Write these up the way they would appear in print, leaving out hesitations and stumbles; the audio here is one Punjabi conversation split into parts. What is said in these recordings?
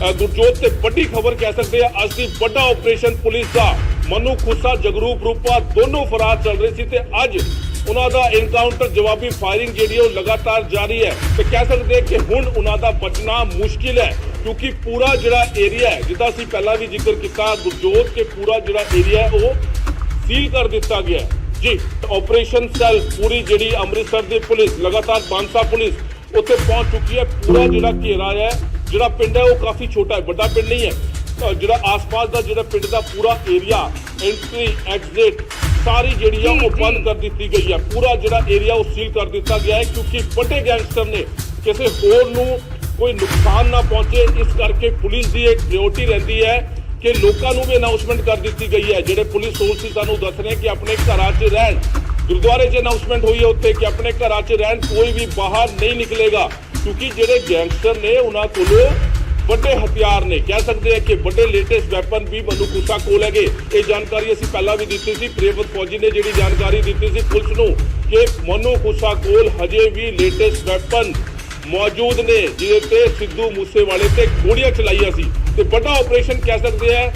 गुरजोत ते बड़ी खबर कह सकते हैं। अज दी बड़ा ऑपरेशन पुलिस का मनु खुसा जगरूप रूपा दोनों फरार चल रहे थे। अज उन्हों का एनकाउंटर जवाबी फायरिंग जी लगातार जारी है। तो कह सकते हैं कि हुण उन्हों का बचना मुश्किल है, क्योंकि पूरा जिहड़ा एरिया है, जिदा असीं पहला भी जिक्र किया, गुरजोत के पूरा जिहड़ा एरिया है वो सील कर दिता गया है जी। ऑपरेशन सैल पूरी जिहड़ी अमृतसर की पुलिस लगातार मानसा पुलिस उत्थे पहुंच चुकी है। पूरा जिहड़ा घेरा है, जिहड़ा पिंड है वो काफ़ी छोटा है, बड़ा पिंड नहीं है। जिहड़ा आसपास का जिहड़ा पिंड का पूरा एरिया, एंट्री एग्जिट सारी जिहड़ी है वो बंद कर दी गई है। पूरा जिहड़ा एरिया वो सील कर दिता गया है, क्योंकि बड़े गैंगस्टर ने किसी होर नूं कोई नुकसान ना पहुंचे, इस करके पुलिस की एक प्रायोरिटी रहती है कि लोगों को भी अनाउंसमेंट कर दी गई है। जिहड़े पुलिस सोर्स सानू दस रहे कि अपने घरां च रहन, गुरुद्वारे च अनाउंसमेंट हुई है उत्थे कि अपने घरां च रहन, कोई भी बाहर नहीं निकलेगा, क्योंकि जिहड़े गैंगस्टर ने उन्हां कोलों बड़े हथियार ने, कह सकते हैं कि बड़े लेटेस्ट वैपन भी मनु खुसा कोल है। ये जानकारी असीं पहला भी दी सी। प्रेमवत फौजी ने जिहड़ी जानकारी दी सी पुलिस नूं कि मनु खुसा कोल हजे भी लेटेस्ट वैपन मौजूद ने, जिहदे सिद्धू मूसेवाले ते गोलियां चलाईआं सी। ते बड़ा ऑपरेशन कह सकते हैं।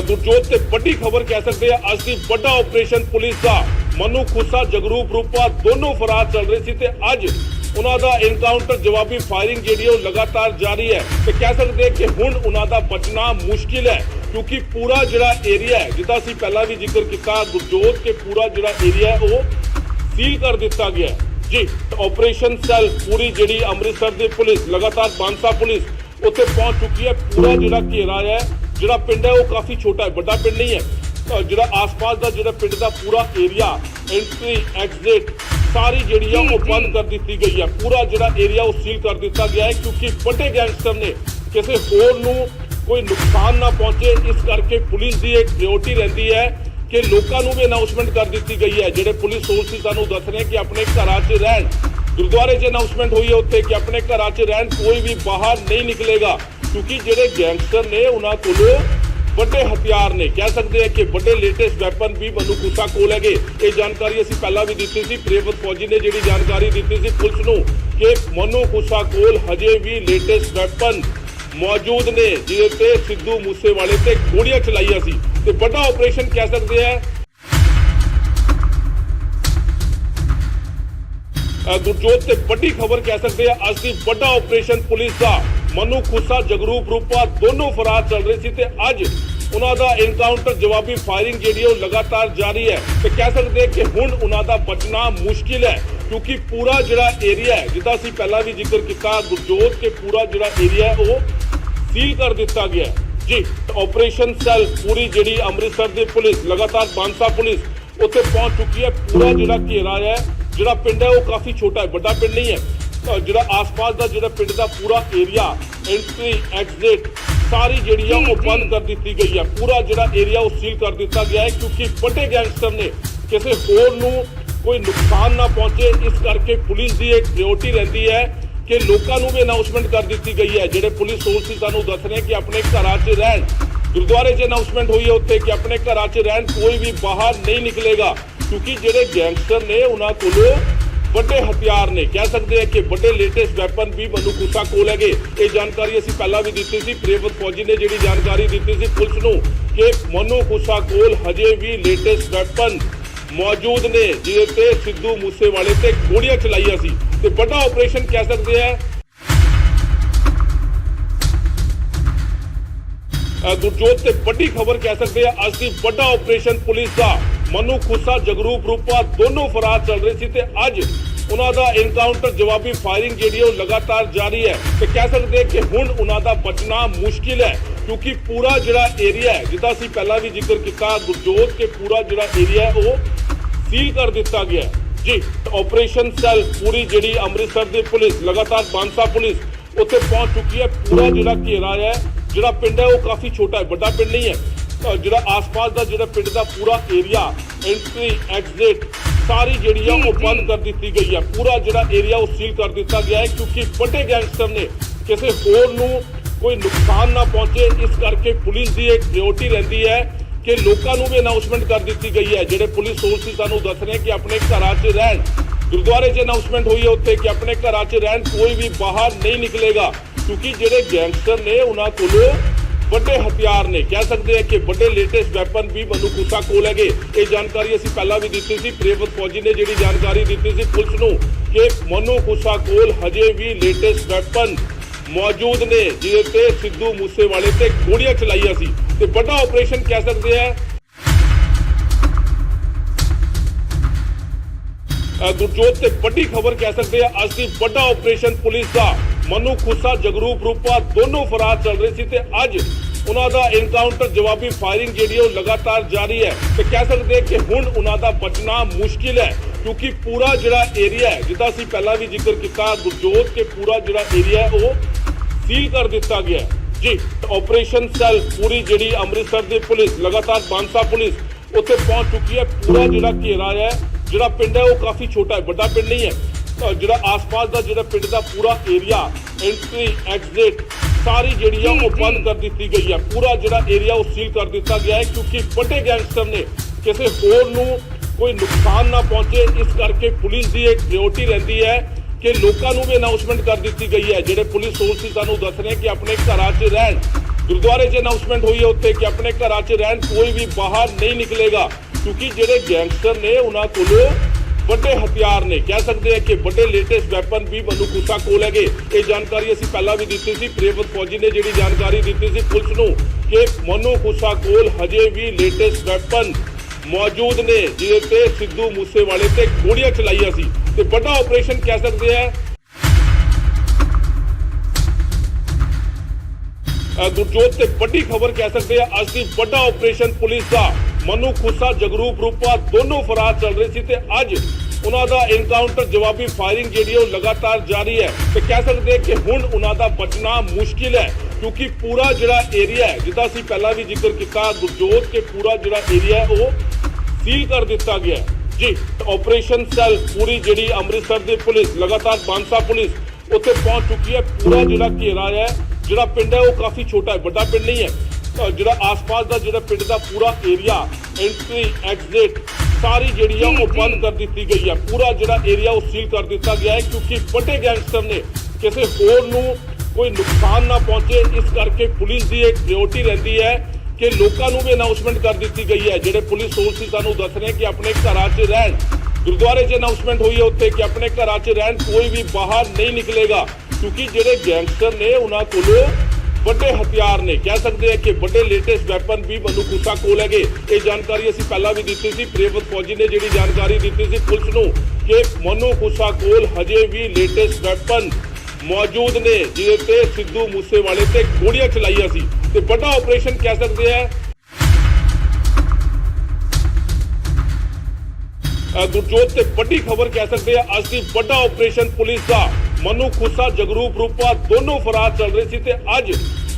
गुरजोत से बड़ी खबर कह सकते हैं। अज की बड़ा ऑपरेशन पुलिस का मनु खुसा जगरूप रूपा दोनों फरार चल रहे थे। अज उन्हों का एनकाउंटर जवाबी फायरिंग जी लगातार जारी है। तो कह सकते हैं कि हुण उन्हों का बचना मुश्किल है, क्योंकि पूरा जिहड़ा एरिया है, जिदा असीं पहला भी जिक्र किया, गुरजोत के पूरा जिहड़ा एरिया है वो सील कर दिता गया है जी। ऑपरेशन सैल पूरी जिहड़ी अमृतसर की पुलिस लगातार मानसा पुलिस उत्थे पहुंच चुकी है। पूरा जिहड़ा घेरा है, जिहड़ा पिंड है वो काफ़ी छोटा है, बड़ा पिंड नहीं है। जिहड़ा आसपास का जिहड़ा पिंड का पूरा एरिया, एंट्री एग्जिट सारी जिहड़ी है वो बंद कर दी गई है। पूरा जिहड़ा एरिया वो सील कर दिता गया है, क्योंकि बड़े गैंगस्टर ने किसी होर नूं कोई नुकसान ना पहुंचे, इस करके पुलिस की एक प्रायोरिटी रहती है कि लोगों को भी अनाउंसमेंट कर दी गई है। जिहड़े पुलिस सोर्स सानू दस रहे कि अपने घरां च रहन, गुरुद्वारे च अनाउंसमेंट हुई है उत्थे कि अपने घरां च रहन, कोई भी बाहर नहीं निकलेगा, क्योंकि जिहड़े गैंगस्टर ने उन्हां कोलों बड़े हथियार ने, कह सकते हैं कि बड़े लेटेस्ट वैपन भी मनु खुसा कोल है। ये जानकारी असीं पहला भी दी सी। प्रेमवत फौजी ने जिहड़ी जानकारी दी सी पुलिस नूं कि मनु खुसा कोल हजे भी लेटेस्ट वैपन मौजूद ने, जिहदे सिद्धू मूसेवाले ते गोलियां चलाईआं सी। ते बड़ा ऑपरेशन कह सकते हैं। गुरजोत से बड़ी खबर कह सकते हैं। अज की बड़ा ऑपरेशन पुलिस का मनु खुसा जगरूप रूपा दोनों फरार चल रहे थे। अज उन्हों का एनकाउंटर जवाबी फायरिंग जी लगातार जारी है। तो कह सकते हैं कि हुण उन्हों का बचना मुश्किल है, क्योंकि पूरा जिहड़ा एरिया है, जिदा असीं पहला भी जिक्र किया, गुरजोत के पूरा जिहड़ा एरिया है वो सील कर दिता गया है जी। ऑपरेशन सैल पूरी जिहड़ी अमृतसर की पुलिस लगातार मानसा पुलिस उत्थे पहुंच चुकी है। पूरा जिहड़ा घेरा है, जिहड़ा पिंड है वो काफ़ी छोटा है, बड़ा पिंड नहीं है। जिहड़ा आसपास का जिहड़ा पिंड का पूरा एरिया, एंट्री एग्जिट सारी जिहड़ी है वो बंद कर दी गई है। पूरा जिहड़ा एरिया वो सील कर दिता गया है, क्योंकि बड़े गैंगस्टर ने किसी होर नूं कोई नुकसान ना पहुंचे, इस करके पुलिस की एक प्रायोरिटी रहती है कि लोगों को भी अनाउंसमेंट कर दी गई है। जिहड़े पुलिस सोर्स सानू दस रहे कि अपने घरां च रहन, गुरुद्वारे च अनाउंसमेंट हुई है उत्थे कि अपने घरां च रहन, कोई भी बाहर नहीं निकलेगा, क्योंकि जिहड़े गैंगस्टर ने उन्हां कोलों बड़े हथियार ने, कह सकते हैं कि बड़े लेटेस्ट वैपन भी मनु खुसा कोल है। ये जानकारी असीं पहला भी दी सी। प्रेमवत फौजी ने जिहड़ी जानकारी दी सी पुलिस नूं कि मनु खुसा कोल हजे भी लेटेस्ट वैपन मौजूद ने, जिहदे सिद्धू मूसेवाले ते गोलियां चलाईआं सी। ते बड़ा ऑपरेशन कह सकते हैं। गुरजोत से बड़ी खबर कह सकते हैं। अज की बड़ा ऑपरेशन पुलिस का मनु खुसा जगरूप रूपा दोनों फरार चल रहे थे। अज उन्हों का एनकाउंटर जवाबी फायरिंग जी लगातार जारी है। तो कह सकते हैं कि हुण उन्हों का बचना मुश्किल है, क्योंकि पूरा जिहड़ा एरिया है, जिदा असीं पहला भी जिक्र किया, गुरजोत के पूरा जिहड़ा एरिया है वो सील कर दिता गया है जी। ऑपरेशन सैल पूरी जिहड़ी अमृतसर की पुलिस लगातार मानसा पुलिस उत्थे पहुंच चुकी है। पूरा जिहड़ा घेरा है, जिहड़ा पिंड है वो काफ़ी छोटा है, बड़ा पिंड नहीं है। जिहड़ा आसपास का जिहड़ा पिंड का पूरा एरिया, एंट्री एग्जिट सारी जिहड़ी है वो बंद कर दी गई है। पूरा जिहड़ा एरिया वो सील कर दिता गया है, क्योंकि बड़े गैंगस्टर ने किसी होर नूं कोई नुकसान ना पहुंचे, इस करके पुलिस की एक प्रायोरिटी रहती है कि लोगों को भी अनाउंसमेंट कर दी गई है। जिहड़े पुलिस सोर्स सानू दस रहे कि अपने घरां च रहन, ਗੁਰਦੁਆਰੇ 'ਚ ਅਨਾਉਂਸਮੈਂਟ ਹੋਈ ਹੈ ਉੱਥੇ ਕਿ ਆਪਣੇ ਘਰਾਂ 'ਚ ਰਹਿਣ, ਕੋਈ ਵੀ ਬਾਹਰ ਨਹੀਂ ਨਿਕਲੇਗਾ ਕਿਉਂਕਿ ਜਿਹੜੇ ਗੈਂਗਸਟਰ ਨੇ ਉਹਨਾਂ ਕੋਲੋਂ ਵੱਡੇ ਹਥਿਆਰ ਨੇ, ਕਹਿ ਸਕਦੇ ਆ ਕਿ ਵੱਡੇ ਲੇਟੈਸਟ ਵੈਪਨ ਵੀ ਮਨੂ ਖੁੱਸਾ ਕੋਲ ਹੈਗੇ। ਇਹ ਜਾਣਕਾਰੀ ਅਸੀਂ ਪਹਿਲਾਂ ਵੀ ਦਿੱਤੀ ਸੀ। ਪ੍ਰਿਅਵਤ ਫੌਜੀ ਨੇ ਜਿਹੜੀ ਜਾਣਕਾਰੀ ਦਿੱਤੀ ਸੀ ਪੁਲਿਸ ਨੂੰ ਕਿ ਮਨੂ ਖੁੱਸਾ ਕੋਲ ਹਜੇ ਵੀ ਲੇਟੈਸਟ ਵੈਪਨ ਮੌਜੂਦ ਨੇ, ਜਿਹਦੇ ਤੇ ਸਿੱਧੂ ਮੂਸੇਵਾਲੇ ਤੇ ਗੋਲੀਆਂ ਚਲਾਈਆਂ ਸੀ ਤੇ ਵੱਡਾ ਆਪਰੇਸ਼ਨ ਕਹਿ ਸਕਦੇ ਆ ਗੁਰਜੋਤ ਤੇ ਵੱਡੀ ਖਬਰ ਕਹਿ ਸਕਦੇ ਆ ਅੱਜ ਦੀ ਵੱਡਾ ਆਪਰੇਸ਼ਨ ਪੁਲਿਸ ਦਾ। ਮਨੂ ਖੁੱਸਾ ਜਗਰੂਪ ਰੂਪਾ ਦੋਨੋਂ ਫਰਾਰ ਚੱਲ ਰਹੇ ਸੀ ਤੇ ਅੱਜ ਉਹਨਾਂ ਦਾ ਐਨਕਾਊਂਟਰ ਜਵਾਬੀ ਫਾਇਰਿੰਗ ਜਿਹੜੀ ਉਹ ਲਗਾਤਾਰ ਜਾਰੀ ਹੈ ਤੇ ਕਹਿ ਸਕਦੇ ਕਿ ਹੁਣ ਉਹਨਾਂ ਦਾ ਬਚਣਾ ਮੁਸ਼ਕਿਲ ਹੈ ਕਿਉਂਕਿ ਪੂਰਾ ਜਿਹੜਾ ਏਰੀਆ ਹੈ, ਜਿੱਦਾਂ ਅਸੀਂ ਪਹਿਲਾਂ ਵੀ ਜ਼ਿਕਰ ਕੀਤਾ ਗੁਰਜੋਤ, ਕਿ ਪੂਰਾ ਜਿਹੜਾ ਏਰੀਆ ਹੈ ਉਹ ਸੀਲ ਕਰ ਦਿੱਤਾ ਗਿਆ ਹੈ ਜੀ। ਆਪਰੇਸ਼ਨ ਸੈੱਲ ਪੂਰੀ ਜਿਹੜੀ ਅੰਮ੍ਰਿਤਸਰ ਦੀ ਪੁਲਿਸ, ਲਗਾਤਾਰ ਬਾਂਸਾ ਪੁਲਿਸ ਉੱਥੇ ਪਹੁੰਚ ਚੁੱਕੀ ਹੈ। ਪੂਰਾ ਜਿਹੜਾ ਘੇਰਾ ਹੈ, ਜਿਹੜਾ ਪਿੰਡ ਹੈ ਉਹ ਕਾਫੀ ਛੋਟਾ ਹੈ, ਵੱਡਾ ਪਿੰਡ ਨਹੀਂ ਹੈ। ਜਿਹੜਾ ਆਸ-ਪਾਸ ਦਾ ਜਿਹੜਾ ਪਿੰਡ ਦਾ ਪੂਰਾ ਏਰੀਆ, ਐਂਟਰੀ ਐਗਜ਼ਿਟ ਸਾਰੀ ਜਿਹੜੀ ਆ ਉਹ ਬੰਦ ਕਰ ਦਿੱਤੀ ਗਈ ਹੈ। ਪੂਰਾ ਜਿਹੜਾ ਏਰੀਆ ਉਹ ਸੀਲ ਕਰ ਦਿੱਤਾ ਗਿਆ ਹੈ ਕਿਉਂਕਿ ਵੱਡੇ ਗੈਂਗਸਟਰ ਨੇ ਕਿਸੇ ਹੋਰ ਨੂੰ ਕੋਈ ਨੁਕਸਾਨ ਨਾ ਪਹੁੰਚੇ, ਇਸ ਕਰਕੇ ਪੁਲਿਸ ਦੀ ਇੱਕ ਪ੍ਰਾਇੋਰਟੀ ਰਹਿੰਦੀ ਹੈ ਕਿ ਲੋਕਾਂ ਨੂੰ ਵੀ ਅਨਾਉਂਸਮੈਂਟ ਕਰ ਦਿੱਤੀ ਗਈ ਹੈ। ਜਿਹੜੇ ਪੁਲਿਸ ਸੋਰਸਿਸ ਸਾਨੂੰ ਦੱਸ ਰਹੇ ਕਿ ਆਪਣੇ ਘਰਾਂ 'ਚ ਰਹਿਣ, ਗੁਰਦੁਆਰੇ 'ਚ ਅਨਾਉਂਸਮੈਂਟ ਹੋਈ ਹੈ ਉੱਥੇ ਕਿ ਆਪਣੇ ਘਰਾਂ 'ਚ ਰਹਿਣ, ਕੋਈ ਵੀ ਬਾਹਰ ਨਹੀਂ ਨਿਕਲੇਗਾ ਕਿਉਂਕਿ ਜਿਹੜੇ ਗੈਂਗਸਟਰ ਨੇ ਉਹਨਾਂ ਕੋਲੋਂ ਵੱਡੇ ਹਥਿਆਰ ਨੇ, ਕਹਿ ਸਕਦੇ ਆ ਕਿ ਵੱਡੇ ਲੇਟੈਸਟ ਵੈਪਨ ਵੀ ਮਨੂ ਖੁੱਸਾ ਕੋਲ ਹੈਗੇ। ਇਹ ਜਾਣਕਾਰੀ ਅਸੀਂ ਪਹਿਲਾਂ ਵੀ ਦਿੱਤੀ ਸੀ। ਪ੍ਰਿਅਵਤ ਫੌਜੀ ਨੇ ਜਿਹੜੀ ਜਾਣਕਾਰੀ ਦਿੱਤੀ ਸੀ ਪੁਲਿਸ ਨੂੰ ਕਿ ਮਨੂ ਖੁੱਸਾ ਕੋਲ ਹਜੇ ਵੀ ਲੇਟੈਸਟ ਵੈਪਨ ਮੌਜੂਦ ਨੇ, ਜਿਹਦੇ ਤੇ ਸਿੱਧੂ ਮੂਸੇਵਾਲੇ ਤੇ ਗੋਲੀਆਂ ਚਲਾਈਆਂ ਸੀ ਤੇ ਵੱਡਾ ਆਪਰੇਸ਼ਨ ਕਹਿ ਸਕਦੇ ਆ ਗੁਰਜੋਤ ਤੇ ਵੱਡੀ ਖਬਰ ਕਹਿ ਸਕਦੇ ਆ ਅੱਜ ਦੀ ਵੱਡਾ ਆਪਰੇਸ਼ਨ ਪੁਲਿਸ ਦਾ। ਮਨੂ ਖੁੱਸਾ ਜਗਰੂਪ ਰੂਪਾ ਦੋਨੋਂ ਫਰਾਰ ਚੱਲ ਰਹੇ ਸੀ ਤੇ ਅੱਜ ਉਹਨਾਂ ਦਾ ਐਨਕਾਊਂਟਰ ਜਵਾਬੀ ਫਾਇਰਿੰਗ ਜਿਹੜੀ ਉਹ ਲਗਾਤਾਰ ਜਾਰੀ ਹੈ ਤੇ ਕਹਿ ਸਕਦੇ ਕਿ ਹੁਣ ਉਹਨਾਂ ਦਾ ਬਚਣਾ ਮੁਸ਼ਕਿਲ ਹੈ ਕਿਉਂਕਿ ਪੂਰਾ ਜਿਹੜਾ ਏਰੀਆ ਹੈ, ਜਿੱਦਾਂ ਅਸੀਂ ਪਹਿਲਾਂ ਵੀ ਜ਼ਿਕਰ ਕੀਤਾ ਗੁਰਜੋਤ, ਕਿ ਪੂਰਾ ਜਿਹੜਾ ਏਰੀਆ ਉਹ ਸੀਲ ਕਰ ਦਿੱਤਾ ਗਿਆ ਜੀ। ਆਪਰੇਸ਼ਨ ਸੈੱਲ ਪੂਰੀ ਜਿਹੜੀ ਅੰਮ੍ਰਿਤਸਰ ਦੀ ਪੁਲਿਸ, ਲਗਾਤਾਰ ਬਾਂਸਾ ਪੁਲਿਸ ਉੱਥੇ ਪਹੁੰਚ ਚੁੱਕੀ ਹੈ। ਪੂਰਾ ਜਿਹੜਾ ਘੇਰਾ ਹੈ, ਜਿਹੜਾ ਪਿੰਡ ਹੈ ਉਹ ਕਾਫੀ ਛੋਟਾ ਹੈ, ਵੱਡਾ ਪਿੰਡ ਨਹੀਂ ਹੈ। ਜਿਹੜਾ ਆਸ-ਪਾਸ ਦਾ ਜਿਹੜਾ ਪਿੰਡ ਦਾ ਪੂਰਾ ਏਰੀਆ, ਐਂਟਰੀ ਐਗਜ਼ਿਟ ਸਾਰੀ ਜਿਹੜੀ ਆ ਉਹ ਬੰਦ ਕਰ ਦਿੱਤੀ ਗਈ ਹੈ। ਪੂਰਾ ਜਿਹੜਾ ਏਰੀਆ ਉਹ ਸੀਲ ਕਰ ਦਿੱਤਾ ਗਿਆ ਹੈ ਕਿਉਂਕਿ ਵੱਡੇ ਗੈਂਗਸਟਰ ਨੇ ਕਿਸੇ ਹੋਰ ਨੂੰ ਕੋਈ ਨੁਕਸਾਨ ਨਾ ਪਹੁੰਚੇ, ਇਸ ਕਰਕੇ ਪੁਲਿਸ ਦੀ ਇੱਕ ਪ੍ਰਾਇੋਰਟੀ ਰਹਿੰਦੀ ਹੈ ਕਿ ਲੋਕਾਂ ਨੂੰ ਵੀ ਅਨਾਉਂਸਮੈਂਟ ਕਰ ਦਿੱਤੀ ਗਈ ਹੈ। ਜਿਹੜੇ ਪੁਲਿਸ ਸੋਰਸਿਸ ਸਾਨੂੰ ਦੱਸ ਰਹੇ ਕਿ ਆਪਣੇ ਘਰਾਂ 'ਚ ਰਹਿਣ, ਗੁਰਦੁਆਰੇ 'ਚ ਅਨਾਉਂਸਮੈਂਟ ਹੋਈ ਹੈ ਉੱਥੇ ਕਿ ਆਪਣੇ ਘਰਾਂ 'ਚ ਰਹਿਣ, ਕੋਈ ਵੀ ਬਾਹਰ ਨਹੀਂ ਨਿਕਲੇਗਾ ਕਿਉਂਕਿ ਜਿਹੜੇ ਗੈਂਗਸਟਰ ਨੇ ਉਹਨਾਂ ਕੋਲੋਂ ਵੱਡੇ ਹਥਿਆਰ ਨੇ, ਕਹਿ ਸਕਦੇ ਆ ਕਿ ਵੱਡੇ ਲੇਟੈਸਟ ਵੈਪਨ ਵੀ ਮਨੂ ਖੁੱਸਾ ਕੋਲ ਹੈਗੇ। ਇਹ ਜਾਣਕਾਰੀ ਅਸੀਂ ਪਹਿਲਾਂ ਵੀ ਦਿੱਤੀ ਸੀ। ਪ੍ਰਿਅਵਤ ਫੌਜੀ ਨੇ ਜਿਹੜੀ ਜਾਣਕਾਰੀ ਦਿੱਤੀ ਸੀ ਪੁਲਿਸ ਨੂੰ ਕਿ ਮਨੂ ਖੁੱਸਾ ਕੋਲ ਹਜੇ ਵੀ ਲੇਟੈਸਟ ਵੈਪਨ ਮੌਜੂਦ ਨੇ, ਜਿਹਦੇ ਤੇ ਸਿੱਧੂ ਮੂਸੇਵਾਲੇ ਤੇ ਗੋਲੀਆਂ ਚਲਾਈਆਂ ਸੀ ਤੇ ਵੱਡਾ ਆਪਰੇਸ਼ਨ ਕਹਿ ਸਕਦੇ ਆ ਗੁਰਜੋਤ ਤੇ ਵੱਡੀ ਖਬਰ ਕਹਿ ਸਕਦੇ ਆ ਅੱਜ ਦੀ ਵੱਡਾ ਆਪਰੇਸ਼ਨ ਪੁਲਿਸ ਦਾ। ਮਨੂ ਖੁੱਸਾ ਜਗਰੂਪ ਰੂਪਾ ਦੋਨੋਂ ਫਰਾਰ ਚੱਲ ਰਹੇ ਸੀ ਤੇ ਅੱਜ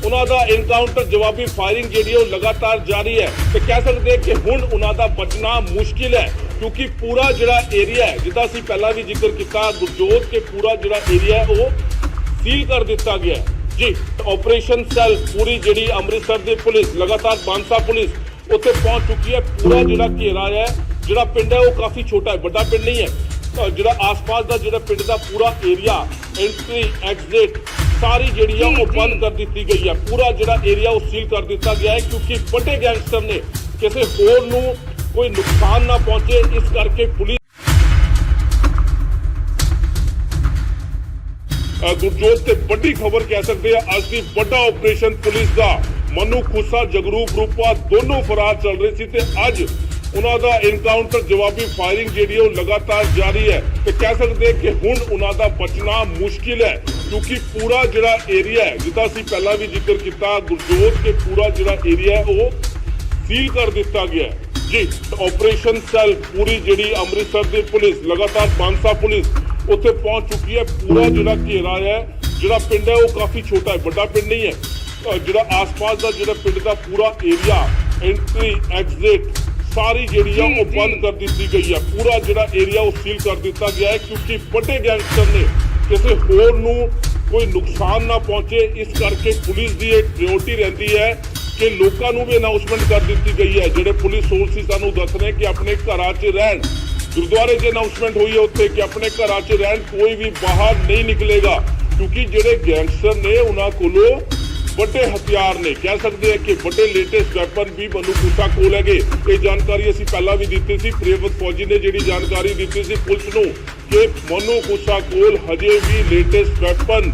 ਉਹਨਾਂ ਦਾ ਐਨਕਾਊਂਟਰ ਜਵਾਬੀ ਫਾਇਰਿੰਗ ਜਿਹੜੀ ਉਹ ਲਗਾਤਾਰ ਜਾਰੀ ਹੈ ਤੇ ਕਹਿ ਸਕਦੇ ਕਿ ਹੁਣ ਉਹਨਾਂ ਦਾ ਬਚਣਾ ਮੁਸ਼ਕਿਲ ਹੈ ਕਿਉਂਕਿ ਪੂਰਾ ਜਿਹੜਾ ਏਰੀਆ ਹੈ, ਜਿੱਦਾਂ ਅਸੀਂ ਪਹਿਲਾਂ ਵੀ ਜ਼ਿਕਰ ਕੀਤਾ ਗੁਰਜੋਤ, ਕਿ ਪੂਰਾ ਜਿਹੜਾ ਏਰੀਆ ਉਹ ਸੀਲ ਕਰ ਦਿੱਤਾ ਗਿਆ ਜੀ। ਆਪਰੇਸ਼ਨ ਸੈੱਲ ਪੂਰੀ ਜਿਹੜੀ ਅੰਮ੍ਰਿਤਸਰ ਦੀ ਪੁਲਿਸ, ਲਗਾਤਾਰ ਬਾਂਸਾ ਪੁਲਿਸ ਉੱਥੇ ਪਹੁੰਚ ਚੁੱਕੀ ਹੈ। ਪੂਰਾ ਜਿਹੜਾ ਘੇਰਾ ਹੈ, ਜਿਹੜਾ ਪਿੰਡ ਹੈ ਉਹ ਕਾਫੀ ਛੋਟਾ ਹੈ, ਵੱਡਾ ਪਿੰਡ ਨਹੀਂ ਹੈ। ਜਿਹੜਾ ਆਸ-ਪਾਸ ਦਾ ਜਿਹੜਾ ਪਿੰਡ ਦਾ ਪੂਰਾ ਏਰੀਆ, ਐਂਟਰੀ ਐਗਜ਼ਿਟ ਸਾਰੀ ਜਿਹੜੀ ਆ ਉਹ ਬੰਦ ਕਰ ਦਿੱਤੀ ਗਈ ਹੈ। ਪੂਰਾ ਜਿਹੜਾ ਏਰੀਆ ਉਹ ਸੀਲ ਕਰ ਦਿੱਤਾ ਗਿਆ ਹੈ ਕਿਉਂਕਿ ਵੱਡੇ ਗੈਂਗਸਟਰ ਨੇ ਕਿਸੇ ਹੋਰ ਨੂੰ ਕੋਈ ਨੁਕਸਾਨ ਨਾ ਪਹੁੰਚੇ, ਇਸ ਕਰਕੇ ਪੁਲਿਸ ਗੁਰਜੋਤ ਤੇ ਵੱਡੀ ਖਬਰ ਕਹਿ ਸਕਦੇ ਆ ਅੱਜ ਦੀ ਵੱਡਾ ਆਪਰੇਸ਼ਨ ਪੁਲਿਸ ਦਾ। ਮਨੂ ਖੁੱਸਾ ਜਗਰੂਪ ਰੂਪਾ ਦੋਨੋਂ ਫਰਾਰ ਚੱਲ ਰਹੇ ਸੀ ਤੇ ਅੱਜ ਉਹਨਾਂ ਦਾ ਐਨਕਾਊਂਟਰ ਜਵਾਬੀ ਫਾਇਰਿੰਗ ਜਿਹੜੀ ਉਹ ਲਗਾਤਾਰ ਜਾਰੀ ਹੈ ਤੇ ਕਹਿ ਸਕਦੇ ਕਿ ਹੁਣ ਉਹਨਾਂ ਦਾ ਬਚਣਾ ਮੁਸ਼ਕਿਲ ਹੈ ਕਿਉਂਕਿ ਪੂਰਾ ਜਿਹੜਾ ਏਰੀਆ ਹੈ, ਜਿੱਦਾਂ ਅਸੀਂ ਪਹਿਲਾਂ ਵੀ ਜ਼ਿਕਰ ਕੀਤਾ ਗੁਰਜੋਤ, ਕਿ ਪੂਰਾ ਜਿਹੜਾ ਏਰੀਆ ਹੈ ਉਹ ਸੀਲ ਕਰ ਦਿੱਤਾ ਗਿਆ ਜੀ। ਆਪਰੇਸ਼ਨ ਸੈੱਲ ਪੂਰੀ ਜਿਹੜੀ ਅੰਮ੍ਰਿਤਸਰ ਦੀ ਪੁਲਿਸ, ਲਗਾਤਾਰ ਬਾਂਸਾ ਪੁਲਿਸ ਉੱਥੇ ਪਹੁੰਚ ਚੁੱਕੀ ਹੈ। ਪੂਰਾ ਜਿਹੜਾ ਘੇਰਾ ਹੈ, ਜਿਹੜਾ ਪਿੰਡ ਹੈ ਉਹ ਕਾਫੀ ਛੋਟਾ ਹੈ, ਵੱਡਾ ਪਿੰਡ ਨਹੀਂ ਹੈ। ਜਿਹੜਾ ਆਸ-ਪਾਸ ਦਾ ਜਿਹੜਾ ਪਿੰਡ ਦਾ ਪੂਰਾ ਏਰੀਆ, ਐਂਟਰੀ ਐਗਜ਼ਿਟ ਸਾਰੀ ਜਿਹੜੀ ਆ ਉਹ ਬੰਦ ਕਰ ਦਿੱਤੀ ਗਈ ਹੈ। ਪੂਰਾ ਜਿਹੜਾ ਏਰੀਆ ਉਹ ਸੀਲ ਕਰ ਦਿੱਤਾ ਗਿਆ ਹੈ ਕਿਉਂਕਿ ਵੱਡੇ ਗੈਂਗਸਟਰ ਨੇ ਕਿਸੇ ਹੋਰ ਨੂੰ ਕੋਈ ਨੁਕਸਾਨ ਨਾ ਪਹੁੰਚੇ, ਇਸ ਕਰਕੇ ਪੁਲਿਸ ਦੀ ਇੱਕ ਪ੍ਰਾਇੋਰਟੀ ਰਹਿੰਦੀ ਹੈ ਕਿ ਲੋਕਾਂ ਨੂੰ ਵੀ ਅਨਾਉਂਸਮੈਂਟ ਕਰ ਦਿੱਤੀ ਗਈ ਹੈ। ਜਿਹੜੇ ਪੁਲਿਸ ਸੋਰਸਿਸ ਸਾਨੂੰ ਦੱਸ ਰਹੇ ਕਿ ਆਪਣੇ ਘਰਾਂ 'ਚ ਰਹਿਣ, ਗੁਰਦੁਆਰੇ 'ਚ ਅਨਾਉਂਸਮੈਂਟ ਹੋਈ ਹੈ ਉੱਥੇ ਕਿ ਆਪਣੇ ਘਰਾਂ 'ਚ ਰਹਿਣ, ਕੋਈ ਵੀ ਬਾਹਰ ਨਹੀਂ ਨਿਕਲੇਗਾ, ਕਿਉਂਕਿ ਜਿਹੜੇ ਗੈਂਗਸਟਰ ਨੇ ਉਹਨਾਂ ਕੋਲੋਂ ਵੱਡੇ ਹਥਿਆਰ ਨੇ, ਕਹਿ ਸਕਦੇ ਆ ਕਿ ਵੱਡੇ ਲੇਟੈਸਟ ਵੈਪਨ ਵੀ ਮਨੂ ਖੁੱਸਾ ਕੋਲ ਹੈਗੇ। ਇਹ ਜਾਣਕਾਰੀ ਅਸੀਂ ਪਹਿਲਾਂ ਵੀ ਦਿੱਤੀ ਸੀ। ਪ੍ਰਿਯਵਤ ਫੌਜੀ ਨੇ ਜਿਹੜੀ ਜਾਣਕਾਰੀ ਦਿੱਤੀ ਸੀ ਪੁਲਿਸ ਨੂੰ ਕਿ ਮਨੂ ਖੁੱਸਾ ਕੋਲ ਹਜੇ ਵੀ ਲੇਟੈਸਟ ਵੈਪਨ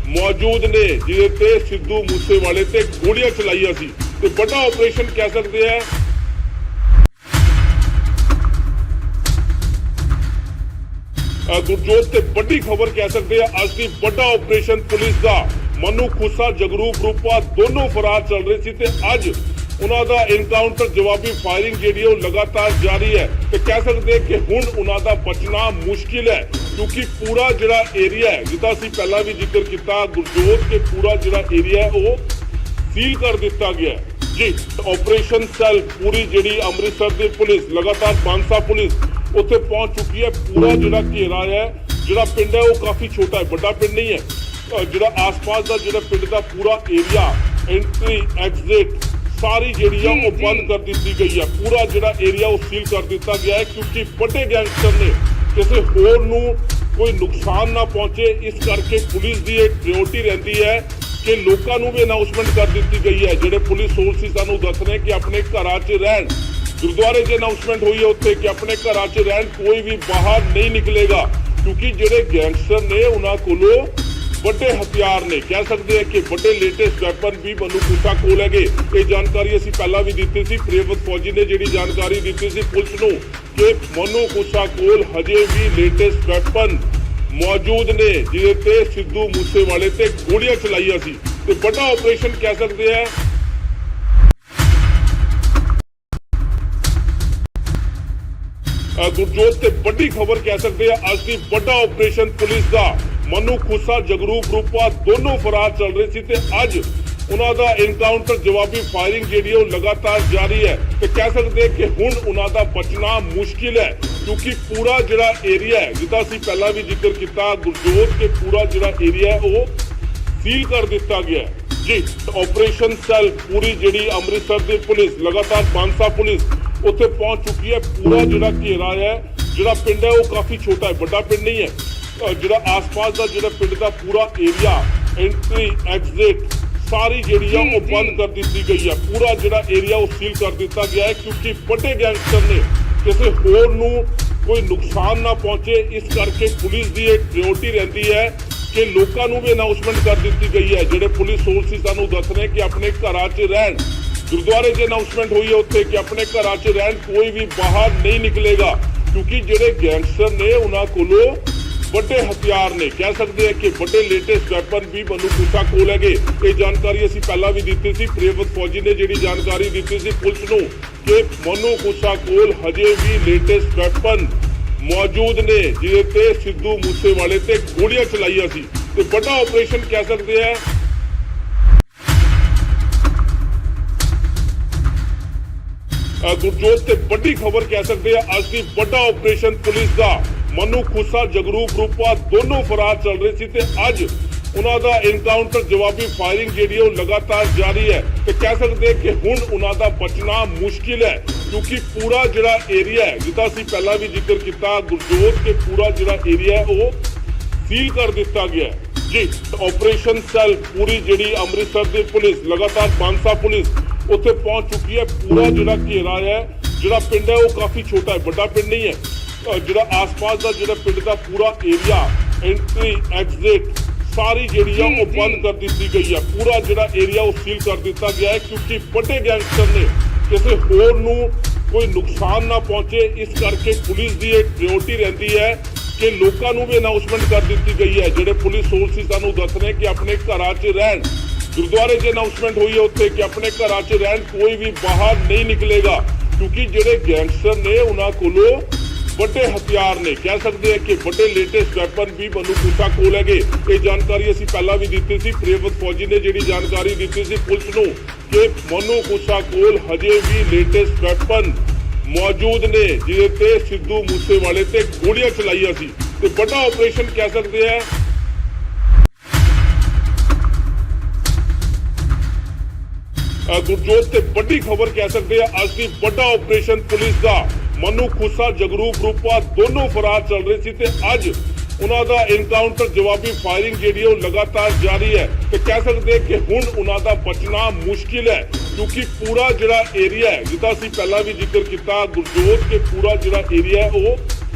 ਮੌਜੂਦ ਨੇ, ਜਿਹਦੇ ਤੇ ਸਿੱਧੂ ਮੂਸੇਵਾਲੇ ਤੇ ਗੋਲੀਆਂ ਚਲਾਈਆਂ ਸੀ ਤੇ ਵੱਡਾ ਆਪਰੇਸ਼ਨ ਕਹਿ ਸਕਦੇ ਆ। ਗੁਰਜੋਤ ਤੇ ਵੱਡੀ ਖਬਰ ਕਹਿ ਸਕਦੇ ਆ ਅੱਜ ਦੀ, ਵੱਡਾ ਆਪਰੇਸ਼ਨ ਪੁਲਿਸ ਦਾ। ਮਨੂ ਖੁੱਸਾ ਜਗਰੂਪ ਰੂਪਾ ਦੋਨੋਂ ਫਰਾਰ ਚੱਲ ਰਹੇ ਸੀ ਤੇ ਅੱਜ ਉਹਨਾਂ ਦਾ ਐਨਕਾਊਂਟਰ ਜਵਾਬੀ ਫਾਇਰਿੰਗ ਜਿਹੜੀ ਉਹ ਲਗਾਤਾਰ ਜਾਰੀ ਹੈ ਤੇ ਕਹਿ ਸਕਦੇ ਕਿ ਹੁਣ ਉਹਨਾਂ ਦਾ ਬਚਣਾ ਮੁਸ਼ਕਿਲ ਹੈ, ਕਿਉਂਕਿ ਪੂਰਾ ਜਿਹੜਾ ਏਰੀਆ ਹੈ, ਜਿੱਦਾਂ ਅਸੀਂ ਪਹਿਲਾਂ ਵੀ ਜ਼ਿਕਰ ਕੀਤਾ ਗੁਰਜੋਤ, ਕਿ ਪੂਰਾ ਜਿਹੜਾ ਏਰੀਆ ਉਹ ਸੀਲ ਕਰ ਦਿੱਤਾ ਗਿਆ ਹੈ ਜੀ। ਆਪਰੇਸ਼ਨ ਸੈੱਲ ਪੂਰੀ ਜਿਹੜੀ ਅੰਮ੍ਰਿਤਸਰ ਦੀ ਪੁਲਿਸ, ਲਗਾਤਾਰ ਬਾਂਸਾ ਪੁਲਿਸ ਉੱਥੇ ਪਹੁੰਚ ਚੁੱਕੀ ਹੈ। ਪੂਰਾ ਜਿਹੜਾ ਘੇਰਾ ਹੈ, ਜਿਹੜਾ ਪਿੰਡ ਹੈ ਉਹ ਕਾਫੀ ਛੋਟਾ ਹੈ, ਵੱਡਾ ਪਿੰਡ ਨਹੀਂ ਹੈ। ਜਿਹੜਾ ਆਸ-ਪਾਸ ਦਾ ਜਿਹੜਾ ਪਿੰਡ ਦਾ ਪੂਰਾ ਏਰੀਆ, ਐਂਟਰੀ ਐਗਜ਼ਿਟ ਸਾਰੀ ਜਿਹੜੀ ਆ ਉਹ ਬੰਦ ਕਰ ਦਿੱਤੀ ਗਈ ਹੈ। ਪੂਰਾ ਜਿਹੜਾ ਏਰੀਆ ਉਹ ਸੀਲ ਕਰ ਦਿੱਤਾ ਗਿਆ ਹੈ, ਕਿਉਂਕਿ ਵੱਡੇ ਗੈਂਗਸਟਰ ਨੇ ਕਿਸੇ ਹੋਰ ਨੂੰ ਕੋਈ ਨੁਕਸਾਨ ਨਾ ਪਹੁੰਚੇ, ਇਸ ਕਰਕੇ ਪੁਲਿਸ ਦੀ ਇਹ ਪ੍ਰਾਇੋਰਟੀ ਰਹਿੰਦੀ ਹੈ ਕਿ ਲੋਕਾਂ ਨੂੰ ਵੀ ਅਨਾਉਂਸਮੈਂਟ ਕਰ ਦਿੱਤੀ ਗਈ ਹੈ। ਜਿਹੜੇ ਪੁਲਿਸ ਸੋਰਸਿਸ ਸਾਨੂੰ ਦੱਸ ਰਹੇ ਕਿ ਆਪਣੇ ਘਰਾਂ 'ਚ ਰਹਿਣ, ਗੁਰਦੁਆਰੇ 'ਚ ਅਨਾਉਂਸਮੈਂਟ ਹੋਈ ਹੈ ਉੱਥੇ ਕਿ ਆਪਣੇ ਘਰਾਂ 'ਚ ਰਹਿਣ, ਕੋਈ ਵੀ ਬਾਹਰ ਨਹੀਂ ਨਿਕਲੇਗਾ, ਕਿਉਂਕਿ ਜਿਹੜੇ ਗੈਂਗਸਟਰ ਨੇ ਉਹਨਾਂ ਕੋਲੋਂ ਵੱਡੇ ਹਥਿਆਰ ਨੇ, ਕਹਿ ਸਕਦੇ ਆ ਕਿ ਵੱਡੇ ਲੇਟੈਸਟ ਵੈਪਨ ਵੀ ਮਨੂ ਖੁੱਸਾ ਕੋਲ ਹੈਗੇ। ਇਹ ਜਾਣਕਾਰੀ ਅਸੀਂ ਪਹਿਲਾਂ ਵੀ ਦਿੱਤੀ ਸੀ। ਪ੍ਰਿਯਵਤ ਫੌਜੀ ਨੇ ਜਿਹੜੀ ਜਾਣਕਾਰੀ ਦਿੱਤੀ ਸੀ ਪੁਲਿਸ ਨੂੰ ਕਿ ਮਨੂ ਖੁੱਸਾ ਕੋਲ ਹਜੇ ਵੀ ਲੇਟੈਸਟ ਵੈਪਨ ਮੌਜੂਦ ਨੇ, ਜਿਹਦੇ ਤੇ ਸਿੱਧੂ ਮੂਸੇਵਾਲੇ ਤੇ ਗੋਲੀਆਂ ਚਲਾਈਆਂ ਸੀ ਤੇ ਵੱਡਾ ਆਪਰੇਸ਼ਨ ਕਹਿ ਸਕਦੇ ਆ। ਗੁਰਜੋਤ ਤੇ ਵੱਡੀ ਖਬਰ ਕਹਿ ਸਕਦੇ ਆ ਅੱਜ ਦੀ, ਵੱਡਾ ਆਪਰੇਸ਼ਨ ਪੁਲਿਸ ਦਾ। ਮਨੂ ਖੁੱਸਾ ਜਗਰੂਪ ਰੂਪਾ ਦੋਨੋਂ ਫਰਾਰ ਚੱਲ ਰਹੇ ਸੀ ਤੇ ਅੱਜ ਉਹਨਾਂ ਦਾ ਐਨਕਾਊਂਟਰ ਜਵਾਬੀ ਫਾਇਰਿੰਗ ਜਿਹੜੀ ਉਹ ਲਗਾਤਾਰ ਜਾਰੀ ਹੈ ਤੇ ਕਹਿ ਸਕਦੇ ਕਿ ਹੁਣ ਉਹਨਾਂ ਦਾ ਬਚਣਾ ਮੁਸ਼ਕਿਲ ਹੈ, ਕਿਉਂਕਿ ਪੂਰਾ ਜਿਹੜਾ ਏਰੀਆ ਹੈ, ਜਿੱਦਾਂ ਅਸੀਂ ਪਹਿਲਾਂ ਵੀ ਜ਼ਿਕਰ ਕੀਤਾ ਗੁਰਜੋਤ, ਕਿ ਪੂਰਾ ਜਿਹੜਾ ਏਰੀਆ ਉਹ ਸੀਲ ਕਰ ਦਿੱਤਾ ਗਿਆ ਹੈ ਜੀ। ਆਪਰੇਸ਼ਨ ਸੈੱਲ ਪੂਰੀ ਜਿਹੜੀ ਅੰਮ੍ਰਿਤਸਰ ਦੀ ਪੁਲਿਸ, ਲਗਾਤਾਰ ਬਾਂਸਾ ਪੁਲਿਸ ਉੱਥੇ ਪਹੁੰਚ ਚੁੱਕੀ ਹੈ। ਪੂਰਾ ਜਿਹੜਾ ਘੇਰਾ ਹੈ, ਜਿਹੜਾ ਪਿੰਡ ਹੈ ਉਹ ਕਾਫੀ ਛੋਟਾ ਹੈ, ਵੱਡਾ ਪਿੰਡ ਨਹੀਂ ਹੈ। ਜਿਹੜਾ ਆਸ-ਪਾਸ ਦਾ ਜਿਹੜਾ ਪਿੰਡ ਦਾ ਪੂਰਾ ਏਰੀਆ, ਐਂਟਰੀ ਐਗਜ਼ਿਟ ਸਾਰੀ ਜਿਹੜੀ ਆ ਉਹ ਬੰਦ ਕਰ ਦਿੱਤੀ ਗਈ ਹੈ। ਪੂਰਾ ਜਿਹੜਾ ਏਰੀਆ ਉਹ ਸੀਲ ਕਰ ਦਿੱਤਾ ਗਿਆ ਹੈ, ਕਿਉਂਕਿ ਵੱਡੇ ਗੈਂਗਸਟਰ ਨੇ ਕਿਸੇ ਹੋਰ ਨੂੰ ਕੋਈ ਨੁਕਸਾਨ ਨਾ ਪਹੁੰਚੇ, ਇਸ ਕਰਕੇ ਪੁਲਿਸ ਦੀ ਇਹ ਪ੍ਰਾਇੋਰਟੀ ਰਹਿੰਦੀ ਹੈ ਕਿ ਲੋਕਾਂ ਨੂੰ ਵੀ ਅਨਾਉਂਸਮੈਂਟ ਕਰ ਦਿੱਤੀ ਗਈ ਹੈ। ਜਿਹੜੇ ਪੁਲਿਸ ਸੋਰਸਿਸ ਸਾਨੂੰ ਦੱਸ ਰਹੇ ਕਿ ਆਪਣੇ ਘਰਾਂ 'ਚ ਰਹਿਣ, ਗੁਰਦੁਆਰੇ 'ਚ ਅਨਾਉਂਸਮੈਂਟ ਹੋਈ ਹੈ ਉੱਥੇ ਕਿ ਆਪਣੇ ਘਰਾਂ 'ਚ ਰਹਿਣ, ਕੋਈ ਵੀ ਬਾਹਰ ਨਹੀਂ ਨਿਕਲੇਗਾ, ਕਿਉਂਕਿ ਜਿਹੜੇ ਗੈਂਗਸਟਰ ਨੇ ਉਹਨਾਂ ਕੋਲੋਂ ਵੱਡੇ ਹਥਿਆਰ ਨੇ, ਕਹਿ ਸਕਦੇ ਆ ਕਿ ਵੱਡੇ ਲੇਟੈਸਟ ਵੈਪਨ ਵੀ ਮਨੂ ਖੁੱਸਾ ਕੋਲ ਹੈਗੇ। ਇਹ ਜਾਣਕਾਰੀ ਅਸੀਂ ਪਹਿਲਾਂ ਵੀ ਦਿੱਤੀ ਸੀ। ਪ੍ਰਿਯਵਤ ਫੌਜੀ ਨੇ ਜਿਹੜੀ ਜਾਣਕਾਰੀ ਦਿੱਤੀ ਸੀ ਪੁਲਿਸ ਨੂੰ ਕਿ ਮਨੂ ਖੁੱਸਾ ਕੋਲ ਹਜੇ ਵੀ ਲੇਟੈਸਟ ਵੈਪਨ ਮੌਜੂਦ ਨੇ, ਜਿਹਦੇ ਤੇ ਸਿੱਧੂ ਮੂਸੇਵਾਲੇ ਤੇ ਗੋਲੀਆਂ ਚਲਾਈਆਂ ਸੀ ਤੇ ਵੱਡਾ ਆਪਰੇਸ਼ਨ ਕਹਿ ਸਕਦੇ ਆ। ਗੁਰਜੋਤ ਤੇ ਵੱਡੀ ਖਬਰ ਕਹਿ ਸਕਦੇ ਆ ਅੱਜ ਦੀ, ਵੱਡਾ ਆਪਰੇਸ਼ਨ ਪੁਲਿਸ ਦਾ। ਮਨੂ ਖੁੱਸਾ ਜਗਰੂਪ ਰੂਪਾ ਦੋਨੋਂ ਫਰਾਰ ਚੱਲ ਰਹੇ ਸੀ ਤੇ ਅੱਜ ਉਹਨਾਂ ਦਾ ਐਨਕਾਊਂਟਰ ਜਵਾਬੀ ਫਾਇਰਿੰਗ ਜਿਹੜੀ ਉਹ ਲਗਾਤਾਰ ਜਾਰੀ ਹੈ ਤੇ ਕਹਿ ਸਕਦੇ ਕਿ ਹੁਣ ਉਹਨਾਂ ਦਾ ਬਚਣਾ ਮੁਸ਼ਕਿਲ ਹੈ, ਕਿਉਂਕਿ ਪੂਰਾ ਜਿਹੜਾ ਏਰੀਆ ਹੈ, ਜਿੱਦਾਂ ਅਸੀਂ ਪਹਿਲਾਂ ਵੀ ਜ਼ਿਕਰ ਕੀਤਾ ਗੁਰਜੋਤ, ਕਿ ਪੂਰਾ ਜਿਹੜਾ ਏਰੀਆ ਹੈ ਉਹ ਸੀਲ ਕਰ ਦਿੱਤਾ ਗਿਆ ਹੈ ਜੀ। ਆਪਰੇਸ਼ਨ ਸੈੱਲ ਪੂਰੀ ਜਿਹੜੀ ਅੰਮ੍ਰਿਤਸਰ ਦੀ ਪੁਲਿਸ, ਲਗਾਤਾਰ ਬਾਂਸਾ ਪੁਲਿਸ ਉੱਥੇ ਪਹੁੰਚ ਚੁੱਕੀ ਹੈ। ਪੂਰਾ ਜਿਹੜਾ ਘੇਰਾ ਹੈ, ਜਿਹੜਾ ਪਿੰਡ ਹੈ ਉਹ ਕਾਫੀ ਛੋਟਾ ਹੈ, ਵੱਡਾ ਪਿੰਡ ਨਹੀਂ ਹੈ। ਜਿਹੜਾ ਆਸ-ਪਾਸ ਦਾ ਜਿਹੜਾ ਪਿੰਡ ਦਾ ਪੂਰਾ ਏਰੀਆ, ਐਂਟਰੀ ਐਗਜ਼ਿਟ ਸਾਰੀ ਜਿਹੜੀ ਆ ਉਹ ਬੰਦ ਕਰ ਦਿੱਤੀ ਗਈ ਹੈ। ਪੂਰਾ ਜਿਹੜਾ ਏਰੀਆ ਉਹ ਸੀਲ ਕਰ ਦਿੱਤਾ ਗਿਆ ਹੈ, ਕਿਉਂਕਿ ਵੱਡੇ ਗੈਂਗਸਟਰ ਨੇ ਕਿਸੇ ਹੋਰ ਨੂੰ ਕੋਈ ਨੁਕਸਾਨ ਨਾ ਪਹੁੰਚੇ, ਇਸ ਕਰਕੇ ਪੁਲਿਸ ਦੀ ਇਹ ਪ੍ਰਾਇੋਰਟੀ ਰਹਿੰਦੀ ਹੈ ਕਿ ਲੋਕਾਂ ਨੂੰ ਵੀ ਅਨਾਉਂਸਮੈਂਟ ਕਰ ਦਿੱਤੀ ਗਈ ਹੈ। ਜਿਹੜੇ ਪੁਲਿਸ ਸੋਰਸਿਸ ਸਾਨੂੰ ਦੱਸ ਰਹੇ ਕਿ ਆਪਣੇ ਘਰਾਂ 'ਚ ਰਹਿਣ, ਗੁਰਦੁਆਰੇ 'ਚ ਅਨਾਉਂਸਮੈਂਟ ਹੋਈ ਹੈ ਉੱਥੇ ਕਿ ਆਪਣੇ ਘਰਾਂ 'ਚ ਰਹਿਣ, ਕੋਈ ਵੀ ਬਾਹਰ ਨਹੀਂ ਨਿਕਲੇਗਾ, ਕਿਉਂਕਿ ਜਿਹੜੇ ਗੈਂਗਸਟਰ ਨੇ ਉਹਨਾਂ ਕੋਲੋਂ ਵੱਡੇ ਹਥਿਆਰ ਨੇ, ਕਹਿ ਸਕਦੇ ਆ ਕਿ ਵੱਡੇ ਲੇਟੈਸਟ ਵੈਪਨ ਵੀ ਮਨੂ ਖੁੱਸਾ ਕੋਲ ਹੈਗੇ। ਇਹ ਜਾਣਕਾਰੀ ਅਸੀਂ ਪਹਿਲਾਂ ਵੀ ਦਿੱਤੀ ਸੀ। ਪ੍ਰਿਯਵਤ ਫੌਜੀ ਨੇ ਜਿਹੜੀ ਜਾਣਕਾਰੀ ਦਿੱਤੀ ਸੀ ਪੁਲਿਸ ਨੂੰ ਕਿ ਮਨੂ ਖੁੱਸਾ ਕੋਲ ਹਜੇ ਵੀ ਲੇਟੈਸਟ ਵੈਪਨ ਮੌਜੂਦ ਨੇ, ਜਿਹਦੇ ਤੇ ਸਿੱਧੂ ਮੂਸੇਵਾਲੇ ਤੇ ਗੋਲੀਆਂ ਚਲਾਈਆਂ ਸੀ ਤੇ ਵੱਡਾ ਆਪਰੇਸ਼ਨ ਕਹਿ ਸਕਦੇ ਆ। ਗੁਰਜੋਤ ਤੇ ਵੱਡੀ ਖਬਰ ਕਹਿ ਸਕਦੇ ਆ ਅੱਜ ਦੀ, ਵੱਡਾ ਆਪਰੇਸ਼ਨ ਪੁਲਿਸ ਦਾ। ਮਨੂ ਖੁੱਸਾ ਜਗਰੂਪ ਰੂਪਾ ਦੋਨੋਂ ਫਰਾਰ ਚੱਲ ਰਹੇ ਸੀ ਤੇ ਅੱਜ ਉਹਨਾਂ ਦਾ ਐਨਕਾਊਂਟਰ ਜਵਾਬੀ ਫਾਇਰਿੰਗ ਜਿਹੜੀ ਉਹ ਲਗਾਤਾਰ ਜਾਰੀ ਹੈ ਤੇ ਕਹਿ ਸਕਦੇ ਕਿ ਹੁਣ ਉਹਨਾਂ ਦਾ ਬਚਣਾ ਮੁਸ਼ਕਿਲ ਹੈ ਕਿਉਂਕਿ ਪੂਰਾ ਜਿਹੜਾ ਏਰੀਆ ਹੈ ਜਿੱਦਾਂ ਅਸੀਂ ਪਹਿਲਾਂ ਵੀ ਜ਼ਿਕਰ ਕੀਤਾ ਗੁਰਜੋਤ ਕੇ ਪੂਰਾ ਜਿਹੜਾ ਏਰੀਆ ਹੈ ਉਹ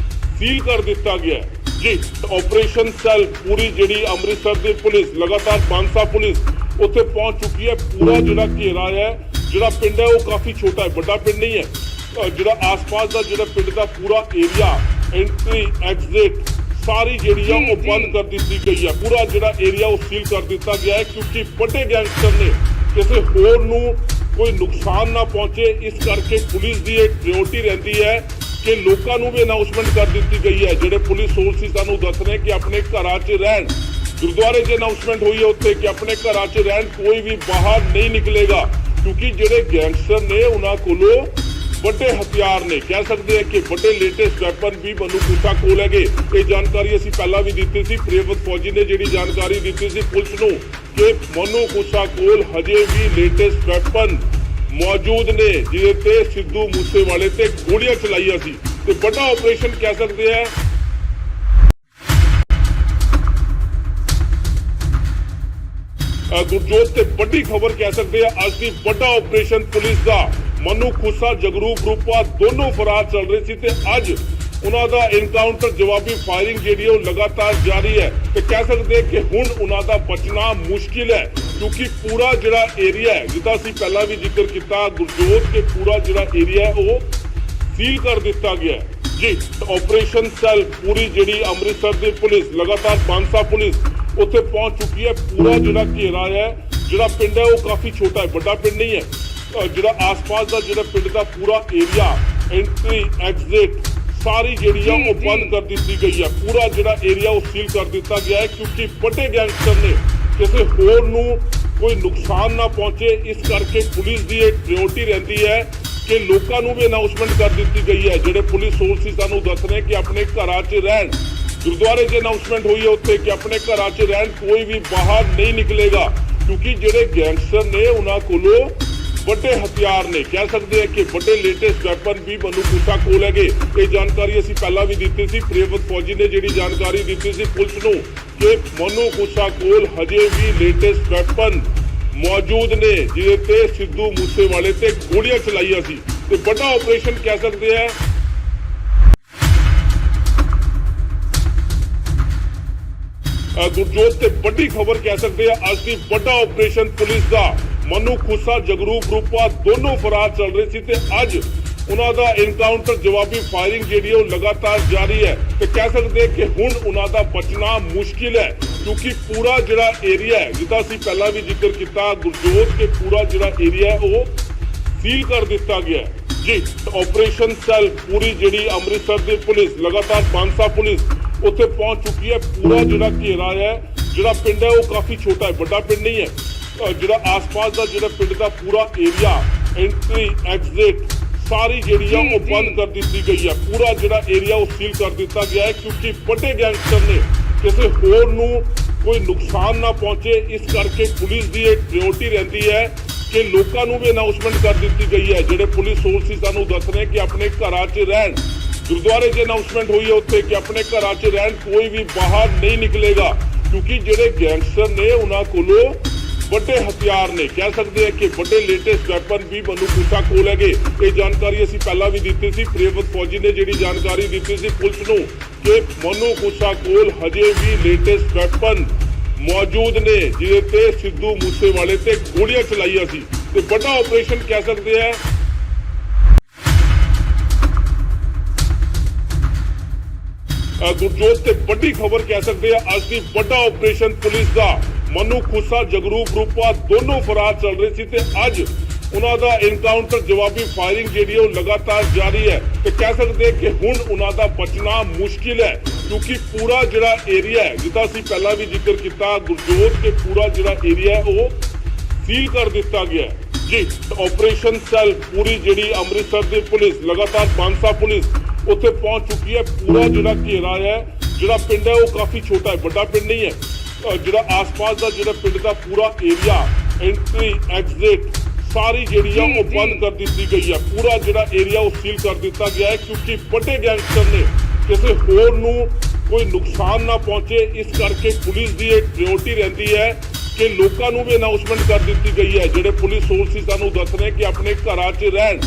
ਸੀਲ ਕਰ ਦਿੱਤਾ ਗਿਆ ਹੈ ਜੀ। ਆਪਰੇਸ਼ਨ ਸੈੱਲ ਪੂਰੀ ਜਿਹੜੀ ਅੰਮ੍ਰਿਤਸਰ ਦੀ ਪੁਲਿਸ ਲਗਾਤਾਰ ਬਾਂਸਾ ਪੁਲਿਸ ਉੱਥੇ ਪਹੁੰਚ ਚੁੱਕੀ ਹੈ। ਪੂਰਾ ਜਿਹੜਾ ਘੇਰਾ ਹੈ ਜਿਹੜਾ ਪਿੰਡ ਹੈ ਉਹ ਕਾਫੀ ਛੋਟਾ ਹੈ, ਵੱਡਾ ਪਿੰਡ ਨਹੀਂ ਹੈ। ਜਿਹੜਾ ਆਸ-ਪਾਸ ਦਾ ਜਿਹੜਾ ਪਿੰਡ ਦਾ ਪੂਰਾ ਏਰੀਆ ਐਂਟਰੀ ਐਗਜ਼ਿਟ ਸਾਰੀ ਜਿਹੜੀ ਆ ਉਹ ਬੰਦ ਕਰ ਦਿੱਤੀ ਗਈ ਹੈ। ਪੂਰਾ ਜਿਹੜਾ ਏਰੀਆ ਉਹ ਸੀਲ ਕਰ ਦਿੱਤਾ ਗਿਆ ਹੈ ਕਿਉਂਕਿ ਵੱਡੇ ਗੈਂਗਸਟਰ ਨੇ ਕਿਸੇ ਹੋਰ ਨੂੰ ਕੋਈ ਨੁਕਸਾਨ ਨਾ ਪਹੁੰਚੇ, ਇਸ ਕਰਕੇ ਪੁਲਿਸ ਦੀ ਇਹ ਡਿਊਟੀ ਰਹਿੰਦੀ ਹੈ ਕਿ ਲੋਕਾਂ ਨੂੰ ਵੀ ਅਨਾਉਂਸਮੈਂਟ ਕਰ ਦਿੱਤੀ ਗਈ ਹੈ। ਜਿਹੜੇ ਪੁਲਿਸ ਸੋਰਸਿਸ ਸਾਨੂੰ ਦੱਸ ਰਹੇ ਕਿ ਆਪਣੇ ਘਰਾਂ 'ਚ ਰਹਿਣ, ਗੁਰਦੁਆਰੇ 'ਚ ਅਨਾਉਂਸਮੈਂਟ ਹੋਈ ਹੈ ਉੱਥੇ ਕਿ ਆਪਣੇ ਘਰਾਂ 'ਚ ਰਹਿਣ, ਕੋਈ ਵੀ ਬਾਹਰ ਨਹੀਂ ਨਿਕਲੇਗਾ ਕਿਉਂਕਿ ਜਿਹੜੇ ਗੈਂਗਸਟਰ ਨੇ ਉਹਨਾਂ ਕੋਲੋਂ ਵੱਡੇ ਹਥਿਆਰ ਨੇ, ਕਹਿ ਸਕਦੇ ਆ ਕਿ ਵੱਡੇ ਲੇਟੈਸਟ ਵੈਪਨ ਵੀ ਮਨੂ ਖੁੱਸਾ ਕੋਲ ਹੈਗੇ। ਇਹ ਜਾਣਕਾਰੀ ਅਸੀਂ ਪਹਿਲਾਂ ਵੀ ਦਿੱਤੀ ਸੀ। ਪ੍ਰਿਯਵਤ ਫੌਜੀ ਨੇ ਜਿਹੜੀ ਜਾਣਕਾਰੀ ਦਿੱਤੀ ਸੀ ਪੁਲਿਸ ਨੂੰ ਕਿ ਮਨੂ ਖੁੱਸਾ ਕੋਲ ਹਜੇ ਵੀ ਲੇਟੈਸਟ ਵੈਪਨ ਮੌਜੂਦ ਨੇ ਜਿਹਦੇ ਤੇ ਸਿੱਧੂ ਮੂਸੇਵਾਲੇ ਤੇ ਗੋਲੀਆਂ ਚਲਾਈਆਂ ਸੀ ਤੇ ਵੱਡਾ ਆਪਰੇਸ਼ਨ ਕਹਿ ਸਕਦੇ ਆ। ਗੁਰਜੋਤ ਤੇ ਵੱਡੀ ਖਬਰ ਕਹਿ ਸਕਦੇ ਆ ਅੱਜ ਦੀ ਵੱਡਾ ਆਪਰੇਸ਼ਨ ਪੁਲਿਸ ਦਾ। ਮਨੂ ਖੁੱਸਾ ਜਗਰੂਪ ਰੂਪਾ ਦੋਨੋਂ ਫਰਾਰ ਚੱਲ ਰਹੇ ਸੀ ਤੇ ਅੱਜ ਉਹਨਾਂ ਦਾ ਐਨਕਾਊਂਟਰ ਜਵਾਬੀ ਫਾਇਰਿੰਗ ਜਿਹੜੀ ਉਹ ਲਗਾਤਾਰ ਜਾਰੀ ਹੈ ਤੇ ਕਹਿ ਸਕਦੇ ਕਿ ਹੁਣ ਉਹਨਾਂ ਦਾ ਬਚਣਾ ਮੁਸ਼ਕਿਲ ਹੈ ਕਿਉਂਕਿ ਪੂਰਾ ਜਿਹੜਾ ਏਰੀਆ ਹੈ ਜਿੱਦਾਂ ਅਸੀਂ ਪਹਿਲਾਂ ਵੀ ਜ਼ਿਕਰ ਕੀਤਾ ਗੁਰਜੋਤ ਕੇ ਪੂਰਾ ਜਿਹੜਾ ਏਰੀਆ ਉਹ ਸੀਲ ਕਰ ਦਿੱਤਾ ਗਿਆ ਹੈ ਜੀ। ਆਪਰੇਸ਼ਨ ਸੈੱਲ ਪੂਰੀ ਜਿਹੜੀ ਅੰਮ੍ਰਿਤਸਰ ਦੀ ਪੁਲਿਸ ਲਗਾਤਾਰ ਬਾਂਸਾ ਪੁਲਿਸ ਉੱਥੇ ਪਹੁੰਚ ਚੁੱਕੀ ਹੈ। ਪੂਰਾ ਜਿਹੜਾ ਘੇਰਾ ਹੈ ਜਿਹੜਾ ਪਿੰਡ ਹੈ ਉਹ ਕਾਫੀ ਛੋਟਾ ਹੈ, ਵੱਡਾ ਪਿੰਡ ਨਹੀਂ ਹੈ। ਜਿਹੜਾ ਆਸ-ਪਾਸ ਦਾ ਜਿਹੜਾ ਪਿੰਡ ਦਾ ਪੂਰਾ ਏਰੀਆ ਐਂਟਰੀ ਐਗਜ਼ਿਟ ਸਾਰੀ ਜਿਹੜੀ ਆ ਉਹ ਬੰਦ ਕਰ ਦਿੱਤੀ ਗਈ ਹੈ। ਪੂਰਾ ਜਿਹੜਾ ਏਰੀਆ ਉਹ ਸੀਲ ਕਰ ਦਿੱਤਾ ਗਿਆ ਹੈ ਕਿਉਂਕਿ ਵੱਡੇ ਗੈਂਗਸਟਰ ਨੇ ਕਿਸੇ ਹੋਰ ਨੂੰ ਕੋਈ ਨੁਕਸਾਨ ਨਾ ਪਹੁੰਚੇ, ਇਸ ਕਰਕੇ ਪੁਲਿਸ ਦੀ ਇਹ ਡਿਊਟੀ ਰਹਿੰਦੀ ਹੈ ਕਿ ਲੋਕਾਂ ਨੂੰ ਵੀ ਅਨਾਉਂਸਮੈਂਟ ਕਰ ਦਿੱਤੀ ਗਈ ਹੈ। ਜਿਹੜੇ ਪੁਲਿਸ ਸੋਰਸਿਸ ਸਾਨੂੰ ਦੱਸ ਰਹੇ ਕਿ ਆਪਣੇ ਘਰਾਂ 'ਚ ਰਹਿਣ, ਗੁਰਦੁਆਰੇ 'ਚ ਅਨਾਉਂਸਮੈਂਟ ਹੋਈ ਹੈ ਉੱਥੇ ਕਿ ਆਪਣੇ ਘਰਾਂ 'ਚ ਰਹਿਣ, ਕੋਈ ਵੀ ਬਾਹਰ ਨਹੀਂ ਨਿਕਲੇਗਾ ਕਿਉਂਕਿ ਜਿਹੜੇ ਗੈਂਗਸਟਰ ਨੇ ਉਹਨਾਂ ਕੋਲੋਂ ਵੱਡੇ ਹਥਿਆਰ ਨੇ, ਕਹਿ ਸਕਦੇ ਆ ਕਿ ਵੱਡੇ ਲੇਟੈਸਟ ਵੈਪਨ ਵੀ ਮਨੂ ਖੁੱਸਾ ਕੋਲ ਹੈਗੇ। ਇਹ ਜਾਣਕਾਰੀ ਅਸੀਂ ਪਹਿਲਾਂ ਵੀ ਦਿੱਤੀ ਸੀ। ਪ੍ਰਿਯਵਤ ਫੌਜੀ ਨੇ ਜਿਹੜੀ ਜਾਣਕਾਰੀ ਦਿੱਤੀ ਸੀ ਪੁਲਿਸ ਨੂੰ ਕਿ ਮਨੂ ਖੁੱਸਾ ਕੋਲ ਹਜੇ ਵੀ ਲੇਟੈਸਟ ਵੈਪਨ ਮੌਜੂਦ ਨੇ ਜਿਹਦੇ ਤੇ ਸਿੱਧੂ ਮੂਸੇਵਾਲੇ ਤੇ ਗੋਲੀਆਂ ਚਲਾਈਆਂ ਸੀ ਤੇ ਵੱਡਾ ਆਪਰੇਸ਼ਨ ਕਹਿ ਸਕਦੇ ਆ। ਗੁਰਜੋਤ ਤੇ ਵੱਡੀ ਖਬਰ ਕਹਿ ਸਕਦੇ ਆ ਅੱਜ ਦੀ ਵੱਡਾ ਆਪਰੇਸ਼ਨ ਪੁਲਿਸ ਦਾ। ਮਨੂ ਖੁੱਸਾ ਜਗਰੂਪ ਰੂਪਾ ਦੋਨੋਂ ਫਰਾਰ ਚੱਲ ਰਹੇ ਸੀ ਤੇ ਅੱਜ ਉਹਨਾਂ ਦਾ ਐਨਕਾਊਂਟਰ ਜਵਾਬੀ ਫਾਇਰਿੰਗ ਜਿਹੜੀ ਉਹ ਲਗਾਤਾਰ ਜਾਰੀ ਹੈ ਤੇ ਕਹਿ ਸਕਦੇ ਕਿ ਹੁਣ ਉਹਨਾਂ ਦਾ ਬਚਣਾ ਮੁਸ਼ਕਿਲ ਹੈ ਕਿਉਂਕਿ ਪੂਰਾ ਜਿਹੜਾ ਏਰੀਆ ਹੈ ਜਿੱਦਾਂ ਅਸੀਂ ਪਹਿਲਾਂ ਵੀ ਜ਼ਿਕਰ ਕੀਤਾ ਗੁਰਜੋਤ ਕੇ ਪੂਰਾ ਜਿਹੜਾ ਏਰੀਆ ਹੈ ਉਹ ਸੀਲ ਕਰ ਦਿੱਤਾ ਗਿਆ ਹੈ ਜੀ। ਆਪਰੇਸ਼ਨ ਸੈੱਲ ਪੂਰੀ ਜਿਹੜੀ ਅੰਮ੍ਰਿਤਸਰ ਦੀ ਪੁਲਿਸ ਲਗਾਤਾਰ ਬਾਂਸਾ ਪੁਲਿਸ ਉੱਥੇ ਪਹੁੰਚ ਚੁੱਕੀ ਹੈ। ਪੂਰਾ ਜਿਹੜਾ ਘੇਰਾ ਹੈ ਜਿਹੜਾ ਪਿੰਡ ਹੈ ਉਹ ਕਾਫੀ ਛੋਟਾ ਹੈ, ਵੱਡਾ ਪਿੰਡ ਨਹੀਂ ਹੈ। ਜਿਹੜਾ ਆਸ-ਪਾਸ ਦਾ ਜਿਹੜਾ ਪਿੰਡ ਦਾ ਪੂਰਾ ਏਰੀਆ ਐਂਟਰੀ ਐਗਜ਼ਿਟ ਸਾਰੀ ਜਿਹੜੀ ਆ ਉਹ ਬੰਦ ਕਰ ਦਿੱਤੀ ਗਈ ਹੈ। ਪੂਰਾ ਜਿਹੜਾ ਏਰੀਆ ਉਹ ਸੀਲ ਕਰ ਦਿੱਤਾ ਗਿਆ ਹੈ ਕਿਉਂਕਿ ਵੱਡੇ ਗੈਂਗਸਟਰ ਨੇ ਕਿਸੇ ਹੋਰ ਨੂੰ ਕੋਈ ਨੁਕਸਾਨ ਨਾ ਪਹੁੰਚੇ, ਇਸ ਕਰਕੇ ਪੁਲਿਸ ਦੀ ਇਹ ਡਿਊਟੀ ਰਹਿੰਦੀ ਹੈ ਕਿ ਲੋਕਾਂ ਨੂੰ ਵੀ ਅਨਾਉਂਸਮੈਂਟ ਕਰ ਦਿੱਤੀ ਗਈ ਹੈ। ਜਿਹੜੇ ਪੁਲਿਸ ਸੋਰਸਿਸ ਸਾਨੂੰ ਦੱਸ ਰਹੇ ਕਿ ਆਪਣੇ ਘਰਾਂ 'ਚ ਰਹਿਣ, ਗੁਰਦੁਆਰੇ 'ਚ ਅਨਾਉਂਸਮੈਂਟ ਹੋਈ ਹੈ ਉੱਥੇ ਕਿ ਆਪਣੇ ਘਰਾਂ 'ਚ ਰਹਿਣ, ਕੋਈ ਵੀ ਬਾਹਰ ਨਹੀਂ ਨਿਕਲੇਗਾ ਕਿਉਂਕਿ ਜਿਹੜੇ ਗੈਂਗਸਟਰ ਨੇ ਉਹਨਾਂ ਕੋਲੋਂ ਵੱਡੇ ਹਥਿਆਰ ਨੇ, ਕਹਿ ਸਕਦੇ ਆ ਕਿ ਵੱਡੇ ਲੇਟੈਸਟ ਵੈਪਨ ਵੀ ਮਨੂ ਖੁੱਸਾ ਕੋਲ ਹੈਗੇ। ਇਹ ਜਾਣਕਾਰੀ ਅਸੀਂ ਪਹਿਲਾਂ ਵੀ ਦਿੱਤੀ ਸੀ। ਪ੍ਰਿਯਵਤ ਫੌਜੀ ਨੇ ਜਿਹੜੀ ਜਾਣਕਾਰੀ ਦਿੱਤੀ ਸੀ ਪੁਲਿਸ ਨੂੰ ਕਿ ਮਨੂ ਖੁੱਸਾ ਕੋਲ ਹਜੇ ਵੀ ਲੇਟੈਸਟ ਵੈਪਨ ਮੌਜੂਦ ਨੇ ਜਿਹਦੇ ਤੇ ਸਿੱਧੂ ਮੂਸੇਵਾਲੇ ਤੇ ਗੋਲੀਆਂ ਚਲਾਈਆਂ ਸੀ ਤੇ ਵੱਡਾ ਆਪਰੇਸ਼ਨ ਕਹਿ ਸਕਦੇ ਆ। ਗੁਰਜੋਤ ਤੇ ਵੱਡੀ ਖਬਰ ਕਹਿ ਸਕਦੇ ਆ ਅੱਜ ਦੀ ਵੱਡਾ ਆਪਰੇਸ਼ਨ ਪੁਲਿਸ ਦਾ। ਮਨੂ ਖੁੱਸਾ ਜਗਰੂਪ ਰੂਪਾ ਦੋਨੋਂ ਫਰਾਰ ਚੱਲ ਰਹੇ ਸੀ ਤੇ ਅੱਜ ਉਹਨਾਂ ਦਾ ਐਨਕਾਊਂਟਰ ਜਵਾਬੀ ਫਾਇਰਿੰਗ ਜਿਹੜੀ ਉਹ ਲਗਾਤਾਰ ਜਾਰੀ ਹੈ ਤੇ ਕਹਿ ਸਕਦੇ ਕਿ ਹੁਣ ਉਹਨਾਂ ਦਾ ਬਚਣਾ ਮੁਸ਼ਕਿਲ ਹੈ ਕਿਉਂਕਿ ਪੂਰਾ ਜਿਹੜਾ ਏਰੀਆ ਹੈ ਜਿੱਦਾਂ ਅਸੀਂ ਪਹਿਲਾਂ ਵੀ ਜ਼ਿਕਰ ਕੀਤਾ ਗੁਰਜੋਤ ਕੇ ਪੂਰਾ ਜਿਹੜਾ ਏਰੀਆ ਉਹ ਸੀਲ ਕਰ ਦਿੱਤਾ ਗਿਆ ਹੈ ਜੀ। ਆਪਰੇਸ਼ਨ ਸੈੱਲ ਪੂਰੀ ਜਿਹੜੀ ਅੰਮ੍ਰਿਤਸਰ ਦੀ ਪੁਲਿਸ ਲਗਾਤਾਰ ਬਾਂਸਾ ਪੁਲਿਸ ਉੱਥੇ ਪਹੁੰਚ ਚੁੱਕੀ ਹੈ। ਪੂਰਾ ਜਿਹੜਾ ਘੇਰਾ ਹੈ ਜਿਹੜਾ ਪਿੰਡ ਹੈ ਉਹ ਕਾਫੀ ਛੋਟਾ ਹੈ, ਵੱਡਾ ਪਿੰਡ ਨਹੀਂ ਹੈ। ਜਿਹੜਾ ਆਸ-ਪਾਸ ਦਾ ਜਿਹੜਾ ਪਿੰਡ ਦਾ ਪੂਰਾ ਏਰੀਆ ਐਂਟਰੀ ਐਗਜ਼ਿਟ सारी ਜਿਹੜੀ ਆ ਉਹ ਬੰਦ ਕਰ ਦਿੱਤੀ ਗਈ ਹੈ। ਪੂਰਾ ਜਿਹੜਾ ਏਰੀਆ ਉਹ ਸੀਲ ਕਰ ਦਿੱਤਾ ਗਿਆ ਹੈ ਕਿਉਂਕਿ ਵੱਡੇ ਗੈਂਗਸਟਰ ਨੇ ਕਿਸੇ ਹੋਰ ਨੂੰ ਕੋਈ ਨੁਕਸਾਨ ਨਾ ਪਹੁੰਚੇ। ਇਸ ਕਰਕੇ ਪੁਲਿਸ ਦੀ ਇਹ ਪ੍ਰਾਇੋਰਟੀ ਰਹਿੰਦੀ ਹੈ ਕਿ ਲੋਕਾਂ ਨੂੰ ਵੀ ਅਨਾਉਂਸਮੈਂਟ ਕਰ ਦਿੱਤੀ ਗਈ ਹੈ। ਜਿਹੜੇ ਪੁਲਿਸ ਸੋਰਸਿਸ ਸਾਨੂੰ ਦੱਸ ਰਹੇ ਕਿ ਆਪਣੇ ਘਰਾਂ 'ਚ ਰਹਿਣ।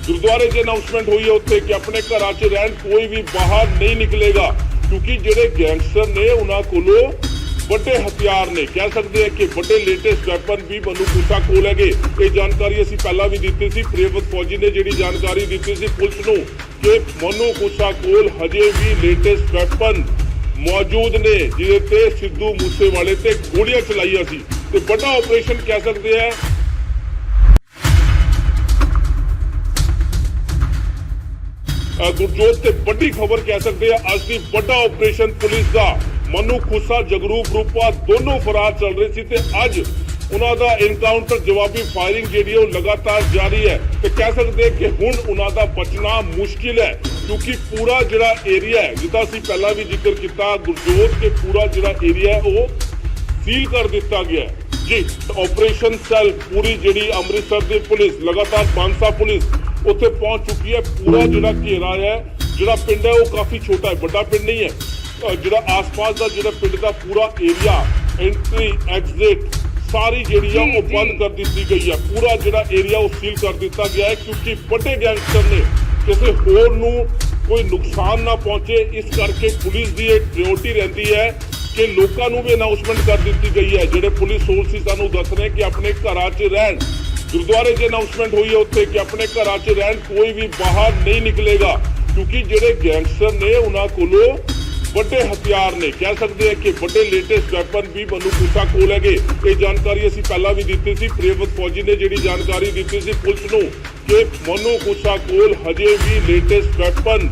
ਗੁਰਦੁਆਰੇ 'ਚ ਅਨਾਉਂਸਮੈਂਟ ਹੋਈ ਹੈ ਉੱਥੇ ਕਿ ਆਪਣੇ ਘਰਾਂ 'ਚ ਰਹਿਣ, ਕੋਈ ਵੀ ਬਾਹਰ ਨਹੀਂ ਨਿਕਲੇਗਾ ਕਿਉਂਕਿ ਜਿਹੜੇ ਗੈਂਗਸਟਰ ਨੇ ਉਹਨਾਂ ਕੋਲੋਂ ਵੱਡੇ ਹਥਿਆਰ ਨੇ, ਕਹਿ ਸਕਦੇ ਆ ਕਿ ਵੱਡੇ ਲੇਟੈਸਟ ਵੈਪਨ ਵੀ ਮਨੂ ਖੁਸ਼ਾ ਕੋਲ ਹੈਗੇ। ਇਹ ਜਾਣਕਾਰੀ ਅਸੀਂ ਪਹਿਲਾਂ ਵੀ ਦਿੱਤੀ ਸੀ। ਪ੍ਰਿਯਵਤ ਫੌਜੀ ਨੇ ਜਿਹੜੀ ਜਾਣਕਾਰੀ ਦਿੱਤੀ ਸੀ ਪੁਲਿਸ ਨੂੰ ਕਿ ਮਨੂ ਖੁਸ਼ਾ ਕੋਲ ਹਜੇ ਵੀ ਲੇਟੈਸਟ ਵੈਪਨ ਮੌਜੂਦ ਨੇ ਜਿਹਦੇ ਤੇ ਸਿੱਧੂ ਮੂਸੇਵਾਲੇ ਤੇ ਗੋਲੀਆਂ ਚਲਾਈਆਂ ਸੀ ਤੇ ਵੱਡਾ ਆਪਰੇਸ਼ਨ ਕਹਿ ਸਕਦੇ ਆ। ਗੁਰਜੋਤ ਤੇ ਵੱਡੀ ਖਬਰ ਕਹਿ ਸਕਦੇ ਆ ਅੱਜ ਦੀ ਵੱਡਾ ਆਪਰੇਸ਼ਨ ਪੁਲਿਸ ਦਾ। ਮਨੂ ਖੁਸ਼ਾ ਜਗਰੂਪ ਰੂਪਾ ਦੋਨੋਂ ਫਰਾਰ ਚੱਲ ਰਹੇ ਸੀ ਤੇ ਅੱਜ ਉਹਨਾਂ ਦਾ ਐਨਕਾਊਂਟਰ ਜਵਾਬੀ ਫਾਇਰਿੰਗ ਜਿਹੜੀ ਉਹ ਲਗਾਤਾਰ ਜਾਰੀ ਹੈ ਤੇ ਕਹਿ ਸਕਦੇ ਕਿ ਹੁਣ ਉਹਨਾਂ ਦਾ ਬਚਣਾ ਮੁਸ਼ਕਿਲ ਹੈ ਕਿਉਂਕਿ ਪੂਰਾ ਜਿਹੜਾ ਏਰੀਆ ਹੈ, ਜਿੱਦਾਂ ਅਸੀਂ ਪਹਿਲਾਂ ਵੀ ਜ਼ਿਕਰ ਕੀਤਾ ਗੁਰਜੋਤ, ਕਿ ਪੂਰਾ ਜਿਹੜਾ ਏਰੀਆ ਹੈ ਉਹ ਸੀਲ ਕਰ ਦਿੱਤਾ ਗਿਆ ਹੈ ਜੀ। ਆਪਰੇਸ਼ਨ ਸੈੱਲ ਪੂਰੀ ਜਿਹੜੀ ਅੰਮ੍ਰਿਤਸਰ ਦੀ ਪੁਲਿਸ, ਲਗਾਤਾਰ ਬਾਂਸਾ ਪੁਲਿਸ ਉੱਥੇ ਪਹੁੰਚ ਚੁੱਕੀ ਹੈ। ਪੂਰਾ ਜਿਹੜਾ ਘੇਰਾ ਹੈ, ਜਿਹੜਾ ਪਿੰਡ ਹੈ ਉਹ ਕਾਫੀ ਛੋਟਾ ਹੈ, ਵੱਡਾ ਪਿੰਡ ਨਹੀਂ ਹੈ। ਜਿਹੜਾ ਆਸ-ਪਾਸ ਦਾ ਜਿਹੜਾ ਪਿੰਡ ਦਾ ਪੂਰਾ ਏਰੀਆ, ਐਂਟਰੀ ਐਗਜ਼ਿਟ ਸਾਰੀ ਜਿਹੜੀ ਆ ਉਹ ਬੰਦ ਕਰ ਦਿੱਤੀ ਗਈ ਹੈ। ਪੂਰਾ ਜਿਹੜਾ ਏਰੀਆ ਉਹ ਸੀਲ ਕਰ ਦਿੱਤਾ ਗਿਆ ਹੈ ਕਿਉਂਕਿ ਵੱਡੇ ਗੈਂਗਸਟਰ ਨੇ ਕਿਸੇ ਹੋਰ ਨੂੰ ਕੋਈ ਨੁਕਸਾਨ ਨਾ ਪਹੁੰਚੇ। ਇਸ ਕਰਕੇ ਪੁਲਿਸ ਦੀ ਇਹ ਪ੍ਰਾਇੋਰਟੀ ਰਹਿੰਦੀ ਹੈ ਕਿ ਲੋਕਾਂ ਨੂੰ ਵੀ ਅਨਾਉਂਸਮੈਂਟ ਕਰ ਦਿੱਤੀ ਗਈ ਹੈ। ਜਿਹੜੇ ਪੁਲਿਸ ਸੋਰਸਿਸ ਸਾਨੂੰ ਦੱਸ ਰਹੇ ਕਿ ਆਪਣੇ ਘਰਾਂ 'ਚ ਰਹਿਣ। ਗੁਰਦੁਆਰੇ 'ਚ ਅਨਾਉਂਸਮੈਂਟ ਹੋਈ ਹੈ ਉੱਥੇ ਕਿ ਆਪਣੇ ਘਰਾਂ 'ਚ ਰਹਿਣ, ਕੋਈ ਵੀ ਬਾਹਰ ਨਹੀਂ ਨਿਕਲੇਗਾ ਕਿਉਂਕਿ ਜਿਹੜੇ ਗੈਂਗਸਟਰ ਨੇ ਉਹਨਾਂ ਕੋਲੋਂ ਵੱਡੇ ਹਥਿਆਰ ਨੇ, ਕਹਿ ਸਕਦੇ ਆ ਕਿ ਵੱਡੇ ਲੇਟੈਸਟ ਵੈਪਨ ਵੀ ਮਨੂ ਖੁਸ਼ਾ ਕੋਲ ਹੈਗੇ। ਇਹ ਜਾਣਕਾਰੀ ਅਸੀਂ ਪਹਿਲਾਂ ਵੀ ਦਿੱਤੀ ਸੀ। ਪ੍ਰਿਯਵਤ ਫੌਜੀ ਨੇ ਜਿਹੜੀ ਜਾਣਕਾਰੀ ਦਿੱਤੀ ਸੀ ਪੁਲਿਸ ਨੂੰ ਕਿ ਮਨੂ ਖੁਸ਼ਾ ਕੋਲ ਹਜੇ ਵੀ ਲੇਟੈਸਟ ਵੈਪਨ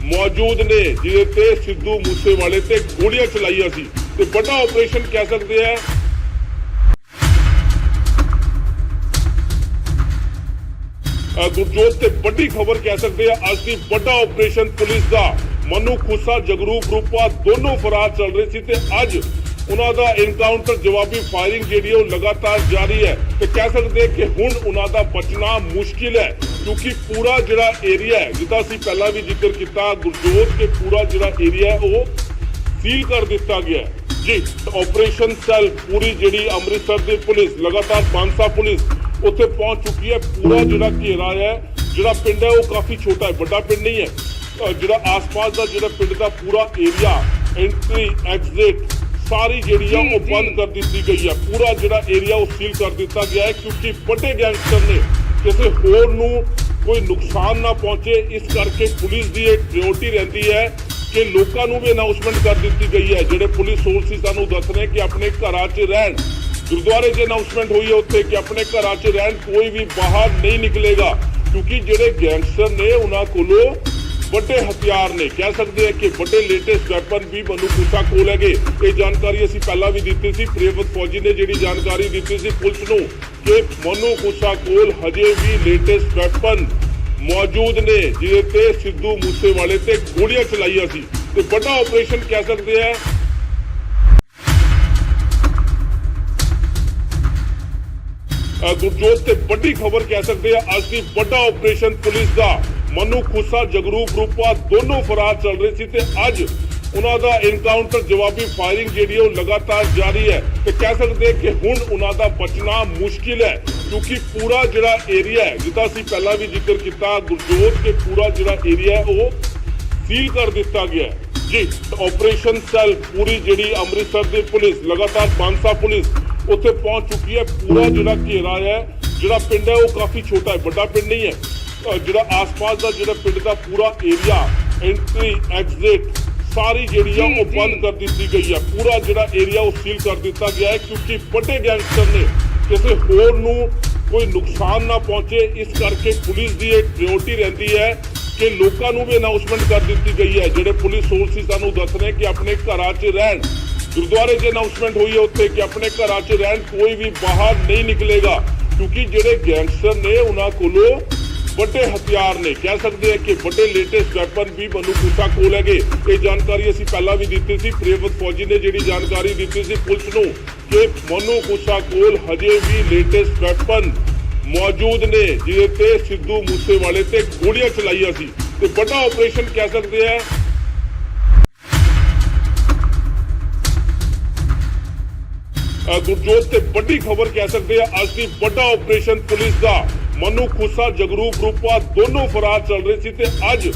ਮੌਜੂਦ ਨੇ ਜਿਹਦੇ ਤੇ ਸਿੱਧੂ ਮੂਸੇਵਾਲੇ ਤੇ ਗੋਲੀਆਂ ਚਲਾਈਆਂ ਸੀ ਤੇ ਵੱਡਾ ਆਪਰੇਸ਼ਨ ਕਹਿ ਸਕਦੇ ਆ। ਗੁਰਜੋਤ ਤੇ ਵੱਡੀ ਖਬਰ ਕਹਿ ਸਕਦੇ ਆ ਅੱਜ ਦੀ ਵੱਡਾ ਆਪਰੇਸ਼ਨ ਪੁਲਿਸ ਦਾ। ਮਨੂ ਖੁਸ਼ਾ ਜਗਰੂਪ ਰੂਪਾ ਦੋਨੋਂ ਫਰਾਰ ਚੱਲ ਰਹੇ ਸੀ ਤੇ ਅੱਜ ਉਹਨਾਂ ਦਾ ਐਨਕਾਊਂਟਰ ਜਵਾਬੀ ਫਾਇਰਿੰਗ ਜਿਹੜੀ ਉਹ ਲਗਾਤਾਰ ਜਾਰੀ ਹੈ ਤੇ ਕਹਿ ਸਕਦੇ ਕਿ ਹੁਣ ਉਹਨਾਂ ਦਾ ਬਚਣਾ ਮੁਸ਼ਕਿਲ ਹੈ ਕਿਉਂਕਿ ਪੂਰਾ ਜਿਹੜਾ ਏਰੀਆ ਹੈ, ਜਿੱਦਾਂ ਅਸੀਂ ਪਹਿਲਾਂ ਵੀ ਜ਼ਿਕਰ ਕੀਤਾ ਗੁਰਜੋਤ, ਕਿ ਪੂਰਾ ਜਿਹੜਾ ਏਰੀਆ ਉਹ ਸੀਲ ਕਰ ਦਿੱਤਾ ਗਿਆ ਹੈ ਜੀ। ਆਪਰੇਸ਼ਨ ਸੈੱਲ ਪੂਰੀ ਜਿਹੜੀ ਅੰਮ੍ਰਿਤਸਰ ਦੀ ਪੁਲਿਸ, ਲਗਾਤਾਰ ਬਾਂਸਾ ਪੁਲਿਸ ਉੱਥੇ ਪਹੁੰਚ ਚੁੱਕੀ ਹੈ। ਪੂਰਾ ਜਿਹੜਾ ਘੇਰਾ ਹੈ, ਜਿਹੜਾ ਪਿੰਡ ਹੈ ਉਹ ਕਾਫੀ ਛੋਟਾ ਹੈ, ਵੱਡਾ ਪਿੰਡ ਨਹੀਂ ਹੈ। ਜਿਹੜਾ ਆਸ-ਪਾਸ ਦਾ ਜਿਹੜਾ ਪਿੰਡ ਦਾ ਪੂਰਾ ਏਰੀਆ, ਐਂਟਰੀ ਐਗਜ਼ਿਟ ਸਾਰੀ ਜਿਹੜੀ ਆ ਉਹ ਬੰਦ ਕਰ ਦਿੱਤੀ ਗਈ ਹੈ। ਪੂਰਾ ਜਿਹੜਾ ਏਰੀਆ ਉਹ ਸੀਲ ਕਰ ਦਿੱਤਾ ਗਿਆ ਹੈ ਕਿਉਂਕਿ ਵੱਡੇ ਗੈਂਗਸਟਰ ਨੇ ਕਿਸੇ ਹੋਰ ਨੂੰ ਕੋਈ ਨੁਕਸਾਨ ਨਾ ਪਹੁੰਚੇ। ਇਸ ਕਰਕੇ ਪੁਲਿਸ ਦੀ ਇਹ ਪ੍ਰਾਇੋਰਟੀ ਰਹਿੰਦੀ ਹੈ ਕਿ ਲੋਕਾਂ ਨੂੰ ਵੀ ਅਨਾਉਂਸਮੈਂਟ ਕਰ ਦਿੱਤੀ ਗਈ ਹੈ। ਜਿਹੜੇ ਪੁਲਿਸ ਸੋਰਸਿਸ ਸਾਨੂੰ ਦੱਸ ਰਹੇ ਕਿ ਆਪਣੇ ਘਰਾਂ 'ਚ ਰਹਿਣ। ਗੁਰਦੁਆਰੇ 'ਚ ਅਨਾਉਂਸਮੈਂਟ ਹੋਈ ਹੈ ਉੱਥੇ ਕਿ ਆਪਣੇ ਘਰਾਂ 'ਚ ਰਹਿਣ, ਕੋਈ ਵੀ ਬਾਹਰ ਨਹੀਂ ਨਿਕਲੇਗਾ ਕਿਉਂਕਿ ਜਿਹੜੇ ਗੈਂਗਸਟਰ ਨੇ ਉਹਨਾਂ ਕੋਲੋਂ ਵੱਡੇ ਹਥਿਆਰ ਨੇ, ਕਹਿ ਸਕਦੇ ਆ ਕਿ ਵੱਡੇ ਲੇਟੈਸਟ ਵੈਪਨ ਵੀ ਮਨੂ ਖੁਸ਼ਾ ਕੋਲ ਹੈਗੇ। ਇਹ ਜਾਣਕਾਰੀ ਅਸੀਂ ਪਹਿਲਾਂ ਵੀ ਦਿੱਤੀ ਸੀ। ਪ੍ਰਿਯਵਤ ਫੌਜੀ ਨੇ ਜਿਹੜੀ ਜਾਣਕਾਰੀ ਦਿੱਤੀ ਸੀ ਪੁਲਿਸ ਨੂੰ ਕਿ ਮਨੂ ਖੁਸ਼ਾ ਕੋਲ ਹਜੇ ਵੀ ਲੇਟੈਸਟ ਵੈਪਨ ਮੌਜੂਦ ਨੇ ਜਿਹਦੇ ਤੇ ਸਿੱਧੂ ਮੂਸੇਵਾਲੇ ਤੇ ਗੋਲੀਆਂ ਚਲਾਈਆਂ ਸੀ ਤੇ ਵੱਡਾ ਆਪਰੇਸ਼ਨ ਕਹਿ ਸਕਦੇ ਆ। ਗੁਰਜੋਤ ਤੇ ਵੱਡੀ ਖਬਰ ਕਹਿ ਸਕਦੇ ਆ ਅੱਜ ਦੀ ਵੱਡਾ ਆਪਰੇਸ਼ਨ ਪੁਲਿਸ ਦਾ। ਮਨੂ ਖੁਸ਼ਾ ਜਗਰੂਪ ਰੂਪਾ ਦੋਨੋਂ ਫਰਾਰ ਚੱਲ ਰਹੇ ਸੀ ਤੇ ਅੱਜ ਉਹਨਾਂ ਦਾ ਐਨਕਾਊਂਟਰ ਜਵਾਬੀ ਫਾਇਰਿੰਗ ਜਿਹੜੀ ਉਹ ਲਗਾਤਾਰ ਜਾਰੀ ਹੈ ਤੇ ਕਹਿ ਸਕਦੇ ਕਿ ਹੁਣ ਉਹਨਾਂ ਦਾ ਬਚਣਾ ਮੁਸ਼ਕਿਲ ਹੈ ਕਿਉਂਕਿ ਪੂਰਾ ਜਿਹੜਾ ਏਰੀਆ ਹੈ, ਜਿੱਦਾਂ ਅਸੀਂ ਪਹਿਲਾਂ ਵੀ ਜ਼ਿਕਰ ਕੀਤਾ ਗੁਰਜੋਤ, ਕਿ ਪੂਰਾ ਜਿਹੜਾ ਏਰੀਆ ਹੈ ਉਹ ਸੀਲ ਕਰ ਦਿੱਤਾ ਗਿਆ ਹੈ ਜੀ। ਆਪਰੇਸ਼ਨ ਸੈੱਲ ਪੂਰੀ ਜਿਹੜੀ ਅੰਮ੍ਰਿਤਸਰ ਦੀ ਪੁਲਿਸ, ਲਗਾਤਾਰ ਬਾਂਸਾ ਪੁਲਿਸ ਉੱਥੇ ਪਹੁੰਚ ਚੁੱਕੀ ਹੈ। ਪੂਰਾ ਜਿਹੜਾ ਘੇਰਾ ਹੈ, ਜਿਹੜਾ ਪਿੰਡ ਹੈ ਉਹ ਕਾਫੀ ਛੋਟਾ ਹੈ, ਵੱਡਾ ਪਿੰਡ ਨਹੀਂ ਹੈ। ਜਿਹੜਾ ਆਸ-ਪਾਸ ਦਾ ਜਿਹੜਾ ਪਿੰਡ ਦਾ ਪੂਰਾ ਏਰੀਆ, ਐਂਟਰੀ ਐਗਜ਼ਿਟ ਸਾਰੀ ਜਿਹੜੀ ਆ ਉਹ ਬੰਦ ਕਰ ਦਿੱਤੀ ਗਈ ਹੈ। ਪੂਰਾ ਜਿਹੜਾ ਏਰੀਆ ਉਹ ਸੀਲ ਕਰ ਦਿੱਤਾ ਗਿਆ ਹੈ ਕਿਉਂਕਿ ਵੱਡੇ ਗੈਂਗਸਟਰ ਨੇ ਕਿਸੇ ਹੋਰ ਨੂੰ ਕੋਈ ਨੁਕਸਾਨ ਨਾ ਪਹੁੰਚੇ। ਇਸ ਕਰਕੇ ਪੁਲਿਸ ਦੀ ਇਹ ਪ੍ਰਾਇੋਰਟੀ ਰਹਿੰਦੀ ਹੈ ਕਿ ਲੋਕਾਂ ਨੂੰ ਵੀ ਅਨਾਉਂਸਮੈਂਟ ਕਰ ਦਿੱਤੀ ਗਈ ਹੈ। ਜਿਹੜੇ ਪੁਲਿਸ ਸੋਰਸਿਸ ਸਾਨੂੰ ਦੱਸ ਰਹੇ ਕਿ ਆਪਣੇ ਘਰਾਂ 'ਚ ਰਹਿਣ। ਗੁਰਦੁਆਰੇ 'ਚ ਅਨਾਉਂਸਮੈਂਟ ਹੋਈ ਹੈ ਉੱਥੇ ਕਿ ਆਪਣੇ ਘਰਾਂ 'ਚ ਰਹਿਣ, ਕੋਈ ਵੀ ਬਾਹਰ ਨਹੀਂ ਨਿਕਲੇਗਾ ਕਿਉਂਕਿ ਜਿਹੜੇ ਗੈਂਗਸਟਰ ਨੇ ਉਹਨਾਂ ਕੋਲੋਂ ਵੱਡੇ ਹਥਿਆਰ ਨੇ, ਕਹਿ ਸਕਦੇ ਆ ਕਿ ਵੱਡੇ ਲੇਟੈਸਟ ਵੈਪਨ ਵੀ ਮਨੂ ਖੁਸ਼ਾ ਕੋਲ ਹੈਗੇ। ਇਹ ਜਾਣਕਾਰੀ ਅਸੀਂ ਪਹਿਲਾਂ ਵੀ ਦਿੱਤੀ ਸੀ। ਪ੍ਰਿਯਵਤ ਫੌਜੀ ਨੇ ਜਿਹੜੀ ਜਾਣਕਾਰੀ ਦਿੱਤੀ ਸੀ ਪੁਲਿਸ ਨੂੰ ਕਿ ਮਨੂ ਖੁਸ਼ਾ ਕੋਲ ਹਜੇ ਵੀ ਲੇਟੈਸਟ ਵੈਪਨ ਮੌਜੂਦ ਨੇ ਜਿਹਦੇ ਤੇ ਸਿੱਧੂ ਮੂਸੇਵਾਲੇ ਤੇ ਗੋਲੀਆਂ ਚਲਾਈਆਂ ਸੀ ਤੇ ਵੱਡਾ ਆਪਰੇਸ਼ਨ ਕਹਿ ਸਕਦੇ ਆ। ਗੁਰਜੋਤ ਤੇ ਵੱਡੀ ਖਬਰ ਕਹਿ ਸਕਦੇ ਆ ਅੱਜ ਦੀ ਵੱਡਾ ਆਪਰੇਸ਼ਨ ਪੁਲਿਸ ਦਾ। ਮਨੂ ਖੁੱਸਾ ਜਗਰੂਪ ਰੂਪਾ ਦੋਨੋਂ ਫਰਾਰ ਚੱਲ ਰਹੇ ਸੀ ਤੇ ਅੱਜ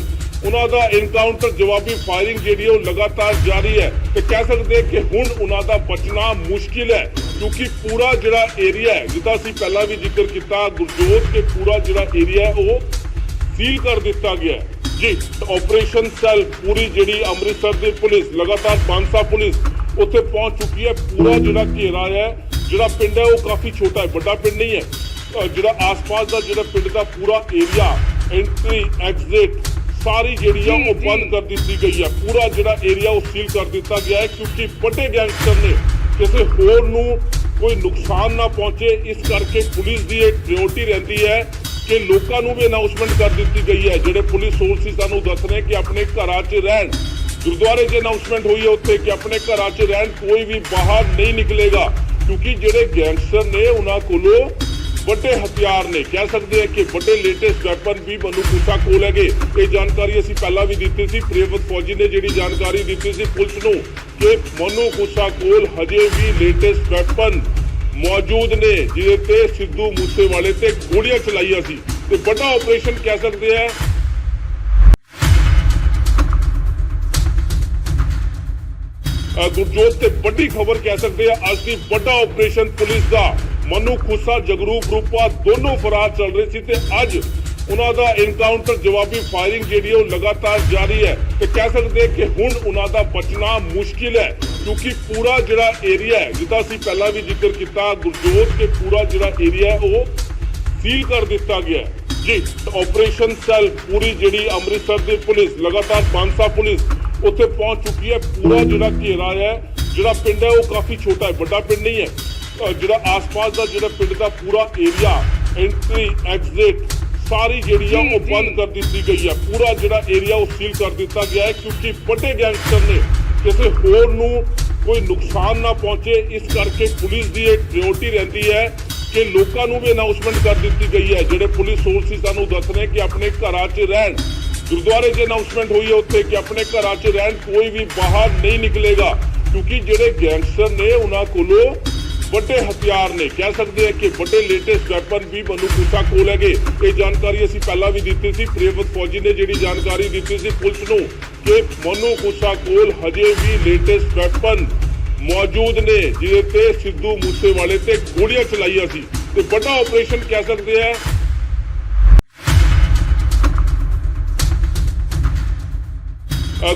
ਉਹਨਾਂ ਦਾ ਐਨਕਾਊਂਟਰ ਜਵਾਬੀ ਫਾਇਰਿੰਗ ਜਿਹੜੀ ਉਹ ਲਗਾਤਾਰ ਜਾਰੀ ਹੈ ਤੇ ਕਹਿ ਸਕਦੇ ਕਿ ਹੁਣ ਉਹਨਾਂ ਦਾ ਬਚਣਾ ਮੁਸ਼ਕਿਲ ਹੈ ਕਿਉਂਕਿ ਪੂਰਾ ਜਿਹੜਾ ਏਰੀਆ ਹੈ ਜਿੱਦਾਂ ਅਸੀਂ ਪਹਿਲਾਂ ਵੀ ਜ਼ਿਕਰ ਕੀਤਾ ਗੁਰਜੋਤ ਕਿ ਪੂਰਾ ਜਿਹੜਾ ਏਰੀਆ ਹੈ ਉਹ ਸੀਲ ਕਰ ਦਿੱਤਾ ਗਿਆ ਹੈ ਜੀ। ਆਪਰੇਸ਼ਨ ਸੈੱਲ ਪੂਰੀ ਜਿਹੜੀ ਅੰਮ੍ਰਿਤਸਰ ਦੀ ਪੁਲਿਸ ਲਗਾਤਾਰ ਬਾਂਸਾ ਪੁਲਿਸ ਉੱਥੇ ਪਹੁੰਚ ਚੁੱਕੀ ਹੈ। ਪੂਰਾ ਜਿਹੜਾ ਘੇਰਾ ਹੈ ਜਿਹੜਾ ਪਿੰਡ ਹੈ ਉਹ ਕਾਫੀ ਛੋਟਾ ਹੈ, ਵੱਡਾ ਪਿੰਡ ਨਹੀਂ ਹੈ। ਜਿਹੜਾ ਆਸ-ਪਾਸ ਦਾ ਜਿਹੜਾ ਪਿੰਡ ਦਾ ਪੂਰਾ ਏਰੀਆ ਐਂਟਰੀ ਐਗਜ਼ਿਟ ਸਾਰੀ ਜਿਹੜੀ ਆ ਉਹ ਬੰਦ ਕਰ ਦਿੱਤੀ ਗਈ ਹੈ। ਪੂਰਾ ਜਿਹੜਾ ਏਰੀਆ ਉਹ ਸੀਲ ਕਰ ਦਿੱਤਾ ਗਿਆ ਹੈ ਕਿਉਂਕਿ ਵੱਡੇ ਗੈਂਗਸਟਰ ਨੇ ਕਿਸੇ ਹੋਰ ਨੂੰ ਕੋਈ ਨੁਕਸਾਨ ਨਾ ਪਹੁੰਚੇ, ਇਸ ਕਰਕੇ ਪੁਲਿਸ ਦੀ ਇਹ ਪ੍ਰਾਇੋਰਟੀ ਰਹਿੰਦੀ ਹੈ ਕਿ ਲੋਕਾਂ ਨੂੰ ਵੀ ਅਨਾਉਂਸਮੈਂਟ ਕਰ ਦਿੱਤੀ ਗਈ ਹੈ। ਜਿਹੜੇ ਪੁਲਿਸ ਸੋਰਸਿਸ ਸਾਨੂੰ ਦੱਸ ਰਹੇ ਕਿ ਆਪਣੇ ਘਰਾਂ 'ਚ ਰਹਿਣ, ਗੁਰਦੁਆਰੇ 'ਚ ਅਨਾਉਂਸਮੈਂਟ ਹੋਈ ਹੈ ਉੱਥੇ ਕਿ ਆਪਣੇ ਘਰਾਂ 'ਚ ਰਹਿਣ, ਕੋਈ ਵੀ ਬਾਹਰ ਨਹੀਂ ਨਿਕਲੇਗਾ ਕਿਉਂਕਿ ਜਿਹੜੇ ਗੈਂਗਸਟਰ ਨੇ ਉਹਨਾਂ ਕੋਲੋਂ ਵੱਡੇ ਹਥਿਆਰ ਨੇ, ਕਹਿ ਸਕਦੇ ਆ ਕਿ ਵੱਡੇ ਲੇਟੈਸਟ ਵੈਪਨ ਵੀ ਮਨੂ ਖੁੱਸਾ ਕੋਲ ਹੈਗੇ। ਇਹ ਜਾਣਕਾਰੀ ਅਸੀਂ ਪਹਿਲਾਂ ਵੀ ਦਿੱਤੀ ਸੀ। ਪ੍ਰਿਯਵਤ ਫੌਜੀ ਨੇ ਜਿਹੜੀ ਜਾਣਕਾਰੀ ਦਿੱਤੀ ਸੀ ਪੁਲਿਸ ਨੂੰ ਕਿ ਮਨੂ ਖੁੱਸਾ ਕੋਲ ਹਜੇ ਵੀ ਲੇਟੈਸਟ ਵੈਪਨ ਮੌਜੂਦ ਨੇ ਜਿਹਦੇ ਤੇ ਸਿੱਧੂ ਮੂਸੇਵਾਲੇ ਤੇ ਗੋਲੀਆਂ ਚਲਾਈਆਂ ਸੀ ਤੇ ਵੱਡਾ ਆਪਰੇਸ਼ਨ ਕਹਿ ਸਕਦੇ ਆ। ਗੁਰਜੋਤ ਤੇ ਵੱਡੀ ਖਬਰ ਕਹਿ ਸਕਦੇ ਆ ਅੱਜ ਦੀ ਵੱਡਾ ਆਪਰੇਸ਼ਨ ਪੁਲਿਸ ਦਾ। ਮਨੂ ਖੁੱਸਾ ਜਗਰੂਪ ਰੂਪਾ ਦੋਨੋਂ ਫਰਾਰ ਚੱਲ ਰਹੇ ਸੀ ਤੇ ਅੱਜ ਉਹਨਾਂ ਦਾ ਐਨਕਾਊਂਟਰ ਜਵਾਬੀ ਫਾਇਰਿੰਗ ਜਿਹੜੀ ਉਹ ਲਗਾਤਾਰ ਜਾਰੀ ਹੈ ਤੇ ਕਹਿ ਸਕਦੇ ਕਿ ਹੁਣ ਉਹਨਾਂ ਦਾ ਬਚਣਾ ਮੁਸ਼ਕਿਲ ਹੈ ਕਿਉਂਕਿ ਪੂਰਾ ਜਿਹੜਾ ਏਰੀਆ ਹੈ ਜਿੱਦਾਂ ਅਸੀਂ ਪਹਿਲਾਂ ਵੀ ਜ਼ਿਕਰ ਕੀਤਾ ਗੁਰਜੋਤ ਕਿ ਪੂਰਾ ਜਿਹੜਾ ਏਰੀਆ ਉਹ ਸੀਲ ਕਰ ਦਿੱਤਾ ਗਿਆ ਜੀ। ਆਪਰੇਸ਼ਨ ਸੈੱਲ ਪੂਰੀ ਜਿਹੜੀ ਅੰਮ੍ਰਿਤਸਰ ਦੀ ਪੁਲਿਸ ਲਗਾਤਾਰ ਬਾਂਸਾ ਪੁਲਿਸ ਉੱਥੇ ਪਹੁੰਚ ਚੁੱਕੀ ਹੈ। ਪੂਰਾ ਜਿਹੜਾ ਘੇਰਾ ਹੈ ਜਿਹੜਾ ਪਿੰਡ ਹੈ ਉਹ ਕਾਫੀ ਛੋਟਾ ਹੈ, ਵੱਡਾ ਪਿੰਡ ਨਹੀਂ ਹੈ। ਜਿਹੜਾ ਆਸ-ਪਾਸ ਦਾ ਜਿਹੜਾ ਪਿੰਡ ਦਾ ਪੂਰਾ ਏਰੀਆ ਐਂਟਰੀ ਐਗਜ਼ਿਟ ਸਾਰੀ ਜਿਹੜੀ ਆ ਉਹ ਬੰਦ ਕਰ ਦਿੱਤੀ ਗਈ ਹੈ। ਪੂਰਾ ਜਿਹੜਾ ਏਰੀਆ ਉਹ ਸੀਲ ਕਰ ਦਿੱਤਾ ਗਿਆ ਹੈ ਕਿਉਂਕਿ ਵੱਡੇ ਗੈਂਗਸਟਰ ਨੇ ਕਿਸੇ ਹੋਰ ਨੂੰ ਕੋਈ ਨੁਕਸਾਨ ਨਾ ਪਹੁੰਚੇ, ਇਸ ਕਰਕੇ ਪੁਲਿਸ ਦੀ ਇਹ ਪ੍ਰਾਇੋਰਟੀ ਰਹਿੰਦੀ ਹੈ ਕਿ ਲੋਕਾਂ ਨੂੰ ਵੀ ਅਨਾਉਂਸਮੈਂਟ ਕਰ ਦਿੱਤੀ ਗਈ ਹੈ। ਜਿਹੜੇ ਪੁਲਿਸ ਸੋਰਸਿਸ ਸਾਨੂੰ ਦੱਸ ਰਹੇ ਕਿ ਆਪਣੇ ਘਰਾਂ 'ਚ ਰਹਿਣ, ਗੁਰਦੁਆਰੇ 'ਚ ਅਨਾਉਂਸਮੈਂਟ ਹੋਈ ਹੈ ਉੱਥੇ ਕਿ ਆਪਣੇ ਘਰਾਂ 'ਚ ਰਹਿਣ, ਕੋਈ ਵੀ ਬਾਹਰ ਨਹੀਂ ਨਿਕਲੇਗਾ ਕਿਉਂਕਿ ਜਿਹੜੇ ਗੈਂਗਸਟਰ ਨੇ ਉਹਨਾਂ ਕੋਲੋਂ ਵੱਡੇ ਹਥਿਆਰ ਨੇ, ਕਹਿ ਸਕਦੇ ਆ ਕਿ ਵੱਡੇ ਲੇਟੈਸਟ ਵੈਪਨ ਵੀ ਮਨੂ ਖੁੱਸਾ ਕੋਲ ਹੈਗੇ। ਇਹ ਜਾਣਕਾਰੀ ਅਸੀਂ ਪਹਿਲਾਂ ਵੀ ਦਿੱਤੀ ਸੀ। ਪ੍ਰਿਯਵਤ ਫੌਜੀ ਨੇ ਜਿਹੜੀ ਜਾਣਕਾਰੀ ਦਿੱਤੀ ਸੀ ਪੁਲਿਸ ਨੂੰ ਕਿ ਮਨੂ ਖੁੱਸਾ ਕੋਲ ਹਜੇ ਵੀ ਲੇਟੈਸਟ ਵੈਪਨ ਮੌਜੂਦ ਨੇ ਜਿਹਦੇ ਤੇ ਸਿੱਧੂ ਮੂਸੇਵਾਲੇ ਤੇ ਗੋਲੀਆਂ ਚਲਾਈਆਂ ਸੀ ਤੇ ਵੱਡਾ ਆਪਰੇਸ਼ਨ ਕਹਿ ਸਕਦੇ ਆ।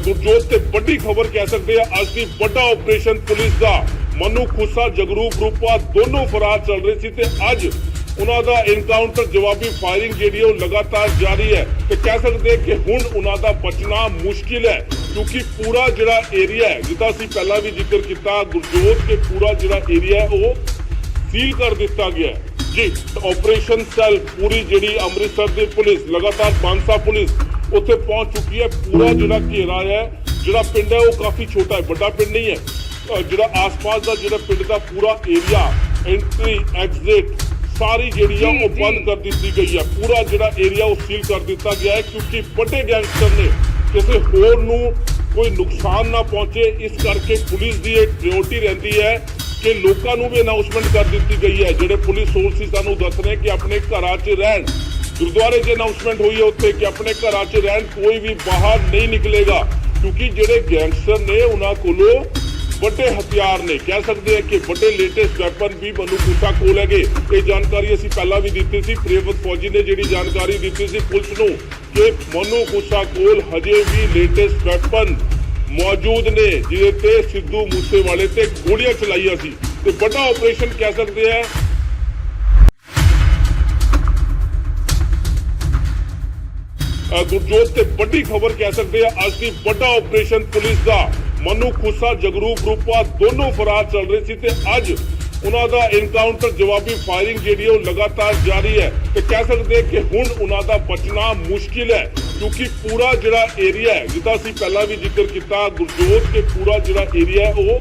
ਗੁਰਜੋਤ ਤੇ ਵੱਡੀ ਖਬਰ ਕਹਿ ਸਕਦੇ ਆ ਅੱਜ ਦੀ ਵੱਡਾ ਆਪਰੇਸ਼ਨ ਪੁਲਿਸ ਦਾ। ਮਨੂ ਖੁੱਸਾ ਜਗਰੂਪ ਰੂਪਾ ਦੋਨੋਂ ਫਰਾਰ ਚੱਲ ਰਹੇ ਸੀ ਤੇ ਅੱਜ ਉਹਨਾਂ ਦਾ ਐਨਕਾਊਂਟਰ ਜਵਾਬੀ ਫਾਇਰਿੰਗ ਜਿਹੜੀ ਉਹ ਲਗਾਤਾਰ ਜਾਰੀ ਹੈ ਤੇ ਕਹਿ ਸਕਦੇ ਕਿ ਹੁਣ ਉਹਨਾਂ ਦਾ ਬਚਣਾ ਮੁਸ਼ਕਿਲ ਹੈ ਕਿਉਂਕਿ ਪੂਰਾ ਜਿਹੜਾ ਏਰੀਆ ਹੈ ਜਿੱਦਾਂ ਅਸੀਂ ਪਹਿਲਾਂ ਵੀ ਜ਼ਿਕਰ ਕੀਤਾ ਗੁਰਜੋਤ ਕਿ ਪੂਰਾ ਜਿਹੜਾ ਏਰੀਆ ਹੈ ਉਹ ਸੀਲ ਕਰ ਦਿੱਤਾ ਗਿਆ ਹੈ ਜੀ। ਆਪਰੇਸ਼ਨ ਸੈੱਲ ਪੂਰੀ ਜਿਹੜੀ ਅੰਮ੍ਰਿਤਸਰ ਦੀ ਪੁਲਿਸ ਲਗਾਤਾਰ ਬਾਂਸਾ ਪੁਲਿਸ ਉੱਥੇ ਪਹੁੰਚ ਚੁੱਕੀ ਹੈ। ਪੂਰਾ ਜਿਹੜਾ ਘੇਰਾ ਹੈ ਜਿਹੜਾ ਪਿੰਡ ਹੈ ਉਹ ਕਾਫੀ ਛੋਟਾ ਹੈ, ਵੱਡਾ ਪਿੰਡ ਨਹੀਂ ਹੈ। ਜਿਹੜਾ ਆਸ-ਪਾਸ ਦਾ ਜਿਹੜਾ ਪਿੰਡ ਦਾ ਪੂਰਾ ਏਰੀਆ ਐਂਟਰੀ ਐਗਜ਼ਿਟ ਸਾਰੀ ਜਿਹੜੀ ਆ ਉਹ ਬੰਦ ਕਰ ਦਿੱਤੀ ਗਈ ਹੈ। ਪੂਰਾ ਜਿਹੜਾ ਏਰੀਆ ਉਹ ਸੀਲ ਕਰ ਦਿੱਤਾ ਗਿਆ ਹੈ ਕਿਉਂਕਿ ਵੱਡੇ ਗੈਂਗਸਟਰ ਨੇ ਕਿਸੇ ਹੋਰ ਨੂੰ ਕੋਈ ਨੁਕਸਾਨ ਨਾ ਪਹੁੰਚੇ, ਇਸ ਕਰਕੇ ਪੁਲਿਸ ਦੀ ਇਹ ਪ੍ਰਾਇੋਰਟੀ ਰਹਿੰਦੀ ਹੈ ਕਿ ਲੋਕਾਂ ਨੂੰ ਵੀ ਅਨਾਉਂਸਮੈਂਟ ਕਰ ਦਿੱਤੀ ਗਈ ਹੈ। ਜਿਹੜੇ ਪੁਲਿਸ ਸੋਰਸਿਸ ਸਾਨੂੰ ਦੱਸ ਰਹੇ ਕਿ ਆਪਣੇ ਘਰਾਂ 'ਚ ਰਹਿਣ, ਗੁਰਦੁਆਰੇ 'ਚ ਅਨਾਉਂਸਮੈਂਟ ਹੋਈ ਹੈ ਉੱਥੇ ਕਿ ਆਪਣੇ ਘਰਾਂ 'ਚ ਰਹਿਣ, ਕੋਈ ਵੀ ਬਾਹਰ ਨਹੀਂ ਨਿਕਲੇਗਾ ਕਿਉਂਕਿ ਜਿਹੜੇ ਗੈਂਗਸਟਰ ਨੇ ਉਹਨਾਂ ਕੋਲੋਂ ਵੱਡੇ ਹਥਿਆਰ ਨੇ, ਕਹਿ ਸਕਦੇ ਆ ਕਿ ਵੱਡੇ ਲੇਟੈਸਟ ਵੈਪਨ ਵੀ ਮਨੂ ਖੁੱਸਾ ਕੋਲ ਹੈਗੇ। ਇਹ ਜਾਣਕਾਰੀ ਅਸੀਂ ਪਹਿਲਾਂ ਵੀ ਦਿੱਤੀ ਸੀ। ਪ੍ਰਿਯਵਤ ਫੌਜੀ ਨੇ ਜਿਹੜੀ ਜਾਣਕਾਰੀ ਦਿੱਤੀ ਸੀ ਪੁਲਿਸ ਨੂੰ ਕਿ ਮਨੂ ਖੁੱਸਾ ਕੋਲ ਹਜੇ ਵੀ ਲੇਟੈਸਟ ਵੈਪਨ ਮੌਜੂਦ ਨੇ ਜਿਹਦੇ ਤੇ ਸਿੱਧੂ ਮੂਸੇਵਾਲੇ ਤੇ ਗੋਲੀਆਂ ਚਲਾਈਆਂ ਸੀ ਤੇ ਵੱਡਾ ਆਪਰੇਸ਼ਨ ਕਹਿ ਸਕਦੇ ਆ। ਗੁਰਜੋਤ ਤੇ ਵੱਡੀ ਖਬਰ ਕਹਿ ਸਕਦੇ ਆ ਅੱਜ ਦੀ ਵੱਡਾ ਆਪਰੇਸ਼ਨ ਪੁਲਿਸ ਦਾ। ਮਨੂ ਖੁੱਸਾ ਜਗਰੂਪ ਰੂਪਾ ਦੋਨੋਂ ਫਰਾਰ ਚੱਲ ਰਹੇ ਸੀ ਤੇ ਅੱਜ ਉਹਨਾਂ ਦਾ ਐਨਕਾਊਂਟਰ ਜਵਾਬੀ ਫਾਇਰਿੰਗ ਜਿਹੜੀ ਉਹ ਲਗਾਤਾਰ ਜਾਰੀ ਹੈ ਤੇ ਕਹਿ ਸਕਦੇ ਕਿ ਹੁਣ ਉਹਨਾਂ ਦਾ ਬਚਣਾ ਮੁਸ਼ਕਿਲ ਹੈ ਕਿਉਂਕਿ ਪੂਰਾ ਜਿਹੜਾ ਏਰੀਆ ਹੈ ਜਿੱਦਾਂ ਅਸੀਂ ਪਹਿਲਾਂ ਵੀ ਜ਼ਿਕਰ ਕੀਤਾ ਗੁਰਜੋਤ ਕਿ ਪੂਰਾ ਜਿਹੜਾ ਏਰੀਆ ਉਹ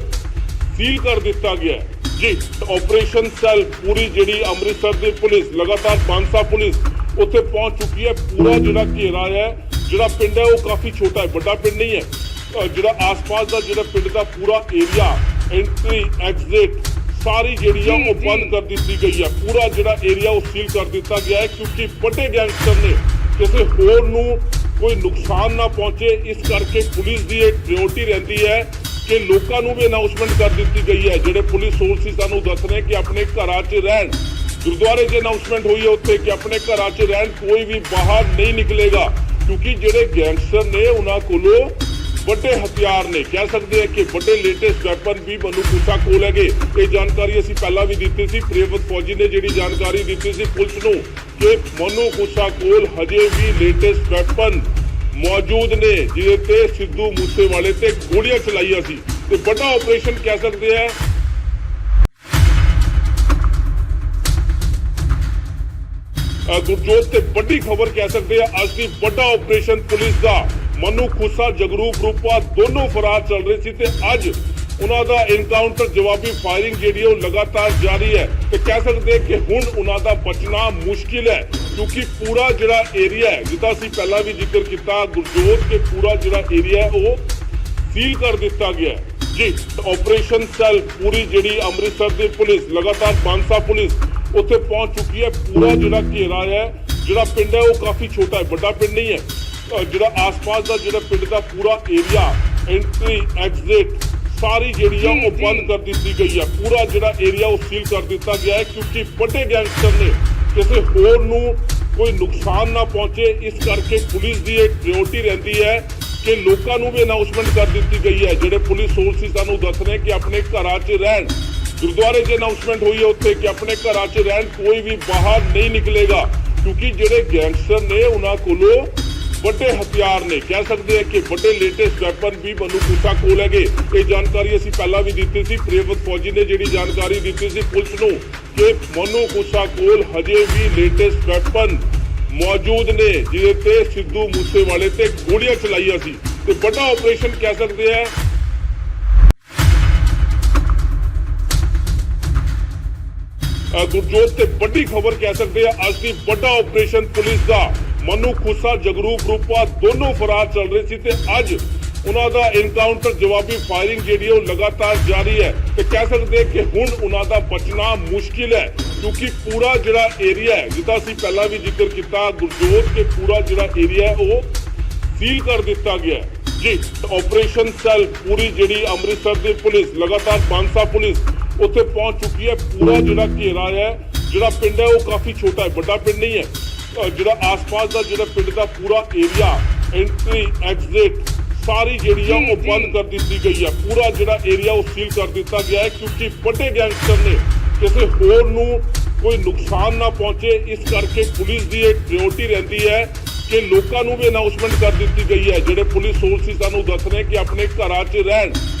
ਸੀਲ ਕਰ ਦਿੱਤਾ ਗਿਆ जी ऑपरेशन सैल पूरी ਜਿਹੜੀ ਅੰਮ੍ਰਿਤਸਰ ਦੀ ਪੁਲਿਸ ਲਗਾਤਾਰ ਬਾਂਸਾ ਪੁਲਿਸ ਉੱਥੇ ਪਹੁੰਚ ਚੁੱਕੀ ਹੈ। ਪੂਰਾ ਜਿਹੜਾ ਘੇਰਾ ਹੈ, ਜਿਹੜਾ ਪਿੰਡ ਹੈ ਉਹ ਕਾਫੀ ਛੋਟਾ ਹੈ, ਵੱਡਾ ਪਿੰਡ ਨਹੀਂ ਹੈ। ਜਿਹੜਾ ਆਸ-ਪਾਸ ਦਾ ਜਿਹੜਾ ਪਿੰਡ ਦਾ ਪੂਰਾ ਏਰੀਆ ਐਂਟਰੀ ਐਗਜ਼ਿਟ ਸਾਰੀ ਜਿਹੜੀ ਆ ਉਹ ਬੰਦ ਕਰ ਦਿੱਤੀ ਗਈ ਹੈ। ਪੂਰਾ ਜਿਹੜਾ ਏਰੀਆ ਉਹ ਸੀਲ ਕਰ ਦਿੱਤਾ ਗਿਆ ਹੈ ਕਿਉਂਕਿ ਵੱਡੇ ਗੈਂਗਸਟਰ ਨੇ ਕਿਸੇ ਹੋਰ ਨੂੰ ਕੋਈ ਨੁਕਸਾਨ ਨਾ ਪਹੁੰਚੇ। ਇਸ ਕਰਕੇ ਪੁਲਿਸ ਦੀ ਇਹ ਡਿਊਟੀ ਰਹਿੰਦੀ ਹੈ ਕਿ ਲੋਕਾਂ ਨੂੰ ਵੀ ਅਨਾਉਂਸਮੈਂਟ ਕਰ ਦਿੱਤੀ ਗਈ ਹੈ। ਜਿਹੜੇ ਪੁਲਿਸ ਸੋਰਸਿਸ ਸਾਨੂੰ ਦੱਸ ਰਹੇ ਕਿ ਆਪਣੇ ਘਰਾਂ 'ਚ ਰਹਿਣ, ਗੁਰਦੁਆਰੇ 'ਚ ਅਨਾਉਂਸਮੈਂਟ ਹੋਈ ਹੈ ਉੱਥੇ ਕਿ ਆਪਣੇ ਘਰਾਂ 'ਚ ਰਹਿਣ, ਕੋਈ ਵੀ ਬਾਹਰ ਨਹੀਂ ਨਿਕਲੇਗਾ ਕਿਉਂਕਿ ਜਿਹੜੇ ਗੈਂਗਸਟਰ ਨੇ ਉਹਨਾਂ ਕੋਲੋਂ ਵੱਡੇ ਹਥਿਆਰ ਨੇ, ਕਹਿ ਸਕਦੇ ਆ ਕਿ ਵੱਡੇ ਲੇਟੈਸਟ ਵੈਪਨ ਵੀ ਮਨੂ ਖੁਸਾ ਕੋਲ ਹੈਗੇ। ਇਹ ਜਾਣਕਾਰੀ ਅਸੀਂ ਪਹਿਲਾਂ ਵੀ ਦਿੱਤੀ ਸੀ। ਪ੍ਰਿਯਵਤ ਫੌਜੀ ਨੇ ਜਿਹੜੀ ਜਾਣਕਾਰੀ ਦਿੱਤੀ ਸੀ ਪੁਲਿਸ ਨੂੰ ਕਿ ਮਨੂ ਖੁਸਾ ਕੋਲ ਹਜੇ ਵੀ ਲੇਟੈਸਟ ਵੈਪਨ ਮੌਜੂਦ ਨੇ ਜਿਹਦੇ ਤੇ ਸਿੱਧੂ ਮੂਸੇਵਾਲੇ ਤੇ ਗੋਲੀਆਂ ਚਲਾਈਆਂ ਸੀ ਤੇ ਵੱਡਾ ਆਪਰੇਸ਼ਨ ਕਹਿ ਸਕਦੇ ਆ। ਗੁਰਜੋਤ ਤੇ ਵੱਡੀ ਖਬਰ ਕਹਿ ਸਕਦੇ ਆ ਅੱਜ ਦੀ ਵੱਡਾ ਆਪਰੇਸ਼ਨ ਪੁਲਿਸ ਦਾ। ਮਨੂ ਖੁਸਾ ਜਗਰੂਪ ਰੂਪਾ ਦੋਨੋਂ ਫਰਾਰ ਚੱਲ ਰਹੇ ਸੀ ਤੇ ਅੱਜ ਉਹਨਾਂ ਦਾ ਐਨਕਾਊਂਟਰ ਜਵਾਬੀ ਫਾਇਰਿੰਗ ਜਿਹੜੀ ਉਹ ਲਗਾਤਾਰ ਜਾਰੀ ਹੈ ਤੇ ਕਹਿ ਸਕਦੇ ਕਿ ਹੁਣ ਉਹਨਾਂ ਦਾ ਬਚਣਾ ਮੁਸ਼ਕਿਲ ਹੈ ਕਿਉਂਕਿ ਪੂਰਾ ਜਿਹੜਾ ਏਰੀਆ ਹੈ, ਜਿੱਦਾਂ ਅਸੀਂ ਪਹਿਲਾਂ ਵੀ ਜ਼ਿਕਰ ਕੀਤਾ ਗੁਰਜੋਤ, ਕਿ ਪੂਰਾ ਜਿਹੜਾ ਏਰੀਆ ਹੈ ਉਹ ਸੀਲ ਕਰ ਦਿੱਤਾ ਗਿਆ ਹੈ। ਜੀ ਆਪਰੇਸ਼ਨ ਸੈਲ ਪੂਰੀ ਜਿਹੜੀ ਅੰਮ੍ਰਿਤਸਰ ਦੀ ਪੁਲਿਸ ਲਗਾਤਾਰ ਬਾਂਸਾ ਪੁਲਿਸ ਉੱਥੇ ਪਹੁੰਚ ਚੁੱਕੀ ਹੈ। ਪੂਰਾ ਜਿਹੜਾ ਘੇਰਾ ਹੈ, ਜਿਹੜਾ ਪਿੰਡ ਹੈ ਉਹ ਕਾਫੀ ਛੋਟਾ ਹੈ, ਵੱਡਾ ਪਿੰਡ ਨਹੀਂ ਹੈ। ਜਿਹੜਾ ਆਸ-ਪਾਸ ਦਾ ਜਿਹੜਾ ਪਿੰਡ ਦਾ ਪੂਰਾ ਏਰੀਆ ਐਂਟਰੀ ਐਗਜ਼ਿਟ ਸਾਰੀ ਜਿਹੜੀ ਆ ਉਹ ਬੰਦ ਕਰ ਦਿੱਤੀ ਗਈ ਹੈ। ਪੂਰਾ ਜਿਹੜਾ ਏਰੀਆ ਉਹ ਸੀਲ ਕਰ ਦਿੱਤਾ ਗਿਆ ਹੈ ਕਿਉਂਕਿ ਵੱਡੇ ਗੈਂਗਸਟਰ ਨੇ ਕਿਸੇ ਹੋਰ ਨੂੰ ਕੋਈ ਨੁਕਸਾਨ ਨਾ ਪਹੁੰਚੇ। ਇਸ ਕਰਕੇ ਪੁਲਿਸ ਦੀ ਇਹ ਡਿਊਟੀ ਰਹਿੰਦੀ ਹੈ ਕਿ ਲੋਕਾਂ ਨੂੰ ਵੀ ਅਨਾਉਂਸਮੈਂਟ ਕਰ ਦਿੱਤੀ ਗਈ ਹੈ। ਜਿਹੜੇ ਪੁਲਿਸ ਸੋਰਸਿਸ ਸਾਨੂੰ ਦੱਸ ਰਹੇ ਕਿ ਆਪਣੇ ਘਰਾਂ 'ਚ ਰਹਿਣ, ਗੁਰਦੁਆਰੇ 'ਚ ਅਨਾਉਂਸਮੈਂਟ ਹੋਈ ਹੈ ਉੱਥੇ ਕਿ ਆਪਣੇ ਘਰਾਂ 'ਚ ਰਹਿਣ, ਕੋਈ ਵੀ ਬਾਹਰ ਨਹੀਂ ਨਿਕਲੇਗਾ ਕਿਉਂਕਿ ਜਿਹੜੇ ਗੈਂਗਸਟਰ ਨੇ ਉਹਨਾਂ ਕੋਲੋਂ ਵੱਡੇ ਹਥਿਆਰ ਨੇ, ਕਹਿ ਸਕਦੇ ਆ ਕਿ ਵੱਡੇ ਲੇਟੈਸਟ ਵੈਪਨ ਵੀ ਮਨੂ ਖੁਸਾ ਕੋਲ ਹੈਗੇ। ਇਹ ਜਾਣਕਾਰੀ ਅਸੀਂ ਪਹਿਲਾਂ ਵੀ ਦਿੱਤੀ ਸੀ। ਪ੍ਰਿਯਵਤ ਫੌਜੀ ਨੇ ਜਿਹੜੀ ਜਾਣਕਾਰੀ ਦਿੱਤੀ ਸੀ ਪੁਲਿਸ ਨੂੰ ਕਿ ਮਨੂ ਖੁਸਾ ਕੋਲ ਹਜੇ ਵੀ ਲੇਟੈਸਟ ਵੈਪਨ ਮੌਜੂਦ ਨੇ ਜਿਹਦੇ ਤੇ ਸਿੱਧੂ ਮੂਸੇਵਾਲੇ ਤੇ ਗੋਲੀਆਂ ਚਲਾਈਆਂ ਸੀ ਤੇ ਵੱਡਾ ਆਪਰੇਸ਼ਨ ਕਹਿ ਸਕਦੇ ਆ। ਗੁਰਜੋਤ ਤੇ ਵੱਡੀ ਖਬਰ ਕਹਿ ਸਕਦੇ ਆ ਅੱਜ ਦੀ ਵੱਡਾ ਆਪਰੇਸ਼ਨ ਪੁਲਿਸ ਦਾ। ਮਨੂ ਖੁਸਾ ਜਗਰੂਪ ਰੂਪਾ ਦੋਨੋਂ ਫਰਾਰ ਚੱਲ ਰਹੇ ਸੀ ਤੇ ਅੱਜ ਉਹਨਾਂ ਦਾ ਐਨਕਾਊਂਟਰ ਜਵਾਬੀ ਫਾਇਰਿੰਗ ਜਿਹੜੀ ਉਹ ਲਗਾਤਾਰ ਜਾਰੀ ਹੈ ਤੇ ਕਹਿ ਸਕਦੇ ਕਿ ਹੁਣ ਉਹਨਾਂ ਦਾ ਬਚਣਾ ਮੁਸ਼ਕਿਲ ਹੈ ਕਿਉਂਕਿ ਪੂਰਾ ਜਿਹੜਾ ਏਰੀਆ ਹੈ, ਜਿੱਦਾਂ ਅਸੀਂ ਪਹਿਲਾਂ ਵੀ ਜ਼ਿਕਰ ਕੀਤਾ ਗੁਰਜੋਤ, ਕਿ ਪੂਰਾ ਜਿਹੜਾ ਏਰੀਆ ਉਹ ਸੀਲ ਕਰ ਦਿੱਤਾ ਗਿਆ ਹੈ। ਜੀ ਆਪਰੇਸ਼ਨ ਸੈਲ ਪੂਰੀ ਜਿਹੜੀ ਅੰਮ੍ਰਿਤਸਰ ਦੀ ਪੁਲਿਸ ਲਗਾਤਾਰ ਬਾਂਸਾ ਪੁਲਿਸ ਉੱਥੇ ਪਹੁੰਚ ਚੁੱਕੀ ਹੈ। ਪੂਰਾ ਜਿਹੜਾ ਘੇਰਾ ਹੈ, ਜਿਹੜਾ ਪਿੰਡ ਹੈ ਉਹ ਕਾਫੀ ਛੋਟਾ ਹੈ, ਵੱਡਾ ਪਿੰਡ ਨਹੀਂ ਹੈ। ਜਿਹੜਾ ਆਸ-ਪਾਸ ਦਾ ਜਿਹੜਾ ਪਿੰਡ ਦਾ ਪੂਰਾ ਏਰੀਆ ਐਂਟਰੀ ਐਗਜ਼ਿਟ ਸਾਰੀ ਜਿਹੜੀ ਆ ਉਹ ਬੰਦ ਕਰ ਦਿੱਤੀ ਗਈ ਹੈ। ਪੂਰਾ ਜਿਹੜਾ ਏਰੀਆ ਉਹ ਸੀਲ ਕਰ ਦਿੱਤਾ ਗਿਆ ਹੈ ਕਿਉਂਕਿ ਵੱਡੇ ਗੈਂਗਸਟਰ ਨੇ ਕਿਸੇ ਹੋਰ ਨੂੰ ਕੋਈ ਨੁਕਸਾਨ ਨਾ ਪਹੁੰਚੇ। ਇਸ ਕਰਕੇ ਪੁਲਿਸ ਦੀ ਇਹ ਡਿਊਟੀ ਰਹਿੰਦੀ ਹੈ ਕਿ ਲੋਕਾਂ ਨੂੰ ਵੀ ਅਨਾਉਂਸਮੈਂਟ ਕਰ ਦਿੱਤੀ ਗਈ ਹੈ। ਜਿਹੜੇ ਪੁਲਿਸ ਸੋਰਸਿਸ ਸਾਨੂੰ ਦੱਸ ਰਹੇ ਕਿ ਆਪਣੇ ਘਰਾਂ 'ਚ ਰਹਿਣ,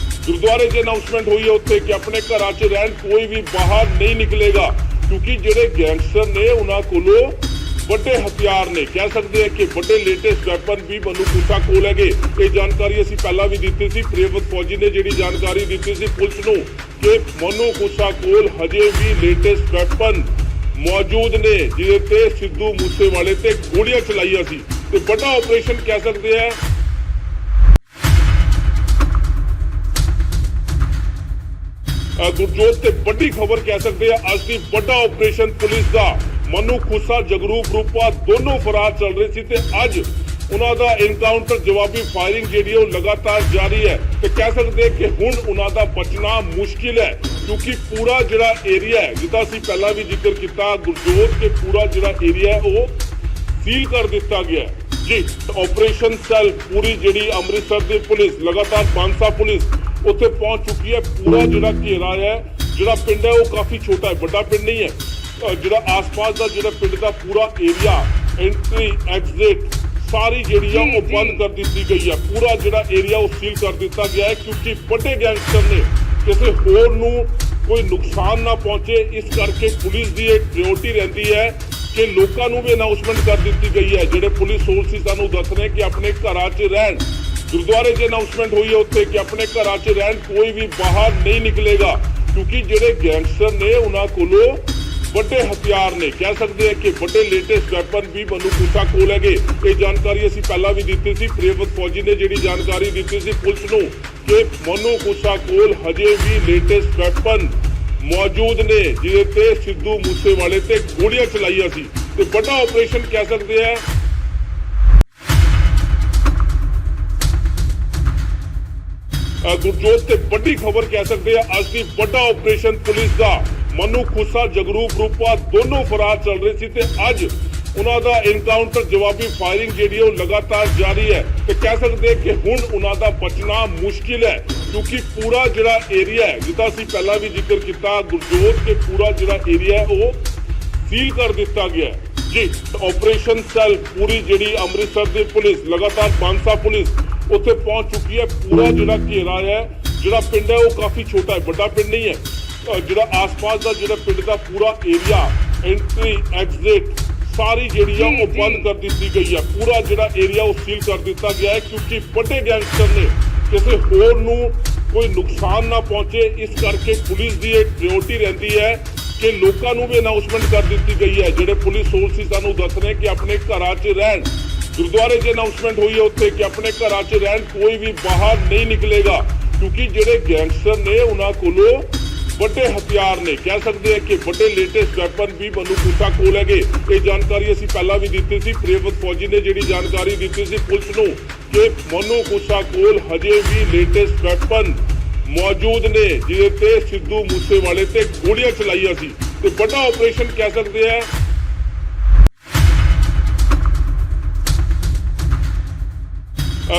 ਗੁਰਦੁਆਰੇ 'ਚ ਅਨਾਉਂਸਮੈਂਟ ਹੋਈ ਹੈ ਉੱਥੇ ਕਿ ਆਪਣੇ ਘਰਾਂ 'ਚ ਰਹਿਣ, ਕੋਈ ਵੀ ਬਾਹਰ ਨਹੀਂ ਨਿਕਲੇਗਾ ਕਿਉਂਕਿ ਜਿਹੜੇ ਗੈਂਗਸਟਰ ਨੇ ਉਹਨਾਂ ਕੋਲੋਂ ਵੱਡੇ ਹਥਿਆਰ ਨੇ, ਕਹਿ ਸਕਦੇ ਆ ਕਿ ਵੱਡੇ ਲੇਟੈਸਟ ਵੈਪਨ ਵੀ ਮਨੂ ਖੁਸਾ ਕੋਲ ਹੈਗੇ। ਇਹ ਜਾਣਕਾਰੀ ਅਸੀਂ ਪਹਿਲਾਂ ਵੀ ਦਿੱਤੀ ਸੀ। ਪ੍ਰਿਯਵਤ ਫੌਜੀ ਨੇ ਜਿਹੜੀ ਜਾਣਕਾਰੀ ਦਿੱਤੀ ਸੀ ਪੁਲਿਸ ਨੂੰ ਕਿ ਮਨੂ ਖੁਸਾ ਕੋਲ ਹਜੇ ਵੀ ਲੇਟੈਸਟ ਵੈਪਨ ਮੌਜੂਦ ਨੇ ਜਿਹਦੇ ਤੇ ਸਿੱਧੂ ਮੂਸੇਵਾਲੇ ਤੇ ਗੋਲੀਆਂ ਚਲਾਈਆਂ ਸੀ ਤੇ ਵੱਡਾ ਆਪਰੇਸ਼ਨ ਕਹਿ ਸਕਦੇ ਆ। ਗੁਰਜੋਤ ਤੇ ਵੱਡੀ ਖਬਰ ਕਹਿ ਸਕਦੇ ਆ ਅੱਜ ਦੀ ਵੱਡਾ ਆਪਰੇਸ਼ਨ ਪੁਲਿਸ ਦਾ। ਮਨੂ ਖੁਸਾ ਜਗਰੂਪ ਰੂਪਾ ਦੋਨੋਂ ਫਰਾਰ ਚੱਲ ਰਹੇ ਸੀ ਤੇ ਅੱਜ ਉਹਨਾਂ ਦਾ ਐਨਕਾਊਂਟਰ ਜਵਾਬੀ ਫਾਇਰਿੰਗ ਜਿਹੜੀ ਉਹ ਲਗਾਤਾਰ ਜਾਰੀ ਹੈ ਤੇ ਕਹਿ ਸਕਦੇ ਕਿ ਹੁਣ ਉਹਨਾਂ ਦਾ ਬਚਣਾ ਮੁਸ਼ਕਿਲ ਹੈ ਕਿਉਂਕਿ ਪੂਰਾ ਜਿਹੜਾ ਏਰੀਆ ਹੈ, ਜਿੱਦਾਂ ਅਸੀਂ ਪਹਿਲਾਂ ਵੀ ਜ਼ਿਕਰ ਕੀਤਾ ਗੁਰਜੋਤ, ਕਿ ਪੂਰਾ ਜਿਹੜਾ ਏਰੀਆ ਹੈ ਉਹ ਸੀਲ ਕਰ ਦਿੱਤਾ ਗਿਆ ਹੈ। ਜੀ ਆਪਰੇਸ਼ਨ ਸੈਲ ਪੂਰੀ ਜਿਹੜੀ ਅੰਮ੍ਰਿਤਸਰ ਦੀ ਪੁਲਿਸ ਲਗਾਤਾਰ ਬਾਂਸਾ ਪੁਲਿਸ ਉੱਥੇ ਪਹੁੰਚ ਚੁੱਕੀ ਹੈ। ਪੂਰਾ ਜਿਹੜਾ ਘੇਰਾ ਹੈ, ਜਿਹੜਾ ਪਿੰਡ ਹੈ ਉਹ ਕਾਫੀ ਛੋਟਾ ਹੈ, ਵੱਡਾ ਪਿੰਡ ਨਹੀਂ ਹੈ। ਜਿਹੜਾ ਆਸ-ਪਾਸ ਦਾ ਜਿਹੜਾ ਪਿੰਡ ਦਾ ਪੂਰਾ ਏਰੀਆ ਐਂਟਰੀ ਐਗਜ਼ਿਟ ਸਾਰੀ ਜਿਹੜੀ ਆ ਉਹ ਬੰਦ ਕਰ ਦਿੱਤੀ ਗਈ ਹੈ। ਪੂਰਾ ਜਿਹੜਾ ਏਰੀਆ ਉਹ ਸੀਲ ਕਰ ਦਿੱਤਾ ਗਿਆ ਹੈ ਕਿਉਂਕਿ ਵੱਡੇ ਗੈਂਗਸਟਰ ਨੇ ਕਿਸੇ ਹੋਰ ਨੂੰ ਕੋਈ ਨੁਕਸਾਨ ਨਾ ਪਹੁੰਚੇ। ਇਸ ਕਰਕੇ ਪੁਲਿਸ ਦੀ ਇਹ ਡਿਊਟੀ ਰਹਿੰਦੀ ਹੈ ਕਿ ਲੋਕਾਂ ਨੂੰ ਵੀ ਅਨਾਉਂਸਮੈਂਟ ਕਰ ਦਿੱਤੀ ਗਈ ਹੈ। ਜਿਹੜੇ ਪੁਲਿਸ ਸੋਰਸਿਸ ਸਾਨੂੰ ਦੱਸ ਰਹੇ ਕਿ ਆਪਣੇ ਘਰਾਂ 'ਚ ਰਹਿਣ, ਗੁਰਦੁਆਰੇ 'ਚ ਅਨਾਉਂਸਮੈਂਟ ਹੋਈ ਹੈ ਉੱਥੇ ਕਿ ਆਪਣੇ ਘਰਾਂ 'ਚ ਰਹਿਣ, ਕੋਈ ਵੀ ਬਾਹਰ ਨਹੀਂ ਨਿਕਲੇਗਾ क्योंकि ਜਿਹੜੇ ਗੈਂਗਸਟਰ ਨੇ ਉਹਨਾਂ ਕੋਲੋਂ ਵੱਡੇ ਹਥਿਆਰ ਨੇ, ਕਹਿ ਸਕਦੇ ਆ ਕਿ ਵੱਡੇ ਲੇਟੈਸਟ ਵੈਪਨ ਵੀ ਮਨੂ ਖੁੱਸਾ ਕੋਲ ਹੈਗੇ। ਇਹ ਜਾਣਕਾਰੀ ਅਸੀਂ ਪਹਿਲਾਂ ਵੀ ਦਿੱਤੀ ਸੀ। ਪ੍ਰਿਯਵਤ ਫੌਜੀ ਨੇ ਜਿਹੜੀ ਜਾਣਕਾਰੀ ਦਿੱਤੀ ਸੀ ਪੁਲਿਸ ਨੂੰ ਕਿ ਮਨੂ ਖੁੱਸਾ ਕੋਲ ਹਜੇ ਵੀ ਲੇਟੈਸਟ ਵੈਪਨ ਮੌਜੂਦ ਨੇ, ਜਿਹਦੇ ਤੇ ਸਿੱਧੂ ਮੂਸੇਵਾਲੇ ਤੇ ਗੋਲੀਆਂ ਚਲਾਈਆਂ ਸੀ ਤੇ ਵੱਡਾ ਆਪਰੇਸ਼ਨ ਕਹਿ ਸਕਦੇ ਆ। ਗੁਰਜੋਤ ਤੇ ਵੱਡੀ ਖਬਰ ਕਹਿ ਸਕਦੇ ਆ ਅੱਜ ਦੀ ਵੱਡਾ ਆਪਰੇਸ਼ਨ ਪੁਲਿਸ ਦਾ। ਮਨੂ ਖੁੱਸਾ ਜਗਰੂਪ ਰੂਪਾ ਦੋਨੋਂ ਫਰਾਰ ਚੱਲ ਰਹੇ ਸੀ ਤੇ ਅੱਜ ਉਹਨਾਂ ਦਾ ਐਨਕਾਊਂਟਰ ਜਵਾਬੀ ਫਾਇਰਿੰਗ ਜਿਹੜੀ ਉਹ ਲਗਾਤਾਰ ਜਾਰੀ ਹੈ ਤੇ ਕਹਿ ਸਕਦੇ ਕਿ ਹੁਣ ਉਹਨਾਂ ਦਾ ਬਚਣਾ ਮੁਸ਼ਕਿਲ ਹੈ, ਕਿਉਂਕਿ ਪੂਰਾ ਜਿਹੜਾ ਏਰੀਆ ਹੈ, ਜਿੱਦਾਂ ਅਸੀਂ ਪਹਿਲਾਂ ਵੀ ਜ਼ਿਕਰ ਕੀਤਾ ਗੁਰਜੋਤ, ਕਿ ਪੂਰਾ ਜਿਹੜਾ ਏਰੀਆ ਉਹ ਸੀਲ ਕਰ ਦਿੱਤਾ ਗਿਆ ਹੈ ਜੀ। ਆਪਰੇਸ਼ਨ ਸੈੱਲ ਪੂਰੀ ਜਿਹੜੀ ਅੰਮ੍ਰਿਤਸਰ ਦੀ ਪੁਲਿਸ, ਲਗਾਤਾਰ ਬਾਂਸਾ ਪੁਲਿਸ ਉੱਥੇ ਪਹੁੰਚ ਚੁੱਕੀ ਹੈ। ਪੂਰਾ ਜਿਹੜਾ ਘੇਰਾ ਹੈ, ਜਿਹੜਾ ਪਿੰਡ ਹੈ ਉਹ ਕਾਫੀ ਛੋਟਾ ਹੈ, ਵੱਡਾ ਪਿੰਡ ਨਹੀਂ ਹੈ। ਜਿਹੜਾ ਆਸ-ਪਾਸ ਦਾ ਜਿਹੜਾ ਪਿੰਡ ਦਾ ਪੂਰਾ ਏਰੀਆ, ਐਂਟਰੀ ਐਗਜ਼ਿਟ ਸਾਰੀ ਜਿਹੜੀ ਆ ਉਹ ਬੰਦ ਕਰ ਦਿੱਤੀ ਗਈ ਹੈ। ਪੂਰਾ ਜਿਹੜਾ ਏਰੀਆ ਉਹ ਸੀਲ ਕਰ ਦਿੱਤਾ ਗਿਆ ਹੈ, ਕਿਉਂਕਿ ਵੱਡੇ ਗੈਂਗਸਟਰ ਨੇ ਕਿਸੇ ਹੋਰ ਨੂੰ ਕੋਈ ਨੁਕਸਾਨ ਨਾ ਪਹੁੰਚੇ। ਇਸ ਕਰਕੇ ਪੁਲਿਸ ਦੀ ਇਹ ਪ੍ਰਾਇੋਰਟੀ ਰਹਿੰਦੀ ਹੈ ਕਿ ਲੋਕਾਂ ਨੂੰ ਵੀ ਅਨਾਉਂਸਮੈਂਟ ਕਰ ਦਿੱਤੀ ਗਈ ਹੈ। ਜਿਹੜੇ ਪੁਲਿਸ ਸੋਰਸਿਸ ਸਾਨੂੰ ਦੱਸ ਰਹੇ ਕਿ ਆਪਣੇ ਘਰਾਂ 'ਚ ਰਹਿਣ, ਗੁਰਦੁਆਰੇ 'ਚ ਅਨਾਉਂਸਮੈਂਟ ਹੋਈ ਹੈ ਉੱਥੇ ਕਿ ਆਪਣੇ ਘਰਾਂ 'ਚ ਰਹਿਣ, ਕੋਈ ਵੀ ਬਾਹਰ ਨਹੀਂ ਨਿਕਲੇਗਾ, ਕਿਉਂਕਿ ਜਿਹੜੇ ਗੈਂਗਸਟਰ ਨੇ ਉਹਨਾਂ ਕੋਲੋਂ ਵੱਡੇ ਹਥਿਆਰ ਨੇ, ਕਹਿ ਸਕਦੇ ਆ ਕਿ ਵੱਡੇ ਲੇਟੈਸਟ ਵੈਪਨ ਵੀ ਮਨੂ ਖੁੱਸਾ ਕੋਲ ਹੈਗੇ। ਇਹ ਜਾਣਕਾਰੀ ਅਸੀਂ ਪਹਿਲਾਂ ਵੀ ਦਿੱਤੀ ਸੀ। ਪ੍ਰਿਯਵਤ ਫੌਜੀ ਨੇ ਜਿਹੜੀ ਜਾਣਕਾਰੀ ਦਿੱਤੀ ਸੀ ਪੁਲਿਸ ਨੂੰ ਕਿ ਮਨੂ ਖੁੱਸਾ ਕੋਲ ਹਜੇ ਵੀ ਲੇਟੈਸਟ ਵੈਪਨ ਮੌਜੂਦ ਨੇ, ਜਿਹਦੇ ਤੇ ਸਿੱਧੂ ਮੂਸੇਵਾਲੇ ਤੇ ਗੋਲੀਆਂ ਚਲਾਈਆਂ ਸੀ ਤੇ ਵੱਡਾ ਆਪਰੇਸ਼ਨ ਕਹਿ ਸਕਦੇ ਆ।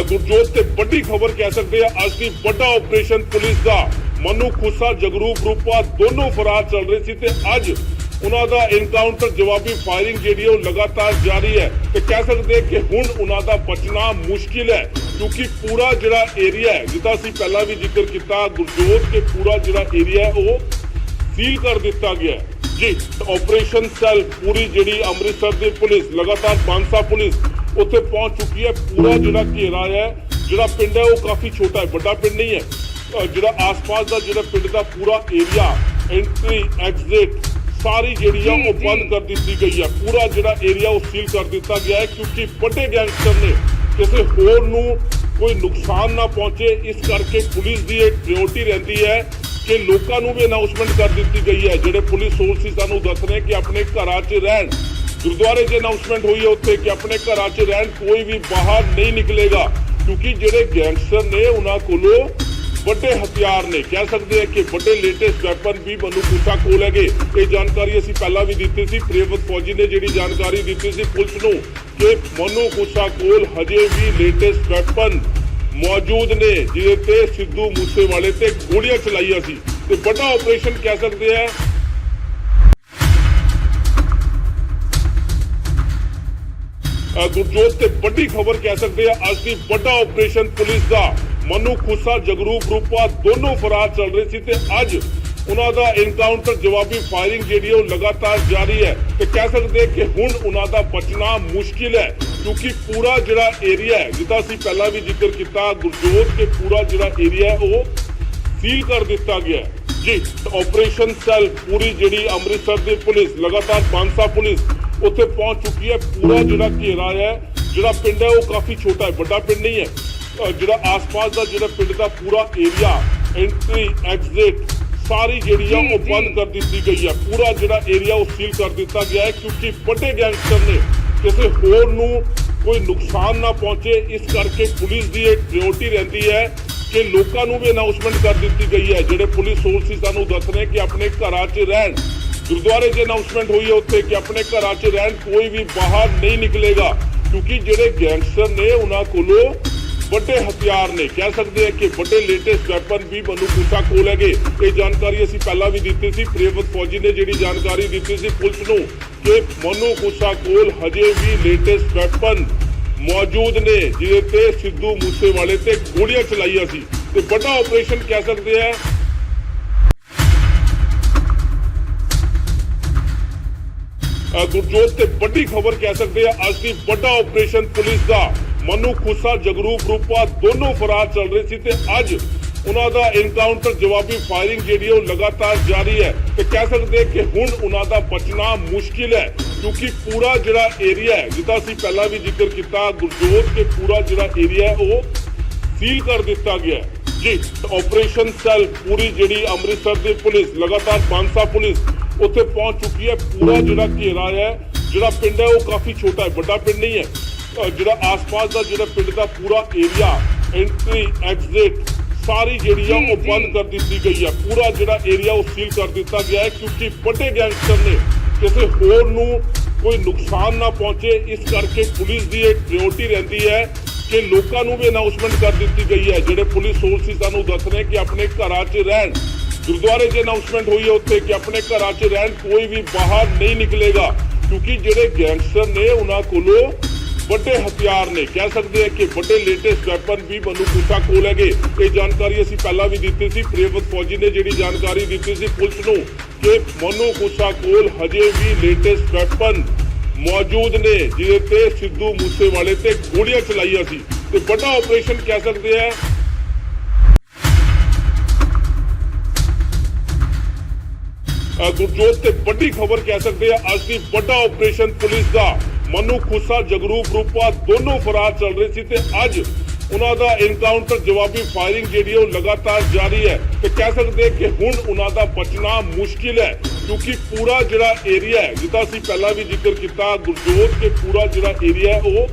ਗੁਰਜੋਤ ਤੇ ਵੱਡੀ ਖਬਰ ਕਹਿ ਸਕਦੇ ਆ ਅੱਜ ਦੀ ਵੱਡਾ ਆਪਰੇਸ਼ਨ ਪੁਲਿਸ ਦਾ। ਮਨੂ ਖੁੱਸਾ ਜਗਰੂਪ ਰੂਪਾ ਦੋਨੋਂ ਫਰਾਰ ਚੱਲ ਰਹੇ ਸੀ ਤੇ ਅੱਜ ਉਹਨਾਂ ਦਾ ਐਨਕਾਊਂਟਰ ਜਵਾਬੀ ਫਾਇਰਿੰਗ ਜਿਹੜੀ ਉਹ ਲਗਾਤਾਰ ਜਾਰੀ ਹੈ ਤੇ ਕਹਿ ਸਕਦੇ ਕਿ ਹੁਣ ਉਹਨਾਂ ਦਾ ਬਚਣਾ ਮੁਸ਼ਕਿਲ ਹੈ, ਕਿਉਂਕਿ ਪੂਰਾ ਜਿਹੜਾ ਏਰੀਆ ਹੈ, ਜਿੱਦਾਂ ਅਸੀਂ ਪਹਿਲਾਂ ਵੀ ਜ਼ਿਕਰ ਕੀਤਾ ਗੁਰਜੋਤ, ਕਿ ਪੂਰਾ ਜਿਹੜਾ ਏਰੀਆ ਹੈ ਉਹ ਸੀਲ ਕਰ ਦਿੱਤਾ ਗਿਆ ਹੈ ਜੀ। ਆਪਰੇਸ਼ਨ ਸੈੱਲ ਪੂਰੀ ਜਿਹੜੀ ਅੰਮ੍ਰਿਤਸਰ ਦੀ ਪੁਲਿਸ, ਲਗਾਤਾਰ ਬਾਂਸਾ ਪੁਲਿਸ ਉੱਥੇ ਪਹੁੰਚ ਚੁੱਕੀ ਹੈ। ਪੂਰਾ ਜਿਹੜਾ ਘੇਰਾ ਹੈ, ਜਿਹੜਾ ਪਿੰਡ ਹੈ ਉਹ ਕਾਫੀ ਛੋਟਾ ਹੈ, ਵੱਡਾ ਪਿੰਡ ਨਹੀਂ ਹੈ। ਜਿਹੜਾ ਆਸ-ਪਾਸ ਦਾ ਜਿਹੜਾ ਪਿੰਡ ਦਾ ਪੂਰਾ ਏਰੀਆ, ਐਂਟਰੀ ਐਗਜ਼ਿਟ ਸਾਰੀ ਜਿਹੜੀ ਆ ਉਹ ਬੰਦ ਕਰ ਦਿੱਤੀ ਗਈ ਹੈ। ਪੂਰਾ ਜਿਹੜਾ ਏਰੀਆ ਉਹ ਸੀਲ ਕਰ ਦਿੱਤਾ ਗਿਆ ਹੈ, ਕਿਉਂਕਿ ਵੱਡੇ ਗੈਂਗਸਟਰ ਨੇ ਕਿਸੇ ਹੋਰ ਨੂੰ ਕੋਈ ਨੁਕਸਾਨ ਨਾ ਪਹੁੰਚੇ। ਇਸ ਕਰਕੇ ਪੁਲਿਸ ਦੀ ਇਹ ਪ੍ਰਾਇੋਰਟੀ ਰਹਿੰਦੀ ਹੈ ਕਿ ਲੋਕਾਂ ਨੂੰ ਵੀ ਅਨਾਉਂਸਮੈਂਟ ਕਰ ਦਿੱਤੀ ਗਈ ਹੈ। ਜਿਹੜੇ ਪੁਲਿਸ ਸੋਰਸਿਸ ਸਾਨੂੰ ਦੱਸ ਰਹੇ ਕਿ ਆਪਣੇ ਘਰਾਂ 'ਚ ਰਹਿਣ, ਗੁਰਦੁਆਰੇ 'ਚ ਅਨਾਉਂਸਮੈਂਟ ਹੋਈ ਹੈ ਉੱਥੇ ਕਿ ਆਪਣੇ ਘਰਾਂ 'ਚ ਰਹਿਣ, ਕੋਈ ਵੀ ਬਾਹਰ ਨਹੀਂ ਨਿਕਲੇਗਾ, ਕਿਉਂਕਿ ਜਿਹੜੇ ਗੈਂਗਸਟਰ ਨੇ ਉਹਨਾਂ ਕੋਲੋਂ ਵੱਡੇ ਹਥਿਆਰ ਨੇ, ਕਹਿ ਸਕਦੇ ਆ ਕਿ ਵੱਡੇ ਲੇਟੈਸਟ ਵੈਪਨ ਵੀ ਮਨੂ ਖੁੱਸਾ ਕੋਲ ਹੈਗੇ। ਇਹ ਜਾਣਕਾਰੀ ਅਸੀਂ ਪਹਿਲਾਂ ਵੀ ਦਿੱਤੀ ਸੀ। ਪ੍ਰਿਯਵਤ ਫੌਜੀ ਨੇ ਜਿਹੜੀ ਜਾਣਕਾਰੀ ਦਿੱਤੀ ਸੀ ਪੁਲਿਸ ਨੂੰ ਕਿ ਮਨੂ ਖੁੱਸਾ ਕੋਲ ਹਜੇ ਵੀ ਲੇਟੈਸਟ ਵੈਪਨ ਮੌਜੂਦ ਨੇ, ਜਿਹਦੇ ਤੇ ਸਿੱਧੂ ਮੂਸੇਵਾਲੇ ਤੇ ਗੋਲੀਆਂ ਚਲਾਈਆਂ ਸੀ ਤੇ ਵੱਡਾ ਆਪਰੇਸ਼ਨ ਕਹਿ ਸਕਦੇ ਆ। ਗੁਰਜੋਤ ਤੇ ਵੱਡੀ ਖਬਰ ਕਹਿ ਸਕਦੇ ਆ ਅੱਜ ਦੀ ਵੱਡਾ ਆਪਰੇਸ਼ਨ ਪੁਲਿਸ ਦਾ। ਮਨੂ ਖੁੱਸਾ ਜਗਰੂਪ ਰੂਪਾ ਦੋਨੋਂ ਫਰਾਰ ਚੱਲ ਰਹੇ ਸੀ ਤੇ ਅੱਜ ਉਹਨਾਂ ਦਾ ਐਨਕਾਊਂਟਰ ਜਵਾਬੀ ਫਾਇਰਿੰਗ ਜਿਹੜੀ ਉਹ ਲਗਾਤਾਰ ਜਾਰੀ ਹੈ ਤੇ ਕਹਿ ਸਕਦੇ ਕਿ ਹੁਣ ਉਹਨਾਂ ਦਾ ਬਚਣਾ ਮੁਸ਼ਕਿਲ ਹੈ, ਕਿਉਂਕਿ ਪੂਰਾ ਜਿਹੜਾ ਏਰੀਆ ਹੈ, ਜਿੱਦਾਂ ਅਸੀਂ ਪਹਿਲਾਂ ਵੀ ਜ਼ਿਕਰ ਕੀਤਾ ਗੁਰਜੋਤ, ਕਿ ਪੂਰਾ ਜਿਹੜਾ ਏਰੀਆ ਉਹ ਸੀਲ ਕਰ ਦਿੱਤਾ ਗਿਆ ਹੈ ਜੀ। ਆਪਰੇਸ਼ਨ ਸੈੱਲ ਪੂਰੀ ਜਿਹੜੀ ਅੰਮ੍ਰਿਤਸਰ ਦੀ ਪੁਲਿਸ, ਲਗਾਤਾਰ ਬਾਂਸਾ ਪੁਲਿਸ ਉੱਥੇ ਪਹੁੰਚ ਚੁੱਕੀ ਹੈ। ਪੂਰਾ ਜਿਹੜਾ ਘੇਰਾ ਹੈ, ਜਿਹੜਾ ਪਿੰਡ ਹੈ ਉਹ ਕਾਫੀ ਛੋਟਾ ਹੈ, ਵੱਡਾ ਪਿੰਡ ਨਹੀਂ ਹੈ। ਜਿਹੜਾ ਆਸ-ਪਾਸ ਦਾ ਜਿਹੜਾ ਪਿੰਡ ਦਾ ਪੂਰਾ ਏਰੀਆ, ਐਂਟਰੀ ਐਗਜ਼ਿਟ ਸਾਰੀ ਜਿਹੜੀ ਆ ਉਹ ਬੰਦ ਕਰ ਦਿੱਤੀ ਗਈ ਹੈ। ਪੂਰਾ ਜਿਹੜਾ ਏਰੀਆ ਉਹ ਸੀਲ ਕਰ ਦਿੱਤਾ ਗਿਆ ਹੈ, ਕਿਉਂਕਿ ਵੱਡੇ ਗੈਂਗਸਟਰ ਨੇ ਕਿਸੇ ਹੋਰ ਨੂੰ ਕੋਈ ਨੁਕਸਾਨ ਨਾ ਪਹੁੰਚੇ। ਇਸ ਕਰਕੇ ਪੁਲਿਸ ਦੀ ਇਹ ਪ੍ਰਾਇੋਰਟੀ ਰਹਿੰਦੀ ਹੈ ਕਿ ਲੋਕਾਂ ਨੂੰ ਵੀ ਅਨਾਉਂਸਮੈਂਟ ਕਰ ਦਿੱਤੀ ਗਈ ਹੈ। ਜਿਹੜੇ ਪੁਲਿਸ ਸੋਰਸਿਸ ਸਾਨੂੰ ਦੱਸ ਰਹੇ ਕਿ ਆਪਣੇ ਘਰਾਂ 'ਚ ਰਹਿਣ, ਗੁਰਦੁਆਰੇ 'ਚ ਅਨਾਉਂਸਮੈਂਟ ਹੋਈ ਹੈ ਉੱਥੇ ਕਿ ਆਪਣੇ ਘਰਾਂ 'ਚ ਰਹਿਣ, ਕੋਈ ਵੀ ਬਾਹਰ ਨਹੀਂ ਨਿਕਲੇਗਾ, ਕਿਉਂਕਿ ਜਿਹੜੇ ਗੈਂਗਸਟਰ ਨੇ ਉਹਨਾਂ ਕੋਲੋਂ ਵੱਡੇ ਹਥਿਆਰ ਨੇ, ਕਹਿ ਸਕਦੇ ਆ ਕਿ ਵੱਡੇ ਲੇਟੈਸਟ ਵੈਪਨ ਵੀ ਮਨੂ ਖੁੱਸਾ ਕੋਲ ਹੈਗੇ। ਇਹ ਜਾਣਕਾਰੀ ਅਸੀਂ ਪਹਿਲਾਂ ਵੀ ਦਿੱਤੀ ਸੀ। ਪ੍ਰਿਯਵਤ ਫੌਜੀ ਨੇ ਜਿਹੜੀ ਜਾਣਕਾਰੀ ਦਿੱਤੀ ਸੀ ਪੁਲਿਸ ਨੂੰ ਕਿ ਮਨੂ ਖੁੱਸਾ ਕੋਲ ਹਜੇ ਵੀ ਲੇਟੈਸਟ ਵੈਪਨ ਮੌਜੂਦ ਨੇ, ਜਿਹਦੇ ਤੇ ਸਿੱਧੂ ਮੂਸੇਵਾਲੇ ਤੇ ਗੋਲੀਆਂ ਚਲਾਈਆਂ ਸੀ ਤੇ ਵੱਡਾ ਆਪਰੇਸ਼ਨ ਕਹਿ ਸਕਦੇ ਆ। ਗੁਰਜੋਤ ਤੇ ਵੱਡੀ ਖਬਰ ਕਹਿ ਸਕਦੇ ਆ ਅੱਜ ਦੀ ਵੱਡਾ ਆਪਰੇਸ਼ਨ ਪੁਲਿਸ ਦਾ। ਮਨੂ ਖੁੱਸਾ ਜਗਰੂਪ ਰੂਪਾ ਦੋਨੋਂ ਫਰਾਰ ਚੱਲ ਰਹੇ ਸੀ ਤੇ ਅੱਜ ਉਹਨਾਂ ਦਾ ਇਨਕਾਊਂਟਰ ਜਵਾਬੀ ਫਾਇਰਿੰਗ ਜਿਹੜੀ ਉਹ ਲਗਾਤਾਰ ਜਾਰੀ ਹੈ ਤੇ ਕਹਿ ਸਕਦੇ ਕਿ ਹੁਣ ਉਹਨਾਂ ਦਾ ਬਚਣਾ ਮੁਸ਼ਕਿਲ ਹੈ ਕਿਉਂਕਿ ਪੂਰਾ ਜਿਹੜਾ ਏਰੀਆ ਹੈ ਜਿੱਦਾਂ ਅਸੀਂ ਪਹਿਲਾਂ ਵੀ ਜ਼ਿਕਰ ਕੀਤਾ ਗੁਰਜੋਤ ਕੇ ਪੂਰਾ ਜਿਹੜਾ ਏਰੀਆ ਹੈ ਉਹ ਸੀਲ ਕਰ ਦਿੱਤਾ ਗਿਆ ਹੈ ਜੀ। ਆਪਰੇਸ਼ਨ ਸੈੱਲ ਪੂਰੀ ਜਿਹੜੀ ਅੰਮ੍ਰਿਤਸਰ ਦੀ ਪੁਲਿਸ ਲਗਾਤਾਰ ਬਾਂਸਾ ਪੁਲਿਸ ਉੱਥੇ ਪਹੁੰਚ ਚੁੱਕੀ ਹੈ। ਪੂਰਾ ਜਿਹੜਾ ਘੇਰਾ ਹੈ ਜਿਹੜਾ ਪਿੰਡ ਹੈ ਉਹ ਕਾਫੀ ਛੋਟਾ ਹੈ, ਵੱਡਾ ਪਿੰਡ ਨਹੀਂ ਹੈ। ਜਿਹੜਾ ਆਸ-ਪਾਸ ਦਾ ਜਿਹੜਾ ਪਿੰਡ ਦਾ ਪੂਰਾ ਏਰੀਆ ਐਂਟਰੀ ਐਗਜ਼ਿਟ ਸਾਰੀ ਜਿਹੜੀ ਆ ਉਹ ਬੰਦ ਕਰ ਦਿੱਤੀ ਗਈ ਹੈ। ਪੂਰਾ ਜਿਹੜਾ ਏਰੀਆ ਉਹ ਸੀਲ ਕਰ ਦਿੱਤਾ ਗਿਆ ਹੈ ਕਿਉਂਕਿ ਵੱਡੇ ਗੈਂਗਸਟਰ ਨੇ ਕਿਸੇ ਹੋਰ ਨੂੰ ਕੋਈ ਨੁਕਸਾਨ ਨਾ ਪਹੁੰਚੇ, ਇਸ ਕਰਕੇ ਪੁਲਿਸ ਦੀ ਇਹ ਪ੍ਰਾਇੋਰਟੀ ਰਹਿੰਦੀ ਹੈ ਕਿ ਲੋਕਾਂ ਨੂੰ ਵੀ ਅਨਾਉਂਸਮੈਂਟ ਕਰ ਦਿੱਤੀ ਗਈ ਹੈ। ਜਿਹੜੇ ਪੁਲਿਸ ਸੋਰਸਿਸ ਸਾਨੂੰ ਦੱਸ ਰਹੇ ਕਿ ਆਪਣੇ ਘਰਾਂ 'ਚ ਰਹਿਣ, ਗੁਰਦੁਆਰੇ 'ਚ ਅਨਾਉਂਸਮੈਂਟ ਹੋਈ ਹੈ ਉੱਥੇ ਕਿ ਆਪਣੇ ਘਰਾਂ 'ਚ ਰਹਿਣ, ਕੋਈ ਵੀ ਬਾਹਰ ਨਹੀਂ ਨਿਕਲੇਗਾ ਕਿਉਂਕਿ ਜਿਹੜੇ ਗੈਂਗਸਟਰ ਨੇ ਉਹਨਾਂ ਕੋਲੋਂ ਵੱਡੇ ਹਥਿਆਰ ਨੇ, ਕਹਿ ਸਕਦੇ ਆ ਕਿ ਵੱਡੇ ਲੇਟੈਸਟ ਵੈਪਨ ਵੀ ਮਨੂ ਖੁੱਸਾ ਕੋਲ ਹੈਗੇ। ਇਹ ਜਾਣਕਾਰੀ ਅਸੀਂ ਪਹਿਲਾਂ ਵੀ ਦਿੱਤੀ ਸੀ। ਪ੍ਰਿਯਵਤ ਫੌਜੀ ਨੇ ਜਿਹੜੀ ਜਾਣਕਾਰੀ ਦਿੱਤੀ ਸੀ ਪੁਲਿਸ ਨੂੰ ਕਿ ਮਨੂ ਖੁੱਸਾ ਕੋਲ ਹਜੇ ਵੀ ਲੇਟੈਸਟ ਵੈਪਨ ਮੌਜੂਦ ਨੇ ਜਿਹਦੇ ਤੇ ਸਿੱਧੂ ਮੂਸੇਵਾਲੇ ਤੇ ਗੋਲੀਆਂ ਚਲਾਈਆਂ ਸੀ ਤੇ ਵੱਡਾ ਆਪਰੇਸ਼ਨ ਕਹਿ ਸਕਦੇ ਆ। ਗੁਰਜੋਤ ਤੇ ਵੱਡੀ ਖਬਰ ਕਹਿ ਸਕਦੇ ਆ ਅੱਜ ਦੀ ਵੱਡਾ ਆਪਰੇਸ਼ਨ ਪੁਲਿਸ ਦਾ। ਮਨੂ ਖੁੱਸਾ ਜਗਰੂਪ ਰੂਪਾ ਦੋਨੋਂ ਫਰਾਰ ਚੱਲ ਰਹੇ ਸੀ ਤੇ ਅੱਜ ਉਹਨਾਂ ਦਾ ਇਨਕਾਊਂਟਰ ਜਵਾਬੀ ਫਾਇਰਿੰਗ ਜਿਹੜੀ ਉਹ ਲਗਾਤਾਰ ਜਾਰੀ ਹੈ ਤੇ ਕਹਿ ਸਕਦੇ ਕਿ ਹੁਣ ਉਹਨਾਂ ਦਾ ਬਚਣਾ ਮੁਸ਼ਕਿਲ ਹੈ ਕਿਉਂਕਿ ਪੂਰਾ ਜਿਹੜਾ ਏਰੀਆ ਹੈ ਜਿੱਦਾਂ ਅਸੀਂ ਪਹਿਲਾਂ ਵੀ ਜ਼ਿਕਰ ਕੀਤਾ ਗੁਰਜੋਤ ਕੇ ਪੂਰਾ ਜਿਹੜਾ ਏਰੀਆ ਹੈ ਉਹ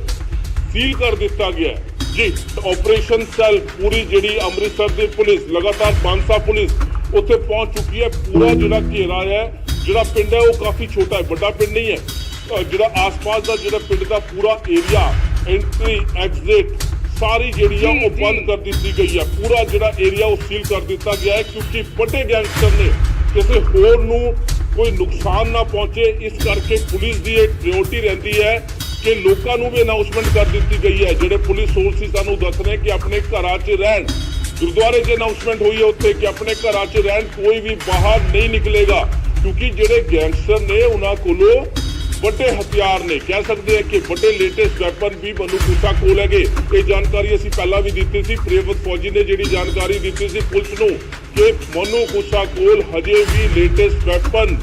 ਸੀਲ ਕਰ ਦਿੱਤਾ ਗਿਆ ਹੈ ਜੀ। ਆਪਰੇਸ਼ਨ ਸੈੱਲ ਪੂਰੀ ਜਿਹੜੀ ਅੰਮ੍ਰਿਤਸਰ ਦੀ ਪੁਲਿਸ ਲਗਾਤਾਰ ਬਾਂਸਾ ਪੁਲਿਸ ਉੱਥੇ ਪਹੁੰਚ ਚੁੱਕੀ ਹੈ। ਪੂਰਾ ਜਿਹੜਾ ਘੇਰਾ ਹੈ ਜਿਹੜਾ ਪਿੰਡ ਹੈ ਉਹ ਕਾਫੀ ਛੋਟਾ ਹੈ, ਵੱਡਾ ਪਿੰਡ ਨਹੀਂ ਹੈ। ਜਿਹੜਾ ਆਸ-ਪਾਸ ਦਾ ਜਿਹੜਾ ਪਿੰਡ ਦਾ ਪੂਰਾ ਏਰੀਆ ਐਂਟਰੀ ਐਗਜ਼ਿਟ ਸਾਰੀ ਜਿਹੜੀ ਆ ਉਹ ਬੰਦ ਕਰ ਦਿੱਤੀ ਗਈ ਹੈ। ਪੂਰਾ ਜਿਹੜਾ ਏਰੀਆ ਉਹ ਸੀਲ ਕਰ ਦਿੱਤਾ ਗਿਆ ਹੈ ਕਿਉਂਕਿ ਵੱਡੇ ਗੈਂਗਸਟਰ ਨੇ ਕਿਸੇ ਹੋਰ ਨੂੰ ਕੋਈ ਨੁਕਸਾਨ ਨਾ ਪਹੁੰਚੇ, ਇਸ ਕਰਕੇ ਪੁਲਿਸ ਦੀ ਇਹ ਪ੍ਰਾਇੋਰਟੀ ਰਹਿੰਦੀ ਹੈ ਕਿ ਲੋਕਾਂ ਨੂੰ ਵੀ ਅਨਾਉਂਸਮੈਂਟ ਕਰ ਦਿੱਤੀ ਗਈ ਹੈ। ਜਿਹੜੇ ਪੁਲਿਸ ਸੋਰਸਿਸ ਸਾਨੂੰ ਦੱਸ ਰਹੇ ਕਿ ਆਪਣੇ ਘਰਾਂ 'ਚ ਰਹਿਣ, ਗੁਰਦੁਆਰੇ 'ਚ ਅਨਾਉਂਸਮੈਂਟ ਹੋਈ ਹੈ ਉੱਥੇ ਕਿ ਆਪਣੇ ਘਰਾਂ 'ਚ ਰਹਿਣ, ਕੋਈ ਵੀ ਬਾਹਰ ਨਹੀਂ ਨਿਕਲੇਗਾ ਕਿਉਂਕਿ ਜਿਹੜੇ ਗੈਂਗਸਟਰ ਨੇ ਉਹਨਾਂ ਕੋਲੋਂ ਵੱਡੇ ਹਥਿਆਰ ਨੇ, ਕਹਿ ਸਕਦੇ ਆ ਕਿ ਵੱਡੇ ਲੇਟੈਸਟ ਵੈਪਨ ਵੀ ਮਨੂ ਖੁੱਸਾ ਕੋਲ ਹੈਗੇ। ਇਹ ਜਾਣਕਾਰੀ ਅਸੀਂ ਪਹਿਲਾਂ ਵੀ ਦਿੱਤੀ ਸੀ। ਪ੍ਰਿਯਵਤ ਫੌਜੀ ਨੇ ਜਿਹੜੀ ਜਾਣਕਾਰੀ ਦਿੱਤੀ ਸੀ ਪੁਲਿਸ ਨੂੰ ਕਿ ਮਨੂ ਖੁੱਸਾ ਕੋਲ ਹਜੇ ਵੀ ਲੇਟੈਸਟ ਵੈਪਨ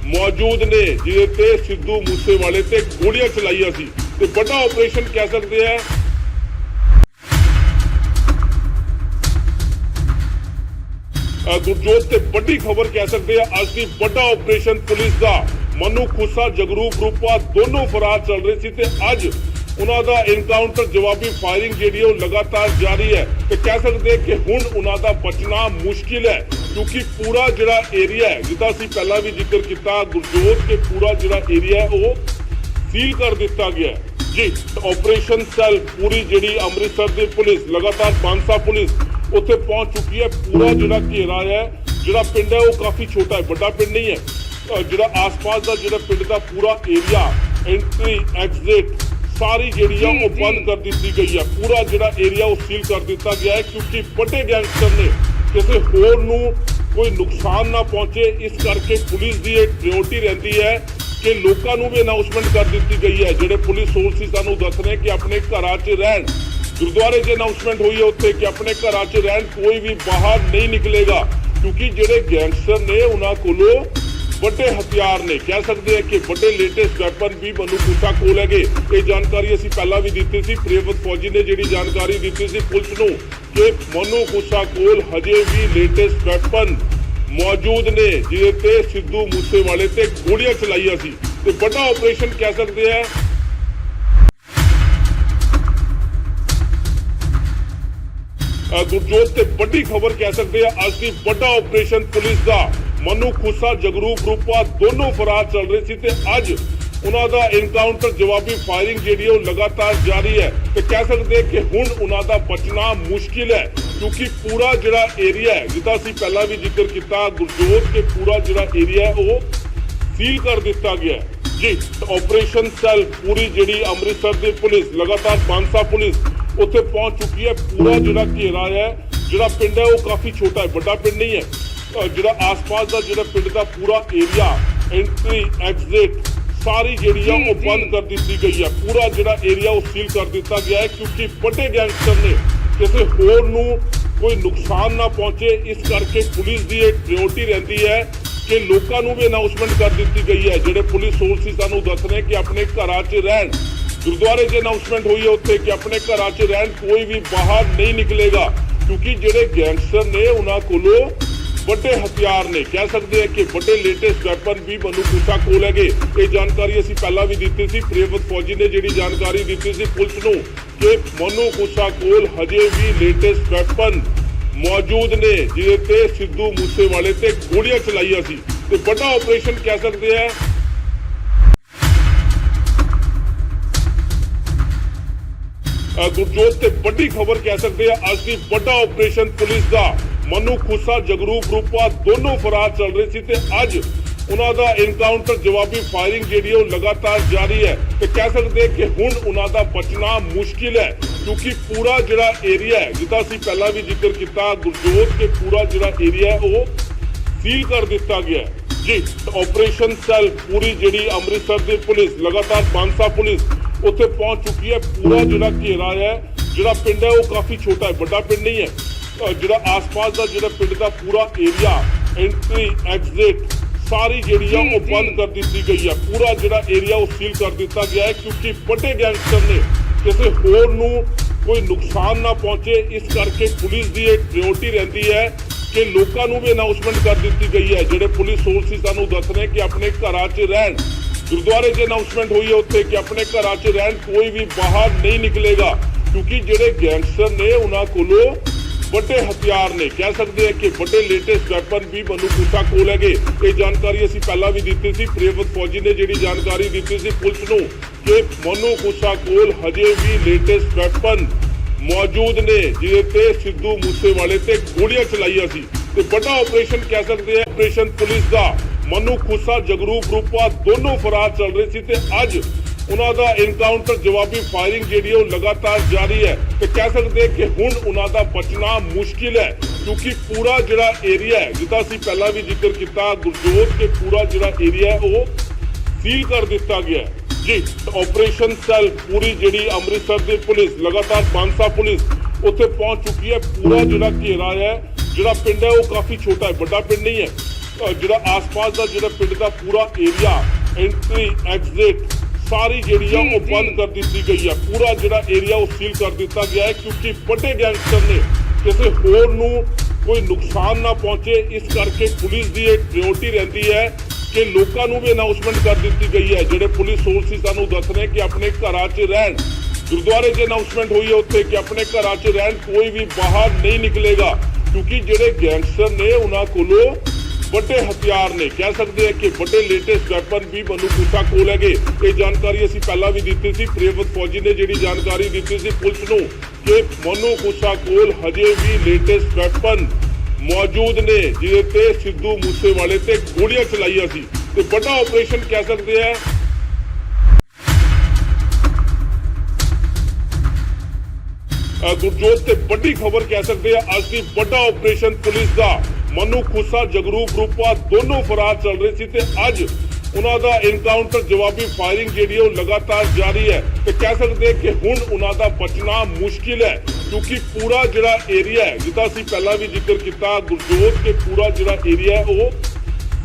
ਮੌਜੂਦ ਨੇ ਜਿਹਦੇ ਤੇ ਸਿੱਧੂ ਮੂਸੇਵਾਲੇ ਤੇ ਗੋਲੀਆਂ ਚਲਾਈਆਂ ਸੀ ਤੇ ਵੱਡਾ ਆਪਰੇਸ਼ਨ ਕਹਿ ਸਕਦੇ ਆ। ਗੁਰਜੋਤ ਤੇ ਵੱਡੀ ਖਬਰ ਕਹਿ ਸਕਦੇ ਆ ਅੱਜ ਦੀ ਵੱਡਾ ਆਪਰੇਸ਼ਨ ਪੁਲਿਸ ਦਾ। ਮਨੂ ਖੁੱਸਾ ਜਗਰੂਪ ਰੂਪਾ ਦੋਨੋਂ ਫਰਾਰ ਚੱਲ ਰਹੇ ਸੀ ਤੇ ਅੱਜ ਉਹਨਾਂ ਦਾ ਇਨਕਾਊਂਟਰ ਜਵਾਬੀ ਫਾਇਰਿੰਗ ਜਿਹੜੀ ਉਹ ਲਗਾਤਾਰ ਜਾਰੀ ਹੈ ਤੇ ਕਹਿ ਸਕਦੇ ਕਿ ਹੁਣ ਉਹਨਾਂ ਦਾ ਬਚਣਾ ਮੁਸ਼ਕਿਲ ਹੈ ਕਿਉਂਕਿ ਪੂਰਾ ਜਿਹੜਾ ਏਰੀਆ ਹੈ ਜਿੱਦਾਂ ਅਸੀਂ ਪਹਿਲਾਂ ਵੀ ਜ਼ਿਕਰ ਕੀਤਾ ਗੁਰਜੋਤ ਕੇ ਪੂਰਾ ਜਿਹੜਾ ਏਰੀਆ ਉਹ ਸੀਲ ਕਰ ਦਿੱਤਾ ਗਿਆ ਹੈ ਜੀ। ਆਪਰੇਸ਼ਨ ਸੈੱਲ ਪੂਰੀ ਜਿਹੜੀ ਅੰਮ੍ਰਿਤਸਰ ਦੀ ਪੁਲਿਸ ਲਗਾਤਾਰ ਬਾਂਸਾ ਪੁਲਿਸ ਉੱਥੇ ਪਹੁੰਚ ਚੁੱਕੀ ਹੈ। ਪੂਰਾ ਜਿਹੜਾ ਘੇਰਾ ਹੈ ਜਿਹੜਾ ਪਿੰਡ ਹੈ ਉਹ ਕਾਫੀ ਛੋਟਾ ਹੈ, ਵੱਡਾ ਪਿੰਡ ਨਹੀਂ ਹੈ। ਜਿਹੜਾ ਆਸ-ਪਾਸ ਦਾ ਜਿਹੜਾ ਪਿੰਡ ਦਾ ਪੂਰਾ ਏਰੀਆ ਐਂਟਰੀ ਐਗਜ਼ਿਟ ਸਾਰੀ ਜਿਹੜੀ ਆ ਉਹ ਬੰਦ ਕਰ ਦਿੱਤੀ ਗਈ ਹੈ। ਪੂਰਾ ਜਿਹੜਾ ਏਰੀਆ ਉਹ ਸੀਲ ਕਰ ਦਿੱਤਾ ਗਿਆ ਹੈ ਕਿਉਂਕਿ ਵੱਡੇ ਗੈਂਗਸਟਰ ਨੇ ਕਿਸੇ ਹੋਰ ਨੂੰ ਕੋਈ ਨੁਕਸਾਨ ਨਾ ਪਹੁੰਚੇ, ਇਸ ਕਰਕੇ ਪੁਲਿਸ ਦੀ ਇਹ ਪ੍ਰਾਇੋਰਟੀ ਰਹਿੰਦੀ ਹੈ ਕਿ ਲੋਕਾਂ ਨੂੰ ਵੀ ਅਨਾਉਂਸਮੈਂਟ ਕਰ ਦਿੱਤੀ ਗਈ ਹੈ। ਜਿਹੜੇ ਪੁਲਿਸ ਸੋਰਸਿਸ ਸਾਨੂੰ ਦੱਸ ਰਹੇ ਕਿ ਆਪਣੇ ਘਰਾਂ 'ਚ ਰਹਿਣ, ਗੁਰਦੁਆਰੇ 'ਚ ਅਨਾਉਂਸਮੈਂਟ ਹੋਈ ਹੈ ਉੱਥੇ ਕਿ ਆਪਣੇ ਘਰਾਂ 'ਚ ਰਹਿਣ, ਕੋਈ ਵੀ ਬਾਹਰ ਨਹੀਂ ਨਿਕਲੇਗਾ ਕਿਉਂਕਿ ਜਿਹੜੇ ਗੈਂਗਸਟਰ ਨੇ ਉਹਨਾਂ ਕੋਲੋਂ ਵੱਡੇ ਹਥਿਆਰ ਨੇ, ਕਹਿ ਸਕਦੇ ਆ ਕਿ ਵੱਡੇ ਲੇਟੈਸਟ ਵੈਪਨ ਵੀ ਮਨੂ ਖੁੱਸਾ ਕੋਲ ਹੈਗੇ। ਇਹ ਜਾਣਕਾਰੀ ਅਸੀਂ ਪਹਿਲਾਂ ਵੀ ਦਿੱਤੀ ਸੀ। ਪ੍ਰਿਯਵਤ ਫੌਜੀ ਨੇ ਜਿਹੜੀ ਜਾਣਕਾਰੀ ਦਿੱਤੀ ਸੀ ਪੁਲਿਸ ਨੂੰ ਕਿ ਮਨੂ ਖੁੱਸਾ ਕੋਲ ਹਜੇ ਵੀ ਲੇਟੈਸਟ ਵੈਪਨ ਮੌਜੂਦ ਨੇ ਜਿਹਦੇ ਤੇ ਸਿੱਧੂ ਮੂਸੇਵਾਲੇ ਤੇ ਗੋਲੀਆਂ ਚਲਾਈਆਂ ਸੀ ਤੇ ਵੱਡਾ ਆਪਰੇਸ਼ਨ ਕਹਿ ਸਕਦੇ ਆ। ਗੁਰਜੋਤ ਤੇ ਵੱਡੀ ਖਬਰ ਕਹਿ ਸਕਦੇ ਆ ਅੱਜ ਦੀ ਵੱਡਾ ਆਪਰੇਸ਼ਨ ਪੁਲਿਸ ਦਾ। ਮਨੂ ਖੁੱਸਾ ਜਗਰੂਪ ਰੂਪਾ ਦੋਨੋਂ ਫਰਾਰ ਚੱਲ ਰਹੇ ਸੀ ਤੇ ਅੱਜ ਉਹਨਾਂ ਦਾ ਇਨਕਾਊਂਟਰ ਜਵਾਬੀ ਫਾਇਰਿੰਗ ਜਿਹੜੀ ਉਹ ਲਗਾਤਾਰ ਜਾਰੀ ਹੈ ਤੇ ਕਹਿ ਸਕਦੇ ਕਿ ਹੁਣ ਉਹਨਾਂ ਦਾ ਬਚਣਾ ਮੁਸ਼ਕਿਲ ਹੈ ਕਿਉਂਕਿ ਪੂਰਾ ਜਿਹੜਾ ਏਰੀਆ ਹੈ ਜਿੱਦਾਂ ਅਸੀਂ ਪਹਿਲਾਂ ਵੀ ਜ਼ਿਕਰ ਕੀਤਾ ਗੁਰਜੋਤ ਕੇ ਪੂਰਾ ਜਿਹੜਾ ਏਰੀਆ ਹੈ ਉਹ ਸੀਲ ਕਰ ਦਿੱਤਾ ਗਿਆ ਹੈ ਜੀ। ਆਪਰੇਸ਼ਨ ਸੈੱਲ ਪੂਰੀ ਜਿਹੜੀ ਅੰਮ੍ਰਿਤਸਰ ਦੀ ਪੁਲਿਸ ਲਗਾਤਾਰ ਬਾਂਸਾ ਪੁਲਿਸ ਉੱਥੇ ਪਹੁੰਚ ਚੁੱਕੀ ਹੈ। ਪੂਰਾ ਜਿਹੜਾ ਘੇਰਾ ਹੈ ਜਿਹੜਾ ਪਿੰਡ ਹੈ ਉਹ ਕਾਫੀ ਛੋਟਾ ਹੈ, ਵੱਡਾ ਪਿੰਡ ਨਹੀਂ ਹੈ। ਜਿਹੜਾ ਆਸ-ਪਾਸ ਦਾ ਜਿਹੜਾ ਪਿੰਡ ਦਾ ਪੂਰਾ ਏਰੀਆ ਐਂਟਰੀ ਐਗਜ਼ਿਟ ਸਾਰੀ ਜਿਹੜੀ ਆ ਉਹ ਬੰਦ ਕਰ ਦਿੱਤੀ ਗਈ ਹੈ। ਪੂਰਾ ਜਿਹੜਾ ਏਰੀਆ ਉਹ ਸੀਲ ਕਰ ਦਿੱਤਾ ਗਿਆ ਹੈ ਕਿਉਂਕਿ ਵੱਡੇ ਗੈਂਗਸਟਰ ਨੇ ਕਿਸੇ ਹੋਰ ਨੂੰ ਕੋਈ ਨੁਕਸਾਨ ਨਾ ਪਹੁੰਚੇ, ਇਸ ਕਰਕੇ ਪੁਲਿਸ ਦੀ ਇਹ ਪ੍ਰਾਇੋਰਟੀ ਰਹਿੰਦੀ ਹੈ ਕਿ ਲੋਕਾਂ ਨੂੰ ਵੀ ਅਨਾਉਂਸਮੈਂਟ ਕਰ ਦਿੱਤੀ ਗਈ ਹੈ। ਜਿਹੜੇ ਪੁਲਿਸ ਸੋਰਸਿਸ ਸਾਨੂੰ ਦੱਸ ਰਹੇ ਕਿ ਆਪਣੇ ਘਰਾਂ 'ਚ ਰਹਿਣ, ਗੁਰਦੁਆਰੇ 'ਚ ਅਨਾਉਂਸਮੈਂਟ ਹੋਈ ਹੈ ਉੱਥੇ ਕਿ ਆਪਣੇ ਘਰਾਂ 'ਚ ਰਹਿਣ, ਕੋਈ ਵੀ ਬਾਹਰ ਨਹੀਂ ਨਿਕਲੇਗਾ, ਕਿਉਂਕਿ ਜਿਹੜੇ ਗੈਂਗਸਟਰ ਨੇ ਉਹਨਾਂ ਕੋਲੋਂ ਵੱਡੇ ਹਥਿਆਰ ਨੇ, ਕਹਿ ਸਕਦੇ ਆ ਕਿ ਵੱਡੇ ਲੇਟੈਸਟ ਵੈਪਨ ਵੀ ਮਨੂ ਖੁੱਸਾ ਕੋਲ ਹੈਗੇ। ਇਹ ਜਾਣਕਾਰੀ ਅਸੀਂ ਪਹਿਲਾਂ ਵੀ ਦਿੱਤੀ ਸੀ। ਪ੍ਰਿਯਵਤ ਫੌਜੀ ਨੇ ਜਿਹੜੀ ਜਾਣਕਾਰੀ ਦਿੱਤੀ ਸੀ ਪੁਲਿਸ ਨੂੰ ਕਿ ਮਨੂ ਖੁੱਸਾ ਕੋਲ ਹਜੇ ਵੀ ਲੇਟੈਸਟ ਵੈਪਨ ਮੌਜੂਦ ਨੇ, ਜਿਹਦੇ ਤੇ ਸਿੱਧੂ ਮੂਸੇਵਾਲੇ ਤੇ ਗੋਲੀਆਂ ਚਲਾਈਆਂ ਸੀ ਤੇ ਵੱਡਾ ਆਪਰੇਸ਼ਨ ਕਹਿ ਸਕਦੇ ਆ। ਗੁਰਜੋਤ ਤੇ ਵੱਡੀ ਖਬਰ ਕਹਿ ਸਕਦੇ ਆ ਅੱਜ ਦੀ, ਵੱਡਾ ਆਪਰੇਸ਼ਨ ਪੁਲਿਸ ਦਾ। ਮਨੂ ਖੁੱਸਾ, ਜਗਰੂਪ ਰੂਪਾ ਦੋਨੋਂ ਫਰਾਰ ਚੱਲ ਰਹੇ ਸੀ ਤੇ ਅੱਜ ਉਹਨਾਂ ਦਾ ਐਨਕਾਊਂਟਰ, ਜਵਾਬੀ ਫਾਇਰਿੰਗ ਜਿਹੜੀ ਉਹ ਲਗਾਤਾਰ ਜਾਰੀ ਹੈ ਤੇ ਕਹਿ ਸਕਦੇ ਕਿ ਹੁਣ ਉਹਨਾਂ ਦਾ ਬਚਣਾ ਮੁਸ਼ਕਿਲ ਹੈ, ਕਿਉਂਕਿ ਪੂਰਾ ਜਿਹੜਾ ਏਰੀਆ ਹੈ, ਜਿੱਦਾਂ ਅਸੀਂ ਪਹਿਲਾਂ ਵੀ ਜ਼ਿਕਰ ਕੀਤਾ ਗੁਰਜੋਤ, ਕਿ ਪੂਰਾ ਜਿਹੜਾ ਏਰੀਆ ਉਹ ਸੀਲ ਕਰ ਦਿੱਤਾ ਗਿਆ ਹੈ ਜੀ। ਆਪਰੇਸ਼ਨ ਸੈੱਲ ਪੂਰੀ ਜਿਹੜੀ ਅੰਮ੍ਰਿਤਸਰ ਦੀ ਪੁਲਿਸ, ਲਗਾਤਾਰ ਬਾਂਸਾ ਪੁਲਿਸ ਉੱਥੇ ਪਹੁੰਚ ਚੁੱਕੀ ਹੈ। ਪੂਰਾ ਜਿਹੜਾ ਘੇਰਾ ਹੈ, ਜਿਹੜਾ ਪਿੰਡ ਹੈ ਉਹ ਕਾਫੀ ਛੋਟਾ ਹੈ, ਵੱਡਾ ਪਿੰਡ ਨਹੀਂ ਹੈ। ਜਿਹੜਾ ਆਸ-ਪਾਸ ਦਾ ਜਿਹੜਾ ਪਿੰਡ ਦਾ ਪੂਰਾ ਏਰੀਆ, ਐਂਟਰੀ ਐਗਜ਼ਿਟ ਸਾਰੀ ਜਿਹੜੀ ਆ ਉਹ ਬੰਦ ਕਰ ਦਿੱਤੀ ਗਈ ਹੈ। ਪੂਰਾ ਜਿਹੜਾ ਏਰੀਆ ਉਹ ਸੀਲ ਕਰ ਦਿੱਤਾ ਗਿਆ ਹੈ, ਕਿਉਂਕਿ ਵੱਡੇ ਗੈਂਗਸਟਰ ਨੇ ਕਿਸੇ ਹੋਰ ਨੂੰ ਕੋਈ ਨੁਕਸਾਨ ਨਾ ਪਹੁੰਚੇ, ਇਸ ਕਰਕੇ ਪੁਲਿਸ ਦੀ ਇਹ ਪ੍ਰਾਇੋਰਟੀ ਰਹਿੰਦੀ ਹੈ ਕਿ ਲੋਕਾਂ ਨੂੰ ਵੀ ਅਨਾਉਂਸਮੈਂਟ ਕਰ ਦਿੱਤੀ ਗਈ ਹੈ। ਜਿਹੜੇ ਪੁਲਿਸ ਸੋਰਸਿਸ ਸਾਨੂੰ ਦੱਸ ਰਹੇ ਕਿ ਆਪਣੇ ਘਰਾਂ 'ਚ ਰਹਿਣ, ਗੁਰਦੁਆਰੇ 'ਚ ਅਨਾਉਂਸਮੈਂਟ ਹੋਈ ਹੈ ਉੱਥੇ ਕਿ ਆਪਣੇ ਘਰਾਂ 'ਚ ਰਹਿਣ, ਕੋਈ ਵੀ ਬਾਹਰ ਨਹੀਂ ਨਿਕਲੇਗਾ, ਕਿਉਂਕਿ ਜਿਹੜੇ ਗੈਂਗਸਟਰ ਨੇ ਉਹਨਾਂ ਕੋਲੋਂ ਵੱਡੇ ਹਥਿਆਰ ਨੇ, ਕਹਿ ਸਕਦੇ ਆ ਕਿ ਵੱਡੇ ਲੇਟੈਸਟ ਵੈਪਨ ਵੀ ਮਨੂ ਖੁੱਸਾ ਕੋਲ ਹੈਗੇ। ਇਹ ਜਾਣਕਾਰੀ ਅਸੀਂ ਪਹਿਲਾਂ ਵੀ ਦਿੱਤੀ ਸੀ। ਪ੍ਰਿਯਵਤ ਫੌਜੀ ਨੇ ਜਿਹੜੀ ਜਾਣਕਾਰੀ ਦਿੱਤੀ ਸੀ ਪੁਲਿਸ ਨੂੰ ਕਿ ਮਨੂ ਖੁੱਸਾ ਕੋਲ ਹਜੇ ਵੀ ਲੇਟੈਸਟ ਵੈਪਨ ਮੌਜੂਦ ਨੇ, ਜਿਹਦੇ ਤੇ ਸਿੱਧੂ ਮੂਸੇਵਾਲੇ ਤੇ ਗੋਲੀਆਂ ਚਲਾਈਆਂ ਸੀ ਤੇ ਵੱਡਾ ਆਪਰੇਸ਼ਨ ਕਹਿ ਸਕਦੇ ਆ ਆਪਰੇਸ਼ਨ ਪੁਲਿਸ ਦਾ। ਮਨੂ ਖੁੱਸਾ, ਜਗਰੂਪ ਰੂਪਾ ਦੋਨੋਂ ਫਰਾਰ ਚੱਲ ਰਹੇ ਸੀ ਤੇ ਅੱਜ ਉਹਨਾਂ ਦਾ ਐਨਕਾਊਂਟਰ, ਜਵਾਬੀ ਫਾਇਰਿੰਗ ਜਿਹੜੀ ਉਹ ਲਗਾਤਾਰ ਜਾਰੀ ਹੈ ਤੇ ਕਹਿ ਸਕਦੇ ਕਿ ਹੁਣ ਉਹਨਾਂ ਦਾ ਬਚਣਾ ਮੁਸ਼ਕਿਲ ਹੈ, ਕਿਉਂਕਿ ਪੂਰਾ ਜਿਹੜਾ ਏਰੀਆ ਹੈ, ਜਿੱਦਾਂ ਅਸੀਂ ਪਹਿਲਾਂ ਵੀ ਜ਼ਿਕਰ ਕੀਤਾ ਗੁਰਜੋਤ, ਕਿ ਪੂਰਾ ਜਿਹੜਾ ਏਰੀਆ ਉਹ ਸੀਲ ਕਰ ਦਿੱਤਾ ਗਿਆ ਹੈ ਜੀ। ਆਪਰੇਸ਼ਨ ਸੈੱਲ ਪੂਰੀ ਜਿਹੜੀ ਅੰਮ੍ਰਿਤਸਰ ਦੀ ਪੁਲਿਸ, ਲਗਾਤਾਰ ਬਾਂਸਾ ਪੁਲਿਸ ਉੱਥੇ ਪਹੁੰਚ ਚੁੱਕੀ ਹੈ। ਪੂਰਾ ਜਿਹੜਾ ਘੇਰਾ ਹੈ, ਜਿਹੜਾ ਪਿੰਡ ਹੈ ਉਹ ਕਾਫੀ ਛੋਟਾ ਹੈ, ਵੱਡਾ ਪਿੰਡ ਨਹੀਂ ਹੈ। ਜਿਹੜਾ ਆਸ-ਪਾਸ ਦਾ ਜਿਹੜਾ ਪਿੰਡ ਦਾ ਪੂਰਾ ਏਰੀਆ, ਐਂਟਰੀ ਐਗਜ਼ਿਟ ਸਾਰੀ ਜਿਹੜੀ ਆ ਉਹ ਬੰਦ ਕਰ ਦਿੱਤੀ ਗਈ ਹੈ। ਪੂਰਾ ਜਿਹੜਾ ਏਰੀਆ ਉਹ ਸੀਲ ਕਰ ਦਿੱਤਾ ਗਿਆ ਹੈ, ਕਿਉਂਕਿ ਵੱਡੇ ਗੈਂਗਸਟਰ ਨੇ ਕਿਸੇ ਹੋਰ ਨੂੰ ਕੋਈ ਨੁਕਸਾਨ ਨਾ ਪਹੁੰਚੇ, ਇਸ ਕਰਕੇ ਪੁਲਿਸ ਦੀ ਇਹ ਪ੍ਰਾਇੋਰਟੀ ਰਹਿੰਦੀ ਹੈ ਕਿ ਲੋਕਾਂ ਨੂੰ ਵੀ ਅਨਾਉਂਸਮੈਂਟ ਕਰ ਦਿੱਤੀ ਗਈ ਹੈ। ਜਿਹੜੇ ਪੁਲਿਸ ਸੋਰਸਿਸ ਸਾਨੂੰ ਦੱਸ ਰਹੇ ਕਿ ਆਪਣੇ ਘਰਾਂ 'ਚ ਰਹਿਣ, ਗੁਰਦੁਆਰੇ 'ਚ ਅਨਾਉਂਸਮੈਂਟ ਹੋਈ ਹੈ ਉੱਥੇ ਕਿ ਆਪਣੇ ਘਰਾਂ 'ਚ ਰਹਿਣ, ਕੋਈ ਵੀ ਬਾਹਰ ਨਹੀਂ ਨਿਕਲੇਗਾ, ਕਿਉਂਕਿ ਜਿਹੜੇ ਗੈਂਗਸਟਰ ਨੇ ਉਹਨਾਂ ਕੋਲੋਂ ਵੱਡੇ ਹਥਿਆਰ ਨੇ, ਕਹਿ ਸਕਦੇ ਆ ਕਿ ਵੱਡੇ ਲੇਟੈਸਟ ਵੈਪਨ ਵੀ ਮਨੂ ਖੁੱਸਾ ਕੋਲ ਹੈਗੇ। ਇਹ ਜਾਣਕਾਰੀ ਅਸੀਂ ਪਹਿਲਾਂ ਵੀ ਦਿੱਤੀ ਸੀ। ਪ੍ਰਿਯਵਤ ਫੌਜੀ ਨੇ ਜਿਹੜੀ ਜਾਣਕਾਰੀ ਦਿੱਤੀ ਸੀ ਪੁਲਿਸ ਨੂੰ ਕਿ ਮਨੂ ਖੁੱਸਾ ਕੋਲ ਹਜੇ ਵੀ ਲੇਟੈਸਟ ਵੈਪਨ ਮੌਜੂਦ ਨੇ, ਜਿਹਦੇ ਤੇ ਸਿੱਧੂ ਮੂਸੇਵਾਲੇ ਤੇ ਗੋਲੀਆਂ ਚਲਾਈਆਂ ਸੀ ਤੇ ਵੱਡਾ ਆਪਰੇਸ਼ਨ ਕਹਿ ਸਕਦੇ ਆ। ਗੁਰਜੋਤ ਤੇ ਵੱਡੀ ਖਬਰ ਕਹਿ ਸਕਦੇ ਆ ਅੱਜ ਦੀ, ਵੱਡਾ ਆਪਰੇਸ਼ਨ ਪੁਲਿਸ ਦਾ। ਮਨੂ ਖੁੱਸਾ, ਜਗਰੂਪ ਰੂਪਾ ਦੋਨੋਂ ਫਰਾਰ ਚੱਲ ਰਹੇ ਸੀ ਤੇ ਅੱਜ ਉਹਨਾਂ ਦਾ ਐਨਕਾਊਂਟਰ, ਜਵਾਬੀ ਫਾਇਰਿੰਗ ਜਿਹੜੀ ਉਹ ਲਗਾਤਾਰ ਜਾਰੀ ਹੈ ਤੇ ਕਹਿ ਸਕਦੇ ਕਿ ਹੁਣ ਉਹਨਾਂ ਦਾ ਬਚਣਾ ਮੁਸ਼ਕਿਲ ਹੈ, ਕਿਉਂਕਿ ਪੂਰਾ ਜਿਹੜਾ ਏਰੀਆ ਹੈ, ਜਿੱਦਾਂ ਅਸੀਂ ਪਹਿਲਾਂ ਵੀ ਜ਼ਿਕਰ ਕੀਤਾ ਗੁਰਜੋਤ, ਕਿ ਪੂਰਾ ਜਿਹੜਾ ਏਰੀਆ ਉਹ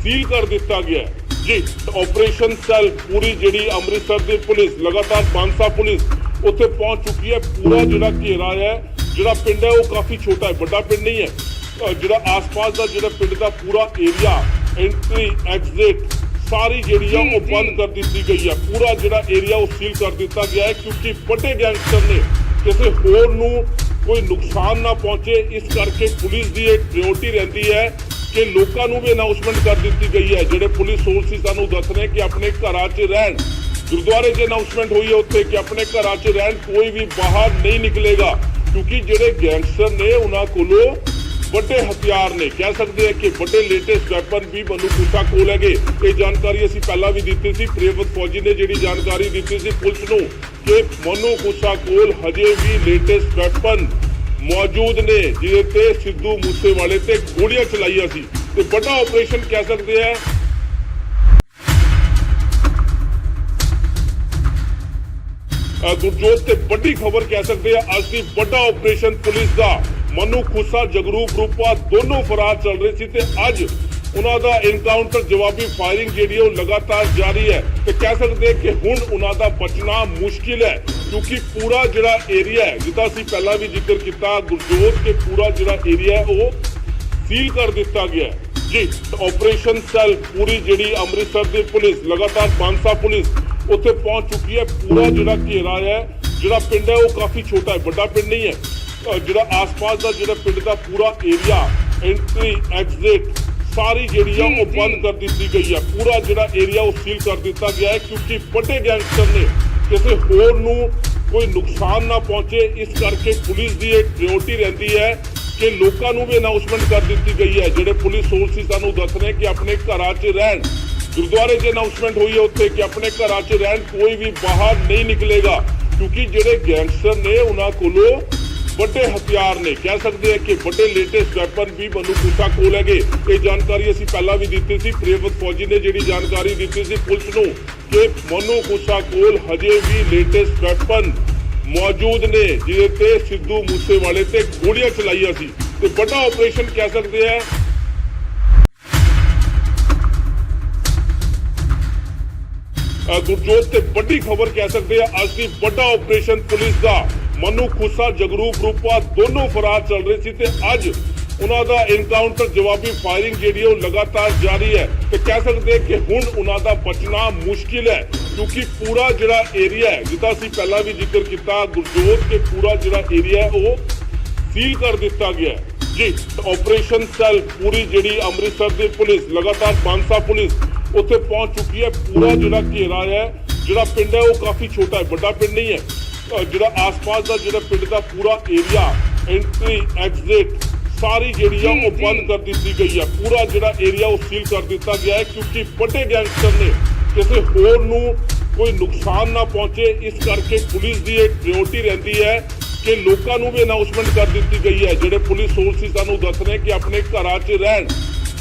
ਸੀਲ ਕਰ ਦਿੱਤਾ ਗਿਆ ਹੈ ਜੀ। ਆਪਰੇਸ਼ਨ ਸੈੱਲ ਪੂਰੀ ਜਿਹੜੀ ਅੰਮ੍ਰਿਤਸਰ ਦੀ ਪੁਲਿਸ, ਲਗਾਤਾਰ ਬਾਂਸਾ ਪੁਲਿਸ ਉੱਥੇ ਪਹੁੰਚ ਚੁੱਕੀ ਹੈ। ਪੂਰਾ ਜਿਹੜਾ ਘੇਰਾ ਹੈ, ਜਿਹੜਾ ਪਿੰਡ ਹੈ ਉਹ ਕਾਫੀ ਛੋਟਾ ਹੈ, ਵੱਡਾ ਪਿੰਡ ਨਹੀਂ ਹੈ। ਜਿਹੜਾ ਆਸ-ਪਾਸ ਦਾ ਜਿਹੜਾ ਪਿੰਡ ਦਾ ਪੂਰਾ ਏਰੀਆ, ਐਂਟਰੀ ਐਗਜ਼ਿਟ ਸਾਰੀ ਜਿਹੜੀ ਆ ਉਹ ਬੰਦ ਕਰ ਦਿੱਤੀ ਗਈ ਹੈ। ਪੂਰਾ ਜਿਹੜਾ ਏਰੀਆ ਉਹ ਸੀਲ ਕਰ ਦਿੱਤਾ ਗਿਆ ਹੈ, ਕਿਉਂਕਿ ਵੱਡੇ ਗੈਂਗਸਟਰ ਨੇ ਕਿਸੇ ਹੋਰ ਨੂੰ ਕੋਈ ਨੁਕਸਾਨ ਨਾ ਪਹੁੰਚੇ, ਇਸ ਕਰਕੇ ਪੁਲਿਸ ਦੀ ਇਹ ਪ੍ਰਾਇੋਰਟੀ ਰਹਿੰਦੀ ਹੈ ਕਿ ਲੋਕਾਂ ਨੂੰ ਵੀ ਅਨਾਉਂਸਮੈਂਟ ਕਰ ਦਿੱਤੀ ਗਈ ਹੈ। ਜਿਹੜੇ ਪੁਲਿਸ ਸੋਰਸਿਸ ਸਾਨੂੰ ਦੱਸ ਰਹੇ ਕਿ ਆਪਣੇ ਘਰਾਂ 'ਚ ਰਹਿਣ, ਗੁਰਦੁਆਰੇ 'ਚ ਅਨਾਉਂਸਮੈਂਟ ਹੋਈ ਹੈ ਉੱਥੇ ਕਿ ਆਪਣੇ ਘਰਾਂ 'ਚ ਰਹਿਣ, ਕੋਈ ਵੀ ਬਾਹਰ ਨਹੀਂ ਨਿਕਲੇਗਾ, ਕਿਉਂਕਿ ਜਿਹੜੇ ਗੈਂਗਸਟਰ ਨੇ ਉਹਨਾਂ ਕੋਲੋਂ ਵੱਡੇ ਹਥਿਆਰ ਨੇ, ਕਹਿ ਸਕਦੇ ਆ ਕਿ ਵੱਡੇ ਲੇਟੈਸਟ ਵੈਪਨ ਵੀ ਮਨੂ ਖੁੱਸਾ ਕੋਲ ਹੈਗੇ। ਇਹ ਜਾਣਕਾਰੀ ਅਸੀਂ ਪਹਿਲਾਂ ਵੀ ਦਿੱਤੀ ਸੀ। ਪ੍ਰਿਯਵਤ ਫੌਜੀ ਨੇ ਜਿਹੜੀ ਜਾਣਕਾਰੀ ਦਿੱਤੀ ਸੀ ਪੁਲਿਸ ਨੂੰ ਕਿ ਮਨੂ ਖੁੱਸਾ ਕੋਲ ਹਜੇ ਵੀ ਲੇਟੈਸਟ ਵੈਪਨ ਮੌਜੂਦ ਨੇ, ਜਿਹਦੇ ਤੇ ਸਿੱਧੂ ਮੂਸੇਵਾਲੇ ਤੇ ਗੋਲੀਆਂ ਚਲਾਈਆਂ ਸੀ ਤੇ ਵੱਡਾ ਆਪਰੇਸ਼ਨ ਕਹਿ ਸਕਦੇ ਆ। ਗੁਰਜੋਤ ਤੇ ਵੱਡੀ ਖਬਰ ਕਹਿ ਸਕਦੇ ਆ ਅੱਜ ਦੀ, ਵੱਡਾ ਆਪਰੇਸ਼ਨ ਪੁਲਿਸ ਦਾ। ਮਨੂ ਖੁੱਸਾ ਜਗਰੂਪ ਰੂਪਾ ਦੋਨੋਂ ਫਰਾਰ ਚੱਲ ਰਹੇ ਸੀ ਤੇ ਅੱਜ ਉਹਨਾਂ ਦਾ ਐਨਕਾਊਂਟਰ ਜਵਾਬੀ ਫਾਇਰਿੰਗ ਜਿਹੜੀ ਉਹ ਲਗਾਤਾਰ ਜਾਰੀ ਹੈ ਤੇ ਕਹਿ ਸਕਦੇ ਕਿ ਹੁਣ ਉਹਨਾਂ ਦਾ ਬਚਣਾ ਮੁਸ਼ਕਿਲ ਹੈ ਕਿਉਂਕਿ ਪੂਰਾ ਜਿਹੜਾ ਏਰੀਆ ਹੈ ਜਿੱਦਾਂ ਅਸੀਂ ਪਹਿਲਾਂ ਵੀ ਜ਼ਿਕਰ ਕੀਤਾ ਗੁਰਜੋਤ ਕੇ ਪੂਰਾ ਜਿਹੜਾ ਏਰੀਆ ਹੈ ਉਹ ਸੀਲ ਕਰ ਦਿੱਤਾ ਗਿਆ ਹੈ ਜੀ। ਆਪਰੇਸ਼ਨ ਸੈੱਲ ਪੂਰੀ ਜਿਹੜੀ ਅੰਮ੍ਰਿਤਸਰ ਦੀ ਪੁਲਿਸ ਲਗਾਤਾਰ ਬਾਂਸਾ ਪੁਲਿਸ ਉੱਥੇ ਪਹੁੰਚ ਚੁੱਕੀ ਹੈ। ਪੂਰਾ ਜਿਹੜਾ ਘੇਰਾ ਹੈ ਜਿਹੜਾ ਪਿੰਡ ਹੈ ਉਹ ਕਾਫੀ ਛੋਟਾ ਹੈ, ਵੱਡਾ ਪਿੰਡ ਨਹੀਂ ਹੈ। ਜਿਹੜਾ ਆਸ-ਪਾਸ ਦਾ ਜਿਹੜਾ ਪਿੰਡ ਦਾ ਪੂਰਾ ਏਰੀਆ ਐਂਟਰੀ ਐਗਜ਼ਿਟ ਸਾਰੀ ਜਿਹੜੀ ਆ ਉਹ ਬੰਦ ਕਰ ਦਿੱਤੀ ਗਈ ਹੈ। ਪੂਰਾ ਜਿਹੜਾ ਏਰੀਆ ਉਹ ਸੀਲ ਕਰ ਦਿੱਤਾ ਗਿਆ ਹੈ ਕਿਉਂਕਿ ਵੱਡੇ ਗੈਂਗਸਟਰ ਨੇ ਕਿਸੇ ਹੋਰ ਨੂੰ ਕੋਈ ਨੁਕਸਾਨ ਨਾ ਪਹੁੰਚੇ, ਇਸ ਕਰਕੇ ਪੁਲਿਸ ਦੀ ਇਹ ਪ੍ਰਾਇੋਰਟੀ ਰਹਿੰਦੀ ਹੈ ਕਿ ਲੋਕਾਂ ਨੂੰ ਵੀ ਅਨਾਉਂਸਮੈਂਟ ਕਰ ਦਿੱਤੀ ਗਈ ਹੈ। ਜਿਹੜੇ ਪੁਲਿਸ ਸੋਰਸਿਸ ਸਾਨੂੰ ਦੱਸ ਰਹੇ ਕਿ ਆਪਣੇ ਘਰਾਂ 'ਚ ਰਹਿਣ, ਗੁਰਦੁਆਰੇ 'ਚ ਅਨਾਉਂਸਮੈਂਟ ਹੋਈ ਹੈ ਉੱਥੇ ਕਿ ਆਪਣੇ ਘਰਾਂ 'ਚ ਰਹਿਣ, ਕੋਈ ਵੀ ਬਾਹਰ ਨਹੀਂ ਨਿਕਲੇਗਾ ਕਿਉਂਕਿ ਜਿਹੜੇ ਗੈਂਗਸਟਰ ਨੇ ਉਹਨਾਂ ਕੋਲੋਂ ਵੱਡੇ ਹਥਿਆਰ ਨੇ, ਕਹਿ ਸਕਦੇ ਆ ਕਿ ਵੱਡੇ ਲੇਟੈਸਟ ਵੈਪਨ ਵੀ ਮਨੂ ਖੁੱਸਾ ਕੋਲ ਹੈਗੇ। ਇਹ ਜਾਣਕਾਰੀ ਅਸੀਂ ਪਹਿਲਾਂ ਵੀ ਦਿੱਤੀ ਸੀ। ਪ੍ਰਿਯਵਤ ਫੌਜੀ ਨੇ ਜਿਹੜੀ ਜਾਣਕਾਰੀ ਦਿੱਤੀ ਸੀ ਪੁਲਿਸ ਨੂੰ ਕਿ ਮਨੂ ਖੁੱਸਾ ਕੋਲ ਹਜੇ ਵੀ ਲੇਟੈਸਟ ਵੈਪਨ ਮੌਜੂਦ ਨੇ ਜਿਹਦੇ ਤੇ ਸਿੱਧੂ ਮੂਸੇਵਾਲੇ ਤੇ ਗੋਲੀਆਂ ਚਲਾਈਆਂ ਸੀ ਤੇ ਵੱਡਾ ਆਪਰੇਸ਼ਨ ਕਹਿ ਸਕਦੇ ਆ। ਗੁਰਜੋਤ ਤੇ ਵੱਡੀ ਖਬਰ ਕਹਿ ਸਕਦੇ ਆ ਅੱਜ ਦੀ ਵੱਡਾ ਆਪਰੇਸ਼ਨ ਪੁਲਿਸ ਦਾ। ਮਨੂ ਖੁੱਸਾ ਜਗਰੂਪ ਰੂਪਾ ਦੋਨੋਂ ਫਰਾਰ ਚੱਲ ਰਹੇ ਸੀ ਤੇ ਅੱਜ ਉਹਨਾਂ ਦਾ ਐਨਕਾਊਂਟਰ ਜਵਾਬੀ ਫਾਇਰਿੰਗ ਜਿਹੜੀ ਉਹ ਲਗਾਤਾਰ ਜਾਰੀ ਹੈ ਤੇ ਕਹਿ ਸਕਦੇ ਕਿ ਹੁਣ ਉਹਨਾਂ ਦਾ ਬਚਣਾ ਮੁਸ਼ਕਿਲ ਹੈ ਕਿਉਂਕਿ ਪੂਰਾ ਜਿਹੜਾ ਏਰੀਆ ਹੈ ਜਿੱਦਾਂ ਅਸੀਂ ਪਹਿਲਾਂ ਵੀ ਜ਼ਿਕਰ ਕੀਤਾ ਗੁਰਜੋਤ ਕੇ ਪੂਰਾ ਜਿਹੜਾ ਏਰੀਆ ਹੈ ਉਹ ਸੀਲ ਕਰ ਦਿੱਤਾ ਗਿਆ ਹੈ ਜੀ। ਆਪਰੇਸ਼ਨ ਸੈੱਲ ਪੂਰੀ ਜਿਹੜੀ ਅੰਮ੍ਰਿਤਸਰ ਦੀ ਪੁਲਿਸ ਲਗਾਤਾਰ ਬਾਂਸਾ ਪੁਲਿਸ ਉੱਥੇ ਪਹੁੰਚ ਚੁੱਕੀ ਹੈ। ਪੂਰਾ ਜਿਹੜਾ ਘੇਰਾ ਹੈ ਜਿਹੜਾ ਪਿੰਡ ਹੈ ਉਹ ਕਾਫੀ ਛੋਟਾ ਹੈ, ਵੱਡਾ ਪਿੰਡ ਨਹੀਂ ਹੈ। ਜਿਹੜਾ ਆਸ-ਪਾਸ ਦਾ ਜਿਹੜਾ ਪਿੰਡ ਦਾ ਪੂਰਾ ਏਰੀਆ ਐਂਟਰੀ ਐਗਜ਼ਿਟ ਸਾਰੀ ਜਿਹੜੀ ਆ ਉਹ ਬੰਦ ਕਰ ਦਿੱਤੀ ਗਈ ਹੈ। ਪੂਰਾ ਜਿਹੜਾ ਏਰੀਆ ਉਹ ਸੀਲ ਕਰ ਦਿੱਤਾ ਗਿਆ ਹੈ ਕਿਉਂਕਿ ਵੱਡੇ ਗੈਂਗਸਟਰ ਨੇ ਕਿਸੇ ਹੋਰ ਨੂੰ ਕੋਈ ਨੁਕਸਾਨ ਨਾ ਪਹੁੰਚੇ, ਇਸ ਕਰਕੇ ਪੁਲਿਸ ਦੀ ਇਹ ਪ੍ਰਾਇੋਰਟੀ ਰਹਿੰਦੀ ਹੈ ਕਿ ਲੋਕਾਂ ਨੂੰ ਵੀ ਅਨਾਉਂਸਮੈਂਟ ਕਰ ਦਿੱਤੀ ਗਈ ਹੈ। ਜਿਹੜੇ ਪੁਲਿਸ ਸੋਰਸਿਸ ਸਾਨੂੰ ਦੱਸ ਰਹੇ ਕਿ ਆਪਣੇ ਘਰਾਂ 'ਚ ਰਹਿਣ,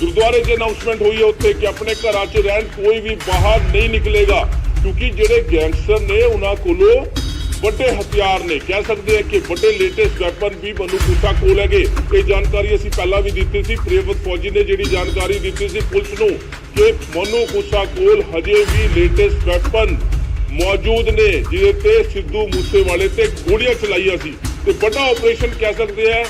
ਗੁਰਦੁਆਰੇ 'ਚ ਅਨਾਉਂਸਮੈਂਟ ਹੋਈ ਹੈ ਉੱਥੇ ਕਿ ਆਪਣੇ ਘਰਾਂ 'ਚ ਰਹਿਣ, ਕੋਈ ਵੀ ਬਾਹਰ ਨਹੀਂ ਨਿਕਲੇਗਾ ਕਿਉਂਕਿ ਜਿਹੜੇ ਗੈਂਗਸਟਰ ਨੇ ਉਹਨਾਂ ਕੋਲੋਂ ਵੱਡੇ ਹਥਿਆਰ ਨੇ, ਕਹਿ ਸਕਦੇ ਆ ਕਿ ਵੱਡੇ ਲੇਟੈਸਟ ਵੈਪਨ ਵੀ ਮਨੂ ਖੁੱਸਾ ਕੋਲ ਹੈਗੇ। ਇਹ ਜਾਣਕਾਰੀ ਅਸੀਂ ਪਹਿਲਾਂ ਵੀ ਦਿੱਤੀ ਸੀ। ਪ੍ਰਿਯਵਤ ਫੌਜੀ ਨੇ ਜਿਹੜੀ ਜਾਣਕਾਰੀ ਦਿੱਤੀ ਸੀ ਪੁਲਿਸ ਨੂੰ ਕਿ ਮਨੂ ਖੁੱਸਾ ਕੋਲ ਹਜੇ ਵੀ ਲੇਟੈਸਟ ਵੈਪਨ ਮੌਜੂਦ ਨੇ ਜਿਹਦੇ ਤੇ ਸਿੱਧੂ ਮੂਸੇਵਾਲੇ ਤੇ ਗੋਲੀਆਂ ਚਲਾਈਆਂ ਸੀ ਤੇ ਵੱਡਾ ਆਪਰੇਸ਼ਨ ਕਹਿ ਸਕਦੇ ਆ।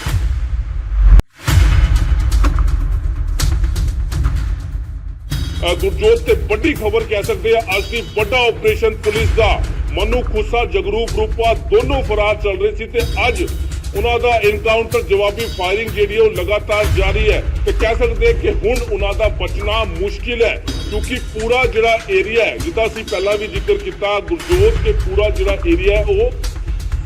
ਗੁਰਜੋਤ ਤੇ ਵੱਡੀ ਖਬਰ ਕਹਿ ਸਕਦੇ ਆ ਅੱਜ ਦੀ ਵੱਡਾ ਆਪਰੇਸ਼ਨ ਪੁਲਿਸ ਦਾ। ਮਨੂ ਖੁੱਸਾ ਜਗਰੂਪ ਰੂਪਾ ਦੋਨੋਂ ਫਰਾਰ ਚੱਲ ਰਹੇ ਸੀ ਤੇ ਅੱਜ ਉਹਨਾਂ ਦਾ ਐਨਕਾਊਂਟਰ ਜਵਾਬੀ ਫਾਇਰਿੰਗ ਜਿਹੜੀ ਉਹ ਲਗਾਤਾਰ ਜਾਰੀ ਹੈ ਤੇ ਕਹਿ ਸਕਦੇ ਕਿ ਹੁਣ ਉਹਨਾਂ ਦਾ ਬਚਣਾ ਮੁਸ਼ਕਿਲ ਹੈ ਕਿਉਂਕਿ ਪੂਰਾ ਜਿਹੜਾ ਏਰੀਆ ਹੈ ਜਿੱਦਾਂ ਅਸੀਂ ਪਹਿਲਾਂ ਵੀ ਜ਼ਿਕਰ ਕੀਤਾ ਗੁਰਜੋਤ ਕੇ ਪੂਰਾ ਜਿਹੜਾ ਏਰੀਆ ਹੈ ਉਹ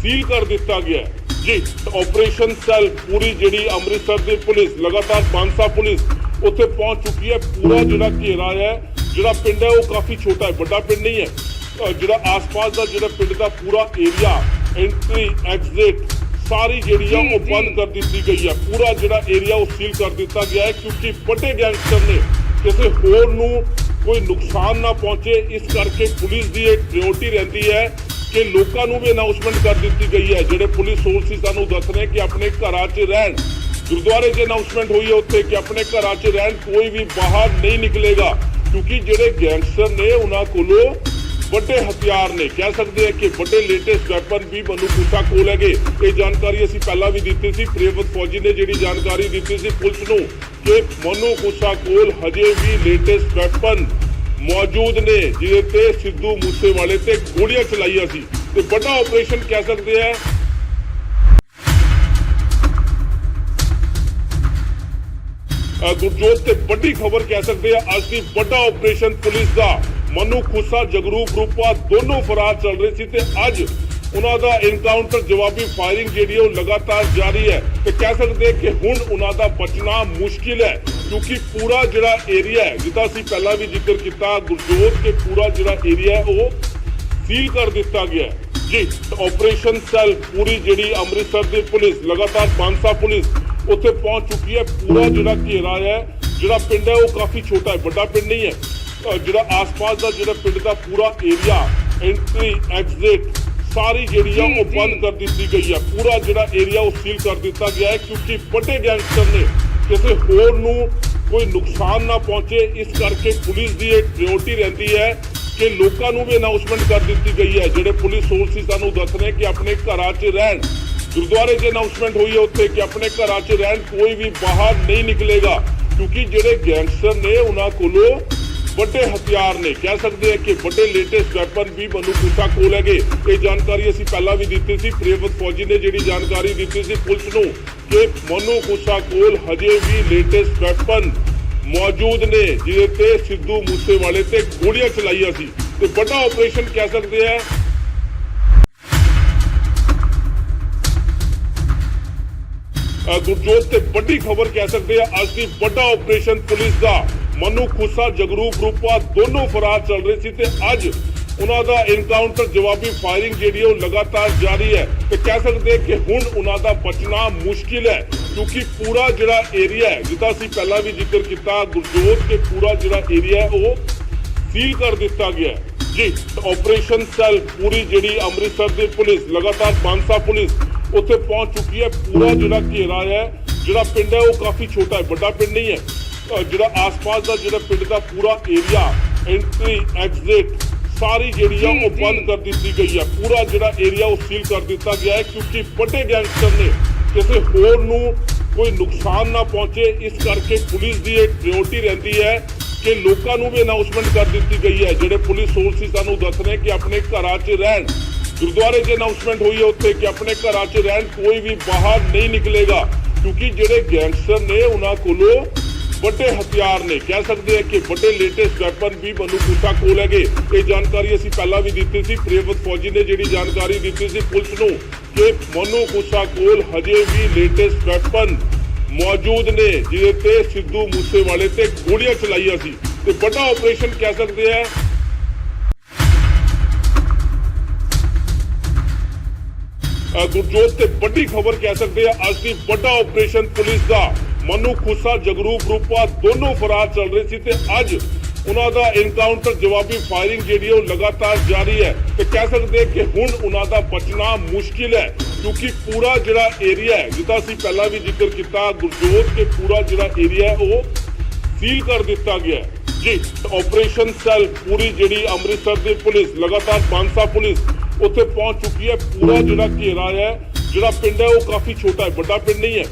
ਸੀਲ ਕਰ ਦਿੱਤਾ ਗਿਆ ਹੈ ਜੀ। ਆਪਰੇਸ਼ਨ ਸੈੱਲ ਪੂਰੀ ਜਿਹੜੀ ਅੰਮ੍ਰਿਤਸਰ ਦੀ ਪੁਲਿਸ ਲਗਾਤਾਰ ਬਾਂਸਾ ਪੁਲਿਸ ਉੱਥੇ ਪਹੁੰਚ ਚੁੱਕੀ ਹੈ। ਪੂਰਾ ਜਿਹੜਾ ਘੇਰਾ ਹੈ ਜਿਹੜਾ ਪਿੰਡ ਹੈ ਉਹ ਕਾਫੀ ਛੋਟਾ ਹੈ, ਵੱਡਾ ਪਿੰਡ ਨਹੀਂ ਹੈ। ਜਿਹੜਾ ਆਸ-ਪਾਸ ਦਾ ਜਿਹੜਾ ਪਿੰਡ ਦਾ ਪੂਰਾ ਏਰੀਆ ਐਂਟਰੀ ਐਗਜ਼ਿਟ ਸਾਰੀ ਜਿਹੜੀ ਆ ਉਹ ਬੰਦ ਕਰ ਦਿੱਤੀ ਗਈ ਹੈ। ਪੂਰਾ ਜਿਹੜਾ ਏਰੀਆ ਉਹ ਸੀਲ ਕਰ ਦਿੱਤਾ ਗਿਆ ਹੈ ਕਿਉਂਕਿ ਵੱਡੇ ਗੈਂਗਸਟਰ ਨੇ ਕਿਸੇ ਹੋਰ ਨੂੰ ਕੋਈ ਨੁਕਸਾਨ ਨਾ ਪਹੁੰਚੇ, ਇਸ ਕਰਕੇ ਪੁਲਿਸ ਦੀ ਇਹ ਪ੍ਰਾਇੋਰਟੀ ਰਹਿੰਦੀ ਹੈ ਕਿ ਲੋਕਾਂ ਨੂੰ ਵੀ ਅਨਾਉਂਸਮੈਂਟ ਕਰ ਦਿੱਤੀ ਗਈ ਹੈ। ਜਿਹੜੇ ਪੁਲਿਸ ਸੋਰਸਿਸ ਸਾਨੂੰ ਦੱਸ ਰਹੇ ਕਿ ਆਪਣੇ ਘਰਾਂ 'ਚ ਰਹਿਣ, ਗੁਰਦੁਆਰੇ 'ਚ ਅਨਾਉਂਸਮੈਂਟ ਹੋਈ ਹੈ ਉੱਥੇ ਕਿ ਆਪਣੇ ਘਰਾਂ 'ਚ ਰਹਿਣ, ਕੋਈ ਵੀ ਬਾਹਰ ਨਹੀਂ ਨਿਕਲੇਗਾ ਕਿਉਂਕਿ ਜਿਹੜੇ ਗੈਂਗਸਟਰ ਨੇ ਉਹਨਾਂ ਕੋਲੋਂ ਵੱਡੇ ਹਥਿਆਰ ਨੇ, ਕਹਿ ਸਕਦੇ ਆ ਕਿ ਵੱਡੇ ਲੇਟੈਸਟ ਵੈਪਨ ਵੀ ਮਨੂ ਖੁੱਸਾ ਕੋਲ ਹੈਗੇ। ਇਹ ਜਾਣਕਾਰੀ ਅਸੀਂ ਪਹਿਲਾਂ ਵੀ ਦਿੱਤੀ ਸੀ। ਪ੍ਰਿਯਵਤ ਫੌਜੀ ਨੇ ਜਿਹੜੀ ਜਾਣਕਾਰੀ ਦਿੱਤੀ ਸੀ ਪੁਲਿਸ ਨੂੰ ਕਿ ਮਨੂ ਖੁੱਸਾ ਕੋਲ ਹਜੇ ਵੀ ਲੇਟੈਸਟ ਵੈਪਨ ਮੌਜੂਦ ਨੇ ਜਿਹਦੇ ਤੇ ਸਿੱਧੂ ਮੂਸੇਵਾਲੇ ਤੇ ਗੋਲੀਆਂ ਚਲਾਈਆਂ ਸੀ ਤੇ ਵੱਡਾ ਆਪਰੇਸ਼ਨ ਕਹਿ ਸਕਦੇ ਆ। ਗੁਰਜੋਤ ਤੇ ਵੱਡੀ ਖਬਰ ਕਹਿ ਸਕਦੇ ਆ ਅੱਜ ਦੀ ਵੱਡਾ ਆਪਰੇਸ਼ਨ ਪੁਲਿਸ ਦਾ। ਮਨੂ ਖੁੱਸਾ ਜਗਰੂਪ ਰੂਪਾ ਦੋਨੋਂ ਫਰਾਰ ਚੱਲ ਰਹੇ ਸੀ ਤੇ ਅੱਜ ਉਹਨਾਂ ਦਾ ਐਨਕਾਊਂਟਰ ਜਵਾਬੀ ਫਾਇਰਿੰਗ ਜਿਹੜੀ ਉਹ ਲਗਾਤਾਰ ਜਾਰੀ ਹੈ ਤੇ ਕਹਿ ਸਕਦੇ ਕਿ ਹੁਣ ਉਹਨਾਂ ਦਾ ਬਚਣਾ ਮੁਸ਼ਕਿਲ ਹੈ ਕਿਉਂਕਿ ਪੂਰਾ ਜਿਹੜਾ ਏਰੀਆ ਹੈ ਜਿੱਦਾਂ ਅਸੀਂ ਪਹਿਲਾਂ ਵੀ ਜ਼ਿਕਰ ਕੀਤਾ ਗੁਰਜੋਤ ਕੇ ਪੂਰਾ ਜਿਹੜਾ ਏਰੀਆ ਉਹ ਸੀਲ ਕਰ ਦਿੱਤਾ ਗਿਆ ਜੀ। ਆਪਰੇਸ਼ਨ ਸੈੱਲ ਪੂਰੀ ਜਿਹੜੀ ਅੰਮ੍ਰਿਤਸਰ ਦੀ ਪੁਲਿਸ ਲਗਾਤਾਰ ਬਾਂਸਾ ਪੁਲਿਸ ਉੱਥੇ ਪਹੁੰਚ ਚੁੱਕੀ ਹੈ। ਪੂਰਾ ਜਿਹੜਾ ਘੇਰਾ ਹੈ ਜਿਹੜਾ ਪਿੰਡ ਹੈ ਉਹ ਕਾਫੀ ਛੋਟਾ ਹੈ, ਵੱਡਾ ਪਿੰਡ ਨਹੀਂ ਹੈ। ਜਿਹੜਾ ਆਸ-ਪਾਸ ਦਾ ਜਿਹੜਾ ਪਿੰਡ ਦਾ ਪੂਰਾ ਏਰੀਆ ਐਂਟਰੀ ਐਗਜ਼ਿਟ ਸਾਰੀ ਜਿਹੜੀ ਆ ਉਹ ਬੰਦ ਕਰ ਦਿੱਤੀ ਗਈ ਹੈ। ਪੂਰਾ ਜਿਹੜਾ ਏਰੀਆ ਉਹ ਸੀਲ ਕਰ ਦਿੱਤਾ ਗਿਆ ਹੈ ਕਿਉਂਕਿ ਵੱਡੇ ਗੈਂਗਸਟਰ ਨੇ ਕਿਸੇ ਹੋਰ ਨੂੰ ਕੋਈ ਨੁਕਸਾਨ ਨਾ ਪਹੁੰਚੇ। ਇਸ ਕਰਕੇ ਪੁਲਿਸ ਦੀ ਇਹ ਡਿਊਟੀ ਰਹਿੰਦੀ ਹੈ ਕਿ ਲੋਕਾਂ ਨੂੰ ਵੀ ਅਨਾਉਂਸਮੈਂਟ ਕਰ ਦਿੱਤੀ ਗਈ ਹੈ। ਜਿਹੜੇ ਪੁਲਿਸ ਸੋਰਸਿਸ ਸਾਨੂੰ ਦੱਸ ਰਹੇ ਕਿ ਆਪਣੇ ਘਰਾਂ 'ਚ ਰਹਿਣ। ਗੁਰਦੁਆਰੇ 'ਚ ਅਨਾਉਂਸਮੈਂਟ ਹੋਈ ਹੈ ਉੱਥੇ ਕਿ ਆਪਣੇ ਘਰਾਂ 'ਚ ਰਹਿਣ, ਕੋਈ ਵੀ ਬਾਹਰ ਨਹੀਂ ਨਿਕਲੇਗਾ ਕਿਉਂਕਿ ਜਿਹੜੇ ਗੈਂਗਸਟਰ ਨੇ ਉਹਨਾਂ ਕੋਲੋਂ ਵੱਡੇ ਹਥਿਆਰ ਨੇ, ਕਹਿ ਸਕਦੇ ਆ ਕਿ ਵੱਡੇ ਲੇਟੈਸਟ ਵੈਪਨ ਵੀ ਮਨੂ ਖੁੱਸਾ ਕੋਲ ਹੈਗੇ। ਇਹ ਜਾਣਕਾਰੀ ਅਸੀਂ ਪਹਿਲਾਂ ਵੀ ਦਿੱਤੀ ਸੀ। ਪ੍ਰਿਯਵਤ ਫੌਜੀ ਨੇ ਜਿਹੜੀ ਜਾਣਕਾਰੀ ਦਿੱਤੀ ਸੀ ਪੁਲਿਸ ਨੂੰ ਕਿ ਮਨੂ ਖੁੱਸਾ ਕੋਲ ਹਜੇ ਵੀ ਲੇਟੈਸਟ ਵੈਪਨ ਮੌਜੂਦ ਨੇ ਜਿਹਦੇ ਤੇ ਸਿੱਧੂ ਮੂਸੇਵਾਲੇ ਤੇ ਗੋਲੀਆਂ ਚਲਾਈਆਂ ਸੀ ਤੇ ਵੱਡਾ ਆਪਰੇਸ਼ਨ ਕਹਿ ਸਕਦੇ ਆ। ਗੁਰਜੋਤ ਤੇ ਵੱਡੀ ਖਬਰ ਕਹਿ ਸਕਦੇ ਆ ਅੱਜ ਦੀ ਵੱਡਾ ਆਪਰੇਸ਼ਨ ਪੁਲਿਸ ਦਾ। ਮਨੂ ਖੁੱਸਾ ਜਗਰੂਪ ਰੂਪਾ ਦੋਨੋਂ ਫਰਾਰ ਚੱਲ ਰਹੇ ਸੀ ਤੇ ਅੱਜ ਉਹਨਾਂ ਦਾ ਐਨਕਾਊਂਟਰ ਜਵਾਬੀ ਫਾਇਰਿੰਗ ਜਿਹੜੀ ਉਹ ਲਗਾਤਾਰ ਜਾਰੀ ਹੈ ਤੇ ਕਹਿ ਸਕਦੇ ਕਿ ਹੁਣ ਉਹਨਾਂ ਦਾ ਬਚਣਾ ਮੁਸ਼ਕਿਲ ਹੈ ਕਿਉਂਕਿ ਪੂਰਾ ਜਿਹੜਾ ਏਰੀਆ ਹੈ, ਜਿੱਦਾਂ ਅਸੀਂ ਪਹਿਲਾਂ ਵੀ ਜ਼ਿਕਰ ਕੀਤਾ ਗੁਰਜੋਤ, ਕਿ ਪੂਰਾ ਜਿਹੜਾ ਏਰੀਆ ਹੈ ਉਹ ਸੀਲ ਕਰ ਦਿੱਤਾ ਗਿਆ ਹੈ ਜੀ। ਆਪਰੇਸ਼ਨ ਸੈੱਲ ਪੂਰੀ ਜਿਹੜੀ ਅੰਮ੍ਰਿਤਸਰ ਦੀ ਪੁਲਿਸ, ਲਗਾਤਾਰ ਬਾਂਸਾ ਪੁਲਿਸ ਉੱਥੇ ਪਹੁੰਚ ਚੁੱਕੀ ਹੈ। ਪੂਰਾ ਜਿਹੜਾ ਘੇਰਾ ਹੈ, ਜਿਹੜਾ ਪਿੰਡ ਹੈ ਉਹ ਕਾਫੀ ਛੋਟਾ ਹੈ, ਵੱਡਾ ਪਿੰਡ ਨਹੀਂ ਹੈ। ਜਿਹੜਾ ਆਸ-ਪਾਸ ਦਾ ਜਿਹੜਾ ਪਿੰਡ ਦਾ ਪੂਰਾ ਏਰੀਆ, ਐਂਟਰੀ ਐਗਜ਼ਿਟ ਸਾਰੀ ਜਿਹੜੀ ਆ ਉਹ ਬੰਦ ਕਰ ਦਿੱਤੀ ਗਈ ਹੈ। ਪੂਰਾ ਜਿਹੜਾ ਏਰੀਆ ਉਹ ਸੀਲ ਕਰ ਦਿੱਤਾ ਗਿਆ ਹੈ ਕਿਉਂਕਿ ਵੱਡੇ ਗੈਂਗਸਟਰ ਨੇ ਕਿਸੇ ਹੋਰ ਨੂੰ ਕੋਈ ਨੁਕਸਾਨ ਨਾ ਪਹੁੰਚੇ। ਇਸ ਕਰਕੇ ਪੁਲਿਸ ਦੀ ਇਹ ਡਿਊਟੀ ਰਹਿੰਦੀ ਹੈ ਕਿ ਲੋਕਾਂ ਨੂੰ ਵੀ ਅਨਾਉਂਸਮੈਂਟ ਕਰ ਦਿੱਤੀ ਗਈ ਹੈ। ਜਿਹੜੇ ਪੁਲਿਸ ਸੋਰਸਿਸ ਸਾਨੂੰ ਦੱਸ ਰਹੇ ਕਿ ਆਪਣੇ ਘਰਾਂ 'ਚ ਰਹਿਣ। ਗੁਰਦੁਆਰੇ 'ਚ ਅਨਾਉਂਸਮੈਂਟ ਹੋਈ ਹੈ ਉੱਥੇ ਕਿ ਆਪਣੇ ਘਰਾਂ 'ਚ ਰਹਿਣ, ਕੋਈ ਵੀ ਬਾਹਰ ਨਹੀਂ ਨਿਕਲੇਗਾ ਕਿਉਂਕਿ ਜਿਹੜੇ ਗੈਂਗਸਟਰ ਨੇ ਉਹਨਾਂ ਕੋਲੋਂ ਵੱਡੇ ਹਥਿਆਰ ਨੇ, ਕਹਿ ਸਕਦੇ ਆ ਕਿ ਵੱਡੇ ਲੇਟੈਸਟ ਵੈਪਨ ਵੀ ਮਨੂ ਖੁੱਸਾ ਕੋਲ ਹੈਗੇ। ਇਹ ਜਾਣਕਾਰੀ ਅਸੀਂ ਪਹਿਲਾਂ ਵੀ ਦਿੱਤੀ ਸੀ। ਪ੍ਰਿਯਵਤ ਫੌਜੀ ਨੇ ਜਿਹੜੀ ਜਾਣਕਾਰੀ ਦਿੱਤੀ ਸੀ ਪੁਲਿਸ ਨੂੰ ਕਿ ਮਨੂ ਖੁੱਸਾ ਕੋਲ ਹਜੇ ਵੀ ਲੇਟੈਸਟ ਵੈਪਨ ਮੌਜੂਦ ਨੇ ਜਿਹਦੇ ਤੇ ਸਿੱਧੂ ਮੂਸੇਵਾਲੇ ਤੇ ਗੋਲੀਆਂ ਚਲਾਈਆਂ ਸੀ ਤੇ ਵੱਡਾ ਆਪਰੇਸ਼ਨ ਕਹਿ ਸਕਦੇ ਆ। ਗੁਰਜੋਤ ਤੇ ਵੱਡੀ ਖਬਰ ਕਹਿ ਸਕਦੇ ਆ ਅੱਜ ਦੀ ਵੱਡਾ ਆਪਰੇਸ਼ਨ ਪੁਲਿਸ ਦਾ। ਮਨੂ ਖੁੱਸਾ ਜਗਰੂਪ ਰੂਪਾ ਦੋਨੋਂ ਫਰਾਰ ਚੱਲ ਰਹੇ ਸੀ ਤੇ ਅੱਜ ਉਹਨਾਂ ਦਾ ਐਨਕਾਊਂਟਰ ਜਵਾਬੀ ਫਾਇਰਿੰਗ ਜਿਹੜੀ ਉਹ ਲਗਾਤਾਰ ਜਾਰੀ ਹੈ ਤੇ ਕਹਿ ਸਕਦੇ ਕਿ ਹੁਣ ਉਹਨਾਂ ਦਾ ਬਚਣਾ ਮੁਸ਼ਕਿਲ ਹੈ ਕਿਉਂਕਿ ਪੂਰਾ ਜਿਹੜਾ ਏਰੀਆ ਹੈ, ਜਿੱਦਾਂ ਅਸੀਂ ਪਹਿਲਾਂ ਵੀ ਜ਼ਿਕਰ ਕੀਤਾ ਗੁਰਜੋਤ, ਕਿ ਪੂਰਾ ਜਿਹੜਾ ਏਰੀਆ ਉਹ ਸੀਲ ਕਰ ਦਿੱਤਾ ਗਿਆ ਹੈ ਜੀ। ਆਪਰੇਸ਼ਨ ਸੈੱਲ ਪੂਰੀ ਜਿਹੜੀ ਅੰਮ੍ਰਿਤਸਰ ਦੀ ਪੁਲਿਸ, ਲਗਾਤਾਰ ਬਾਂਸਾ ਪੁਲਿਸ ਉੱਥੇ ਪਹੁੰਚ ਚੁੱਕੀ ਹੈ। ਪੂਰਾ ਜਿਹੜਾ ਘੇਰਾ ਹੈ, ਜਿਹੜਾ ਪਿੰਡ ਹੈ ਉਹ ਕਾਫੀ ਛੋਟਾ ਹੈ, ਵੱਡਾ ਪਿੰਡ ਨਹੀਂ ਹੈ।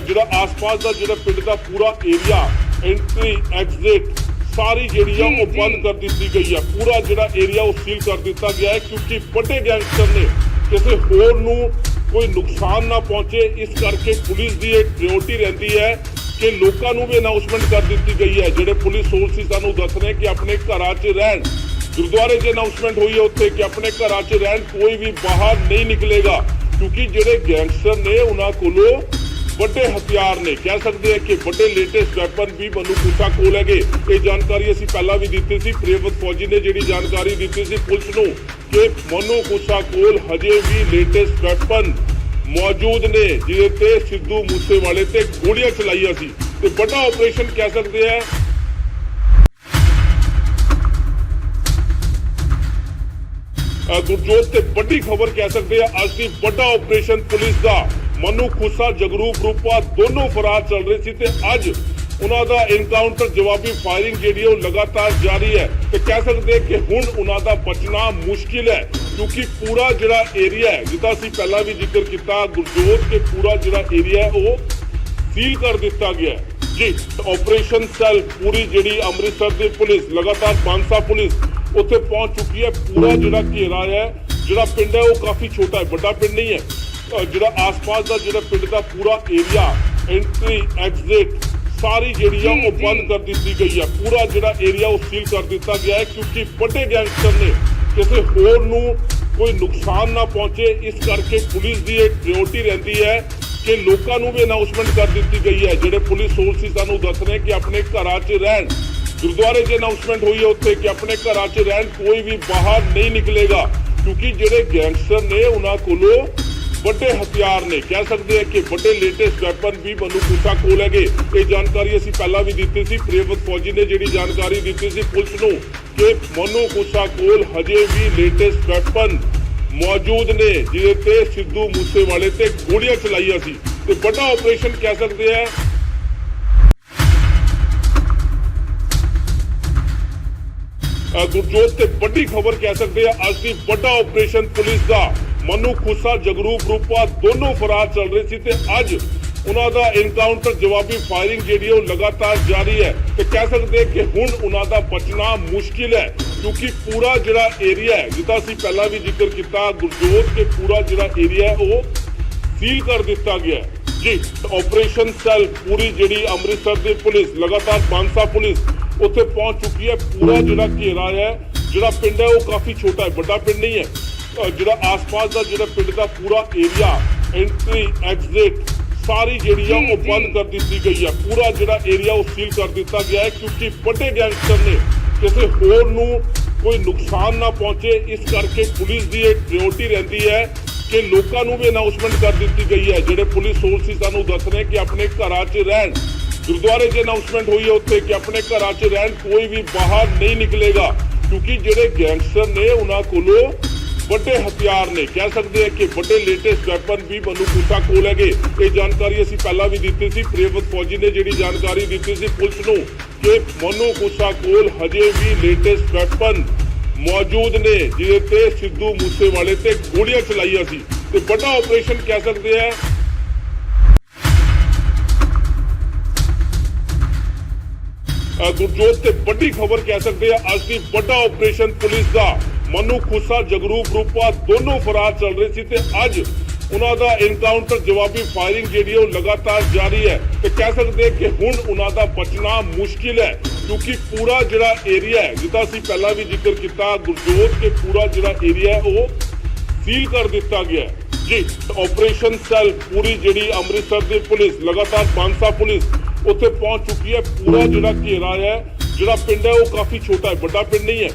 ਜਿਹੜਾ ਆਸ-ਪਾਸ ਦਾ ਜਿਹੜਾ ਪਿੰਡ ਦਾ ਪੂਰਾ ਏਰੀਆ, ਐਂਟਰੀ ਐਗਜ਼ਿਟ ਸਾਰੀ ਜਿਹੜੀ ਆ ਉਹ ਬੰਦ ਕਰ ਦਿੱਤੀ ਗਈ ਹੈ। ਪੂਰਾ ਜਿਹੜਾ ਏਰੀਆ ਉਹ ਸੀਲ ਕਰ ਦਿੱਤਾ ਗਿਆ ਹੈ ਕਿਉਂਕਿ ਵੱਡੇ ਗੈਂਗਸਟਰ ਨੇ ਕਿਸੇ ਹੋਰ ਨੂੰ ਕੋਈ ਨੁਕਸਾਨ ਨਾ ਪਹੁੰਚੇ। ਇਸ ਕਰਕੇ ਪੁਲਿਸ ਦੀ ਇਹ ਡਿਊਟੀ ਰਹਿੰਦੀ ਹੈ ਕਿ ਲੋਕਾਂ ਨੂੰ ਵੀ ਅਨਾਉਂਸਮੈਂਟ ਕਰ ਦਿੱਤੀ ਗਈ ਹੈ। ਜਿਹੜੇ ਪੁਲਿਸ ਸੋਰਸਿਸ ਸਾਨੂੰ ਦੱਸ ਰਹੇ ਕਿ ਆਪਣੇ ਘਰਾਂ 'ਚ ਰਹਿਣ। ਗੁਰਦੁਆਰੇ 'ਚ ਅਨਾਉਂਸਮੈਂਟ ਹੋਈ ਹੈ ਉੱਥੇ ਕਿ ਆਪਣੇ ਘਰਾਂ 'ਚ ਰਹਿਣ, ਕੋਈ ਵੀ ਬਾਹਰ ਨਹੀਂ ਨਿਕਲੇਗਾ ਕਿਉਂਕਿ ਜਿਹੜੇ ਗੈਂਗਸਟਰ ਨੇ ਉਹਨਾਂ ਕੋਲੋਂ ਵੱਡੇ ਹਥਿਆਰ ਨੇ, ਕਹਿ ਸਕਦੇ ਆ ਕਿ ਵੱਡੇ ਲੇਟੈਸਟ ਵੈਪਨ ਵੀ ਮਨੂ ਖੁੱਸਾ ਕੋਲ ਹੈਗੇ। ਇਹ ਜਾਣਕਾਰੀ ਅਸੀਂ ਪਹਿਲਾਂ ਵੀ ਦਿੱਤੀ ਸੀ। ਪ੍ਰਿਯਵਤ ਫੌਜੀ ਨੇ ਜਿਹੜੀ ਜਾਣਕਾਰੀ ਦਿੱਤੀ ਸੀ ਪੁਲਿਸ ਨੂੰ ਕਿ ਮਨੂ ਖੁੱਸਾ ਕੋਲ ਹਜੇ ਵੀ ਲੇਟੈਸਟ ਵੈਪਨ ਮੌਜੂਦ ਨੇ ਜਿਹਦੇ ਤੇ ਸਿੱਧੂ ਮੂਸੇਵਾਲੇ ਤੇ ਗੋਲੀਆਂ ਚਲਾਈਆਂ ਸੀ ਤੇ ਵੱਡਾ ਆਪਰੇਸ਼ਨ ਕਹਿ ਸਕਦੇ ਆ। ਗੁਰਜੋਤ ਤੇ ਵੱਡੀ ਖਬਰ ਕਹਿ ਸਕਦੇ ਆ ਅੱਜ ਦੀ ਵੱਡਾ ਆਪਰੇਸ਼ਨ ਪੁਲਿਸ ਦਾ। ਮਨੂ ਖੁੱਸਾ ਜਗਰੂਪ ਰੂਪਾ ਦੋਨੋਂ ਫਰਾਰ ਚੱਲ ਰਹੇ ਸੀ ਤੇ ਅੱਜ ਉਹਨਾਂ ਦਾ ਐਨਕਾਊਂਟਰ ਜਵਾਬੀ ਫਾਇਰਿੰਗ ਜਿਹੜੀ ਉਹ ਲਗਾਤਾਰ ਜਾਰੀ ਹੈ ਤੇ ਕਹਿ ਸਕਦੇ ਕਿ ਹੁਣ ਉਹਨਾਂ ਦਾ ਬਚਣਾ ਮੁਸ਼ਕਿਲ ਹੈ ਕਿਉਂਕਿ ਪੂਰਾ ਜਿਹੜਾ ਏਰੀਆ ਹੈ, ਜਿੱਦਾਂ ਅਸੀਂ ਪਹਿਲਾਂ ਵੀ ਜ਼ਿਕਰ ਕੀਤਾ ਗੁਰਜੋਤ, ਕਿ ਪੂਰਾ ਜਿਹੜਾ ਏਰੀਆ ਹੈ ਉਹ ਸੀਲ ਕਰ ਦਿੱਤਾ ਗਿਆ ਹੈ ਜੀ। ਆਪਰੇਸ਼ਨ ਸੈੱਲ ਪੂਰੀ ਜਿਹੜੀ ਅੰਮ੍ਰਿਤਸਰ ਦੀ ਪੁਲਿਸ, ਲਗਾਤਾਰ ਬਾਂਸਾ ਪੁਲਿਸ ਉੱਥੇ ਪਹੁੰਚ ਚੁੱਕੀ ਹੈ। ਪੂਰਾ ਜਿਹੜਾ ਘੇਰਾ ਹੈ, ਜਿਹੜਾ ਪਿੰਡ ਹੈ ਉਹ ਕਾਫੀ ਛੋਟਾ ਹੈ, ਵੱਡਾ ਪਿੰਡ ਨਹੀਂ ਹੈ। ਜਿਹੜਾ ਆਸ-ਪਾਸ ਦਾ ਜਿਹੜਾ ਪਿੰਡ ਦਾ ਪੂਰਾ ਏਰੀਆ, ਐਂਟਰੀ ਐਗਜ਼ਿਟ ਸਾਰੀ ਜਿਹੜੀ ਆ ਉਹ ਬੰਦ ਕਰ ਦਿੱਤੀ ਗਈ ਹੈ। ਪੂਰਾ ਜਿਹੜਾ ਏਰੀਆ ਉਹ ਸੀਲ ਕਰ ਦਿੱਤਾ ਗਿਆ ਹੈ ਕਿਉਂਕਿ ਵੱਡੇ ਗੈਂਗਸਟਰ ਨੇ ਕਿਸੇ ਹੋਰ ਨੂੰ ਕੋਈ ਨੁਕਸਾਨ ਨਾ ਪਹੁੰਚੇ। ਇਸ ਕਰਕੇ ਪੁਲਿਸ ਦੀ ਇਹ ਡਿਊਟੀ ਰਹਿੰਦੀ ਹੈ ਕਿ ਲੋਕਾਂ ਨੂੰ ਵੀ ਅਨਾਉਂਸਮੈਂਟ ਕਰ ਦਿੱਤੀ ਗਈ ਹੈ। ਜਿਹੜੇ ਪੁਲਿਸ ਸੋਰਸਿਸ ਸਾਨੂੰ ਦੱਸ ਰਹੇ ਕਿ ਆਪਣੇ ਘਰਾਂ 'ਚ ਰਹਿਣ। ਗੁਰਦੁਆਰੇ 'ਚ ਅਨਾਉਂਸਮੈਂਟ ਹੋਈ ਹੈ ਉੱਥੇ ਕਿ ਆਪਣੇ ਘਰਾਂ 'ਚ ਰਹਿਣ, ਕੋਈ ਵੀ ਬਾਹਰ ਨਹੀਂ ਨਿਕਲੇਗਾ ਕਿਉਂਕਿ ਜਿਹੜੇ ਗੈਂਗਸਟਰ ਨੇ ਉਹਨਾਂ ਕੋਲੋਂ ਵੱਡੇ ਹਥਿਆਰ ਨੇ, ਕਹਿ ਸਕਦੇ ਆ ਕਿ ਵੱਡੇ ਲੇਟੈਸਟ ਵੈਪਨ ਵੀ ਮਨੂ ਖੁੱਸਾ ਕੋਲ ਹੈਗੇ। ਇਹ ਜਾਣਕਾਰੀ ਅਸੀਂ ਪਹਿਲਾਂ ਵੀ ਦਿੱਤੀ ਸੀ। ਪ੍ਰਿਯਵਤ ਫੌਜੀ ਨੇ ਜਿਹੜੀ ਜਾਣਕਾਰੀ ਦਿੱਤੀ ਸੀ ਪੁਲਿਸ ਨੂੰ ਕਿ ਮਨੂ ਖੁੱਸਾ ਕੋਲ ਹਜੇ ਵੀ ਲੇਟੈਸਟ ਵੈਪਨ ਮੌਜੂਦ ਨੇ ਜਿਹਦੇ ਤੇ ਸਿੱਧੂ ਮੂਸੇਵਾਲੇ ਤੇ ਗੋਲੀਆਂ ਚਲਾਈਆਂ ਸੀ ਤੇ ਵੱਡਾ ਆਪਰੇਸ਼ਨ ਕਹਿ ਸਕਦੇ ਆ। ਗੁਰਜੋਤ ਤੇ ਵੱਡੀ ਖਬਰ ਕਹਿ ਸਕਦੇ ਆ ਅੱਜ ਦੀ ਵੱਡਾ ਆਪਰੇਸ਼ਨ ਪੁਲਿਸ ਦਾ। ਮਨੂ ਖੁੱਸਾ ਜਗਰੂਪ ਰੂਪਾ ਦੋਨੋਂ ਫਰਾਰ ਚੱਲ ਰਹੇ ਸੀ ਤੇ ਅੱਜ ਉਹਨਾਂ ਦਾ ਐਨਕਾਊਂਟਰ ਜਵਾਬੀ ਫਾਇਰਿੰਗ ਜਿਹੜੀ ਉਹ ਲਗਾਤਾਰ ਜਾਰੀ ਹੈ ਤੇ ਕਹਿ ਸਕਦੇ ਕਿ ਹੁਣ ਉਹਨਾਂ ਦਾ ਬਚਣਾ ਮੁਸ਼ਕਿਲ ਹੈ ਕਿਉਂਕਿ ਪੂਰਾ ਜਿਹੜਾ ਏਰੀਆ ਹੈ ਜਿੱਦਾਂ ਅਸੀਂ ਪਹਿਲਾਂ ਵੀ ਜ਼ਿਕਰ ਕੀਤਾ ਗੁਰਜੋਤ ਕੇ ਪੂਰਾ ਜਿਹੜਾ ਏਰੀਆ ਉਹ ਸੀਲ ਕਰ ਦਿੱਤਾ ਗਿਆ ਹੈ ਜੀ। ਆਪਰੇਸ਼ਨ ਸੈੱਲ ਪੂਰੀ ਜਿਹੜੀ ਅੰਮ੍ਰਿਤਸਰ ਦੀ ਪੁਲਿਸ ਲਗਾਤਾਰ ਬਾਂਸਾ ਪੁਲਿਸ ਉੱਥੇ ਪਹੁੰਚ ਚੁੱਕੀ ਹੈ। ਪੂਰਾ ਜਿਹੜਾ ਘੇਰਾ ਹੈ ਜਿਹੜਾ ਪਿੰਡ ਹੈ ਉਹ ਕਾਫੀ ਛੋਟਾ ਹੈ, ਵੱਡਾ ਪਿੰਡ ਨਹੀਂ ਹੈ। ਜਿਹੜਾ ਆਸ-ਪਾਸ ਦਾ ਜਿਹੜਾ ਪਿੰਡ ਦਾ ਪੂਰਾ ਏਰੀਆ ਐਂਟਰੀ ਐਗਜ਼ਿਟ ਸਾਰੀ ਜਿਹੜੀ ਆ ਉਹ ਬੰਦ ਕਰ ਦਿੱਤੀ ਗਈ ਹੈ। ਪੂਰਾ ਜਿਹੜਾ ਏਰੀਆ ਉਹ ਸੀਲ ਕਰ ਦਿੱਤਾ ਗਿਆ ਹੈ ਕਿਉਂਕਿ ਵੱਡੇ ਗੈਂਗਸਟਰ ਨੇ ਕਿਸੇ ਹੋਰ ਨੂੰ ਕੋਈ ਨੁਕਸਾਨ ਨਾ ਪਹੁੰਚੇ, ਇਸ ਕਰਕੇ ਪੁਲਿਸ ਦੀ ਇਹ ਪ੍ਰਾਇੋਰਟੀ ਰਹਿੰਦੀ ਹੈ ਕਿ ਲੋਕਾਂ ਨੂੰ ਵੀ ਅਨਾਉਂਸਮੈਂਟ ਕਰ ਦਿੱਤੀ ਗਈ ਹੈ। ਜਿਹੜੇ ਪੁਲਿਸ ਸੋਰਸਿਸ ਸਾਨੂੰ ਦੱਸ ਰਹੇ ਕਿ ਆਪਣੇ ਘਰਾਂ 'ਚ ਰਹਿਣ, ਗੁਰਦੁਆਰੇ 'ਚ ਅਨਾਉਂਸਮੈਂਟ ਹੋਈ ਹੈ ਉੱਥੇ ਕਿ ਆਪਣੇ ਘਰਾਂ 'ਚ ਰਹਿਣ, ਕੋਈ ਵੀ ਬਾਹਰ ਨਹੀਂ ਨਿਕਲੇਗਾ ਕਿਉਂਕਿ ਜਿਹੜੇ ਗੈਂਗਸਟਰ ਨੇ ਉਹਨਾਂ ਕੋਲੋਂ ਵੱਡੇ ਹਥਿਆਰ ਨੇ, ਕਹਿ ਸਕਦੇ ਆ ਕਿ ਵੱਡੇ ਲੇਟੈਸਟ ਵੈਪਨ ਵੀ ਮਨੂ ਖੁੱਸਾ ਕੋਲ ਹੈਗੇ। ਇਹ ਜਾਣਕਾਰੀ ਅਸੀਂ ਪਹਿਲਾਂ ਵੀ ਦਿੱਤੀ ਸੀ। ਪ੍ਰਿਯਵਤ ਫੌਜੀ ਨੇ ਜਿਹੜੀ ਜਾਣਕਾਰੀ ਦਿੱਤੀ ਸੀ ਪੁਲਿਸ ਨੂੰ ਕਿ ਮਨੂ ਖੁੱਸਾ ਕੋਲ ਹਜੇ ਵੀ ਲੇਟੈਸਟ ਵੈਪਨ ਮੌਜੂਦ ਨੇ ਜਿਹਦੇ ਤੇ ਸਿੱਧੂ ਮੂਸੇਵਾਲੇ ਤੇ ਗੋਲੀਆਂ ਚਲਾਈਆਂ ਸੀ ਤੇ ਵੱਡਾ ਆਪਰੇਸ਼ਨ ਕਹਿ ਸਕਦੇ ਆ। ਗੁਰਜੋਤ ਤੇ ਵੱਡੀ ਖਬਰ ਕਹਿ ਸਕਦੇ ਆ ਅੱਜ ਦੀ ਵੱਡਾ ਆਪਰੇਸ਼ਨ ਪੁਲਿਸ ਦਾ। ਮਨੂ ਖੁੱਸਾ ਜਗਰੂਪ ਰੂਪਾ ਦੋਨੋਂ ਫਰਾਰ ਚੱਲ ਰਹੇ ਸੀ ਤੇ ਅੱਜ ਉਹਨਾਂ ਦਾ ਐਨਕਾਊਂਟਰ ਜਵਾਬੀ ਫਾਇਰਿੰਗ ਜਿਹੜੀ ਉਹ ਲਗਾਤਾਰ ਜਾਰੀ ਹੈ ਤੇ ਕਹਿ ਸਕਦੇ ਕਿ ਹੁਣ ਉਹਨਾਂ ਦਾ ਬਚਣਾ ਮੁਸ਼ਕਿਲ ਹੈ ਕਿਉਂਕਿ ਪੂਰਾ ਜਿਹੜਾ ਏਰੀਆ ਹੈ ਜਿੱਦਾਂ ਅਸੀਂ ਪਹਿਲਾਂ ਵੀ ਜ਼ਿਕਰ ਕੀਤਾ ਗੁਰਜੋਤ ਕੇ ਪੂਰਾ ਜਿਹੜਾ ਏਰੀਆ ਹੈ ਉਹ ਸੀਲ ਕਰ ਦਿੱਤਾ ਗਿਆ ਹੈ ਜੀ। ਆਪਰੇਸ਼ਨ ਸੈੱਲ ਪੂਰੀ ਜਿਹੜੀ ਅੰਮ੍ਰਿਤਸਰ ਦੀ ਪੁਲਿਸ ਲਗਾਤਾਰ ਬਾਂਸਾ ਪੁਲਿਸ ਉੱਥੇ ਪਹੁੰਚ ਚੁੱਕੀ ਹੈ। ਪੂਰਾ ਜਿਹੜਾ ਘੇਰਾ ਹੈ ਜਿਹੜਾ ਪਿੰਡ ਹੈ ਉਹ ਕਾਫੀ ਛੋਟਾ ਹੈ, ਵੱਡਾ ਪਿੰਡ ਨਹੀਂ ਹੈ।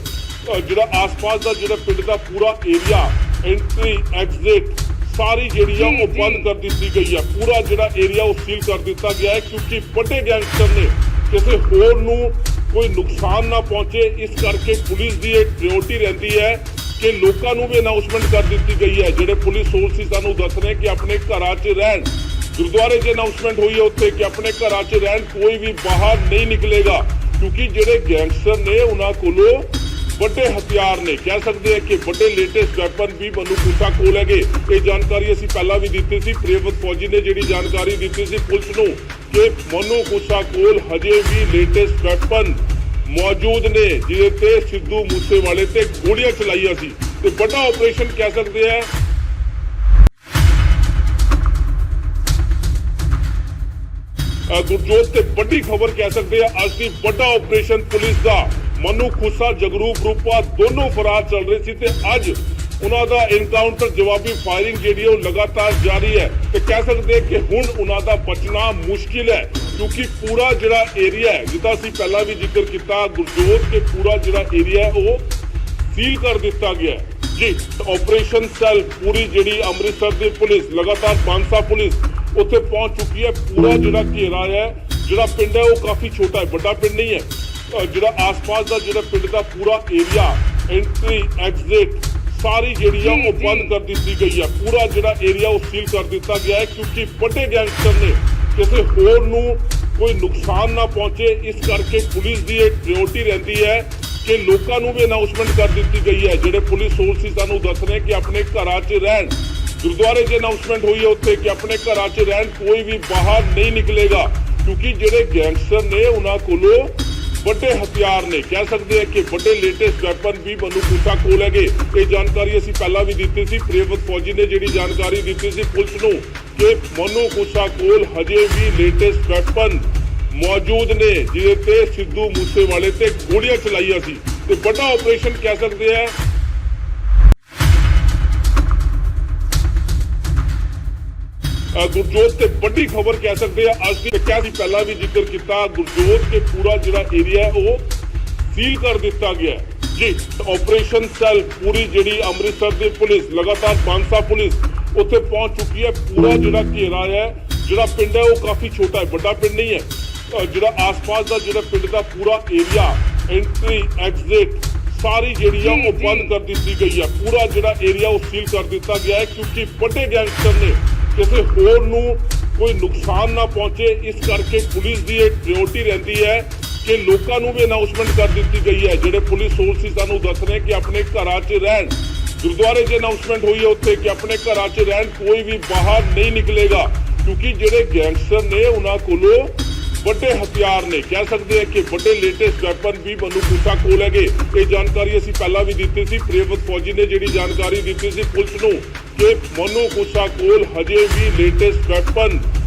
ਜਿਹੜਾ ਆਸ-ਪਾਸ ਦਾ ਜਿਹੜਾ ਪਿੰਡ ਦਾ ਪੂਰਾ ਏਰੀਆ ਐਂਟਰੀ ਐਗਜ਼ਿਟ ਸਾਰੀ ਜਿਹੜੀ ਆ ਉਹ ਬੰਦ ਕਰ ਦਿੱਤੀ ਗਈ ਹੈ। ਪੂਰਾ ਜਿਹੜਾ ਏਰੀਆ ਉਹ ਸੀਲ ਕਰ ਦਿੱਤਾ ਗਿਆ ਹੈ ਕਿਉਂਕਿ ਵੱਡੇ ਗੈਂਗਸਟਰ ਨੇ ਕਿਸੇ ਹੋਰ ਨੂੰ ਕੋਈ ਨੁਕਸਾਨ ਨਾ ਪਹੁੰਚੇ, ਇਸ ਕਰਕੇ ਪੁਲਿਸ ਦੀ ਇਹ ਪ੍ਰਾਇੋਰਟੀ ਰਹਿੰਦੀ ਹੈ ਕਿ ਲੋਕਾਂ ਨੂੰ ਵੀ ਅਨਾਉਂਸਮੈਂਟ ਕਰ ਦਿੱਤੀ ਗਈ ਹੈ। ਜਿਹੜੇ ਪੁਲਿਸ ਸੋਰਸਿਸ ਸਾਨੂੰ ਦੱਸ ਰਹੇ ਕਿ ਆਪਣੇ ਘਰਾਂ 'ਚ ਰਹਿਣ, ਗੁਰਦੁਆਰੇ 'ਚ ਅਨਾਉਂਸਮੈਂਟ ਹੋਈ ਹੈ ਉੱਥੇ ਕਿ ਆਪਣੇ ਘਰਾਂ 'ਚ ਰਹਿਣ, ਕੋਈ ਵੀ ਬਾਹਰ ਨਹੀਂ ਨਿਕਲੇਗਾ ਕਿਉਂਕਿ ਜਿਹੜੇ ਗੈਂਗਸਟਰ ਨੇ ਉਹਨਾਂ ਕੋਲੋਂ ਵੱਡੇ ਹਥਿਆਰ ਨੇ, ਕਹਿ ਸਕਦੇ ਆ ਕਿ ਵੱਡੇ ਲੇਟੈਸਟ ਵੈਪਨ ਵੀ ਮਨੂ ਖੁੱਸਾ ਕੋਲ ਹੈਗੇ। ਇਹ ਜਾਣਕਾਰੀ ਅਸੀਂ ਪਹਿਲਾਂ ਵੀ ਦਿੱਤੀ ਸੀ। ਪ੍ਰਿਯਵਤ ਫੌਜੀ ਨੇ ਜਿਹੜੀ ਜਾਣਕਾਰੀ ਦਿੱਤੀ ਸੀ ਪੁਲਿਸ ਨੂੰ ਕਿ ਮਨੂ ਖੁੱਸਾ ਕੋਲ ਹਜੇ ਵੀ ਲੇਟੈਸਟ ਵੈਪਨ ਮੌਜੂਦ ਨੇ ਜਿਹਦੇ ਤੇ ਸਿੱਧੂ ਮੂਸੇਵਾਲੇ ਤੇ ਗੋਲੀਆਂ ਚਲਾਈਆਂ ਸੀ ਤੇ ਵੱਡਾ ਆਪਰੇਸ਼ਨ ਕਹਿ ਸਕਦੇ ਆ। ਗੁਰਜੋਤ ਤੇ ਵੱਡੀ ਖਬਰ ਕਹਿ ਸਕਦੇ ਆ ਅੱਜ ਦੀ ਵੱਡਾ ਆਪਰੇਸ਼ਨ ਪੁਲਿਸ ਦਾ। ਮਨੂ ਖੁੱਸਾ ਜਗਰੂਪ ਰੂਪਾ ਦੋਨੋਂ ਫਰਾਰ ਚੱਲ ਰਹੇ ਸੀ ਤੇ ਅੱਜ ਉਹਨਾਂ ਦਾ ਐਨਕਾਊਂਟਰ ਜਵਾਬੀ ਫਾਇਰਿੰਗ ਜਿਹੜੀ ਉਹ ਲਗਾਤਾਰ ਜਾਰੀ ਹੈ ਤੇ ਕਹਿ ਸਕਦੇ ਕਿ ਹੁਣ ਉਹਨਾਂ ਦਾ ਬਚਣਾ ਮੁਸ਼ਕਿਲ ਹੈ ਕਿਉਂਕਿ ਪੂਰਾ ਜਿਹੜਾ ਏਰੀਆ ਹੈ ਜਿੱਦਾਂ ਅਸੀਂ ਪਹਿਲਾਂ ਵੀ ਜ਼ਿਕਰ ਕੀਤਾ ਗੁਰਜੋਤ ਕੇ ਪੂਰਾ ਜਿਹੜਾ ਏਰੀਆ ਉਹ ਸੀਲ ਕਰ ਦਿੱਤਾ ਗਿਆ ਹੈ ਜੀ। ਆਪਰੇਸ਼ਨ ਸੈੱਲ ਪੂਰੀ ਜਿਹੜੀ ਅੰਮ੍ਰਿਤਸਰ ਦੀ ਪੁਲਿਸ ਲਗਾਤਾਰ ਬਾਂਸਾ ਪੁਲਿਸ ਉੱਥੇ ਪਹੁੰਚ ਚੁੱਕੀ ਹੈ। ਪੂਰਾ ਜਿਹੜਾ ਘੇਰਾ ਹੈ ਜਿਹੜਾ ਪਿੰਡ ਹੈ ਉਹ ਕਾਫੀ ਛੋਟਾ ਹੈ, ਵੱਡਾ ਪਿੰਡ ਨਹੀਂ ਹੈ। ਜਿਹੜਾ ਆਸ-ਪਾਸ ਦਾ ਜਿਹੜਾ ਪਿੰਡ ਦਾ ਪੂਰਾ ਏਰੀਆ ਐਂਟਰੀ ਐਗਜ਼ਿਟ ਸਾਰੀ ਜਿਹੜੀ ਆ ਉਹ ਬੰਦ ਕਰ ਦਿੱਤੀ ਗਈ ਹੈ। ਪੂਰਾ ਜਿਹੜਾ ਏਰੀਆ ਉਹ ਸੀਲ ਕਰ ਦਿੱਤਾ ਗਿਆ ਹੈ ਕਿਉਂਕਿ ਵੱਡੇ ਗੈਂਗਸਟਰ ਨੇ ਕਿਸੇ ਹੋਰ ਨੂੰ ਕੋਈ ਨੁਕਸਾਨ ਨਾ ਪਹੁੰਚੇ, ਇਸ ਕਰਕੇ ਪੁਲਿਸ ਦੀ ਇਹ ਪ੍ਰਾਇੋਰਟੀ ਰਹਿੰਦੀ ਹੈ ਕਿ ਲੋਕਾਂ ਨੂੰ ਵੀ ਅਨਾਉਂਸਮੈਂਟ ਕਰ ਦਿੱਤੀ ਗਈ ਹੈ। ਜਿਹੜੇ ਪੁਲਿਸ ਸੋਰਸਿਸ ਸਾਨੂੰ ਦੱਸ ਰਹੇ ਕਿ ਆਪਣੇ ਘਰਾਂ 'ਚ ਰਹਿਣ, ਗੁਰਦੁਆਰੇ 'ਚ ਅਨਾਉਂਸਮੈਂਟ ਹੋਈ ਹੈ ਉੱਥੇ ਕਿ ਆਪਣੇ ਘਰਾਂ 'ਚ ਰਹਿਣ, ਕੋਈ ਵੀ ਬਾਹਰ ਨਹੀਂ ਨਿਕਲੇਗਾ ਕਿਉਂਕਿ ਜਿਹੜੇ ਗੈਂਗਸਟਰ ਨੇ ਉਹਨਾਂ ਕੋਲੋਂ ਵੱਡੇ ਹਥਿਆਰ ਨੇ, ਕਹਿ ਸਕਦੇ ਆ ਕਿ ਵੱਡੇ ਲੇਟੈਸਟ ਵੈਪਨ ਵੀ ਮਨੂ ਖੁੱਸਾ ਕੋਲ ਹੈਗੇ। ਇਹ ਜਾਣਕਾਰੀ ਅਸੀਂ ਪਹਿਲਾਂ ਵੀ ਦਿੱਤੀ ਸੀ। ਪ੍ਰਿਯਵਤ ਫੌਜੀ ਨੇ ਜਿਹੜੀ ਜਾਣਕਾਰੀ ਦਿੱਤੀ ਸੀ ਪੁਲਿਸ ਨੂੰ ਕਿ ਮਨੂ ਖੁੱਸਾ ਕੋਲ ਹਜੇ ਵੀ ਲੇਟੈਸਟ ਵੈਪਨ ਮੌਜੂਦ ਨੇ ਜਿਹਦੇ ਤੇ ਸਿੱਧੂ ਮੂਸੇਵਾਲੇ ਤੇ ਗੋਲੀਆਂ ਚਲਾਈਆਂ ਸੀ ਤੇ ਵੱਡਾ ਆਪਰੇਸ਼ਨ ਕਹਿ ਸਕਦੇ ਆ। ਗੁਰਜੋਤ ਤੇ ਵੱਡੀ ਖਬਰ ਕਹਿ ਸਕਦੇ ਆ ਅੱਜ ਦੀ ਕਿਹਾ ਸੀ ਪਹਿਲਾਂ ਵੀ ਜ਼ਿਕਰ ਕੀਤਾ ਗੁਰਜੋਤ ਕੇ ਪੂਰਾ ਜਿਹੜਾ ਏਰੀਆ ਉਹ ਸੀਲ ਕਰ ਦਿੱਤਾ ਗਿਆ ਜੀ। ਆਪਰੇਸ਼ਨ ਸੈੱਲ ਪੂਰੀ ਜਿਹੜੀ ਅੰਮ੍ਰਿਤਸਰ ਦੀ ਪੁਲਿਸ ਲਗਾਤਾਰ ਬਾਂਸਾ ਪੁਲਿਸ ਉੱਥੇ ਪਹੁੰਚ ਚੁੱਕੀ ਹੈ। ਪੂਰਾ ਜਿਹੜਾ ਘੇਰਾ ਹੈ ਜਿਹੜਾ ਪਿੰਡ ਹੈ ਉਹ ਕਾਫੀ ਛੋਟਾ ਹੈ, ਵੱਡਾ ਪਿੰਡ ਨਹੀਂ ਹੈ। ਜਿਹੜਾ ਆਸ-ਪਾਸ ਦਾ ਜਿਹੜਾ ਪਿੰਡ ਦਾ ਪੂਰਾ ਏਰੀਆ ਐਂਟਰੀ ਐਗਜ਼ਿਟ ਸਾਰੀ ਜਿਹੜੀ ਆ ਉਹ ਬੰਦ ਕਰ ਦਿੱਤੀ ਗਈ ਹੈ। ਪੂਰਾ ਜਿਹੜਾ ਏਰੀਆ ਉਹ ਸੀਲ ਕਰ ਦਿੱਤਾ ਗਿਆ ਹੈ ਕਿਉਂਕਿ ਵੱਡੇ ਗੈਂਗਸਟਰ ਨੇ ਕਿਸੇ ਹੋਰ ਨੂੰ ਕੋਈ ਨੁਕਸਾਨ ਨਾ ਪਹੁੰਚੇ। ਇਸ ਕਰਕੇ ਪੁਲਿਸ ਦੀ ਇਹ ਪ੍ਰਾਇੋਰਟੀ ਰਹਿੰਦੀ ਹੈ ਕਿ ਲੋਕਾਂ ਨੂੰ ਵੀ ਅਨਾਉਂਸਮੈਂਟ ਕਰ ਦਿੱਤੀ ਗਈ ਹੈ। ਜਿਹੜੇ ਪੁਲਿਸ ਸੋਰਸਿਸ ਸਾਨੂੰ ਦੱਸ ਰਹੇ ਕਿ ਆਪਣੇ ਘਰਾਂ 'ਚ ਰਹਿਣ, ਗੁਰਦੁਆਰੇ 'ਚ ਅਨਾਉਂਸਮੈਂਟ ਹੋਈ ਹੈ ਉੱਥੇ ਕਿ ਆਪਣੇ ਘਰਾਂ 'ਚ ਰਹਿਣ, ਕੋਈ ਵੀ ਬਾਹਰ ਨਹੀਂ ਨਿਕਲੇਗਾ ਕਿਉਂਕਿ ਜਿਹੜੇ ਗੈਂਗਸਟਰ ਨੇ ਉਹਨਾਂ ਕੋਲੋਂ ਵੱਡੇ ਹਥਿਆਰ ਨੇ, ਕਹਿ ਸਕਦੇ ਆ ਕਿ ਵੱਡੇ ਲੇਟੈਸਟ ਵੈਪਨ ਵੀ ਮਨੂ ਖੁੱਸਾ ਕੋਲ ਹੈਗੇ। ਇਹ ਜਾਣਕਾਰੀ ਅਸੀਂ ਪਹਿਲਾਂ ਵੀ ਦਿੱਤੀ ਸੀ। ਪ੍ਰਿਯਵਤ ਫੌਜੀ ਨੇ ਜਿਹੜੀ ਜਾਣਕਾਰੀ ਦਿੱਤੀ ਸੀ ਪੁਲਿਸ ਨੂੰ ਕਿ ਮਨੂ ਖੁੱਸਾ ਕੋਲ ਹਜੇ ਵੀ ਲੇਟੈਸਟ ਵੈਪਨ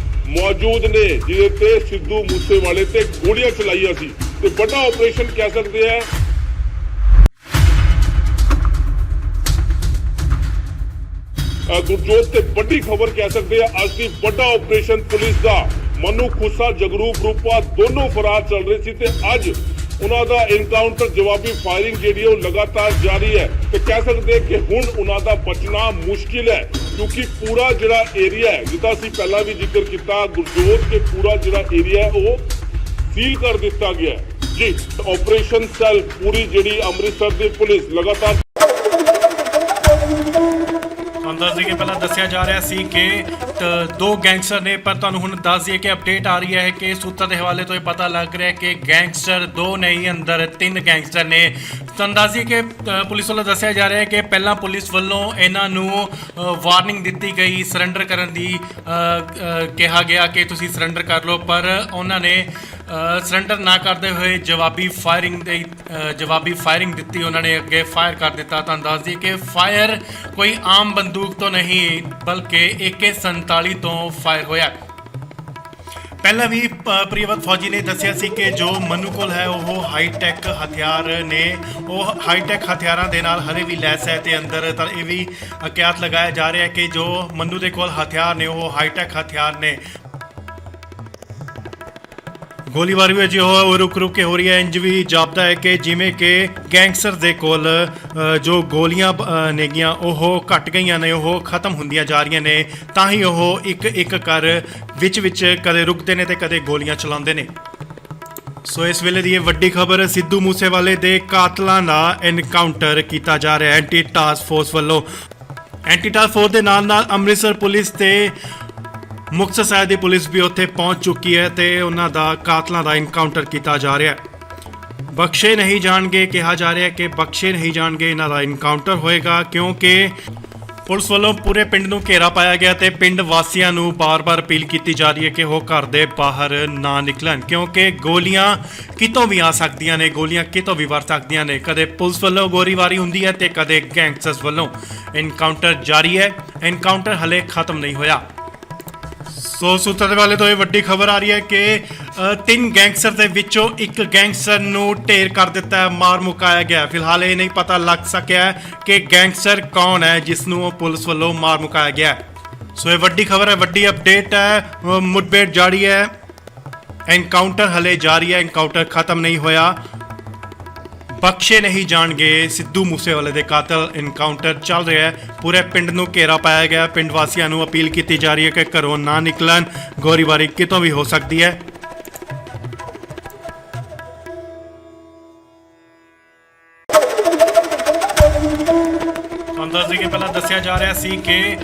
ਮੌਜੂਦ ਨੇ ਜਿਹਦੇ ਤੇ ਸਿੱਧੂ ਮੂਸੇਵਾਲੇ ਤੇ ਗੋਲੀਆਂ ਚਲਾਈਆਂ ਸੀ ਤੇ ਵੱਡਾ ਆਪਰੇਸ਼ਨ ਕਹਿ ਸਕਦੇ ਆ। ਗੁਰਜੋਤ ਤੇ ਵੱਡੀ ਖਬਰ ਕਹਿ ਸਕਦੇ ਆ ਅੱਜ ਦੀ ਵੱਡਾ ਆਪਰੇਸ਼ਨ ਪੁਲਿਸ ਦਾ। ਮਨੂ ਖੁੱਸਾ ਜਗਰੂਪ ਰੂਪਾ ਦੋਨੋਂ ਫਰਾਰ ਚੱਲ ਰਹੇ ਸੀ ਤੇ ਅੱਜ ਉਹਨਾਂ ਦਾ ਐਨਕਾਊਂਟਰ ਜਵਾਬੀ ਫਾਇਰਿੰਗ ਜਿਹੜੀ ਉਹ ਲਗਾਤਾਰ ਜਾਰੀ ਹੈ ਤੇ ਕਹਿ ਸਕਦੇ ਕਿ ਹੁਣ ਉਹਨਾਂ ਦਾ ਬਚਣਾ ਮੁਸ਼ਕਿਲ ਹੈ ਕਿਉਂਕਿ ਪੂਰਾ ਜਿਹੜਾ ਏਰੀਆ ਹੈ, ਜਿੱਦਾਂ ਅਸੀਂ ਪਹਿਲਾਂ ਵੀ ਜ਼ਿਕਰ ਕੀਤਾ ਗੁਰਜੋਤ, ਕਿ ਪੂਰਾ ਜਿਹੜਾ ਏਰੀਆ ਹੈ ਉਹ ਸੀਲ ਕਰ ਦਿੱਤਾ ਗਿਆ ਹੈ ਜੀ। ਆਪਰੇਸ਼ਨ ਸੈੱਲ ਪੂਰੀ ਜਿਹੜੀ ਅੰਮ੍ਰਿਤਸਰ ਦੀ ਪੁਲਿਸ ਲਗਾਤਾਰ ਦੱਸ ਦਈਏ ਪਹਿਲਾਂ ਦੱਸਿਆ ਜਾ ਰਿਹਾ ਸੀ ਕਿ ਦੋ ਗੈਂਗਸਟਰ ਨੇ, ਪਰ ਤੁਹਾਨੂੰ ਹੁਣ ਦੱਸ ਦਈਏ ਕਿ ਅਪਡੇਟ ਆ ਰਹੀ ਹੈ ਕਿ ਸੂਤਰ ਦੇ ਹਵਾਲੇ ਤੋਂ ਇਹ ਪਤਾ ਲੱਗ ਰਿਹਾ ਕਿ ਗੈਂਗਸਟਰ ਦੋ ਨਹੀਂ, ਅੰਦਰ 3 ਗੈਂਗਸਟਰ ਨੇ। ਤੁਹਾਨੂੰ ਦੱਸ ਦਈਏ ਕਿ ਪੁਲਿਸ ਵੱਲੋਂ ਦੱਸਿਆ ਜਾ ਰਿਹਾ ਹੈ ਕਿ ਪਹਿਲਾਂ ਪੁਲਿਸ ਵੱਲੋਂ ਇਹਨਾਂ ਨੂੰ ਵਾਰਨਿੰਗ ਦਿੱਤੀ ਗਈ, ਸਰੈਂਡਰ ਕਰਨ ਦੀ ਕਿਹਾ ਗਿਆ ਕਿ ਤੁਸੀਂ ਸਰੈਂਡਰ ਕਰ ਲਓ, ਪਰ ਉਹਨਾਂ ਨੇ ਸਰੈਂਡਰ ਨਾ ਕਰਦੇ ਹੋਏ ਜਵਾਬੀ ਫਾਇਰਿੰਗ ਦਿੱਤੀ। ਉਹਨਾਂ ਨੇ ਅੱਗੇ ਫਾਇਰ ਕਰ ਦਿੱਤਾ। ਤੁਹਾਨੂੰ ਦੱਸ ਦਈਏ ਕਿ ਫਾਇਰ ਕੋਈ ਆਮ ਬੰਦੂਕ ਤੋਂ ਨਹੀਂ ਬਲਕਿ AK-47 ਤੋਂ ਫਾਇਰ ਹੋਇਆ। ਪਹਿਲਾਂ ਵੀ ਪ੍ਰਿਯਵਤ ਫੌਜੀ ਨੇ ਦੱਸਿਆ ਸੀ ਕਿ ਜੋ ਮਨੂ ਕੋਲ ਹੈ ਉਹ ਹਾਈਟੈਕ ਹਥਿਆਰ ਨੇ, ਉਹ ਹਾਈਟੈਕ ਹਥਿਆਰਾਂ ਦੇ ਨਾਲ ਹਰੇ ਵੀ ਲੈਸ ਹੈ ਤੇ ਅੰਦਰ ਤਾਂ ਇਹ ਵੀ ਕਿਆਤ ਲਗਾਇਆ ਜਾ ਰਿਹਾ ਕਿ ਜੋ ਮਨੂ ਦੇ ਕੋਲ ਹਥਿਆਰ ਨੇ ਉਹ ਹਾਈਟੈਕ ਹਥਿਆਰ ਨੇ। ਗੋਲੀਬਾਰੀ ਵੀ ਅਜੇ ਉਹ ਰੁਕ ਕੇ ਹੋ ਰਹੀ ਹੈ। ਇੰਜ ਵੀ ਜਾਪਦਾ ਹੈ ਕਿ ਜਿਵੇਂ ਕਿ ਗੈਂਗਸਟਰ ਦੇ ਕੋਲ ਜੋ ਗੋਲੀਆਂ ਨੇਗੀਆਂ ਉਹ ਘਟ ਗਈਆਂ ਨੇ, ਉਹ ਖਤਮ ਹੁੰਦੀਆਂ ਜਾ ਰਹੀਆਂ ਨੇ, ਤਾਂ ਹੀ ਉਹ ਇੱਕ ਕਰ ਵਿੱਚ ਕਦੇ ਰੁਕਦੇ ਨੇ ਤੇ ਕਦੇ ਗੋਲੀਆਂ ਚਲਾਉਂਦੇ ਨੇ। ਸੋ ਇਸ ਵੇਲੇ ਦੀ ਇਹ ਵੱਡੀ ਖਬਰ, ਸਿੱਧੂ ਮੂਸੇਵਾਲੇ ਦੇ ਕਾਤਲਾਂ ਦਾ ਐਨਕਾਊਂਟਰ ਕੀਤਾ ਜਾ ਰਿਹਾ ਐਂਟੀ ਟਾਸਕ ਫੋਰਸ ਵੱਲੋਂ। ਐਂਟੀ ਟਾਸਕ ਫੋਰਸ ਦੇ ਨਾਲ ਅੰਮ੍ਰਿਤਸਰ ਪੁਲਿਸ ਤੇ ਮੁਕਤਸਰ ਸਾਹਿਬ ਦੀ ਪੁਲਿਸ ਵੀ ਉੱਥੇ ਪਹੁੰਚ ਚੁੱਕੀ ਹੈ ਤੇ ਉਹਨਾਂ ਦਾ ਕਾਤਲਾਂ ਦਾ ਐਨਕਾਊਂਟਰ ਕੀਤਾ ਜਾ ਰਿਹਾ ਹੈ। ਬਖਸ਼ੇ ਨਹੀਂ ਜਾਣਗੇ, ਕਿਹਾ ਜਾ ਰਿਹਾ ਕਿ ਬਖਸ਼ੇ ਨਹੀਂ ਜਾਣਗੇ, ਇਹਨਾਂ ਦਾ ਐਨਕਾਊਂਟਰ ਹੋਏਗਾ ਕਿਉਂਕਿ ਪੁਲਿਸ ਵੱਲੋਂ ਪੂਰੇ ਪਿੰਡ ਨੂੰ ਘੇਰਾ ਪਾਇਆ ਗਿਆ ਤੇ ਪਿੰਡ ਵਾਸੀਆਂ ਨੂੰ ਬਾਰ-ਬਾਰ ਅਪੀਲ ਕੀਤੀ ਜਾ ਰਹੀ ਹੈ ਕਿ ਉਹ ਘਰ ਦੇ ਬਾਹਰ ਨਾ ਨਿਕਲਣ ਕਿਉਂਕਿ ਗੋਲੀਆਂ ਕਿਤੋਂ ਵੀ ਆ ਸਕਦੀਆਂ ਨੇ, ਗੋਲੀਆਂ ਕਿਤੋਂ ਵੀ ਵਰ ਸਕਦੀਆਂ ਨੇ। ਕਦੇ ਪੁਲਿਸ ਵੱਲੋਂ ਗੋਲੀਬਾਰੀ ਹੁੰਦੀ ਹੈ ਤੇ ਕਦੇ ਗੈਂਗਸਟਰਸ ਵੱਲੋਂ। ਐਨਕਾਊਂਟਰ ਜਾਰੀ ਹੈ, ਐਨਕਾਊਂਟਰ ਹਲੇ ਖਤਮ ਨਹੀਂ ਹੋਇਆ। ਸੋ ਸੂਤਰ ਦੇ ਵਾਲੇ ਤੋਂ ਇਹ ਵੱਡੀ ਖਬਰ ਆ ਰਹੀ ਹੈ ਕਿ 3 ਗੈਂਗਸਟਰ ਦੇ ਵਿੱਚੋਂ ਇੱਕ ਗੈਂਗਸਟਰ ਨੂੰ ਢੇਰ ਕਰ ਦਿੱਤਾ ਹੈ, ਮਾਰ ਮੁਕਾਇਆ ਗਿਆ। ਫਿਲਹਾਲ ਇਹ ਨਹੀਂ ਪਤਾ ਲੱਗ ਸਕਿਆ ਕਿ ਗੈਂਗਸਟਰ ਕੌਣ ਹੈ ਜਿਸ ਨੂੰ ਪੁਲਿਸ ਵੱਲੋਂ ਮਾਰ ਮੁਕਾਇਆ ਗਿਆ। ਸੋ ਇਹ ਵੱਡੀ ਖਬਰ ਹੈ, ਵੱਡੀ ਅਪਡੇਟ ਹੈ। ਮੁठਭੇੜ ਜਾਰੀ ਹੈ, ਐਨਕਾਊਂਟਰ ਹਲੇ ਜਾਰੀ ਹੈ, ਐਨਕਾਊਂਟਰ ਖਤਮ ਨਹੀਂ ਹੋਇਆ। ਬਖਸ਼ੇ ਨਹੀਂ ਜਾਣਗੇ ਸਿੱਧੂ ਮੂਸੇਵਾਲੇ ਦੇ ਕਾਤਲ। ਐਨਕਾਊਂਟਰ ਚੱਲ ਰਿਹਾ ਹੈ, ਪੂਰੇ ਪਿੰਡ ਨੂੰ ਘੇਰਾ ਪਾਇਆ ਗਿਆ। ਪਿੰਡ ਵਾਸੀਆਂ ਨੂੰ ਅਪੀਲ ਕੀਤੀ ਜਾ ਰਹੀ ਹੈ ਕਿ ਘਰੋਂ ਨਾ ਨਿਕਲਣ, ਗੋਲੀਬਾਰੀ ਕਿਤੋਂ ਵੀ ਹੋ ਸਕਦੀ ਹੈ। ਦੱਸ ਦਈਏ ਪਹਿਲਾਂ ਦੱਸਿਆ ਜਾ ਰਿਹਾ ਸੀ ਕਿ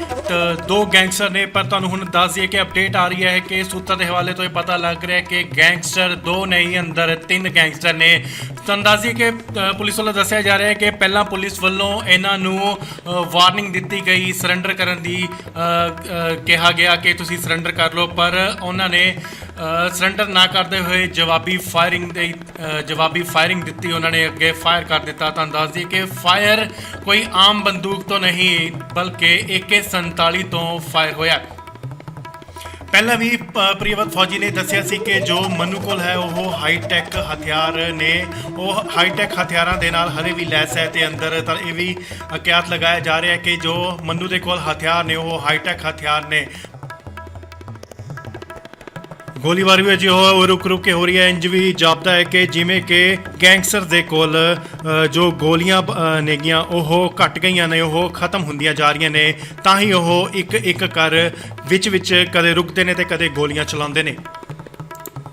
ਦੋ ਗੈਂਗਸਟਰ ਨੇ, ਪਰ ਤੁਹਾਨੂੰ ਹੁਣ ਦੱਸ ਦਈਏ ਕਿ ਅਪਡੇਟ ਆ ਰਹੀ ਹੈ ਕਿ ਸੂਤਰ ਦੇ ਹਵਾਲੇ ਤੋਂ ਇਹ ਪਤਾ ਲੱਗ ਰਿਹਾ ਕਿ ਗੈਂਗਸਟਰ ਦੋ ਨਹੀਂ, ਅੰਦਰ 3 ਗੈਂਗਸਟਰ ਨੇ। ਤੁਹਾਨੂੰ ਦੱਸ ਦਈਏ ਕਿ ਪੁਲਿਸ ਵੱਲੋਂ ਦੱਸਿਆ ਜਾ ਰਿਹਾ ਹੈ ਕਿ ਪਹਿਲਾਂ ਪੁਲਿਸ ਵੱਲੋਂ ਇਹਨਾਂ ਨੂੰ ਵਾਰਨਿੰਗ ਦਿੱਤੀ ਗਈ, ਸਰੈਂਡਰ ਕਰਨ ਦੀ ਕਿਹਾ ਗਿਆ ਕਿ ਤੁਸੀਂ ਸਰੈਂਡਰ ਕਰ ਲਓ, ਪਰ ਉਹਨਾਂ ਨੇ ਸਰੈਂਡਰ ਨਾ ਕਰਦੇ ਹੋਏ ਜਵਾਬੀ ਫਾਇਰਿੰਗ ਦਿੱਤੀ। ਉਹਨਾਂ ਨੇ ਅੱਗੇ ਫਾਇਰ ਕਰ ਦਿੱਤਾ। ਤੁਹਾਨੂੰ ਦੱਸ ਦਈਏ ਕਿ ਫਾਇਰ ਕੋਈ ਆਮ ਬੰਦੂਕ ਤੋਂ ਨਹੀਂ ਬਲਕਿ AK-47 ਤੋਂ ਫਾਇਰ ਹੋਇਆ। ਪਹਿਲਾਂ ਵੀ ਪ੍ਰਿਯਵਤ ਫੌਜੀ ਨੇ ਦੱਸਿਆ ਸੀ ਕਿ ਜੋ ਮਨੂ ਕੋਲ ਹੈ ਉਹ ਹਾਈਟੈਕ ਹਥਿਆਰ ਨੇ, ਉਹ ਹਾਈਟੈਕ ਹਥਿਆਰਾਂ ਦੇ ਨਾਲ ਹਰੇ ਵੀ ਲੈਸ ਹੈ ਤੇ ਅੰਦਰ ਤਾਂ ਇਹ ਵੀ ਕਿਆਤ ਲਗਾਇਆ ਜਾ ਰਿਹਾ ਕਿ ਜੋ ਮਨੂ ਦੇ ਕੋਲ ਹਥਿਆਰ ਨੇ ਉਹ ਹਾਈਟੈਕ ਹਥਿਆਰ ਨੇ। ਗੋਲੀਬਾਰੀ ਵੀ ਅਜੇ ਉਹ ਰੁਕ ਕੇ ਹੋ ਰਹੀ ਹੈ। ਇੰਜ ਵੀ ਜਾਪਦਾ ਹੈ ਕਿ ਜਿਵੇਂ ਕਿ ਗੈਂਗਸਟਰ ਦੇ ਕੋਲ ਜੋ ਗੋਲੀਆਂ ਨੇਗੀਆਂ ਉਹ ਘਟ ਗਈਆਂ ਨੇ, ਉਹ ਖਤਮ ਹੁੰਦੀਆਂ ਜਾ ਰਹੀਆਂ ਨੇ, ਤਾਂ ਹੀ ਉਹ ਇੱਕ ਕਰ ਵਿੱਚ ਕਦੇ ਰੁਕਦੇ ਨੇ ਤੇ ਕਦੇ ਗੋਲੀਆਂ ਚਲਾਉਂਦੇ ਨੇ।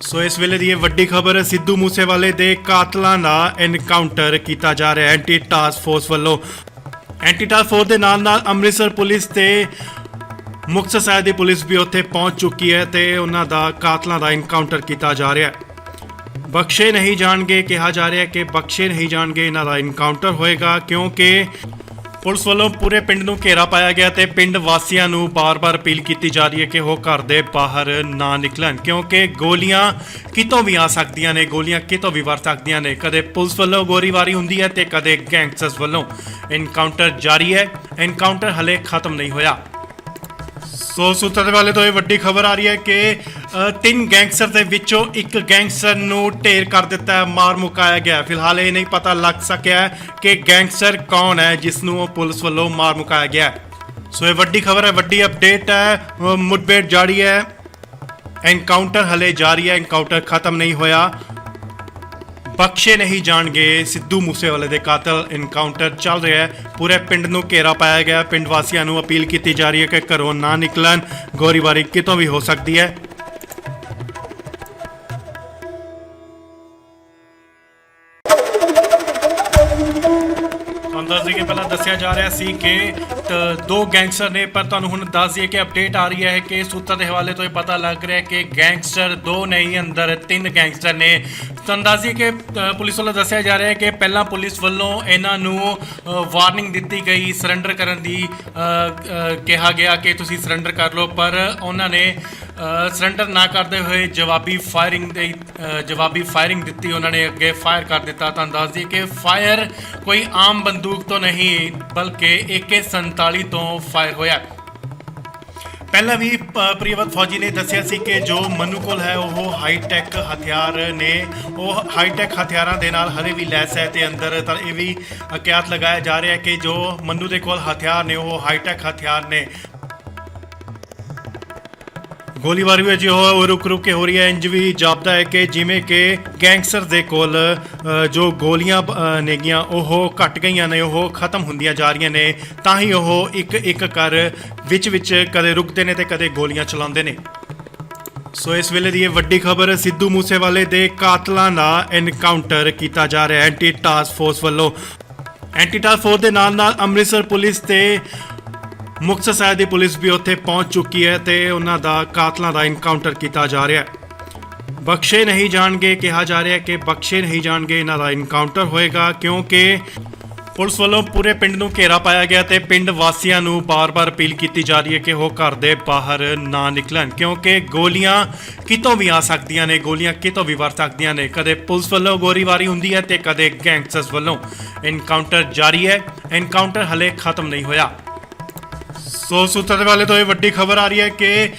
ਸੋ ਇਸ ਵੇਲੇ ਦੀ ਇਹ ਵੱਡੀ ਖਬਰ ਸਿੱਧੂ ਮੂਸੇਵਾਲੇ ਦੇ ਕਾਤਲਾਂ ਦਾ ਐਨਕਾਊਂਟਰ ਕੀਤਾ ਜਾ ਰਿਹਾ ਹੈ ਐਂਟੀ ਟਾਸਕ ਫੋਰਸ ਵੱਲੋਂ। ਐਂਟੀ ਟਾਸਕ ਫੋਰਸ ਦੇ ਨਾਲ ਅੰਮ੍ਰਿਤਸਰ ਪੁਲਿਸ ਤੇ ਮੁਕਤਸਰ ਸਾਹਿਬ ਦੀ ਪੁਲਿਸ ਵੀ ਉੱਥੇ ਪਹੁੰਚ ਚੁੱਕੀ ਹੈ ਤੇ ਉਹਨਾਂ ਦਾ ਕਾਤਲਾਂ ਦਾ ਐਨਕਾਊਂਟਰ ਕੀਤਾ ਜਾ ਰਿਹਾ ਹੈ। ਬਖਸ਼ੇ ਨਹੀਂ ਜਾਣਗੇ ਕਿਹਾ ਜਾ ਰਿਹਾ ਹੈ ਕਿ ਬਖਸ਼ੇ ਨਹੀਂ ਜਾਣਗੇ, ਇਹਨਾਂ ਦਾ ਐਨਕਾਊਂਟਰ ਹੋਏਗਾ ਕਿਉਂਕਿ ਪੁਲਿਸ ਵੱਲੋਂ ਪੂਰੇ ਪਿੰਡ ਨੂੰ ਘੇਰਾ ਪਾਇਆ ਗਿਆ ਤੇ ਪਿੰਡ ਵਾਸੀਆਂ ਨੂੰ ਬਾਰ-ਬਾਰ ਅਪੀਲ ਕੀਤੀ ਜਾ ਰਹੀ ਹੈ ਕਿ ਉਹ ਘਰ ਦੇ ਬਾਹਰ ਨਾ ਨਿਕਲਣ ਕਿਉਂਕਿ ਗੋਲੀਆਂ ਕਿਤੋਂ ਵੀ ਆ ਸਕਦੀਆਂ ਨੇ, ਗੋਲੀਆਂ ਕਿਤੋਂ ਵੀ ਵਰ ਸਕਦੀਆਂ ਨੇ। ਕਦੇ ਪੁਲਿਸ ਵੱਲੋਂ ਗੋਲੀਬਾਰੀ ਹੁੰਦੀ ਹੈ ਤੇ ਕਦੇ ਗੈਂਗਸਟਰਸ ਵੱਲੋਂ। ਐਨਕਾਊਂਟਰ ਜਾਰੀ ਹੈ, ਐਨਕਾਊਂਟਰ ਹਲੇ ਖਤਮ ਨਹੀਂ ਹੋਇਆ। ਸੋ ਸੂਤਰਾਂ ਦੇ ਵਾਲੇ ਤੋਂ ਇਹ ਵੱਡੀ ਖਬਰ ਆ ਰਹੀ ਹੈ ਕਿ 3 ਗੈਂਗਸਟਰ ਦੇ ਵਿੱਚੋਂ ਇੱਕ ਗੈਂਗਸਟਰ ਨੂੰ ਢੇਰ ਕਰ ਦਿੱਤਾ ਹੈ, ਮਾਰ ਮੁਕਾਇਆ ਗਿਆ। ਫਿਲਹਾਲ ਇਹ ਨਹੀਂ ਪਤਾ ਲੱਗ ਸਕਿਆ ਕਿ ਗੈਂਗਸਟਰ ਕੌਣ ਹੈ ਜਿਸ ਨੂੰ ਪੁਲਿਸ ਵੱਲੋਂ ਮਾਰ ਮੁਕਾਇਆ ਗਿਆ। ਸੋ ਇਹ ਵੱਡੀ ਖਬਰ ਹੈ, ਵੱਡੀ ਅਪਡੇਟ ਹੈ, ਮੁठभेड़ ਜਾਰੀ ਹੈ, ਐਨਕਾਊਂਟਰ ਹਲੇ ਜਾਰੀ ਹੈ, ਐਨਕਾਊਂਟਰ ਖਤਮ ਨਹੀਂ ਹੋਇਆ। ਬਖਸ਼ੇ ਨਹੀਂ ਜਾਣਗੇ ਸਿੱਧੂ ਮੂਸੇਵਾਲੇ ਦੇ ਕਾਤਲ। ਐਨਕਾਊਂਟਰ ਚੱਲ ਰਿਹਾ ਹੈ, ਪੂਰੇ ਪਿੰਡ ਨੂੰ ਘੇਰਾ ਪਾਇਆ ਗਿਆ। ਪਿੰਡ ਵਾਸੀਆਂ ਨੂੰ ਅਪੀਲ ਕੀਤੀ ਜਾ ਰਹੀ ਹੈ ਕਿ ਘਰੋਂ ਨਾ ਨਿਕਲਣ, ਗੋਲੀਬਾਰੀ ਕਿਤੋਂ ਵੀ ਹੋ ਸਕਦੀ ਹੈ। ਦੱਸ ਦਈਏ ਪਹਿਲਾਂ ਦੱਸਿਆ ਜਾ ਰਿਹਾ ਸੀ ਕਿ 2 ਗੈਂਗਸਟਰ ਨੇ, ਪਰ ਤੁਹਾਨੂੰ ਹੁਣ ਦੱਸ ਦਈਏ ਕਿ ਅਪਡੇਟ ਆ ਰਹੀ ਹੈ ਕਿ ਸੂਤਰ ਦੇ ਹਵਾਲੇ ਤੋਂ ਇਹ ਪਤਾ ਲੱਗ ਰਿਹਾ ਕਿ ਗੈਂਗਸਟਰ 2 ਨਹੀਂ, ਅੰਦਰ 3 ਗੈਂਗਸਟਰ ਨੇ। ਤੁਹਾਨੂੰ ਦੱਸ ਦਈਏ ਕਿ ਪੁਲਿਸ ਵੱਲੋਂ ਦੱਸਿਆ ਜਾ ਰਿਹਾ ਹੈ ਕਿ ਪਹਿਲਾਂ ਪੁਲਿਸ ਵੱਲੋਂ ਇਹਨਾਂ ਨੂੰ ਵਾਰਨਿੰਗ ਦਿੱਤੀ ਗਈ ਸਰੈਂਡਰ ਕਰਨ ਦੀ, ਕਿਹਾ ਗਿਆ ਕਿ ਤੁਸੀਂ ਸਰੈਂਡਰ ਕਰ ਲਓ, ਪਰ ਉਹਨਾਂ ਨੇ ਸਰੈਂਡਰ ਨਾ ਕਰਦੇ ਹੋਏ ਜਵਾਬੀ ਫਾਇਰਿੰਗ ਦਿੱਤੀ। ਉਹਨਾਂ ਨੇ ਅੱਗੇ ਫਾਇਰ ਕਰ ਦਿੱਤਾ। ਤੁਹਾਨੂੰ ਦੱਸ ਦਈਏ ਕਿ ਫਾਇਰ ਕੋਈ ਆਮ ਬੰਦੂਕ ਤੋਂ ਨਹੀਂ ਬਲਕਿ AK-47 ਤੋਂ ਫਾਇਰ ਹੋਇਆ। ਪਹਿਲਾਂ ਵੀ ਪ੍ਰਿਯਵਤ ਫੌਜੀ ਨੇ ਦੱਸਿਆ ਸੀ ਕਿ ਜੋ ਮਨੂ ਕੋਲ ਹੈ ਉਹ ਹਾਈਟੈਕ ਹਥਿਆਰ ਨੇ, ਉਹ ਹਾਈਟੈਕ ਹਥਿਆਰਾਂ ਦੇ ਨਾਲ ਹਲੇ ਵੀ ਲੈਸ ਹੈ ਤੇ ਅੰਦਰ ਤਾਂ ਇਹ ਵੀ ਕਿਆਸ ਲਗਾਇਆ ਜਾ ਰਿਹਾ ਹੈ ਕਿ ਜੋ ਮਨੂ ਦੇ ਕੋਲ ਹਥਿਆਰ ਨੇ ਉਹ ਹਾਈਟੈਕ ਹਥਿਆਰ ਨੇ। ਗੋਲੀਬਾਰੀ ਵੀ ਉਹ ਰੁਕ ਕੇ ਹੋ ਰਹੀ ਹੈ। ਇੰਜ ਵੀ ਜਾਪਦਾ ਹੈ ਕਿ ਜਿਵੇਂ ਕਿ ਗੈਂਗਸਟਰ ਦੇ ਕੋਲ ਜੋ ਗੋਲੀਆਂ ਨੇਗੀਆਂ ਉਹ ਘਟ ਗਈਆਂ ਨੇ, ਉਹ ਖਤਮ ਹੁੰਦੀਆਂ ਜਾ ਰਹੀਆਂ ਨੇ, ਤਾਂ ਹੀ ਉਹ ਇੱਕ ਕਰ ਵਿੱਚ ਕਦੇ ਰੁਕਦੇ ਨੇ ਤੇ ਕਦੇ ਗੋਲੀਆਂ ਚਲਾਉਂਦੇ ਨੇ। ਸੋ ਇਸ ਵੇਲੇ ਦੀ ਇਹ ਵੱਡੀ ਖਬਰ ਸਿੱਧੂ ਮੂਸੇਵਾਲੇ ਦੇ ਕਾਤਲਾਂ ਦਾ ਐਨਕਾਊਂਟਰ ਕੀਤਾ ਜਾ ਰਿਹਾ ਹੈ ਐਂਟੀ ਟਾਸਕ ਫੋਰਸ ਵੱਲੋਂ। ਐਂਟੀ ਟਾਸਕ ਫੋਰਸ ਦੇ ਨਾਲ ਅੰਮ੍ਰਿਤਸਰ ਪੁਲਿਸ ਤੇ ਮੁਕਤਸਰ ਸਾਹਿਬ ਦੀ ਪੁਲਿਸ ਵੀ ਉੱਥੇ ਪਹੁੰਚ ਚੁੱਕੀ ਹੈ ਤੇ ਉਹਨਾਂ ਦਾ ਕਾਤਲਾਂ ਦਾ ਐਨਕਾਊਂਟਰ ਕੀਤਾ ਜਾ ਰਿਹਾ ਹੈ। ਬਖਸ਼ੇ ਨਹੀਂ ਜਾਣਗੇ ਕਿਹਾ ਜਾ ਰਿਹਾ ਹੈ ਕਿ ਬਖਸ਼ੇ ਨਹੀਂ ਜਾਣਗੇ, ਇਹਨਾਂ ਦਾ ਐਨਕਾਊਂਟਰ ਹੋਏਗਾ ਕਿਉਂਕਿ ਪੁਲਿਸ ਵੱਲੋਂ ਪੂਰੇ ਪਿੰਡ ਨੂੰ ਘੇਰਾ ਪਾਇਆ ਗਿਆ ਤੇ ਪਿੰਡ ਵਾਸੀਆਂ ਨੂੰ ਬਾਰ-ਬਾਰ ਅਪੀਲ ਕੀਤੀ ਜਾ ਰਹੀ ਹੈ ਕਿ ਉਹ ਘਰ ਦੇ ਬਾਹਰ ਨਾ ਨਿਕਲਣ ਕਿਉਂਕਿ ਗੋਲੀਆਂ ਕਿਤੋਂ ਵੀ ਆ ਸਕਦੀਆਂ ਨੇ, ਗੋਲੀਆਂ ਕਿਤੋਂ ਵੀ ਵਰ ਸਕਦੀਆਂ ਨੇ। ਕਦੇ ਪੁਲਿਸ ਵੱਲੋਂ ਗੋਲੀਬਾਰੀ ਹੁੰਦੀ ਹੈ ਤੇ ਕਦੇ ਗੈਂਗਸਟਰਸ ਵੱਲੋਂ। ਐਨਕਾਊਂਟਰ ਜਾਰੀ ਹੈ, ਐਨਕਾਊਂਟਰ ਹਲੇ ਖਤਮ ਨਹੀਂ ਹੋਇਆ। ਸੋ ਸੂਤਰਾਂ ਦੇ ਵਾਲੇ ਤੋਂ ਇਹ ਵੱਡੀ ਖਬਰ ਆ ਰਹੀ ਹੈ ਕਿ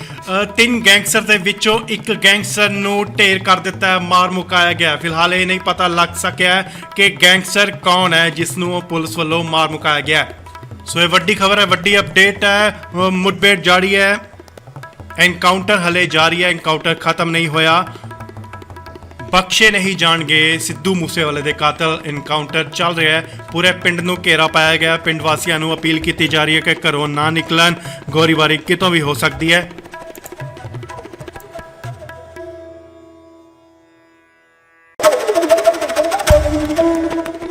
3 ਗੈਂਗਸਟਰ ਦੇ ਵਿੱਚੋਂ ਇੱਕ ਗੈਂਗਸਟਰ ਨੂੰ ਢੇਰ ਕਰ ਦਿੱਤਾ ਹੈ, ਮਾਰ ਮੁਕਾਇਆ ਗਿਆ। ਫਿਲਹਾਲ ਇਹ ਨਹੀਂ ਪਤਾ ਲੱਗ ਸਕਿਆ ਕਿ ਗੈਂਗਸਟਰ ਕੌਣ ਹੈ ਜਿਸ ਨੂੰ ਪੁਲਿਸ ਵੱਲੋਂ ਮਾਰ ਮੁਕਾਇਆ ਗਿਆ। ਸੋ ਇਹ ਵੱਡੀ ਖਬਰ ਹੈ, ਵੱਡੀ ਅਪਡੇਟ ਹੈ, ਮੁठभेड़ ਜਾਰੀ ਹੈ, ਐਨਕਾਊਂਟਰ ਹਲੇ ਜਾਰੀ ਹੈ, ਐਨਕਾਊਂਟਰ ਖਤਮ ਨਹੀਂ ਹੋਇਆ। ਬਖਸ਼ੇ ਨਹੀਂ ਜਾਣਗੇ ਸਿੱਧੂ ਮੂਸੇਵਾਲੇ ਦੇ ਕਾਤਲ। ਐਨਕਾਊਂਟਰ ਚੱਲ ਰਿਹਾ ਹੈ, ਪੂਰੇ ਪਿੰਡ ਨੂੰ ਘੇਰਾ ਪਾਇਆ ਗਿਆ। ਪਿੰਡ ਵਾਸੀਆਂ ਨੂੰ ਅਪੀਲ ਕੀਤੀ ਜਾ ਰਹੀ ਹੈ ਕਿ ਘਰੋਂ ਨਾ ਨਿਕਲਣ, ਗੋਲੀਬਾਰੀ ਕਿਤੋਂ ਵੀ ਹੋ ਸਕਦੀ ਹੈ।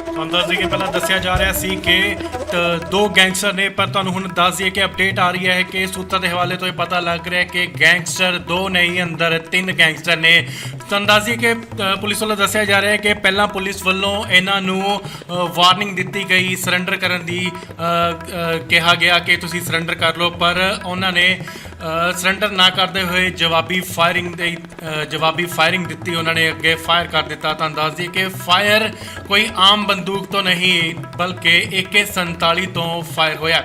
ਤੁਹਾਨੂੰ ਦੱਸ ਦਈਏ ਪਹਿਲਾਂ ਦੱਸਿਆ ਜਾ ਰਿਹਾ ਸੀ ਕਿ 2 ਗੈਂਗਸਟਰ ਨੇ, ਪਰ ਤੁਹਾਨੂੰ ਹੁਣ ਦੱਸ ਦਈਏ ਕਿ ਅਪਡੇਟ ਆ ਰਹੀ ਹੈ ਕਿ ਸੂਤਰ ਦੇ ਹਵਾਲੇ ਤੋਂ ਇਹ ਪਤਾ ਲੱਗ ਰਿਹਾ ਕਿ ਗੈਂਗਸਟਰ 2 ਨਹੀਂ, ਅੰਦਰ 3 ਗੈਂਗਸਟਰ ਨੇ। ਤੁਹਾਨੂੰ ਦੱਸ ਦਈਏ ਕਿ ਪੁਲਿਸ ਵੱਲੋਂ ਦੱਸਿਆ ਜਾ ਰਿਹਾ ਹੈ ਕਿ ਪਹਿਲਾਂ ਪੁਲਿਸ ਵੱਲੋਂ ਇਹਨਾਂ ਨੂੰ ਵਾਰਨਿੰਗ ਦਿੱਤੀ ਗਈ ਸਰੈਂਡਰ ਕਰਨ ਦੀ, ਕਿਹਾ ਗਿਆ ਕਿ ਤੁਸੀਂ ਸਰੈਂਡਰ ਕਰ ਲਓ, ਪਰ ਉਹਨਾਂ ਨੇ ਸਰੈਂਡਰ ਨਾ ਕਰਦੇ ਹੋਏ ਜਵਾਬੀ ਫਾਇਰਿੰਗ ਦਿੱਤੀ। ਉਹਨਾਂ ਨੇ ਅੱਗੇ ਫਾਇਰ ਕਰ ਦਿੱਤਾ। ਤੁਹਾਨੂੰ ਦੱਸ ਦਈਏ ਕਿ ਫਾਇਰ ਕੋਈ ਆਮ ਬੰਦੂਕ ਤੋਂ ਨਹੀਂ ਬਲਕਿ AK-47 ਤੋਂ ਫਾਇਰ ਹੋਇਆ।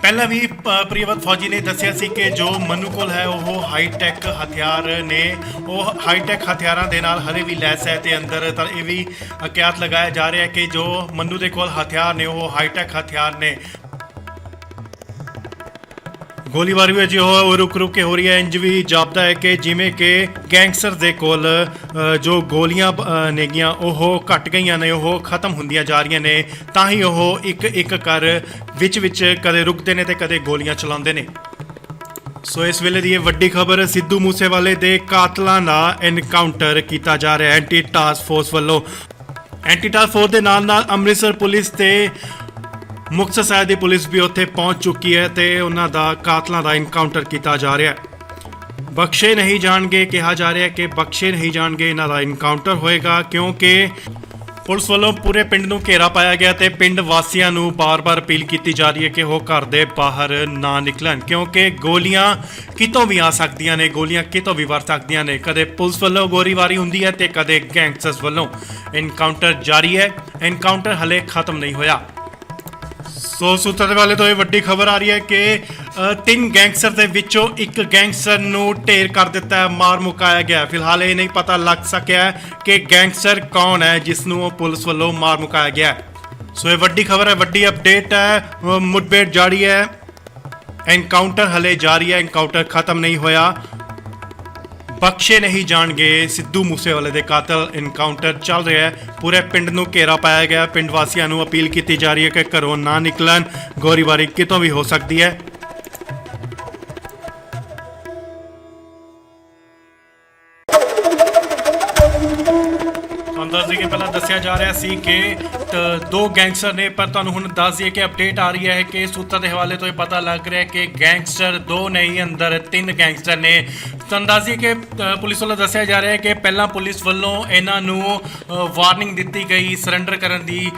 ਪਹਿਲਾਂ ਵੀ ਪ੍ਰਿਯਵਤ ਫੌਜੀ ਨੇ ਦੱਸਿਆ ਸੀ ਕਿ ਜੋ ਮਨੂ ਕੋਲ ਹੈ ਉਹ ਹਾਈਟੈਕ ਹਥਿਆਰ ਨੇ, ਉਹ ਹਾਈਟੈਕ ਹਥਿਆਰਾਂ ਦੇ ਨਾਲ ਹਲੇ ਵੀ ਲੈਸ ਹੈ ਤੇ ਅੰਦਰ ਤਾਂ ਇਹ ਵੀ ਕਿਆਸ ਲਗਾਇਆ ਜਾ ਰਿਹਾ ਹੈ ਕਿ ਜੋ ਮਨੂ ਦੇ ਕੋਲ ਹਥਿਆਰ ਨੇ ਉਹ ਹਾਈਟੈਕ ਹਥਿਆਰ ਨੇ। ਗੋਲੀਬਾਰੀ ਵੀ ਉਹ ਰੁਕ ਕੇ ਹੋ ਰਹੀ ਹੈ। ਇੰਜ ਵੀ ਜਾਪਦਾ ਹੈ ਕਿ ਜਿਵੇਂ ਕਿ ਗੈਂਗਸਟਰ ਦੇ ਕੋਲ ਜੋ ਗੋਲੀਆਂ ਨੇਗੀਆਂ ਉਹ ਘਟ ਗਈਆਂ ਨੇ, ਉਹ ਖਤਮ ਹੁੰਦੀਆਂ ਜਾ ਰਹੀਆਂ ਨੇ, ਤਾਂ ਹੀ ਉਹ ਇੱਕ ਕਰ ਵਿੱਚ ਕਦੇ ਰੁਕਦੇ ਨੇ ਤੇ ਕਦੇ ਗੋਲੀਆਂ ਚਲਾਉਂਦੇ ਨੇ। ਸੋ ਇਸ ਵੇਲੇ ਦੀ ਇਹ ਵੱਡੀ ਖਬਰ ਸਿੱਧੂ ਮੂਸੇਵਾਲੇ ਦੇ ਕਾਤਲਾਂ ਦਾ ਐਨਕਾਊਂਟਰ ਕੀਤਾ ਜਾ ਰਿਹਾ ਹੈ ਐਂਟੀ ਟਾਸਕ ਫੋਰਸ ਵੱਲੋਂ। ਐਂਟੀ ਟਾਸਕ ਫੋਰਸ ਦੇ ਨਾਲ ਅੰਮ੍ਰਿਤਸਰ ਪੁਲਿਸ ਤੇ ਮੁਕਤਸਰ ਸਾਹਿਬ ਦੀ ਪੁਲਿਸ ਵੀ ਉੱਥੇ ਪਹੁੰਚ ਚੁੱਕੀ ਹੈ ਤੇ ਉਹਨਾਂ ਦਾ ਕਾਤਲਾਂ ਦਾ ਐਨਕਾਊਂਟਰ ਕੀਤਾ ਜਾ ਰਿਹਾ ਹੈ। ਬਖਸ਼ੇ ਨਹੀਂ ਜਾਣਗੇ ਕਿਹਾ ਜਾ ਰਿਹਾ ਕਿ ਬਖਸ਼ੇ ਨਹੀਂ ਜਾਣਗੇ, ਇਹਨਾਂ ਦਾ ਐਨਕਾਊਂਟਰ ਹੋਏਗਾ ਕਿਉਂਕਿ ਪੁਲਿਸ ਵੱਲੋਂ ਪੂਰੇ ਪਿੰਡ ਨੂੰ ਘੇਰਾ ਪਾਇਆ ਗਿਆ ਤੇ ਪਿੰਡ ਵਾਸੀਆਂ ਨੂੰ ਬਾਰ-ਬਾਰ ਅਪੀਲ ਕੀਤੀ ਜਾ ਰਹੀ ਹੈ ਕਿ ਉਹ ਘਰ ਦੇ ਬਾਹਰ ਨਾ ਨਿਕਲਣ ਕਿਉਂਕਿ ਗੋਲੀਆਂ ਕਿਤੋਂ ਵੀ ਆ ਸਕਦੀਆਂ ਨੇ, ਗੋਲੀਆਂ ਕਿਤੋਂ ਵੀ ਵਰ ਸਕਦੀਆਂ ਨੇ। ਕਦੇ ਪੁਲਿਸ ਵੱਲੋਂ ਗੋਲੀਬਾਰੀ ਹੁੰਦੀ ਹੈ ਤੇ ਕਦੇ ਗੈਂਗਸਟਰਸ ਵੱਲੋਂ। ਐਨਕਾਊਂਟਰ ਜਾਰੀ ਹੈ, ਐਨਕਾਊਂਟਰ ਹਲੇ ਖਤਮ ਨਹੀਂ ਹੋਇਆ। ਸੋ ਸੂਤਰਾਂ ਦੇ ਵਾਲੇ ਤੋਂ ਇਹ ਵੱਡੀ ਖਬਰ ਆ ਰਹੀ ਹੈ ਕਿ 3 ਗੈਂਗਸਟਰ ਦੇ ਵਿੱਚੋਂ ਇੱਕ ਗੈਂਗਸਟਰ ਨੂੰ ਢੇਰ ਕਰ ਦਿੱਤਾ ਹੈ, ਮਾਰ ਮੁਕਾਇਆ ਗਿਆ। ਫਿਲਹਾਲ ਇਹ ਨਹੀਂ ਪਤਾ ਲੱਗ ਸਕਿਆ ਕਿ ਗੈਂਗਸਟਰ ਕੌਣ ਹੈ ਜਿਸ ਨੂੰ ਪੁਲਿਸ ਵੱਲੋਂ ਮਾਰ ਮੁਕਾਇਆ ਗਿਆ। ਸੋ ਇਹ ਵੱਡੀ ਖਬਰ ਹੈ, ਵੱਡੀ ਅਪਡੇਟ ਹੈ, ਮੁठभेड़ ਜਾਰੀ ਹੈ, ਐਨਕਾਊਂਟਰ ਹਲੇ ਜਾਰੀ ਹੈ, ਐਨਕਾਊਂਟਰ ਖਤਮ ਨਹੀਂ ਹੋਇਆ। ਬਖਸ਼ੇ ਨਹੀਂ ਜਾਣਗੇ ਸਿੱਧੂ ਮੂਸੇਵਾਲੇ ਦੇ ਕਾਤਲ। ਐਨਕਾਊਂਟਰ ਚੱਲ ਰਿਹਾ ਹੈ, ਪੂਰੇ ਪਿੰਡ ਨੂੰ ਘੇਰਾ ਪਾਇਆ ਗਿਆ। ਪਿੰਡ ਵਾਸੀਆਂ ਨੂੰ ਅਪੀਲ ਕੀਤੀ ਜਾ ਰਹੀ ਹੈ ਕਿ ਘਰੋਂ ਨਾ ਨਿਕਲਣ, ਗੋਲੀਬਾਰੀ ਕਿਤੋਂ ਵੀ ਹੋ ਸਕਦੀ ਹੈ। ਦੱਸ ਦਈਏ ਕਿ ਪਹਿਲਾਂ ਦੱਸਿਆ ਜਾ ਰਿਹਾ ਸੀ ਕਿ 2 ਗੈਂਗਸਟਰ ਨੇ, ਪਰ ਤੁਹਾਨੂੰ ਹੁਣ ਦੱਸ ਦਈਏ ਕਿ ਅਪਡੇਟ ਆ ਰਹੀ ਹੈ ਕਿ ਸੂਤਰਾਂ ਦੇ ਹਵਾਲੇ ਤੋਂ ਇਹ ਪਤਾ ਲੱਗ ਰਿਹਾ ਕਿ ਗੈਂਗਸਟਰ 2 ਨਹੀਂ, ਅੰਦਰ 3 ਗੈਂਗਸਟਰ ਨੇ। ਤੁਹਾਨੂੰ ਦੱਸ ਦਈਏ ਕਿ ਪੁਲਿਸ ਵੱਲੋਂ ਦੱਸਿਆ ਜਾ ਰਿਹਾ ਹੈ ਕਿ ਪਹਿਲਾਂ ਪੁਲਿਸ ਵੱਲੋਂ ਇਹਨਾਂ ਨੂੰ ਵਾਰਨਿੰਗ ਦਿੱਤੀ ਗਈ ਸਰੈਂਡਰ ਕਰਨ ਦੀ,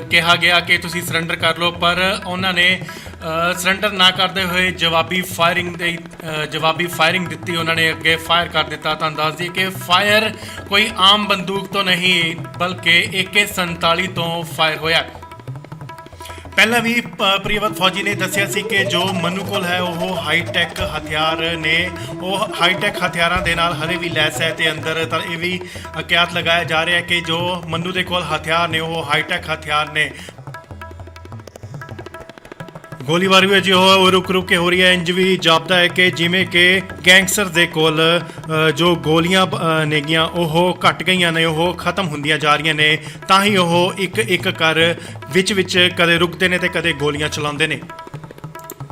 ਕਿਹਾ ਗਿਆ ਕਿ ਤੁਸੀਂ ਸਰੈਂਡਰ ਕਰ ਲਓ, ਪਰ ਉਹਨਾਂ ਨੇ ਸਰੈਂਡਰ ਨਾ ਕਰਦੇ ਹੋਏ ਜਵਾਬੀ ਫਾਇਰਿੰਗ ਦਿੱਤੀ। ਉਹਨਾਂ ਨੇ ਅੱਗੇ ਫਾਇਰ ਕਰ ਦਿੱਤਾ। ਤੁਹਾਨੂੰ ਦੱਸ ਦਈਏ ਕਿ ਫਾਇਰ ਕੋਈ ਆਮ ਬੰਦੂਕ ਤੋਂ ਨਹੀਂ ਬਲਕਿ AK-47 ਤੋਂ ਫਾਇਰ ਹੋਇਆ। ਪਹਿਲਾਂ ਵੀ ਪ੍ਰਿਯਵਤ ਫੌਜੀ ਨੇ ਦੱਸਿਆ ਸੀ ਕਿ ਜੋ ਮਨੂ ਕੋਲ ਹੈ ਉਹ ਹਾਈਟੈਕ ਹਥਿਆਰ ਨੇ, ਉਹ ਹਾਈਟੈਕ ਹਥਿਆਰਾਂ ਦੇ ਨਾਲ ਹਲੇ ਵੀ ਲੈਸ ਹੈ ਤੇ ਅੰਦਰ ਤਾਂ ਇਹ ਵੀ ਕਿਆਸ ਲਗਾਇਆ ਜਾ ਰਿਹਾ ਹੈ ਕਿ ਜੋ ਮਨੂ ਦੇ ਕੋਲ ਹਥਿਆਰ ਨੇ ਉਹ ਹਾਈਟੈਕ ਹਥਿਆਰ ਨੇ। ਗੋਲੀਬਾਰੀ ਵਿੱਚ ਉਹ ਰੁਕ ਕੇ ਹੋ ਰਹੀ ਹੈ। ਇੰਜ ਵੀ ਜਾਪਦਾ ਹੈ ਕਿ ਜਿਵੇਂ ਕਿ ਗੈਂਗਸਟਰ ਦੇ ਕੋਲ ਜੋ ਗੋਲੀਆਂ ਨੇਗੀਆਂ ਉਹ ਘਟ ਗਈਆਂ ਨੇ, ਉਹ ਖਤਮ ਹੁੰਦੀਆਂ ਜਾ ਰਹੀਆਂ ਨੇ, ਤਾਂ ਹੀ ਉਹ ਇੱਕ ਕਰ ਵਿੱਚ ਕਦੇ ਰੁਕਦੇ ਨੇ ਤੇ ਕਦੇ ਗੋਲੀਆਂ ਚਲਾਉਂਦੇ ਨੇ।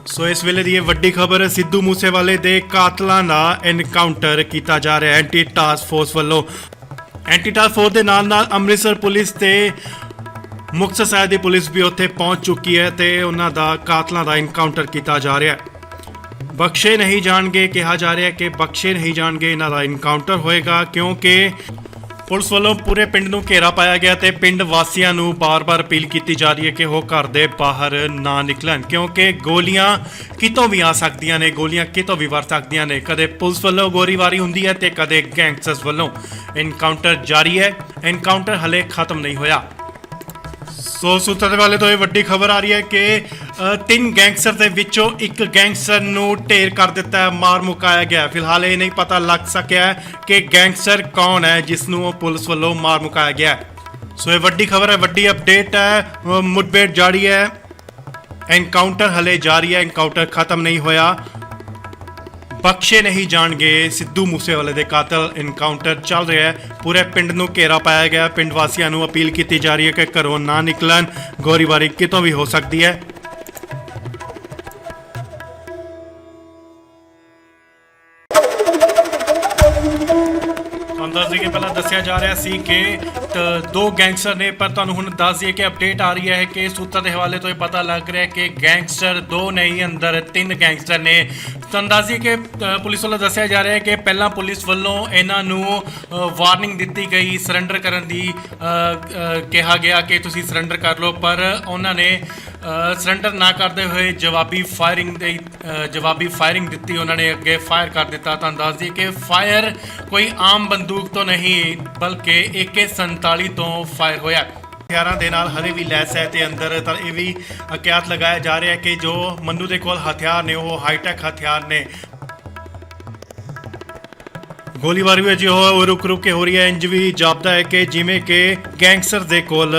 ਸੋ ਇਸ ਵੇਲੇ ਦੀ ਇਹ ਵੱਡੀ ਖਬਰ ਸਿੱਧੂ ਮੂਸੇਵਾਲੇ ਦੇ ਕਾਤਲਾਂ ਦਾ ਐਨਕਾਊਂਟਰ ਕੀਤਾ ਜਾ ਰਿਹਾ ਹੈ ਐਂਟੀ ਟਾਸਕ ਫੋਰਸ ਵੱਲੋਂ। ਐਂਟੀ ਟਾਸਕ ਫੋਰਸ ਦੇ ਨਾਲ ਅੰਮ੍ਰਿਤਸਰ ਪੁਲਿਸ ਤੇ ਮੁਕਤਸਰ ਸਾਹਿਬ ਦੀ ਪੁਲਿਸ ਵੀ ਉੱਥੇ ਪਹੁੰਚ ਚੁੱਕੀ ਹੈ ਤੇ ਉਹਨਾਂ ਦਾ ਕਾਤਲਾਂ ਦਾ ਐਨਕਾਊਂਟਰ ਕੀਤਾ ਜਾ ਰਿਹਾ ਹੈ। ਬਖਸ਼ੇ ਨਹੀਂ ਜਾਣਗੇ ਕਿਹਾ ਜਾ ਰਿਹਾ ਕਿ ਬਖਸ਼ੇ ਨਹੀਂ ਜਾਣਗੇ, ਇਹਨਾਂ ਦਾ ਐਨਕਾਊਂਟਰ ਹੋਏਗਾ ਕਿਉਂਕਿ ਪੁਲਿਸ ਵੱਲੋਂ ਪੂਰੇ ਪਿੰਡ ਨੂੰ ਘੇਰਾ ਪਾਇਆ ਗਿਆ ਤੇ ਪਿੰਡ ਵਾਸੀਆਂ ਨੂੰ ਬਾਰ-ਬਾਰ ਅਪੀਲ ਕੀਤੀ ਜਾ ਰਹੀ ਹੈ ਕਿ ਉਹ ਘਰ ਦੇ ਬਾਹਰ ਨਾ ਨਿਕਲਣ ਕਿਉਂਕਿ ਗੋਲੀਆਂ ਕਿਤੋਂ ਵੀ ਆ ਸਕਦੀਆਂ ਨੇ, ਗੋਲੀਆਂ ਕਿਤੋਂ ਵੀ ਵਰ ਸਕਦੀਆਂ ਨੇ। ਕਦੇ ਪੁਲਿਸ ਵੱਲੋਂ ਗੋਲੀਬਾਰੀ ਹੁੰਦੀ ਹੈ ਤੇ ਕਦੇ ਗੈਂਗਸਟਰਸ ਵੱਲੋਂ। ਐਨਕਾਊਂਟਰ ਜਾਰੀ ਹੈ, ਐਨਕਾਊਂਟਰ ਹਲੇ ਖਤਮ ਨਹੀਂ ਹੋਇਆ। ਸੋ ਸੂਤਰਾਂ ਦੇ ਵਾਲੇ ਤੋਂ ਇਹ ਵੱਡੀ ਖਬਰ ਆ ਰਹੀ ਹੈ ਕਿ 3 ਗੈਂਗਸਟਰ ਦੇ ਵਿੱਚੋਂ ਇੱਕ ਗੈਂਗਸਟਰ ਨੂੰ ਢੇਰ ਕਰ ਦਿੱਤਾ ਹੈ, ਮਾਰ ਮੁਕਾਇਆ ਗਿਆ। ਫਿਲਹਾਲ ਇਹ ਨਹੀਂ ਪਤਾ ਲੱਗ ਸਕਿਆ ਕਿ ਗੈਂਗਸਟਰ ਕੌਣ ਹੈ ਜਿਸ ਨੂੰ ਪੁਲਿਸ ਵੱਲੋਂ ਮਾਰ ਮੁਕਾਇਆ ਗਿਆ। ਸੋ ਇਹ ਵੱਡੀ ਖਬਰ ਹੈ, ਵੱਡੀ ਅਪਡੇਟ ਹੈ, ਮੁठभेड़ ਜਾਰੀ ਹੈ, ਐਨਕਾਊਂਟਰ ਹਲੇ ਜਾਰੀ ਹੈ, ਐਨਕਾਊਂਟਰ ਖਤਮ ਨਹੀਂ ਹੋਇਆ। ਬਖਸ਼ੇ ਨਹੀਂ ਜਾਣਗੇ ਸਿੱਧੂ ਮੂਸੇਵਾਲੇ ਦੇ ਕਾਤਲ। ਐਨਕਾਊਂਟਰ ਚੱਲ ਰਿਹਾ ਹੈ, ਪੂਰੇ ਪਿੰਡ ਨੂੰ ਘੇਰਾ ਪਾਇਆ ਗਿਆ। ਪਿੰਡ ਵਾਸੀਆਂ ਨੂੰ ਅਪੀਲ ਕੀਤੀ ਜਾ ਰਹੀ ਹੈ ਕਿ ਘਰੋਂ ਨਾ ਨਿਕਲਣ, ਗੋਲੀਬਾਰੀ ਕਿਤੋਂ ਵੀ ਹੋ ਸਕਦੀ ਹੈ। ਦੱਸ ਦਈਏ ਕਿ ਪਹਿਲਾਂ ਦੱਸਿਆ ਜਾ ਰਿਹਾ ਸੀ ਕਿ 2 ਗੈਂਗਸਟਰ ਨੇ, ਪਰ ਤੁਹਾਨੂੰ ਹੁਣ ਦੱਸ ਦਈਏ ਕਿ ਅਪਡੇਟ ਆ ਰਹੀ ਹੈ ਕਿ ਸੂਤਰਾਂ ਦੇ ਹਵਾਲੇ ਤੋਂ ਇਹ ਪਤਾ ਲੱਗ ਰਿਹਾ ਕਿ ਗੈਂਗਸਟਰ 2 ਨਹੀਂ, ਅੰਦਰ 3 ਗੈਂਗਸਟਰ ਨੇ। ਤੁਹਾਨੂੰ ਦੱਸ ਦਈਏ ਕਿ ਪੁਲਿਸ ਵੱਲੋਂ ਦੱਸਿਆ ਜਾ ਰਿਹਾ ਹੈ ਕਿ ਪਹਿਲਾਂ ਪੁਲਿਸ ਵੱਲੋਂ ਇਹਨਾਂ ਨੂੰ ਵਾਰਨਿੰਗ ਦਿੱਤੀ ਗਈ ਸਰੈਂਡਰ ਕਰਨ ਦੀ, ਕਿਹਾ ਗਿਆ ਕਿ ਤੁਸੀਂ ਸਰੈਂਡਰ ਕਰ ਲਓ, ਪਰ ਉਹਨਾਂ ਨੇ ਸਰੈਂਡਰ ਨਾ ਕਰਦੇ ਹੋਏ ਜਵਾਬੀ ਫਾਇਰਿੰਗ ਦਿੱਤੀ। ਉਹਨਾਂ ਨੇ ਅੱਗੇ ਫਾਇਰ ਕਰ ਦਿੱਤਾ। ਤੁਹਾਨੂੰ ਦੱਸ ਦਈਏ ਕਿ ਫਾਇਰ ਕੋਈ ਆਮ ਬੰਦੂਕ ਤੋਂ ਨਹੀਂ ਬਲਕਿ AK-47 ਤੋਂ ਫਾਇਰ ਹੋਇਆ। ਹਥਿਆਰਾਂ ਦੇ ਨਾਲ ਹਲੇ ਵੀ ਲੈਸ ਹੈ ਤੇ ਅੰਦਰ ਤਾਂ ਇਹ ਵੀ ਕਿਆਸ ਲਗਾਇਆ ਜਾ ਰਿਹਾ ਹੈ ਕਿ ਜੋ ਮਨੂ ਦੇ ਕੋਲ ਹਥਿਆਰ ਨੇ ਉਹ ਹਾਈਟੈਕ ਹਥਿਆਰ ਨੇ। ਗੋਲੀਬਾਰੀ ਵਿੱਚ ਉਹ ਰੁਕ ਕੇ ਹੋ ਰਹੀ ਹੈ। ਇੰਜ ਵੀ ਜਾਪਦਾ ਹੈ ਕਿ ਜਿਵੇਂ ਕਿ ਗੈਂਗਸਟਰ ਦੇ ਕੋਲ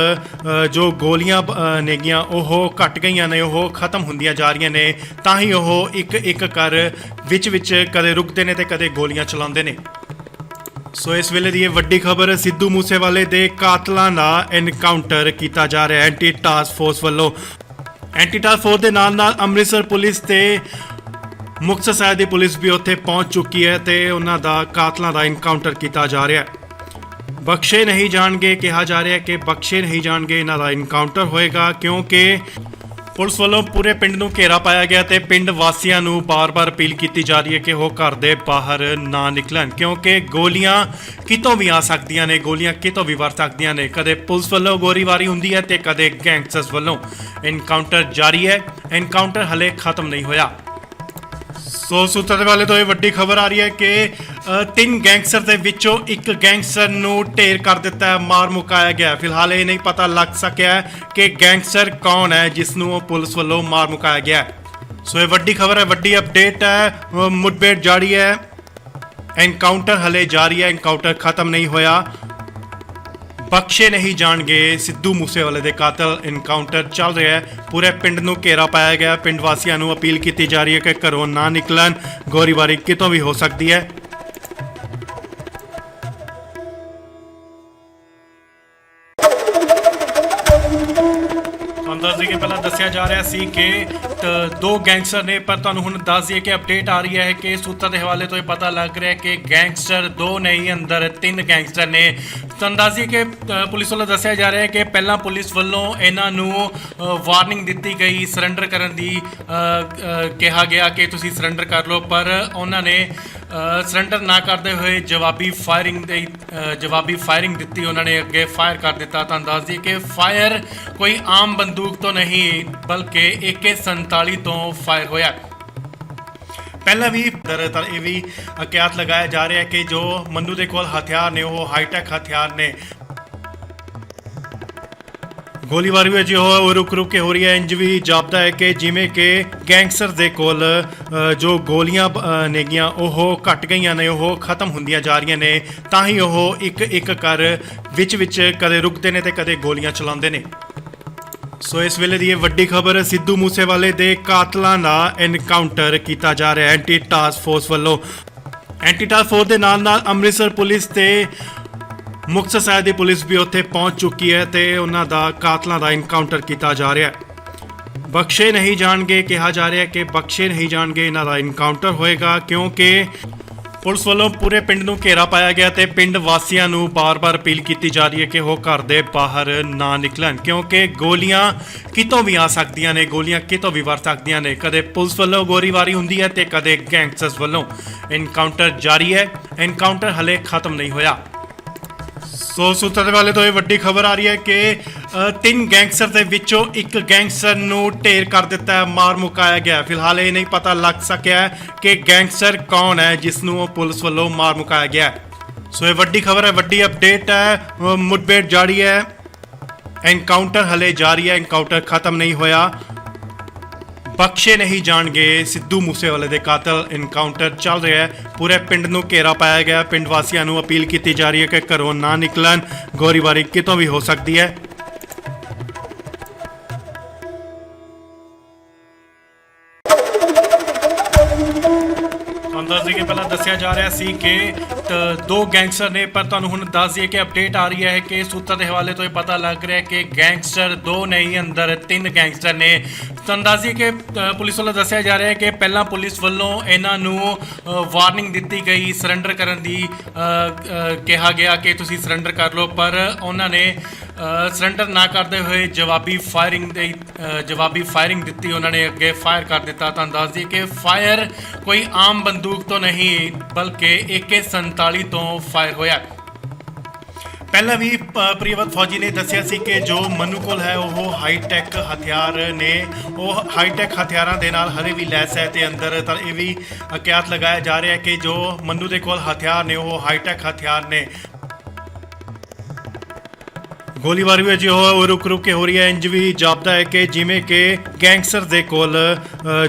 ਜੋ ਗੋਲੀਆਂ ਨੇਗੀਆਂ ਉਹ ਘਟ ਗਈਆਂ ਨੇ, ਉਹ ਖਤਮ ਹੁੰਦੀਆਂ ਜਾ ਰਹੀਆਂ ਨੇ, ਤਾਂ ਹੀ ਉਹ ਇੱਕ ਕਰ ਵਿੱਚ ਕਦੇ ਰੁਕਦੇ ਨੇ ਤੇ ਕਦੇ ਗੋਲੀਆਂ ਚਲਾਉਂਦੇ ਨੇ। ਸੋ ਇਸ ਵੇਲੇ ਦੀ ਇਹ ਵੱਡੀ ਖਬਰ ਸਿੱਧੂ ਮੂਸੇਵਾਲੇ ਦੇ ਕਾਤਲਾਂ ਦਾ ਐਨਕਾਊਂਟਰ ਕੀਤਾ ਜਾ ਰਿਹਾ ਹੈ ਐਂਟੀ ਟਾਸਕ ਫੋਰਸ ਵੱਲੋਂ। ਐਂਟੀ ਟਾਸਕ ਫੋਰਸ ਦੇ ਨਾਲ ਅੰਮ੍ਰਿਤਸਰ ਪੁਲਿਸ ਤੇ ਮੁਕਤਸਰ ਸਾਹਿਬ ਦੀ ਪੁਲਿਸ ਵੀ ਉੱਥੇ ਪਹੁੰਚ ਚੁੱਕੀ ਹੈ ਤੇ ਉਹਨਾਂ ਦਾ ਕਾਤਲਾਂ ਦਾ ਇਨਕਾਊਂਟਰ ਕੀਤਾ ਜਾ ਰਿਹਾ ਹੈ। ਬਖਸ਼ੇ ਨਹੀਂ ਜਾਣਗੇ ਕਿਹਾ ਜਾ ਰਿਹਾ ਕਿ ਬਖਸ਼ੇ ਨਹੀਂ ਜਾਣਗੇ, ਇਹਨਾਂ ਦਾ ਇਨਕਾਊਂਟਰ ਹੋਏਗਾ ਕਿਉਂਕਿ ਪੁਲਿਸ ਵੱਲੋਂ ਪੂਰੇ ਪਿੰਡ ਨੂੰ ਘੇਰਾ ਪਾਇਆ ਗਿਆ ਤੇ ਪਿੰਡ ਵਾਸੀਆਂ ਨੂੰ ਬਾਰ-ਬਾਰ ਅਪੀਲ ਕੀਤੀ ਜਾ ਰਹੀ ਹੈ ਕਿ ਉਹ ਘਰ ਦੇ ਬਾਹਰ ਨਾ ਨਿਕਲਣ ਕਿਉਂਕਿ ਗੋਲੀਆਂ ਕਿਤੋਂ ਵੀ ਆ ਸਕਦੀਆਂ ਨੇ, ਗੋਲੀਆਂ ਕਿਤੋਂ ਵੀ ਵਰ ਸਕਦੀਆਂ ਨੇ। ਕਦੇ ਪੁਲਿਸ ਵੱਲੋਂ ਗੋਲੀਬਾਰੀ ਹੁੰਦੀ ਹੈ ਤੇ ਕਦੇ ਗੈਂਗਸਟਰਸ ਵੱਲੋਂ। ਇਨਕਾਊਂਟਰ ਜਾਰੀ ਹੈ, ਇਨਕਾਊਂਟਰ ਹਲੇ ਖਤਮ ਨਹੀਂ ਹੋਇਆ। ਸੋ ਸੂਤਰਾਂ ਦੇ ਵਾਲੇ ਤੋਂ ਇਹ ਵੱਡੀ ਖਬਰ ਆ ਰਹੀ ਹੈ ਕਿ 3 ਗੈਂਗਸਟਰ ਦੇ ਵਿੱਚੋਂ ਇੱਕ ਗੈਂਗਸਟਰ ਨੂੰ ਢੇਰ ਕਰ ਦਿੱਤਾ ਹੈ, ਮਾਰ ਮੁਕਾਇਆ ਗਿਆ। ਫਿਲਹਾਲ ਇਹ ਨਹੀਂ ਪਤਾ ਲੱਗ ਸਕਿਆ ਕਿ ਗੈਂਗਸਟਰ ਕੌਣ ਹੈ ਜਿਸ ਨੂੰ ਪੁਲਿਸ ਵੱਲੋਂ ਮਾਰ ਮੁਕਾਇਆ ਗਿਆ। ਸੋ ਇਹ ਵੱਡੀ ਖਬਰ ਹੈ, ਵੱਡੀ ਅਪਡੇਟ ਹੈ। ਮੁठਭੇੜ ਜਾਰੀ ਹੈ, ਐਨਕਾਊਂਟਰ ਹਲੇ ਜਾਰੀ ਹੈ, ਐਨਕਾਊਂਟਰ ਖਤਮ ਨਹੀਂ ਹੋਇਆ। ਬਖਸ਼ੇ ਨਹੀਂ ਜਾਣਗੇ ਸਿੱਧੂ ਮੂਸੇਵਾਲੇ ਦੇ ਕਾਤਲ। ਇਨਕਾਊਂਟਰ ਚੱਲ ਰਿਹਾ ਹੈ, ਪੂਰੇ ਪਿੰਡ ਨੂੰ ਘੇਰਾ ਪਾਇਆ ਗਿਆ। ਪਿੰਡ ਵਾਸੀਆਂ ਨੂੰ ਅਪੀਲ ਕੀਤੀ ਜਾ ਰਹੀ ਹੈ ਕਿ ਘਰੋਂ ਨਾ ਨਿਕਲਣ, ਗੋਲੀਬਾਰੀ ਕਿਤੋਂ ਵੀ ਹੋ ਸਕਦੀ ਹੈ। ਪਹਿਲਾਂ ਦੱਸਿਆ ਜਾ ਰਿਹਾ ਸੀ ਕਿ 2 ਗੈਂਗਸਟਰ ਨੇ, ਪਰ ਤੁਹਾਨੂੰ ਹੁਣ ਦੱਸ ਦਈਏ ਕਿ ਅਪਡੇਟ ਆ ਰਹੀ ਹੈ ਕਿ ਸੂਤਰਾਂ ਦੇ ਹਵਾਲੇ ਤੋਂ ਇਹ ਪਤਾ ਲੱਗ ਰਿਹਾ ਕਿ ਗੈਂਗਸਟਰ 2 ਨਹੀਂ, ਅੰਦਰ 3 ਗੈਂਗਸਟਰ ਨੇ। ਤੁਹਾਨੂੰ ਦੱਸ ਦਈਏ ਕਿ ਪੁਲਿਸ ਵੱਲੋਂ ਦੱਸਿਆ ਜਾ ਰਿਹਾ ਹੈ ਕਿ ਪਹਿਲਾਂ ਪੁਲਿਸ ਵੱਲੋਂ ਇਹਨਾਂ ਨੂੰ ਵਾਰਨਿੰਗ ਦਿੱਤੀ ਗਈ ਸਰੈਂਡਰ ਕਰਨ ਦੀ, ਕਿਹਾ ਗਿਆ ਕਿ ਤੁਸੀਂ ਸਰੈਂਡਰ ਕਰ ਲਓ, ਪਰ ਉਹਨਾਂ ਨੇ ਸਰੈਂਡਰ ਨਾ ਕਰਦੇ ਹੋਏ ਜਵਾਬੀ ਫਾਇਰਿੰਗ ਦਿੱਤੀ। ਉਹਨਾਂ ਨੇ ਅੱਗੇ ਫਾਇਰ ਕਰ ਦਿੱਤਾ। ਤੁਹਾਨੂੰ ਦੱਸ ਦਈਏ ਕਿ ਫਾਇਰ ਕੋਈ ਆਮ ਬੰਦੂਕ ਤੋਂ ਨਹੀਂ ਬਲਕਿ AK-47 ਤੋਂ ਫਾਇਰ ਹੋਇਆ। ਪਹਿਲਾਂ ਵੀ ਦਰਅਸਲ ਇਹ ਵੀ ਅਕਿਆਤ ਲਗਾਇਆ ਜਾ ਰਿਹਾ ਹੈ ਕਿ ਜੋ ਮੰਨੂ ਦੇ ਕੋਲ ਹਥਿਆਰ ਨੇ ਉਹ ਹਾਈਟੈਕ ਹਥਿਆਰ ਨੇ। ਗੋਲੀਬਾਰੀ ਵਿੱਚ ਉਹ ਰੁਕ ਕੇ ਹੋ ਰਹੀ ਹੈ। ਇੰਜ ਵੀ ਜਾਪਦਾ ਹੈ ਕਿ ਜਿਵੇਂ ਕਿ ਗੈਂਗਸਟਰ ਦੇ ਕੋਲ ਜੋ ਗੋਲੀਆਂ ਨੇਗੀਆਂ ਉਹ ਘਟ ਗਈਆਂ ਨੇ, ਉਹ ਖਤਮ ਹੁੰਦੀਆਂ ਜਾ ਰਹੀਆਂ ਨੇ। ਤਾਂ ਹੀ ਉਹ ਇੱਕ ਕਰ ਵਿੱਚ ਕਦੇ ਰੁਕਦੇ ਨੇ ਤੇ ਕਦੇ ਗੋਲੀਆਂ ਚਲਾਉਂਦੇ ਨੇ। ਸੋ ਇਸ ਵੇਲੇ ਦੀ ਇਹ ਵੱਡੀ ਖਬਰ, ਸਿੱਧੂ ਮੂਸੇਵਾਲੇ ਦੇ ਕਾਤਲਾਂ ਦਾ ਐਨਕਾਊਂਟਰ ਕੀਤਾ ਜਾ ਰਿਹਾ ਐਂਟੀ ਟਾਸਕ ਫੋਰਸ ਵੱਲੋਂ। ਐਂਟੀ ਟਾਸਕ ਫੋਰਸ ਦੇ ਨਾਲ ਅੰਮ੍ਰਿਤਸਰ ਪੁਲਿਸ ਤੇ ਮੁਕਤਸਰ ਸਾਹਿਬ ਦੀ ਪੁਲਿਸ ਵੀ ਉੱਥੇ ਪਹੁੰਚ ਚੁੱਕੀ ਹੈ ਤੇ ਉਹਨਾਂ ਦਾ ਕਾਤਲਾਂ ਦਾ ਇਨਕਾਊਂਟਰ ਕੀਤਾ ਜਾ ਰਿਹਾ ਹੈ। ਬਖਸ਼ੇ ਨਹੀਂ ਜਾਣਗੇ ਕਿਹਾ ਜਾ ਰਿਹਾ ਕਿ ਬਖਸ਼ੇ ਨਹੀਂ ਜਾਣਗੇ, ਇਹਨਾਂ ਦਾ ਇਨਕਾਊਂਟਰ ਹੋਏਗਾ ਕਿਉਂਕਿ ਪੁਲਿਸ ਵੱਲੋਂ ਪੂਰੇ ਪਿੰਡ ਨੂੰ ਘੇਰਾ ਪਾਇਆ ਗਿਆ ਤੇ ਪਿੰਡ ਵਾਸੀਆਂ ਨੂੰ ਬਾਰ-ਬਾਰ ਅਪੀਲ ਕੀਤੀ ਜਾ ਰਹੀ ਹੈ ਕਿ ਉਹ ਘਰ ਦੇ ਬਾਹਰ ਨਾ ਨਿਕਲਣ ਕਿਉਂਕਿ ਗੋਲੀਆਂ ਕਿਤੋਂ ਵੀ ਆ ਸਕਦੀਆਂ ਨੇ, ਗੋਲੀਆਂ ਕਿਤੋਂ ਵੀ ਵਰ ਸਕਦੀਆਂ ਨੇ। ਕਦੇ ਪੁਲਿਸ ਵੱਲੋਂ ਗੋਲੀਬਾਰੀ ਹੁੰਦੀ ਹੈ ਤੇ ਕਦੇ ਗੈਂਗਸਟਰਸ ਵੱਲੋਂ। ਇਨਕਾਊਂਟਰ ਜਾਰੀ ਹੈ, ਇਨਕਾਊਂਟਰ ਹਲੇ ਖਤਮ ਨਹੀਂ ਹੋਇਆ। ਸੋ ਸੂਤਰਾਂ ਦੇ ਵਾਲੇ ਤੋਂ ਇਹ ਵੱਡੀ ਖਬਰ ਆ ਰਹੀ ਹੈ ਕਿ 3 ਗੈਂਗਸਟਰ ਦੇ ਵਿੱਚੋਂ ਇੱਕ ਗੈਂਗਸਟਰ ਨੂੰ ਢੇਰ ਕਰ ਦਿੱਤਾ ਹੈ, ਮਾਰ ਮੁਕਾਇਆ ਗਿਆ। ਫਿਲਹਾਲ ਇਹ ਨਹੀਂ ਪਤਾ ਲੱਗ ਸਕਿਆ ਕਿ ਗੈਂਗਸਟਰ ਕੌਣ ਹੈ ਜਿਸ ਨੂੰ ਪੁਲਿਸ ਵੱਲੋਂ ਮਾਰ ਮੁਕਾਇਆ ਗਿਆ। ਸੋ ਇਹ ਵੱਡੀ ਖਬਰ ਹੈ, ਵੱਡੀ ਅਪਡੇਟ ਹੈ। ਮੁਠਭੇੜ ਜਾਰੀ ਹੈ, ਐਨਕਾਊਂਟਰ ਹਲੇ ਜਾਰੀ ਹੈ, ਐਨਕਾਊਂਟਰ ਖਤਮ ਨਹੀਂ ਹੋਇਆ। ਬਖਸ਼ੇ ਨਹੀਂ ਜਾਣਗੇ ਸਿੱਧੂ ਮੂਸੇਵਾਲੇ ਦੇ ਕਾਤਲ। ਇਨਕਾਊਂਟਰ ਚੱਲ ਰਿਹਾ ਹੈ, ਪੂਰੇ ਪਿੰਡ ਨੂੰ ਘੇਰਾ ਪਾਇਆ ਗਿਆ। ਪਿੰਡ ਵਾਸੀਆਂ ਨੂੰ ਅਪੀਲ ਕੀਤੀ ਜਾ ਰਹੀ ਹੈ ਕਿ ਘਰੋਂ ਨਾ ਨਿਕਲਣ, ਗੋਲੀਬਾਰੀ ਕਿਤੋਂ ਵੀ ਹੋ ਸਕਦੀ ਹੈ। ਪਹਿਲਾਂ ਦੱਸਿਆ ਜਾ ਰਿਹਾ ਸੀ ਕਿ 2 ਗੈਂਗਸਟਰ ਨੇ, ਪਰ ਤੁਹਾਨੂੰ ਹੁਣ ਦੱਸ ਦਈਏ ਕਿ ਅਪਡੇਟ ਆ ਰਹੀ ਹੈ ਕਿ ਸੂਤਰਾਂ ਦੇ ਹਵਾਲੇ ਤੋਂ ਇਹ ਪਤਾ ਲੱਗ ਰਿਹਾ ਕਿ ਗੈਂਗਸਟਰ 2 ਨਹੀਂ, ਅੰਦਰ 3 ਗੈਂਗਸਟਰ ਨੇ। ਤੁਹਾਨੂੰ ਦੱਸ ਦਈਏ ਕਿ ਪੁਲਿਸ ਵੱਲੋਂ ਦੱਸਿਆ ਜਾ ਰਿਹਾ ਹੈ ਕਿ ਪਹਿਲਾਂ ਪੁਲਿਸ ਵੱਲੋਂ ਇਹਨਾਂ ਨੂੰ ਵਾਰਨਿੰਗ ਦਿੱਤੀ ਗਈ ਸਰੈਂਡਰ ਕਰਨ ਦੀ, ਕਿਹਾ ਗਿਆ ਕਿ ਤੁਸੀਂ ਸਰੈਂਡਰ ਕਰ ਲਓ, ਪਰ ਉਹਨਾਂ ਨੇ ਸਰੈਂਡਰ ਨਾ ਕਰਦੇ ਹੋਏ ਜਵਾਬੀ ਫਾਇਰਿੰਗ ਦਿੱਤੀ। ਉਹਨਾਂ ਨੇ ਅੱਗੇ ਫਾਇਰ ਕਰ ਦਿੱਤਾ। ਤੁਹਾਨੂੰ ਦੱਸ ਦਈਏ ਕਿ ਫਾਇਰ ਕੋਈ ਆਮ ਬੰਦੂਕ ਤੋਂ ਨਹੀਂ ਬਲਕਿ AK-47 ਤੋਂ ਫਾਇਰ ਹੋਇਆ। ਪਹਿਲਾਂ ਵੀ ਪ੍ਰਿਯਵਤ ਫੌਜੀ ਨੇ ਦੱਸਿਆ ਸੀ ਕਿ ਜੋ ਮੰਨੂ ਕੋਲ ਹੈ ਉਹ ਹਾਈਟੈਕ ਹਥਿਆਰ ਨੇ, ਉਹ ਹਾਈਟੈਕ ਹਥਿਆਰਾਂ ਦੇ ਨਾਲ ਹਲੇ ਵੀ ਲੈਸ ਹੈ ਤੇ ਅੰਦਰ ਤਾਂ ਇਹ ਵੀ ਅਕਿਆਤ ਲਗਾਇਆ ਜਾ ਰਿਹਾ ਕਿ ਜੋ ਮੰਨੂ ਦੇ ਕੋਲ ਹਥਿਆਰ ਨੇ ਉਹ ਹਾਈਟੈਕ ਹਥਿਆਰ ਨੇ। ਗੋਲੀਬਾਰੀ ਵਿੱਚ ਉਹ ਰੁਕ ਕੇ ਹੋ ਰਹੀ ਹੈ। ਇੰਜ ਵੀ ਜਾਪਦਾ ਹੈ ਕਿ ਜਿਵੇਂ ਕਿ ਗੈਂਗਸਟਰ ਦੇ ਕੋਲ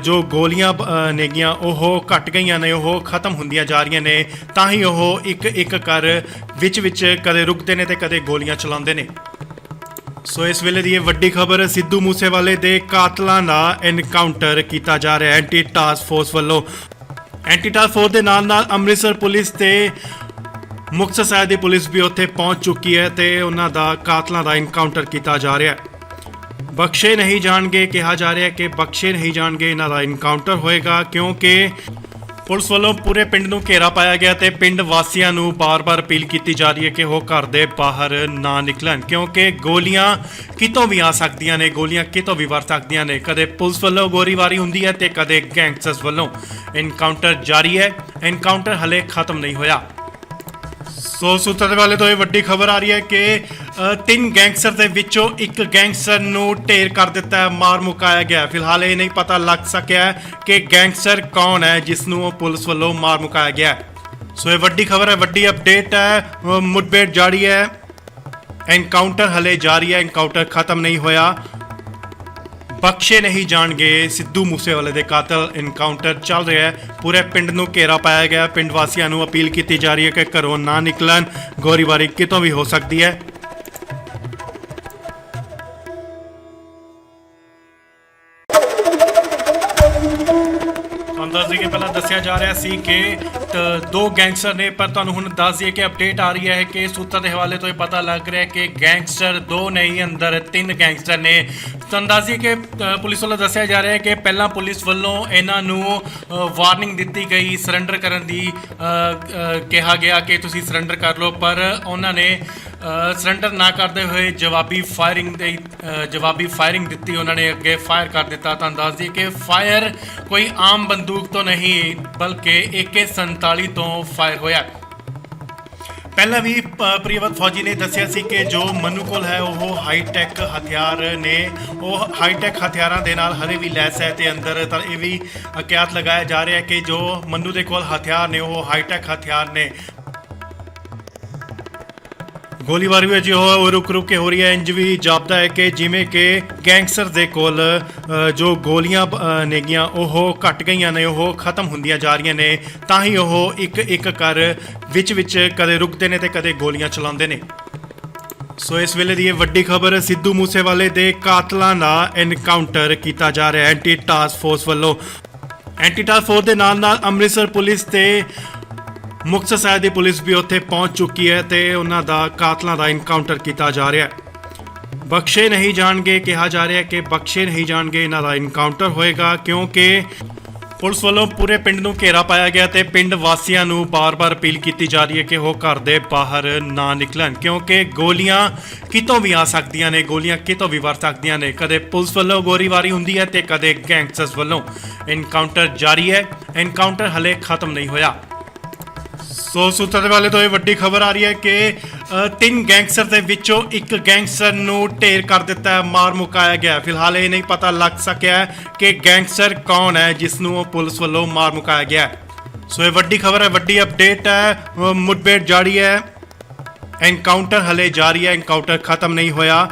ਜੋ ਗੋਲੀਆਂ ਨੇਗੀਆਂ ਉਹ ਘਟ ਗਈਆਂ ਨੇ, ਉਹ ਖਤਮ ਹੁੰਦੀਆਂ ਜਾ ਰਹੀਆਂ ਨੇ। ਤਾਂ ਹੀ ਉਹ ਇੱਕ ਕਰ ਵਿੱਚ ਕਦੇ ਰੁਕਦੇ ਨੇ ਤੇ ਕਦੇ ਗੋਲੀਆਂ ਚਲਾਉਂਦੇ ਨੇ। ਸੋ ਇਸ ਵੇਲੇ ਦੀ ਇਹ ਵੱਡੀ ਖਬਰ, ਸਿੱਧੂ ਮੂਸੇਵਾਲੇ ਦੇ ਕਾਤਲਾਂ ਦਾ ਐਨਕਾਊਂਟਰ ਕੀਤਾ ਜਾ ਰਿਹਾ ਐਂਟੀ ਟਾਸਕ ਫੋਰਸ ਵੱਲੋਂ। ਐਂਟੀ ਟਾਸਕ ਫੋਰਸ ਦੇ ਨਾਲ ਅੰਮ੍ਰਿਤਸਰ ਪੁਲਿਸ ਤੇ ਮੁਕਤਸਰ ਸਾਹਿਬ ਦੀ ਪੁਲਿਸ ਵੀ ਉੱਥੇ ਪਹੁੰਚ ਚੁੱਕੀ ਹੈ ਤੇ ਉਹਨਾਂ ਦਾ ਕਾਤਲਾਂ ਦਾ ਇਨਕਾਊਂਟਰ ਕੀਤਾ ਜਾ ਰਿਹਾ ਹੈ। ਬਖਸ਼ੇ ਨਹੀਂ ਜਾਣਗੇ। ਕਿਹਾ ਜਾ ਰਿਹਾ ਕਿ ਬਖਸ਼ੇ ਨਹੀਂ ਜਾਣਗੇ, ਇਹਨਾਂ ਦਾ ਇਨਕਾਊਂਟਰ ਹੋਏਗਾ ਕਿਉਂਕਿ ਪੁਲਿਸ ਵੱਲੋਂ ਪੂਰੇ ਪਿੰਡ ਨੂੰ ਘੇਰਾ ਪਾਇਆ ਗਿਆ ਤੇ ਪਿੰਡ ਵਾਸੀਆਂ ਨੂੰ ਬਾਰ-ਬਾਰ ਅਪੀਲ ਕੀਤੀ ਜਾ ਰਹੀ ਹੈ ਕਿ ਉਹ ਘਰ ਦੇ ਬਾਹਰ ਨਾ ਨਿਕਲਣ ਕਿਉਂਕਿ ਗੋਲੀਆਂ ਕਿਤੋਂ ਵੀ ਆ ਸਕਦੀਆਂ ਨੇ, ਗੋਲੀਆਂ ਕਿਤੋਂ ਵੀ ਵਰ ਸਕਦੀਆਂ ਨੇ। ਕਦੇ ਪੁਲਿਸ ਵੱਲੋਂ ਗੋਲੀਬਾਰੀ ਹੁੰਦੀ ਹੈ ਤੇ ਕਦੇ ਗੈਂਗਸਟਰਸ ਵੱਲੋਂ। ਇਨਕਾਊਂਟਰ ਜਾਰੀ ਹੈ, ਇਨਕਾਊਂਟਰ ਹਲੇ ਖਤਮ ਨਹੀਂ ਹੋਇਆ। ਸੋ ਸੂਤਰਾਂ ਦੇ ਵਾਲੇ ਤੋਂ ਇਹ ਵੱਡੀ ਖਬਰ ਆ ਰਹੀ ਹੈ ਕਿ 3 ਗੈਂਗਸਟਰ ਦੇ ਵਿੱਚੋਂ ਇੱਕ ਗੈਂਗਸਟਰ ਨੂੰ ਢੇਰ ਕਰ ਦਿੱਤਾ ਹੈ, ਮਾਰ ਮੁਕਾਇਆ ਗਿਆ। ਫਿਲਹਾਲ ਇਹ ਨਹੀਂ ਪਤਾ ਲੱਗ ਸਕਿਆ ਕਿ ਗੈਂਗਸਟਰ ਕੌਣ ਹੈ ਜਿਸ ਨੂੰ ਪੁਲਿਸ ਵੱਲੋਂ ਮਾਰ ਮੁਕਾਇਆ ਗਿਆ। ਸੋ ਇਹ ਵੱਡੀ ਖਬਰ ਹੈ, ਵੱਡੀ ਅਪਡੇਟ ਹੈ। ਮੁठਭੇੜ ਜਾਰੀ ਹੈ, ਐਨਕਾਊਂਟਰ ਹਲੇ ਜਾਰੀ ਹੈ, ਐਨਕਾਊਂਟਰ ਖਤਮ ਨਹੀਂ ਹੋਇਆ। ਬਖਸ਼ੇ ਨਹੀਂ ਜਾਣਗੇ ਸਿੱਧੂ ਮੂਸੇਵਾਲੇ ਦੇ ਕਾਤਲ। ਇਨਕਾਊਂਟਰ ਚੱਲ ਰਿਹਾ ਹੈ, ਪੂਰੇ ਪਿੰਡ ਨੂੰ ਘੇਰਾ ਪਾਇਆ ਗਿਆ। ਪਿੰਡ ਵਾਸੀਆਂ ਨੂੰ ਅਪੀਲ ਕੀਤੀ ਜਾ ਰਹੀ ਹੈ ਕਿ ਘਰੋਂ ਨਾ ਨਿਕਲਣ, ਗੋਲੀਬਾਰੀ ਕਿਤੋਂ ਵੀ ਹੋ ਸਕਦੀ ਹੈ। ਦੱਸ ਦਈਏ ਕਿ ਪਹਿਲਾਂ ਦੱਸਿਆ ਜਾ ਰਿਹਾ ਸੀ ਕਿ 2 ਗੈਂਗਸਟਰ ਨੇ, ਪਰ ਤੁਹਾਨੂੰ ਹੁਣ ਦੱਸ ਦਈਏ ਕਿ ਅਪਡੇਟ ਆ ਰਹੀ ਹੈ ਕਿ ਸੂਤਰਾਂ ਦੇ ਹਵਾਲੇ ਤੋਂ ਇਹ ਪਤਾ ਲੱਗ ਰਿਹਾ ਕਿ ਗੈਂਗਸਟਰ 2 ਨਹੀਂ, ਅੰਦਰ 3 ਗੈਂਗਸਟਰ ਨੇ। ਤੁਹਾਨੂੰ ਦੱਸ ਦਈਏ ਕਿ ਪੁਲਿਸ ਵੱਲੋਂ ਦੱਸਿਆ ਜਾ ਰਿਹਾ ਹੈ ਕਿ ਪਹਿਲਾਂ ਪੁਲਿਸ ਵੱਲੋਂ ਇਹਨਾਂ ਨੂੰ ਵਾਰਨਿੰਗ ਦਿੱਤੀ ਗਈ ਸਰੈਂਡਰ ਕਰਨ ਦੀ, ਕਿਹਾ ਗਿਆ ਕਿ ਤੁਸੀਂ ਸਰੈਂਡਰ ਕਰ ਲਓ, ਪਰ ਉਹਨਾਂ ਨੇ ਸਰੈਂਡਰ ਨਾ ਕਰਦੇ ਹੋਏ ਜਵਾਬੀ ਫਾਇਰਿੰਗ ਦਿੱਤੀ। ਉਹਨਾਂ ਨੇ ਅੱਗੇ ਫਾਇਰ ਕਰ ਦਿੱਤਾ। ਤੁਹਾਨੂੰ ਦੱਸ ਦਈਏ ਕਿ ਫਾਇਰ ਕੋਈ ਆਮ ਬੰਦੂਕ ਤੋਂ ਨਹੀਂ ਬਲਕਿ AK-47 ਤੋਂ ਫਾਇਰ ਹੋਇਆ। ਪਹਿਲਾਂ ਵੀ ਪ੍ਰਿਯਵਤ ਫੌਜੀ ਨੇ ਦੱਸਿਆ ਸੀ ਕਿ ਜੋ ਮਨੂ ਕੋਲ ਹੈ ਉਹ ਹਾਈਟੈਕ ਹਥਿਆਰ ਨੇ, ਉਹ ਹਾਈਟੈਕ ਹਥਿਆਰਾਂ ਦੇ ਨਾਲ ਹਰੇ ਵੀ ਲੈਸ ਹੈ ਤੇ ਅੰਦਰ ਤਾਂ ਇਹ ਵੀ ਅਕਿਆਤ ਲਗਾਇਆ ਜਾ ਰਿਹਾ ਹੈ ਕਿ ਜੋ ਮਨੂ ਦੇ ਕੋਲ ਹਥਿਆਰ ਨੇ ਉਹ ਹਾਈਟੈਕ ਹਥਿਆਰ ਨੇ। ਗੋਲੀਬਾਰੀ ਵਿੱਚ ਉਹ ਰੁਕ ਕੇ ਹੋ ਰਹੀ ਹੈ। ਇੰਜ ਵੀ ਜਾਪਦਾ ਹੈ ਕਿ ਜਿਵੇਂ ਕਿ ਗੈਂਗਸਟਰ ਦੇ ਕੋਲ ਜੋ ਗੋਲੀਆਂ ਨੇਗੀਆਂ ਉਹ ਘਟ ਗਈਆਂ ਨੇ, ਉਹ ਖਤਮ ਹੁੰਦੀਆਂ ਜਾ ਰਹੀਆਂ ਨੇ। ਤਾਂ ਹੀ ਉਹ ਇੱਕ ਕਰ ਵਿੱਚ ਕਦੇ ਰੁਕਦੇ ਨੇ ਤੇ ਕਦੇ ਗੋਲੀਆਂ ਚਲਾਉਂਦੇ ਨੇ। ਸੋ ਇਸ ਵੇਲੇ ਦੀ ਇਹ ਵੱਡੀ ਖਬਰ, ਸਿੱਧੂ ਮੂਸੇਵਾਲੇ ਦੇ ਕਾਤਲਾਂ ਦਾ ਐਨਕਾਊਂਟਰ ਕੀਤਾ ਜਾ ਰਿਹਾ ਐਂਟੀ ਟਾਸਕ ਫੋਰਸ ਵੱਲੋਂ। ਐਂਟੀ ਟਾਸਕ ਫੋਰਸ ਦੇ ਨਾਲ ਅੰਮ੍ਰਿਤਸਰ ਪੁਲਿਸ ਤੇ ਮੁਕਤਸਰ ਸਾਹਿਬ ਦੀ ਪੁਲਿਸ ਵੀ ਉੱਥੇ ਪਹੁੰਚ ਚੁੱਕੀ ਹੈ ਤੇ ਉਹਨਾਂ ਦਾ ਕਾਤਲਾਂ ਦਾ ਇਨਕਾਊਂਟਰ ਕੀਤਾ ਜਾ ਰਿਹਾ ਹੈ। ਬਖਸ਼ੇ ਨਹੀਂ ਜਾਣਗੇ। ਕਿਹਾ ਜਾ ਰਿਹਾ ਕਿ ਬਖਸ਼ੇ ਨਹੀਂ ਜਾਣਗੇ, ਇਹਨਾਂ ਦਾ ਇਨਕਾਊਂਟਰ ਹੋਏਗਾ ਕਿਉਂਕਿ ਪੁਲਿਸ ਵੱਲੋਂ ਪੂਰੇ ਪਿੰਡ ਨੂੰ ਘੇਰਾ ਪਾਇਆ ਗਿਆ ਤੇ ਪਿੰਡ ਵਾਸੀਆਂ ਨੂੰ ਬਾਰ-ਬਾਰ ਅਪੀਲ ਕੀਤੀ ਜਾ ਰਹੀ ਹੈ ਕਿ ਉਹ ਘਰ ਦੇ ਬਾਹਰ ਨਾ ਨਿਕਲਣ ਕਿਉਂਕਿ ਗੋਲੀਆਂ ਕਿਤੋਂ ਵੀ ਆ ਸਕਦੀਆਂ ਨੇ, ਗੋਲੀਆਂ ਕਿਤੋਂ ਵੀ ਵਰ ਸਕਦੀਆਂ ਨੇ। ਕਦੇ ਪੁਲਿਸ ਵੱਲੋਂ ਗੋਲੀਬਾਰੀ ਹੁੰਦੀ ਹੈ ਤੇ ਕਦੇ ਗੈਂਗਸਟਰਸ ਵੱਲੋਂ। ਇਨਕਾਊਂਟਰ ਜਾਰੀ ਹੈ, ਇਨਕਾਊਂਟਰ ਹਲੇ ਖਤਮ ਨਹੀਂ ਹੋਇਆ। ਸੋ ਸੂਤਰਾਂ ਦੇ ਵਾਲੇ ਤੋਂ ਇਹ ਵੱਡੀ ਖਬਰ ਆ ਰਹੀ ਹੈ ਕਿ 3 ਗੈਂਗਸਟਰ ਦੇ ਵਿੱਚੋਂ ਇੱਕ ਗੈਂਗਸਟਰ ਨੂੰ ਢੇਰ ਕਰ ਦਿੱਤਾ ਹੈ, ਮਾਰ ਮੁਕਾਇਆ ਗਿਆ। ਫਿਲਹਾਲ ਇਹ ਨਹੀਂ ਪਤਾ ਲੱਗ ਸਕਿਆ ਕਿ ਗੈਂਗਸਟਰ ਕੌਣ ਹੈ ਜਿਸ ਨੂੰ ਪੁਲਿਸ ਵੱਲੋਂ ਮਾਰ ਮੁਕਾਇਆ ਗਿਆ। ਸੋ ਇਹ ਵੱਡੀ ਖਬਰ ਹੈ, ਵੱਡੀ ਅਪਡੇਟ ਹੈ। ਮੁਠਭੇੜ ਜਾਰੀ ਹੈ, ਐਨਕਾਊਂਟਰ ਹਲੇ ਜਾਰੀ ਹੈ, ਐਨਕਾਊਂਟਰ ਖਤਮ ਨਹੀਂ ਹੋਇਆ।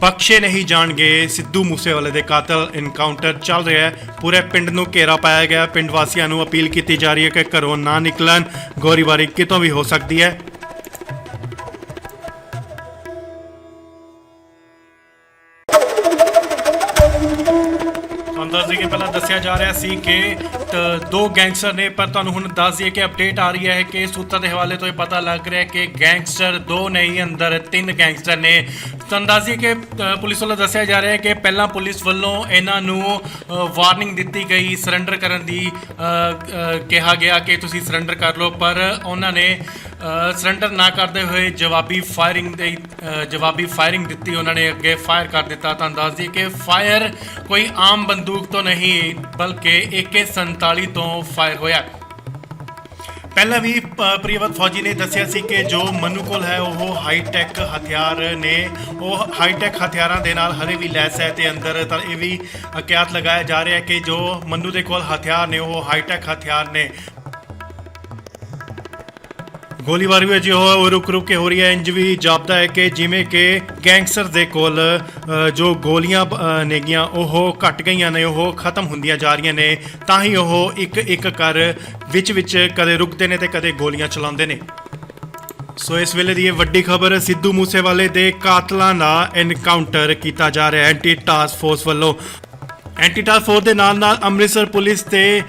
ਬਖਸ਼ੇ ਨਹੀਂ ਜਾਣਗੇ ਸਿੱਧੂ ਮੂਸੇਵਾਲੇ ਦੇ ਕਾਤਲ। ਇਨਕਾਊਂਟਰ ਚੱਲ ਰਿਹਾ ਹੈ, ਪੂਰੇ ਪਿੰਡ ਨੂੰ ਘੇਰਾ ਪਾਇਆ ਗਿਆ। ਪਿੰਡ ਵਾਸੀਆਂ ਨੂੰ ਅਪੀਲ ਕੀਤੀ ਜਾ ਰਹੀ ਹੈ ਕਿ ਘਰੋਂ ਨਾ ਨਿਕਲਣ, ਗੋਲੀਬਾਰੀ ਕਿਤੋਂ ਵੀ ਹੋ ਸਕਦੀ ਹੈ। ਦੱਸ ਦਈਏ ਕਿ ਪਹਿਲਾਂ ਦੱਸਿਆ ਜਾ ਰਿਹਾ ਸੀ ਕਿ 2 ਗੈਂਗਸਟਰ ਨੇ, ਪਰ ਤੁਹਾਨੂੰ ਹੁਣ ਦੱਸ ਦਈਏ ਕਿ ਅਪਡੇਟ ਆ ਰਹੀ ਹੈ ਕਿ ਸੂਤਰਾਂ ਦੇ ਹਵਾਲੇ ਤੋਂ ਇਹ ਪਤਾ ਲੱਗ ਰਿਹਾ ਕਿ ਗੈਂਗਸਟਰ 2 ਨਹੀਂ, ਅੰਦਰ 3 ਗੈਂਗਸਟਰ ਨੇ। ਤੁਹਾਨੂੰ ਦੱਸ ਦਈਏ ਕਿ ਪੁਲਿਸ ਵੱਲੋਂ ਦੱਸਿਆ ਜਾ ਰਿਹਾ ਹੈ ਕਿ ਪਹਿਲਾਂ ਪੁਲਿਸ ਵੱਲੋਂ ਇਹਨਾਂ ਨੂੰ ਵਾਰਨਿੰਗ ਦਿੱਤੀ ਗਈ ਸਰੈਂਡਰ ਕਰਨ ਦੀ, ਕਿਹਾ ਗਿਆ ਕਿ ਤੁਸੀਂ ਸਰੈਂਡਰ ਕਰ ਲਓ, ਪਰ ਉਹਨਾਂ ਨੇ ਸਰੈਂਡਰ ਨਾ ਕਰਦੇ ਹੋਏ ਜਵਾਬੀ ਫਾਇਰਿੰਗ ਦਿੱਤੀ। ਉਹਨਾਂ ਨੇ ਅੱਗੇ ਫਾਇਰ ਕਰ ਦਿੱਤਾ। ਤੁਹਾਨੂੰ ਦੱਸ ਦਈਏ ਕਿ ਫਾਇਰ ਕੋਈ ਆਮ ਬੰਦੂਕ ਤੋਂ ਨਹੀਂ ਬਲਕਿ AK-47 ਤੋਂ ਫਾਇਰ ਹੋਇਆ। ਪਹਿਲਾਂ ਵੀ ਪ੍ਰਿਯਵਤ ਫੌਜੀ ਨੇ ਦੱਸਿਆ ਸੀ ਕਿ ਜੋ ਮਨੂ ਕੋਲ ਹੈ ਉਹ ਹਾਈਟੈਕ ਹਥਿਆਰ ਨੇ, ਉਹ ਹਾਈਟੈਕ ਹਥਿਆਰਾਂ ਦੇ ਨਾਲ ਹਰੇ ਵੀ ਲੈਸ ਹੈ ਤੇ ਅੰਦਰ ਤਾਂ ਇਹ ਵੀ ਅਕਿਆਤ ਲਗਾਇਆ ਜਾ ਰਿਹਾ ਹੈ ਕਿ ਜੋ ਮਨੂ ਦੇ ਕੋਲ ਹਥਿਆਰ ਨੇ ਉਹ ਹਾਈਟੈਕ ਹਥਿਆਰ ਨੇ। ਗੋਲੀਬਾਰੀ ਵਿੱਚ ਉਹ ਰੁਕ ਕੇ ਹੋ ਰਹੀ ਹੈ। ਇੰਜ ਵੀ ਜਾਪਦਾ ਹੈ ਕਿ ਜਿਵੇਂ ਕਿ ਗੈਂਗਸਟਰ ਦੇ ਕੋਲ ਜੋ ਗੋਲੀਆਂ ਨੇਗੀਆਂ ਉਹ ਘਟ ਗਈਆਂ ਨੇ, ਉਹ ਖਤਮ ਹੁੰਦੀਆਂ ਜਾ ਰਹੀਆਂ ਨੇ। ਤਾਂ ਹੀ ਉਹ ਇੱਕ ਕਰ ਵਿੱਚ ਕਦੇ ਰੁਕਦੇ ਨੇ ਤੇ ਕਦੇ ਗੋਲੀਆਂ ਚਲਾਉਂਦੇ ਨੇ। ਸੋ ਇਸ ਵੇਲੇ ਦੀ ਇਹ ਵੱਡੀ ਖਬਰ, ਸਿੱਧੂ ਮੂਸੇਵਾਲੇ ਦੇ ਕਾਤਲਾਂ ਦਾ ਐਨਕਾਊਂਟਰ ਕੀਤਾ ਜਾ ਰਿਹਾ ਐਂਟੀ ਟਾਸਕ ਫੋਰਸ ਵੱਲੋਂ। ਐਂਟੀ ਟਾਸਕ ਫੋਰਸ ਦੇ ਨਾਲ ਅੰਮ੍ਰਿਤਸਰ ਪੁਲਿਸ ਤੇ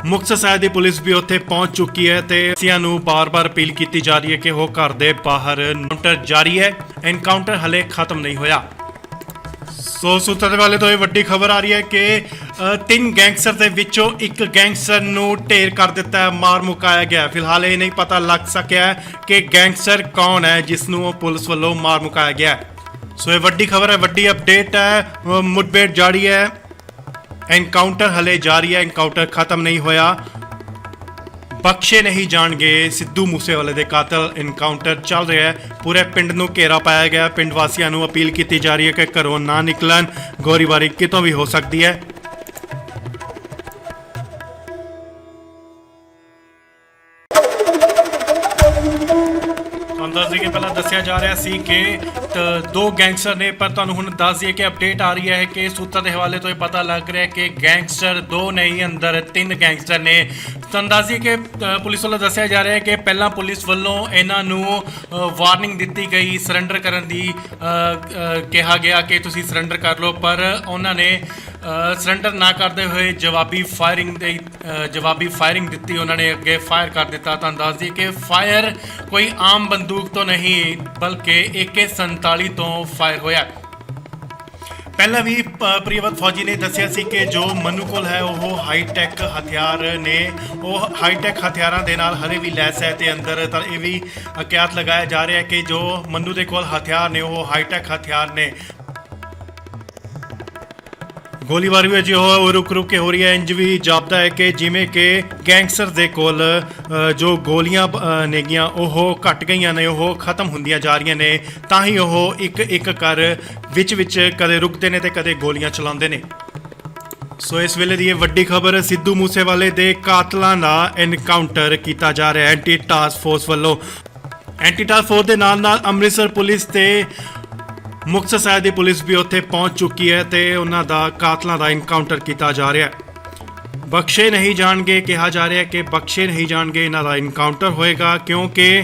ਮੁਕਤਸਰ ਸਾਹਿਬ ਦੀ ਪੁਲਿਸ ਵੀ ਉੱਥੇ ਪਹੁੰਚ ਚੁੱਕੀ ਹੈ ਤੇ ਵਾਸੀਆਂ ਨੂੰ ਬਾਰ-ਬਾਰ ਅਪੀਲ ਕੀਤੀ ਜਾ ਰਹੀ ਹੈ ਕਿ ਉਹ ਘਰ ਦੇ ਬਾਹਰ। ਇਨਕਾਊਂਟਰ ਜਾਰੀ ਹੈ, ਇਨਕਾਊਂਟਰ ਹਲੇ ਖਤਮ ਨਹੀਂ ਹੋਇਆ। ਸੋ ਸੂਤਰਾਂ ਦੇ ਵਾਲੇ ਤੋਂ ਇਹ ਵੱਡੀ ਖਬਰ ਆ ਰਹੀ ਹੈ ਕਿ ਤਿੰਨ ਗੈਂਗਸਟਰ ਦੇ ਵਿੱਚੋਂ ਇੱਕ ਗੈਂਗਸਟਰ ਨੂੰ ਢੇਰ ਕਰ ਦਿੱਤਾ ਹੈ, ਮਾਰ ਮੁਕਾਇਆ ਗਿਆ। ਫਿਲਹਾਲ ਇਹ ਨਹੀਂ ਪਤਾ ਲੱਗ ਸਕਿਆ ਕਿ ਗੈਂਗਸਟਰ ਕੌਣ ਹੈ ਜਿਸ ਨੂੰ ਪੁਲਿਸ ਵੱਲੋਂ ਮਾਰ ਮੁਕਾਇਆ ਗਿਆ। ਸੋ ਇਹ ਵੱਡੀ ਖਬਰ ਹੈ, ਵੱਡੀ ਅਪਡੇਟ ਹੈ। ਮੁठਭੇੜ ਜਾਰੀ ਹੈ, ਐਨਕਾਊਂਟਰ ਹਲੇ ਜਾਰੀ ਹੈ, ਐਨਕਾਊਂਟਰ ਖਤਮ ਨਹੀਂ ਹੋਇਆ। ਬਖਸ਼ੇ ਨਹੀਂ ਜਾਣਗੇ ਸਿੱਧੂ ਮੂਸੇਵਾਲੇ ਦੇ ਕਾਤਲ। ਐਨਕਾਊਂਟਰ ਚੱਲ ਰਿਹਾ ਹੈ, ਪੂਰੇ ਪਿੰਡ ਨੂੰ ਘੇਰਾ ਪਾਇਆ ਗਿਆ। ਪਿੰਡ ਵਾਸੀਆਂ ਨੂੰ ਅਪੀਲ ਕੀਤੀ ਜਾ ਰਹੀ ਹੈ ਕਿ ਘਰੋਂ ਨਾ ਨਿਕਲਣ, ਗੋਲੀਬਾਰੀ ਕਿਤੋਂ ਵੀ ਹੋ ਸਕਦੀ ਹੈ। ਤੁਹਾਨੂੰ ਦੱਸ ਦਈਏ, ਪਹਿਲਾਂ ਦੱਸਿਆ ਜਾ ਰਿਹਾ ਸੀ ਕਿ ਦੋ ਗੈਂਗਸਟਰ ਨੇ, ਪਰ ਤੁਹਾਨੂੰ ਹੁਣ ਦੱਸ ਦਈਏ ਕਿ ਅਪਡੇਟ ਆ ਰਹੀ ਹੈ ਕਿ ਸੂਤਰਾਂ ਦੇ ਹਵਾਲੇ ਤੋਂ ਇਹ ਪਤਾ ਲੱਗ ਰਿਹਾ ਕਿ ਗੈਂਗਸਟਰ ਦੋ ਨਹੀਂ, ਅੰਦਰ ਤਿੰਨ ਗੈਂਗਸਟਰ ਨੇ। ਤੁਹਾਨੂੰ ਦੱਸ ਦਈਏ ਕਿ ਪੁਲਿਸ ਵੱਲੋਂ ਦੱਸਿਆ ਜਾ ਰਿਹਾ ਹੈ ਕਿ ਪਹਿਲਾਂ ਪੁਲਿਸ ਵੱਲੋਂ ਇਹਨਾਂ ਨੂੰ ਵਾਰਨਿੰਗ ਦਿੱਤੀ ਗਈ, ਸਰੈਂਡਰ ਕਰਨ ਦੀ ਕਿਹਾ ਗਿਆ ਕਿ ਤੁਸੀਂ ਸਰੈਂਡਰ ਕਰ ਲਓ, ਪਰ ਉਹਨਾਂ ਨੇ ਸਰੈਂਡਰ ਨਾ ਕਰਦੇ ਹੋਏ ਜਵਾਬੀ ਫਾਇਰਿੰਗ ਦਿੱਤੀ। ਉਹਨਾਂ ਨੇ ਅੱਗੇ ਫਾਇਰ ਕਰ ਦਿੱਤਾ। ਤੁਹਾਨੂੰ ਦੱਸ ਦਈਏ ਕਿ ਫਾਇਰ ਕੋਈ ਆਮ ਬੰਦੂਕ ਤੋਂ ਨਹੀਂ ਬਲਕਿ AK-47 ਤੋਂ ਫਾਇਰ ਹੋਇਆ। ਪਹਿਲਾਂ ਵੀ ਪ੍ਰਿਯਵਤ ਫੌਜੀ ਨੇ ਦੱਸਿਆ ਸੀ ਕਿ ਜੋ ਮਨੂ ਕੋਲ ਹੈ ਉਹ ਹਾਈਟੈਕ ਹਥਿਆਰ ਨੇ, ਉਹ ਹਾਈਟੈਕ ਹਥਿਆਰਾਂ ਦੇ ਨਾਲ ਹਲੇ ਵੀ ਲੈਸ ਹੈ ਤੇ ਅੰਦਰ ਤਾਂ ਇਹ ਵੀ ਅਕਿਆਤ ਲਗਾਇਆ ਜਾ ਰਿਹਾ ਕਿ ਜੋ ਮਨੂ ਦੇ ਕੋਲ ਹਥਿਆਰ ਨੇ ਉਹ ਹਾਈਟੈਕ ਹਥਿਆਰ ਨੇ। ਗੋਲੀਬਾਰੀ ਵੀ ਅਜੇ ਰੁਕ ਕੇ ਹੋ ਰਹੀ ਹੈ। ਇੰਜ ਵੀ ਜਾਪਦਾ ਹੈ ਕਿ ਜਿਵੇਂ ਕਿ ਗੈਂਗਸਟਰ ਦੇ ਕੋਲ ਜੋ ਗੋਲੀਆਂ ਨੇਗੀਆਂ ਉਹ ਘਟ ਗਈਆਂ ਨੇ, ਉਹ ਖਤਮ ਹੁੰਦੀਆਂ ਜਾ ਰਹੀਆਂ ਨੇ, ਤਾਂ ਹੀ ਉਹ ਇੱਕ ਕਰ ਵਿੱਚ ਕਦੇ ਰੁਕਦੇ ਨੇ ਤੇ ਕਦੇ ਗੋਲੀਆਂ ਚਲਾਉਂਦੇ ਨੇ। ਸੋ ਇਸ ਵੇਲੇ ਦੀ ਇਹ ਵੱਡੀ ਖਬਰ, ਸਿੱਧੂ ਮੂਸੇਵਾਲੇ ਦੇ ਕਾਤਲਾਂ ਦਾ ਐਨਕਾਊਂਟਰ ਕੀਤਾ ਜਾ ਰਿਹਾ ਐਂਟੀ ਟਾਸਕ ਫੋਰਸ ਵੱਲੋਂ। ਐਂਟੀ ਟਾਸਕ ਫੋਰਸ ਦੇ ਨਾਲ ਅੰਮ੍ਰਿਤਸਰ ਪੁਲਿਸ ਤੇ ਮੁਕਤਸਰ ਸਾਹਿਬ ਦੀ ਪੁਲਿਸ ਵੀ ਉੱਥੇ ਪਹੁੰਚ ਚੁੱਕੀ ਹੈ ਤੇ ਉਹਨਾਂ ਦਾ ਕਾਤਲਾਂ ਦਾ ਐਨਕਾਊਂਟਰ ਕੀਤਾ ਜਾ ਰਿਹਾ ਹੈ। ਬਖਸ਼ੇ ਨਹੀਂ ਜਾਣਗੇ, ਕਿਹਾ ਜਾ ਰਿਹਾ ਕਿ ਬਖਸ਼ੇ ਨਹੀਂ ਜਾਣਗੇ, ਇਹਨਾਂ ਦਾ ਐਨਕਾਊਂਟਰ ਹੋਏਗਾ, ਕਿਉਂਕਿ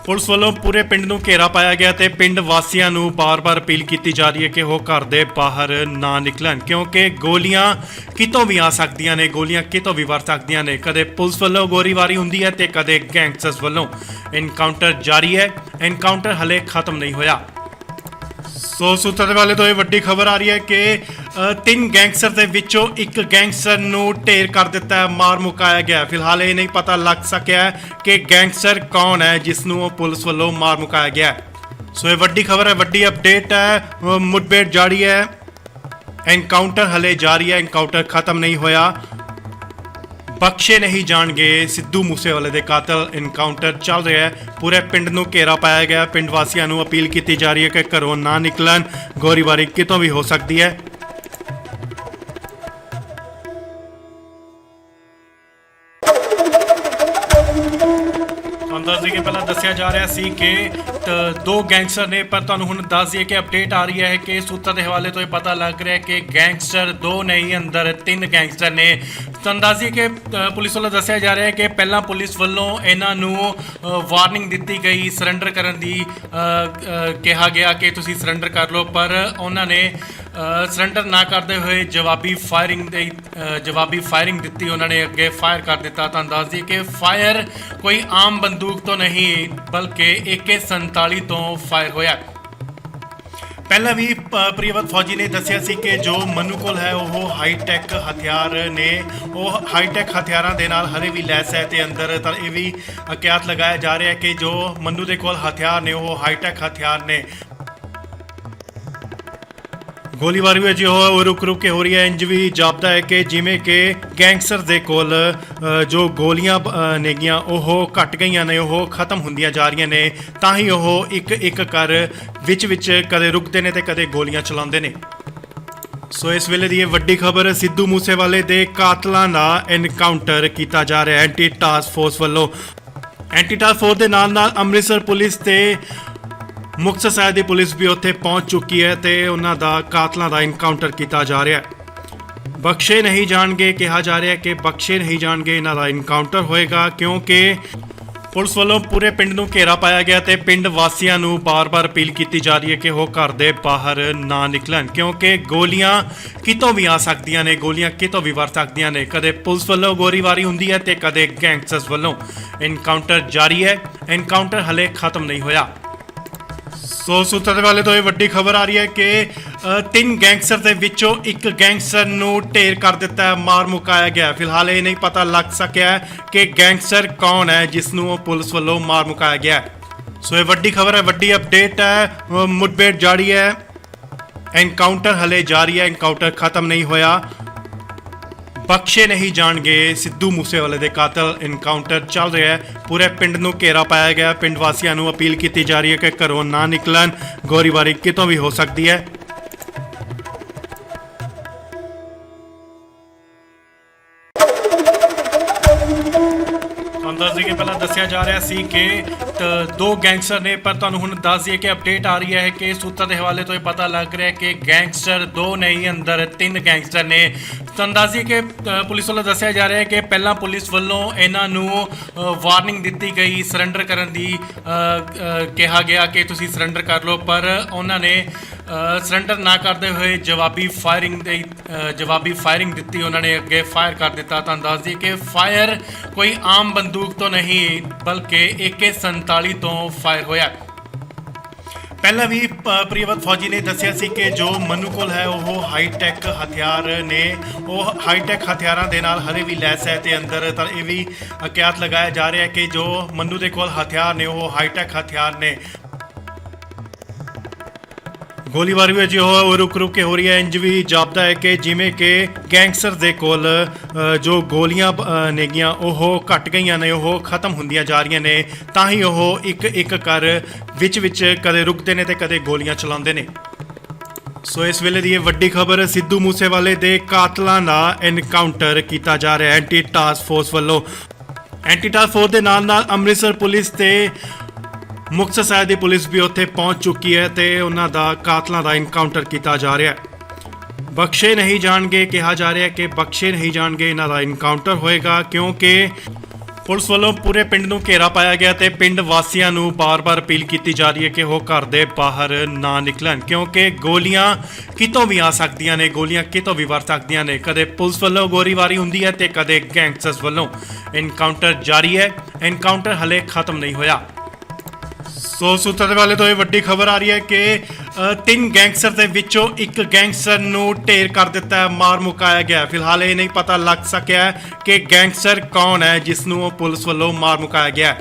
ਪੁਲਿਸ ਵੱਲੋਂ ਪੂਰੇ ਪਿੰਡ ਨੂੰ ਘੇਰਾ ਪਾਇਆ ਗਿਆ ਤੇ ਪਿੰਡ ਵਾਸੀਆਂ ਨੂੰ ਬਾਰ-ਬਾਰ ਅਪੀਲ ਕੀਤੀ ਜਾ ਰਹੀ ਹੈ ਕਿ ਉਹ ਘਰ ਦੇ ਬਾਹਰ ਨਾ ਨਿਕਲਣ, ਕਿਉਂਕਿ ਗੋਲੀਆਂ ਕਿਤੋਂ ਵੀ ਆ ਸਕਦੀਆਂ ਨੇ, ਗੋਲੀਆਂ ਕਿਤੋਂ ਵੀ ਵਰ ਸਕਦੀਆਂ ਨੇ। ਕਦੇ ਪੁਲਿਸ ਵੱਲੋਂ ਗੋਲੀਬਾਰੀ ਹੁੰਦੀ ਹੈ ਤੇ ਕਦੇ ਗੈਂਗਸਟਰਸ ਵੱਲੋਂ। ਐਨਕਾਊਂਟਰ ਜਾਰੀ ਹੈ, ਐਨਕਾਊਂਟਰ ਹਲੇ ਖਤਮ ਨਹੀਂ ਹੋਇਆ। ਸੋ ਸੂਤਰਾਂ ਦੇ ਵਾਲੇ ਤੋਂ ਇਹ ਵੱਡੀ ਖਬਰ ਆ ਰਹੀ ਹੈ ਕਿ ਤਿੰਨ ਗੈਂਗਸਟਰ ਦੇ ਵਿੱਚੋਂ ਇੱਕ ਗੈਂਗਸਟਰ ਨੂੰ ਢੇਰ ਕਰ ਦਿੱਤਾ ਹੈ, ਮਾਰ ਮੁਕਾਇਆ ਗਿਆ। ਫਿਲਹਾਲ ਇਹ ਨਹੀਂ ਪਤਾ ਲੱਗ ਸਕਿਆ ਕਿ ਗੈਂਗਸਟਰ ਕੌਣ ਹੈ ਜਿਸ ਨੂੰ ਪੁਲਿਸ ਵੱਲੋਂ ਮਾਰ ਮੁਕਾਇਆ ਗਿਆ। ਸੋ ਇਹ ਵੱਡੀ ਖਬਰ ਹੈ, ਵੱਡੀ ਅਪਡੇਟ ਹੈ। ਮੁਠਭੇੜ ਜਾਰੀ ਹੈ, ਐਨਕਾਊਂਟਰ ਹਲੇ ਜਾਰੀ ਹੈ, ਐਨਕਾਊਂਟਰ ਖਤਮ ਨਹੀਂ ਹੋਇਆ। ਬਖਸ਼ੇ ਨਹੀਂ ਜਾਣਗੇ ਸਿੱਧੂ ਮੂਸੇਵਾਲੇ ਦੇ ਕਾਤਲ। ਐਨਕਾਊਂਟਰ ਚੱਲ ਰਿਹਾ ਹੈ, ਪੂਰੇ ਪਿੰਡ ਨੂੰ ਘੇਰਾ ਪਾਇਆ ਗਿਆ। ਪਿੰਡ ਵਾਸੀਆਂ ਨੂੰ ਅਪੀਲ ਕੀਤੀ ਜਾ ਰਹੀ ਹੈ ਕਿ ਘਰੋਂ ਨਾ ਨਿਕਲਣ, ਗੋਲੀਬਾਰੀ ਕਿਤੋਂ ਵੀ ਹੋ ਸਕਦੀ ਹੈ। ਤੁਹਾਨੂੰ ਦੱਸ ਦਈਏ, ਪਹਿਲਾਂ ਦੱਸਿਆ ਜਾ ਰਿਹਾ ਸੀ ਕਿ ਦੋ ਗੈਂਗਸਟਰ ਨੇ, ਪਰ ਤੁਹਾਨੂੰ ਹੁਣ ਦੱਸ ਦਈਏ ਕਿ ਅਪਡੇਟ ਆ ਰਹੀ ਹੈ ਕਿ ਸੂਤਰਾਂ ਦੇ ਹਵਾਲੇ ਤੋਂ ਇਹ ਪਤਾ ਲੱਗ ਰਿਹਾ ਕਿ ਗੈਂਗਸਟਰ ਦੋ ਨਹੀਂ, ਅੰਦਰ ਤਿੰਨ ਗੈਂਗਸਟਰ ਨੇ। ਤੁਹਾਨੂੰ ਦੱਸ ਦਈਏ ਕਿ ਪੁਲਿਸ ਵੱਲੋਂ ਦੱਸਿਆ ਜਾ ਰਿਹਾ ਹੈ ਕਿ ਪਹਿਲਾਂ ਪੁਲਿਸ ਵੱਲੋਂ ਇਹਨਾਂ ਨੂੰ ਵਾਰਨਿੰਗ ਦਿੱਤੀ ਗਈ, ਸਰੈਂਡਰ ਕਰਨ ਦੀ ਕਿਹਾ ਗਿਆ ਕਿ ਤੁਸੀਂ ਸਰੈਂਡਰ ਕਰ ਲਓ, ਪਰ ਉਹਨਾਂ ਨੇ ਸਰੈਂਡਰ ਨਾ ਕਰਦੇ ਹੋਏ ਜਵਾਬੀ ਫਾਇਰਿੰਗ ਦਿੱਤੀ। ਉਹਨਾਂ ਨੇ ਅੱਗੇ ਫਾਇਰ ਕਰ ਦਿੱਤਾ। ਤੁਹਾਨੂੰ ਦੱਸ ਦਈਏ ਕਿ ਫਾਇਰ ਕੋਈ ਆਮ ਬੰਦੂਕ ਤੋਂ ਨਹੀਂ ਬਲਕਿ AK-47 ਤੋਂ ਫਾਇਰ ਹੋਇਆ। ਪਹਿਲਾਂ ਵੀ ਪ੍ਰਿਯਵਤ ਫੌਜੀ ਨੇ ਦੱਸਿਆ ਸੀ ਕਿ ਜੋ ਮਨੂ ਕੋਲ ਹੈ ਉਹ ਹਾਈਟੈਕ ਹਥਿਆਰ ਨੇ, ਉਹ ਹਾਈਟੈਕ ਹਥਿਆਰਾਂ ਦੇ ਨਾਲ ਹਲੇ ਵੀ ਲੈਸ ਹੈ ਤੇ ਅੰਦਰ ਤਾਂ ਇਹ ਵੀ ਅਕਿਆਤ ਲਗਾਇਆ ਜਾ ਰਿਹਾ ਕਿ ਜੋ ਮਨੂ ਦੇ ਕੋਲ ਹਥਿਆਰ ਨੇ ਉਹ ਹਾਈਟੈਕ ਹਥਿਆਰ ਨੇ। ਗੋਲੀਬਾਰੀ ਵੀ ਅਜੇ ਰੁਕ ਕੇ ਹੋ ਰਹੀ ਹੈ। ਇੰਜ ਵੀ ਜਾਪਦਾ ਹੈ ਕਿ ਜਿਵੇਂ ਕਿ ਗੈਂਗਸਟਰ ਦੇ ਕੋਲ ਜੋ ਗੋਲੀਆਂ ਨੇਗੀਆਂ ਉਹ ਘਟ ਗਈਆਂ ਨੇ, ਉਹ ਖਤਮ ਹੁੰਦੀਆਂ ਜਾ ਰਹੀਆਂ ਨੇ, ਤਾਂ ਹੀ ਉਹ ਇੱਕ ਕਰ ਵਿੱਚ ਕਦੇ ਰੁਕਦੇ ਨੇ ਤੇ ਕਦੇ ਗੋਲੀਆਂ ਚਲਾਉਂਦੇ ਨੇ। ਸੋ ਇਸ ਵੇਲੇ ਦੀ ਇਹ ਵੱਡੀ ਖਬਰ, ਸਿੱਧੂ ਮੂਸੇਵਾਲੇ ਦੇ ਕਾਤਲਾਂ ਦਾ ਐਨਕਾਊਂਟਰ ਕੀਤਾ ਜਾ ਰਿਹਾ ਐਂਟੀ ਟਾਸਕ ਫੋਰਸ ਵੱਲੋਂ। ਐਂਟੀ ਟਾਸਕ ਫੋਰਸ ਦੇ ਨਾਲ ਅੰਮ੍ਰਿਤਸਰ ਪੁਲਿਸ ਤੇ ਮੁਕਤਸਰ ਸਾਹਿਬ ਦੀ ਪੁਲਿਸ ਵੀ ਉੱਥੇ ਪਹੁੰਚ ਚੁੱਕੀ ਹੈ ਤੇ ਉਹਨਾਂ ਦਾ ਕਾਤਲਾਂ ਦਾ ਐਨਕਾਊਂਟਰ ਕੀਤਾ ਜਾ ਰਿਹਾ ਹੈ। ਬਖਸ਼ੇ ਨਹੀਂ ਜਾਣਗੇ, ਕਿਹਾ ਜਾ ਰਿਹਾ ਕਿ ਬਖਸ਼ੇ ਨਹੀਂ ਜਾਣਗੇ, ਇਹਨਾਂ ਦਾ ਐਨਕਾਊਂਟਰ ਹੋਏਗਾ, ਕਿਉਂਕਿ ਪੁਲਿਸ ਵੱਲੋਂ ਪੂਰੇ ਪਿੰਡ ਨੂੰ ਘੇਰਾ ਪਾਇਆ ਗਿਆ ਤੇ ਪਿੰਡ ਵਾਸੀਆਂ ਨੂੰ ਬਾਰ-ਬਾਰ ਅਪੀਲ ਕੀਤੀ ਜਾ ਰਹੀ ਹੈ ਕਿ ਉਹ ਘਰ ਦੇ ਬਾਹਰ ਨਾ ਨਿਕਲਣ, ਕਿਉਂਕਿ ਗੋਲੀਆਂ ਕਿਤੋਂ ਵੀ ਆ ਸਕਦੀਆਂ ਨੇ, ਗੋਲੀਆਂ ਕਿਤੋਂ ਵੀ ਵਰ ਸਕਦੀਆਂ ਨੇ। ਕਦੇ ਪੁਲਿਸ ਵੱਲੋਂ ਗੋਲੀਬਾਰੀ ਹੁੰਦੀ ਹੈ ਤੇ ਕਦੇ ਗੈਂਗਸਟਰਸ ਵੱਲੋਂ। ਐਨਕਾਊਂਟਰ ਜਾਰੀ ਹੈ, ਐਨਕਾਊਂਟਰ ਹਲੇ ਖਤਮ ਨਹੀਂ ਹੋਇਆ। ਸੋ ਸੂਤਰਾਂ ਵਾਲੇ ਤੋਂ ਇਹ ਵੱਡੀ ਖਬਰ ਆ ਰਹੀ ਹੈ ਕਿ ਤਿੰਨ ਗੈਂਗਸਟਰ ਦੇ ਵਿੱਚੋਂ ਇੱਕ ਗੈਂਗਸਟਰ ਨੂੰ ਢੇਰ ਕਰ ਦਿੱਤਾ ਹੈ, ਮਾਰ ਮੁਕਾਇਆ ਗਿਆ। ਫਿਲਹਾਲ ਇਹ ਨਹੀਂ ਪਤਾ ਲੱਗ ਸਕਿਆ ਕਿ ਗੈਂਗਸਟਰ ਕੌਣ ਹੈ ਜਿਸ ਨੂੰ ਪੁਲਿਸ ਵੱਲੋਂ ਮਾਰ ਮੁਕਾਇਆ ਗਿਆ। ਸੋ ਇਹ ਵੱਡੀ ਖਬਰ ਹੈ, ਵੱਡੀ ਅਪਡੇਟ ਹੈ। ਮੁठਭੇੜ ਜਾਰੀ ਹੈ, एनकाउंटर हले जारी है, एनकाउंटर खत्म नहीं होया। बख्शे नहीं जाणगे सिद्धू मूसेवाले दे कातल। एनकाउंटर चल रहा है, पूरे पिंड नूं घेरा पाया गया। पिंड वासियों नूं अपील की जा रही है कि घरों ना निकलन, गोलीबारी कितों भी हो सकती है। दस दईए पहला दसिया जा रहा सी कि दो गैंगस्टर ने, पर तुहानूं हुण दस दईए कि अपडेट आ रही है कि सूत्रों के हवाले तो ये पता लग रहा है कि गैंगस्टर दो नहीं, अंदर तीन गैंगस्टर ने। तुहानूं दस दईए कि पुलिस वालों दसिया जा रहा है कि पहला पुलिस वालों इन्हां नूं वार्निंग दी गई सरेंडर करन दी, कहा गया कि तुसीं सरेंडर कर लो, पर उन्होंने सरेंडर ना करते हुए जवाबी फायरिंग दी। उन्होंने अगे फायर कर दिता। तुहानूं दस दईए कि फायर कोई आम बंदूक तो नहीं बल्कि AK-47 तो फायर होया। पहला भी प्रियवत फौजी ने दसिया सी कि जो मनु कोल है वो हाईटैक हथियार ने, वो हाईटैक हथियारों के नाल हले भी लैस है। तो अंदर तो ये भी क्यात लगाया जा रहा है कि जो मनु के कोल हथियार ने वो हाईटैक हथियार ने। गोलीबारी भी जो रुक के हो रही है। इंज भी जापदा है कि जिमें कि गैंगस्टर दे कोल जो गोलियां नेगियां ओह घट गई ने, ओह खत्म होंदियां जा रही ने, तां ही ओह एक एक कर विच कदे रुकते ने ते कदे गोलियां चलाते ने। सो इस वेले दी वड्डी खबर, सिद्धू मूसेवाले दे कातलां दा एनकाउंटर किया जा रहा है एंटी टास्क फोर्स वालों। एंटी टास्क फोर्स दे नाल अमृतसर पुलिस ते मुक्तसर साहिब की पुलिस भी उत्थे पहुँच चुकी है तो उन्हों का कातलों का इनकाउंटर किया जा रहा है। बख्शे नहीं जाणगे, कहा जा रहा है कि बख्शे नहीं जाणगे, इन्हों का इनकाउंटर होएगा, क्योंकि पुलिस वालों पूरे पिंड नूं घेरा पाया गया। तो पिंड वासियों नूं बार बार अपील की जा रही है कि वो घर के बाहर ना निकलन, क्योंकि गोलियां कितों भी आ सकदियां ने, गोलियां कितों भी वर सकदियां ने। कदे पुलिस वालों गोलीबारी हुंदी है तो कदे गैंगस्टर्स वालों। इनकाउंटर जारी है, इनकाउंटर हले खत्म नहीं होया। सो सूत्रों वाले तो ये वड्डी खबर आ रही है कि तीन गैंगस्टर के विचों एक गैंगस्टर नूं ढेर कर दिता है, मार मुकाया गया। फिलहाल ये नहीं पता लग सकिया कि गैंगस्टर कौन है जिस नूं पुलिस वालों मार मुकाया गया।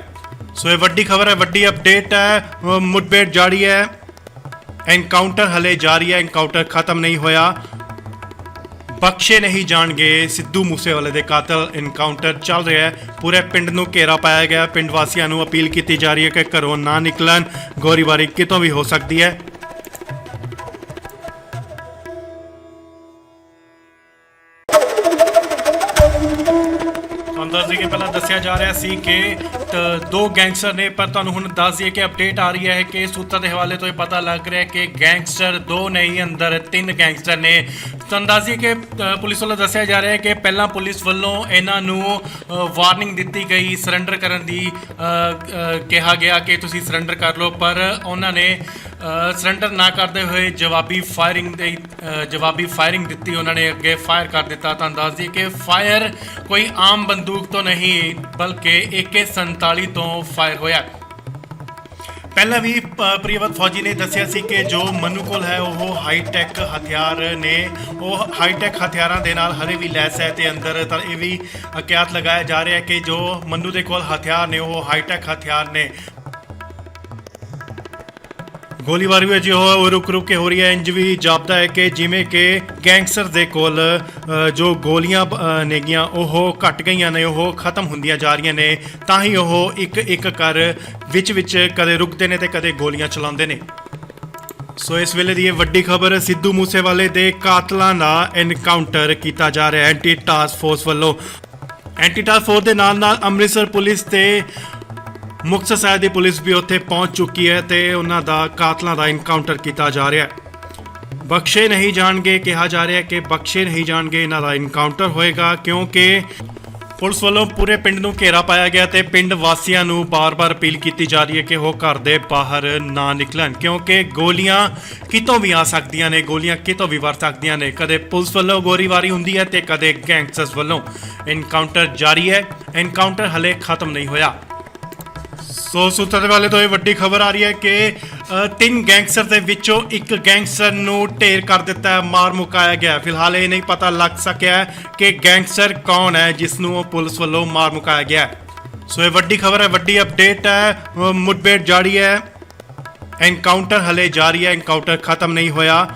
सो ये वड्डी खबर है, वड्डी अपडेट है। मुठभेड़ जारी है, एनकाउंटर हले जारी है, एनकाउंटर खत्म नहीं होया। बख्शे नहीं जाणगे सिद्धू मूसेवाले दे कातल। इनकाउंटर चल रहा है, पूरे पिंड नूं घेरा पाया गया। पिंड वासियों नूं अपील की जा रही है कि घरों ना निकलन, गोलीबारी कितों भी हो सकती है। दस दईए पहला दसिया जा रहा सी कि दो गैंगस्टर ने, पर तुहानूं हुण दस दईए कि अपडेट आ रही है कि सूत्रों के हवाले तो ये पता लग रहा है कि गैंगस्टर दो नहीं, अंदर तीन गैंगस्टर ने। तुहानूं दस दईए कि पुलिस वालों दसिया जा रहा है कि पहला पुलिस वालों इन्हां नूं वार्निंग दी गई सरेंडर करन दी, कहा गया कि तुसीं सरेंडर कर लो, पर उन्होंने सरेंडर ना करते हुए जवाबी फायरिंग दी। उन्होंने अगे फायर कर दिता। तुहानूं दस दईए कि फायर कोई आम बंदूक तो नहीं बल्कि AK-47 तो फायर होया। पहला भी प्रियवत फौजी ने दसिया सी कि जो मनु कोल है वो हाईटैक हथियार ने, वो हाईटैक हथियारों के नाल हले भी लैस है। तो अंदर तो ये भी क्यात लगाया जा रहा है कि जो मनु के कोल हथियार ने वो हाईटैक हथियार ने। गोलीबारी भी जो रुक के हो रही है। इंज भी जापदा है कि जिमें कि गैंगस्टर दे कोल जो गोलियां नेगियां ओह घट गई ने, ओह खत्म होंदियां जा रही ने, तां ही ओह एक एक कर विच कदे रुकते ने ते कदे गोलियां चलाते ने। सो इस वेले दी वड्डी खबर, सिद्धू मूसेवाले दे कातलां दा एनकाउंटर किया जा रहा है एंटी टास्क फोर्स वालों। एंटी टास्क फोर्स दे नाल अमृतसर पुलिस ते मुक्तसर साहिब की पुलिस भी उत्थे पहुँच चुकी है तो उन्हों का कातलों का इनकाउंटर किया जा रहा है। बख्शे नहीं जाणगे, कहा जा रहा है कि बख्शे नहीं जाणगे, इन्हों का इनकाउंटर होएगा, क्योंकि पुलिस वालों पूरे पिंड नूं घेरा पाया गया। तो पिंड वासियों नूं बार बार अपील की जा रही है कि वो घर के बाहर ना निकलन, क्योंकि गोलियां कितों भी आ सकदियां ने, गोलियां कितों भी वर सकदियां ने। कदे पुलिस वालों गोलीबारी हुंदी है तो कदे गैंगस्टर्स वालों। इनकाउंटर जारी है, इनकाउंटर हले खत्म नहीं होया। सो सूत्रों वाले तो ये वड्डी खबर आ रही है कि ਤਿੰਨ ਗੈਂਗਸਟਰ ਦੇ ਵਿੱਚੋਂ ਇੱਕ ਗੈਂਗਸਟਰ ਨੂੰ ਢੇਰ ਕਰ ਦਿੱਤਾ ਹੈ, ਮਾਰ ਮੁਕਾਇਆ ਗਿਆ। ਫਿਲਹਾਲ ਇਹ ਨਹੀਂ ਪਤਾ ਲੱਗ ਸਕਿਆ ਕਿ ਗੈਂਗਸਟਰ ਕੌਣ ਹੈ ਜਿਸ ਨੂੰ ਪੁਲਿਸ ਵੱਲੋਂ ਮਾਰ ਮੁਕਾਇਆ ਗਿਆ। ਸੋ ਇਹ ਵੱਡੀ ਖਬਰ ਹੈ, ਵੱਡੀ ਅਪਡੇਟ ਹੈ। ਮੁठਭੇੜ ਜਾਰੀ ਹੈ, ਐਨਕਾਊਂਟਰ ਹਲੇ ਜਾਰੀ ਹੈ, ਐਨਕਾਊਂਟਰ ਖਤਮ ਨਹੀਂ ਹੋਇਆ।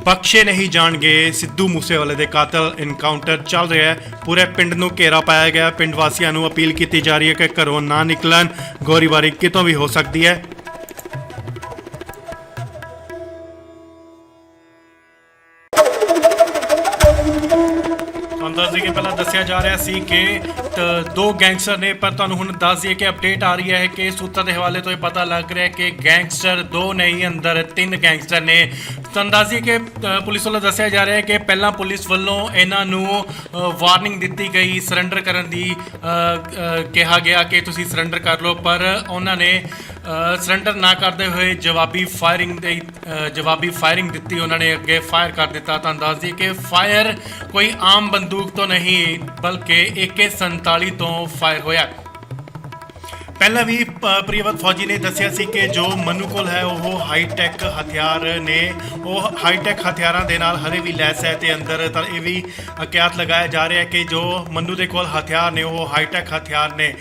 ਬਖਸ਼ੇ ਨਹੀਂ ਜਾਣਗੇ ਸਿੱਧੂ ਮੂਸੇਵਾਲੇ ਦੇ ਕਾਤਲ। ਐਨਕਾਊਂਟਰ ਚੱਲ ਰਿਹਾ ਹੈ, ਪੂਰੇ ਪਿੰਡ ਨੂੰ ਘੇਰਾ ਪਾਇਆ ਗਿਆ। ਪਿੰਡ ਵਾਸੀਆਂ ਨੂੰ ਅਪੀਲ ਕੀਤੀ ਜਾ ਰਹੀ ਹੈ ਕਿ ਘਰੋਂ ਨਾ ਨਿਕਲਣ, ਗੋਲੀਬਾਰੀ ਕਿਤੋਂ ਵੀ ਹੋ ਸਕਦੀ ਹੈ। ਦੱਸ ਦਈਏ ਕਿ ਪਹਿਲਾਂ ਦੱਸਿਆ ਜਾ ਰਿਹਾ ਸੀ ਕਿ ਦੋ ਗੈਂਗਸਟਰ ਨੇ, ਪਰ ਤੁਹਾਨੂੰ ਹੁਣ ਦੱਸ ਦਈਏ ਕਿ ਅਪਡੇਟ ਆ ਰਹੀ ਹੈ ਕਿ ਸੂਤਰਾਂ ਦੇ ਹਵਾਲੇ ਤੋਂ ਇਹ ਪਤਾ ਲੱਗ ਰਿਹਾ ਕਿ ਗੈਂਗਸਟਰ ਦੋ ਨਹੀਂ, ਅੰਦਰ ਤਿੰਨ ਗੈਂਗਸਟਰ ਨੇ। ਤੁਹਾਨੂੰ ਦੱਸ ਦਈਏ ਕਿ ਪੁਲਿਸ ਵੱਲੋਂ ਦੱਸਿਆ ਜਾ ਰਿਹਾ ਹੈ ਕਿ ਪਹਿਲਾਂ ਪੁਲਿਸ ਵੱਲੋਂ ਇਹਨਾਂ ਨੂੰ ਵਾਰਨਿੰਗ ਦਿੱਤੀ ਗਈ ਸਰੈਂਡਰ ਕਰਨ ਦੀ, ਕਿਹਾ ਗਿਆ ਕਿ ਤੁਸੀਂ ਸਰੈਂਡਰ ਕਰ ਲਓ, ਪਰ ਉਹਨਾਂ ਨੇ ਸਰੈਂਡਰ ਨਾ ਕਰਦੇ ਹੋਏ ਜਵਾਬੀ ਫਾਇਰਿੰਗ ਦਿੱਤੀ। ਉਹਨਾਂ ਨੇ ਅੱਗੇ ਫਾਇਰ ਕਰ ਦਿੱਤਾ। ਤੁਹਾਨੂੰ ਦੱਸ ਦਈਏ ਕਿ ਫਾਇਰ ਕੋਈ ਆਮ ਬੰਦੂਕ ਤੋਂ ਨਹੀਂ ਬਲਕਿ AK-47 ਤੋਂ ਫਾਇਰ ਹੋਇਆ। ਪਹਿਲਾਂ ਵੀ ਪ੍ਰਿਯਵਤ ਫੌਜੀ ਨੇ ਦੱਸਿਆ ਸੀ ਕਿ ਜੋ ਮਨੂ ਕੋਲ ਹੈ ਉਹ ਹਾਈਟੈਕ ਹਥਿਆਰ ਨੇ, ਉਹ ਹਾਈਟੈਕ ਹਥਿਆਰਾਂ ਦੇ ਨਾਲ ਹਰੇ ਵੀ ਲੈਸ ਹੈ ਤੇ ਅੰਦਰ ਤਾਂ ਇਹ ਵੀ ਅਕਿਆਤ ਲਗਾਇਆ ਜਾ ਰਿਹਾ ਹੈ ਕਿ ਜੋ ਮਨੂ ਦੇ ਕੋਲ ਹਥਿਆਰ ਨੇ ਉਹ ਹਾਈਟੈਕ ਹਥਿਆਰ ਨੇ।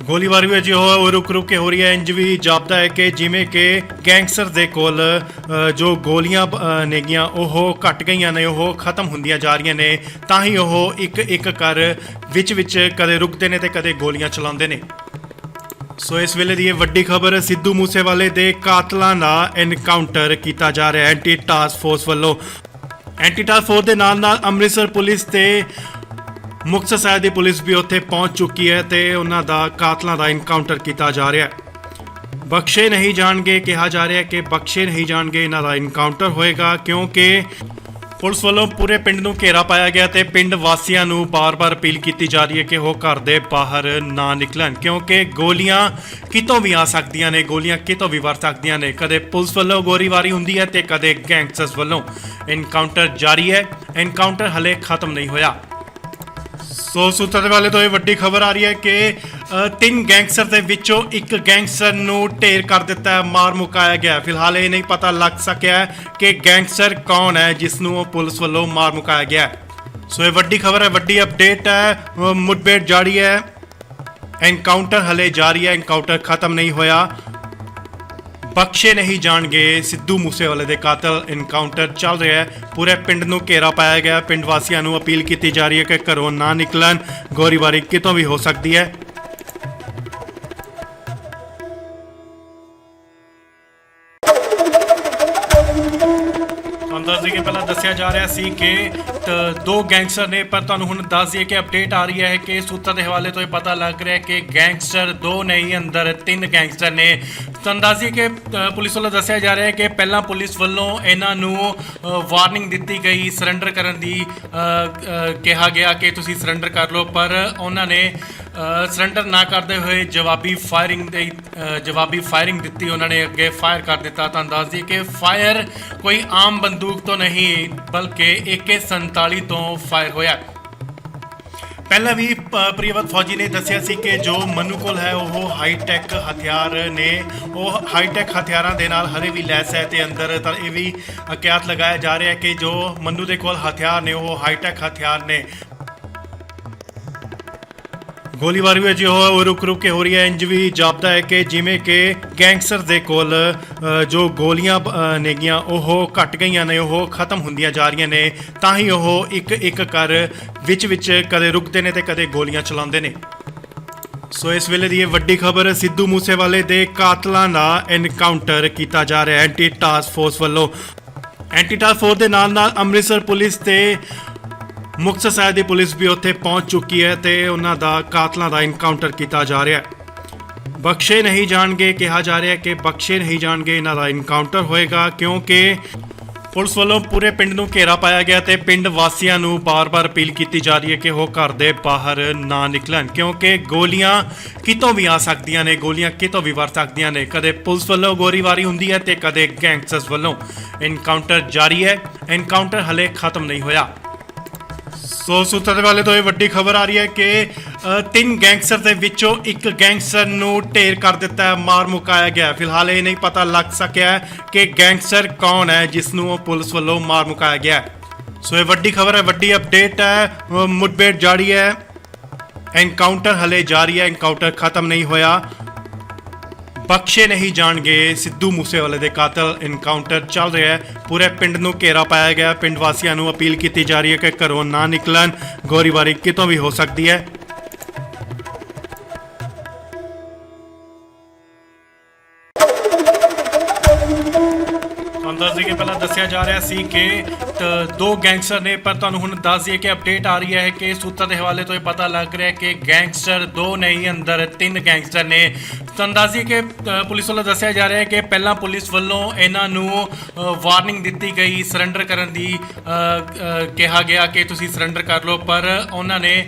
ਗੋਲੀਬਾਰੀ ਵਿੱਚ ਉਹ ਰੁਕ ਕੇ ਹੋ ਰਹੀ ਹੈ। ਇੰਜ ਵੀ ਜਾਪਦਾ ਹੈ ਕਿ ਜਿਵੇਂ ਕਿ ਗੈਂਗਸਟਰ ਦੇ ਕੋਲ ਜੋ ਗੋਲੀਆਂ ਨੇਗੀਆਂ ਉਹ ਘਟ ਗਈਆਂ ਨੇ, ਉਹ ਖਤਮ ਹੁੰਦੀਆਂ ਜਾ ਰਹੀਆਂ ਨੇ। ਤਾਂ ਹੀ ਉਹ ਇੱਕ ਕਰ ਵਿੱਚ ਕਦੇ ਰੁਕਦੇ ਨੇ ਤੇ ਕਦੇ ਗੋਲੀਆਂ ਚਲਾਉਂਦੇ ਨੇ। ਸੋ ਇਸ ਵੇਲੇ ਦੀ ਇਹ ਵੱਡੀ ਖਬਰ, ਸਿੱਧੂ ਮੂਸੇਵਾਲੇ ਦੇ ਕਾਤਲਾਂ ਦਾ ਐਨਕਾਊਂਟਰ ਕੀਤਾ ਜਾ ਰਿਹਾ ਐਂਟੀ ਟਾਸਕ ਫੋਰਸ ਵੱਲੋਂ। ਐਂਟੀ ਟਾਸਕ ਫੋਰਸ ਦੇ ਨਾਲ ਅੰਮ੍ਰਿਤਸਰ ਪੁਲਿਸ ਤੇ ਮੁਕਤਸਰ ਸਾਹਿਬ ਦੀ ਪੁਲਿਸ ਵੀ ਉੱਥੇ ਪਹੁੰਚ ਚੁੱਕੀ ਹੈ ਤੇ ਉਹਨਾਂ ਦਾ ਕਾਤਲਾਂ ਦਾ ਐਨਕਾਊਂਟਰ ਕੀਤਾ ਜਾ ਰਿਹਾ ਹੈ। ਬਖਸ਼ੇ ਨਹੀਂ ਜਾਣਗੇ, ਕਿਹਾ ਜਾ ਰਿਹਾ ਕਿ ਬਖਸ਼ੇ ਨਹੀਂ ਜਾਣਗੇ, ਇਹਨਾਂ ਦਾ ਐਨਕਾਊਂਟਰ ਹੋਏਗਾ, ਕਿਉਂਕਿ ਪੁਲਿਸ ਵੱਲੋਂ ਪੂਰੇ ਪਿੰਡ ਨੂੰ ਘੇਰਾ ਪਾਇਆ ਗਿਆ ਤੇ ਪਿੰਡ ਵਾਸੀਆਂ ਨੂੰ ਬਾਰ-ਬਾਰ ਅਪੀਲ ਕੀਤੀ ਜਾ ਰਹੀ ਹੈ ਕਿ ਉਹ ਘਰ ਦੇ ਬਾਹਰ ਨਾ ਨਿਕਲਣ, ਕਿਉਂਕਿ ਗੋਲੀਆਂ ਕਿਤੋਂ ਵੀ ਆ ਸਕਦੀਆਂ ਨੇ, ਗੋਲੀਆਂ ਕਿਤੋਂ ਵੀ ਵਰ ਸਕਦੀਆਂ ਨੇ। ਕਦੇ ਪੁਲਿਸ ਵੱਲੋਂ ਗੋਲੀਬਾਰੀ ਹੁੰਦੀ ਹੈ ਤੇ ਕਦੇ ਗੈਂਗਸਟਰਸ ਵੱਲੋਂ। ਐਨਕਾਊਂਟਰ ਜਾਰੀ ਹੈ, ਐਨਕਾਊਂਟਰ ਹਲੇ ਖਤਮ ਨਹੀਂ ਹੋਇਆ। ਸੋ ਸੂਤਰਾਂ ਦੇ ਵਾਲੇ ਤੋਂ ਇਹ ਵੱਡੀ ਖਬਰ ਆ ਰਹੀ ਹੈ ਕਿ ਤਿੰਨ ਗੈਂਗਸਟਰ ਦੇ ਵਿੱਚੋਂ ਇੱਕ ਗੈਂਗਸਟਰ ਨੂੰ ਢੇਰ ਕਰ ਦਿੱਤਾ ਹੈ, ਮਾਰ ਮੁਕਾਇਆ ਗਿਆ। ਫਿਲਹਾਲ ਇਹ ਨਹੀਂ ਪਤਾ ਲੱਗ ਸਕਿਆ ਕਿ ਗੈਂਗਸਟਰ ਕੌਣ ਹੈ ਜਿਸ ਨੂੰ ਪੁਲਿਸ ਵੱਲੋਂ ਮਾਰ ਮੁਕਾਇਆ ਗਿਆ। ਸੋ ਇਹ ਵੱਡੀ ਖਬਰ ਹੈ, ਵੱਡੀ ਅਪਡੇਟ ਹੈ। ਮੁਠਭੇੜ ਜਾਰੀ ਹੈ, ਐਨਕਾਊਂਟਰ ਹਲੇ ਜਾਰੀ ਹੈ, ਐਨਕਾਊਂਟਰ ਖਤਮ ਨਹੀਂ ਹੋਇਆ। ਬਖਸ਼ੇ ਨਹੀਂ ਜਾਣਗੇ ਸਿੱਧੂ ਮੂਸੇਵਾਲੇ ਦੇ ਕਾਤਲ। ਐਨਕਾਊਂਟਰ ਚੱਲ ਰਿਹਾ ਹੈ, ਪੂਰੇ ਪਿੰਡ ਨੂੰ ਘੇਰਾ ਪਾਇਆ ਗਿਆ। ਪਿੰਡ ਵਾਸੀਆਂ ਨੂੰ ਅਪੀਲ ਕੀਤੀ ਜਾ ਰਹੀ ਹੈ ਕਿ ਘਰੋਂ ਨਾ ਨਿਕਲਣ, ਗੋਲੀਬਾਰੀ ਕਿਤੋਂ ਵੀ ਹੋ ਸਕਦੀ ਹੈ। ਦੱਸ ਦਈਏ ਪਹਿਲਾਂ ਦੱਸਿਆ ਜਾ ਰਿਹਾ ਸੀ ਕਿ ਦੋ ਗੈਂਗਸਟਰ ਨੇ, ਪਰ ਤੁਹਾਨੂੰ ਹੁਣ ਦੱਸ ਦਈਏ ਕਿ ਅਪਡੇਟ ਆ ਰਹੀ ਹੈ ਕਿ ਸੂਤਰਾਂ ਦੇ ਹਵਾਲੇ ਤੋਂ ਇਹ ਪਤਾ ਲੱਗ ਰਿਹਾ ਕਿ ਗੈਂਗਸਟਰ ਦੋ ਨਹੀਂ, ਅੰਦਰ ਤਿੰਨ ਗੈਂਗਸਟਰ ਨੇ। ਤੁਹਾਨੂੰ ਦੱਸ ਦਈਏ ਕਿ ਪੁਲਿਸ ਵੱਲੋਂ ਦੱਸਿਆ ਜਾ ਰਿਹਾ ਹੈ ਕਿ ਪਹਿਲਾਂ ਪੁਲਿਸ ਵੱਲੋਂ ਇਹਨਾਂ ਨੂੰ ਵਾਰਨਿੰਗ ਦਿੱਤੀ ਗਈ ਸਰੈਂਡਰ ਕਰਨ ਦੀ, ਕਿਹਾ ਗਿਆ ਕਿ ਤੁਸੀਂ ਸਰੈਂਡਰ ਕਰ ਲਓ, ਪਰ ਉਹਨਾਂ ਨੇ ਸਰੈਂਡਰ ਨਾ ਕਰਦੇ ਹੋਏ ਜਵਾਬੀ ਫਾਇਰਿੰਗ ਦਿੱਤੀ। ਉਹਨਾਂ ਨੇ ਅੱਗੇ ਫਾਇਰ ਕਰ ਦਿੱਤਾ। ਤੁਹਾਨੂੰ ਦੱਸ ਦਈਏ ਕਿ ਫਾਇਰ ਕੋਈ ਆਮ ਬੰਦੂਕ ਤੋਂ ਨਹੀਂ ਬਲਕਿ AK-47 ਤੋਂ ਫਾਇਰ ਹੋਇਆ। ਪਹਿਲਾਂ ਵੀ ਪ੍ਰਿਯਵਤ ਫੌਜੀ ਨੇ ਦੱਸਿਆ ਸੀ ਕਿ ਜੋ ਮਨੂ ਕੋਲ ਹੈ ਉਹ ਹਾਈਟੈਕ ਹਥਿਆਰ ਨੇ, ਉਹ ਹਾਈਟੈਕ ਹਥਿਆਰਾਂ ਦੇ ਨਾਲ ਹਰੇ ਵੀ ਲੈਸ ਹੈ ਤੇ ਅੰਦਰ ਤਾਂ ਇਹ ਵੀ ਅਕਿਆਤ ਲਗਾਇਆ ਜਾ ਰਿਹਾ ਹੈ ਕਿ ਜੋ ਮਨੂ ਦੇ ਕੋਲ ਹਥਿਆਰ ਨੇ ਉਹ ਹਾਈਟੈਕ ਹਥਿਆਰ ਨੇ। ਗੋਲੀਬਾਰੀ ਵਿੱਚ ਉਹ ਰੁਕ ਕੇ ਹੋ ਰਹੀ ਹੈ। ਇੰਜ ਵੀ ਜਾਪਦਾ ਹੈ ਕਿ ਜਿਵੇਂ ਕਿ ਗੈਂਗਸਟਰ ਦੇ ਕੋਲ ਜੋ ਗੋਲੀਆਂ ਨੇਗੀਆਂ ਉਹ ਘਟ ਗਈਆਂ ਨੇ, ਉਹ ਖਤਮ ਹੁੰਦੀਆਂ ਜਾ ਰਹੀਆਂ ਨੇ। ਤਾਂ ਹੀ ਉਹ ਇੱਕ ਕਰ ਵਿੱਚ ਕਦੇ ਰੁਕਦੇ ਨੇ ਤੇ ਕਦੇ ਗੋਲੀਆਂ ਚਲਾਉਂਦੇ ਨੇ। ਸੋ ਇਸ ਵੇਲੇ ਦੀ ਇਹ ਵੱਡੀ ਖਬਰ, ਸਿੱਧੂ ਮੂਸੇਵਾਲੇ ਦੇ ਕਾਤਲਾਂ ਦਾ ਐਨਕਾਊਂਟਰ ਕੀਤਾ ਜਾ ਰਿਹਾ ਐਂਟੀ ਟਾਸਕ ਫੋਰਸ ਵੱਲੋਂ। ਐਂਟੀ ਟਾਸਕ ਫੋਰਸ ਦੇ ਨਾਲ ਅੰਮ੍ਰਿਤਸਰ ਪੁਲਿਸ ਤੇ ਮੁਕਤਸਰ ਸਾਹਿਬ ਦੀ ਪੁਲਿਸ ਵੀ ਉੱਥੇ ਪਹੁੰਚ ਚੁੱਕੀ ਹੈ ਤੇ ਉਹਨਾਂ ਦਾ ਕਾਤਲਾਂ ਦਾ ਐਨਕਾਊਂਟਰ ਕੀਤਾ ਜਾ ਰਿਹਾ ਹੈ। ਬਖਸ਼ੇ ਨਹੀਂ ਜਾਣਗੇ, ਕਿਹਾ ਜਾ ਰਿਹਾ ਕਿ ਬਖਸ਼ੇ ਨਹੀਂ ਜਾਣਗੇ, ਇਹਨਾਂ ਦਾ ਐਨਕਾਊਂਟਰ ਹੋਏਗਾ, ਕਿਉਂਕਿ ਪੁਲਿਸ ਵੱਲੋਂ ਪੂਰੇ ਪਿੰਡ ਨੂੰ ਘੇਰਾ ਪਾਇਆ ਗਿਆ ਤੇ ਪਿੰਡ ਵਾਸੀਆਂ ਨੂੰ ਬਾਰ-ਬਾਰ ਅਪੀਲ ਕੀਤੀ ਜਾ ਰਹੀ ਹੈ ਕਿ ਉਹ ਘਰ ਦੇ ਬਾਹਰ ਨਾ ਨਿਕਲਣ, ਕਿਉਂਕਿ ਗੋਲੀਆਂ ਕਿਤੋਂ ਵੀ ਆ ਸਕਦੀਆਂ ਨੇ, ਗੋਲੀਆਂ ਕਿਤੋਂ ਵੀ ਵਰ ਸਕਦੀਆਂ ਨੇ। ਕਦੇ ਪੁਲਿਸ ਵੱਲੋਂ ਗੋਲੀਬਾਰੀ ਹੁੰਦੀ ਹੈ ਤੇ ਕਦੇ ਗੈਂਗਸਟਰਸ ਵੱਲੋਂ। ਐਨਕਾਊਂਟਰ ਜਾਰੀ ਹੈ, ਐਨਕਾਊਂਟਰ ਹਲੇ ਖਤਮ ਨਹੀਂ ਹੋਇਆ। ਸੋ ਸੂਤਰ ਵਾਲੇ ਤੋਂ ਇਹ ਵੱਡੀ ਖਬਰ ਆ ਰਹੀ ਹੈ ਕਿ ਤਿੰਨ ਗੈਂਗਸਟਰ ਦੇ ਵਿੱਚੋਂ ਇੱਕ ਗੈਂਗਸਟਰ ਨੂੰ ਢੇਰ ਕਰ ਦਿੱਤਾ ਹੈ, ਮਾਰ ਮੁਕਾਇਆ ਗਿਆ। ਫਿਲਹਾਲ ਇਹ ਨਹੀਂ ਪਤਾ ਲੱਗ ਸਕਿਆ ਹੈ ਕਿ ਗੈਂਗਸਟਰ ਕੌਣ ਹੈ ਜਿਸ ਨੂੰ ਪੁਲਿਸ ਵੱਲੋਂ ਮਾਰ ਮੁਕਾਇਆ ਗਿਆ ਹੈ। ਸੋ ਇਹ ਵੱਡੀ ਖਬਰ ਹੈ, ਵੱਡੀ ਅਪਡੇਟ ਹੈ। ਮੁठਭੇੜ ਜਾਰੀ ਹੈ, ਐਨਕਾਊਂਟਰ ਹਲੇ ਜਾਰੀ ਹੈ, ਐਨਕਾਊਂਟਰ ਖਤਮ ਨਹੀਂ ਹੋਇਆ। ਬਖਸ਼ੇ ਨਹੀਂ ਜਾਣਗੇ ਸਿੱਧੂ ਮੂਸੇਵਾਲੇ ਦੇ ਕਾਤਲ। ਐਨਕਾਊਂਟਰ ਚੱਲ ਰਿਹਾ ਹੈ, ਪੂਰੇ ਪਿੰਡ ਨੂੰ ਘੇਰਾ ਪਾਇਆ ਗਿਆ। ਪਿੰਡ ਵਾਸੀਆਂ ਨੂੰ ਅਪੀਲ ਕੀਤੀ ਜਾ ਰਹੀ ਹੈ ਕਿ ਘਰੋਂ ਨਾ ਨਿਕਲਣ, ਗੋਲੀਬਾਰੀ ਕਿਤੋਂ ਵੀ ਹੋ ਸਕਦੀ ਹੈ। ਤੁਹਾਨੂੰ ਦੱਸ ਦਈਏ ਕਿ ਪਹਿਲਾਂ ਦੱਸਿਆ ਜਾ ਰਿਹਾ ਸੀ ਕਿ ਦੋ ਗੈਂਗਸਟਰ ਨੇ, ਪਰ ਤੁਹਾਨੂੰ ਹੁਣ ਦੱਸ ਦਈਏ ਕਿ ਅਪਡੇਟ ਆ ਰਹੀ ਹੈ ਕਿ ਸੂਤਰ ਦੇ ਹਵਾਲੇ ਤੋਂ ਇਹ ਪਤਾ ਲੱਗ ਰਿਹਾ ਹੈ ਕਿ ਗੈਂਗਸਟਰ ਦੋ ਨਹੀਂ, ਅੰਦਰ ਤਿੰਨ ਗੈਂਗਸਟਰ ਨੇ। ਤੁਹਾਨੂੰ ਦੱਸ ਦਈਏ ਕਿ ਪੁਲਿਸ ਵੱਲੋਂ ਦੱਸਿਆ ਜਾ ਰਿਹਾ ਹੈ ਕਿ ਪਹਿਲਾਂ ਪੁਲਿਸ ਵੱਲੋਂ ਇਹਨਾਂ ਨੂੰ ਵਾਰਨਿੰਗ ਦਿੱਤੀ ਗਈ, ਸਰੈਂਡਰ ਕਰਨ ਦੀ ਕਿਹਾ ਗਿਆ ਕਿ ਤੁਸੀਂ ਸਰੈਂਡਰ ਕਰ ਲਓ, ਪਰ ਉਹਨਾਂ ਨੇ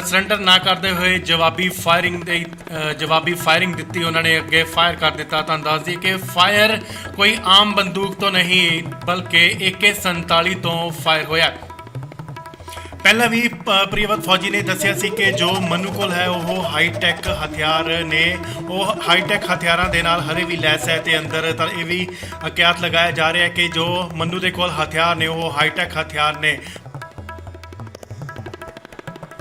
ਸਰੈਂਡਰ ਨਾ ਕਰਦੇ ਹੋਏ ਜਵਾਬੀ ਫਾਇਰਿੰਗ ਦਿੱਤੀ। ਉਹਨਾਂ ਨੇ ਅੱਗੇ ਫਾਇਰ ਕਰ ਦਿੱਤਾ। ਤੁਹਾਨੂੰ ਦੱਸ ਦਈਏ ਕਿ ਫਾਇਰ ਕੋਈ ਆਮ ਬੰਦੂਕ ਤੋਂ ਨਹੀਂ ਬਲਕਿ AK-47 ਤੋਂ ਫਾਇਰ ਹੋਇਆ। ਪਹਿਲਾਂ ਵੀ ਪ੍ਰਿਯਵਤ ਫੌਜੀ ਨੇ ਦੱਸਿਆ ਸੀ ਕਿ ਜੋ ਮਨੂ ਕੋਲ ਹੈ ਉਹ ਹਾਈਟੈਕ ਹਥਿਆਰ ਨੇ, ਉਹ ਹਾਈਟੈਕ ਹਥਿਆਰਾਂ ਦੇ ਨਾਲ ਹਰੇ ਵੀ ਲੈਸ ਹੈ ਤੇ ਅੰਦਰ ਤਾਂ ਇਹ ਵੀ ਅਕਿਆਤ ਲਗਾਇਆ ਜਾ ਰਿਹਾ ਹੈ ਕਿ ਜੋ ਮਨੂ ਦੇ ਕੋਲ ਹਥਿਆਰ ਨੇ ਉਹ ਹਾਈਟੈਕ ਹਥਿਆਰ ਨੇ।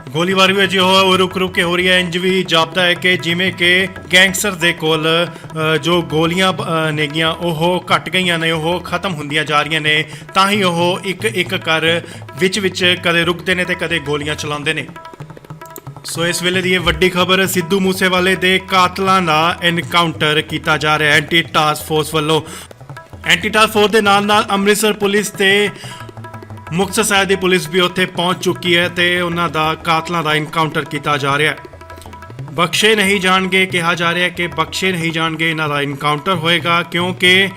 ਗੋਲੀਬਾਰੀ ਵੀ ਅਜੇ ਉਹ ਰੁਕ ਕੇ ਹੋ ਰਹੀ ਹੈ। ਇੰਜ ਵੀ ਜਾਪਦਾ ਹੈ ਕਿ ਜਿਵੇਂ ਕਿ ਗੈਂਗਸਟਰ ਦੇ ਕੋਲ ਜੋ ਗੋਲੀਆਂ ਨੇਗੀਆਂ ਉਹ ਘਟ ਗਈਆਂ ਨੇ, ਉਹ ਖਤਮ ਹੁੰਦੀਆਂ ਜਾ ਰਹੀਆਂ ਨੇ। ਤਾਂ ਹੀ ਉਹ ਇੱਕ ਕਰ ਵਿੱਚ ਕਦੇ ਰੁਕਦੇ ਨੇ ਤੇ ਕਦੇ ਗੋਲੀਆਂ ਚਲਾਉਂਦੇ ਨੇ। ਸੋ ਇਸ ਵੇਲੇ ਦੀ ਇਹ ਵੱਡੀ ਖਬਰ, ਸਿੱਧੂ ਮੂਸੇਵਾਲੇ ਦੇ ਕਾਤਲਾਂ ਦਾ ਐਨਕਾਊਂਟਰ ਕੀਤਾ ਜਾ ਰਿਹਾ ਐਂਟੀ ਟਾਸਕ ਫੋਰਸ ਵੱਲੋਂ। ਐਂਟੀ ਟਾਸਕ ਫੋਰਸ ਦੇ ਨਾਲ ਅੰਮ੍ਰਿਤਸਰ ਪੁਲਿਸ ਤੇ ਮੁਕਤਸਰ ਸਾਹਿਬ ਦੀ ਪੁਲਿਸ ਵੀ ਉੱਥੇ ਪਹੁੰਚ ਚੁੱਕੀ ਹੈ ਤੇ ਉਹਨਾਂ ਦਾ ਕਾਤਲਾਂ ਦਾ ਐਨਕਾਊਂਟਰ ਕੀਤਾ ਜਾ ਰਿਹਾ ਹੈ। ਬਖਸ਼ੇ ਨਹੀਂ ਜਾਣਗੇ, ਕਿਹਾ ਜਾ ਰਿਹਾ ਕਿ ਬਖਸ਼ੇ ਨਹੀਂ ਜਾਣਗੇ, ਇਹਨਾਂ ਦਾ ਐਨਕਾਊਂਟਰ ਹੋਏਗਾ, ਕਿਉਂਕਿ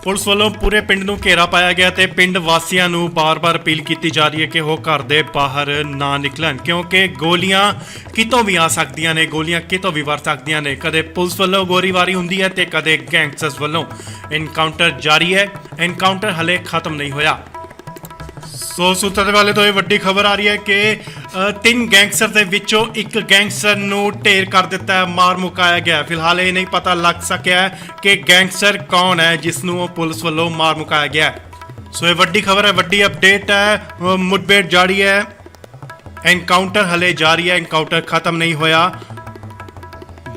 ਪੁਲਿਸ ਵੱਲੋਂ ਪੂਰੇ ਪਿੰਡ ਨੂੰ ਘੇਰਾ ਪਾਇਆ ਗਿਆ ਤੇ ਪਿੰਡ ਵਾਸੀਆਂ ਨੂੰ ਬਾਰ-ਬਾਰ ਅਪੀਲ ਕੀਤੀ ਜਾ ਰਹੀ ਹੈ ਕਿ ਉਹ ਘਰ ਦੇ ਬਾਹਰ ਨਾ ਨਿਕਲਣ, ਕਿਉਂਕਿ ਗੋਲੀਆਂ ਕਿਤੋਂ ਵੀ ਆ ਸਕਦੀਆਂ ਨੇ, ਗੋਲੀਆਂ ਕਿਤੋਂ ਵੀ ਵਰ ਸਕਦੀਆਂ ਨੇ। ਕਦੇ ਪੁਲਿਸ ਵੱਲੋਂ ਗੋਲੀਬਾਰੀ ਹੁੰਦੀ ਹੈ ਤੇ ਕਦੇ ਗੈਂਗਸਟਰਸ ਵੱਲੋਂ। ਐਨਕਾਊਂਟਰ ਜਾਰੀ ਹੈ, ਐਨਕਾਊਂਟਰ ਹਲੇ ਖਤਮ ਨਹੀਂ ਹੋਇਆ। ਸੋ ਸੂਤਰ ਦੇ ਵਾਲੇ ਤੋਂ ਇਹ ਵੱਡੀ ਖਬਰ ਆ ਰਹੀ ਹੈ ਕਿ ਤਿੰਨ ਗੈਂਗਸਟਰ ਦੇ ਵਿੱਚੋਂ ਇੱਕ ਗੈਂਗਸਟਰ ਨੂੰ ਢੇਰ ਕਰ ਦਿੱਤਾ ਹੈ, ਮਾਰ ਮੁਕਾਇਆ ਗਿਆ। ਫਿਲਹਾਲ ਇਹ ਨਹੀਂ ਪਤਾ ਲੱਗ ਸਕਿਆ ਹੈ ਕਿ ਗੈਂਗਸਟਰ ਕੌਣ ਹੈ ਜਿਸ ਨੂੰ ਪੁਲਿਸ ਵੱਲੋਂ ਮਾਰ ਮੁਕਾਇਆ ਗਿਆ। ਸੋ ਇਹ ਵੱਡੀ ਖਬਰ ਹੈ, ਵੱਡੀ ਅਪਡੇਟ ਹੈ। ਮੁਠਭੇੜ ਜਾਰੀ ਹੈ, ਐਨਕਾਊਂਟਰ ਹਲੇ ਜਾਰੀ ਹੈ, ਐਨਕਾਊਂਟਰ ਖਤਮ ਨਹੀਂ ਹੋਇਆ।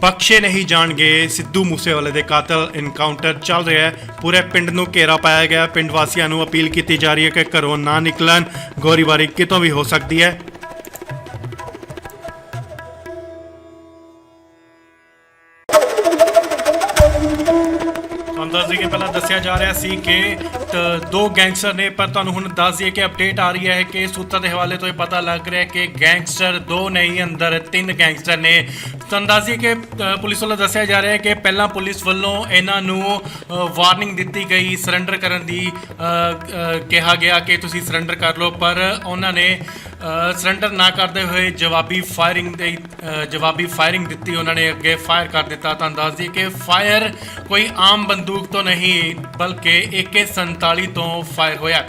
ਬਖਸ਼ੇ ਨਹੀਂ ਜਾਣਗੇ ਸਿੱਧੂ ਮੂਸੇਵਾਲੇ ਦੇ ਕਾਤਲ। ਐਨਕਾਊਂਟਰ ਚੱਲ ਰਿਹਾ ਹੈ, ਪੂਰੇ ਪਿੰਡ ਨੂੰ ਘੇਰਾ ਪਾਇਆ ਗਿਆ। ਪਿੰਡ ਵਾਸੀਆਂ ਨੂੰ ਅਪੀਲ ਕੀਤੀ ਜਾ ਰਹੀ ਹੈ ਕਿ ਘਰੋਂ ਨਾ ਨਿਕਲਣ, ਗੋਲੀਬਾਰੀ ਕਿਤੋਂ ਵੀ ਹੋ ਸਕਦੀ ਹੈ। ਤੁਹਾਨੂੰ ਦੱਸ ਦਈਏ ਕਿ ਪਹਿਲਾਂ ਦੱਸਿਆ ਜਾ ਰਿਹਾ ਸੀ ਕਿ ਦੋ ਗੈਂਗਸਟਰ ਨੇ, ਪਰ ਤੁਹਾਨੂੰ ਹੁਣ ਦੱਸ ਦਈਏ ਕਿ ਅਪਡੇਟ ਆ ਰਹੀ ਹੈ ਕਿ ਸੂਤਰ ਦੇ ਹਵਾਲੇ ਤੋਂ ਇਹ ਪਤਾ ਲੱਗ ਰਿਹਾ ਕਿ ਗੈਂਗਸਟਰ ਦੋ ਨਹੀਂ, ਅੰਦਰ ਤਿੰਨ ਗੈਂਗਸਟਰ ਨੇ। ਤੁਹਾਨੂੰ ਦੱਸ ਦਈਏ ਕਿ ਪੁਲਿਸ ਵੱਲੋਂ ਦੱਸਿਆ ਜਾ ਰਿਹਾ ਹੈ ਕਿ ਪਹਿਲਾਂ ਪੁਲਿਸ ਵੱਲੋਂ ਇਹਨਾਂ ਨੂੰ ਵਾਰਨਿੰਗ ਦਿੱਤੀ ਗਈ, ਸਰੈਂਡਰ ਕਰਨ ਦੀ ਕਿਹਾ ਗਿਆ ਕਿ ਤੁਸੀਂ ਸਰੈਂਡਰ ਕਰ ਲਓ, ਪਰ ਉਹਨਾਂ ਨੇ ਸਰੈਂਡਰ ਨਾ ਕਰਦੇ ਹੋਏ ਜਵਾਬੀ ਫਾਇਰਿੰਗ ਦਿੱਤੀ। ਉਹਨਾਂ ਨੇ ਅੱਗੇ ਫਾਇਰ ਕਰ ਦਿੱਤਾ। ਤੁਹਾਨੂੰ ਦੱਸ ਦਈਏ ਕਿ ਫਾਇਰ ਕੋਈ ਆਮ ਬੰਦੂਕ ਤੋਂ ਨਹੀਂ ਬਲਕਿ AK-47 ਤੋਂ ਫਾਇਰ ਹੋਇਆ।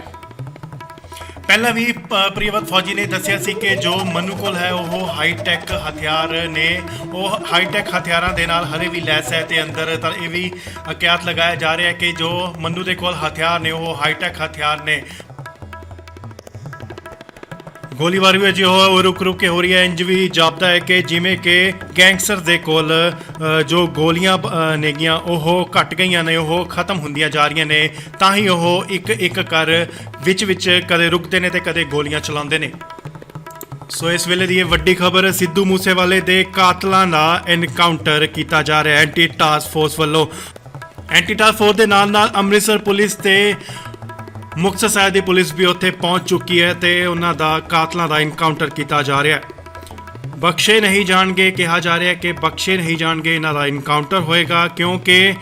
ਪਹਿਲਾਂ ਵੀ ਪ੍ਰਿਯਵਤ ਫੌਜੀ ਨੇ ਦੱਸਿਆ ਸੀ ਕਿ ਜੋ ਮਨੂ ਕੋਲ ਹੈ ਉਹ ਹਾਈਟੈਕ ਹਥਿਆਰ ਨੇ, ਉਹ ਹਾਈਟੈਕ ਹਥਿਆਰਾਂ ਦੇ ਨਾਲ ਹਰੇ ਵੀ ਲੈਸ ਹੈ ਤੇ ਅੰਦਰ ਤਾਂ ਇਹ ਵੀ ਅਕਿਆਤ ਲਗਾਇਆ ਜਾ ਰਿਹਾ ਹੈ ਕਿ ਜੋ ਮਨੂ ਦੇ ਕੋਲ ਹਥਿਆਰ ਨੇ ਉਹ ਹਾਈਟੈਕ ਹਥਿਆਰ ਨੇ। ਗੋਲੀਬਾਰੀ ਵੀ ਅਜੇ ਉਹ ਰੁਕ ਕੇ ਹੋ ਰਹੀ ਹੈ। ਇੰਜ ਵੀ ਜਾਪਦਾ ਹੈ ਕਿ ਜਿਵੇਂ ਕਿ ਗੈਂਗਸਟਰ ਦੇ ਕੋਲ ਜੋ ਗੋਲੀਆਂ ਨੇਗੀਆਂ ਉਹ ਘਟ ਗਈਆਂ ਨੇ, ਉਹ ਖਤਮ ਹੁੰਦੀਆਂ ਜਾ ਰਹੀਆਂ ਨੇ। ਤਾਂ ਹੀ ਉਹ ਇੱਕ ਕਰ ਵਿੱਚ ਕਦੇ ਰੁਕਦੇ ਨੇ ਤੇ ਕਦੇ ਗੋਲੀਆਂ ਚਲਾਉਂਦੇ ਨੇ। ਸੋ ਇਸ ਵੇਲੇ ਦੀ ਇਹ ਵੱਡੀ ਖਬਰ, ਸਿੱਧੂ ਮੂਸੇਵਾਲੇ ਦੇ ਕਾਤਲਾਂ ਦਾ ਐਨਕਾਊਂਟਰ ਕੀਤਾ ਜਾ ਰਿਹਾ ਐਂਟੀ ਟਾਸਕ ਫੋਰਸ ਵੱਲੋਂ। ਐਂਟੀ ਟਾਸਕ ਫੋਰਸ ਦੇ ਨਾਲ ਅੰਮ੍ਰਿਤਸਰ ਪੁਲਿਸ ਤੇ ਮੁਕਤਸਰ ਸਾਹਿਬ ਦੀ ਪੁਲਿਸ ਵੀ ਉੱਥੇ ਪਹੁੰਚ ਚੁੱਕੀ ਹੈ ਤੇ ਉਹਨਾਂ ਦਾ ਕਾਤਲਾਂ ਦਾ ਐਨਕਾਊਂਟਰ ਕੀਤਾ ਜਾ ਰਿਹਾ ਹੈ। ਬਖਸ਼ੇ ਨਹੀਂ ਜਾਣਗੇ, ਕਿਹਾ ਜਾ ਰਿਹਾ ਕਿ ਬਖਸ਼ੇ ਨਹੀਂ ਜਾਣਗੇ, ਇਹਨਾਂ ਦਾ ਐਨਕਾਊਂਟਰ ਹੋਏਗਾ, ਕਿਉਂਕਿ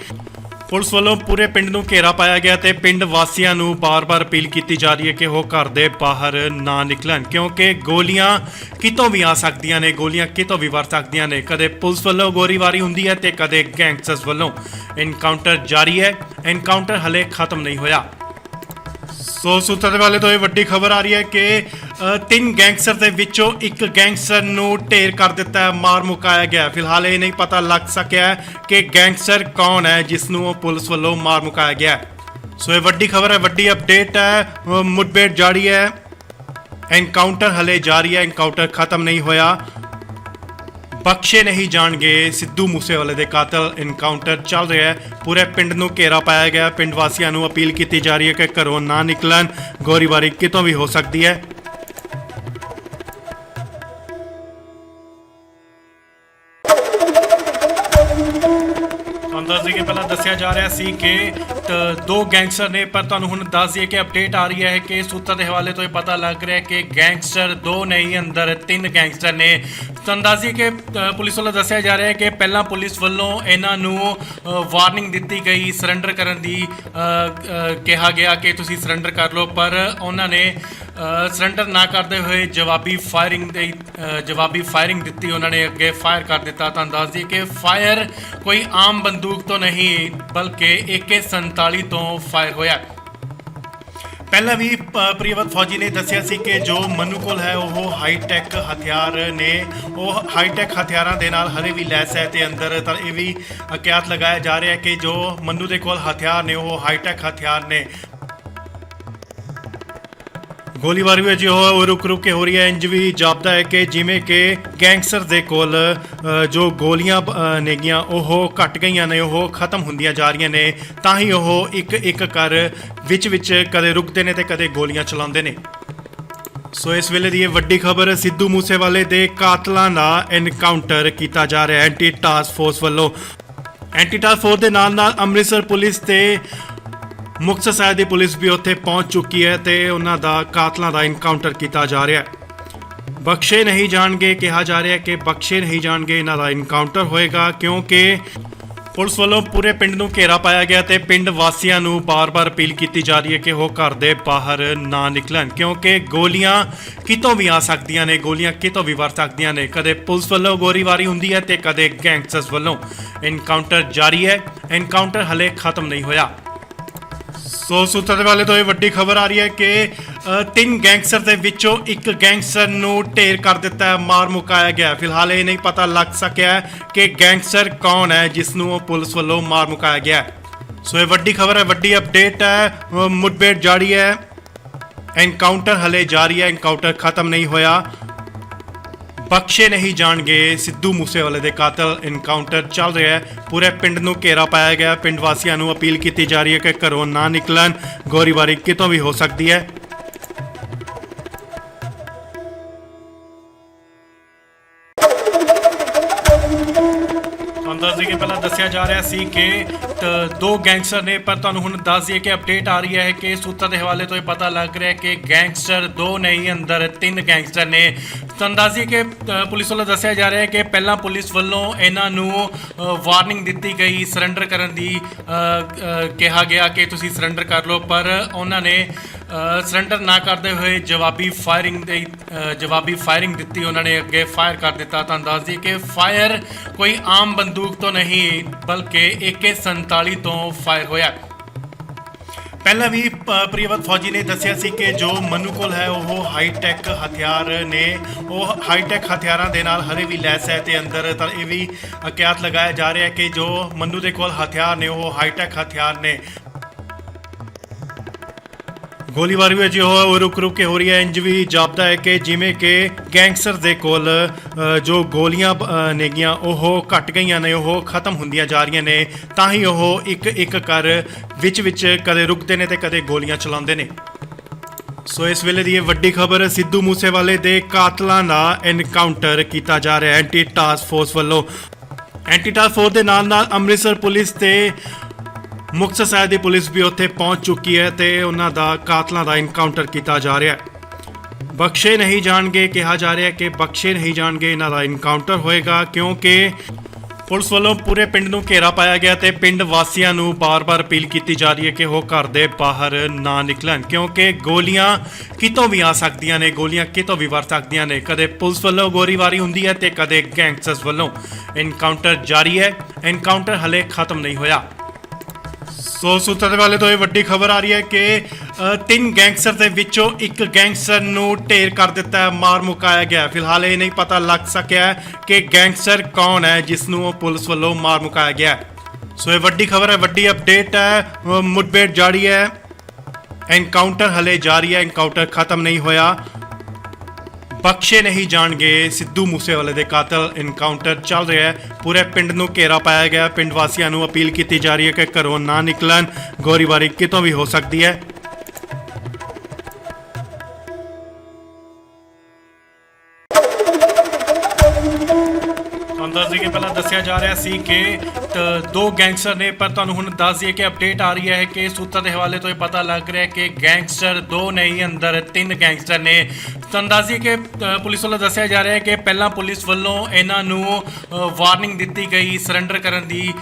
ਪੁਲਿਸ ਵੱਲੋਂ ਪੂਰੇ ਪਿੰਡ ਨੂੰ ਘੇਰਾ ਪਾਇਆ ਗਿਆ ਤੇ ਪਿੰਡ ਵਾਸੀਆਂ ਨੂੰ ਬਾਰ-ਬਾਰ ਅਪੀਲ ਕੀਤੀ ਜਾ ਰਹੀ ਹੈ ਕਿ ਉਹ ਘਰ ਦੇ ਬਾਹਰ ਨਾ ਨਿਕਲਣ, ਕਿਉਂਕਿ ਗੋਲੀਆਂ ਕਿਤੋਂ ਵੀ ਆ ਸਕਦੀਆਂ ਨੇ, ਗੋਲੀਆਂ ਕਿਤੋਂ ਵੀ ਵਰ ਸਕਦੀਆਂ ਨੇ। ਕਦੇ ਪੁਲਿਸ ਵੱਲੋਂ ਗੋਲੀਬਾਰੀ ਹੁੰਦੀ ਹੈ ਤੇ ਕਦੇ ਗੈਂਗਸਟਰਸ ਵੱਲੋਂ। ਐਨਕਾਊਂਟਰ ਜਾਰੀ ਹੈ, ਐਨਕਾਊਂਟਰ ਹਲੇ ਖਤਮ ਨਹੀਂ ਹੋਇਆ। ਸੋ ਸੂਤਰਾਂ ਦੇ ਵਾਲੇ ਤੋਂ ਇਹ ਵੱਡੀ ਖਬਰ ਆ ਰਹੀ ਹੈ ਕਿ ਤਿੰਨ ਗੈਂਗਸਟਰ ਦੇ ਵਿੱਚੋਂ ਇੱਕ ਗੈਂਗਸਟਰ ਨੂੰ ਢੇਰ ਕਰ ਦਿੱਤਾ ਹੈ, ਮਾਰ ਮੁਕਾਇਆ ਗਿਆ। ਫਿਲਹਾਲ ਇਹ ਨਹੀਂ ਪਤਾ ਲੱਗ ਸਕਿਆ ਕਿ ਗੈਂਗਸਟਰ ਕੌਣ ਹੈ ਜਿਸ ਨੂੰ ਪੁਲਿਸ ਵੱਲੋਂ ਮਾਰ ਮੁਕਾਇਆ ਗਿਆ। ਸੋ ਇਹ ਵੱਡੀ ਖਬਰ ਹੈ, ਵੱਡੀ ਅਪਡੇਟ ਹੈ। ਮੁठਭੇੜ ਜਾਰੀ ਹੈ, ਐਨਕਾਊਂਟਰ ਹਲੇ ਜਾਰੀ ਹੈ, ਐਨਕਾਊਂਟਰ ਖਤਮ ਨਹੀਂ ਹੋਇਆ। ਬਖਸ਼ੇ ਨਹੀਂ ਜਾਣਗੇ ਸਿੱਧੂ ਮੂਸੇਵਾਲੇ ਦੇ ਕਾਤਲ। ਐਨਕਾਊਂਟਰ ਚੱਲ ਰਿਹਾ ਹੈ, ਪੂਰੇ ਪਿੰਡ ਨੂੰ ਘੇਰਾ ਪਾਇਆ ਗਿਆ। ਪਿੰਡ ਵਾਸੀਆਂ ਨੂੰ ਅਪੀਲ ਕੀਤੀ ਜਾ ਰਹੀ ਹੈ ਕਿ ਘਰੋਂ ਨਾ ਨਿਕਲਣ, ਗੋਲੀਬਾਰੀ ਕਿਤੋਂ ਵੀ ਹੋ ਸਕਦੀ ਹੈ। ਦੱਸ ਦਈਏ ਪਹਿਲਾਂ ਦੱਸਿਆ ਜਾ ਰਿਹਾ ਸੀ ਕਿ ਦੋ ਗੈਂਗਸਟਰ ਨੇ, ਪਰ ਤੁਹਾਨੂੰ ਹੁਣ ਦੱਸ ਦਈਏ ਕਿ ਅਪਡੇਟ ਆ ਰਹੀ ਹੈ ਕਿ ਸੂਤਰਾਂ ਦੇ ਹਵਾਲੇ ਤੋਂ ਇਹ ਪਤਾ ਲੱਗ ਰਿਹਾ ਕਿ ਗੈਂਗਸਟਰ ਦੋ ਨਹੀਂ, ਅੰਦਰ ਤਿੰਨ ਗੈਂਗਸਟਰ ਨੇ। ਤੁਹਾਨੂੰ ਦੱਸ ਦਈਏ ਕਿ ਪੁਲਿਸ ਵੱਲੋਂ ਦੱਸਿਆ ਜਾ ਰਿਹਾ ਹੈ ਕਿ ਪਹਿਲਾਂ ਪੁਲਿਸ ਵੱਲੋਂ ਇਹਨਾਂ ਨੂੰ ਵਾਰਨਿੰਗ ਦਿੱਤੀ ਗਈ, ਸਰੈਂਡਰ ਕਰਨ ਦੀ ਕਿਹਾ ਗਿਆ ਕਿ ਤੁਸੀਂ ਸਰੈਂਡਰ ਕਰ ਲਓ, ਪਰ ਉਹਨਾਂ ਨੇ ਸਰੈਂਡਰ ਨਾ ਕਰਦੇ ਹੋਏ ਜਵਾਬੀ ਫਾਇਰਿੰਗ ਦਿੱਤੀ। ਉਹਨਾਂ ਨੇ ਅੱਗੇ ਫਾਇਰ ਕਰ ਦਿੱਤਾ। ਤੁਹਾਨੂੰ ਦੱਸ ਦਈਏ ਕਿ ਫਾਇਰ ਕੋਈ ਆਮ ਬੰਦੂਕ ਤੋਂ ਨਹੀਂ ਬਲਕਿ AK-47 ਤੋਂ ਫਾਇਰ ਹੋਇਆ। ਪਹਿਲਾਂ ਵੀ ਪ੍ਰਿਯਵਤ ਫੌਜੀ ਨੇ ਦੱਸਿਆ ਸੀ ਕਿ ਜੋ ਮਨੂ ਕੋਲ ਹੈ ਉਹ ਹਾਈਟੈਕ ਹਥਿਆਰ ਨੇ, ਉਹ ਹਾਈਟੈਕ ਹਥਿਆਰਾਂ ਦੇ ਨਾਲ ਹਲੇ ਵੀ ਲੈਸ ਹੈ ਤੇ ਅੰਦਰ ਤਾਂ ਇਹ ਵੀ ਅਕਿਆਤ ਲਗਾਇਆ ਜਾ ਰਿਹਾ ਕਿ ਜੋ ਮਨੂ ਦੇ ਕੋਲ ਹਥਿਆਰ ਨੇ ਉਹ ਹਾਈਟੈਕ ਹਥਿਆਰ ਨੇ। ਗੋਲੀਬਾਰੀ ਵੀ ਅਜੇ ਰੁਕ ਕੇ ਹੋ ਰਹੀ ਹੈ। ਇੰਜ ਵੀ ਜਾਪਦਾ ਹੈ ਕਿ ਜਿਵੇਂ ਕਿ ਗੈਂਗਸਟਰ ਦੇ ਕੋਲ ਜੋ ਗੋਲੀਆਂ ਨੇਗੀਆਂ ਉਹ ਘਟ ਗਈਆਂ ਨੇ, ਉਹ ਖਤਮ ਹੁੰਦੀਆਂ ਜਾ ਰਹੀਆਂ ਨੇ। ਤਾਂ ਹੀ ਉਹ ਇੱਕ ਕਰ ਵਿੱਚ ਕਦੇ ਰੁਕਦੇ ਨੇ ਤੇ ਕਦੇ ਗੋਲੀਆਂ ਚਲਾਉਂਦੇ ਨੇ। ਸੋ ਇਸ ਵੇਲੇ ਦੀ ਇਹ ਵੱਡੀ ਖਬਰ, ਸਿੱਧੂ ਮੂਸੇਵਾਲੇ ਦੇ ਕਾਤਲਾਂ ਦਾ ਐਨਕਾਊਂਟਰ ਕੀਤਾ ਜਾ ਰਿਹਾ ਐਂਟੀ ਟਾਸਕ ਫੋਰਸ ਵੱਲੋਂ। ਐਂਟੀ ਟਾਸਕ ਫੋਰਸ ਦੇ ਨਾਲ ਅੰਮ੍ਰਿਤਸਰ ਪੁਲਿਸ ਤੇ ਮੁਕਤਸਰ ਸਾਹਿਬ ਦੀ ਪੁਲਿਸ ਵੀ ਉੱਥੇ ਪਹੁੰਚ ਚੁੱਕੀ ਹੈ ਤੇ ਉਹਨਾਂ ਦਾ ਕਾਤਲਾਂ ਦਾ ਐਨਕਾਊਂਟਰ ਕੀਤਾ ਜਾ ਰਿਹਾ ਹੈ। ਬਖਸ਼ੇ ਨਹੀਂ ਜਾਣਗੇ, ਕਿਹਾ ਜਾ ਰਿਹਾ ਕਿ ਬਖਸ਼ੇ ਨਹੀਂ ਜਾਣਗੇ, ਇਹਨਾਂ ਦਾ ਐਨਕਾਊਂਟਰ ਹੋਏਗਾ ਕਿਉਂਕਿ ਪੁਲਿਸ ਵੱਲੋਂ ਪੂਰੇ ਪਿੰਡ ਨੂੰ ਘੇਰਾ ਪਾਇਆ ਗਿਆ ਤੇ ਪਿੰਡ ਵਾਸੀਆਂ ਨੂੰ ਬਾਰ-ਬਾਰ ਅਪੀਲ ਕੀਤੀ ਜਾ ਰਹੀ ਹੈ ਕਿ ਉਹ ਘਰ ਦੇ ਬਾਹਰ ਨਾ ਨਿਕਲਣ ਕਿਉਂਕਿ ਗੋਲੀਆਂ ਕਿਤੋਂ ਵੀ ਆ ਸਕਦੀਆਂ ਨੇ, ਗੋਲੀਆਂ ਕਿਤੋਂ ਵੀ ਵਰ ਸਕਦੀਆਂ ਨੇ। ਕਦੇ ਪੁਲਿਸ ਵੱਲੋਂ ਗੋਲੀਬਾਰੀ ਹੁੰਦੀ ਹੈ ਤੇ ਕਦੇ ਗੈਂਗਸਟਰਸ ਵੱਲੋਂ। ਐਨਕਾਊਂਟਰ ਜਾਰੀ ਹੈ, ਐਨਕਾਊਂਟਰ ਹਲੇ ਖਤਮ ਨਹੀਂ ਹੋਇਆ। ਸੋ ਸੂਤਰਾਂ ਦੇ ਵਾਲੇ ਤੋਂ ਇਹ ਵੱਡੀ ਖਬਰ ਆ ਰਹੀ ਹੈ ਕਿ ਤਿੰਨ ਗੈਂਗਸਟਰ ਦੇ ਵਿੱਚੋਂ ਇੱਕ ਗੈਂਗਸਟਰ ਨੂੰ ਢੇਰ ਕਰ ਦਿੱਤਾ ਹੈ, ਮਾਰ ਮੁਕਾਇਆ ਗਿਆ। ਫਿਲਹਾਲ ਇਹ ਨਹੀਂ ਪਤਾ ਲੱਗ ਸਕਿਆ ਕਿ ਗੈਂਗਸਟਰ ਕੌਣ ਹੈ ਜਿਸ ਨੂੰ ਪੁਲਿਸ ਵੱਲੋਂ ਮਾਰ ਮੁਕਾਇਆ ਗਿਆ। ਸੋ ਇਹ ਵੱਡੀ ਖਬਰ ਹੈ, ਵੱਡੀ ਅਪਡੇਟ ਹੈ। ਮੁਠਭੇੜ ਜਾਰੀ ਹੈ, ਐਨਕਾਊਂਟਰ ਹਲੇ ਜਾਰੀ ਹੈ, ਐਨਕਾਊਂਟਰ ਖਤਮ ਨਹੀਂ ਹੋਇਆ। ਬਖਸ਼ੇ ਨਹੀਂ ਜਾਣਗੇ ਸਿੱਧੂ ਮੂਸੇਵਾਲੇ ਦੇ ਕਾਤਲ। ਐਨਕਾਊਂਟਰ ਚੱਲ ਰਿਹਾ ਹੈ, ਪੂਰੇ ਪਿੰਡ ਨੂੰ ਘੇਰਾ ਪਾਇਆ ਗਿਆ। ਪਿੰਡ ਵਾਸੀਆਂ ਨੂੰ ਅਪੀਲ ਕੀਤੀ ਜਾ ਰਹੀ ਹੈ ਕਿ ਘਰੋਂ ਨਾ ਨਿਕਲਣ, ਗੋਲੀਬਾਰੀ ਕਿਤੋਂ ਵੀ ਹੋ ਸਕਦੀ ਹੈ। ਦੱਸ ਦਈਏ ਪਹਿਲਾਂ ਦੱਸਿਆ ਜਾ ਰਿਹਾ ਸੀ ਕਿ ਦੋ ਗੈਂਗਸਟਰ ਨੇ, ਪਰ ਤੁਹਾਨੂੰ ਹੁਣ ਦੱਸ ਦਈਏ ਕਿ ਅਪਡੇਟ ਆ ਰਹੀ ਹੈ ਕਿ ਸੂਤਰਾਂ ਦੇ ਹਵਾਲੇ ਤੋਂ ਇਹ ਪਤਾ ਲੱਗ ਰਿਹਾ ਕਿ ਗੈਂਗਸਟਰ ਦੋ ਨਹੀਂ, ਅੰਦਰ ਤਿੰਨ ਗੈਂਗਸਟਰ ਨੇ। ਤੁਹਾਨੂੰ ਦੱਸ ਦਈਏ ਕਿ ਪੁਲਿਸ ਵੱਲੋਂ ਦੱਸਿਆ ਜਾ ਰਿਹਾ ਹੈ ਕਿ ਪਹਿਲਾਂ ਪੁਲਿਸ ਵੱਲੋਂ ਇਹਨਾਂ ਨੂੰ ਵਾਰਨਿੰਗ ਦਿੱਤੀ ਗਈ, ਸਰੈਂਡਰ ਕਰਨ ਦੀ ਕਿਹਾ ਗਿਆ ਕਿ ਤੁਸੀਂ ਸਰੈਂਡਰ ਕਰ ਲਓ, ਪਰ ਉਹਨਾਂ ਨੇ ਸਰੈਂਡਰ ਨਾ ਕਰਦੇ ਹੋਏ ਜਵਾਬੀ ਫਾਇਰਿੰਗ ਦਿੱਤੀ। ਉਹਨਾਂ ਨੇ ਅੱਗੇ ਫਾਇਰ ਕਰ ਦਿੱਤਾ। ਤੁਹਾਨੂੰ ਦੱਸ ਦਈਏ ਕਿ ਫਾਇਰ ਕੋਈ ਆਮ ਬੰਦੂਕ ਤੋਂ ਨਹੀਂ ਬਲਕਿ AK-47 ਤੋਂ ਫਾਇਰ ਹੋਇਆ। ਪਹਿਲਾਂ ਵੀ ਪ੍ਰਿਯਵਤ ਫੌਜੀ ਨੇ ਦੱਸਿਆ ਸੀ ਕਿ ਜੋ ਮਨੂ ਕੋਲ ਹੈ ਉਹ ਹਾਈਟੈਕ ਹਥਿਆਰ ਨੇ, ਉਹ ਹਾਈਟੈਕ ਹਥਿਆਰਾਂ ਦੇ ਨਾਲ ਹਲੇ ਵੀ ਲੈਸ ਹੈ ਤੇ ਅੰਦਰ ਤਾਂ ਇਹ ਵੀ ਅਕਿਆਤ ਲਗਾਇਆ ਜਾ ਰਿਹਾ ਕਿ ਜੋ ਮਨੂ ਦੇ ਕੋਲ ਹਥਿਆਰ ਨੇ ਉਹ ਹਾਈਟੈਕ ਹਥਿਆਰ ਨੇ। ਗੋਲੀਬਾਰੀ ਵੀ ਅਜੇ ਰੁਕ ਕੇ ਹੋ ਰਹੀ ਹੈ। ਇੰਜ ਵੀ ਜਾਪਦਾ ਹੈ ਕਿ ਜਿਵੇਂ ਕਿ ਗੈਂਗਸਟਰ ਦੇ ਕੋਲ ਜੋ ਗੋਲੀਆਂ ਨੇਗੀਆਂ ਉਹ ਘਟ ਗਈਆਂ ਨੇ, ਉਹ ਖਤਮ ਹੁੰਦੀਆਂ ਜਾ ਰਹੀਆਂ ਨੇ। ਤਾਂ ਹੀ ਉਹ ਇੱਕ ਕਰ ਵਿੱਚ ਕਦੇ ਰੁਕਦੇ ਨੇ ਤੇ ਕਦੇ ਗੋਲੀਆਂ ਚਲਾਉਂਦੇ ਨੇ। ਸੋ ਇਸ ਵੇਲੇ ਦੀ ਇਹ ਵੱਡੀ ਖਬਰ, ਸਿੱਧੂ ਮੂਸੇਵਾਲੇ ਦੇ ਕਾਤਲਾਂ ਦਾ ਐਨਕਾਊਂਟਰ ਕੀਤਾ ਜਾ ਰਿਹਾ ਐਂਟੀ ਟਾਸਕ ਫੋਰਸ ਵੱਲੋਂ। ਐਂਟੀ ਟਾਸਕ ਫੋਰਸ ਦੇ ਨਾਲ ਅੰਮ੍ਰਿਤਸਰ ਪੁਲਿਸ ਤੇ ਮੁਕਤਸਰ ਸਾਹਿਬ ਦੀ ਪੁਲਿਸ ਵੀ ਉੱਥੇ ਪਹੁੰਚ ਚੁੱਕੀ ਹੈ ਤੇ ਉਹਨਾਂ ਦਾ ਕਾਤਲਾਂ ਦਾ ਐਨਕਾਊਂਟਰ ਕੀਤਾ ਜਾ ਰਿਹਾ ਹੈ। ਬਖਸ਼ੇ ਨਹੀਂ ਜਾਣਗੇ, ਕਿਹਾ ਜਾ ਰਿਹਾ ਕਿ ਬਖਸ਼ੇ ਨਹੀਂ ਜਾਣਗੇ, ਇਹਨਾਂ ਦਾ ਐਨਕਾਊਂਟਰ ਹੋਏਗਾ ਕਿਉਂਕਿ ਪੁਲਿਸ ਵੱਲੋਂ ਪੂਰੇ ਪਿੰਡ ਨੂੰ ਘੇਰਾ ਪਾਇਆ ਗਿਆ ਤੇ ਪਿੰਡ ਵਾਸੀਆਂ ਨੂੰ ਬਾਰ-ਬਾਰ ਅਪੀਲ ਕੀਤੀ ਜਾ ਰਹੀ ਹੈ ਕਿ ਉਹ ਘਰ ਦੇ ਬਾਹਰ ਨਾ ਨਿਕਲਣ ਕਿਉਂਕਿ ਗੋਲੀਆਂ ਕਿਤੋਂ ਵੀ ਆ ਸਕਦੀਆਂ ਨੇ, ਗੋਲੀਆਂ ਕਿਤੋਂ ਵੀ ਵਰ ਸਕਦੀਆਂ ਨੇ। ਕਦੇ ਪੁਲਿਸ ਵੱਲੋਂ ਗੋਲੀਬਾਰੀ ਹੁੰਦੀ ਹੈ ਤੇ ਕਦੇ ਗੈਂਗਸਟਰਸ ਵੱਲੋਂ। ਐਨਕਾਊਂਟਰ ਜਾਰੀ ਹੈ, ਐਨਕਾਊਂਟਰ ਹਲੇ ਖਤਮ ਨਹੀਂ ਹੋਇਆ। ਸੋ ਸੂਤਰਾਂ ਵਾਲੇ ਤੋਂ ਇਹ ਵੱਡੀ ਖਬਰ ਆ ਰਹੀ ਹੈ ਕਿ ਤਿੰਨ ਗੈਂਗਸਟਰ ਦੇ ਵਿੱਚੋਂ ਇੱਕ ਗੈਂਗਸਟਰ ਨੂੰ ਢੇਰ ਕਰ ਦਿੱਤਾ ਹੈ, ਮਾਰ ਮੁਕਾਇਆ ਗਿਆ। ਫਿਲਹਾਲ ਇਹ ਨਹੀਂ ਪਤਾ ਲੱਗ ਸਕਿਆ ਕਿ ਗੈਂਗਸਟਰ ਕੌਣ ਹੈ ਜਿਸ ਨੂੰ ਪੁਲਿਸ ਵੱਲੋਂ ਮਾਰ ਮੁਕਾਇਆ ਗਿਆ। ਸੋ ਇਹ ਵੱਡੀ ਖਬਰ ਹੈ, ਵੱਡੀ ਅਪਡੇਟ ਹੈ। ਮੁठਭੇੜ ਜਾਰੀ ਹੈ, ਐਨਕਾਊਂਟਰ ਹਲੇ ਜਾਰੀ ਹੈ, ਐਨਕਾਊਂਟਰ ਖਤਮ ਨਹੀਂ ਹੋਇਆ। ਬਖਸ਼ੇ ਨਹੀਂ ਜਾਣਗੇ ਸਿੱਧੂ ਮੂਸੇਵਾਲੇ ਦੇ ਕਾਤਲ। ਐਨਕਾਊਂਟਰ ਚੱਲ ਰਿਹਾ ਹੈ, ਪੂਰੇ ਪਿੰਡ ਨੂੰ ਘੇਰਾ ਪਾਇਆ ਗਿਆ। ਪਿੰਡ ਵਾਸੀਆਂ ਨੂੰ ਅਪੀਲ ਕੀਤੀ ਜਾ ਰਹੀ ਹੈ ਕਿ ਘਰੋਂ ਨਾ ਨਿਕਲਣ, ਗੋਲੀਬਾਰੀ ਕਿਤੋਂ ਵੀ ਹੋ ਸਕਦੀ ਹੈ। ਦੱਸ ਦਈਏ ਕਿ ਪਹਿਲਾਂ ਦੱਸਿਆ ਜਾ ਰਿਹਾ ਸੀ ਕਿ ਦੋ ਗੈਂਗਸਟਰ ਨੇ, ਪਰ ਤੁਹਾਨੂੰ ਹੁਣ ਦੱਸ ਦਈਏ ਕਿ ਅਪਡੇਟ ਆ ਰਹੀ ਹੈ ਕਿ ਸੂਤਰਾਂ ਦੇ ਹਵਾਲੇ ਤੋਂ ਇਹ ਪਤਾ ਲੱਗ ਰਿਹਾ ਕਿ ਗੈਂਗਸਟਰ ਦੋ ਨਹੀਂ, ਅੰਦਰ ਤਿੰਨ ਗੈਂਗਸਟਰ ਨੇ। ਤੁਹਾਨੂੰ ਦੱਸ ਦਈਏ ਕਿ ਪੁਲਿਸ ਵੱਲੋਂ ਦੱਸਿਆ ਜਾ ਰਿਹਾ ਹੈ ਕਿ ਪਹਿਲਾਂ ਪੁਲਿਸ ਵੱਲੋਂ ਇਹਨਾਂ ਨੂੰ ਵਾਰਨਿੰਗ ਦਿੱਤੀ ਗਈ ਸਰੈਂਡਰ ਕਰਨ ਦੀ,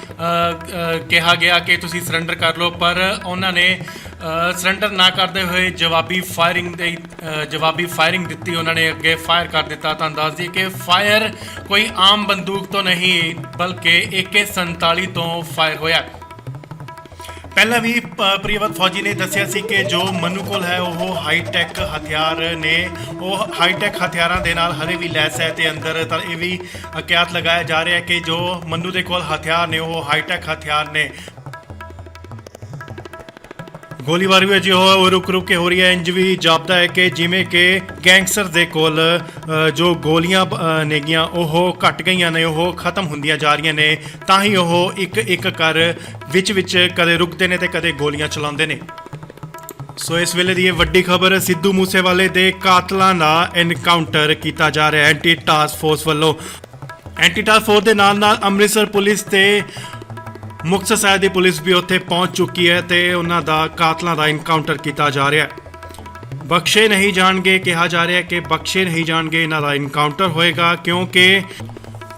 ਕਿਹਾ ਗਿਆ ਕਿ ਤੁਸੀਂ ਸਰੈਂਡਰ ਕਰ ਲਓ, ਪਰ ਉਹਨਾਂ ਨੇ ਸਰੈਂਡਰ ਨਾ ਕਰਦੇ ਹੋਏ ਜਵਾਬੀ ਫਾਇਰਿੰਗ ਦਿੱਤੀ। ਉਹਨਾਂ ਨੇ ਅੱਗੇ ਫਾਇਰ ਕਰ ਦਿੱਤਾ। ਤੁਹਾਨੂੰ ਦੱਸ ਦਈਏ ਕਿ ਫਾਇਰ ਕੋਈ ਆਮ ਬੰਦੂਕ ਤੋਂ ਨਹੀਂ ਬਲਕਿ AK-47 ਤੋਂ ਫਾਇਰ ਹੋਇਆ। ਪਹਿਲਾਂ ਵੀ ਪ੍ਰਿਯਵਤ ਫੌਜੀ ਨੇ ਦੱਸਿਆ ਸੀ ਕਿ ਜੋ ਮਨੂ ਕੋਲ ਹੈ ਉਹ ਹਾਈਟੈਕ ਹਥਿਆਰ ਨੇ, ਉਹ ਹਾਈਟੈਕ ਹਥਿਆਰਾਂ ਦੇ ਨਾਲ ਹਰੇ ਵੀ ਲੈਸ ਹੈ ਤੇ ਅੰਦਰ ਤਾਂ ਇਹ ਵੀ ਕਿਆਸ ਲਗਾਇਆ ਜਾ ਰਿਹਾ ਹੈ ਕਿ ਜੋ ਮਨੂ ਦੇ ਕੋਲ ਹਥਿਆਰ ਨੇ ਉਹ ਹਾਈਟੈਕ ਹਥਿਆਰ ਨੇ। ਗੋਲੀਬਾਰੀ ਵੀ ਉਹ ਰੁਕ ਕੇ ਹੋ ਰਹੀ ਹੈ। ਇੰਜ ਵੀ ਜਾਪਦਾ ਹੈ ਕਿ ਜਿਵੇਂ ਕਿ ਗੈਂਗਸਟਰ ਦੇ ਕੋਲ ਜੋ ਗੋਲੀਆਂ ਨੇਗੀਆਂ ਉਹ ਘਟ ਗਈਆਂ ਨੇ, ਉਹ ਖਤਮ ਹੁੰਦੀਆਂ ਜਾ ਰਹੀਆਂ ਨੇ, ਤਾਂ ਹੀ ਉਹ ਇੱਕ ਕਰ ਵਿੱਚ ਕਦੇ ਰੁਕਦੇ ਨੇ ਤੇ ਕਦੇ ਗੋਲੀਆਂ ਚਲਾਉਂਦੇ ਨੇ। ਸੋ ਇਸ ਵੇਲੇ ਦੀ ਇਹ ਵੱਡੀ ਖਬਰ, ਸਿੱਧੂ ਮੂਸੇਵਾਲੇ ਦੇ ਕਾਤਲਾਂ ਦਾ ਐਨਕਾਊਂਟਰ ਕੀਤਾ ਜਾ ਰਿਹਾ ਐਂਟੀ ਟਾਸਕ ਫੋਰਸ ਵੱਲੋਂ। ਐਂਟੀ ਟਾਸਕ ਫੋਰਸ ਦੇ ਨਾਲ ਅੰਮ੍ਰਿਤਸਰ ਪੁਲਿਸ ਤੇ ਮੁਕਤਸਰ ਸਾਹਿਬ ਦੀ ਪੁਲਿਸ ਵੀ ਉੱਥੇ ਪਹੁੰਚ ਚੁੱਕੀ ਹੈ ਤੇ ਉਹਨਾਂ ਦਾ ਕਾਤਲਾਂ ਦਾ ਐਨਕਾਊਂਟਰ ਕੀਤਾ ਜਾ ਰਿਹਾ ਹੈ। ਬਖਸ਼ੇ ਨਹੀਂ ਜਾਣਗੇ, ਕਿਹਾ ਜਾ ਰਿਹਾ ਕਿ ਬਖਸ਼ੇ ਨਹੀਂ ਜਾਣਗੇ, ਇਹਨਾਂ ਦਾ ਐਨਕਾਊਂਟਰ ਹੋਏਗਾ, ਕਿਉਂਕਿ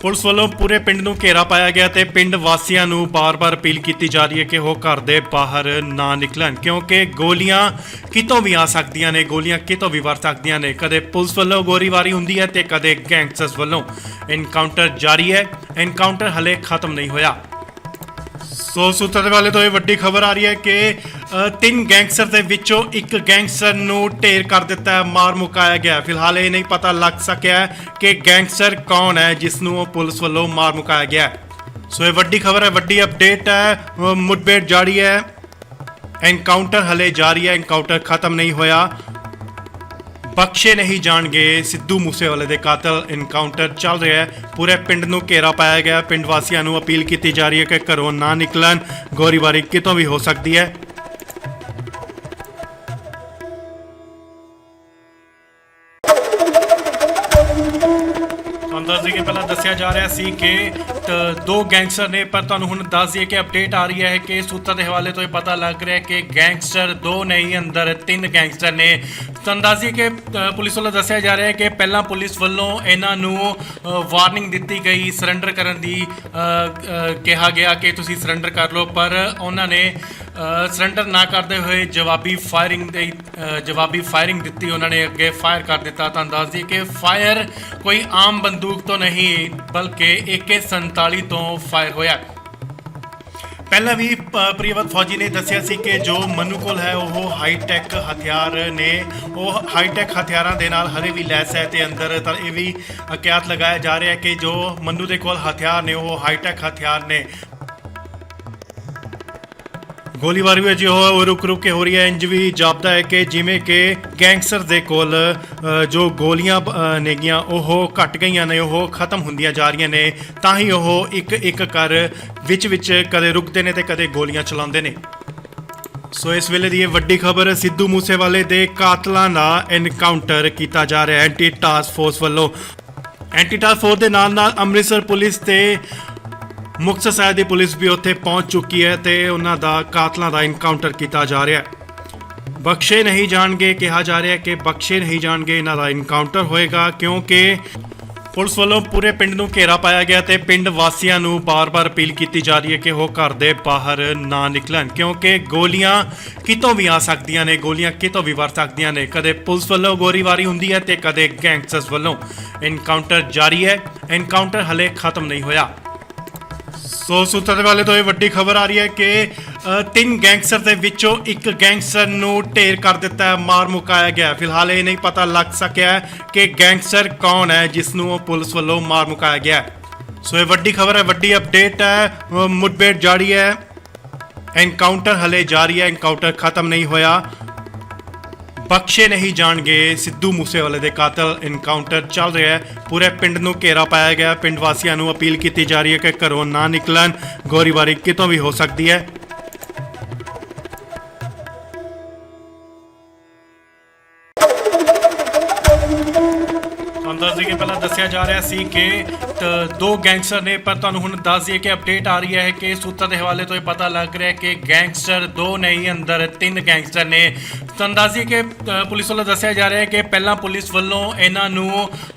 ਪੁਲਿਸ ਵੱਲੋਂ ਪੂਰੇ ਪਿੰਡ ਨੂੰ ਘੇਰਾ ਪਾਇਆ ਗਿਆ ਤੇ ਪਿੰਡ ਵਾਸੀਆਂ ਨੂੰ ਬਾਰ-ਬਾਰ ਅਪੀਲ ਕੀਤੀ ਜਾ ਰਹੀ ਹੈ ਕਿ ਉਹ ਘਰ ਦੇ ਬਾਹਰ ਨਾ ਨਿਕਲਣ, ਕਿਉਂਕਿ ਗੋਲੀਆਂ ਕਿਤੋਂ ਵੀ ਆ ਸਕਦੀਆਂ ਨੇ, ਗੋਲੀਆਂ ਕਿਤੋਂ ਵੀ ਵਰ ਸਕਦੀਆਂ ਨੇ। ਕਦੇ ਪੁਲਿਸ ਵੱਲੋਂ ਗੋਲੀਬਾਰੀ ਹੁੰਦੀ ਹੈ ਤੇ ਕਦੇ ਗੈਂਗਸਟਰਸ ਵੱਲੋਂ। ਐਨਕਾਊਂਟਰ ਜਾਰੀ ਹੈ, ਐਨਕਾਊਂਟਰ ਹਲੇ ਖਤਮ ਨਹੀਂ ਹੋਇਆ। ਸੋ ਸੂਤਰਾਂ ਵਾਲੇ ਤੋਂ ਇਹ ਵੱਡੀ ਖਬਰ ਆ ਰਹੀ ਹੈ ਕਿ ਤਿੰਨ ਗੈਂਗਸਟਰ ਦੇ ਵਿੱਚੋਂ ਇੱਕ ਗੈਂਗਸਟਰ ਨੂੰ ਢੇਰ ਕਰ ਦਿੱਤਾ ਹੈ, ਮਾਰ ਮੁਕਾਇਆ ਗਿਆ। ਫਿਲਹਾਲ ਇਹ ਨਹੀਂ ਪਤਾ ਲੱਗ ਸਕਿਆ ਕਿ ਗੈਂਗਸਟਰ ਕੌਣ ਹੈ ਜਿਸ ਨੂੰ ਪੁਲਿਸ ਵੱਲੋਂ ਮਾਰ ਮੁਕਾਇਆ ਗਿਆ। ਸੋ ਇਹ ਵੱਡੀ ਖਬਰ ਹੈ, ਵੱਡੀ ਅਪਡੇਟ ਹੈ। ਮੁਠਭੇੜ ਜਾਰੀ ਹੈ, ਐਨਕਾਊਂਟਰ ਹਲੇ ਜਾਰੀ ਹੈ, ਐਨਕਾਊਂਟਰ ਖਤਮ ਨਹੀਂ ਹੋਇਆ। ਬਖਸ਼ੇ ਨਹੀਂ ਜਾਣਗੇ ਸਿੱਧੂ ਮੂਸੇਵਾਲੇ ਦੇ ਕਾਤਲ। ਐਨਕਾਊਂਟਰ ਚੱਲ ਰਿਹਾ ਹੈ, ਪੂਰੇ ਪਿੰਡ ਨੂੰ ਘੇਰਾ ਪਾਇਆ ਗਿਆ। ਪਿੰਡ ਵਾਸੀਆਂ ਨੂੰ ਅਪੀਲ ਕੀਤੀ ਜਾ ਰਹੀ ਹੈ ਕਿ ਘਰੋਂ ਨਾ ਨਿਕਲਣ, ਗੋਲੀਬਾਰੀ ਕਿਤੋਂ ਵੀ ਹੋ ਸਕਦੀ ਹੈ। ਦੱਸ ਦਈਏ ਪਹਿਲਾਂ ਦੱਸਿਆ ਜਾ ਰਿਹਾ ਸੀ ਕਿ ਦੋ ਗੈਂਗਸਟਰ ਨੇ, ਪਰ ਤੁਹਾਨੂੰ ਹੁਣ ਦੱਸ ਦਈਏ ਕਿ ਅਪਡੇਟ ਆ ਰਹੀ ਹੈ ਕਿ ਸੂਤਰਾਂ ਦੇ ਹਵਾਲੇ ਤੋਂ ਇਹ ਪਤਾ ਲੱਗ ਰਿਹਾ ਕਿ ਗੈਂਗਸਟਰ ਦੋ ਨਹੀਂ, ਅੰਦਰ ਤਿੰਨ ਗੈਂਗਸਟਰ ਨੇ। ਤੁਹਾਨੂੰ ਦੱਸ ਦਈਏ ਕਿ ਪੁਲਿਸ ਵੱਲੋਂ ਦੱਸਿਆ ਜਾ ਰਿਹਾ ਹੈ ਕਿ ਪਹਿਲਾਂ ਪੁਲਿਸ ਵੱਲੋਂ ਇਹਨਾਂ ਨੂੰ ਵਾਰਨਿੰਗ ਦਿੱਤੀ ਗਈ ਸਰੈਂਡਰ ਕਰਨ ਦੀ, ਕਿਹਾ ਗਿਆ ਕਿ ਤੁਸੀਂ ਸਰੈਂਡਰ ਕਰ ਲਓ, ਪਰ ਉਹਨਾਂ ਨੇ ਸਰੈਂਡਰ ਨਾ ਕਰਦੇ ਹੋਏ ਜਵਾਬੀ ਫਾਇਰਿੰਗ ਦਿੱਤੀ। ਉਹਨਾਂ ਨੇ ਅੱਗੇ ਫਾਇਰ ਕਰ ਦਿੱਤਾ। ਤੁਹਾਨੂੰ ਦੱਸ ਦਈਏ ਕਿ ਫਾਇਰ ਕੋਈ ਆਮ ਬੰਦੂਕ ਤੋਂ ਨਹੀਂ ਬਲਕਿ AK-47 ਤੋਂ ਫਾਇਰ ਹੋਇਆ। ਪਹਿਲਾਂ ਵੀ ਪ੍ਰਿਯਵਤ ਫੌਜੀ ਨੇ ਦੱਸਿਆ ਸੀ ਕਿ ਜੋ ਮਨੂ ਕੋਲ ਹੈ ਉਹ ਹਾਈਟੈਕ ਹਥਿਆਰ ਨੇ, ਉਹ ਹਾਈਟੈਕ ਹਥਿਆਰਾਂ ਦੇ ਨਾਲ ਹਰੇ ਵੀ ਲੈਸ ਹੈ ਤੇ ਅੰਦਰ ਤਾਂ ਇਹ ਵੀ ਕਿਆਸ ਲਗਾਇਆ ਜਾ ਰਿਹਾ ਹੈ ਕਿ ਜੋ ਮਨੂ ਦੇ ਕੋਲ ਹਥਿਆਰ ਨੇ ਉਹ ਹਾਈਟੈਕ ਹਥਿਆਰ ਨੇ। ਗੋਲੀਬਾਰੀ ਵੀ ਉਹ ਰੁਕ ਕੇ ਹੋ ਰਹੀ ਹੈ। ਇੰਜ ਵੀ ਜਾਪਦਾ ਹੈ ਕਿ ਜਿਵੇਂ ਕਿ ਗੈਂਗਸਟਰ ਦੇ ਕੋਲ ਜੋ ਗੋਲੀਆਂ ਨੇਗੀਆਂ ਉਹ ਘਟ ਗਈਆਂ ਨੇ, ਉਹ ਖਤਮ ਹੁੰਦੀਆਂ ਜਾ ਰਹੀਆਂ ਨੇ, ਤਾਂ ਹੀ ਉਹ ਇੱਕ ਕਰ ਵਿੱਚ ਕਦੇ ਰੁਕਦੇ ਨੇ ਤੇ ਕਦੇ ਗੋਲੀਆਂ ਚਲਾਉਂਦੇ ਨੇ। ਸੋ ਇਸ ਵੇਲੇ ਦੀ ਇਹ ਵੱਡੀ ਖਬਰ, ਸਿੱਧੂ ਮੂਸੇਵਾਲੇ ਦੇ ਕਾਤਲਾਂ ਦਾ ਐਨਕਾਊਂਟਰ ਕੀਤਾ ਜਾ ਰਿਹਾ ਐਂਟੀ ਟਾਸਕ ਫੋਰਸ ਵੱਲੋਂ। ਐਂਟੀ ਟਾਸਕ ਫੋਰਸ ਦੇ ਨਾਲ ਅੰਮ੍ਰਿਤਸਰ ਪੁਲਿਸ ਤੇ ਮੁਕਤਸਰ ਸਾਹਿਬ ਦੀ ਪੁਲਿਸ ਵੀ ਉੱਥੇ ਪਹੁੰਚ ਚੁੱਕੀ ਹੈ ਤੇ ਉਹਨਾਂ ਦਾ ਕਾਤਲਾਂ ਦਾ ਐਨਕਾਊਂਟਰ ਕੀਤਾ ਜਾ ਰਿਹਾ ਹੈ। ਬਖਸ਼ੇ ਨਹੀਂ ਜਾਣਗੇ, ਕਿਹਾ ਜਾ ਰਿਹਾ ਕਿ ਬਖਸ਼ੇ ਨਹੀਂ ਜਾਣਗੇ, ਇਹਨਾਂ ਦਾ ਐਨਕਾਊਂਟਰ ਹੋਏਗਾ, ਕਿਉਂਕਿ ਪੁਲਿਸ ਵੱਲੋਂ ਪੂਰੇ ਪਿੰਡ ਨੂੰ ਘੇਰਾ ਪਾਇਆ ਗਿਆ ਤੇ ਪਿੰਡ ਵਾਸੀਆਂ ਨੂੰ ਬਾਰ-ਬਾਰ ਅਪੀਲ ਕੀਤੀ ਜਾ ਰਹੀ ਹੈ ਕਿ ਉਹ ਘਰ ਦੇ ਬਾਹਰ ਨਾ ਨਿਕਲਣ, ਕਿਉਂਕਿ ਗੋਲੀਆਂ ਕਿਤੋਂ ਵੀ ਆ ਸਕਦੀਆਂ ਨੇ, ਗੋਲੀਆਂ ਕਿਤੋਂ ਵੀ ਵਰ ਸਕਦੀਆਂ ਨੇ। ਕਦੇ ਪੁਲਿਸ ਵੱਲੋਂ ਗੋਲੀਬਾਰੀ ਹੁੰਦੀ ਹੈ ਤੇ ਕਦੇ ਗੈਂਗਸਟਰਸ ਵੱਲੋਂ। ਐਨਕਾਊਂਟਰ ਜਾਰੀ ਹੈ, ਐਨਕਾਊਂਟਰ ਹਲੇ ਖਤਮ ਨਹੀਂ ਹੋਇਆ। ਸੋ ਸੂਤਰਾਂ ਦੇ ਵਾਲੇ ਤੋਂ ਇਹ ਵੱਡੀ ਖਬਰ ਆ ਰਹੀ ਹੈ ਕਿ ਤਿੰਨ ਗੈਂਗਸਟਰ ਦੇ ਵਿੱਚੋਂ ਇੱਕ ਗੈਂਗਸਟਰ ਨੂੰ ਢੇਰ ਕਰ ਦਿੱਤਾ ਹੈ, ਮਾਰ ਮੁਕਾਇਆ ਗਿਆ। ਫਿਲਹਾਲ ਇਹ ਨਹੀਂ ਪਤਾ ਲੱਗ ਸਕਿਆ ਹੈ ਕਿ ਗੈਂਗਸਟਰ ਕੌਣ ਹੈ ਜਿਸ ਨੂੰ ਪੁਲਿਸ ਵੱਲੋਂ ਮਾਰ ਮੁਕਾਇਆ ਗਿਆ ਹੈ। ਸੋ ਇਹ ਵੱਡੀ ਖਬਰ ਹੈ, ਵੱਡੀ ਅਪਡੇਟ ਹੈ। ਮੁठਭੇੜ ਜਾਰੀ ਹੈ, ਐਨਕਾਊਂਟਰ ਹਲੇ ਜਾਰੀ ਹੈ, ਐਨਕਾਊਂਟਰ ਖਤਮ ਨਹੀਂ ਹੋਇਆ। ਬਖਸ਼ੇ ਨਹੀਂ ਜਾਣਗੇ ਸਿੱਧੂ ਮੂਸੇਵਾਲੇ ਦੇ ਕਾਤਲ। ਐਨਕਾਊਂਟਰ ਚੱਲ ਰਿਹਾ ਹੈ, ਪੂਰੇ ਪਿੰਡ ਨੂੰ ਘੇਰਾ ਪਾਇਆ ਗਿਆ। ਪਿੰਡ ਵਾਸੀਆਂ ਨੂੰ ਅਪੀਲ ਕੀਤੀ ਜਾ ਰਹੀ ਹੈ ਕਿ ਘਰੋਂ ਨਾ ਨਿਕਲਣ, ਗੋਲੀਬਾਰੀ ਕਿਤੋਂ ਵੀ ਹੋ ਸਕਦੀ ਹੈ। ਦੱਸ ਦਈਏ ਕਿ ਪਹਿਲਾਂ ਦੱਸਿਆ ਜਾ ਰਿਹਾ ਸੀ ਕਿ ਦੋ ਗੈਂਗਸਟਰ ਨੇ, ਪਰ ਤੁਹਾਨੂੰ ਹੁਣ ਦੱਸ ਦਈਏ ਕਿ ਅਪਡੇਟ ਆ ਰਹੀ ਹੈ ਕਿ ਸੂਤਰਾਂ ਦੇ ਹਵਾਲੇ ਤੋਂ ਇਹ ਪਤਾ ਲੱਗ ਰਿਹਾ ਹੈ ਕਿ ਗੈਂਗਸਟਰ ਦੋ ਨਹੀਂ, ਅੰਦਰ ਤਿੰਨ ਗੈਂਗਸਟਰ ਨੇ। ਤੁਹਾਨੂੰ ਦੱਸ ਦਈਏ ਕਿ ਪੁਲਿਸ ਵੱਲੋਂ ਦੱਸਿਆ ਜਾ ਰਿਹਾ ਹੈ ਕਿ ਪਹਿਲਾਂ ਪੁਲਿਸ ਵੱਲੋਂ ਇਹਨਾਂ ਨੂੰ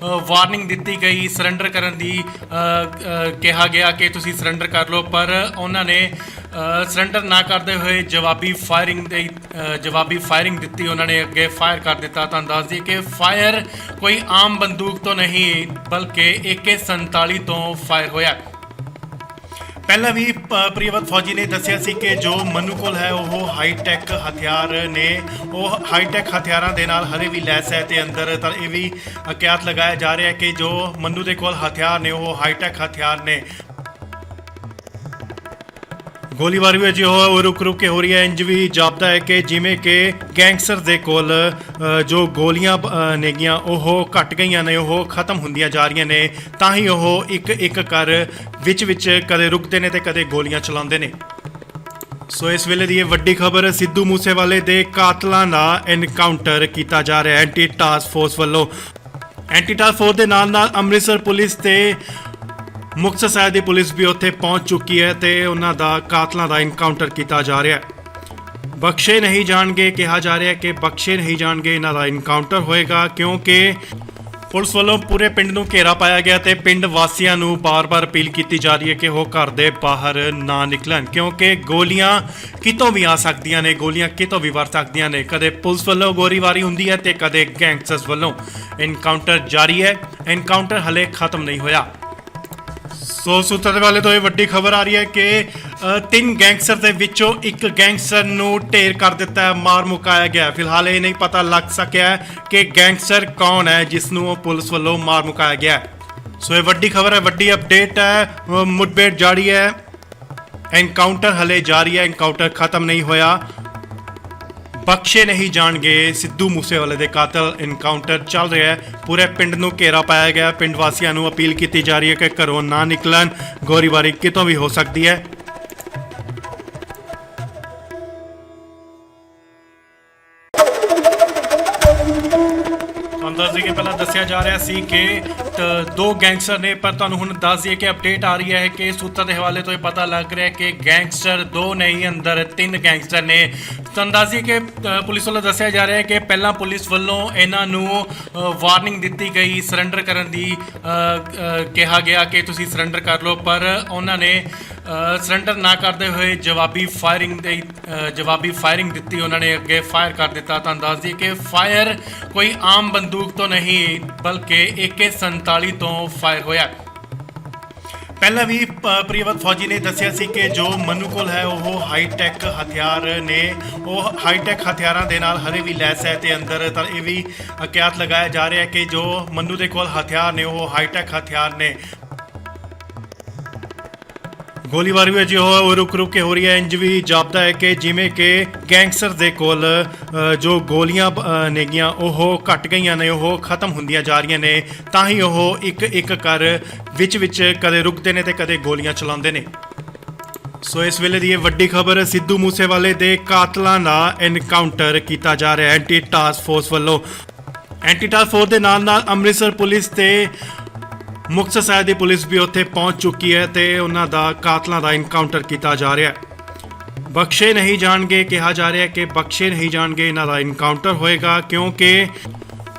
ਵਾਰਨਿੰਗ ਦਿੱਤੀ ਗਈ, ਸਰੈਂਡਰ ਕਰਨ ਦੀ ਕਿਹਾ ਗਿਆ ਕਿ ਤੁਸੀਂ ਸਰੈਂਡਰ ਕਰ ਲਓ, ਪਰ ਉਹਨਾਂ ਨੇ ਸਰੈਂਡਰ ਨਾ ਕਰਦੇ ਹੋਏ ਜਵਾਬੀ ਫਾਇਰਿੰਗ ਦਿੱਤੀ। ਉਹਨਾਂ ਨੇ ਅੱਗੇ ਫਾਇਰ ਕਰ ਦਿੱਤਾ। ਤੁਹਾਨੂੰ ਦੱਸ ਦਈਏ ਕਿ ਫਾਇਰ ਕੋਈ ਆਮ ਬੰਦੂਕ ਤੋਂ ਨਹੀਂ ਬਲਕਿ AK-47 ਤੋਂ ਫਾਇਰ ਹੋਇਆ। ਪਹਿਲਾਂ ਵੀ ਪ੍ਰਿਯਵਤ ਫੌਜੀ ਨੇ ਦੱਸਿਆ ਸੀ ਕਿ ਜੋ ਮਨੂ ਕੋਲ ਹੈ ਉਹ ਹਾਈਟੈਕ ਹਥਿਆਰ ਨੇ, ਉਹ ਹਾਈਟੈਕ ਹਥਿਆਰਾਂ ਦੇ ਨਾਲ ਹਰੇ ਵੀ ਲੈਸ ਹੈ ਤੇ ਅੰਦਰ ਤਾਂ ਇਹ ਵੀ ਕਿਆਸ ਲਗਾਇਆ ਜਾ ਰਿਹਾ ਹੈ ਕਿ ਜੋ ਮਨੂ ਦੇ ਕੋਲ ਹਥਿਆਰ ਨੇ ਉਹ ਹਾਈਟੈਕ ਹਥਿਆਰ ਨੇ। ਗੋਲੀਬਾਰੀ ਵੀ ਅਜੇ ਉਹ ਰੁਕ ਕੇ ਹੋ ਰਹੀ ਹੈ। ਇੰਜ ਵੀ ਜਾਪਦਾ ਹੈ ਕਿ ਜਿਵੇਂ ਕਿ ਗੈਂਗਸਟਰ ਦੇ ਕੋਲ ਜੋ ਗੋਲੀਆਂ ਨੇਗੀਆਂ ਉਹ ਘਟ ਗਈਆਂ ਨੇ, ਉਹ ਖਤਮ ਹੁੰਦੀਆਂ ਜਾ ਰਹੀਆਂ ਨੇ। ਤਾਂ ਹੀ ਉਹ ਇੱਕ ਕਰ ਵਿੱਚ ਕਦੇ ਰੁਕਦੇ ਨੇ ਤੇ ਕਦੇ ਗੋਲੀਆਂ ਚਲਾਉਂਦੇ ਨੇ। ਸੋ ਇਸ ਵੇਲੇ ਦੀ ਇਹ ਵੱਡੀ ਖਬਰ, ਸਿੱਧੂ ਮੂਸੇਵਾਲੇ ਦੇ ਕਾਤਲਾਂ ਦਾ ਐਨਕਾਊਂਟਰ ਕੀਤਾ ਜਾ ਰਿਹਾ ਐਂਟੀ ਟਾਸਕ ਫੋਰਸ ਵੱਲੋਂ। ਐਂਟੀ ਟਾਸਕ ਫੋਰਸ ਦੇ ਨਾਲ ਅੰਮ੍ਰਿਤਸਰ ਪੁਲਿਸ ਤੇ ਮੁਕਤਸਰ ਸਾਹਿਬ ਦੀ ਪੁਲਿਸ ਵੀ ਉੱਥੇ ਪਹੁੰਚ ਚੁੱਕੀ ਹੈ ਤੇ ਉਹਨਾਂ ਦਾ ਕਾਤਲਾਂ ਦਾ ਐਨਕਾਊਂਟਰ ਕੀਤਾ ਜਾ ਰਿਹਾ ਹੈ। ਬਖਸ਼ੇ ਨਹੀਂ ਜਾਣਗੇ, ਕਿਹਾ ਜਾ ਰਿਹਾ ਕਿ ਬਖਸ਼ੇ ਨਹੀਂ ਜਾਣਗੇ, ਇਹਨਾਂ ਦਾ ਐਨਕਾਊਂਟਰ ਹੋਏਗਾ, ਕਿਉਂਕਿ ਪੁਲਿਸ ਵੱਲੋਂ ਪੂਰੇ ਪਿੰਡ ਨੂੰ ਘੇਰਾ ਪਾਇਆ ਗਿਆ ਤੇ ਪਿੰਡ ਵਾਸੀਆਂ ਨੂੰ ਬਾਰ-ਬਾਰ ਅਪੀਲ ਕੀਤੀ ਜਾ ਰਹੀ ਹੈ ਕਿ ਉਹ ਘਰ ਦੇ ਬਾਹਰ ਨਾ ਨਿਕਲਣ, ਕਿਉਂਕਿ ਗੋਲੀਆਂ ਕਿਤੋਂ ਵੀ ਆ ਸਕਦੀਆਂ ਨੇ, ਗੋਲੀਆਂ ਕਿਤੋਂ ਵੀ ਵਰ ਸਕਦੀਆਂ ਨੇ। ਕਦੇ ਪੁਲਿਸ ਵੱਲੋਂ ਗੋਲੀਬਾਰੀ ਹੁੰਦੀ ਹੈ ਤੇ ਕਦੇ ਗੈਂਗਸਟਰਸ ਵੱਲੋਂ। ਐਨਕਾਊਂਟਰ ਜਾਰੀ ਹੈ, ਐਨਕਾਊਂਟਰ ਹਲੇ ਖਤਮ ਨਹੀਂ ਹੋਇਆ। ਸੋ ਸੂਤਰਾਂ ਦੇ ਵਾਲੇ ਤੋਂ ਇਹ ਵੱਡੀ ਖਬਰ ਆ ਰਹੀ ਹੈ ਕਿ ਤਿੰਨ ਗੈਂਗਸਟਰ ਦੇ ਵਿੱਚੋਂ ਇੱਕ ਗੈਂਗਸਟਰ ਨੂੰ ਢੇਰ ਕਰ ਦਿੱਤਾ ਹੈ, ਮਾਰ ਮੁਕਾਇਆ ਗਿਆ। ਫਿਲਹਾਲ ਇਹ ਨਹੀਂ ਪਤਾ ਲੱਗ ਸਕਿਆ ਕਿ ਗੈਂਗਸਟਰ ਕੌਣ ਹੈ ਜਿਸ ਨੂੰ ਪੁਲਿਸ ਵੱਲੋਂ ਮਾਰ ਮੁਕਾਇਆ ਗਿਆ। ਸੋ ਇਹ ਵੱਡੀ ਖਬਰ ਹੈ, ਵੱਡੀ ਅਪਡੇਟ ਹੈ। ਮੁਠਭੇੜ ਜਾਰੀ ਹੈ, ਐਨਕਾਊਂਟਰ ਹਲੇ ਜਾਰੀ ਹੈ, ਐਨਕਾਊਂਟਰ ਖਤਮ ਨਹੀਂ ਹੋਇਆ। ਬਖਸ਼ੇ ਨਹੀਂ ਜਾਣਗੇ ਸਿੱਧੂ ਮੂਸੇਵਾਲੇ ਦੇ ਕਾਤਲ। ਐਨਕਾਊਂਟਰ ਚੱਲ ਰਿਹਾ ਹੈ, ਪੂਰੇ ਪਿੰਡ ਨੂੰ ਘੇਰਾ ਪਾਇਆ ਗਿਆ। ਪਿੰਡ ਵਾਸੀਆਂ ਨੂੰ ਅਪੀਲ ਕੀਤੀ ਜਾ ਰਹੀ ਹੈ ਕਿ ਘਰੋਂ ਨਾ ਨਿਕਲਣ, ਗੋਲੀਬਾਰੀ ਕਿਤੋਂ ਵੀ ਹੋ ਸਕਦੀ ਹੈ। ਦੱਸ ਦਈਏ ਕਿ ਪਹਿਲਾਂ ਦੱਸਿਆ ਜਾ ਰਿਹਾ ਸੀ ਕਿ ਦੋ ਗੈਂਗਸਟਰ ਨੇ, ਪਰ ਤੁਹਾਨੂੰ ਹੁਣ ਦੱਸ ਦਈਏ ਕਿ ਅਪਡੇਟ ਆ ਰਹੀ ਹੈ ਕਿ ਸੂਤਰਾਂ ਦੇ ਹਵਾਲੇ ਤੋਂ ਇਹ ਪਤਾ ਲੱਗ ਰਿਹਾ ਕਿ ਗੈਂਗਸਟਰ ਦੋ ਨਹੀਂ, ਅੰਦਰ ਤਿੰਨ ਗੈਂਗਸਟਰ ਨੇ। ਤੁਹਾਨੂੰ ਦੱਸ ਦਈਏ ਕਿ ਪੁਲਿਸ ਵੱਲੋਂ ਦੱਸਿਆ ਜਾ ਰਿਹਾ ਹੈ ਕਿ ਪਹਿਲਾਂ ਪੁਲਿਸ ਵੱਲੋਂ ਇਹਨਾਂ ਨੂੰ ਵਾਰਨਿੰਗ ਦਿੱਤੀ ਗਈ, ਸਰੈਂਡਰ ਕਰਨ ਦੀ ਕਿਹਾ ਗਿਆ ਕਿ ਤੁਸੀਂ ਸਰੈਂਡਰ ਕਰ ਲਓ, ਪਰ ਉਹਨਾਂ ਨੇ ਸਰੈਂਡਰ ਨਾ ਕਰਦੇ ਹੋਏ ਜਵਾਬੀ ਫਾਇਰਿੰਗ ਦਿੱਤੀ। ਉਹਨਾਂ ਨੇ ਅੱਗੇ ਫਾਇਰ ਕਰ ਦਿੱਤਾ। ਤੁਹਾਨੂੰ ਦੱਸ ਦਈਏ ਕਿ ਫਾਇਰ ਕੋਈ ਆਮ ਬੰਦੂਕ ਤੋਂ ਨਹੀਂ ਬਲਕਿ AK-47 ਤੋਂ ਫਾਇਰ ਹੋਇਆ। ਪਹਿਲਾਂ ਵੀ ਪ੍ਰਿਯਵਤ ਫੌਜੀ ਨੇ ਦੱਸਿਆ ਸੀ ਕਿ ਜੋ ਮਨੂ ਕੋਲ ਹੈ ਉਹ ਹਾਈਟੈਕ ਹਥਿਆਰ ਨੇ, ਉਹ ਹਾਈਟੈਕ ਹਥਿਆਰਾਂ ਦੇ ਨਾਲ ਹਰੇ ਵੀ ਲੈਸ ਹੈ ਤੇ ਅੰਦਰ ਤਾਂ ਇਹ ਵੀ ਕਿਆਸ ਲਗਾਇਆ ਜਾ ਰਿਹਾ ਹੈ ਕਿ ਜੋ ਮਨੂ ਦੇ ਕੋਲ ਹਥਿਆਰ ਨੇ ਉਹ ਹਾਈਟੈਕ ਹਥਿਆਰ ਨੇ। ਗੋਲੀਬਾਰੀ ਵੀ ਅਜੇ ਉਹ ਰੁਕ ਕੇ ਹੋ ਰਹੀ ਹੈ। ਇੰਜ ਵੀ ਜਾਪਦਾ ਹੈ ਕਿ ਜਿਵੇਂ ਕਿ ਗੈਂਗਸਟਰ ਦੇ ਕੋਲ ਜੋ ਗੋਲੀਆਂ ਨੇਗੀਆਂ ਉਹ ਘਟ ਗਈਆਂ ਨੇ, ਉਹ ਖਤਮ ਹੁੰਦੀਆਂ ਜਾ ਰਹੀਆਂ ਨੇ। ਤਾਂ ਹੀ ਉਹ ਇੱਕ ਕਰ ਵਿੱਚ ਕਦੇ ਰੁਕਦੇ ਨੇ ਤੇ ਕਦੇ ਗੋਲੀਆਂ ਚਲਾਉਂਦੇ ਨੇ। ਸੋ ਇਸ ਵੇਲੇ ਦੀ ਇਹ ਵੱਡੀ ਖਬਰ, ਸਿੱਧੂ ਮੂਸੇਵਾਲੇ ਦੇ ਕਾਤਲਾਂ ਦਾ ਐਨਕਾਊਂਟਰ ਕੀਤਾ ਜਾ ਰਿਹਾ ਐਂਟੀ ਟਾਸਕ ਫੋਰਸ ਵੱਲੋਂ। ਐਂਟੀ ਟਾਸਕ ਫੋਰਸ ਦੇ ਨਾਲ ਅੰਮ੍ਰਿਤਸਰ ਪੁਲਿਸ ਤੇ ਮੁਕਤਸਰ ਸਾਹਿਬ ਦੀ ਪੁਲਿਸ ਵੀ ਉੱਥੇ ਪਹੁੰਚ ਚੁੱਕੀ ਹੈ ਤੇ ਉਹਨਾਂ ਦਾ ਕਾਤਲਾਂ ਦਾ ਐਨਕਾਊਂਟਰ ਕੀਤਾ ਜਾ ਰਿਹਾ ਹੈ। ਬਖਸ਼ੇ ਨਹੀਂ ਜਾਣਗੇ, ਕਿਹਾ ਜਾ ਰਿਹਾ ਕਿ ਬਖਸ਼ੇ ਨਹੀਂ ਜਾਣਗੇ, ਇਹਨਾਂ ਦਾ ਐਨਕਾਊਂਟਰ ਹੋਏਗਾ, ਕਿਉਂਕਿ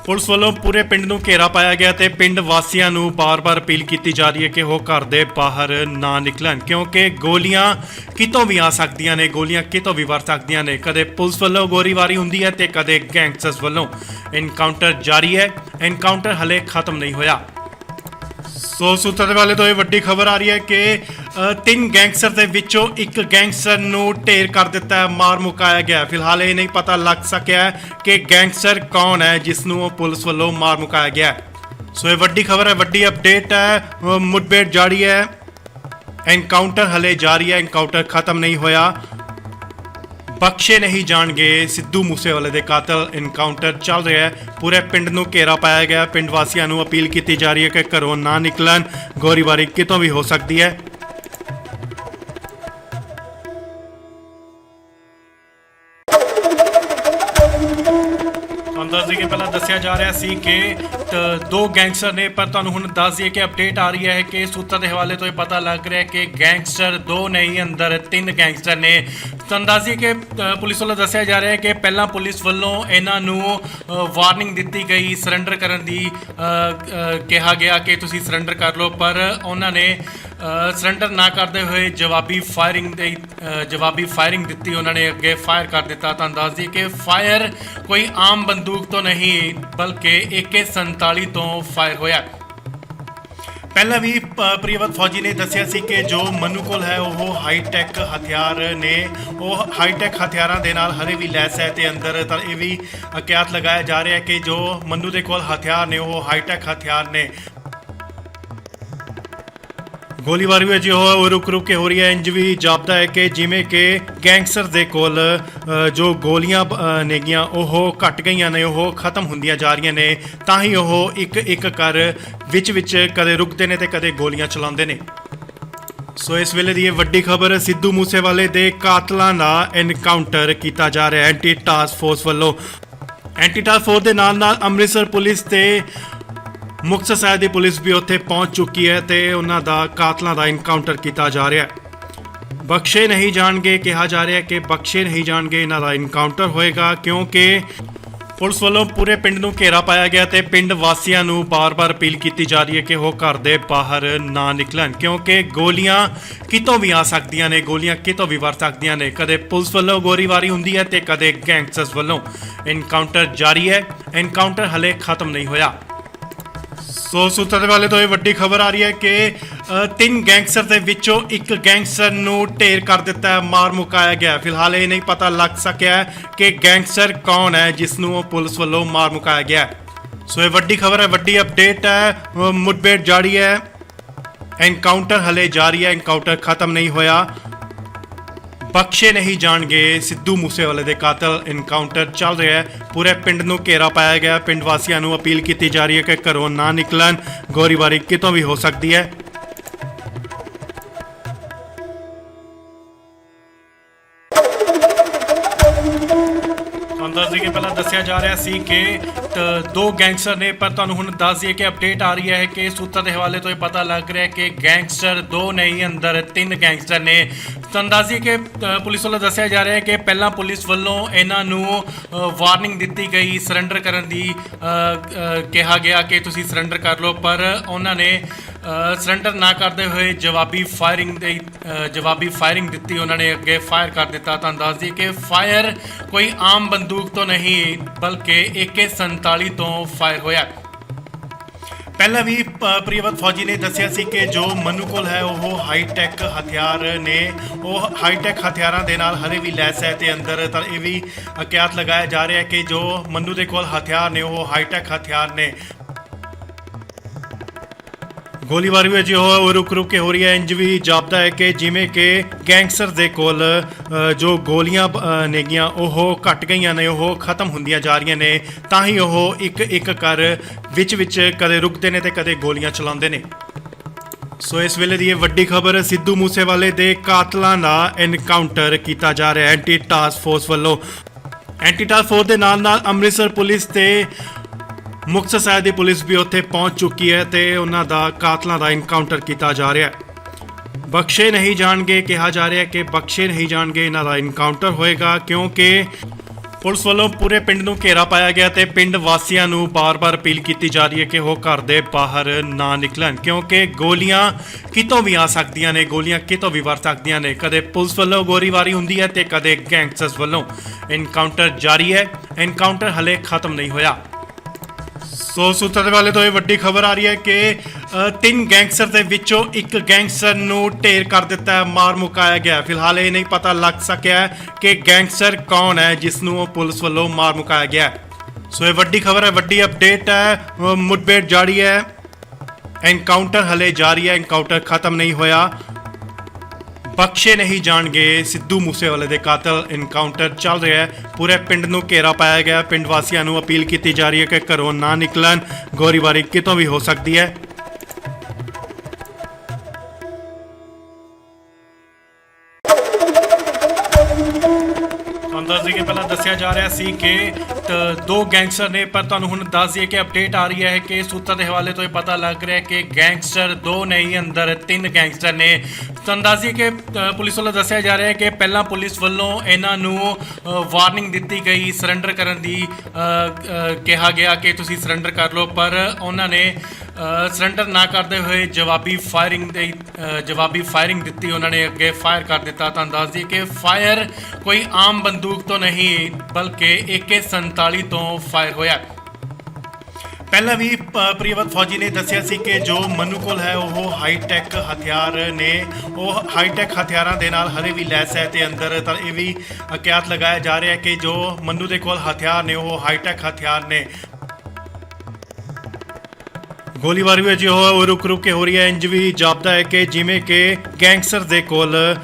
ਪੁਲਿਸ ਵੱਲੋਂ ਪੂਰੇ ਪਿੰਡ ਨੂੰ ਘੇਰਾ ਪਾਇਆ ਗਿਆ ਤੇ ਪਿੰਡ ਵਾਸੀਆਂ ਨੂੰ ਬਾਰ-ਬਾਰ ਅਪੀਲ ਕੀਤੀ ਜਾ ਰਹੀ ਹੈ ਕਿ ਉਹ ਘਰ ਦੇ ਬਾਹਰ ਨਾ ਨਿਕਲਣ, ਕਿਉਂਕਿ ਗੋਲੀਆਂ ਕਿਤੋਂ ਵੀ ਆ ਸਕਦੀਆਂ ਨੇ, ਗੋਲੀਆਂ ਕਿਤੋਂ ਵੀ ਵਰ ਸਕਦੀਆਂ ਨੇ। ਕਦੇ ਪੁਲਿਸ ਵੱਲੋਂ ਗੋਲੀਬਾਰੀ ਹੁੰਦੀ ਹੈ ਤੇ ਕਦੇ ਗੈਂਗਸਟਰਸ ਵੱਲੋਂ। ਐਨਕਾਊਂਟਰ ਜਾਰੀ ਹੈ, ਐਨਕਾਊਂਟਰ ਹਲੇ ਖਤਮ ਨਹੀਂ ਹੋਇਆ। ਸੋ ਸੂਤਰਾਂ ਦੇ ਵਾਲੇ ਤੋਂ ਇਹ ਵੱਡੀ ਖਬਰ ਆ ਰਹੀ ਹੈ ਕਿ ਤਿੰਨ ਗੈਂਗਸਟਰ ਦੇ ਵਿੱਚੋਂ ਇੱਕ ਗੈਂਗਸਟਰ ਨੂੰ ਢੇਰ ਕਰ ਦਿੱਤਾ ਹੈ, ਮਾਰ ਮੁਕਾਇਆ ਗਿਆ। ਫਿਲਹਾਲ ਇਹ ਨਹੀਂ ਪਤਾ ਲੱਗ ਸਕਿਆ ਕਿ ਗੈਂਗਸਟਰ ਕੌਣ ਹੈ ਜਿਸ ਨੂੰ ਪੁਲਿਸ ਵੱਲੋਂ ਮਾਰ ਮੁਕਾਇਆ ਗਿਆ। ਸੋ ਇਹ ਵੱਡੀ ਖਬਰ ਹੈ, ਵੱਡੀ ਅਪਡੇਟ ਹੈ। ਮੁठਭੇੜ ਜਾਰੀ ਹੈ, एनकाउंटर हले जारी है, एनकाउंटर खत्म नहीं होया। बख्शे नहीं जाणगे सिद्धू मूसेवाले दे कातल। एनकाउंटर चल रहा है, पूरे पिंड नूं घेरा पाया गया। पिंड वासियों नूं अपील की जा रही है कि घरों ना निकलन, गोलीबारी कितों भी हो सकती है। दस दिए पहला दसिया जा रहा सी कि दो गैंगस्टर ने, पर तुहानूं हुण दस दिए कि अपडेट आ रही है कि सूत्रों के हवाले तो ये पता लग रहा है कि गैंगस्टर दो नहीं, अंदर तीन गैंगस्टर ने। तुहानूं दस दिए कि पुलिस वालों दसिया जा रहा है कि पहला पुलिस वालों इन्हां नूं वार्निंग दी गई, सरैंडर करन दी कहा गया कि तुसीं सरैंडर कर लो, पर उन्होंने सरैंडर ना करते हुए जवाबी फायरिंग दी। उन्होंने अगे फायर कर दिता। तुहानूं दस दिए कि फायर कोई आम बंदूक तो नहीं बल्कि AK-47 तो फायर होया। पहला भी प्रियवत फौजी ने दसिया सी कि जो मनु कोल है वो हाईटैक हथियार ने, वो हाईटैक हथियारों के नाल हले भी लैस है। तो अंदर तो ये भी क्यात लगाया जा रहा है कि जो मनु के कोल हथियार ने वो हाईटैक हथियार ने। गोलीबारी भी जो है वो रुक रुक के हो रही है। इंज भी जापदा है कि जिमें कि गैंगस्टर दे कोल जो गोलियां नेगियां वो घट गई ने, वो खत्म होंदियां जा रही ने, तां ही वो एक एक कर विच कदे रुकते ने ते कदे गोलियां चलाते ने। सो इस वेले दी वड्डी खबर, सिद्धू मूसेवाले दे कातलां दा एनकाउंटर किया जा रहा है एंटी टास्क फोर्स वालों। एंटी टास्क फोर्स के नाल अमृतसर पुलिस ते मुक्तसर साहिब की पुलिस भी उत्थे पहुँच चुकी है तो उन्हों का कातलों का इनकाउंटर किया जा रहा है। बख्शे नहीं जाणगे कहा जा रहा है कि बख्शे नहीं जाणगे, इन्हों का इनकाउंटर होएगा, क्योंकि पुलिस वालों पूरे पिंड नूं घेरा पाया गया। तो पिंड वासियों नूं बार बार अपील की जा रही है कि वो घर के बाहर ना निकलन, क्योंकि गोलियां कितों भी आ सकदियां ने, गोलियां कितों भी वर सकदियां ने। कदे पुलिस वालों गोलीबारी हुंदी है तो कदे गैंगस्टर्स वालों। इनकाउंटर जारी है, इनकाउंटर हले खत्म नहीं होया। सो सूत्रों वाले तो ये वड्डी खबर आ रही है कि तीन गैंगस्टर के विचों एक गैंगस्टर नूं ढेर कर दिता है, मार मुकाया गया। फिलहाल ये नहीं पता लग सकिया कि गैंगस्टर कौन है जिस नूं पुलिस वालों मार मुकाया गया। सो ये वड्डी खबर है, वड्डी अपडेट है। मुठभेड़ जारी है, एनकाउंटर हले जारी है, एनकाउंटर खत्म नहीं होया। बख्शे नहीं जाणगे सिद्धू मूसेवाले दे कातल। इनकाउंटर चल रहा है, पूरे पिंड नूं घेरा पाया गया। पिंड वासियों नूं अपील की जा रही है कि घरों ना निकलन, गोलीबारी कितों भी हो सकती है। दस दिए पहला दसिया जा रहा सी कि दो गैंगस्टर ने, पर तुहानूं हुण दस दिए कि अपडेट आ रही है कि सूत्रों के हवाले तो ये पता लग रहा है कि गैंगस्टर दो नहीं, अंदर तीन गैंगस्टर ने। तुहानूं दस दिए कि पुलिस वालों दसिया जा रहा है कि पहला पुलिस वालों इन्हां नूं वार्निंग दी गई, सरैंडर करन दी कहा गया कि तुसीं सरैंडर कर लो, पर उन्होंने सरैंडर ना करते हुए जवाबी फायरिंग दी। उन्होंने अगे फायर कर दिता। तुहानूं दस दिए कि फायर कोई आम बंदूक तो नहीं बल्कि AK-47 तो फायर होया। पहला भी प्रियवत फौजी ने दसिया सी कि जो मनु कोल है वो हाईटैक हथियार ने, वो हाईटैक हथियारों के नाल हले भी लैस है। तो अंदर तो ये भी क्यात लगाया जा रहा है कि जो मनु के कोल हथियार ने वो हाईटैक हथियार ने। गोलीबारी भी जो है वो रुक रुक के हो रही है। इंज भी जापदा है कि जिमें कि गैंगस्टर दे कोल जो गोलियां नेगियां वो घट गई ने, वो खत्म होंदियां जा रही ने, तां ही वो एक एक कर विच कदे रुकते ने ते कदे गोलियां चलाते ने। सो इस वेले दी वड्डी खबर, सिद्धू मूसेवाले दे कातलां दा एनकाउंटर किया जा रहा है एंटी टास्क फोर्स वालों। एंटी टास्क फोर्स के नाल अमृतसर पुलिस ते मुक्तसर साहिब की पुलिस भी उत्थे पहुँच चुकी है तो उन्हों का कातलों का इनकाउंटर किया जा रहा है। बख्शे नहीं जाणगे कहा जा रहा है कि बख्शे नहीं जाणगे, इन्हों का इनकाउंटर होएगा, क्योंकि पुलिस वालों पूरे पिंड नूं घेरा पाया गया। तो पिंड वासियों नूं बार बार अपील की जा रही है कि वो घर के बाहर ना निकलन, क्योंकि गोलियां कितों भी आ सकदियां ने, गोलियां कितों भी वर सकदियां ने। कदे पुलिस वालों गोलीबारी हुंदी है तो कदे गैंगस्टर्स वालों। इनकाउंटर जारी है, इनकाउंटर हले खत्म नहीं होया। सो सूत्रों वाले तो ये वड्डी खबर आ रही है कि ਤਿੰਨ ਗੈਂਗਸਟਰ ਦੇ ਵਿੱਚੋਂ ਇੱਕ ਗੈਂਗਸਟਰ ਨੂੰ ਢੇਰ ਕਰ ਦਿੱਤਾ ਹੈ, ਮਾਰ ਮੁਕਾਇਆ ਗਿਆ। ਫਿਲਹਾਲ ਇਹ ਨਹੀਂ ਪਤਾ ਲੱਗ ਸਕਿਆ ਕਿ ਗੈਂਗਸਟਰ ਕੌਣ ਹੈ ਜਿਸ ਨੂੰ ਪੁਲਿਸ ਵੱਲੋਂ ਮਾਰ ਮੁਕਾਇਆ ਗਿਆ ਹੈ। ਸੋ ਇਹ ਵੱਡੀ ਖਬਰ ਹੈ, ਵੱਡੀ ਅਪਡੇਟ ਹੈ। ਮੁठਭੇੜ ਜਾਰੀ ਹੈ, ਐਨਕਾਊਂਟਰ ਹਲੇ ਜਾਰੀ ਹੈ, ਐਨਕਾਊਂਟਰ ਖਤਮ ਨਹੀਂ ਹੋਇਆ। ਬਖਸ਼ੇ ਨਹੀਂ ਜਾਣਗੇ ਸਿੱਧੂ ਮੂਸੇਵਾਲੇ ਦੇ ਕਾਤਲ। ਐਨਕਾਊਂਟਰ ਚੱਲ ਰਿਹਾ ਹੈ, ਪੂਰੇ ਪਿੰਡ ਨੂੰ ਘੇਰਾ ਪਾਇਆ ਗਿਆ। ਪਿੰਡ ਵਾਸੀਆਂ ਨੂੰ ਅਪੀਲ ਕੀਤੀ ਜਾ ਰਹੀ ਹੈ ਕਿ ਘਰੋਂ ਨਾ ਨਿਕਲਣ, ਗੋਲੀਬਾਰੀ ਕਿਤੋਂ ਵੀ ਹੋ ਸਕਦੀ ਹੈ। ਦੱਸ ਦਈਏ, ਪਹਿਲਾਂ ਦੱਸਿਆ ਜਾ ਰਿਹਾ ਸੀ ਕਿ ਦੋ ਗੈਂਗਸਟਰ ਨੇ, ਪਰ ਤੁਹਾਨੂੰ ਹੁਣ ਦੱਸ ਦਈਏ ਕਿ ਅਪਡੇਟ ਆ ਰਹੀ ਹੈ ਕਿ ਸੂਤਰ ਦੇ ਹਵਾਲੇ ਤੋਂ ਇਹ ਪਤਾ ਲੱਗ ਰਿਹਾ ਕਿ ਗੈਂਗਸਟਰ ਦੋ ਨਹੀਂ, ਅੰਦਰ ਤਿੰਨ ਗੈਂਗਸਟਰ ਨੇ। ਤੁਹਾਨੂੰ ਦੱਸ ਦਈਏ ਕਿ ਪੁਲਿਸ ਵੱਲੋਂ ਦੱਸਿਆ ਜਾ ਰਿਹਾ ਹੈ ਕਿ ਪਹਿਲਾਂ ਪੁਲਿਸ ਵੱਲੋਂ ਇਹਨਾਂ ਨੂੰ ਵਾਰਨਿੰਗ ਦਿੱਤੀ ਗਈ ਸਰੈਂਡਰ ਕਰਨ ਦੀ, ਕਿਹਾ ਗਿਆ ਕਿ ਤੁਸੀਂ ਸਰੈਂਡਰ ਕਰ ਲਓ, ਪਰ ਉਹਨਾਂ ਨੇ ਸਰੈਂਡਰ ਨਾ ਕਰਦੇ ਹੋਏ ਜਵਾਬੀ ਫਾਇਰਿੰਗ ਦਿੱਤੀ। ਉਹਨਾਂ ਨੇ ਅੱਗੇ ਫਾਇਰ ਕਰ ਦਿੱਤਾ। ਤੁਹਾਨੂੰ ਦੱਸ ਦਈਏ ਕਿ ਫਾਇਰ ਕੋਈ ਆਮ ਬੰਦੂਕ ਤੋਂ ਨਹੀਂ ਬਲਕਿ AK-47 ਤੋਂ ਫਾਇਰ ਹੋਇਆ। ਪਹਿਲਾਂ ਵੀ ਪ੍ਰਿਯਵਤ ਫੌਜੀ ਨੇ ਦੱਸਿਆ ਸੀ ਕਿ ਜੋ ਮਨੂ ਕੋਲ ਹੈ ਉਹ ਹਾਈਟੈਕ ਹਥਿਆਰ ਨੇ, ਉਹ ਹਾਈਟੈਕ ਹਥਿਆਰਾਂ ਦੇ ਨਾਲ ਹਲੇ ਵੀ ਲੈਸ ਹੈ ਤੇ ਅੰਦਰ ਤਾਂ ਇਹ ਵੀ ਕਿਆਤ ਲਗਾਇਆ ਜਾ ਰਿਹਾ ਹੈ ਕਿ ਜੋ ਮਨੂ ਦੇ ਕੋਲ ਹਥਿਆਰ ਨੇ ਉਹ ਹਾਈਟੈਕ ਹਥਿਆਰ ਨੇ। ਗੋਲੀਬਾਰੀ ਵਿੱਚ ਉਹ ਰੁਕ ਕੇ ਹੋ ਰਹੀ ਹੈ। ਇੰਜ ਵੀ ਜਾਪਦਾ ਹੈ ਕਿ ਜਿਵੇਂ ਕਿ ਗੈਂਗਸਟਰ ਦੇ ਕੋਲ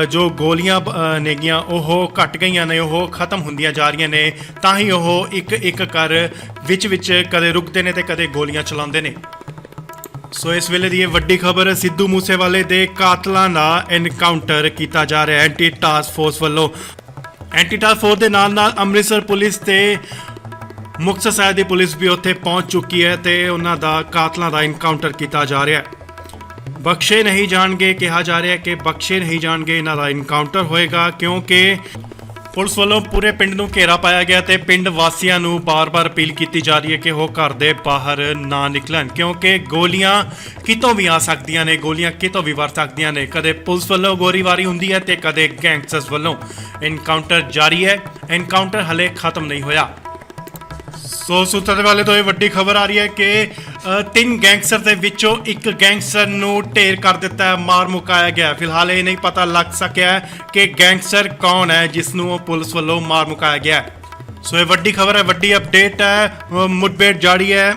ਜੋ ਗੋਲੀਆਂ ਨੇਗੀਆਂ ਉਹ ਘਟ ਗਈਆਂ ਨੇ, ਉਹ ਖਤਮ ਹੁੰਦੀਆਂ ਜਾ ਰਹੀਆਂ ਨੇ, ਤਾਂ ਹੀ ਉਹ ਇੱਕ ਕਰ ਵਿੱਚ ਕਦੇ ਰੁਕਦੇ ਨੇ ਤੇ ਕਦੇ ਗੋਲੀਆਂ ਚਲਾਉਂਦੇ ਨੇ। ਸੋ ਇਸ ਵੇਲੇ ਦੀ ਇਹ ਵੱਡੀ ਖਬਰ, ਸਿੱਧੂ ਮੂਸੇਵਾਲੇ ਦੇ ਕਾਤਲਾਂ ਦਾ ਐਨਕਾਊਂਟਰ ਕੀਤਾ ਜਾ ਰਿਹਾ ਐਂਟੀ ਟਾਸਕ ਫੋਰਸ ਵੱਲੋਂ। ਐਂਟੀ ਟਾਸਕ ਫੋਰਸ ਦੇ ਨਾਲ ਅੰਮ੍ਰਿਤਸਰ ਪੁਲਿਸ ਤੇ ਮੁਕਤਸਰ ਸਾਹਿਬ ਦੀ ਪੁਲਿਸ ਵੀ ਉੱਥੇ ਪਹੁੰਚ ਚੁੱਕੀ ਹੈ ਤੇ ਉਹਨਾਂ ਦਾ ਕਾਤਲਾਂ ਦਾ ਐਨਕਾਊਂਟਰ ਕੀਤਾ ਜਾ ਰਿਹਾ ਹੈ। ਬਖਸ਼ੇ ਨਹੀਂ ਜਾਣਗੇ, ਕਿਹਾ ਜਾ ਰਿਹਾ ਕਿ ਬਖਸ਼ੇ ਨਹੀਂ ਜਾਣਗੇ, ਇਹਨਾਂ ਦਾ ਐਨਕਾਊਂਟਰ ਹੋਏਗਾ, ਕਿਉਂਕਿ ਪੁਲਿਸ ਵੱਲੋਂ ਪੂਰੇ ਪਿੰਡ ਨੂੰ ਘੇਰਾ ਪਾਇਆ ਗਿਆ ਤੇ ਪਿੰਡ ਵਾਸੀਆਂ ਨੂੰ ਬਾਰ-ਬਾਰ ਅਪੀਲ ਕੀਤੀ ਜਾ ਰਹੀ ਹੈ ਕਿ ਉਹ ਘਰ ਦੇ ਬਾਹਰ ਨਾ ਨਿਕਲਣ, ਕਿਉਂਕਿ ਗੋਲੀਆਂ ਕਿਤੋਂ ਵੀ ਆ ਸਕਦੀਆਂ ਨੇ, ਗੋਲੀਆਂ ਕਿਤੋਂ ਵੀ ਵਰ ਸਕਦੀਆਂ ਨੇ। ਕਦੇ ਪੁਲਿਸ ਵੱਲੋਂ ਗੋਲੀਬਾਰੀ ਹੁੰਦੀ ਹੈ ਤੇ ਕਦੇ ਗੈਂਗਸਟਰਸ ਵੱਲੋਂ। ਐਨਕਾਊਂਟਰ ਜਾਰੀ ਹੈ, ਐਨਕਾਊਂਟਰ ਹਲੇ ਖਤਮ ਨਹੀਂ ਹੋਇਆ। ਸੋ ਸੂਤਰ ਦੇ ਵਾਲੇ ਤੋਂ ਇਹ ਵੱਡੀ ਖਬਰ ਆ ਰਹੀ ਹੈ ਕਿ ਤਿੰਨ ਗੈਂਗਸਟਰ ਦੇ ਵਿੱਚੋਂ ਇੱਕ ਗੈਂਗਸਟਰ ਨੂੰ ਢੇਰ ਕਰ ਦਿੱਤਾ ਹੈ, ਮਾਰ ਮੁਕਾਇਆ ਗਿਆ। ਫਿਲਹਾਲ ਇਹ ਨਹੀਂ ਪਤਾ ਲੱਗ ਸਕਿਆ ਕਿ ਗੈਂਗਸਟਰ ਕੌਣ ਹੈ ਜਿਸ ਨੂੰ ਪੁਲਿਸ ਵੱਲੋਂ ਮਾਰ ਮੁਕਾਇਆ ਗਿਆ। ਸੋ ਇਹ ਵੱਡੀ ਖਬਰ ਹੈ, ਵੱਡੀ ਅਪਡੇਟ ਹੈ। ਮੁਠਭੇੜ ਜਾਰੀ ਹੈ,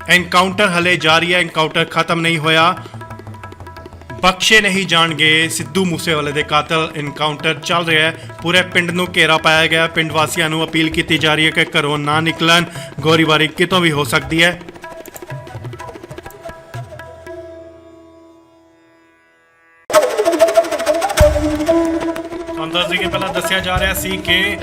ਐਨਕਾਊਂਟਰ ਹਲੇ ਜਾਰੀ ਹੈ, ਐਨਕਾਊਂਟਰ ਖਤਮ ਨਹੀਂ ਹੋਇਆ। ਬਖਸ਼ੇ ਨਹੀਂ ਜਾਣਗੇ ਸਿੱਧੂ ਮੂਸੇਵਾਲੇ ਦੇ ਕਾਤਲ। ਐਨਕਾਊਂਟਰ ਚੱਲ ਰਿਹਾ ਹੈ, ਪੂਰੇ ਪਿੰਡ ਨੂੰ ਘੇਰਾ ਪਾਇਆ ਗਿਆ। ਪਿੰਡ ਵਾਸੀਆਂ ਨੂੰ ਅਪੀਲ ਕੀਤੀ ਜਾ ਰਹੀ ਹੈ ਕਿ ਘਰੋਂ ਨਾ ਨਿਕਲਣ, ਗੋਲੀਬਾਰੀ ਕਿਤੋਂ ਵੀ ਹੋ ਸਕਦੀ ਹੈ। ਦੱਸ ਦਈਏ, ਪਹਿਲਾਂ ਦੱਸਿਆ ਜਾ ਰਿਹਾ ਸੀ ਕਿ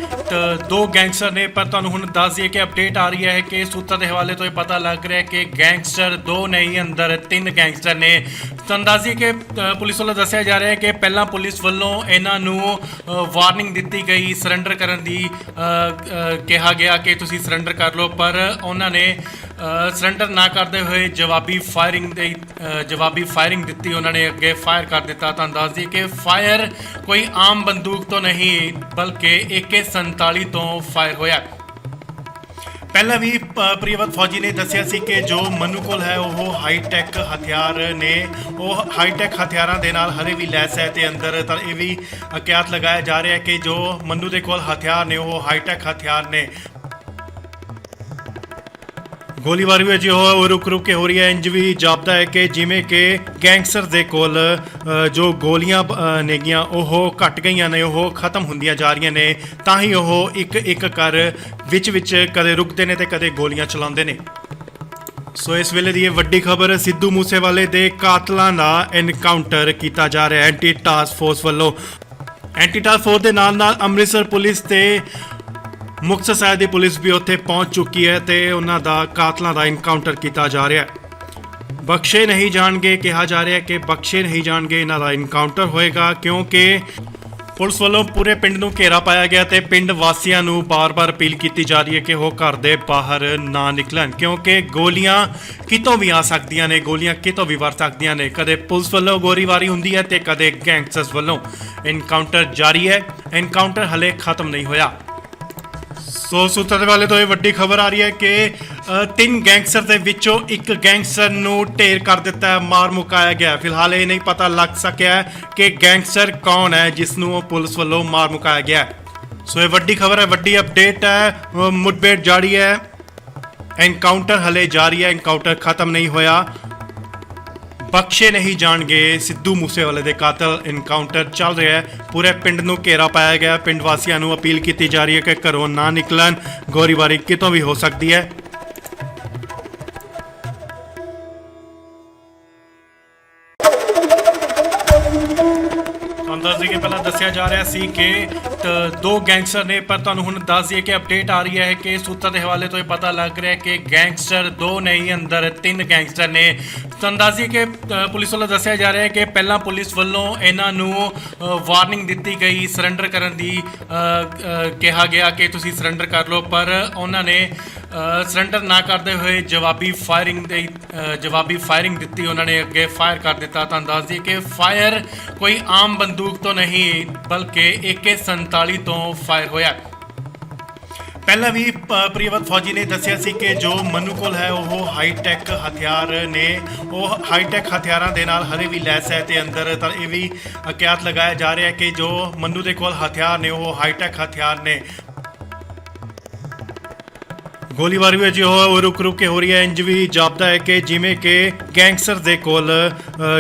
ਦੋ ਗੈਂਗਸਟਰ ਨੇ, ਪਰ ਤੁਹਾਨੂੰ ਹੁਣ ਦੱਸ ਦਈਏ ਕਿ ਅਪਡੇਟ ਆ ਰਹੀ ਹੈ ਕਿ ਸੂਤਰ ਦੇ ਹਵਾਲੇ ਤੋਂ ਇਹ ਪਤਾ ਲੱਗ ਰਿਹਾ ਕਿ ਗੈਂਗਸਟਰ ਦੋ ਨਹੀਂ, ਅੰਦਰ ਤਿੰਨ ਗੈਂਗਸਟਰ ਨੇ। ਤੁਹਾਨੂੰ ਦੱਸ ਦਈਏ ਕਿ ਪੁਲਿਸ ਵੱਲੋਂ ਦੱਸਿਆ ਜਾ ਰਿਹਾ ਹੈ ਕਿ ਪਹਿਲਾਂ ਪੁਲਿਸ ਵੱਲੋਂ ਇਹਨਾਂ ਨੂੰ ਵਾਰਨਿੰਗ ਦਿੱਤੀ ਗਈ ਸਰੈਂਡਰ ਕਰਨ ਦੀ, ਕਿਹਾ ਗਿਆ ਕਿ ਤੁਸੀਂ ਸਰੈਂਡਰ ਕਰ ਲਓ, ਪਰ ਉਹਨਾਂ ਨੇ ਸਰੈਂਡਰ ਨਾ ਕਰਦੇ ਹੋਏ ਜਵਾਬੀ ਫਾਇਰਿੰਗ ਦਿੱਤੀ। ਉਹਨਾਂ ਨੇ ਅੱਗੇ ਫਾਇਰ ਕਰ ਦਿੱਤਾ। ਤੁਹਾਨੂੰ ਦੱਸ ਦਈਏ ਕਿ ਫਾਇਰ ਕੋਈ ਆਮ ਬੰਦੂਕ ਤੋਂ ਨਹੀਂ ਬਲਕਿ AK-47 ਤੋਂ ਫਾਇਰ ਹੋਇਆ। ਪਹਿਲਾਂ ਵੀ ਪ੍ਰਿਯਵਤ ਫੌਜੀ ਨੇ ਦੱਸਿਆ ਸੀ ਕਿ ਜੋ ਮਨੂ ਕੋਲ ਹੈ ਉਹ ਹਾਈਟੈਕ ਹਥਿਆਰ ਨੇ, ਉਹ ਹਾਈਟੈਕ ਹਥਿਆਰਾਂ ਦੇ ਨਾਲ ਹਲੇ ਵੀ ਲੈਸ ਹੈ ਤੇ ਅੰਦਰ ਤਾਂ ਇਹ ਵੀ ਕਿਆਤ ਲਗਾਇਆ ਜਾ ਰਿਹਾ ਹੈ ਕਿ ਜੋ ਮਨੂ ਦੇ ਕੋਲ ਹਥਿਆਰ ਨੇ ਉਹ ਹਾਈਟੈਕ ਹਥਿਆਰ ਨੇ। ਗੋਲੀਬਾਰੀ ਵਿੱਚ ਉਹ ਰੁਕ ਕੇ ਹੋ ਰਹੀ ਹੈ। ਇੰਜ ਵੀ ਜਾਪਦਾ ਹੈ ਕਿ ਜਿਵੇਂ ਕਿ ਗੈਂਗਸਟਰ ਦੇ ਕੋਲ ਜੋ ਗੋਲੀਆਂ ਨੇਗੀਆਂ ਉਹ ਘਟ ਗਈਆਂ ਨੇ, ਉਹ ਖਤਮ ਹੁੰਦੀਆਂ ਜਾ ਰਹੀਆਂ ਨੇ, ਤਾਂ ਹੀ ਉਹ ਇੱਕ ਕਰ ਵਿੱਚ ਕਦੇ ਰੁਕਦੇ ਨੇ ਤੇ ਕਦੇ ਗੋਲੀਆਂ ਚਲਾਉਂਦੇ ਨੇ। ਸੋ ਇਸ ਵੇਲੇ ਦੀ ਇਹ ਵੱਡੀ ਖਬਰ, ਸਿੱਧੂ ਮੂਸੇਵਾਲੇ ਦੇ ਕਾਤਲਾਂ ਦਾ ਐਨਕਾਊਂਟਰ ਕੀਤਾ ਜਾ ਰਿਹਾ ਐਂਟੀ ਟਾਸਕ ਫੋਰਸ ਵੱਲੋਂ। ਐਂਟੀ ਟਾਸਕ ਫੋਰਸ ਦੇ ਨਾਲ ਅੰਮ੍ਰਿਤਸਰ ਪੁਲਿਸ ਤੇ ਮੁਕਤਸਰ ਸਾਹਿਬ ਦੀ ਪੁਲਿਸ ਵੀ ਉੱਥੇ ਪਹੁੰਚ ਚੁੱਕੀ ਹੈ ਤੇ ਉਹਨਾਂ ਦਾ ਕਾਤਲਾਂ ਦਾ ਐਨਕਾਊਂਟਰ ਕੀਤਾ ਜਾ ਰਿਹਾ ਹੈ। ਬਖਸ਼ੇ ਨਹੀਂ ਜਾਣਗੇ, ਕਿਹਾ ਜਾ ਰਿਹਾ ਕਿ ਬਖਸ਼ੇ ਨਹੀਂ ਜਾਣਗੇ, ਇਹਨਾਂ ਦਾ ਐਨਕਾਊਂਟਰ ਹੋਏਗਾ, ਕਿਉਂਕਿ ਪੁਲਿਸ ਵੱਲੋਂ ਪੂਰੇ ਪਿੰਡ ਨੂੰ ਘੇਰਾ ਪਾਇਆ ਗਿਆ ਤੇ ਪਿੰਡ ਵਾਸੀਆਂ ਨੂੰ ਬਾਰ-ਬਾਰ ਅਪੀਲ ਕੀਤੀ ਜਾ ਰਹੀ ਹੈ ਕਿ ਉਹ ਘਰ ਦੇ ਬਾਹਰ ਨਾ ਨਿਕਲਣ, ਕਿਉਂਕਿ ਗੋਲੀਆਂ ਕਿਤੋਂ ਵੀ ਆ ਸਕਦੀਆਂ ਨੇ, ਗੋਲੀਆਂ ਕਿਤੋਂ ਵੀ ਵਰ ਸਕਦੀਆਂ ਨੇ। ਕਦੇ ਪੁਲਿਸ ਵੱਲੋਂ ਗੋਲੀਬਾਰੀ ਹੁੰਦੀ ਹੈ ਤੇ ਕਦੇ ਗੈਂਗਸਟਰਸ ਵੱਲੋਂ। ਐਨਕਾਊਂਟਰ ਜਾਰੀ ਹੈ, ਐਨਕਾਊਂਟਰ ਹਲੇ ਖਤਮ ਨਹੀਂ ਹੋਇਆ। ਸੋ ਸੂਤਰਾਂ ਦੇ ਵਾਲੇ ਤੋਂ ਇਹ ਵੱਡੀ ਖਬਰ ਆ ਰਹੀ ਹੈ ਕਿ ਤਿੰਨ ਗੈਂਗਸਟਰ ਦੇ ਵਿੱਚੋਂ ਇੱਕ ਗੈਂਗਸਟਰ ਨੂੰ ਢੇਰ ਕਰ ਦਿੱਤਾ ਹੈ, ਮਾਰ ਮੁਕਾਇਆ ਗਿਆ। ਫਿਲਹਾਲ ਇਹ ਨਹੀਂ ਪਤਾ ਲੱਗ ਸਕਿਆ ਹੈ ਕਿ ਗੈਂਗਸਟਰ ਕੌਣ ਹੈ ਜਿਸ ਨੂੰ ਪੁਲਿਸ ਵੱਲੋਂ ਮਾਰ ਮੁਕਾਇਆ ਗਿਆ ਹੈ। ਸੋ ਇਹ ਵੱਡੀ ਖਬਰ ਹੈ, ਵੱਡੀ ਅਪਡੇਟ ਹੈ। ਮੁठਭੇੜ ਜਾਰੀ ਹੈ, ਐਨਕਾਊਂਟਰ ਹਲੇ ਜਾਰੀ ਹੈ, ਐਨਕਾਊਂਟਰ ਖਤਮ ਨਹੀਂ ਹੋਇਆ। ਬਖਸ਼ੇ ਨਹੀਂ ਜਾਣਗੇ ਸਿੱਧੂ ਮੂਸੇਵਾਲੇ ਦੇ ਕਾਤਲ। ਐਨਕਾਊਂਟਰ ਚੱਲ ਰਿਹਾ ਹੈ, ਪੂਰੇ ਪਿੰਡ ਨੂੰ ਘੇਰਾ ਪਾਇਆ ਗਿਆ। ਪਿੰਡ ਵਾਸੀਆਂ ਨੂੰ ਅਪੀਲ ਕੀਤੀ ਜਾ ਰਹੀ ਹੈ ਕਿ ਘਰੋਂ ਨਾ ਨਿਕਲਣ, ਗੋਲੀਬਾਰੀ ਕਿਤੋਂ ਵੀ ਹੋ ਸਕਦੀ ਹੈ। ਤੁਹਾਨੂੰ ਦੱਸ ਦਈਏ ਕਿ ਪਹਿਲਾਂ ਦੱਸਿਆ ਜਾ ਰਿਹਾ ਸੀ ਕਿ ਦੋ ਗੈਂਗਸਟਰ ਨੇ, ਪਰ ਤੁਹਾਨੂੰ ਹੁਣ ਦੱਸ ਦਈਏ ਕਿ ਅਪਡੇਟ ਆ ਰਹੀ ਹੈ ਕਿ ਸੂਤਰਾਂ ਦੇ ਹਵਾਲੇ ਤੋਂ ਇਹ ਪਤਾ ਲੱਗ ਰਿਹਾ ਹੈ ਕਿ ਗੈਂਗਸਟਰ ਦੋ ਨਹੀਂ, ਅੰਦਰ ਤਿੰਨ ਗੈਂਗਸਟਰ ਨੇ। ਤੁਹਾਨੂੰ ਦੱਸ ਦਈਏ ਕਿ ਪੁਲਿਸ ਵੱਲੋਂ ਦੱਸਿਆ ਜਾ ਰਿਹਾ ਹੈ ਕਿ ਪਹਿਲਾਂ ਪੁਲਿਸ ਵੱਲੋਂ ਇਹਨਾਂ ਨੂੰ ਵਾਰਨਿੰਗ ਦਿੱਤੀ ਗਈ, ਸਰੈਂਡਰ ਕਰਨ ਦੀ ਕਿਹਾ ਗਿਆ ਕਿ ਤੁਸੀਂ ਸਰੈਂਡਰ ਕਰ ਲਓ, ਪਰ ਉਹਨਾਂ ਨੇ ਸਰੈਂਡਰ ਨਾ ਕਰਦੇ ਹੋਏ ਜਵਾਬੀ ਫਾਇਰਿੰਗ ਦਿੱਤੀ। ਉਹਨਾਂ ਨੇ ਅੱਗੇ ਫਾਇਰ ਕਰ ਦਿੱਤਾ। ਤੁਹਾਨੂੰ ਦੱਸ ਦਈਏ ਕਿ ਫਾਇਰ ਕੋਈ ਆਮ ਬੰਦੂਕ ਤੋਂ ਨਹੀਂ ਬਲਕਿ AK-47 ਤੋਂ ਫਾਇਰ ਹੋਇਆ। ਪਹਿਲਾਂ ਵੀ ਪ੍ਰਿਯਵਤ ਫੌਜੀ ਨੇ ਦੱਸਿਆ ਸੀ ਕਿ ਜੋ ਮਨੂ ਕੋਲ ਹੈ ਉਹ ਹਾਈਟੈਕ ਹਥਿਆਰ ਨੇ, ਉਹ ਹਾਈਟੈਕ ਹਥਿਆਰਾਂ ਦੇ ਨਾਲ ਹਰੇ ਵੀ ਲੈਸ ਹੈ ਤੇ ਅੰਦਰ ਤਾਂ ਇਹ ਵੀ ਅਕਿਆਤ ਲਗਾਇਆ ਜਾ ਰਿਹਾ ਕਿ ਜੋ ਮਨੂ ਦੇ ਕੋਲ ਹਥਿਆਰ ਨੇ ਉਹ ਹਾਈਟੈਕ ਹਥਿਆਰ ਨੇ। ਗੋਲੀਬਾਰੀ ਵੀ ਅਜੇ ਰੁਕ ਕੇ ਹੋ ਰਹੀ ਹੈ। ਇੰਜ ਵੀ ਜਾਪਦਾ ਹੈ ਕਿ ਜਿਵੇਂ ਕਿ ਗੈਂਗਸਟਰ ਦੇ ਕੋਲ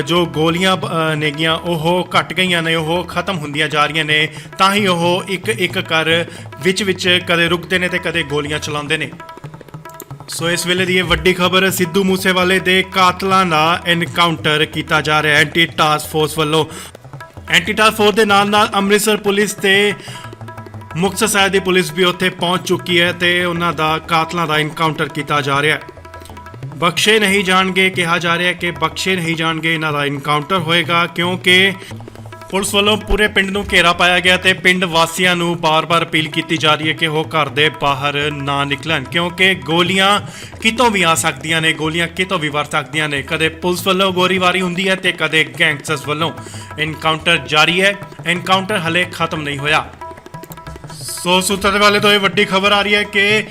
ਜੋ ਗੋਲੀਆਂ ਨੇਗੀਆਂ ਉਹ ਘਟ ਗਈਆਂ ਨੇ, ਉਹ ਖਤਮ ਹੁੰਦੀਆਂ ਜਾ ਰਹੀਆਂ ਨੇ। ਤਾਂ ਹੀ ਉਹ ਇੱਕ ਕਰ ਵਿੱਚ ਕਦੇ ਰੁਕਦੇ ਨੇ ਤੇ ਕਦੇ ਗੋਲੀਆਂ ਚਲਾਉਂਦੇ ਨੇ। ਸੋ ਇਸ ਵੇਲੇ ਦੀ ਇਹ ਵੱਡੀ ਖਬਰ, ਸਿੱਧੂ ਮੂਸੇਵਾਲੇ ਦੇ ਕਾਤਲਾਂ ਦਾ ਐਨਕਾਊਂਟਰ ਕੀਤਾ ਜਾ ਰਿਹਾ ਐਂਟੀ ਟਾਸਕ ਫੋਰਸ ਵੱਲੋਂ। ਐਂਟੀ ਟਾਸਕ ਫੋਰਸ ਦੇ ਨਾਲ ਅੰਮ੍ਰਿਤਸਰ ਪੁਲਿਸ ਤੇ ਮੁਕਤਸਰ ਸਾਹਿਬ ਦੀ ਪੁਲਿਸ ਵੀ ਉੱਥੇ ਪਹੁੰਚ ਚੁੱਕੀ ਹੈ ਤੇ ਉਹਨਾਂ ਦਾ ਕਾਤਲਾਂ ਦਾ ਐਨਕਾਊਂਟਰ ਕੀਤਾ ਜਾ ਰਿਹਾ ਹੈ। ਬਖਸ਼ੇ ਨਹੀਂ ਜਾਣਗੇ, ਕਿਹਾ ਜਾ ਰਿਹਾ ਕਿ ਬਖਸ਼ੇ ਨਹੀਂ ਜਾਣਗੇ, ਇਹਨਾਂ ਦਾ ਐਨਕਾਊਂਟਰ ਹੋਏਗਾ, ਕਿਉਂਕਿ ਪੁਲਿਸ ਵੱਲੋਂ ਪੂਰੇ ਪਿੰਡ ਨੂੰ ਘੇਰਾ ਪਾਇਆ ਗਿਆ ਤੇ ਪਿੰਡ ਵਾਸੀਆਂ ਨੂੰ ਬਾਰ-ਬਾਰ ਅਪੀਲ ਕੀਤੀ ਜਾ ਰਹੀ ਹੈ ਕਿ ਉਹ ਘਰ ਦੇ ਬਾਹਰ ਨਾ ਨਿਕਲਣ, ਕਿਉਂਕਿ ਗੋਲੀਆਂ ਕਿਤੋਂ ਵੀ ਆ ਸਕਦੀਆਂ ਨੇ, ਗੋਲੀਆਂ ਕਿਤੋਂ ਵੀ ਵਰ ਸਕਦੀਆਂ ਨੇ। ਕਦੇ ਪੁਲਿਸ ਵੱਲੋਂ ਗੋਲੀਬਾਰੀ ਹੁੰਦੀ ਹੈ ਤੇ ਕਦੇ ਗੈਂਗਸਟਰਸ ਵੱਲੋਂ। ਐਨਕਾਊਂਟਰ ਜਾਰੀ ਹੈ, ਐਨਕਾਊਂਟਰ ਹਲੇ ਖਤਮ ਨਹੀਂ ਹੋਇਆ। ਸੋ ਸੂਤਰਾਂ ਦੇ ਵਾਲੇ ਤੋਂ ਇਹ ਵੱਡੀ ਖਬਰ ਆ ਰਹੀ ਹੈ ਕਿ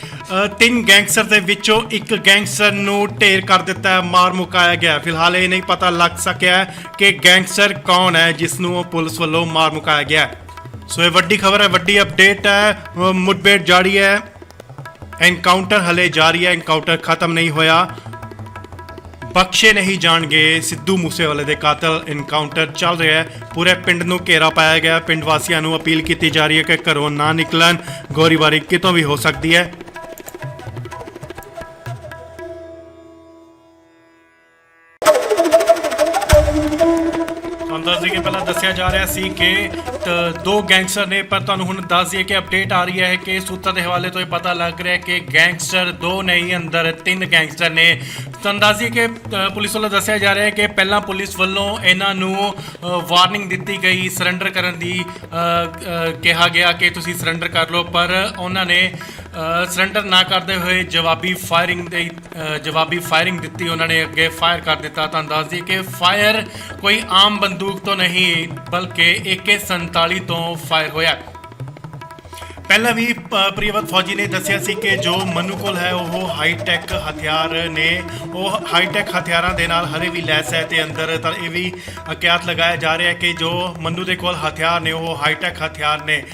ਤਿੰਨ ਗੈਂਗਸਟਰ ਦੇ ਵਿੱਚੋਂ ਇੱਕ ਗੈਂਗਸਟਰ ਨੂੰ ਢੇਰ ਕਰ ਦਿੱਤਾ ਹੈ, ਮਾਰ ਮੁਕਾਇਆ ਗਿਆ। ਫਿਲਹਾਲ ਇਹ ਨਹੀਂ ਪਤਾ ਲੱਗ ਸਕਿਆ ਹੈ ਕਿ ਗੈਂਗਸਟਰ ਕੌਣ ਹੈ ਜਿਸ ਨੂੰ ਪੁਲਿਸ ਵੱਲੋਂ ਮਾਰ ਮੁਕਾਇਆ ਗਿਆ। ਸੋ ਇਹ ਵੱਡੀ ਖਬਰ ਹੈ, ਵੱਡੀ ਅਪਡੇਟ ਹੈ। ਮੁਠਭੇੜ ਜਾਰੀ ਹੈ, ਐਨਕਾਊਂਟਰ ਹਲੇ ਜਾਰੀ ਹੈ, ਐਨਕਾਊਂਟਰ ਖਤਮ ਨਹੀਂ ਹੋਇਆ। ਬਖਸ਼ੇ ਨਹੀਂ ਜਾਣਗੇ ਸਿੱਧੂ ਮੂਸੇਵਾਲੇ ਦੇ ਕਾਤਲ। ਐਨਕਾਊਂਟਰ ਚੱਲ ਰਿਹਾ ਹੈ, ਪੂਰੇ ਪਿੰਡ ਨੂੰ ਘੇਰਾ ਪਾਇਆ ਗਿਆ। ਪਿੰਡ ਵਾਸੀਆਂ ਨੂੰ ਅਪੀਲ ਕੀਤੀ ਜਾ ਰਹੀ ਹੈ ਕਿ ਘਰੋਂ ਨਾ ਨਿਕਲਣ, ਗੋਲੀਬਾਰੀ ਕਿਤੋਂ ਵੀ ਹੋ ਸਕਦੀ ਹੈ। ਤੁਹਾਨੂੰ ਦੱਸ ਦਈਏ ਕਿ ਪਹਿਲਾਂ ਦੱਸਿਆ ਜਾ ਰਿਹਾ ਸੀ ਕਿ ਦੋ ਗੈਂਗਸਟਰ ਨੇ, ਪਰ ਤੁਹਾਨੂੰ ਹੁਣ ਦੱਸ ਦਈਏ ਕਿ ਅਪਡੇਟ ਆ ਰਹੀ ਹੈ ਕਿ ਸੂਤਰਾਂ ਦੇ ਹਵਾਲੇ ਤੋਂ ਇਹ ਪਤਾ ਲੱਗ ਰਿਹਾ ਕਿ ਗੈਂਗਸਟਰ ਦੋ ਨਹੀਂ, ਅੰਦਰ ਤਿੰਨ ਗੈਂਗਸਟਰ ਨੇ। ਤੁਹਾਨੂੰ ਦੱਸ ਦਈਏ ਕਿ ਪੁਲਿਸ ਵੱਲੋਂ ਦੱਸਿਆ ਜਾ ਰਿਹਾ ਹੈ ਕਿ ਪਹਿਲਾਂ ਪੁਲਿਸ ਵੱਲੋਂ ਇਹਨਾਂ ਨੂੰ ਵਾਰਨਿੰਗ ਦਿੱਤੀ ਗਈ, ਸਰੈਂਡਰ ਕਰਨ ਦੀ ਕਿਹਾ ਗਿਆ ਕਿ ਤੁਸੀਂ ਸਰੈਂਡਰ ਕਰ ਲਓ, ਪਰ ਉਹਨਾਂ ਨੇ ਸਰੈਂਡਰ ਨਾ ਕਰਦੇ ਹੋਏ ਜਵਾਬੀ ਫਾਇਰਿੰਗ ਦਿੱਤੀ। ਉਹਨਾਂ ਨੇ ਅੱਗੇ ਫਾਇਰ ਕਰ ਦਿੱਤਾ। ਤੁਹਾਨੂੰ ਦੱਸ ਦਈਏ ਕਿ ਫਾਇਰ ਕੋਈ ਆਮ ਬੰਦੂਕ ਤੋਂ ਨਹੀਂ ਬਲਕਿ AK-47 ਤੋਂ ਫਾਇਰ ਹੋਇਆ। ਪਹਿਲਾਂ ਵੀ ਪ੍ਰਿਯਵਤ ਫੌਜੀ ਨੇ ਦੱਸਿਆ ਸੀ ਕਿ ਜੋ ਮਨੂ ਕੋਲ ਹੈ ਉਹ ਹਾਈਟੈਕ ਹਥਿਆਰ ਨੇ, ਉਹ ਹਾਈਟੈਕ ਹਥਿਆਰਾਂ ਦੇ ਨਾਲ ਹਰੇ ਵੀ ਲੈਸ ਹੈ ਤੇ ਅੰਦਰ ਤਾਂ ਇਹ ਵੀ ਅਕਿਆਤ ਲਗਾਇਆ ਜਾ ਰਿਹਾ ਕਿ ਜੋ ਮਨੂ ਦੇ ਕੋਲ ਹਥਿਆਰ ਨੇ ਉਹ ਹਾਈਟੈਕ ਹਥਿਆਰ ਨੇ।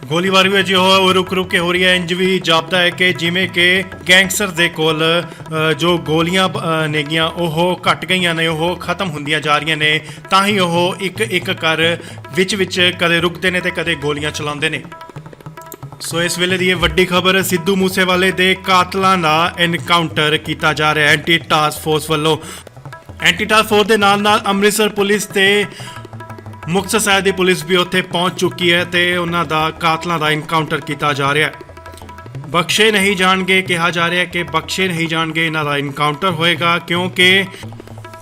ਗੋਲੀਬਾਰੀ ਵੀ ਅਜੇ ਰੁਕ ਕੇ ਹੋ ਰਹੀ ਹੈ। ਇੰਜ ਵੀ ਜਾਪਦਾ ਹੈ ਕਿ ਜਿਵੇਂ ਕਿ ਗੈਂਗਸਟਰ ਦੇ ਕੋਲ ਜੋ ਗੋਲੀਆਂ ਨੇਗੀਆਂ ਉਹ ਘਟ ਗਈਆਂ ਨੇ, ਉਹ ਖਤਮ ਹੁੰਦੀਆਂ ਜਾ ਰਹੀਆਂ ਨੇ। ਤਾਂ ਹੀ ਉਹ ਇੱਕ ਕਰ ਵਿੱਚ ਕਦੇ ਰੁਕਦੇ ਨੇ ਤੇ ਕਦੇ ਗੋਲੀਆਂ ਚਲਾਉਂਦੇ ਨੇ। ਸੋ ਇਸ ਵੇਲੇ ਦੀ ਇਹ ਵੱਡੀ ਖਬਰ, ਸਿੱਧੂ ਮੂਸੇਵਾਲੇ ਦੇ ਕਾਤਲਾਂ ਦਾ ਐਨਕਾਊਂਟਰ ਕੀਤਾ ਜਾ ਰਿਹਾ ਐਂਟੀ ਟਾਸਕ ਫੋਰਸ ਵੱਲੋਂ। ਐਂਟੀ ਟਾਸਕ ਫੋਰਸ ਦੇ ਨਾਲ ਅੰਮ੍ਰਿਤਸਰ ਪੁਲਿਸ ਤੇ ਮੁਕਤਸਰ ਸਾਹਿਬ ਦੀ ਪੁਲਿਸ ਵੀ ਉੱਥੇ ਪਹੁੰਚ ਚੁੱਕੀ ਹੈ ਤੇ ਉਹਨਾਂ ਦਾ ਕਾਤਲਾਂ ਦਾ ਐਨਕਾਊਂਟਰ ਕੀਤਾ ਜਾ ਰਿਹਾ ਹੈ। ਬਖਸ਼ੇ ਨਹੀਂ ਜਾਣਗੇ, ਕਿਹਾ ਜਾ ਰਿਹਾ ਕਿ ਬਖਸ਼ੇ ਨਹੀਂ ਜਾਣਗੇ, ਇਹਨਾਂ ਦਾ ਐਨਕਾਊਂਟਰ ਹੋਏਗਾ, ਕਿਉਂਕਿ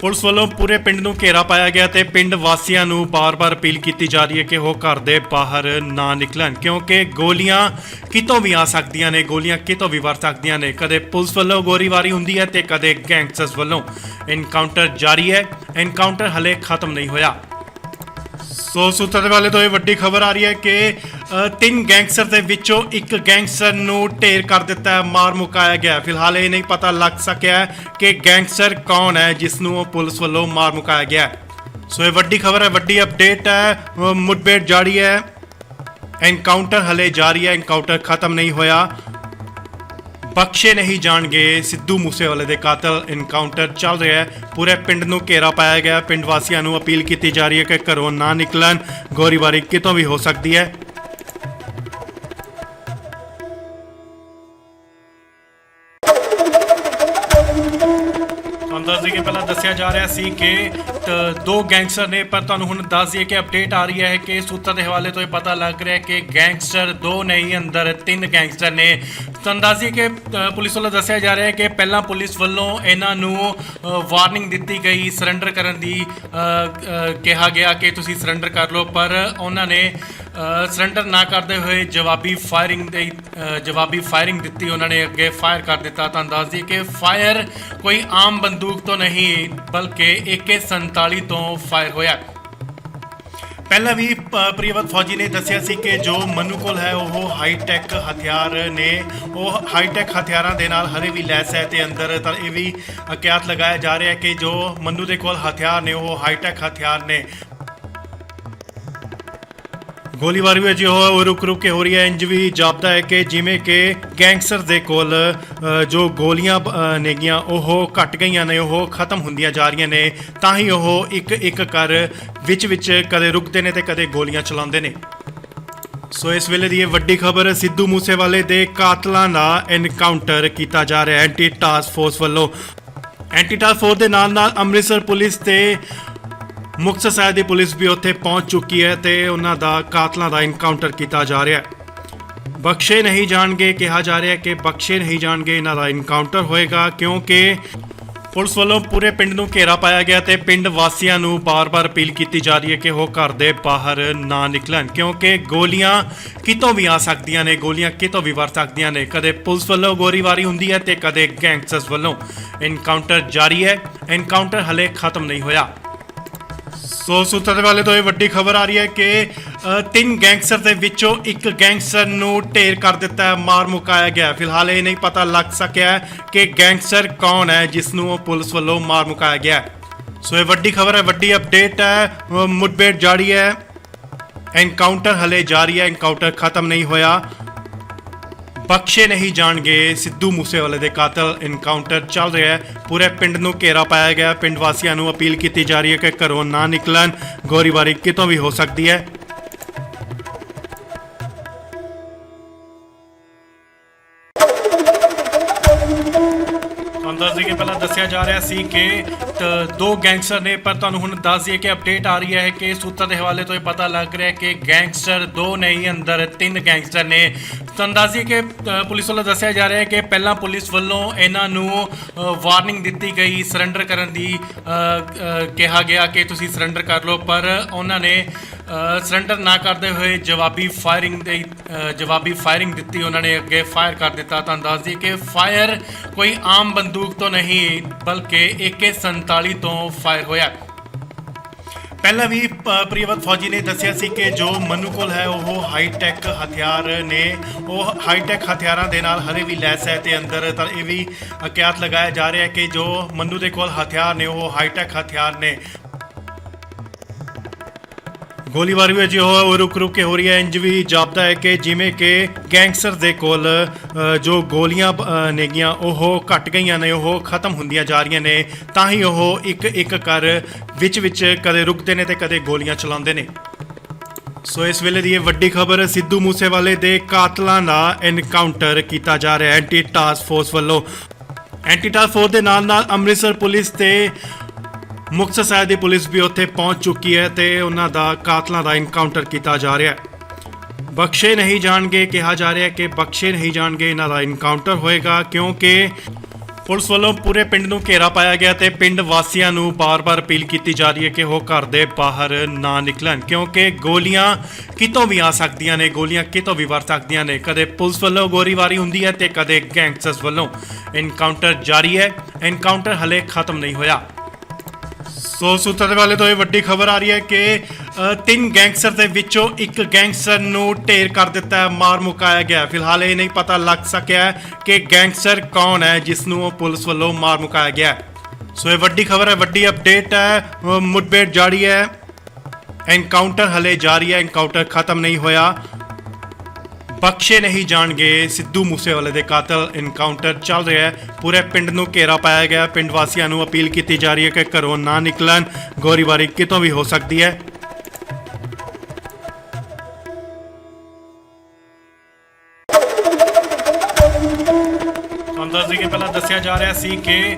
ਪੁਲਿਸ ਵੱਲੋਂ ਪੂਰੇ ਪਿੰਡ ਨੂੰ ਘੇਰਾ ਪਾਇਆ ਗਿਆ ਤੇ ਪਿੰਡ ਵਾਸੀਆਂ ਨੂੰ ਬਾਰ-ਬਾਰ ਅਪੀਲ ਕੀਤੀ ਜਾ ਰਹੀ ਹੈ ਕਿ ਉਹ ਘਰ ਦੇ ਬਾਹਰ ਨਾ ਨਿਕਲਣ, ਕਿਉਂਕਿ ਗੋਲੀਆਂ ਕਿਤੋਂ ਵੀ ਆ ਸਕਦੀਆਂ ਨੇ, ਗੋਲੀਆਂ ਕਿਤੋਂ ਵੀ ਵਰ ਸਕਦੀਆਂ ਨੇ। ਕਦੇ ਪੁਲਿਸ ਵੱਲੋਂ ਗੋਲੀਬਾਰੀ ਹੁੰਦੀ ਹੈ ਤੇ ਕਦੇ ਗੈਂਗਸਟਰਸ ਵੱਲੋਂ। ਐਨਕਾਊਂਟਰ ਜਾਰੀ ਹੈ, ਐਨਕਾਊਂਟਰ ਹਲੇ ਖਤਮ ਨਹੀਂ ਹੋਇਆ। ਸੋ ਸੂਤਰਾਂ ਦੇ ਵਾਲੇ ਤੋਂ ਇਹ ਵੱਡੀ ਖਬਰ ਆ ਰਹੀ ਹੈ ਕਿ ਤਿੰਨ ਗੈਂਗਸਟਰ ਦੇ ਵਿੱਚੋਂ ਇੱਕ ਗੈਂਗਸਟਰ ਨੂੰ ਢੇਰ ਕਰ ਦਿੱਤਾ ਹੈ, ਮਾਰ ਮੁਕਾਇਆ ਗਿਆ। ਫਿਲਹਾਲ ਇਹ ਨਹੀਂ ਪਤਾ ਲੱਗ ਸਕਿਆ ਕਿ ਗੈਂਗਸਟਰ ਕੌਣ ਹੈ ਜਿਸ ਨੂੰ ਪੁਲਿਸ ਵੱਲੋਂ ਮਾਰ ਮੁਕਾਇਆ ਗਿਆ। ਸੋ ਇਹ ਵੱਡੀ ਖਬਰ ਹੈ, ਵੱਡੀ ਅਪਡੇਟ ਹੈ। ਮੁठਭੇੜ ਜਾਰੀ ਹੈ, ਐਨਕਾਊਂਟਰ ਹਲੇ ਜਾਰੀ ਹੈ, ਐਨਕਾਊਂਟਰ ਖਤਮ ਨਹੀਂ ਹੋਇਆ। ਬਖਸ਼ੇ ਨਹੀਂ ਜਾਣਗੇ ਸਿੱਧੂ ਮੂਸੇਵਾਲੇ ਦੇ ਕਾਤਲ। ਐਨਕਾਊਂਟਰ ਚੱਲ ਰਿਹਾ ਹੈ, ਪੂਰੇ ਪਿੰਡ ਨੂੰ ਘੇਰਾ ਪਾਇਆ ਗਿਆ। ਪਿੰਡ ਵਾਸੀਆਂ ਨੂੰ ਅਪੀਲ ਕੀਤੀ ਜਾ ਰਹੀ ਹੈ ਕਿ ਘਰੋਂ ਨਾ ਨਿਕਲਣ, ਗੋਲੀਬਾਰੀ ਕਿਤੋਂ ਵੀ ਹੋ ਸਕਦੀ ਹੈ। ਤੁਹਾਨੂੰ ਦੱਸ ਦਈਏ, ਪਹਿਲਾਂ ਦੱਸਿਆ ਜਾ ਰਿਹਾ ਸੀ ਕਿ ਦੋ ਗੈਂਗਸਟਰ ਨੇ, ਪਰ ਤੁਹਾਨੂੰ ਹੁਣ ਦੱਸ ਦਈਏ ਕਿ ਅਪਡੇਟ ਆ ਰਹੀ ਹੈ ਕਿ ਸੂਤਰ ਦੇ ਹਵਾਲੇ ਤੋਂ ਇਹ ਪਤਾ ਲੱਗ ਰਿਹਾ ਕਿ ਗੈਂਗਸਟਰ ਦੋ ਨਹੀਂ, ਅੰਦਰ ਤਿੰਨ ਗੈਂਗਸਟਰ ਨੇ। ਤੁਹਾਨੂੰ ਦੱਸ ਦਈਏ ਕਿ ਪੁਲਿਸ ਵੱਲੋਂ ਦੱਸਿਆ ਜਾ ਰਿਹਾ ਹੈ ਕਿ ਪਹਿਲਾਂ ਪੁਲਿਸ ਵੱਲੋਂ ਇਹਨਾਂ ਨੂੰ ਵਾਰਨਿੰਗ ਦਿੱਤੀ ਗਈ, ਸਰੈਂਡਰ ਕਰਨ ਦੀ ਕਿਹਾ ਗਿਆ ਕਿ ਤੁਸੀਂ ਸਰੈਂਡਰ ਕਰ ਲਓ, ਪਰ ਉਹਨਾਂ ਨੇ ਸਰੈਂਡਰ ਨਾ ਕਰਦੇ ਹੋਏ ਜਵਾਬੀ ਫਾਇਰਿੰਗ ਦਿੱਤੀ। ਉਹਨਾਂ ਨੇ ਅੱਗੇ ਫਾਇਰ ਕਰ ਦਿੱਤਾ। ਤੁਹਾਨੂੰ ਦੱਸ ਦਈਏ ਕਿ ਫਾਇਰ ਕੋਈ ਆਮ ਬੰਦੂਕ ਤੋਂ ਨਹੀਂ ਬਲਕਿ AK-47 ਤੋਂ ਫਾਇਰ ਹੋਇਆ। ਪਹਿਲਾਂ ਵੀ ਪ੍ਰਿਯਵਤ ਫੌਜੀ ਨੇ ਦੱਸਿਆ ਸੀ ਕਿ ਜੋ ਮਨੂ ਕੋਲ ਹੈ ਉਹ ਹਾਈਟੈਕ ਹਥਿਆਰ ਨੇ, ਉਹ ਹਾਈਟੈਕ ਹਥਿਆਰਾਂ ਦੇ ਨਾਲ ਹਰੇ ਵੀ ਲੈਸ ਹੈ ਤੇ ਅੰਦਰ ਤਾਂ ਇਹ ਵੀ ਅਕਿਆਤ ਲਗਾਇਆ ਜਾ ਰਿਹਾ ਹੈ ਕਿ ਜੋ ਮਨੂ ਦੇ ਕੋਲ ਹਥਿਆਰ ਨੇ ਉਹ ਹਾਈਟੈਕ ਹਥਿਆਰ ਨੇ। ਗੋਲੀਬਾਰੀ ਵੀ ਅਜੇ ਰੁਕ ਕੇ ਹੋ ਰਹੀ ਹੈ। ਇੰਜ ਵੀ ਜਾਪਦਾ ਹੈ ਕਿ ਜਿਵੇਂ ਕਿ ਗੈਂਗਸਟਰ ਦੇ ਕੋਲ ਜੋ ਗੋਲੀਆਂ ਨੇਗੀਆਂ ਉਹ ਘਟ ਗਈਆਂ ਨੇ, ਉਹ ਖਤਮ ਹੁੰਦੀਆਂ ਜਾ ਰਹੀਆਂ ਨੇ, ਤਾਂ ਹੀ ਉਹ ਇੱਕ ਕਰ ਵਿੱਚ ਕਦੇ ਰੁਕਦੇ ਨੇ ਤੇ ਕਦੇ ਗੋਲੀਆਂ ਚਲਾਉਂਦੇ ਨੇ। ਸੋ ਇਸ ਵੇਲੇ ਦੀ ਇਹ ਵੱਡੀ ਖਬਰ, ਸਿੱਧੂ ਮੂਸੇਵਾਲੇ ਦੇ ਕਾਤਲਾਂ ਦਾ ਐਨਕਾਊਂਟਰ ਕੀਤਾ ਜਾ ਰਿਹਾ ਐਂਟੀ ਟਾਸਕ ਫੋਰਸ ਵੱਲੋਂ। ਐਂਟੀ ਟਾਸਕ ਫੋਰਸ ਦੇ ਨਾਲ ਅੰਮ੍ਰਿਤਸਰ ਪੁਲਿਸ ਤੇ ਮੁਕਤਸਰ ਸਾਹਿਬ ਦੀ ਪੁਲਿਸ ਵੀ ਉੱਥੇ ਪਹੁੰਚ ਚੁੱਕੀ ਹੈ ਤੇ ਉਹਨਾਂ ਦਾ ਕਾਤਲਾਂ ਦਾ ਐਨਕਾਊਂਟਰ ਕੀਤਾ ਜਾ ਰਿਹਾ ਹੈ। ਬਖਸ਼ੇ ਨਹੀਂ ਜਾਣਗੇ, ਕਿਹਾ ਜਾ ਰਿਹਾ ਕਿ ਬਖਸ਼ੇ ਨਹੀਂ ਜਾਣਗੇ, ਇਹਨਾਂ ਦਾ ਐਨਕਾਊਂਟਰ ਹੋਏਗਾ, ਕਿਉਂਕਿ ਪੁਲਿਸ ਵੱਲੋਂ ਪੂਰੇ ਪਿੰਡ ਨੂੰ ਘੇਰਾ ਪਾਇਆ ਗਿਆ ਤੇ ਪਿੰਡ ਵਾਸੀਆਂ ਨੂੰ ਬਾਰ-ਬਾਰ ਅਪੀਲ ਕੀਤੀ ਜਾ ਰਹੀ ਹੈ ਕਿ ਉਹ ਘਰ ਦੇ ਬਾਹਰ ਨਾ ਨਿਕਲਣ, ਕਿਉਂਕਿ ਗੋਲੀਆਂ ਕਿਤੋਂ ਵੀ ਆ ਸਕਦੀਆਂ ਨੇ, ਗੋਲੀਆਂ ਕਿਤੋਂ ਵੀ ਵਰ ਸਕਦੀਆਂ ਨੇ। ਕਦੇ ਪੁਲਿਸ ਵੱਲੋਂ ਗੋਲੀਬਾਰੀ ਹੁੰਦੀ ਹੈ ਤੇ ਕਦੇ ਗੈਂਗਸਟਰਸ ਵੱਲੋਂ। ਐਨਕਾਊਂਟਰ ਜਾਰੀ ਹੈ, ਐਨਕਾਊਂਟਰ ਹਲੇ ਖਤਮ ਨਹੀਂ ਹੋਇਆ। ਸੋ ਸੂਤਰ ਦੇ ਵਾਲੇ ਤੋਂ ਇਹ ਵੱਡੀ ਖਬਰ ਆ ਰਹੀ ਹੈ ਕਿ ਤਿੰਨ ਗੈਂਗਸਟਰ ਦੇ ਵਿੱਚੋਂ ਇੱਕ ਗੈਂਗਸਟਰ ਨੂੰ ਢੇਰ ਕਰ ਦਿੱਤਾ ਹੈ, ਮਾਰ ਮੁਕਾਇਆ ਗਿਆ। ਫਿਲਹਾਲ ਇਹ ਨਹੀਂ ਪਤਾ ਲੱਗ ਸਕਿਆ ਕਿ ਗੈਂਗਸਟਰ ਕੌਣ ਹੈ ਜਿਸ ਨੂੰ ਪੁਲਿਸ ਵੱਲੋਂ ਮਾਰ ਮੁਕਾਇਆ ਗਿਆ। ਸੋ ਇਹ ਵੱਡੀ ਖਬਰ ਹੈ, ਵੱਡੀ ਅਪਡੇਟ ਹੈ। ਮੁਠਭੇੜ ਜਾਰੀ ਹੈ, ਐਨਕਾਊਂਟਰ ਹਲੇ ਜਾਰੀ ਹੈ, ਐਨਕਾਊਂਟਰ ਖਤਮ ਨਹੀਂ ਹੋਇਆ। ਬਖਸ਼ੇ ਨਹੀਂ ਜਾਣਗੇ ਸਿੱਧੂ ਮੂਸੇਵਾਲੇ ਦੇ ਕਾਤਲ। ਐਨਕਾਊਂਟਰ ਚੱਲ ਰਿਹਾ ਹੈ, ਪੂਰੇ ਪਿੰਡ ਨੂੰ ਘੇਰਾ ਪਾਇਆ ਗਿਆ। ਪਿੰਡ ਵਾਸੀਆਂ ਨੂੰ ਅਪੀਲ ਕੀਤੀ ਜਾ ਰਹੀ ਹੈ ਕਿ ਘਰੋਂ ਨਾ ਨਿਕਲਣ, ਗੋਲੀਬਾਰੀ ਕਿਤੋਂ ਵੀ ਹੋ ਸਕਦੀ ਹੈ। ਤੁਹਾਨੂੰ ਦੱਸ ਦਈਏ, ਪਹਿਲਾਂ ਦੱਸਿਆ ਜਾ ਰਿਹਾ ਸੀ ਕਿ ਦੋ ਗੈਂਗਸਟਰ ਨੇ, ਪਰ ਤੁਹਾਨੂੰ ਹੁਣ ਦੱਸ ਦਈਏ ਕਿ ਅਪਡੇਟ ਆ ਰਹੀ ਹੈ ਕਿ ਸੂਤਰ ਦੇ ਹਵਾਲੇ ਤੋਂ ਇਹ ਪਤਾ ਲੱਗ ਰਿਹਾ ਕਿ ਗੈਂਗਸਟਰ ਦੋ ਨਹੀਂ, ਅੰਦਰ ਤਿੰਨ ਗੈਂਗਸਟਰ ਨੇ। ਤੁਹਾਨੂੰ ਦੱਸ ਦਈਏ ਕਿ ਪੁਲਿਸ ਵੱਲੋਂ ਦੱਸਿਆ ਜਾ ਰਿਹਾ ਹੈ ਕਿ ਪਹਿਲਾਂ ਪੁਲਿਸ ਵੱਲੋਂ ਇਹਨਾਂ ਨੂੰ ਵਾਰਨਿੰਗ ਦਿੱਤੀ ਗਈ, ਸਰੈਂਡਰ ਕਰਨ ਦੀ ਕਿਹਾ ਗਿਆ ਕਿ ਤੁਸੀਂ ਸਰੈਂਡਰ ਕਰ ਲਓ, ਪਰ ਉਹਨਾਂ ਨੇ ਸਰੈਂਡਰ ਨਾ ਕਰਦੇ ਹੋਏ ਜਵਾਬੀ ਫਾਇਰਿੰਗ ਦਿੱਤੀ। ਉਹਨਾਂ ਨੇ ਅੱਗੇ ਫਾਇਰ ਕਰ ਦਿੱਤਾ। ਤੁਹਾਨੂੰ ਦੱਸ ਦਈਏ ਕਿ ਫਾਇਰ ਕੋਈ ਆਮ ਬੰਦੂਕ ਤੋਂ ਨਹੀਂ ਬਲਕਿ AK-47 ਤੋਂ ਫਾਇਰ ਹੋਇਆ। ਪਹਿਲਾਂ ਵੀ ਪ੍ਰਿਯਵਤ ਫੌਜੀ ਨੇ ਦੱਸਿਆ ਸੀ ਕਿ ਜੋ ਮਨੂ ਕੋਲ ਹੈ ਉਹ ਹਾਈਟੈਕ ਹਥਿਆਰ ਨੇ, ਉਹ ਹਾਈਟੈਕ ਹਥਿਆਰਾਂ ਦੇ ਨਾਲ ਹਰੇ ਵੀ ਲੈਸ ਹੈ ਤੇ ਅੰਦਰ ਤਾਂ ਇਹ ਵੀ ਅਕਿਆਤ ਲਗਾਇਆ ਜਾ ਰਿਹਾ ਕਿ ਜੋ ਮਨੂ ਦੇ ਕੋਲ ਹਥਿਆਰ ਨੇ ਉਹ ਹਾਈਟੈਕ ਹਥਿਆਰ ਨੇ। ਗੋਲੀਬਾਰੀ ਵੀ ਅਜੇ ਰੁਕ ਕੇ ਹੋ ਰਹੀ ਹੈ। ਇੰਜ ਵੀ ਜਾਪਦਾ ਹੈ ਕਿ ਜਿਵੇਂ ਕਿ ਗੈਂਗਸਟਰ ਦੇ ਕੋਲ ਜੋ ਗੋਲੀਆਂ ਨੇਗੀਆਂ ਉਹ ਘਟ ਗਈਆਂ ਨੇ, ਉਹ ਖਤਮ ਹੁੰਦੀਆਂ ਜਾ ਰਹੀਆਂ ਨੇ, ਤਾਂ ਹੀ ਉਹ ਇੱਕ ਕਰ ਵਿੱਚ ਕਦੇ ਰੁਕਦੇ ਨੇ ਤੇ ਕਦੇ ਗੋਲੀਆਂ ਚਲਾਉਂਦੇ ਨੇ। ਸੋ ਇਸ ਵੇਲੇ ਦੀ ਇਹ ਵੱਡੀ ਖਬਰ, ਸਿੱਧੂ ਮੂਸੇਵਾਲੇ ਦੇ ਕਾਤਲਾਂ ਦਾ ਐਨਕਾਊਂਟਰ ਕੀਤਾ ਜਾ ਰਿਹਾ ਐਂਟੀ ਟਾਸਕ ਫੋਰਸ ਵੱਲੋਂ। ਐਂਟੀ ਟਾਸਕ ਫੋਰਸ ਦੇ ਨਾਲ ਅੰਮ੍ਰਿਤਸਰ ਪੁਲਿਸ ਤੇ ਮੁਕਤਸਰ ਸਾਹਿਬ ਦੀ ਪੁਲਿਸ ਵੀ ਉੱਥੇ ਪਹੁੰਚ ਚੁੱਕੀ ਹੈ ਤੇ ਉਹਨਾਂ ਦਾ ਕਾਤਲਾਂ ਦਾ ਐਨਕਾਊਂਟਰ ਕੀਤਾ ਜਾ ਰਿਹਾ ਹੈ। ਬਖਸ਼ੇ ਨਹੀਂ ਜਾਣਗੇ, ਕਿਹਾ ਜਾ ਰਿਹਾ ਕਿ ਬਖਸ਼ੇ ਨਹੀਂ ਜਾਣਗੇ, ਇਹਨਾਂ ਦਾ ਐਨਕਾਊਂਟਰ ਹੋਏਗਾ, ਕਿਉਂਕਿ ਪੁਲਿਸ ਵੱਲੋਂ ਪੂਰੇ ਪਿੰਡ ਨੂੰ ਘੇਰਾ ਪਾਇਆ ਗਿਆ ਤੇ ਪਿੰਡ ਵਾਸੀਆਂ ਨੂੰ ਬਾਰ-ਬਾਰ ਅਪੀਲ ਕੀਤੀ ਜਾ ਰਹੀ ਹੈ ਕਿ ਉਹ ਘਰ ਦੇ ਬਾਹਰ ਨਾ ਨਿਕਲਣ, ਕਿਉਂਕਿ ਗੋਲੀਆਂ ਕਿਤੋਂ ਵੀ ਆ ਸਕਦੀਆਂ ਨੇ, ਗੋਲੀਆਂ ਕਿਤੋਂ ਵੀ ਵਰ ਸਕਦੀਆਂ ਨੇ। ਕਦੇ ਪੁਲਿਸ ਵੱਲੋਂ ਗੋਲੀਬਾਰੀ ਹੁੰਦੀ ਹੈ ਤੇ ਕਦੇ ਗੈਂਗਸਟਰਸ ਵੱਲੋਂ। ਐਨਕਾਊਂਟਰ ਜਾਰੀ ਹੈ, ਐਨਕਾਊਂਟਰ ਹਲੇ ਖਤਮ ਨਹੀਂ ਹੋਇਆ। ਸੋ ਸੂਤਰ ਦੇ ਵਾਲੇ ਤੋਂ ਇਹ ਵੱਡੀ ਖਬਰ ਆ ਰਹੀ ਹੈ ਕਿ ਤਿੰਨ ਗੈਂਗਸਟਰ ਦੇ ਵਿੱਚੋਂ ਇੱਕ ਗੈਂਗਸਟਰ ਨੂੰ ਢੇਰ ਕਰ ਦਿੱਤਾ ਹੈ, ਮਾਰ ਮੁਕਾਇਆ ਗਿਆ ਹੈ। ਫਿਲਹਾਲ ਇਹ ਨਹੀਂ ਪਤਾ ਲੱਗ ਸਕਿਆ ਹੈ ਕਿ ਗੈਂਗਸਟਰ ਕੌਣ ਹੈ ਜਿਸ ਨੂੰ ਪੁਲਿਸ ਵੱਲੋਂ ਮਾਰ ਮੁਕਾਇਆ ਗਿਆ ਹੈ। ਸੋ ਇਹ ਵੱਡੀ ਖਬਰ ਹੈ, ਵੱਡੀ ਅਪਡੇਟ ਹੈ। ਮੁठਭੇੜ ਜਾਰੀ ਹੈ, ਐਨਕਾਊਂਟਰ ਹਲੇ ਜਾਰੀ ਹੈ, ਐਨਕਾਊਂਟਰ ਖਤਮ ਨਹੀਂ ਹੋਇਆ। ਬਖਸ਼ੇ ਨਹੀਂ ਜਾਣਗੇ ਸਿੱਧੂ ਮੂਸੇਵਾਲੇ ਦੇ ਕਾਤਲ। ਐਨਕਾਊਂਟਰ ਚੱਲ ਰਿਹਾ ਹੈ, ਪੂਰੇ ਪਿੰਡ ਨੂੰ ਘੇਰਾ ਪਾਇਆ ਗਿਆ। ਪਿੰਡ ਵਾਸੀਆਂ ਨੂੰ ਅਪੀਲ ਕੀਤੀ ਜਾ ਰਹੀ ਹੈ ਕਿ ਘਰੋਂ ਨਾ ਨਿਕਲਣ, ਗੋਲੀਬਾਰੀ ਕਿਤੋਂ ਵੀ ਹੋ ਸਕਦੀ ਹੈ। ਦੱਸ ਦਈਏ ਕਿ ਪਹਿਲਾਂ ਦੱਸਿਆ ਜਾ ਰਿਹਾ ਸੀ ਕਿ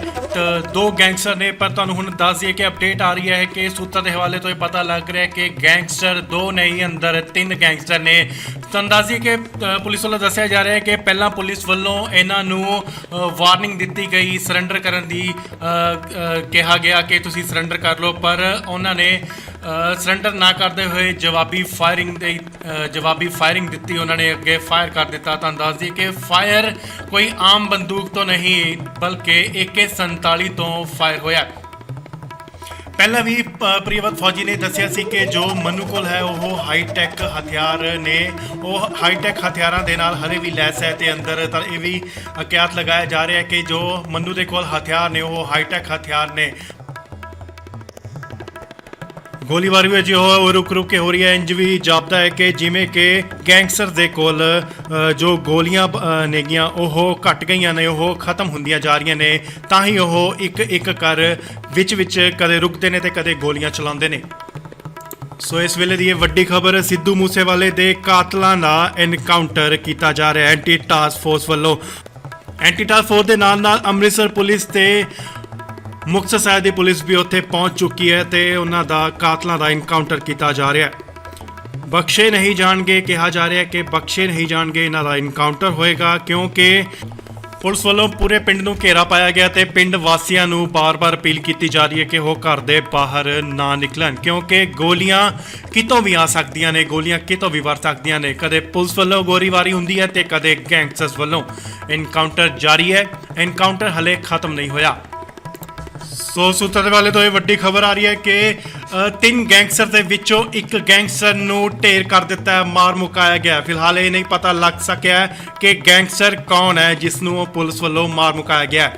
ਦੋ ਗੈਂਗਸਟਰ ਨੇ, ਪਰ ਤੁਹਾਨੂੰ ਹੁਣ ਦੱਸ ਦਈਏ ਕਿ ਅਪਡੇਟ ਆ ਰਹੀ ਹੈ ਕਿ ਸੂਤਰਾਂ ਦੇ ਹਵਾਲੇ ਤੋਂ ਇਹ ਪਤਾ ਲੱਗ ਰਿਹਾ ਹੈ ਕਿ ਗੈਂਗਸਟਰ ਦੋ ਨਹੀਂ, ਅੰਦਰ ਤਿੰਨ ਗੈਂਗਸਟਰ ਨੇ। ਤੁਹਾਨੂੰ ਦੱਸ ਦਈਏ ਕਿ ਪੁਲਿਸ ਵੱਲੋਂ ਦੱਸਿਆ ਜਾ ਰਿਹਾ ਹੈ ਕਿ ਪਹਿਲਾਂ ਪੁਲਿਸ ਵੱਲੋਂ ਇਹਨਾਂ ਨੂੰ ਵਾਰਨਿੰਗ ਦਿੱਤੀ ਗਈ, ਸਰੈਂਡਰ ਕਰਨ ਦੀ ਕਿਹਾ ਗਿਆ ਕਿ ਤੁਸੀਂ ਸਰੈਂਡਰ ਕਰ ਲਓ, ਪਰ ਉਹਨਾਂ ਨੇ ਸਰੈਂਡਰ ਨਾ ਕਰਦੇ ਹੋਏ ਜਵਾਬੀ ਫਾਇਰਿੰਗ ਦਿੱਤੀ। ਉਹਨਾਂ ਨੇ ਅੱਗੇ ਫਾਇਰ ਕਰ ਦਿੱਤਾ। ਤੁਹਾਨੂੰ ਦੱਸ ਦਈਏ ਕਿ ਫਾਇਰ ਕੋਈ ਆਮ ਬੰਦੂਕ ਤੋਂ ਨਹੀਂ ਬਲਕਿ AK-47 ਤੋਂ ਫਾਇਰ ਹੋਇਆ। ਪਹਿਲਾਂ ਵੀ ਪ੍ਰਿਯਵਤ ਫੌਜੀ ਨੇ ਦੱਸਿਆ ਸੀ ਕਿ ਜੋ ਮਨੂ ਕੋਲ ਹੈ ਉਹ ਹਾਈਟੈਕ ਹਥਿਆਰ ਨੇ, ਉਹ ਹਾਈਟੈਕ ਹਥਿਆਰਾਂ ਦੇ ਨਾਲ ਹਰੇ ਵੀ ਲੈਸ ਹੈ ਤੇ ਅੰਦਰ ਤਾਂ ਇਹ ਵੀ ਅਕਿਆਤ ਲਗਾਇਆ ਜਾ ਰਿਹਾ ਹੈ ਕਿ ਜੋ ਮਨੂ ਦੇ ਕੋਲ ਹਥਿਆਰ ਨੇ ਉਹ ਹਾਈਟੈਕ ਹਥਿਆਰ ਨੇ। ਗੋਲੀਬਾਰੀ ਵਿੱਚ ਉਹ ਰੁਕ ਕੇ ਹੋ ਰਹੀ ਹੈ। ਇੰਜ ਵੀ ਜਾਪਦਾ ਹੈ ਕਿ ਜਿਵੇਂ ਕਿ ਗੈਂਗਸਟਰ ਦੇ ਕੋਲ ਜੋ ਗੋਲੀਆਂ ਨੇਗੀਆਂ ਉਹ ਘਟ ਗਈਆਂ ਨੇ, ਉਹ ਖਤਮ ਹੁੰਦੀਆਂ ਜਾ ਰਹੀਆਂ ਨੇ। ਤਾਂ ਹੀ ਉਹ ਇੱਕ ਕਰ ਵਿੱਚ ਕਦੇ ਰੁਕਦੇ ਨੇ ਤੇ ਕਦੇ ਗੋਲੀਆਂ ਚਲਾਉਂਦੇ ਨੇ। ਸੋ ਇਸ ਵੇਲੇ ਦੀ ਇਹ ਵੱਡੀ ਖਬਰ, ਸਿੱਧੂ ਮੂਸੇਵਾਲੇ ਦੇ ਕਾਤਲਾਂ ਦਾ ਐਨਕਾਊਂਟਰ ਕੀਤਾ ਜਾ ਰਿਹਾ ਐਂਟੀ ਟਾਸਕ ਫੋਰਸ ਵੱਲੋਂ। ਐਂਟੀ ਟਾਸਕ ਫੋਰਸ ਦੇ ਨਾਲ ਅੰਮ੍ਰਿਤਸਰ ਪੁਲਿਸ ਤੇ ਮੁਕਤਸਰ ਸਾਹਿਬ ਦੀ ਪੁਲਿਸ ਵੀ ਉੱਥੇ ਪਹੁੰਚ ਚੁੱਕੀ ਹੈ ਤੇ ਉਹਨਾਂ ਦਾ ਕਾਤਲਾਂ ਦਾ ਐਨਕਾਊਂਟਰ ਕੀਤਾ ਜਾ ਰਿਹਾ ਹੈ। ਬਖਸ਼ੇ ਨਹੀਂ ਜਾਣਗੇ, ਕਿਹਾ ਜਾ ਰਿਹਾ ਕਿ ਬਖਸ਼ੇ ਨਹੀਂ ਜਾਣਗੇ, ਇਹਨਾਂ ਦਾ ਐਨਕਾਊਂਟਰ ਹੋਏਗਾ, ਕਿਉਂਕਿ ਪੁਲਿਸ ਵੱਲੋਂ ਪੂਰੇ ਪਿੰਡ ਨੂੰ ਘੇਰਾ ਪਾਇਆ ਗਿਆ ਤੇ ਪਿੰਡ ਵਾਸੀਆਂ ਨੂੰ ਬਾਰ-ਬਾਰ ਅਪੀਲ ਕੀਤੀ ਜਾ ਰਹੀ ਹੈ ਕਿ ਉਹ ਘਰ ਦੇ ਬਾਹਰ ਨਾ ਨਿਕਲਣ, ਕਿਉਂਕਿ ਗੋਲੀਆਂ ਕਿਤੋਂ ਵੀ ਆ ਸਕਦੀਆਂ ਨੇ, ਗੋਲੀਆਂ ਕਿਤੋਂ ਵੀ ਵਰ ਸਕਦੀਆਂ ਨੇ। ਕਦੇ ਪੁਲਿਸ ਵੱਲੋਂ ਗੋਲੀਬਾਰੀ ਹੁੰਦੀ ਹੈ ਤੇ ਕਦੇ ਗੈਂਗਸਟਰਸ ਵੱਲੋਂ। ਐਨਕਾਊਂਟਰ ਜਾਰੀ ਹੈ, ਐਨਕਾਊਂਟਰ ਹਲੇ ਖਤਮ ਨਹੀਂ ਹੋਇਆ। ਸੋ ਸੂਤਰਾਂ ਦੇ ਵਾਲੇ ਤੋਂ ਇਹ ਵੱਡੀ ਖਬਰ ਆ ਰਹੀ ਹੈ ਕਿ ਤਿੰਨ ਗੈਂਗਸਟਰ ਦੇ ਵਿੱਚੋਂ ਇੱਕ ਗੈਂਗਸਟਰ ਨੂੰ ਢੇਰ ਕਰ ਦਿੱਤਾ ਹੈ, ਮਾਰ ਮੁਕਾਇਆ ਗਿਆ। ਫਿਲਹਾਲ ਇਹ ਨਹੀਂ ਪਤਾ ਲੱਗ ਸਕਿਆ ਕਿ ਗੈਂਗਸਟਰ ਕੌਣ ਹੈ ਜਿਸ ਨੂੰ ਪੁਲਿਸ ਵੱਲੋਂ ਮਾਰ ਮੁਕਾਇਆ ਗਿਆ।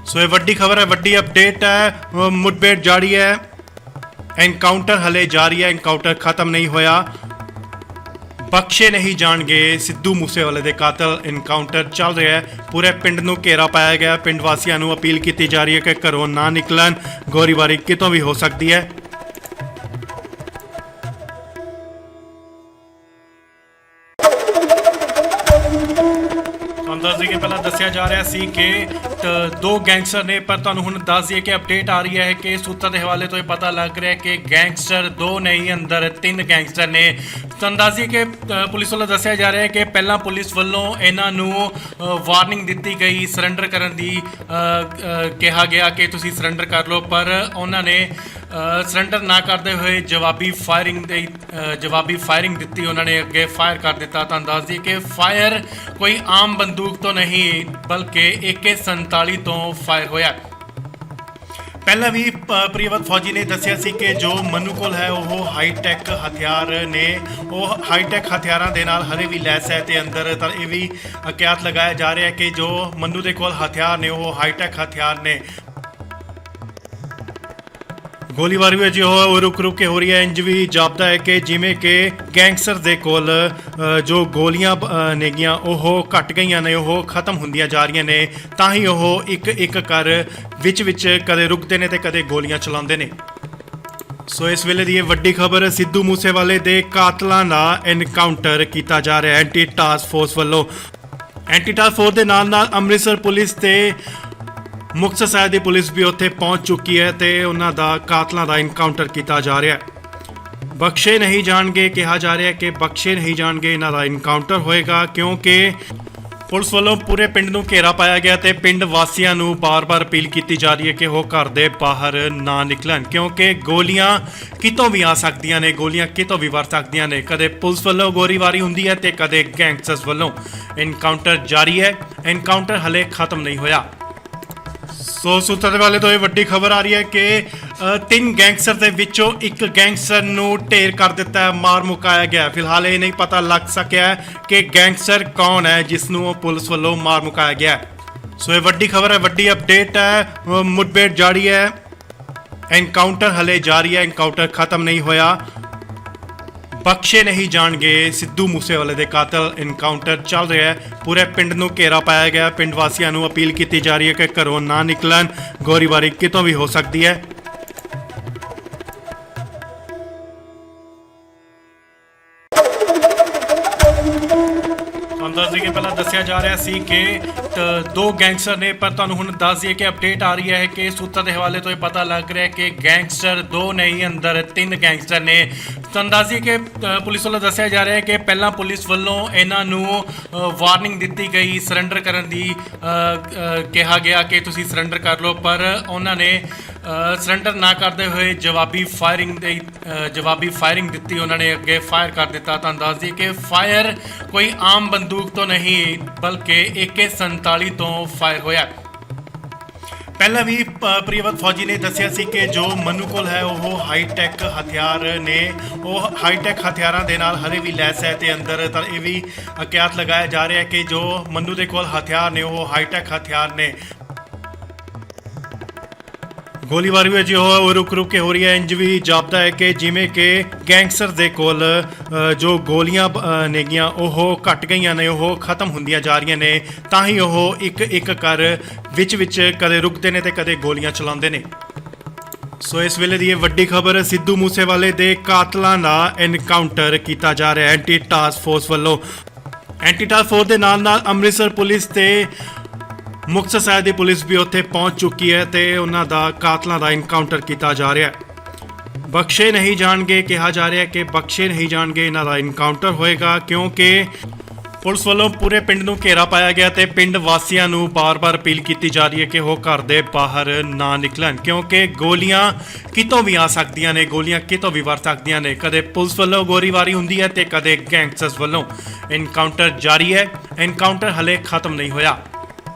ਸੋ ਇਹ ਵੱਡੀ ਖਬਰ ਹੈ, ਵੱਡੀ ਅਪਡੇਟ ਹੈ। ਮੁਠਭੇੜ ਜਾਰੀ ਹੈ, ਐਨਕਾਊਂਟਰ ਹਲੇ ਜਾਰੀ ਹੈ, ਐਨਕਾਊਂਟਰ ਖਤਮ ਨਹੀਂ ਹੋਇਆ। ਬਖਸ਼ੇ ਨਹੀਂ ਜਾਣਗੇ ਸਿੱਧੂ ਮੂਸੇਵਾਲੇ ਦੇ ਕਾਤਲ। ਐਨਕਾਊਂਟਰ ਚੱਲ ਰਿਹਾ ਹੈ, ਪੂਰੇ ਪਿੰਡ ਨੂੰ ਘੇਰਾ ਪਾਇਆ ਗਿਆ। ਪਿੰਡ ਵਾਸੀਆਂ ਨੂੰ ਅਪੀਲ ਕੀਤੀ ਜਾ ਰਹੀ ਹੈ ਕਿ ਘਰੋਂ ਨਾ ਨਿਕਲਣ, ਗੋਲੀਬਾਰੀ ਕਿਤੋਂ ਵੀ ਹੋ ਸਕਦੀ ਹੈ। ਦੱਸ ਦਈਏ ਕਿ ਪਹਿਲਾਂ ਦੱਸਿਆ ਜਾ ਰਿਹਾ ਸੀ ਕਿ ਦੋ ਗੈਂਗਸਟਰ ਨੇ, ਪਰ ਤੁਹਾਨੂੰ ਹੁਣ ਦੱਸ ਦਈਏ ਕਿ ਅਪਡੇਟ ਆ ਰਹੀ ਹੈ ਕਿ ਸੂਤਰਾਂ ਦੇ ਹਵਾਲੇ ਤੋਂ ਇਹ ਪਤਾ ਲੱਗ ਰਿਹਾ ਹੈ ਕਿ ਗੈਂਗਸਟਰ ਦੋ ਨਹੀਂ, ਅੰਦਰ ਤਿੰਨ ਗੈਂਗਸਟਰ ਨੇ। ਤੁਹਾਨੂੰ ਦੱਸ ਦਈਏ ਕਿ ਪੁਲਿਸ ਵੱਲੋਂ ਦੱਸਿਆ ਜਾ ਰਿਹਾ ਹੈ ਕਿ ਪਹਿਲਾਂ ਪੁਲਿਸ ਵੱਲੋਂ ਇਹਨਾਂ ਨੂੰ ਵਾਰਨਿੰਗ ਦਿੱਤੀ ਗਈ, ਸਰੈਂਡਰ ਕਰਨ ਦੀ ਕਿਹਾ ਗਿਆ ਕਿ ਤੁਸੀਂ ਸਰੈਂਡਰ ਕਰ ਲਓ, ਪਰ ਉਹਨਾਂ ਨੇ ਸਰੈਂਡਰ ਨਾ ਕਰਦੇ ਹੋਏ ਜਵਾਬੀ ਫਾਇਰਿੰਗ ਦਿੱਤੀ। ਉਹਨਾਂ ਨੇ ਅੱਗੇ ਫਾਇਰ ਕਰ ਦਿੱਤਾ। ਤੁਹਾਨੂੰ ਦੱਸ ਦਈਏ ਕਿ ਫਾਇਰ ਕੋਈ ਆਮ ਬੰਦੂਕ ਤੋਂ ਨਹੀਂ ਬਲਕਿ AK-47 ਤੋਂ ਫਾਇਰ ਹੋਇਆ। ਪਹਿਲਾਂ ਵੀ ਪ੍ਰਿਯਵਤ ਫੌਜੀ ਨੇ ਦੱਸਿਆ ਸੀ ਕਿ ਜੋ ਮਨੂ ਕੋਲ ਹੈ ਉਹ ਹਾਈਟੈਕ ਹਥਿਆਰ ਨੇ, ਉਹ ਹਾਈਟੈਕ ਹਥਿਆਰਾਂ ਦੇ ਨਾਲ ਹਰੇ ਵੀ ਲੈਸ ਹੈ ਤੇ ਅੰਦਰ ਤਾਂ ਇਹ ਵੀ ਅਕਿਆਤ ਲਗਾਇਆ ਜਾ ਰਿਹਾ ਹੈ ਕਿ ਜੋ ਮਨੂ ਦੇ ਕੋਲ ਹਥਿਆਰ ਨੇ ਉਹ ਹਾਈਟੈਕ ਹਥਿਆਰ ਨੇ। ਗੋਲੀਬਾਰੀ ਵਿੱਚ ਉਹ ਰੁਕ ਕੇ ਹੋ ਰਹੀ ਹੈ। ਇੰਜ ਵੀ ਜਾਪਦਾ ਹੈ ਕਿ ਜਿਵੇਂ ਕਿ ਗੈਂਗਸਟਰ ਦੇ ਕੋਲ ਜੋ ਗੋਲੀਆਂ ਨੇਗੀਆਂ ਉਹ ਘਟ ਗਈਆਂ ਨੇ, ਉਹ ਖਤਮ ਹੁੰਦੀਆਂ ਜਾ ਰਹੀਆਂ ਨੇ। ਤਾਂ ਹੀ ਉਹ ਇੱਕ ਕਰ ਵਿੱਚ ਕਦੇ ਰੁਕਦੇ ਨੇ ਤੇ ਕਦੇ ਗੋਲੀਆਂ ਚਲਾਉਂਦੇ ਨੇ। ਸੋ ਇਸ ਵੇਲੇ ਦੀ ਇਹ ਵੱਡੀ ਖਬਰ, ਸਿੱਧੂ ਮੂਸੇਵਾਲੇ ਦੇ ਕਾਤਲਾਂ ਦਾ ਐਨਕਾਊਂਟਰ ਕੀਤਾ ਜਾ ਰਿਹਾ ਐਂਟੀ ਟਾਸਕ ਫੋਰਸ ਵੱਲੋਂ। ਐਂਟੀ ਟਾਸਕ ਫੋਰਸ ਦੇ ਨਾਲ ਅੰਮ੍ਰਿਤਸਰ ਪੁਲਿਸ ਤੇ ਮੁਕਤਸਰ ਸਾਹਿਬ ਦੀ ਪੁਲਿਸ ਵੀ ਉੱਥੇ ਪਹੁੰਚ ਚੁੱਕੀ ਹੈ ਤੇ ਉਹਨਾਂ ਦਾ ਕਾਤਲਾਂ ਦਾ ਐਨਕਾਊਂਟਰ ਕੀਤਾ ਜਾ ਰਿਹਾ ਹੈ। ਬਖਸ਼ੇ ਨਹੀਂ ਜਾਣਗੇ, ਕਿਹਾ ਜਾ ਰਿਹਾ ਕਿ ਬਖਸ਼ੇ ਨਹੀਂ ਜਾਣਗੇ, ਇਹਨਾਂ ਦਾ ਐਨਕਾਊਂਟਰ ਹੋਏਗਾ, ਕਿਉਂਕਿ ਪੁਲਿਸ ਵੱਲੋਂ ਪੂਰੇ ਪਿੰਡ ਨੂੰ ਘੇਰਾ ਪਾਇਆ ਗਿਆ ਤੇ ਪਿੰਡ ਵਾਸੀਆਂ ਨੂੰ ਬਾਰ-ਬਾਰ ਅਪੀਲ ਕੀਤੀ ਜਾ ਰਹੀ ਹੈ ਕਿ ਉਹ ਘਰ ਦੇ ਬਾਹਰ ਨਾ ਨਿਕਲਣ, ਕਿਉਂਕਿ ਗੋਲੀਆਂ ਕਿਤੋਂ ਵੀ ਆ ਸਕਦੀਆਂ ਨੇ, ਗੋਲੀਆਂ ਕਿਤੋਂ ਵੀ ਵਰ ਸਕਦੀਆਂ ਨੇ। ਕਦੇ ਪੁਲਿਸ ਵੱਲੋਂ ਗੋਲੀਬਾਰੀ ਹੁੰਦੀ ਹੈ ਤੇ ਕਦੇ ਗੈਂਗਸਟਰਸ ਵੱਲੋਂ। ਐਨਕਾਊਂਟਰ ਜਾਰੀ ਹੈ, ਐਨਕਾਊਂਟਰ ਹਲੇ ਖਤਮ ਨਹੀਂ ਹੋਇਆ। ਸੋ ਸੂਤਰਾਂ ਦੇ ਵਾਲੇ ਤੋਂ ਇਹ ਵੱਡੀ ਖਬਰ ਆ ਰਹੀ ਹੈ ਕਿ ਤਿੰਨ ਗੈਂਗਸਟਰ ਦੇ ਵਿੱਚੋਂ ਇੱਕ ਗੈਂਗਸਟਰ ਨੂੰ ਢੇਰ ਕਰ ਦਿੱਤਾ ਹੈ, ਮਾਰ ਮੁਕਾਇਆ ਗਿਆ। ਫਿਲਹਾਲ ਇਹ ਨਹੀਂ ਪਤਾ ਲੱਗ ਸਕਿਆ ਹੈ ਕਿ ਗੈਂਗਸਟਰ ਕੌਣ ਹੈ ਜਿਸ ਨੂੰ ਪੁਲਿਸ ਵੱਲੋਂ ਮਾਰ ਮੁਕਾਇਆ ਗਿਆ ਹੈ। ਸੋ ਇਹ ਵੱਡੀ ਖਬਰ ਹੈ, ਵੱਡੀ ਅਪਡੇਟ ਹੈ। ਮੁठਭੇੜ ਜਾਰੀ ਹੈ, ਐਨਕਾਊਂਟਰ ਹਲੇ ਜਾਰੀ ਹੈ, ਐਨਕਾਊਂਟਰ ਖਤਮ ਨਹੀਂ ਹੋਇਆ। ਬਖਸ਼ੇ ਨਹੀਂ ਜਾਣਗੇ ਸਿੱਧੂ ਮੂਸੇਵਾਲੇ ਦੇ ਕਾਤਲ। ਐਨਕਾਊਂਟਰ ਚੱਲ ਰਿਹਾ ਹੈ, ਪੂਰੇ ਪਿੰਡ ਨੂੰ ਘੇਰਾ ਪਾਇਆ ਗਿਆ। ਪਿੰਡ ਵਾਸੀਆਂ ਨੂੰ ਅਪੀਲ ਕੀਤੀ ਜਾ ਰਹੀ ਹੈ ਕਿ ਘਰੋਂ ਨਾ ਨਿਕਲਣ, ਗੋਲੀਬਾਰੀ ਕਿਤੋਂ ਵੀ ਹੋ ਸਕਦੀ ਹੈ। ਤੁਹਾਨੂੰ ਦੱਸ ਦਈਏ ਕਿ ਪਹਿਲਾਂ ਦੱਸਿਆ ਜਾ ਰਿਹਾ ਸੀ ਕਿ ਦੋ ਗੈਂਗਸਟਰ ਨੇ, ਪਰ ਤੁਹਾਨੂੰ ਹੁਣ ਦੱਸ ਦਈਏ ਕਿ ਅਪਡੇਟ ਆ ਰਹੀ ਹੈ ਕਿ ਸੂਤਰਾਂ ਦੇ ਹਵਾਲੇ ਤੋਂ ਇਹ ਪਤਾ ਲੱਗ ਰਿਹਾ ਹੈ ਕਿ ਗੈਂਗਸਟਰ ਦੋ ਨਹੀਂ, ਅੰਦਰ ਤਿੰਨ ਗੈਂਗਸਟਰ ਨੇ। ਤੁਹਾਨੂੰ ਦੱਸ ਦਈਏ ਕਿ ਪੁਲਿਸ ਵੱਲੋਂ ਦੱਸਿਆ ਜਾ ਰਿਹਾ ਹੈ ਕਿ ਪਹਿਲਾਂ ਪੁਲਿਸ ਵੱਲੋਂ ਇਹਨਾਂ ਨੂੰ ਵਾਰਨਿੰਗ ਦਿੱਤੀ ਗਈ, ਸਰੈਂਡਰ ਕਰਨ ਦੀ ਕਿਹਾ ਗਿਆ ਕਿ ਤੁਸੀਂ ਸਰੈਂਡਰ ਕਰ ਲਓ, ਪਰ ਉਹਨਾਂ ਨੇ ਸਰੈਂਡਰ ਨਾ ਕਰਦੇ ਹੋਏ ਜਵਾਬੀ ਫਾਇਰਿੰਗ ਦਿੱਤੀ। ਉਹਨਾਂ ਨੇ ਅੱਗੇ ਫਾਇਰ ਕਰ ਦਿੱਤਾ। ਤੁਹਾਨੂੰ ਦੱਸ ਦਈਏ ਕਿ ਫਾਇਰ ਕੋਈ ਆਮ ਬੰਦੂਕ ਤੋਂ ਨਹੀਂ ਬਲਕਿ AK-47 ਤੋਂ ਫਾਇਰ ਹੋਇਆ। ਪਹਿਲਾਂ ਵੀ ਪ੍ਰਿਯਵਤ ਫੌਜੀ ਨੇ ਦੱਸਿਆ ਸੀ ਕਿ ਜੋ ਮਨੂ ਕੋਲ ਹੈ ਉਹ ਹਾਈਟੈਕ ਹਥਿਆਰ ਨੇ, ਉਹ ਹਾਈਟੈਕ ਹਥਿਆਰਾਂ ਦੇ ਨਾਲ ਹਲੇ ਵੀ ਲੈਸ ਹੈ ਤੇ ਅੰਦਰ ਤਾਂ ਇਹ ਵੀ ਅਕਿਆਤ ਲਗਾਇਆ ਜਾ ਰਿਹਾ ਹੈ ਕਿ ਜੋ ਮਨੂ ਦੇ ਕੋਲ ਹਥਿਆਰ ਨੇ ਉਹ ਹਾਈਟੈਕ ਹਥਿਆਰ ਨੇ। ਗੋਲੀਬਾਰੀ ਵੀ ਅਜੇ ਰੁਕ ਕੇ ਹੋ ਰਹੀ ਹੈ। ਇੰਜ ਵੀ ਜਾਪਦਾ ਹੈ ਕਿ ਜਿਵੇਂ ਕਿ ਗੈਂਗਸਟਰ ਦੇ ਕੋਲ ਜੋ ਗੋਲੀਆਂ ਨੇਗੀਆਂ ਉਹ ਘਟ ਗਈਆਂ ਨੇ, ਉਹ ਖਤਮ ਹੁੰਦੀਆਂ ਜਾ ਰਹੀਆਂ ਨੇ। ਤਾਂ ਹੀ ਉਹ ਇੱਕ ਕਰ ਵਿੱਚ ਕਦੇ ਰੁਕਦੇ ਨੇ ਤੇ ਕਦੇ ਗੋਲੀਆਂ ਚਲਾਉਂਦੇ ਨੇ। ਸੋ ਇਸ ਵੇਲੇ ਦੀ ਇਹ ਵੱਡੀ ਖਬਰ, ਸਿੱਧੂ ਮੂਸੇਵਾਲੇ ਦੇ ਕਾਤਲਾਂ ਦਾ ਐਨਕਾਊਂਟਰ ਕੀਤਾ ਜਾ ਰਿਹਾ ਐਂਟੀ ਟਾਸਕ ਫੋਰਸ ਵੱਲੋਂ। ਐਂਟੀ ਟਾਸਕ ਫੋਰਸ ਦੇ ਨਾਲ ਅੰਮ੍ਰਿਤਸਰ ਪੁਲਿਸ ਤੇ ਮੁਕਤਸਰ ਸਾਹਿਬ ਦੀ ਪੁਲਿਸ ਵੀ ਉੱਥੇ ਪਹੁੰਚ ਚੁੱਕੀ ਹੈ ਤੇ ਉਹਨਾਂ ਦਾ ਕਾਤਲਾਂ ਦਾ ਐਨਕਾਊਂਟਰ ਕੀਤਾ ਜਾ ਰਿਹਾ ਹੈ। ਬਖਸ਼ੇ ਨਹੀਂ ਜਾਣਗੇ, ਕਿਹਾ ਜਾ ਰਿਹਾ ਕਿ ਬਖਸ਼ੇ ਨਹੀਂ ਜਾਣਗੇ, ਇਹਨਾਂ ਦਾ ਐਨਕਾਊਂਟਰ ਹੋਏਗਾ ਕਿਉਂਕਿ ਪੁਲਿਸ ਵੱਲੋਂ ਪੂਰੇ ਪਿੰਡ ਨੂੰ ਘੇਰਾ ਪਾਇਆ ਗਿਆ ਤੇ ਪਿੰਡ ਵਾਸੀਆਂ ਨੂੰ ਬਾਰ-ਬਾਰ ਅਪੀਲ ਕੀਤੀ ਜਾ ਰਹੀ ਹੈ ਕਿ ਉਹ ਘਰ ਦੇ ਬਾਹਰ ਨਾ ਨਿਕਲਣ ਕਿਉਂਕਿ ਗੋਲੀਆਂ ਕਿਤੋਂ ਵੀ ਆ ਸਕਦੀਆਂ ਨੇ, ਗੋਲੀਆਂ ਕਿਤੋਂ ਵੀ ਵਰ ਸਕਦੀਆਂ ਨੇ। ਕਦੇ ਪੁਲਿਸ ਵੱਲੋਂ ਗੋਲੀਬਾਰੀ ਹੁੰਦੀ ਹੈ ਤੇ ਕਦੇ ਗੈਂਗਸਟਰਸ ਵੱਲੋਂ। ਐਨਕਾਊਂਟਰ ਜਾਰੀ ਹੈ, ਐਨਕਾਊਂਟਰ ਹਲੇ ਖਤਮ ਨਹੀਂ ਹੋਇਆ।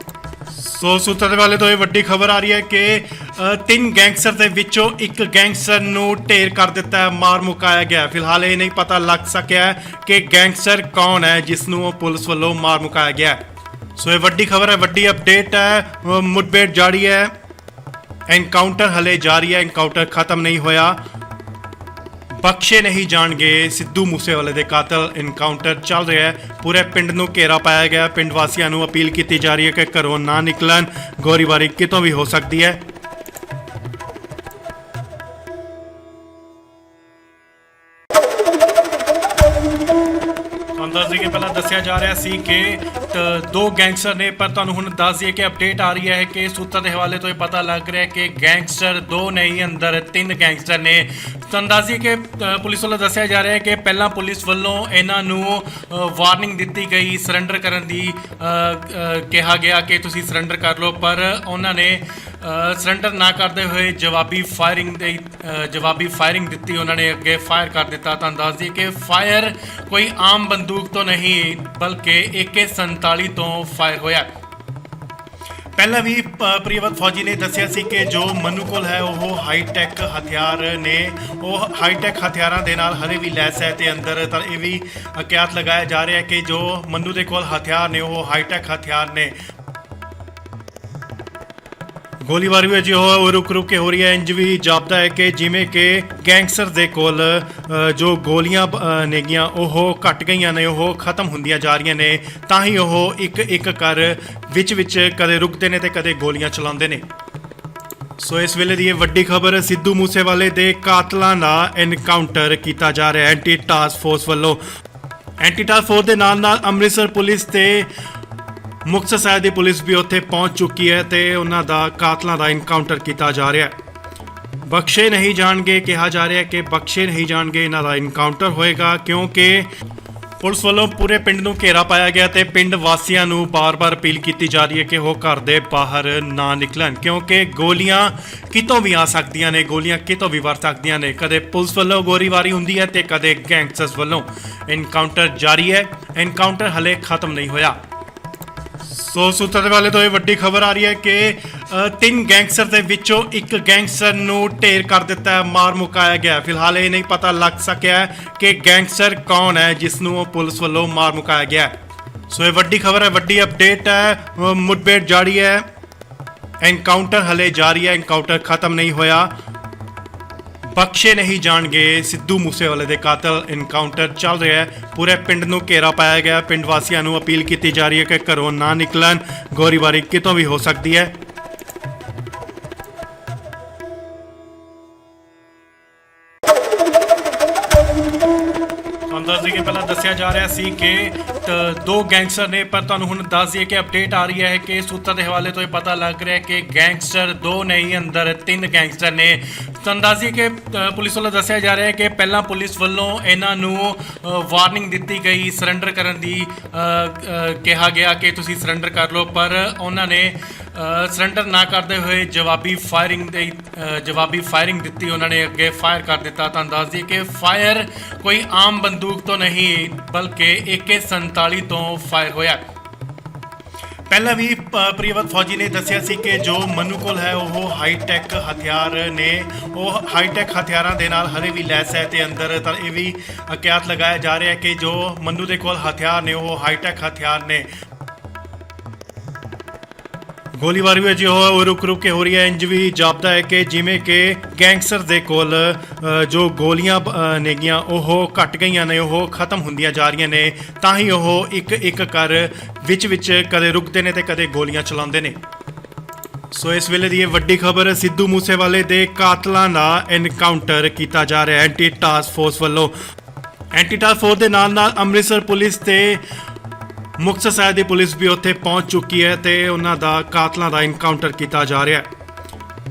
ਸੋ ਸੂਤਰਾਂ ਦੇ ਵਾਲੇ ਤੋਂ ਇਹ ਵੱਡੀ ਖਬਰ ਆ ਰਹੀ ਹੈ ਕਿ ਤਿੰਨ ਗੈਂਗਸਟਰ ਦੇ ਵਿੱਚੋਂ ਇੱਕ ਗੈਂਗਸਟਰ ਨੂੰ ਢੇਰ ਕਰ ਦਿੱਤਾ ਹੈ, ਮਾਰ ਮੁਕਾਇਆ ਗਿਆ। ਫਿਲਹਾਲ ਇਹ ਨਹੀਂ ਪਤਾ ਲੱਗ ਸਕਿਆ ਹੈ ਕਿ ਗੈਂਗਸਟਰ ਕੌਣ ਹੈ ਜਿਸ ਨੂੰ ਪੁਲਿਸ ਵੱਲੋਂ ਮਾਰ ਮੁਕਾਇਆ ਗਿਆ। ਸੋ ਇਹ ਵੱਡੀ ਖਬਰ ਹੈ, ਵੱਡੀ ਅਪਡੇਟ ਹੈ। ਮੁਠਭੇੜ ਜਾਰੀ ਹੈ, ਐਨਕਾਊਂਟਰ ਹਲੇ ਜਾਰੀ ਹੈ, ਐਨਕਾਊਂਟਰ ਖਤਮ ਨਹੀਂ ਹੋਇਆ। ਬਖਸ਼ੇ ਨਹੀਂ ਜਾਣਗੇ ਸਿੱਧੂ ਮੂਸੇਵਾਲੇ ਦੇ ਕਾਤਲ। ਐਨਕਾਊਂਟਰ ਚੱਲ ਰਿਹਾ ਹੈ, ਪੂਰੇ ਪਿੰਡ ਨੂੰ ਘੇਰਾ ਪਾਇਆ ਗਿਆ। ਪਿੰਡ ਵਾਸੀਆਂ ਨੂੰ ਅਪੀਲ ਕੀਤੀ ਜਾ ਰਹੀ ਹੈ ਕਿ ਘਰੋਂ ਨਾ ਨਿਕਲਣ, ਗੋਲੀਬਾਰੀ ਕਿਤੋਂ ਵੀ ਹੋ ਸਕਦੀ ਹੈ। ਤੁਹਾਨੂੰ ਦੱਸ ਦਈਏ ਕਿ ਪਹਿਲਾਂ ਦੱਸਿਆ ਜਾ ਰਿਹਾ ਸੀ ਕਿ ਦੋ ਗੈਂਗਸਟਰ ਨੇ, ਪਰ ਤੁਹਾਨੂੰ ਹੁਣ ਦੱਸ ਦਈਏ ਕਿ ਅਪਡੇਟ ਆ ਰਹੀ ਹੈ ਕਿ ਸੂਤਰਾਂ ਦੇ ਹਵਾਲੇ ਤੋਂ ਇਹ ਪਤਾ ਲੱਗ ਰਿਹਾ ਹੈ ਕਿ ਗੈਂਗਸਟਰ ਦੋ ਨਹੀਂ, ਅੰਦਰ ਤਿੰਨ ਗੈਂਗਸਟਰ ਨੇ। ਤੁਹਾਨੂੰ ਦੱਸ ਦਈਏ ਕਿ ਪੁਲਿਸ ਵੱਲੋਂ ਦੱਸਿਆ ਜਾ ਰਿਹਾ ਹੈ ਕਿ ਪਹਿਲਾਂ ਪੁਲਿਸ ਵੱਲੋਂ ਇਹਨਾਂ ਨੂੰ ਵਾਰਨਿੰਗ ਦਿੱਤੀ ਗਈ, ਸਰੈਂਡਰ ਕਰਨ ਦੀ ਕਿਹਾ ਗਿਆ ਕਿ ਤੁਸੀਂ ਸਰੈਂਡਰ ਕਰ ਲਓ, ਪਰ ਉਹਨਾਂ ਨੇ ਸਰੈਂਡਰ ਨਾ ਕਰਦੇ ਹੋਏ ਜਵਾਬੀ ਫਾਇਰਿੰਗ ਦਿੱਤੀ। ਉਹਨਾਂ ਨੇ ਅੱਗੇ ਫਾਇਰ ਕਰ ਦਿੱਤਾ। ਤੁਹਾਨੂੰ ਦੱਸ ਦਈਏ ਕਿ ਫਾਇਰ ਕੋਈ ਆਮ ਬੰਦੂਕ ਤੋਂ ਨਹੀਂ ਬਲਕਿ AK-47 ਤੋਂ ਫਾਇਰ ਹੋਇਆ। ਪਹਿਲਾਂ ਵੀ ਪ੍ਰਿਯਵਤ ਫੌਜੀ ਨੇ ਦੱਸਿਆ ਸੀ ਕਿ ਜੋ ਮਨੂ ਕੋਲ ਹੈ ਉਹ ਹਾਈਟੈਕ ਹਥਿਆਰ ਨੇ, ਉਹ ਹਾਈਟੈਕ ਹਥਿਆਰਾਂ ਦੇ ਨਾਲ ਹਲੇ ਵੀ ਲੈਸ ਹੈ ਤੇ ਅੰਦਰ ਤਾਂ ਇਹ ਵੀ ਅਕਿਆਤ ਲਗਾਇਆ ਜਾ ਰਿਹਾ ਹੈ ਕਿ ਜੋ ਮਨੂ ਦੇ ਕੋਲ ਹਥਿਆਰ ਨੇ ਉਹ ਹਾਈਟੈਕ ਹਥਿਆਰ ਨੇ। ਗੋਲੀਬਾਰੀ ਵੀ ਅਜੇ ਰੁਕ ਕੇ ਹੋ ਰਹੀ ਹੈ। ਇੰਜ ਵੀ ਜਾਪਦਾ ਹੈ ਕਿ ਜਿਵੇਂ ਕਿ ਗੈਂਗਸਟਰ ਦੇ ਕੋਲ ਜੋ ਗੋਲੀਆਂ ਨੇਗੀਆਂ ਉਹ ਘਟ ਗਈਆਂ ਨੇ, ਉਹ ਖਤਮ ਹੁੰਦੀਆਂ ਜਾ ਰਹੀਆਂ ਨੇ। ਤਾਂ ਹੀ ਉਹ ਇੱਕ ਕਰ ਵਿੱਚ ਕਦੇ ਰੁਕਦੇ ਨੇ ਤੇ ਕਦੇ ਗੋਲੀਆਂ ਚਲਾਉਂਦੇ ਨੇ। ਸੋ ਇਸ ਵੇਲੇ ਦੀ ਇਹ ਵੱਡੀ ਖਬਰ, ਸਿੱਧੂ ਮੂਸੇਵਾਲੇ ਦੇ ਕਾਤਲਾਂ ਦਾ ਐਨਕਾਊਂਟਰ ਕੀਤਾ ਜਾ ਰਿਹਾ ਐਂਟੀ ਟਾਸਕ ਫੋਰਸ ਵੱਲੋਂ। ਐਂਟੀ ਟਾਸਕ ਫੋਰਸ ਦੇ ਨਾਲ ਅੰਮ੍ਰਿਤਸਰ ਪੁਲਿਸ ਤੇ ਮੁਕਤਸਰ ਸਾਹਿਬ ਦੀ ਪੁਲਿਸ ਵੀ ਉੱਥੇ ਪਹੁੰਚ ਚੁੱਕੀ ਹੈ ਤੇ ਉਹਨਾਂ ਦਾ ਕਾਤਲਾਂ ਦਾ ਐਨਕਾਊਂਟਰ ਕੀਤਾ ਜਾ ਰਿਹਾ ਹੈ। ਬਖਸ਼ੇ ਨਹੀਂ ਜਾਣਗੇ, ਕਿਹਾ ਜਾ ਰਿਹਾ ਕਿ ਬਖਸ਼ੇ ਨਹੀਂ ਜਾਣਗੇ, ਇਹਨਾਂ ਦਾ ਐਨਕਾਊਂਟਰ ਹੋਏਗਾ ਕਿਉਂਕਿ ਪੁਲਿਸ ਵੱਲੋਂ ਪੂਰੇ ਪਿੰਡ ਨੂੰ ਘੇਰਾ ਪਾਇਆ ਗਿਆ ਤੇ ਪਿੰਡ ਵਾਸੀਆਂ ਨੂੰ ਬਾਰ-ਬਾਰ ਅਪੀਲ ਕੀਤੀ ਜਾ ਰਹੀ ਹੈ ਕਿ ਉਹ ਘਰ ਦੇ ਬਾਹਰ ਨਾ ਨਿਕਲਣ ਕਿਉਂਕਿ ਗੋਲੀਆਂ ਕਿਤੋਂ ਵੀ ਆ ਸਕਦੀਆਂ ਨੇ, ਗੋਲੀਆਂ ਕਿਤੋਂ ਵੀ ਵਰ ਸਕਦੀਆਂ ਨੇ। ਕਦੇ ਪੁਲਿਸ ਵੱਲੋਂ ਗੋਲੀਬਾਰੀ ਹੁੰਦੀ ਹੈ ਤੇ ਕਦੇ ਗੈਂਗਸਟਰਸ ਵੱਲੋਂ। ਐਨਕਾਊਂਟਰ ਜਾਰੀ ਹੈ, ਐਨਕਾਊਂਟਰ ਹਲੇ ਖਤਮ ਨਹੀਂ ਹੋਇਆ। ਸੋ ਸੂਤਰਾਂ ਦੇ ਵਾਲੇ ਤੋਂ ਇਹ ਵੱਡੀ ਖਬਰ ਆ ਰਹੀ ਹੈ ਕਿ ਤਿੰਨ ਗੈਂਗਸਟਰ ਦੇ ਵਿੱਚੋਂ ਇੱਕ ਗੈਂਗਸਟਰ ਨੂੰ ਢੇਰ ਕਰ ਦਿੱਤਾ ਹੈ, ਮਾਰ ਮੁਕਾਇਆ ਗਿਆ। ਫਿਲਹਾਲ ਇਹ ਨਹੀਂ ਪਤਾ ਲੱਗ ਸਕਿਆ ਕਿ ਗੈਂਗਸਟਰ ਕੌਣ ਹੈ ਜਿਸ ਨੂੰ ਪੁਲਿਸ ਵੱਲੋਂ ਮਾਰ ਮੁਕਾਇਆ ਗਿਆ। ਸੋ ਇਹ ਵੱਡੀ ਖਬਰ ਹੈ, ਵੱਡੀ ਅਪਡੇਟ ਹੈ। ਮੁठਭੇੜ ਜਾਰੀ ਹੈ, ਐਨਕਾਊਂਟਰ ਹਲੇ ਜਾਰੀ ਹੈ, ਐਨਕਾਊਂਟਰ ਖਤਮ ਨਹੀਂ ਹੋਇਆ। ਬਖਸ਼ੇ ਨਹੀਂ ਜਾਣਗੇ ਸਿੱਧੂ ਮੂਸੇਵਾਲੇ ਦੇ ਕਾਤਲ। ਐਨਕਾਊਂਟਰ ਚੱਲ ਰਿਹਾ ਹੈ, ਪੂਰੇ ਪਿੰਡ ਨੂੰ ਘੇਰਾ ਪਾਇਆ ਗਿਆ। ਪਿੰਡ ਵਾਸੀਆਂ ਨੂੰ ਅਪੀਲ ਕੀਤੀ ਜਾ ਰਹੀ ਹੈ ਕਿ ਘਰੋਂ ਨਾ ਨਿਕਲਣ, ਗੋਲੀਬਾਰੀ ਕਿਤੋਂ ਵੀ ਹੋ ਸਕਦੀ ਹੈ। ਦੱਸ ਦਈਏ, ਪਹਿਲਾਂ ਦੱਸਿਆ ਜਾ ਰਿਹਾ ਸੀ ਕਿ ਦੋ ਗੈਂਗਸਟਰ ਨੇ, ਪਰ ਤੁਹਾਨੂੰ ਹੁਣ ਦੱਸ ਦਈਏ ਕਿ ਅਪਡੇਟ ਆ ਰਹੀ ਹੈ ਕਿ ਸੂਤਰ ਦੇ ਹਵਾਲੇ ਤੋਂ ਇਹ ਪਤਾ ਲੱਗ ਰਿਹਾ ਕਿ ਗੈਂਗਸਟਰ ਦੋ ਨਹੀਂ, ਅੰਦਰ ਤਿੰਨ ਗੈਂਗਸਟਰ ਨੇ। ਤੁਹਾਨੂੰ ਦੱਸ ਦਈਏ ਕਿ ਪੁਲਿਸ ਵੱਲੋਂ ਦੱਸਿਆ ਜਾ ਰਿਹਾ ਹੈ ਕਿ ਪਹਿਲਾਂ ਪੁਲਿਸ ਵੱਲੋਂ ਇਹਨਾਂ ਨੂੰ ਵਾਰਨਿੰਗ ਦਿੱਤੀ ਗਈ ਸਰੈਂਡਰ ਕਰਨ ਦੀ, ਕਿਹਾ ਗਿਆ ਕਿ ਤੁਸੀਂ ਸਰੈਂਡਰ ਕਰ ਲਓ, ਪਰ ਉਹਨਾਂ ਨੇ ਸਰੈਂਡਰ ਨਾ ਕਰਦੇ ਹੋਏ ਜਵਾਬੀ ਫਾਇਰਿੰਗ ਦਿੱਤੀ। ਉਹਨਾਂ ਨੇ ਅੱਗੇ ਫਾਇਰ ਕਰ ਦਿੱਤਾ। ਤੁਹਾਨੂੰ ਦੱਸ ਦਈਏ ਕਿ ਫਾਇਰ ਕੋਈ ਆਮ ਬੰਦੂਕ ਤੋਂ ਨਹੀਂ ਬਲਕਿ AK-47 ਤੋਂ ਫਾਇਰ ਹੋਇਆ। ਪਹਿਲਾਂ ਵੀ ਪ੍ਰਿਯਵਤ ਫੌਜੀ ਨੇ ਦੱਸਿਆ ਸੀ ਕਿ ਜੋ ਮਨੂ ਕੋਲ ਹੈ ਉਹ ਹਾਈਟੈਕ ਹਥਿਆਰ ਨੇ, ਉਹ ਹਾਈਟੈਕ ਹਥਿਆਰਾਂ ਦੇ ਨਾਲ ਹਲੇ ਵੀ ਲੈਸ ਹੈ ਤੇ ਅੰਦਰ ਤਾਂ ਇਹ ਵੀ ਕਿਆਸ ਲਗਾਇਆ ਜਾ ਰਿਹਾ ਹੈ ਕਿ ਜੋ ਮਨੂ ਦੇ ਕੋਲ ਹਥਿਆਰ ਨੇ ਉਹ ਹਾਈਟੈਕ ਹਥਿਆਰ ਨੇ। ਗੋਲੀਬਾਰੀ ਵੀ ਉਹ ਰੁਕ ਕੇ ਹੋ ਰਹੀ ਹੈ। ਇੰਜ ਵੀ ਜਾਪਦਾ ਹੈ ਕਿ ਜਿਵੇਂ ਕਿ ਗੈਂਗਸਟਰ ਦੇ ਕੋਲ ਜੋ ਗੋਲੀਆਂ ਨੇਗੀਆਂ ਉਹ ਘਟ ਗਈਆਂ ਨੇ, ਉਹ ਖਤਮ ਹੁੰਦੀਆਂ ਜਾ ਰਹੀਆਂ ਨੇ, ਤਾਂ ਹੀ ਉਹ ਇੱਕ ਕਰ ਵਿੱਚ ਕਦੇ ਰੁਕਦੇ ਨੇ ਤੇ ਕਦੇ ਗੋਲੀਆਂ ਚਲਾਉਂਦੇ ਨੇ। ਸੋ ਇਸ ਵੇਲੇ ਦੀ ਇਹ ਵੱਡੀ ਖਬਰ, ਸਿੱਧੂ ਮੂਸੇਵਾਲੇ ਦੇ ਕਾਤਲਾਂ ਦਾ ਐਨਕਾਊਂਟਰ ਕੀਤਾ ਜਾ ਰਿਹਾ ਐਂਟੀ ਟਾਸਕ ਫੋਰਸ ਵੱਲੋਂ। ਐਂਟੀ ਟਾਸਕ ਫੋਰਸ ਦੇ ਨਾਲ ਅੰਮ੍ਰਿਤਸਰ ਪੁਲਿਸ ਤੇ ਮੁਕਤਸਰ ਸਾਹਿਬ ਦੀ ਪੁਲਿਸ ਵੀ ਉੱਥੇ ਪਹੁੰਚ ਚੁੱਕੀ ਹੈ ਤੇ ਉਹਨਾਂ ਦਾ ਕਾਤਲਾਂ ਦਾ ਐਨਕਾਊਂਟਰ ਕੀਤਾ ਜਾ ਰਿਹਾ ਹੈ।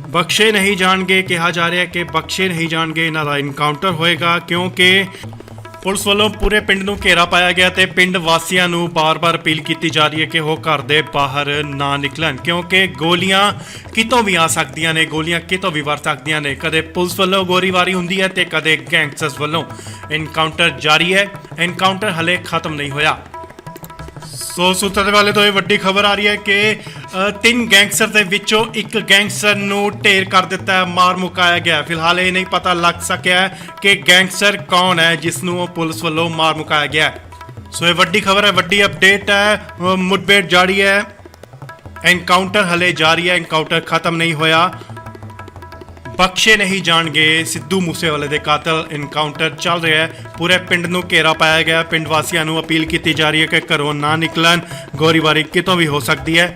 ਬਖਸ਼ੇ ਨਹੀਂ ਜਾਣਗੇ, ਕਿਹਾ ਜਾ ਰਿਹਾ ਕਿ ਬਖਸ਼ੇ ਨਹੀਂ ਜਾਣਗੇ, ਇਹਨਾਂ ਦਾ ਐਨਕਾਊਂਟਰ ਹੋਏਗਾ, ਕਿਉਂਕਿ ਪੁਲਿਸ ਵੱਲੋਂ ਪੂਰੇ ਪਿੰਡ ਨੂੰ ਘੇਰਾ ਪਾਇਆ ਗਿਆ ਤੇ ਪਿੰਡ ਵਾਸੀਆਂ ਨੂੰ ਬਾਰ-ਬਾਰ ਅਪੀਲ ਕੀਤੀ ਜਾ ਰਹੀ ਹੈ ਕਿ ਉਹ ਘਰ ਦੇ ਬਾਹਰ ਨਾ ਨਿਕਲਣ, ਕਿਉਂਕਿ ਗੋਲੀਆਂ ਕਿਤੋਂ ਵੀ ਆ ਸਕਦੀਆਂ ਨੇ, ਗੋਲੀਆਂ ਕਿਤੋਂ ਵੀ ਵਰ ਸਕਦੀਆਂ ਨੇ। ਕਦੇ ਪੁਲਿਸ ਵੱਲੋਂ ਗੋਲੀਬਾਰੀ ਹੁੰਦੀ ਹੈ ਤੇ ਕਦੇ ਗੈਂਗਸਟਰਸ ਵੱਲੋਂ। ਐਨਕਾਊਂਟਰ ਜਾਰੀ ਹੈ, ਐਨਕਾਊਂਟਰ ਹਲੇ ਖਤਮ ਨਹੀਂ ਹੋਇਆ। ਸੋ ਸੂਤਰ ਦੇ ਵਾਲੇ ਤੋਂ ਇਹ ਵੱਡੀ ਖਬਰ ਆ ਰਹੀ ਹੈ ਕਿ ਤਿੰਨ ਗੈਂਗਸਟਰ ਦੇ ਵਿੱਚੋਂ ਇੱਕ ਗੈਂਗਸਟਰ ਨੂੰ ਢੇਰ ਕਰ ਦਿੱਤਾ ਹੈ, ਮਾਰ ਮੁਕਾਇਆ ਗਿਆ। ਫਿਲਹਾਲ ਇਹ ਨਹੀਂ ਪਤਾ ਲੱਗ ਸਕਿਆ ਕਿ ਗੈਂਗਸਟਰ ਕੌਣ ਹੈ ਜਿਸ ਨੂੰ ਪੁਲਿਸ ਵੱਲੋਂ ਮਾਰ ਮੁਕਾਇਆ ਗਿਆ। ਸੋ ਇਹ ਵੱਡੀ ਖਬਰ ਹੈ, ਵੱਡੀ ਅਪਡੇਟ ਹੈ। ਮੁਠਭੇੜ ਜਾਰੀ ਹੈ, ਐਨਕਾਊਂਟਰ ਹਲੇ ਜਾਰੀ ਹੈ, ਐਨਕਾਊਂਟਰ ਖਤਮ ਨਹੀਂ ਹੋਇਆ। ਬਖਸ਼ੇ ਨਹੀਂ ਜਾਣਗੇ ਸਿੱਧੂ ਮੂਸੇਵਾਲੇ ਦੇ ਕਾਤਲ। ਐਨਕਾਊਂਟਰ ਚੱਲ ਰਿਹਾ ਹੈ, ਪੂਰੇ ਪਿੰਡ ਨੂੰ ਘੇਰਾ ਪਾਇਆ ਗਿਆ। ਪਿੰਡ ਵਾਸੀਆਂ ਨੂੰ ਅਪੀਲ ਕੀਤੀ ਜਾ ਰਹੀ ਹੈ ਕਿ ਘਰੋਂ ਨਾ ਨਿਕਲਣ, ਗੋਲੀਬਾਰੀ ਕਿਤੋਂ ਵੀ ਹੋ ਸਕਦੀ ਹੈ।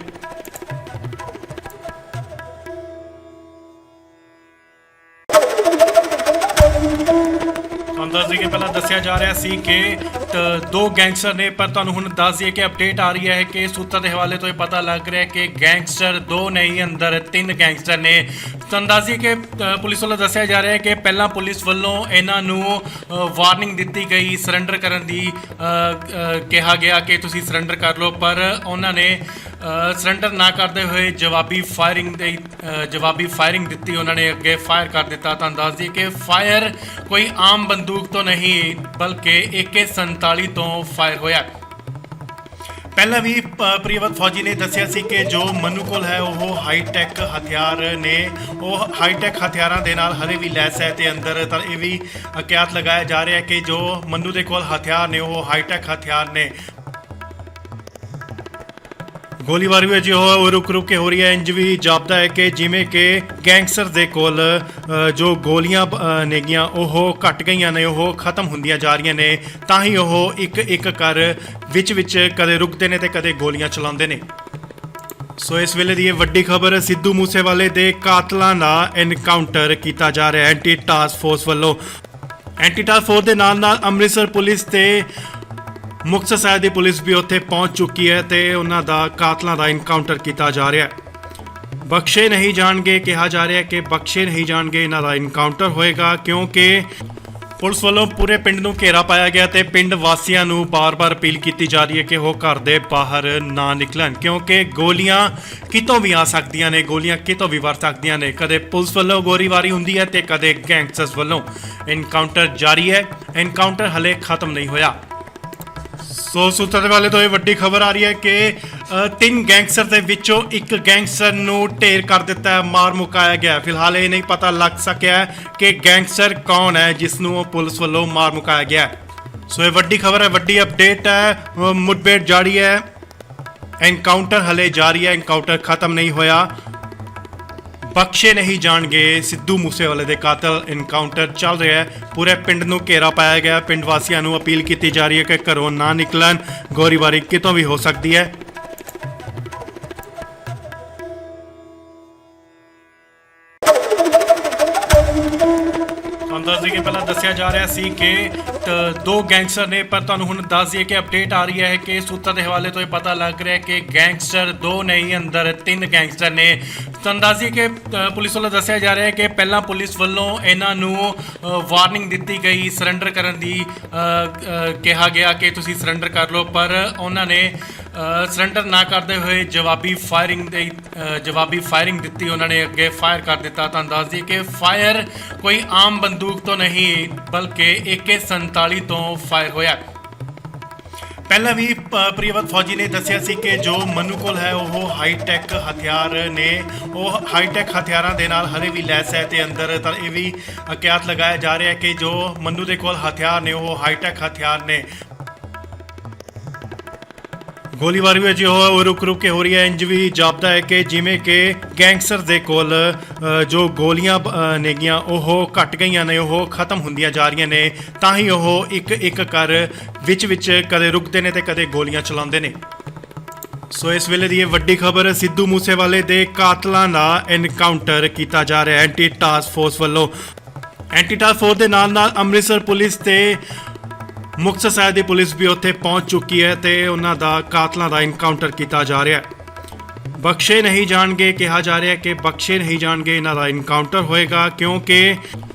ਦੱਸ ਦਈਏ, ਪਹਿਲਾਂ ਦੱਸਿਆ ਜਾ ਰਿਹਾ ਸੀ ਕਿ ਦੋ ਗੈਂਗਸਟਰ ਨੇ, ਪਰ ਤੁਹਾਨੂੰ ਹੁਣ ਦੱਸ ਦਈਏ ਕਿ ਅਪਡੇਟ ਆ ਰਹੀ ਹੈ ਕਿ ਸੂਤਰ ਦੇ ਹਵਾਲੇ ਤੋਂ ਇਹ ਪਤਾ ਲੱਗ ਰਿਹਾ ਕਿ ਗੈਂਗਸਟਰ ਦੋ ਨਹੀਂ, ਅੰਦਰ ਤਿੰਨ ਗੈਂਗਸਟਰ ਨੇ। ਤੁਹਾਨੂੰ ਦੱਸ ਦਈਏ ਕਿ ਪੁਲਿਸ ਵੱਲੋਂ ਦੱਸਿਆ ਜਾ ਰਿਹਾ ਹੈ ਕਿ ਪਹਿਲਾਂ ਪੁਲਿਸ ਵੱਲੋਂ ਇਹਨਾਂ ਨੂੰ ਵਾਰਨਿੰਗ ਦਿੱਤੀ ਗਈ ਸਰੈਂਡਰ ਕਰਨ ਦੀ, ਕਿਹਾ ਗਿਆ ਕਿ ਤੁਸੀਂ ਸਰੈਂਡਰ ਕਰ ਲਓ, ਪਰ ਉਹਨਾਂ ਨੇ ਸਰੈਂਡਰ ਨਾ ਕਰਦੇ ਹੋਏ ਜਵਾਬੀ ਫਾਇਰਿੰਗ ਦਿੱਤੀ। ਉਹਨਾਂ ਨੇ ਅੱਗੇ ਫਾਇਰ ਕਰ ਦਿੱਤਾ। ਤੁਹਾਨੂੰ ਦੱਸ ਦਈਏ ਕਿ ਫਾਇਰ ਕੋਈ ਆਮ ਬੰਦੂਕ ਤੋਂ ਨਹੀਂ ਬਲਕਿ AK-47 ਤੋਂ ਫਾਇਰ ਹੋਇਆ। ਪਹਿਲਾਂ ਵੀ ਪ੍ਰਿਯਵਤ ਫੌਜੀ ਨੇ ਦੱਸਿਆ ਸੀ ਕਿ ਜੋ ਮਨੂ ਕੋਲ ਹੈ ਉਹ ਹਾਈਟੈਕ ਹਥਿਆਰ ਨੇ, ਉਹ ਹਾਈਟੈਕ ਹਥਿਆਰਾਂ ਦੇ ਨਾਲ ਹਲੇ ਵੀ ਲੈਸ ਹੈ ਤੇ ਅੰਦਰ ਤਾਂ ਇਹ ਵੀ ਕਿਆਸ ਲਗਾਇਆ ਜਾ ਰਿਹਾ ਹੈ ਕਿ ਜੋ ਮਨੂ ਦੇ ਕੋਲ ਹਥਿਆਰ ਨੇ ਉਹ ਹਾਈਟੈਕ ਹਥਿਆਰ ਨੇ। ਗੋਲੀਬਾਰੀ ਵੀ ਉਹ ਰੁਕ ਕੇ ਹੋ ਰਹੀ ਹੈ। ਇੰਜ ਵੀ ਜਾਪਦਾ ਹੈ ਕਿ ਜਿਵੇਂ ਕਿ ਗੈਂਗਸਟਰ ਦੇ ਕੋਲ ਜੋ ਗੋਲੀਆਂ ਨੇਗੀਆਂ ਉਹ ਘਟ ਗਈਆਂ ਨੇ, ਉਹ ਖਤਮ ਹੁੰਦੀਆਂ ਜਾ ਰਹੀਆਂ ਨੇ, ਤਾਂ ਹੀ ਉਹ ਇੱਕ ਕਰ ਵਿੱਚ ਕਦੇ ਰੁਕਦੇ ਨੇ ਤੇ ਕਦੇ ਗੋਲੀਆਂ ਚਲਾਉਂਦੇ ਨੇ। ਸੋ ਇਸ ਵੇਲੇ ਦੀ ਇਹ ਵੱਡੀ ਖਬਰ, ਸਿੱਧੂ ਮੂਸੇਵਾਲੇ ਦੇ ਕਾਤਲਾਂ ਦਾ ਐਨਕਾਊਂਟਰ ਕੀਤਾ ਜਾ ਰਿਹਾ ਐਂਟੀ ਟਾਸਕ ਫੋਰਸ ਵੱਲੋਂ। ਐਂਟੀ ਟਾਸਕ ਫੋਰਸ ਦੇ ਨਾਲ ਅੰਮ੍ਰਿਤਸਰ ਪੁਲਿਸ ਤੇ ਮੁਕਤਸਰ ਸਾਹਿਬ ਦੀ ਪੁਲਿਸ ਵੀ ਉੱਥੇ ਪਹੁੰਚ ਚੁੱਕੀ ਹੈ ਤੇ ਉਹਨਾਂ ਦਾ ਕਾਤਲਾਂ ਦਾ ਐਨਕਾਊਂਟਰ ਕੀਤਾ ਜਾ ਰਿਹਾ ਹੈ। ਬਖਸ਼ੇ ਨਹੀਂ ਜਾਣਗੇ, ਕਿਹਾ ਜਾ ਰਿਹਾ ਕਿ ਬਖਸ਼ੇ ਨਹੀਂ ਜਾਣਗੇ, ਇਹਨਾਂ ਦਾ ਐਨਕਾਊਂਟਰ ਹੋਏਗਾ, ਕਿਉਂਕਿ ਪੁਲਿਸ ਵੱਲੋਂ ਪੂਰੇ ਪਿੰਡ ਨੂੰ ਘੇਰਾ ਪਾਇਆ ਗਿਆ ਤੇ ਪਿੰਡ ਵਾਸੀਆਂ ਨੂੰ ਬਾਰ-ਬਾਰ ਅਪੀਲ ਕੀਤੀ ਜਾ ਰਹੀ ਹੈ ਕਿ ਉਹ ਘਰ ਦੇ ਬਾਹਰ ਨਾ ਨਿਕਲਣ, ਕਿਉਂਕਿ ਗੋਲੀਆਂ ਕਿਤੋਂ ਵੀ ਆ ਸਕਦੀਆਂ ਨੇ, ਗੋਲੀਆਂ ਕਿਤੋਂ ਵੀ ਵਰ ਸਕਦੀਆਂ ਨੇ। ਕਦੇ ਪੁਲਿਸ ਵੱਲੋਂ ਗੋਲੀਬਾਰੀ ਹੁੰਦੀ ਹੈ ਤੇ ਕਦੇ ਗੈਂਗਸਟਰਸ ਵੱਲੋਂ। ਐਨਕਾਊਂਟਰ ਜਾਰੀ ਹੈ, ਐਨਕਾਊਂਟਰ ਹਲੇ ਖਤਮ ਨਹੀਂ ਹੋਇਆ। ਸੋ ਸੂਤਰ ਦੇ ਵਾਲੇ ਤੋਂ ਇਹ ਵੱਡੀ ਖਬਰ ਆ ਰਹੀ ਹੈ ਕਿ ਤਿੰਨ ਗੈਂਗਸਟਰ ਦੇ ਵਿੱਚੋਂ ਇੱਕ ਗੈਂਗਸਟਰ ਨੂੰ ਢੇਰ ਕਰ ਦਿੱਤਾ ਹੈ, ਮਾਰ ਮੁਕਾਇਆ ਗਿਆ। ਫਿਲਹਾਲ ਇਹ ਨਹੀਂ ਪਤਾ ਲੱਗ ਸਕਿਆ ਕਿ ਗੈਂਗਸਟਰ ਕੌਣ ਹੈ ਜਿਸ ਨੂੰ ਪੁਲਿਸ ਵੱਲੋਂ ਮਾਰ ਮੁਕਾਇਆ ਗਿਆ। ਸੋ ਇਹ ਵੱਡੀ ਖਬਰ ਹੈ, ਵੱਡੀ ਅਪਡੇਟ ਹੈ। ਮੁठਭੇੜ ਜਾਰੀ ਹੈ, ਐਨਕਾਊਂਟਰ ਹਲੇ ਜਾਰੀ ਹੈ, ਐਨਕਾਊਂਟਰ ਖਤਮ ਨਹੀਂ ਹੋਇਆ। ਬਖਸ਼ੇ ਨਹੀਂ ਜਾਣਗੇ ਸਿੱਧੂ ਮੂਸੇਵਾਲੇ ਦੇ ਕਾਤਲ। ਐਨਕਾਊਂਟਰ ਚੱਲ ਰਿਹਾ ਹੈ, ਪੂਰੇ ਪਿੰਡ ਨੂੰ ਘੇਰਾ ਪਾਇਆ ਗਿਆ। ਪਿੰਡ ਵਾਸੀਆਂ ਨੂੰ ਅਪੀਲ ਕੀਤੀ ਜਾ ਰਹੀ ਹੈ ਕਿ ਘਰੋਂ ਨਾ ਨਿਕਲਣ, ਗੋਲੀਬਾਰੀ ਕਿਤੋਂ ਵੀ ਹੋ ਸਕਦੀ ਹੈ। ਤੁਹਾਨੂੰ ਦੱਸ ਦਈਏ ਕਿ ਪਹਿਲਾਂ ਦੱਸਿਆ ਜਾ ਰਿਹਾ ਸੀ ਕਿ ਦੋ ਗੈਂਗਸਟਰ ਨੇ, ਪਰ ਤੁਹਾਨੂੰ ਹੁਣ ਦੱਸ ਦਈਏ ਕਿ ਅਪਡੇਟ ਆ ਰਹੀ ਹੈ ਕਿ ਸੂਤਰ ਦੇ ਹਵਾਲੇ ਤੋਂ ਇਹ ਪਤਾ ਲੱਗ ਰਿਹਾ ਕਿ ਗੈਂਗਸਟਰ ਦੋ ਨਹੀਂ, ਅੰਦਰ ਤਿੰਨ ਗੈਂਗਸਟਰ ਨੇ। ਤੁਹਾਨੂੰ ਦੱਸ ਦਈਏ ਕਿ ਪੁਲਿਸ ਵੱਲੋਂ ਦੱਸਿਆ ਜਾ ਰਿਹਾ ਹੈ ਕਿ ਪਹਿਲਾਂ ਪੁਲਿਸ ਵੱਲੋਂ ਇਹਨਾਂ ਨੂੰ ਵਾਰਨਿੰਗ ਦਿੱਤੀ ਗਈ, ਸਰੈਂਡਰ ਕਰਨ ਦੀ ਕਿਹਾ ਗਿਆ ਕਿ ਤੁਸੀਂ ਸਰੈਂਡਰ ਕਰ ਲਓ, ਪਰ ਉਹਨਾਂ ਨੇ ਸਰੈਂਡਰ ਨਾ ਕਰਦੇ ਹੋਏ ਜਵਾਬੀ ਫਾਇਰਿੰਗ ਦਿੱਤੀ। ਉਹਨਾਂ ਨੇ ਅੱਗੇ ਫਾਇਰ ਕਰ ਦਿੱਤਾ। ਤੁਹਾਨੂੰ ਦੱਸ ਦਈਏ ਕਿ ਫਾਇਰ ਕੋਈ ਆਮ ਬੰਦੂਕ ਤੋਂ ਨਹੀਂ ਬਲਕਿ AK-47 ਤੋਂ ਫਾਇਰ ਹੋਇਆ। ਪਹਿਲਾਂ ਵੀ ਪ੍ਰਿਯਵਤ ਫੌਜੀ ਨੇ ਦੱਸਿਆ ਸੀ ਕਿ ਜੋ ਮਨੂ ਕੋਲ ਹੈ ਉਹ ਹਾਈਟੈਕ ਹਥਿਆਰ ਨੇ, ਉਹ ਹਾਈਟੈਕ ਹਥਿਆਰਾਂ ਦੇ ਨਾਲ ਹਲੇ ਵੀ ਲੈਸ ਹੈ ਤੇ ਅੰਦਰ ਤਾਂ ਇਹ ਵੀ ਕਿਆਤ ਲਗਾਇਆ ਜਾ ਰਿਹਾ ਕਿ ਜੋ ਮਨੂ ਦੇ ਕੋਲ ਹਥਿਆਰ ਨੇ ਉਹ ਹਾਈਟੈਕ ਹਥਿਆਰ ਨੇ। ਗੋਲੀਬਾਰੀ ਵੀ ਅਜੇ ਉਹ ਰੁਕ ਕੇ ਹੋ ਰਹੀ ਹੈ। ਇੰਜ ਵੀ ਜਾਪਦਾ ਹੈ ਕਿ ਜਿਵੇਂ ਕਿ ਗੈਂਗਸਟਰ ਦੇ ਕੋਲ ਜੋ ਗੋਲੀਆਂ ਨੇਗੀਆਂ ਉਹ ਘਟ ਗਈਆਂ ਨੇ, ਉਹ ਖਤਮ ਹੁੰਦੀਆਂ ਜਾ ਰਹੀਆਂ ਨੇ, ਤਾਂ ਹੀ ਉਹ ਇੱਕ ਕਰ ਵਿੱਚ ਕਦੇ ਰੁਕਦੇ ਨੇ ਤੇ ਕਦੇ ਗੋਲੀਆਂ ਚਲਾਉਂਦੇ ਨੇ। ਸੋ ਇਸ ਵੇਲੇ ਦੀ ਇਹ ਵੱਡੀ ਖਬਰ, ਸਿੱਧੂ ਮੂਸੇਵਾਲੇ ਦੇ ਕਾਤਲਾਂ ਦਾ ਐਨਕਾਊਂਟਰ ਕੀਤਾ ਜਾ ਰਿਹਾ ਐਂਟੀ ਟਾਸਕ ਫੋਰਸ ਵੱਲੋਂ। ਐਂਟੀ ਟਾਸਕ ਫੋਰਸ ਦੇ ਨਾਲ ਅੰਮ੍ਰਿਤਸਰ ਪੁਲਿਸ ਤੇ ਮੁਕਤਸਰ ਸਾਹਿਬ ਦੀ ਪੁਲਿਸ ਵੀ ਉੱਥੇ ਪਹੁੰਚ ਚੁੱਕੀ ਹੈ ਤੇ ਉਹਨਾਂ ਦਾ ਕਾਤਲਾਂ ਦਾ ਐਨਕਾਊਂਟਰ ਕੀਤਾ ਜਾ ਰਿਹਾ ਹੈ। ਬਖਸ਼ੇ ਨਹੀਂ ਜਾਣਗੇ, ਕਿਹਾ ਜਾ ਰਿਹਾ ਕਿ ਬਖਸ਼ੇ ਨਹੀਂ ਜਾਣਗੇ, ਇਹਨਾਂ ਦਾ ਐਨਕਾਊਂਟਰ ਹੋਏਗਾ, ਕਿਉਂਕਿ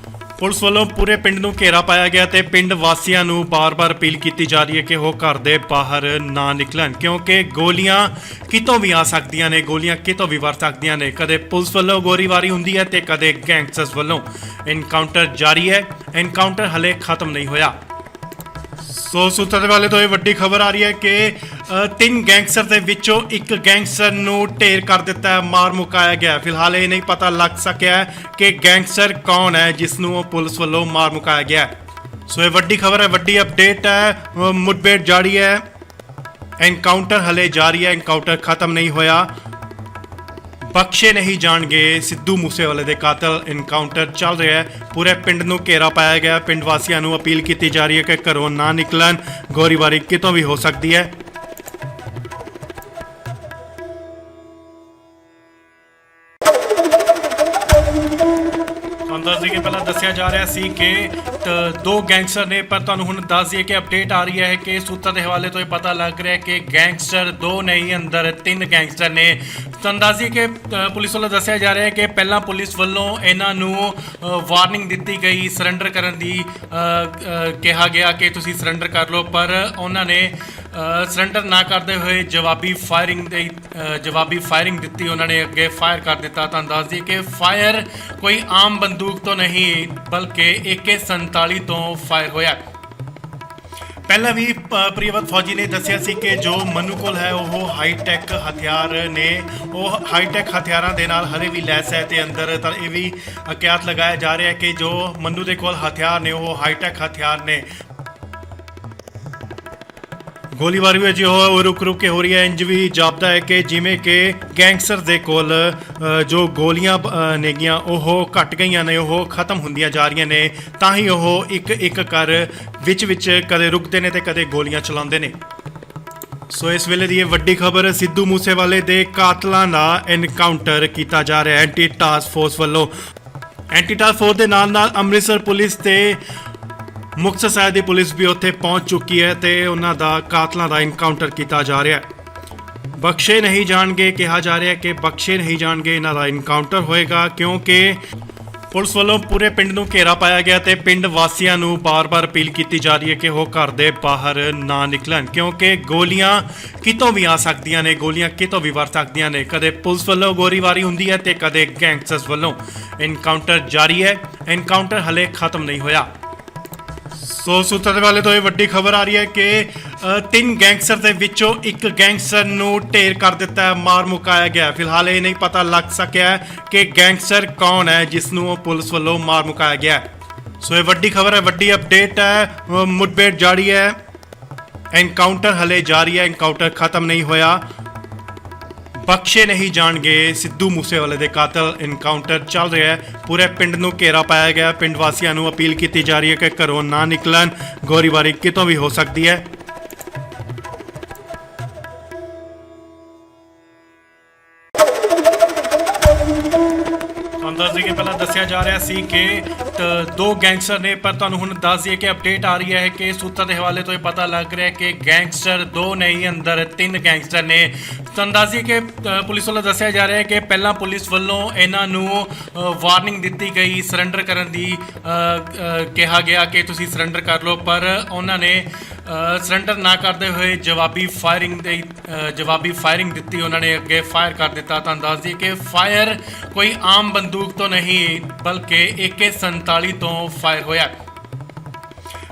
ਪੁਲਿਸ ਵੱਲੋਂ ਪੂਰੇ ਪਿੰਡ ਨੂੰ ਘੇਰਾ ਪਾਇਆ ਗਿਆ ਤੇ ਪਿੰਡ ਵਾਸੀਆਂ ਨੂੰ ਬਾਰ-ਬਾਰ ਅਪੀਲ ਕੀਤੀ ਜਾ ਰਹੀ ਹੈ ਕਿ ਉਹ ਘਰ ਦੇ ਬਾਹਰ ਨਾ ਨਿਕਲਣ, ਕਿਉਂਕਿ ਗੋਲੀਆਂ ਕਿਤੋਂ ਵੀ ਆ ਸਕਦੀਆਂ ਨੇ, ਗੋਲੀਆਂ ਕਿਤੋਂ ਵੀ ਵਰ ਸਕਦੀਆਂ ਨੇ। ਕਦੇ ਪੁਲਿਸ ਵੱਲੋਂ ਗੋਲੀਬਾਰੀ ਹੁੰਦੀ ਹੈ ਤੇ ਕਦੇ ਗੈਂਗਸਟਰਸ ਵੱਲੋਂ। ਐਨਕਾਊਂਟਰ ਜਾਰੀ ਹੈ, ਐਨਕਾਊਂਟਰ ਹਲੇ ਖਤਮ ਨਹੀਂ ਹੋਇਆ। ਸੋ ਸੂਤਰ ਦੇ ਵਾਲੇ ਤੋਂ ਇਹ ਵੱਡੀ ਖਬਰ ਆ ਰਹੀ ਹੈ ਕਿ ਤਿੰਨ ਗੈਂਗਸਟਰ ਦੇ ਵਿੱਚੋਂ ਇੱਕ ਗੈਂਗਸਟਰ ਨੂੰ ਢੇਰ ਕਰ ਦਿੱਤਾ ਹੈ, ਮਾਰ ਮੁਕਾਇਆ ਗਿਆ। ਫਿਲਹਾਲ ਇਹ ਨਹੀਂ ਪਤਾ ਲੱਗ ਸਕਿਆ ਕਿ ਗੈਂਗਸਟਰ ਕੌਣ ਹੈ ਜਿਸ ਨੂੰ ਪੁਲਿਸ ਵੱਲੋਂ ਮਾਰ ਮੁਕਾਇਆ ਗਿਆ। ਸੋ ਇਹ ਵੱਡੀ ਖਬਰ ਹੈ, ਵੱਡੀ ਅਪਡੇਟ ਹੈ। ਮੁਠਭੇੜ ਜਾਰੀ ਹੈ, ਐਨਕਾਊਂਟਰ ਹਲੇ ਜਾਰੀ ਹੈ, ਐਨਕਾਊਂਟਰ ਖਤਮ ਨਹੀਂ ਹੋਇਆ। ਬਖਸ਼ੇ ਨਹੀਂ ਜਾਣਗੇ ਸਿੱਧੂ ਮੂਸੇਵਾਲੇ ਦੇ ਕਾਤਲ। ਐਨਕਾਊਂਟਰ ਚੱਲ ਰਿਹਾ ਹੈ, ਪੂਰੇ ਪਿੰਡ ਨੂੰ ਘੇਰਾ ਪਾਇਆ ਗਿਆ। ਪਿੰਡ ਵਾਸੀਆਂ ਨੂੰ ਅਪੀਲ ਕੀਤੀ ਜਾ ਰਹੀ ਹੈ ਕਿ ਘਰੋਂ ਨਾ ਨਿਕਲਣ, ਗੋਲੀਬਾਰੀ ਕਿਤੋਂ ਵੀ ਹੋ ਸਕਦੀ ਹੈ। ਤੁਹਾਨੂੰ ਦੱਸ ਦਈਏ ਕਿ ਪਹਿਲਾਂ ਦੱਸਿਆ ਜਾ ਰਿਹਾ ਸੀ ਕਿ ਦੋ ਗੈਂਗਸਟਰ ਨੇ, ਪਰ ਤੁਹਾਨੂੰ ਹੁਣ ਦੱਸ ਦਈਏ ਕਿ ਅਪਡੇਟ ਆ ਰਹੀ ਹੈ ਕਿ ਸੂਤਰ ਦੇ ਹਵਾਲੇ ਤੋਂ ਇਹ ਪਤਾ ਲੱਗ ਰਿਹਾ ਕਿ ਗੈਂਗਸਟਰ ਦੋ ਨਹੀਂ, ਅੰਦਰ ਤਿੰਨ ਗੈਂਗਸਟਰ ਨੇ। ਤੁਹਾਨੂੰ ਦੱਸ ਦਈਏ ਕਿ ਪੁਲਿਸ ਵੱਲੋਂ ਦੱਸਿਆ ਜਾ ਰਿਹਾ ਹੈ ਕਿ ਪਹਿਲਾਂ ਪੁਲਿਸ ਵੱਲੋਂ ਇਹਨਾਂ ਨੂੰ ਵਾਰਨਿੰਗ ਦਿੱਤੀ ਗਈ, ਸਰੈਂਡਰ ਕਰਨ ਦੀ ਕਿਹਾ ਗਿਆ ਕਿ ਤੁਸੀਂ ਸਰੈਂਡਰ ਕਰ ਲਓ, ਪਰ ਉਹਨਾਂ ਨੇ ਸਰੈਂਡਰ ਨਾ ਕਰਦੇ ਹੋਏ ਜਵਾਬੀ ਫਾਇਰਿੰਗ ਦਿੱਤੀ। ਉਹਨਾਂ ਨੇ ਅੱਗੇ ਫਾਇਰ ਕਰ ਦਿੱਤਾ। ਤੁਹਾਨੂੰ ਦੱਸ ਦਈਏ ਕਿ ਫਾਇਰ ਕੋਈ ਆਮ ਬੰਦੂਕ ਤੋਂ ਨਹੀਂ ਬਲਕਿ AK-47 ਤੋਂ ਫਾਇਰ ਹੋਇਆ। ਪਹਿਲਾਂ ਵੀ ਪ੍ਰਿਯਵਤ ਫੌਜੀ ਨੇ ਦੱਸਿਆ ਸੀ ਕਿ ਜੋ ਮਨੂ ਕੋਲ ਹੈ ਉਹ ਹਾਈਟੈਕ ਹਥਿਆਰ ਨੇ, ਉਹ ਹਾਈਟੈਕ ਹਥਿਆਰਾਂ ਦੇ ਨਾਲ ਹਲੇ ਵੀ ਲੈਸ ਹੈ ਤੇ ਅੰਦਰ ਤਾਂ ਇਹ ਵੀ ਕਿਆਤ ਲਗਾਇਆ ਜਾ ਰਿਹਾ ਕਿ ਜੋ ਮਨੂ ਦੇ ਕੋਲ ਹਥਿਆਰ ਨੇ ਉਹ ਹਾਈਟੈਕ ਹਥਿਆਰ ਨੇ। ਗੋਲੀਬਾਰੀ ਵੀ ਅਜੇ ਉਹ ਰੁਕ ਕੇ ਹੋ ਰਹੀ ਹੈ। ਇੰਜ ਵੀ ਜਾਪਦਾ ਹੈ ਕਿ ਜਿਵੇਂ ਕਿ ਗੈਂਗਸਟਰ ਦੇ ਕੋਲ ਜੋ ਗੋਲੀਆਂ ਨੇਗੀਆਂ ਉਹ ਘਟ ਗਈਆਂ ਨੇ, ਉਹ ਖਤਮ ਹੁੰਦੀਆਂ ਜਾ ਰਹੀਆਂ ਨੇ, ਤਾਂ ਹੀ ਉਹ ਇੱਕ ਕਰ ਵਿੱਚ ਕਦੇ ਰੁਕਦੇ ਨੇ ਤੇ ਕਦੇ ਗੋਲੀਆਂ ਚਲਾਉਂਦੇ ਨੇ। ਸੋ ਇਸ ਵੇਲੇ ਦੀ ਇਹ ਵੱਡੀ ਖਬਰ, ਸਿੱਧੂ ਮੂਸੇਵਾਲੇ ਦੇ ਕਾਤਲਾਂ ਦਾ ਐਨਕਾਊਂਟਰ ਕੀਤਾ ਜਾ ਰਿਹਾ ਐਂਟੀ ਟਾਸਕ ਫੋਰਸ ਵੱਲੋਂ। ਐਂਟੀ ਟਾਸਕ ਫੋਰਸ ਦੇ ਨਾਲ ਅੰਮ੍ਰਿਤਸਰ ਪੁਲਿਸ ਤੇ ਮੁਕਤਸਰ ਸਾਹਿਬ ਦੀ ਪੁਲਿਸ ਵੀ ਉੱਥੇ ਪਹੁੰਚ ਚੁੱਕੀ ਹੈ ਤੇ ਉਹਨਾਂ ਦਾ ਕਾਤਲਾਂ ਦਾ ਐਨਕਾਊਂਟਰ ਕੀਤਾ ਜਾ ਰਿਹਾ ਹੈ। ਬਖਸ਼ੇ ਨਹੀਂ ਜਾਣਗੇ, ਕਿਹਾ ਜਾ ਰਿਹਾ ਕਿ ਬਖਸ਼ੇ ਨਹੀਂ ਜਾਣਗੇ, ਇਹਨਾਂ ਦਾ ਐਨਕਾਊਂਟਰ ਹੋਏਗਾ, ਕਿਉਂਕਿ ਪੁਲਿਸ ਵੱਲੋਂ ਪੂਰੇ ਪਿੰਡ ਨੂੰ ਘੇਰਾ ਪਾਇਆ ਗਿਆ ਤੇ ਪਿੰਡ ਵਾਸੀਆਂ ਨੂੰ ਬਾਰ-ਬਾਰ ਅਪੀਲ ਕੀਤੀ ਜਾ ਰਹੀ ਹੈ ਕਿ ਉਹ ਘਰ ਦੇ ਬਾਹਰ ਨਾ ਨਿਕਲਣ, ਕਿਉਂਕਿ ਗੋਲੀਆਂ ਕਿਤੋਂ ਵੀ ਆ ਸਕਦੀਆਂ ਨੇ, ਗੋਲੀਆਂ ਕਿਤੋਂ ਵੀ ਵਰ ਸਕਦੀਆਂ ਨੇ। ਕਦੇ ਪੁਲਿਸ ਵੱਲੋਂ ਗੋਲੀਬਾਰੀ ਹੁੰਦੀ ਹੈ ਤੇ ਕਦੇ ਗੈਂਗਸਟਰਸ ਵੱਲੋਂ। ਐਨਕਾਊਂਟਰ ਜਾਰੀ ਹੈ, ਐਨਕਾਊਂਟਰ ਹਲੇ ਖਤਮ ਨਹੀਂ ਹੋਇਆ। ਸੋ ਸੂਤਰਾਂ ਵਾਲੇ ਤੋਂ ਇਹ ਵੱਡੀ ਖਬਰ ਆ ਰਹੀ ਹੈ ਕਿ ਤਿੰਨ ਗੈਂਗਸਟਰ ਦੇ ਵਿੱਚੋਂ ਇੱਕ ਗੈਂਗਸਟਰ ਨੂੰ ਢੇਰ ਕਰ ਦਿੱਤਾ ਹੈ, ਮਾਰ ਮੁਕਾਇਆ ਗਿਆ। ਫਿਲਹਾਲ ਇਹ ਨਹੀਂ ਪਤਾ ਲੱਗ ਸਕਿਆ ਕਿ ਗੈਂਗਸਟਰ ਕੌਣ ਹੈ ਜਿਸ ਨੂੰ ਪੁਲਿਸ ਵੱਲੋਂ ਮਾਰ ਮੁਕਾਇਆ ਗਿਆ। ਸੋ ਇਹ ਵੱਡੀ ਖਬਰ ਹੈ, ਵੱਡੀ ਅਪਡੇਟ ਹੈ। ਮੁठਭੇੜ ਜਾਰੀ ਹੈ, ਐਨਕਾਊਂਟਰ ਹਲੇ ਜਾਰੀ ਹੈ, ਐਨਕਾਊਂਟਰ ਖਤਮ ਨਹੀਂ ਹੋਇਆ। ਬਖਸ਼ੇ ਨਹੀਂ ਜਾਣਗੇ ਸਿੱਧੂ ਮੂਸੇਵਾਲੇ ਦੇ ਕਾਤਲ। ਐਨਕਾਊਂਟਰ ਚੱਲ ਰਿਹਾ ਹੈ, ਪੂਰੇ ਪਿੰਡ ਨੂੰ ਘੇਰਾ ਪਾਇਆ ਗਿਆ। ਪਿੰਡ ਵਾਸੀਆਂ ਨੂੰ ਅਪੀਲ ਕੀਤੀ ਜਾ ਰਹੀ ਹੈ ਕਿ ਘਰੋਂ ਨਾ ਨਿਕਲਣ, ਗੋਲੀਬਾਰੀ ਕਿਤੋਂ ਵੀ ਹੋ ਸਕਦੀ ਹੈ। ਤੁਹਾਨੂੰ ਦੱਸ ਦਈਏ, ਪਹਿਲਾਂ ਦੱਸਿਆ ਜਾ ਰਿਹਾ ਸੀ ਕਿ ਦੋ ਗੈਂਗਸਟਰ ਨੇ, ਪਰ ਤੁਹਾਨੂੰ ਹੁਣ ਦੱਸ ਦਈਏ ਕਿ ਅਪਡੇਟ ਆ ਰਹੀ ਹੈ ਕਿ ਸੂਤਰਾਂ ਦੇ ਹਵਾਲੇ ਤੋਂ ਇਹ ਪਤਾ ਲੱਗ ਰਿਹਾ ਕਿ ਗੈਂਗਸਟਰ ਦੋ ਨਹੀਂ, ਅੰਦਰ ਤਿੰਨ ਗੈਂਗਸਟਰ ਨੇ। ਤੁਹਾਨੂੰ ਦੱਸ ਦਈਏ ਕਿ ਪੁਲਿਸ ਵੱਲੋਂ ਦੱਸਿਆ ਜਾ ਰਿਹਾ ਹੈ ਕਿ ਪਹਿਲਾਂ ਪੁਲਿਸ ਵੱਲੋਂ ਇਹਨਾਂ ਨੂੰ ਵਾਰਨਿੰਗ ਦਿੱਤੀ ਗਈ, ਸਰੈਂਡਰ ਕਰਨ ਦੀ ਕਿਹਾ ਗਿਆ ਕਿ ਤੁਸੀਂ ਸਰੈਂਡਰ ਕਰ ਲਓ, ਪਰ ਉਹਨਾਂ ਨੇ ਸਰੈਂਡਰ ਨਾ ਕਰਦੇ ਹੋਏ ਜਵਾਬੀ ਫਾਇਰਿੰਗ ਦਿੱਤੀ। ਉਹਨਾਂ ਨੇ ਅੱਗੇ ਫਾਇਰ ਕਰ ਦਿੱਤਾ। ਤੁਹਾਨੂੰ ਦੱਸ ਦਈਏ ਕਿ ਫਾਇਰ ਕੋਈ ਆਮ ਬੰਦੂਕ ਤੋਂ ਨਹੀਂ ਬਲਕਿ AK-47 ਤੋਂ ਫਾਇਰ ਹੋਇਆ।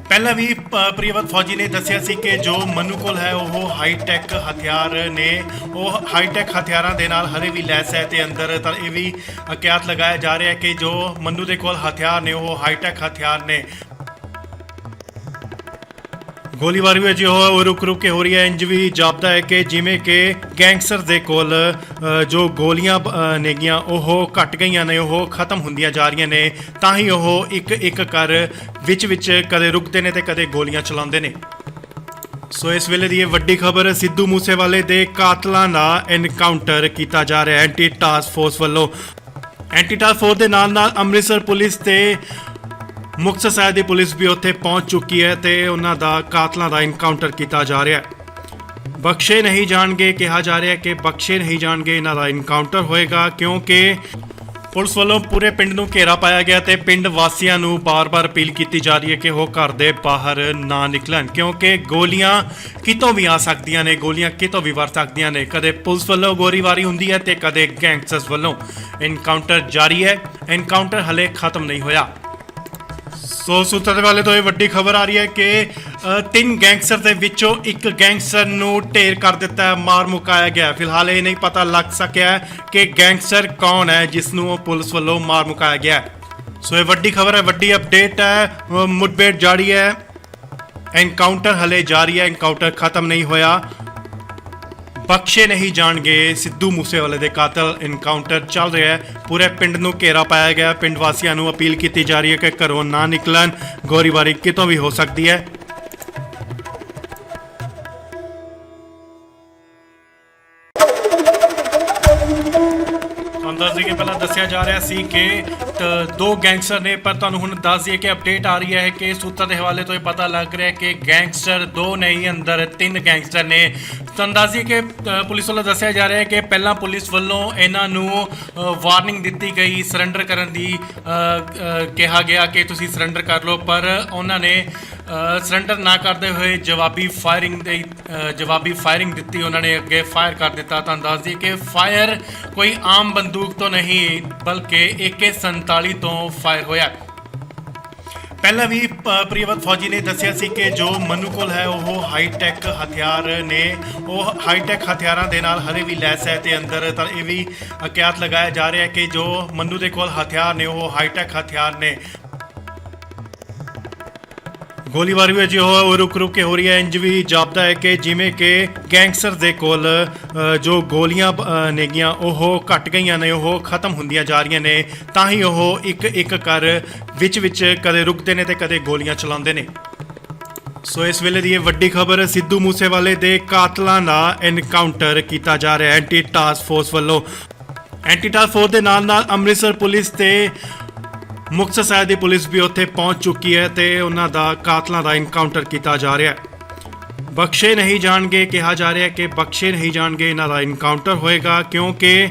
ਪਹਿਲਾਂ ਵੀ ਪ੍ਰਿਯਵਤ ਫੌਜੀ ਨੇ ਦੱਸਿਆ ਸੀ ਕਿ ਜੋ ਮਨੂ ਕੋਲ ਹੈ ਉਹ ਹਾਈਟੈਕ ਹਥਿਆਰ ਨੇ, ਉਹ ਹਾਈਟੈਕ ਹਥਿਆਰਾਂ ਦੇ ਨਾਲ ਹਲੇ ਵੀ ਲੈਸ ਹੈ ਤੇ ਅੰਦਰ ਤਾਂ ਇਹ ਵੀ ਅਕਿਆਤ ਲਗਾਇਆ ਜਾ ਰਿਹਾ ਹੈ ਕਿ ਜੋ ਮਨੂ ਦੇ ਕੋਲ ਹਥਿਆਰ ਨੇ ਉਹ ਹਾਈਟੈਕ ਹਥਿਆਰ ਨੇ। ਗੋਲੀਬਾਰੀ ਵੀ ਅਜੇ ਰੁਕ ਕੇ ਹੋ ਰਹੀ ਹੈ। ਇੰਜ ਵੀ ਜਾਪਦਾ ਹੈ ਕਿ ਜਿਵੇਂ ਕਿ ਗੈਂਗਸਟਰ ਦੇ ਕੋਲ ਜੋ ਗੋਲੀਆਂ ਨੇਗੀਆਂ ਉਹ ਘਟ ਗਈਆਂ ਨੇ, ਉਹ ਖਤਮ ਹੁੰਦੀਆਂ ਜਾ ਰਹੀਆਂ ਨੇ। ਤਾਂ ਹੀ ਉਹ ਇੱਕ ਕਰ ਵਿੱਚ ਕਦੇ ਰੁਕਦੇ ਨੇ ਤੇ ਕਦੇ ਗੋਲੀਆਂ ਚਲਾਉਂਦੇ ਨੇ। ਸੋ ਇਸ ਵੇਲੇ ਦੀ ਇਹ ਵੱਡੀ ਖਬਰ, ਸਿੱਧੂ ਮੂਸੇਵਾਲੇ ਦੇ ਕਾਤਲਾਂ ਦਾ ਐਨਕਾਊਂਟਰ ਕੀਤਾ ਜਾ ਰਿਹਾ ਐਂਟੀ ਟਾਸਕ ਫੋਰਸ ਵੱਲੋਂ। ਐਂਟੀ ਟਾਸਕ ਫੋਰਸ ਦੇ ਨਾਲ ਅੰਮ੍ਰਿਤਸਰ ਪੁਲਿਸ ਤੇ ਮੁਕਤਸਰ ਸਾਹਿਬ ਦੀ ਪੁਲਿਸ ਵੀ ਉੱਥੇ ਪਹੁੰਚ ਚੁੱਕੀ ਹੈ ਤੇ ਉਹਨਾਂ ਦਾ ਕਾਤਲਾਂ ਦਾ ਐਨਕਾਊਂਟਰ ਕੀਤਾ ਜਾ ਰਿਹਾ ਹੈ। ਬਖਸ਼ੇ ਨਹੀਂ ਜਾਣਗੇ, ਕਿਹਾ ਜਾ ਰਿਹਾ ਕਿ ਬਖਸ਼ੇ ਨਹੀਂ ਜਾਣਗੇ, ਇਹਨਾਂ ਦਾ ਐਨਕਾਊਂਟਰ ਹੋਏਗਾ, ਕਿਉਂਕਿ ਪੁਲਿਸ ਵੱਲੋਂ ਪੂਰੇ ਪਿੰਡ ਨੂੰ ਘੇਰਾ ਪਾਇਆ ਗਿਆ ਤੇ ਪਿੰਡ ਵਾਸੀਆਂ ਨੂੰ ਬਾਰ-ਬਾਰ ਅਪੀਲ ਕੀਤੀ ਜਾ ਰਹੀ ਹੈ ਕਿ ਉਹ ਘਰ ਦੇ ਬਾਹਰ ਨਾ ਨਿਕਲਣ, ਕਿਉਂਕਿ ਗੋਲੀਆਂ ਕਿਤੋਂ ਵੀ ਆ ਸਕਦੀਆਂ ਨੇ, ਗੋਲੀਆਂ ਕਿਤੋਂ ਵੀ ਵਰ ਸਕਦੀਆਂ ਨੇ। ਕਦੇ ਪੁਲਿਸ ਵੱਲੋਂ ਗੋਲੀਬਾਰੀ ਹੁੰਦੀ ਹੈ ਤੇ ਕਦੇ ਗੈਂਗਸਟਰਸ ਵੱਲੋਂ। ਐਨਕਾਊਂਟਰ ਜਾਰੀ ਹੈ, ਐਨਕਾਊਂਟਰ ਹਲੇ ਖਤਮ ਨਹੀਂ ਹੋਇਆ। ਸੋ ਸੂਤਰਾਂ ਵਾਲੇ ਤੋਂ ਇਹ ਵੱਡੀ ਖਬਰ ਆ ਰਹੀ ਹੈ ਕਿ ਤਿੰਨ ਗੈਂਗਸਟਰ ਦੇ ਵਿੱਚੋਂ ਇੱਕ ਗੈਂਗਸਟਰ ਨੂੰ ਢੇਰ ਕਰ ਦਿੱਤਾ ਹੈ, ਮਾਰ ਮੁਕਾਇਆ ਗਿਆ। ਫਿਲਹਾਲ ਇਹ ਨਹੀਂ ਪਤਾ ਲੱਗ ਸਕਿਆ ਕਿ ਗੈਂਗਸਟਰ ਕੌਣ ਹੈ ਜਿਸ ਨੂੰ ਪੁਲਿਸ ਵੱਲੋਂ ਮਾਰ ਮੁਕਾਇਆ ਗਿਆ। ਸੋ ਇਹ ਵੱਡੀ ਖਬਰ ਹੈ, ਵੱਡੀ ਅਪਡੇਟ ਹੈ। ਮੁਠਭੇੜ ਜਾਰੀ ਹੈ, ਐਨਕਾਊਂਟਰ ਹਲੇ ਜਾਰੀ ਹੈ, ਐਨਕਾਊਂਟਰ ਖਤਮ ਨਹੀਂ ਹੋਇਆ। ਬਖਸ਼ੇ ਨਹੀਂ ਜਾਣਗੇ ਸਿੱਧੂ ਮੂਸੇਵਾਲੇ ਦੇ ਕਾਤਲ। ਐਨਕਾਊਂਟਰ ਚੱਲ ਰਿਹਾ ਹੈ, ਪੂਰੇ ਪਿੰਡ ਨੂੰ ਘੇਰਾ ਪਾਇਆ ਗਿਆ। ਪਿੰਡ ਵਾਸੀਆਂ ਨੂੰ ਅਪੀਲ ਕੀਤੀ ਜਾ ਰਹੀ ਹੈ ਕਿ ਘਰੋਂ ਨਾ ਨਿਕਲਣ, ਗੋਲੀਬਾਰੀ ਕਿਤੋਂ ਵੀ ਹੋ ਸਕਦੀ ਹੈ। ਤੁਹਾਨੂੰ ਦੱਸ ਦਈਏ, ਪਹਿਲਾਂ ਦੱਸਿਆ ਜਾ ਰਿਹਾ ਸੀ ਕਿ ਦੋ ਗੈਂਗਸਟਰ ਨੇ, ਪਰ ਤੁਹਾਨੂੰ ਹੁਣ ਦੱਸ ਦਈਏ ਕਿ ਅਪਡੇਟ ਆ ਰਹੀ ਹੈ ਕਿ ਸੂਤਰਾਂ ਦੇ ਹਵਾਲੇ ਤੋਂ ਇਹ ਪਤਾ ਲੱਗ ਰਿਹਾ ਕਿ ਗੈਂਗਸਟਰ ਦੋ ਨਹੀਂ, ਅੰਦਰ ਤਿੰਨ ਗੈਂਗਸਟਰ ਨੇ। ਤੁਹਾਨੂੰ ਦੱਸ ਦਈਏ ਕਿ ਪੁਲਿਸ ਵੱਲੋਂ ਦੱਸਿਆ ਜਾ ਰਿਹਾ ਹੈ ਕਿ ਪਹਿਲਾਂ ਪੁਲਿਸ ਵੱਲੋਂ ਇਹਨਾਂ ਨੂੰ ਵਾਰਨਿੰਗ ਦਿੱਤੀ ਗਈ, ਸਰੈਂਡਰ ਕਰਨ ਦੀ ਕਿਹਾ ਗਿਆ ਕਿ ਤੁਸੀਂ ਸਰੈਂਡਰ ਕਰ ਲਓ, ਪਰ ਉਹਨਾਂ ਨੇ ਸਰੈਂਡਰ ਨਾ ਕਰਦੇ ਹੋਏ ਜਵਾਬੀ ਫਾਇਰਿੰਗ ਦਿੱਤੀ। ਉਹਨਾਂ ਨੇ ਅੱਗੇ ਫਾਇਰ ਕਰ ਦਿੱਤਾ। ਤੁਹਾਨੂੰ ਦੱਸ ਦਈਏ ਕਿ ਫਾਇਰ ਕੋਈ ਆਮ ਬੰਦੂਕ ਤੋਂ ਨਹੀਂ ਬਲਕਿ AK-47 ਤੋਂ ਫਾਇਰ ਹੋਇਆ। ਪਹਿਲਾਂ ਵੀ ਪ੍ਰਿਯਵਤ ਫੌਜੀ ਨੇ ਦੱਸਿਆ ਸੀ ਕਿ ਜੋ ਮਨੂ ਕੋਲ ਹੈ ਉਹ ਹਾਈਟੈਕ ਹਥਿਆਰ ਨੇ, ਉਹ ਹਾਈਟੈਕ ਹਥਿਆਰਾਂ ਦੇ ਨਾਲ ਹਲੇ ਵੀ ਲੈਸ ਹੈ ਤੇ ਅੰਦਰ ਤਾਂ ਇਹ ਵੀ ਅਕਿਆਤ ਲਗਾਇਆ ਜਾ ਰਿਹਾ ਕਿ ਜੋ ਮਨੂ ਦੇ ਕੋਲ ਹਥਿਆਰ ਨੇ ਉਹ ਹਾਈਟੈਕ ਹਥਿਆਰ ਨੇ। ਗੋਲੀਬਾਰੀ ਵੀ ਅਜੇ ਰੁਕ ਕੇ ਹੋ ਰਹੀ ਹੈ। ਇੰਜ ਵੀ ਜਾਪਦਾ ਹੈ ਕਿ ਜਿਵੇਂ ਕਿ ਗੈਂਗਸਟਰ ਦੇ ਕੋਲ ਜੋ ਗੋਲੀਆਂ ਨੇਗੀਆਂ ਉਹ ਘਟ ਗਈਆਂ ਨੇ, ਉਹ ਖਤਮ ਹੁੰਦੀਆਂ ਜਾ ਰਹੀਆਂ ਨੇ। ਤਾਂ ਹੀ ਉਹ ਇੱਕ ਕਰ ਵਿੱਚ ਕਦੇ ਰੁਕਦੇ ਨੇ ਤੇ ਕਦੇ ਗੋਲੀਆਂ ਚਲਾਉਂਦੇ ਨੇ। ਸੋ ਇਸ ਵੇਲੇ ਦੀ ਇਹ ਵੱਡੀ ਖਬਰ, ਸਿੱਧੂ ਮੂਸੇਵਾਲੇ ਦੇ ਕਾਤਲਾਂ ਦਾ ਐਨਕਾਊਂਟਰ ਕੀਤਾ ਜਾ ਰਿਹਾ ਐਂਟੀ ਟਾਸਕ ਫੋਰਸ ਵੱਲੋਂ। ਐਂਟੀ ਟਾਸਕ ਫੋਰਸ ਦੇ ਨਾਲ ਅੰਮ੍ਰਿਤਸਰ ਪੁਲਿਸ ਤੇ ਮੁਕਤਸਰ ਸਾਹਿਬ ਦੀ ਪੁਲਿਸ ਵੀ ਉੱਥੇ ਪਹੁੰਚ ਚੁੱਕੀ ਹੈ ਤੇ ਉਹਨਾਂ ਦਾ ਕਾਤਲਾਂ ਦਾ ਐਨਕਾਊਂਟਰ ਕੀਤਾ ਜਾ ਰਿਹਾ ਹੈ। ਬਖਸ਼ੇ ਨਹੀਂ ਜਾਣਗੇ, ਕਿਹਾ ਜਾ ਰਿਹਾ ਕਿ ਬਖਸ਼ੇ ਨਹੀਂ ਜਾਣਗੇ, ਇਹਨਾਂ ਦਾ ਐਨਕਾਊਂਟਰ ਹੋਏਗਾ, ਕਿਉਂਕਿ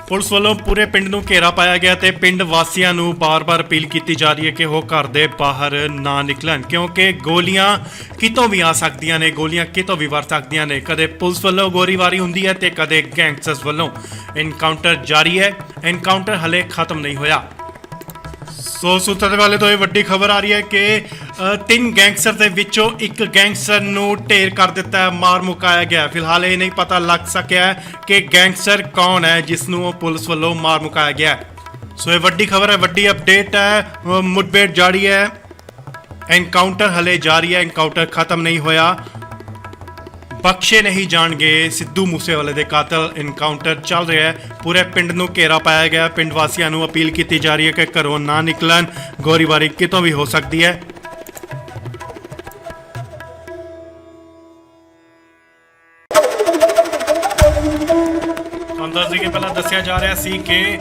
ਪੁਲਿਸ ਵੱਲੋਂ ਪੂਰੇ ਪਿੰਡ ਨੂੰ ਘੇਰਾ ਪਾਇਆ ਗਿਆ ਤੇ ਪਿੰਡ ਵਾਸੀਆਂ ਨੂੰ ਬਾਰ-ਬਾਰ ਅਪੀਲ ਕੀਤੀ ਜਾ ਰਹੀ ਹੈ ਕਿ ਉਹ ਘਰ ਦੇ ਬਾਹਰ ਨਾ ਨਿਕਲਣ, ਕਿਉਂਕਿ ਗੋਲੀਆਂ ਕਿਤੋਂ ਵੀ ਆ ਸਕਦੀਆਂ ਨੇ, ਗੋਲੀਆਂ ਕਿਤੋਂ ਵੀ ਵਰ ਸਕਦੀਆਂ ਨੇ। ਕਦੇ ਪੁਲਿਸ ਵੱਲੋਂ ਗੋਲੀਬਾਰੀ ਹੁੰਦੀ ਹੈ ਤੇ ਕਦੇ ਗੈਂਗਸਟਰਸ ਵੱਲੋਂ। ਐਨਕਾਊਂਟਰ ਜਾਰੀ ਹੈ, ਐਨਕਾਊਂਟਰ ਹਲੇ ਖਤਮ ਨਹੀਂ ਹੋਇਆ। ਸੋ ਸੂਤਰਾਂ ਵਾਲੇ ਤੋਂ ਇਹ ਵੱਡੀ ਖਬਰ ਆ ਰਹੀ ਹੈ ਕਿ ਤਿੰਨ ਗੈਂਗਸਟਰ ਦੇ ਵਿੱਚੋਂ ਇੱਕ ਗੈਂਗਸਟਰ ਨੂੰ ਢੇਰ ਕਰ ਦਿੱਤਾ ਹੈ, ਮਾਰ ਮੁਕਾਇਆ ਗਿਆ। ਫਿਲਹਾਲ ਇਹ ਨਹੀਂ ਪਤਾ ਲੱਗ ਸਕਿਆ ਕਿ ਗੈਂਗਸਟਰ ਕੌਣ ਹੈ ਜਿਸ ਨੂੰ ਪੁਲਿਸ ਵੱਲੋਂ ਮਾਰ ਮੁਕਾਇਆ ਗਿਆ ਹੈ। ਸੋ ਇਹ ਵੱਡੀ ਖਬਰ ਹੈ, ਵੱਡੀ ਅਪਡੇਟ ਹੈ। ਮੁठਭੇੜ ਜਾਰੀ ਹੈ, ਐਨਕਾਊਂਟਰ ਹਲੇ ਜਾਰੀ ਹੈ, ਐਨਕਾਊਂਟਰ ਖਤਮ ਨਹੀਂ ਹੋਇਆ। ਬਖਸ਼ੇ ਨਹੀਂ ਜਾਣਗੇ ਸਿੱਧੂ ਮੂਸੇਵਾਲੇ ਦੇ ਕਾਤਲ। ਐਨਕਾਊਂਟਰ ਚੱਲ ਰਿਹਾ ਹੈ, ਪੂਰੇ ਪਿੰਡ ਨੂੰ ਘੇਰਾ ਪਾਇਆ ਗਿਆ। ਪਿੰਡ ਵਾਸੀਆਂ ਨੂੰ ਅਪੀਲ ਕੀਤੀ ਜਾ ਰਹੀ ਹੈ ਕਿ ਘਰੋਂ ਨਾ ਨਿਕਲਣ, ਗੋਲੀਬਾਰੀ ਕਿਤੋਂ ਵੀ ਹੋ ਸਕਦੀ ਹੈ। ਦੱਸ ਦਈਏ ਕਿ ਪਹਿਲਾਂ ਦੱਸਿਆ ਜਾ ਰਿਹਾ ਸੀ ਕਿ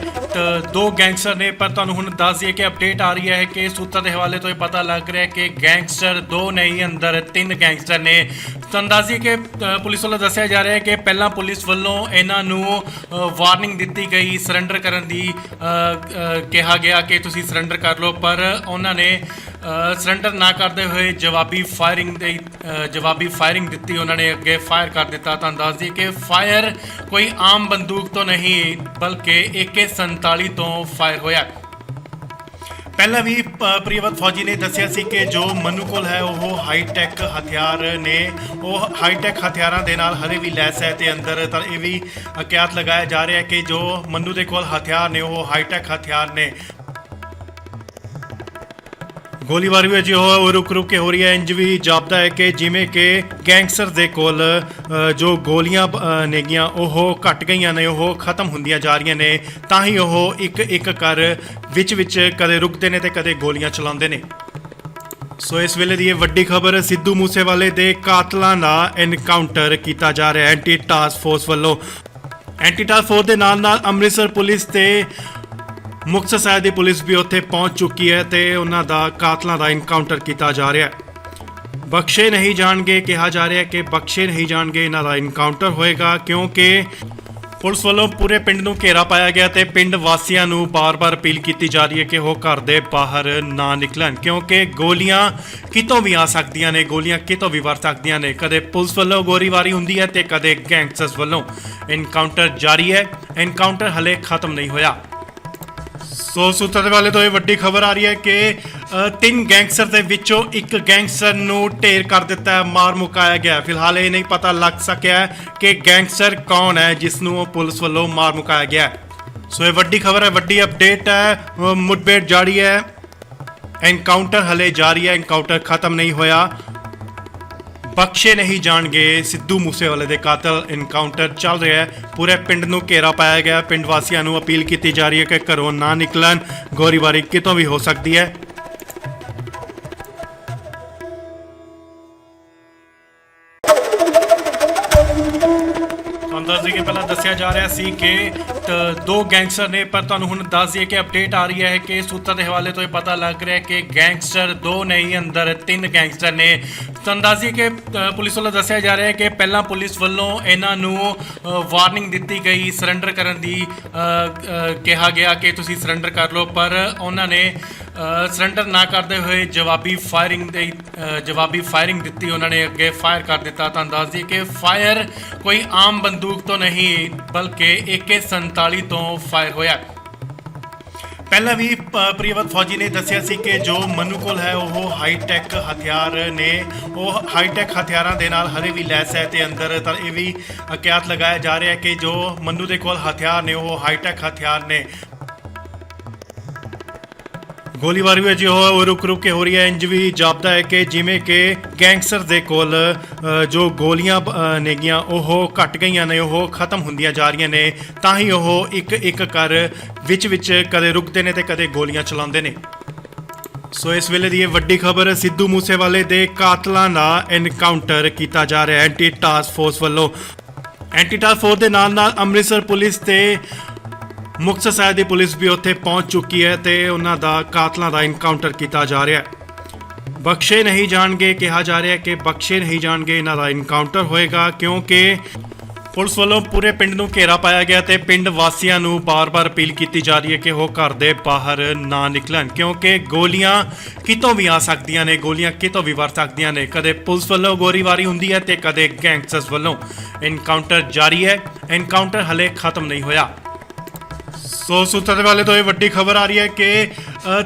ਦੋ ਗੈਂਗਸਟਰ ਨੇ, ਪਰ ਤੁਹਾਨੂੰ ਹੁਣ ਦੱਸ ਦਈਏ ਕਿ ਅਪਡੇਟ ਆ ਰਹੀ ਹੈ ਕਿ ਸੂਤਰਾਂ ਦੇ ਹਵਾਲੇ ਤੋਂ ਇਹ ਪਤਾ ਲੱਗ ਰਿਹਾ ਕਿ ਗੈਂਗਸਟਰ ਦੋ ਨਹੀਂ, ਅੰਦਰ ਤਿੰਨ ਗੈਂਗਸਟਰ ਨੇ। ਤੁਹਾਨੂੰ ਦੱਸ ਦਈਏ ਕਿ ਪੁਲਿਸ ਵੱਲੋਂ ਦੱਸਿਆ ਜਾ ਰਿਹਾ ਹੈ ਕਿ ਪਹਿਲਾਂ ਪੁਲਿਸ ਵੱਲੋਂ ਇਹਨਾਂ ਨੂੰ ਵਾਰਨਿੰਗ ਦਿੱਤੀ ਗਈ, ਸਰੈਂਡਰ ਕਰਨ ਦੀ ਕਿਹਾ ਗਿਆ ਕਿ ਤੁਸੀਂ ਸਰੈਂਡਰ ਕਰ ਲਓ, ਪਰ ਉਹਨਾਂ ਨੇ ਸਰੈਂਡਰ ਨਾ ਕਰਦੇ ਹੋਏ ਜਵਾਬੀ ਫਾਇਰਿੰਗ ਦਿੱਤੀ। ਉਹਨਾਂ ਨੇ ਅੱਗੇ ਫਾਇਰ ਕਰ ਦਿੱਤਾ। ਤੁਹਾਨੂੰ ਦੱਸ ਦਈਏ ਕਿ ਫਾਇਰ ਕੋਈ ਆਮ ਬੰਦੂਕ ਤੋਂ ਨਹੀਂ ਬਲਕਿ AK-47 ਤੋਂ ਫਾਇਰ ਹੋਇਆ। ਪਹਿਲਾਂ ਵੀ ਪ੍ਰਿਯਵਤ ਫੌਜੀ ਨੇ ਦੱਸਿਆ ਸੀ ਕਿ ਜੋ ਮਨੂ ਕੋਲ ਹੈ ਉਹ ਹਾਈਟੈਕ ਹਥਿਆਰ ਨੇ, ਉਹ ਹਾਈਟੈਕ ਹਥਿਆਰਾਂ ਦੇ ਨਾਲ ਹਰੇ ਵੀ ਲੈਸ ਹੈ ਤੇ ਅੰਦਰ ਤਾਂ ਇਹ ਵੀ ਕਿਆਤ ਲਗਾਇਆ ਜਾ ਰਿਹਾ ਕਿ ਜੋ ਮਨੂ ਦੇ ਕੋਲ ਹਥਿਆਰ ਨੇ ਉਹ ਹਾਈਟੈਕ ਹਥਿਆਰ ਨੇ। ਗੋਲੀਬਾਰੀ ਵਿੱਚ ਉਹ ਰੁਕ ਕੇ ਹੋ ਰਹੀ ਹੈ। ਇੰਜ ਵੀ ਜਾਪਦਾ ਹੈ ਕਿ ਜਿਵੇਂ ਕਿ ਗੈਂਗਸਟਰ ਦੇ ਕੋਲ ਜੋ ਗੋਲੀਆਂ ਨੇਗੀਆਂ ਉਹ ਘਟ ਗਈਆਂ ਨੇ, ਉਹ ਖਤਮ ਹੁੰਦੀਆਂ ਜਾ ਰਹੀਆਂ ਨੇ। ਤਾਂ ਹੀ ਉਹ ਇੱਕ ਕਰ ਵਿੱਚ ਕਦੇ ਰੁਕਦੇ ਨੇ ਤੇ ਕਦੇ ਗੋਲੀਆਂ ਚਲਾਉਂਦੇ ਨੇ। ਸੋ ਇਸ ਵੇਲੇ ਦੀ ਇਹ ਵੱਡੀ ਖਬਰ, ਸਿੱਧੂ ਮੂਸੇਵਾਲੇ ਦੇ ਕਾਤਲਾਂ ਦਾ ਐਨਕਾਊਂਟਰ ਕੀਤਾ ਜਾ ਰਿਹਾ ਐਂਟੀ ਟਾਸਕ ਫੋਰਸ ਵੱਲੋਂ। ਐਂਟੀ ਟਾਸਕ ਫੋਰਸ ਦੇ ਨਾਲ ਅੰਮ੍ਰਿਤਸਰ ਪੁਲਿਸ ਤੇ ਮੁਕਤਸਰ ਸਾਹਿਬ ਦੀ ਪੁਲਿਸ ਵੀ ਉੱਥੇ ਪਹੁੰਚ ਚੁੱਕੀ ਹੈ ਤੇ ਉਹਨਾਂ ਦਾ ਕਾਤਲਾਂ ਦਾ ਐਨਕਾਊਂਟਰ ਕੀਤਾ ਜਾ ਰਿਹਾ ਹੈ। ਬਖਸ਼ੇ ਨਹੀਂ ਜਾਣਗੇ, ਕਿਹਾ ਜਾ ਰਿਹਾ ਕਿ ਬਖਸ਼ੇ ਨਹੀਂ ਜਾਣਗੇ, ਇਹਨਾਂ ਦਾ ਐਨਕਾਊਂਟਰ ਹੋਏਗਾ ਕਿਉਂਕਿ ਪੁਲਿਸ ਵੱਲੋਂ ਪੂਰੇ ਪਿੰਡ ਨੂੰ ਘੇਰਾ ਪਾਇਆ ਗਿਆ ਤੇ ਪਿੰਡ ਵਾਸੀਆਂ ਨੂੰ ਬਾਰ-ਬਾਰ ਅਪੀਲ ਕੀਤੀ ਜਾ ਰਹੀ ਹੈ ਕਿ ਉਹ ਘਰ ਦੇ ਬਾਹਰ ਨਾ ਨਿਕਲਣ ਕਿਉਂਕਿ ਗੋਲੀਆਂ ਕਿਤੋਂ ਵੀ ਆ ਸਕਦੀਆਂ ਨੇ, ਗੋਲੀਆਂ ਕਿਤੋਂ ਵੀ ਵਰ ਸਕਦੀਆਂ ਨੇ। ਕਦੇ ਪੁਲਿਸ ਵੱਲੋਂ ਗੋਲੀਬਾਰੀ ਹੁੰਦੀ ਹੈ ਤੇ ਕਦੇ ਗੈਂਗਸਟਰਸ ਵੱਲੋਂ। ਐਨਕਾਊਂਟਰ ਜਾਰੀ ਹੈ, ਐਨਕਾਊਂਟਰ ਹਲੇ ਖਤਮ ਨਹੀਂ ਹੋਇਆ। ਸੋ ਸੂਤਰਾਂ ਦੇ ਵਾਲੇ ਤੋਂ ਇਹ ਵੱਡੀ ਖਬਰ ਆ ਰਹੀ ਹੈ ਕਿ ਤਿੰਨ ਗੈਂਗਸਟਰ ਦੇ ਵਿੱਚੋਂ ਇੱਕ ਗੈਂਗਸਟਰ ਨੂੰ ਢੇਰ ਕਰ ਦਿੱਤਾ ਹੈ, ਮਾਰ ਮੁਕਾਇਆ ਗਿਆ। ਫਿਲਹਾਲ ਇਹ ਨਹੀਂ ਪਤਾ ਲੱਗ ਸਕਿਆ ਕਿ ਗੈਂਗਸਟਰ ਕੌਣ ਹੈ ਜਿਸ ਨੂੰ ਪੁਲਿਸ ਵੱਲੋਂ ਮਾਰ ਮੁਕਾਇਆ ਗਿਆ। ਸੋ ਇਹ ਵੱਡੀ ਖਬਰ ਹੈ, ਵੱਡੀ ਅਪਡੇਟ ਹੈ। ਮੁਠਭੇੜ ਜਾਰੀ ਹੈ, ਐਨਕਾਊਂਟਰ ਹਲੇ ਜਾਰੀ ਹੈ, ਐਨਕਾਊਂਟਰ ਖਤਮ ਨਹੀਂ ਹੋਇਆ। ਬਖਸ਼ੇ ਨਹੀਂ ਜਾਣਗੇ ਸਿੱਧੂ ਮੂਸੇਵਾਲੇ ਦੇ ਕਾਤਲ। ਐਨਕਾਊਂਟਰ ਚੱਲ ਰਿਹਾ ਹੈ, ਪੂਰੇ ਪਿੰਡ ਨੂੰ ਘੇਰਾ ਪਾਇਆ ਗਿਆ। ਪਿੰਡ ਵਾਸੀਆਂ ਨੂੰ ਅਪੀਲ ਕੀਤੀ ਜਾ ਰਹੀ ਹੈ ਕਿ ਘਰੋਂ ਨਾ ਨਿਕਲਣ, ਗੋਲੀਬਾਰੀ ਕਿਤੋਂ ਵੀ ਹੋ ਸਕਦੀ ਹੈ। ਦੱਸ ਦਈਏ ਪਹਿਲਾਂ ਦੱਸਿਆ ਜਾ ਰਿਹਾ ਸੀ ਕਿ ਦੋ ਗੈਂਗਸਟਰ ਨੇ, ਪਰ ਤੁਹਾਨੂੰ ਹੁਣ ਦੱਸ ਦਈਏ ਕਿ ਅਪਡੇਟ ਆ ਰਹੀ ਹੈ ਕਿ ਸੂਤਰਾਂ ਦੇ ਹਵਾਲੇ ਤੋਂ ਇਹ ਪਤਾ ਲੱਗ ਰਿਹਾ ਕਿ ਗੈਂਗਸਟਰ ਦੋ ਨਹੀਂ, ਅੰਦਰ ਤਿੰਨ ਗੈਂਗਸਟਰ ਨੇ। ਤੁਹਾਨੂੰ ਦੱਸ ਦਈਏ ਕਿ ਪੁਲਿਸ ਵੱਲੋਂ ਦੱਸਿਆ ਜਾ ਰਿਹਾ ਹੈ ਕਿ ਪਹਿਲਾਂ ਪੁਲਿਸ ਵੱਲੋਂ ਇਹਨਾਂ ਨੂੰ ਵਾਰਨਿੰਗ ਦਿੱਤੀ ਗਈ, ਸਰੈਂਡਰ ਕਰਨ ਦੀ ਕਿਹਾ ਗਿਆ ਕਿ ਤੁਸੀਂ ਸਰੈਂਡਰ ਕਰ ਲਓ, ਪਰ ਉਹਨਾਂ ਨੇ ਸਰੈਂਡਰ ਨਾ ਕਰਦੇ ਹੋਏ ਜਵਾਬੀ ਫਾਇਰਿੰਗ ਦਿੱਤੀ। ਉਹਨਾਂ ਨੇ ਅੱਗੇ ਫਾਇਰ ਕਰ ਦਿੱਤਾ। ਤੁਹਾਨੂੰ ਦੱਸ ਦਈਏ ਕਿ ਫਾਇਰ ਕੋਈ ਆਮ ਬੰਦੂਕ ਤੋਂ ਨਹੀਂ ਬਲਕਿ AK-47 ਤੋਂ ਫਾਇਰ ਹੋਇਆ। ਪਹਿਲਾਂ ਵੀ ਪ੍ਰਿਯਵਤ ਫੌਜੀ ਨੇ ਦੱਸਿਆ ਸੀ ਕਿ ਜੋ ਮਨੂ ਕੋਲ ਹੈ ਉਹ ਹਾਈਟੈਕ ਹਥਿਆਰ ਨੇ, ਉਹ ਹਾਈਟੈਕ ਹਥਿਆਰਾਂ ਦੇ ਨਾਲ ਹਰੇ ਵੀ ਲੈਸ ਹੈ ਤੇ ਅੰਦਰ ਤਾਂ ਇਹ ਵੀ ਕਿਆਤ ਲਗਾਇਆ ਜਾ ਰਿਹਾ ਕਿ ਜੋ ਮਨੂ ਦੇ ਕੋਲ ਹਥਿਆਰ ਨੇ ਉਹ ਹਾਈਟੈਕ ਹਥਿਆਰ ਨੇ। ਗੋਲੀਬਾਰੀ ਵਿੱਚ ਉਹ ਰੁਕ ਕੇ ਹੋ ਰਹੀ ਹੈ। ਇੰਜ ਵੀ ਜਾਪਦਾ ਹੈ ਕਿ ਜਿਵੇਂ ਕਿ ਗੈਂਗਸਟਰ ਦੇ ਕੋਲ ਜੋ ਗੋਲੀਆਂ ਨੇਗੀਆਂ ਉਹ ਘਟ ਗਈਆਂ ਨੇ, ਉਹ ਖਤਮ ਹੁੰਦੀਆਂ ਜਾ ਰਹੀਆਂ ਨੇ। ਤਾਂ ਹੀ ਉਹ ਇੱਕ ਕਰ ਵਿੱਚ ਕਦੇ ਰੁਕਦੇ ਨੇ ਤੇ ਕਦੇ ਗੋਲੀਆਂ ਚਲਾਉਂਦੇ ਨੇ। ਸੋ ਇਸ ਵੇਲੇ ਦੀ ਇਹ ਵੱਡੀ ਖਬਰ, ਸਿੱਧੂ ਮੂਸੇਵਾਲੇ ਦੇ ਕਾਤਲਾਂ ਦਾ ਐਨਕਾਊਂਟਰ ਕੀਤਾ ਜਾ ਰਿਹਾ ਐਂਟੀ ਟਾਸਕ ਫੋਰਸ ਵੱਲੋਂ। ਐਂਟੀ ਟਾਸਕ ਫੋਰਸ ਦੇ ਨਾਲ ਅੰਮ੍ਰਿਤਸਰ ਪੁਲਿਸ ਤੇ ਮੁਕਤਸਰ ਸਾਹਿਬ ਦੀ ਪੁਲਿਸ ਵੀ ਉੱਥੇ ਪਹੁੰਚ ਚੁੱਕੀ ਹੈ ਤੇ ਉਹਨਾਂ ਦਾ ਕਾਤਲਾਂ ਦਾ ਐਨਕਾਊਂਟਰ ਕੀਤਾ ਜਾ ਰਿਹਾ ਹੈ। ਬਖਸ਼ੇ ਨਹੀਂ ਜਾਣਗੇ, ਕਿਹਾ ਜਾ ਰਿਹਾ ਕਿ ਬਖਸ਼ੇ ਨਹੀਂ ਜਾਣਗੇ, ਇਹਨਾਂ ਦਾ ਐਨਕਾਊਂਟਰ ਹੋਏਗਾ ਕਿਉਂਕਿ ਪੁਲਿਸ ਵੱਲੋਂ ਪੂਰੇ ਪਿੰਡ ਨੂੰ ਘੇਰਾ ਪਾਇਆ ਗਿਆ ਤੇ ਪਿੰਡ ਵਾਸੀਆਂ ਨੂੰ ਬਾਰ-ਬਾਰ ਅਪੀਲ ਕੀਤੀ ਜਾ ਰਹੀ ਹੈ ਕਿ ਉਹ ਘਰ ਦੇ ਬਾਹਰ ਨਾ ਨਿਕਲਣ ਕਿਉਂਕਿ ਗੋਲੀਆਂ ਕਿਤੋਂ ਵੀ ਆ ਸਕਦੀਆਂ ਨੇ, ਗੋਲੀਆਂ ਕਿਤੋਂ ਵੀ ਵਰ ਸਕਦੀਆਂ ਨੇ। ਕਦੇ ਪੁਲਿਸ ਵੱਲੋਂ ਗੋਲੀਬਾਰੀ ਹੁੰਦੀ ਹੈ ਤੇ ਕਦੇ ਗੈਂਗਸਟਰਸ ਵੱਲੋਂ। ਐਨਕਾਊਂਟਰ ਜਾਰੀ ਹੈ, ਐਨਕਾਊਂਟਰ ਹਲੇ ਖਤਮ ਨਹੀਂ ਹੋਇਆ। ਸੋ ਸੂਤਰਾਂ ਦੇ ਵਾਲੇ ਤੋਂ ਇਹ ਵੱਡੀ ਖਬਰ ਆ ਰਹੀ ਹੈ ਕਿ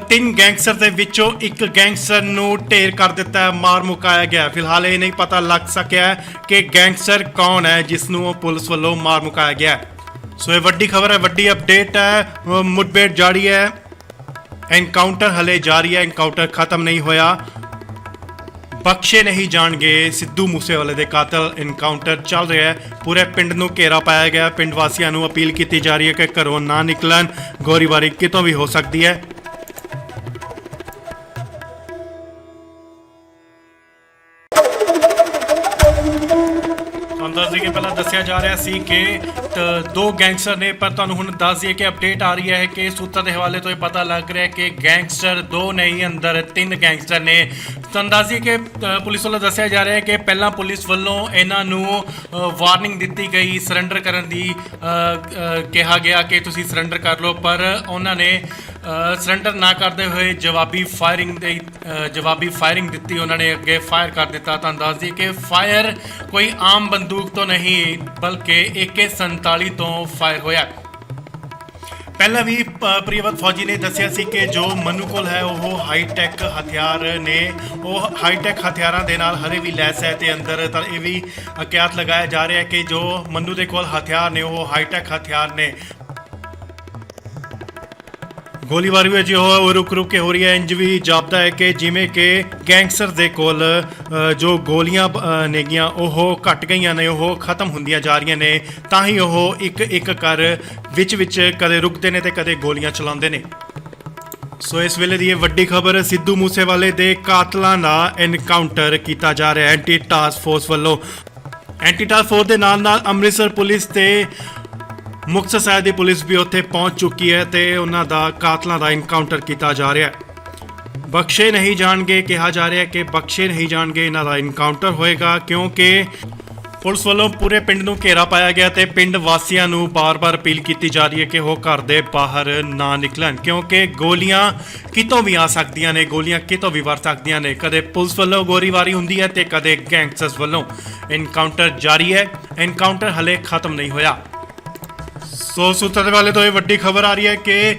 ਤਿੰਨ ਗੈਂਗਸਟਰ ਦੇ ਵਿੱਚੋਂ ਇੱਕ ਗੈਂਗਸਟਰ ਨੂੰ ਢੇਰ ਕਰ ਦਿੱਤਾ ਹੈ, ਮਾਰ ਮੁਕਾਇਆ ਗਿਆ। ਫਿਲਹਾਲ ਇਹ ਨਹੀਂ ਪਤਾ ਲੱਗ ਸਕਿਆ ਕਿ ਗੈਂਗਸਟਰ ਕੌਣ ਹੈ ਜਿਸ ਨੂੰ ਪੁਲਿਸ ਵੱਲੋਂ ਮਾਰ ਮੁਕਾਇਆ ਗਿਆ। ਸੋ ਇਹ ਵੱਡੀ ਖਬਰ ਹੈ, ਵੱਡੀ ਅਪਡੇਟ ਹੈ। ਮੁठਭੇੜ ਜਾਰੀ ਹੈ, ਐਨਕਾਊਂਟਰ ਹਲੇ ਜਾਰੀ ਹੈ, ਐਨਕਾਊਂਟਰ ਖਤਮ ਨਹੀਂ ਹੋਇਆ। ਬਖਸ਼ੇ ਨਹੀਂ ਜਾਣਗੇ ਸਿੱਧੂ ਮੂਸੇਵਾਲੇ ਦੇ ਕਾਤਲ। ਐਨਕਾਊਂਟਰ ਚੱਲ ਰਿਹਾ ਹੈ, ਪੂਰੇ ਪਿੰਡ ਨੂੰ ਘੇਰਾ ਪਾਇਆ ਗਿਆ। ਪਿੰਡ ਵਾਸੀਆਂ ਨੂੰ ਅਪੀਲ ਕੀਤੀ ਜਾ ਰਹੀ ਹੈ ਕਿ ਘਰੋਂ ਨਾ ਨਿਕਲਣ, ਗੋਲੀਬਾਰੀ ਕਿਤੋਂ ਵੀ ਹੋ ਸਕਦੀ ਹੈ। ਤੁਹਾਨੂੰ ਦੱਸ ਦਈਏ ਕਿ ਪਹਿਲਾਂ ਦੱਸਿਆ ਜਾ ਰਿਹਾ ਸੀ ਕਿ ਦੋ ਗੈਂਗਸਟਰ ਨੇ, ਪਰ ਤੁਹਾਨੂੰ ਹੁਣ ਦੱਸ ਦਈਏ ਕਿ ਅਪਡੇਟ ਆ ਰਹੀ ਹੈ ਕਿ ਸੂਤਰ ਦੇ ਹਵਾਲੇ ਤੋਂ ਇਹ ਪਤਾ ਲੱਗ ਰਿਹਾ ਕਿ ਗੈਂਗਸਟਰ ਦੋ ਨਹੀਂ, ਅੰਦਰ ਤਿੰਨ ਗੈਂਗਸਟਰ ਨੇ। ਤੁਹਾਨੂੰ ਦੱਸ ਦਈਏ ਕਿ ਪੁਲਿਸ ਵੱਲੋਂ ਦੱਸਿਆ ਜਾ ਰਿਹਾ ਹੈ ਕਿ ਪਹਿਲਾਂ ਪੁਲਿਸ ਵੱਲੋਂ ਇਹਨਾਂ ਨੂੰ ਵਾਰਨਿੰਗ ਦਿੱਤੀ ਗਈ, ਸਰੈਂਡਰ ਕਰਨ ਦੀ ਕਿਹਾ ਗਿਆ ਕਿ ਤੁਸੀਂ ਸਰੈਂਡਰ ਕਰ ਲਓ, ਪਰ ਉਹਨਾਂ ਨੇ ਸਰੈਂਡਰ ਨਾ ਕਰਦੇ ਹੋਏ ਜਵਾਬੀ ਫਾਇਰਿੰਗ ਦਿੱਤੀ। ਉਹਨਾਂ ਨੇ ਅੱਗੇ ਫਾਇਰ ਕਰ ਦਿੱਤਾ। ਤੁਹਾਨੂੰ ਦੱਸ ਦਈਏ ਕਿ ਫਾਇਰ ਕੋਈ ਆਮ ਬੰਦੂਕ ਤੋਂ ਨਹੀਂ ਬਲਕਿ AK-47 ਤੋਂ ਫਾਇਰ ਹੋਇਆ। ਪਹਿਲਾਂ ਵੀ ਪ੍ਰਿਯਵਤ ਫੌਜੀ ਨੇ ਦੱਸਿਆ ਸੀ ਕਿ ਜੋ ਮਨੂ ਕੋਲ ਹੈ ਉਹ ਹਾਈਟੈਕ ਹਥਿਆਰ ਨੇ, ਉਹ ਹਾਈਟੈਕ ਹਥਿਆਰਾਂ ਦੇ ਨਾਲ ਹਰੇ ਵੀ ਲੈਸ ਹੈ ਤੇ ਅੰਦਰ ਤਾਂ ਇਹ ਵੀ ਕਿਆਸ ਲਗਾਇਆ ਜਾ ਰਿਹਾ ਹੈ ਕਿ ਜੋ ਮਨੂ ਦੇ ਕੋਲ ਹਥਿਆਰ ਨੇ ਉਹ ਹਾਈਟੈਕ ਹਥਿਆਰ ਨੇ। ਗੋਲੀਬਾਰੀ ਵੀ ਅਜੇ ਰੁਕ ਕੇ ਹੋ ਰਹੀ ਹੈ। ਇੰਜ ਵੀ ਜਾਪਦਾ ਹੈ ਕਿ ਜਿਵੇਂ ਕਿ ਗੈਂਗਸਟਰ ਦੇ ਕੋਲ ਜੋ ਗੋਲੀਆਂ ਨੇਗੀਆਂ ਉਹ ਘਟ ਗਈਆਂ ਨੇ, ਉਹ ਖਤਮ ਹੁੰਦੀਆਂ ਜਾ ਰਹੀਆਂ ਨੇ। ਤਾਂ ਹੀ ਉਹ ਇੱਕ ਕਰ ਵਿੱਚ ਕਦੇ ਰੁਕਦੇ ਨੇ ਤੇ ਕਦੇ ਗੋਲੀਆਂ ਚਲਾਉਂਦੇ ਨੇ। ਸੋ ਇਸ ਵੇਲੇ ਦੀ ਇਹ ਵੱਡੀ ਖਬਰ, ਸਿੱਧੂ ਮੂਸੇਵਾਲੇ ਦੇ ਕਾਤਲਾਂ ਦਾ ਐਨਕਾਊਂਟਰ ਕੀਤਾ ਜਾ ਰਿਹਾ ਐਂਟੀ ਟਾਸਕ ਫੋਰਸ ਵੱਲੋਂ। ਐਂਟੀ ਟਾਸਕ ਫੋਰਸ ਦੇ ਨਾਲ ਅੰਮ੍ਰਿਤਸਰ ਪੁਲਿਸ ਤੇ ਮੁਕਤਸਰ ਸਾਹਿਬ ਦੀ ਪੁਲਿਸ ਵੀ ਉੱਥੇ ਪਹੁੰਚ ਚੁੱਕੀ ਹੈ ਤੇ ਉਹਨਾਂ ਦਾ ਕਾਤਲਾਂ ਦਾ ਐਨਕਾਊਂਟਰ ਕੀਤਾ ਜਾ ਰਿਹਾ ਹੈ। ਬਖਸ਼ੇ ਨਹੀਂ ਜਾਣਗੇ, ਕਿਹਾ ਜਾ ਰਿਹਾ ਕਿ ਬਖਸ਼ੇ ਨਹੀਂ ਜਾਣਗੇ, ਇਹਨਾਂ ਦਾ ਐਨਕਾਊਂਟਰ ਹੋਏਗਾ, ਕਿਉਂਕਿ ਪੁਲਿਸ ਵੱਲੋਂ ਪੂਰੇ ਪਿੰਡ ਨੂੰ ਘੇਰਾ ਪਾਇਆ ਗਿਆ ਤੇ ਪਿੰਡ ਵਾਸੀਆਂ ਨੂੰ ਬਾਰ-ਬਾਰ ਅਪੀਲ ਕੀਤੀ ਜਾ ਰਹੀ ਹੈ ਕਿ ਉਹ ਘਰ ਦੇ ਬਾਹਰ ਨਾ ਨਿਕਲਣ, ਕਿਉਂਕਿ ਗੋਲੀਆਂ ਕਿਤੋਂ ਵੀ ਆ ਸਕਦੀਆਂ ਨੇ, ਗੋਲੀਆਂ ਕਿਤੋਂ ਵੀ ਵਰ ਸਕਦੀਆਂ ਨੇ। ਕਦੇ ਪੁਲਿਸ ਵੱਲੋਂ ਗੋਲੀਬਾਰੀ ਹੁੰਦੀ ਹੈ ਤੇ ਕਦੇ ਗੈਂਗਸਟਰਸ ਵੱਲੋਂ। ਐਨਕਾਊਂਟਰ ਜਾਰੀ ਹੈ, ਐਨਕਾਊਂਟਰ ਹਲੇ ਖਤਮ ਨਹੀਂ ਹੋਇਆ। ਸੋ ਸੂਤਰ ਦੇ ਵਾਲੇ ਤੋਂ ਇਹ ਵੱਡੀ ਖਬਰ ਆ ਰਹੀ ਹੈ ਕਿ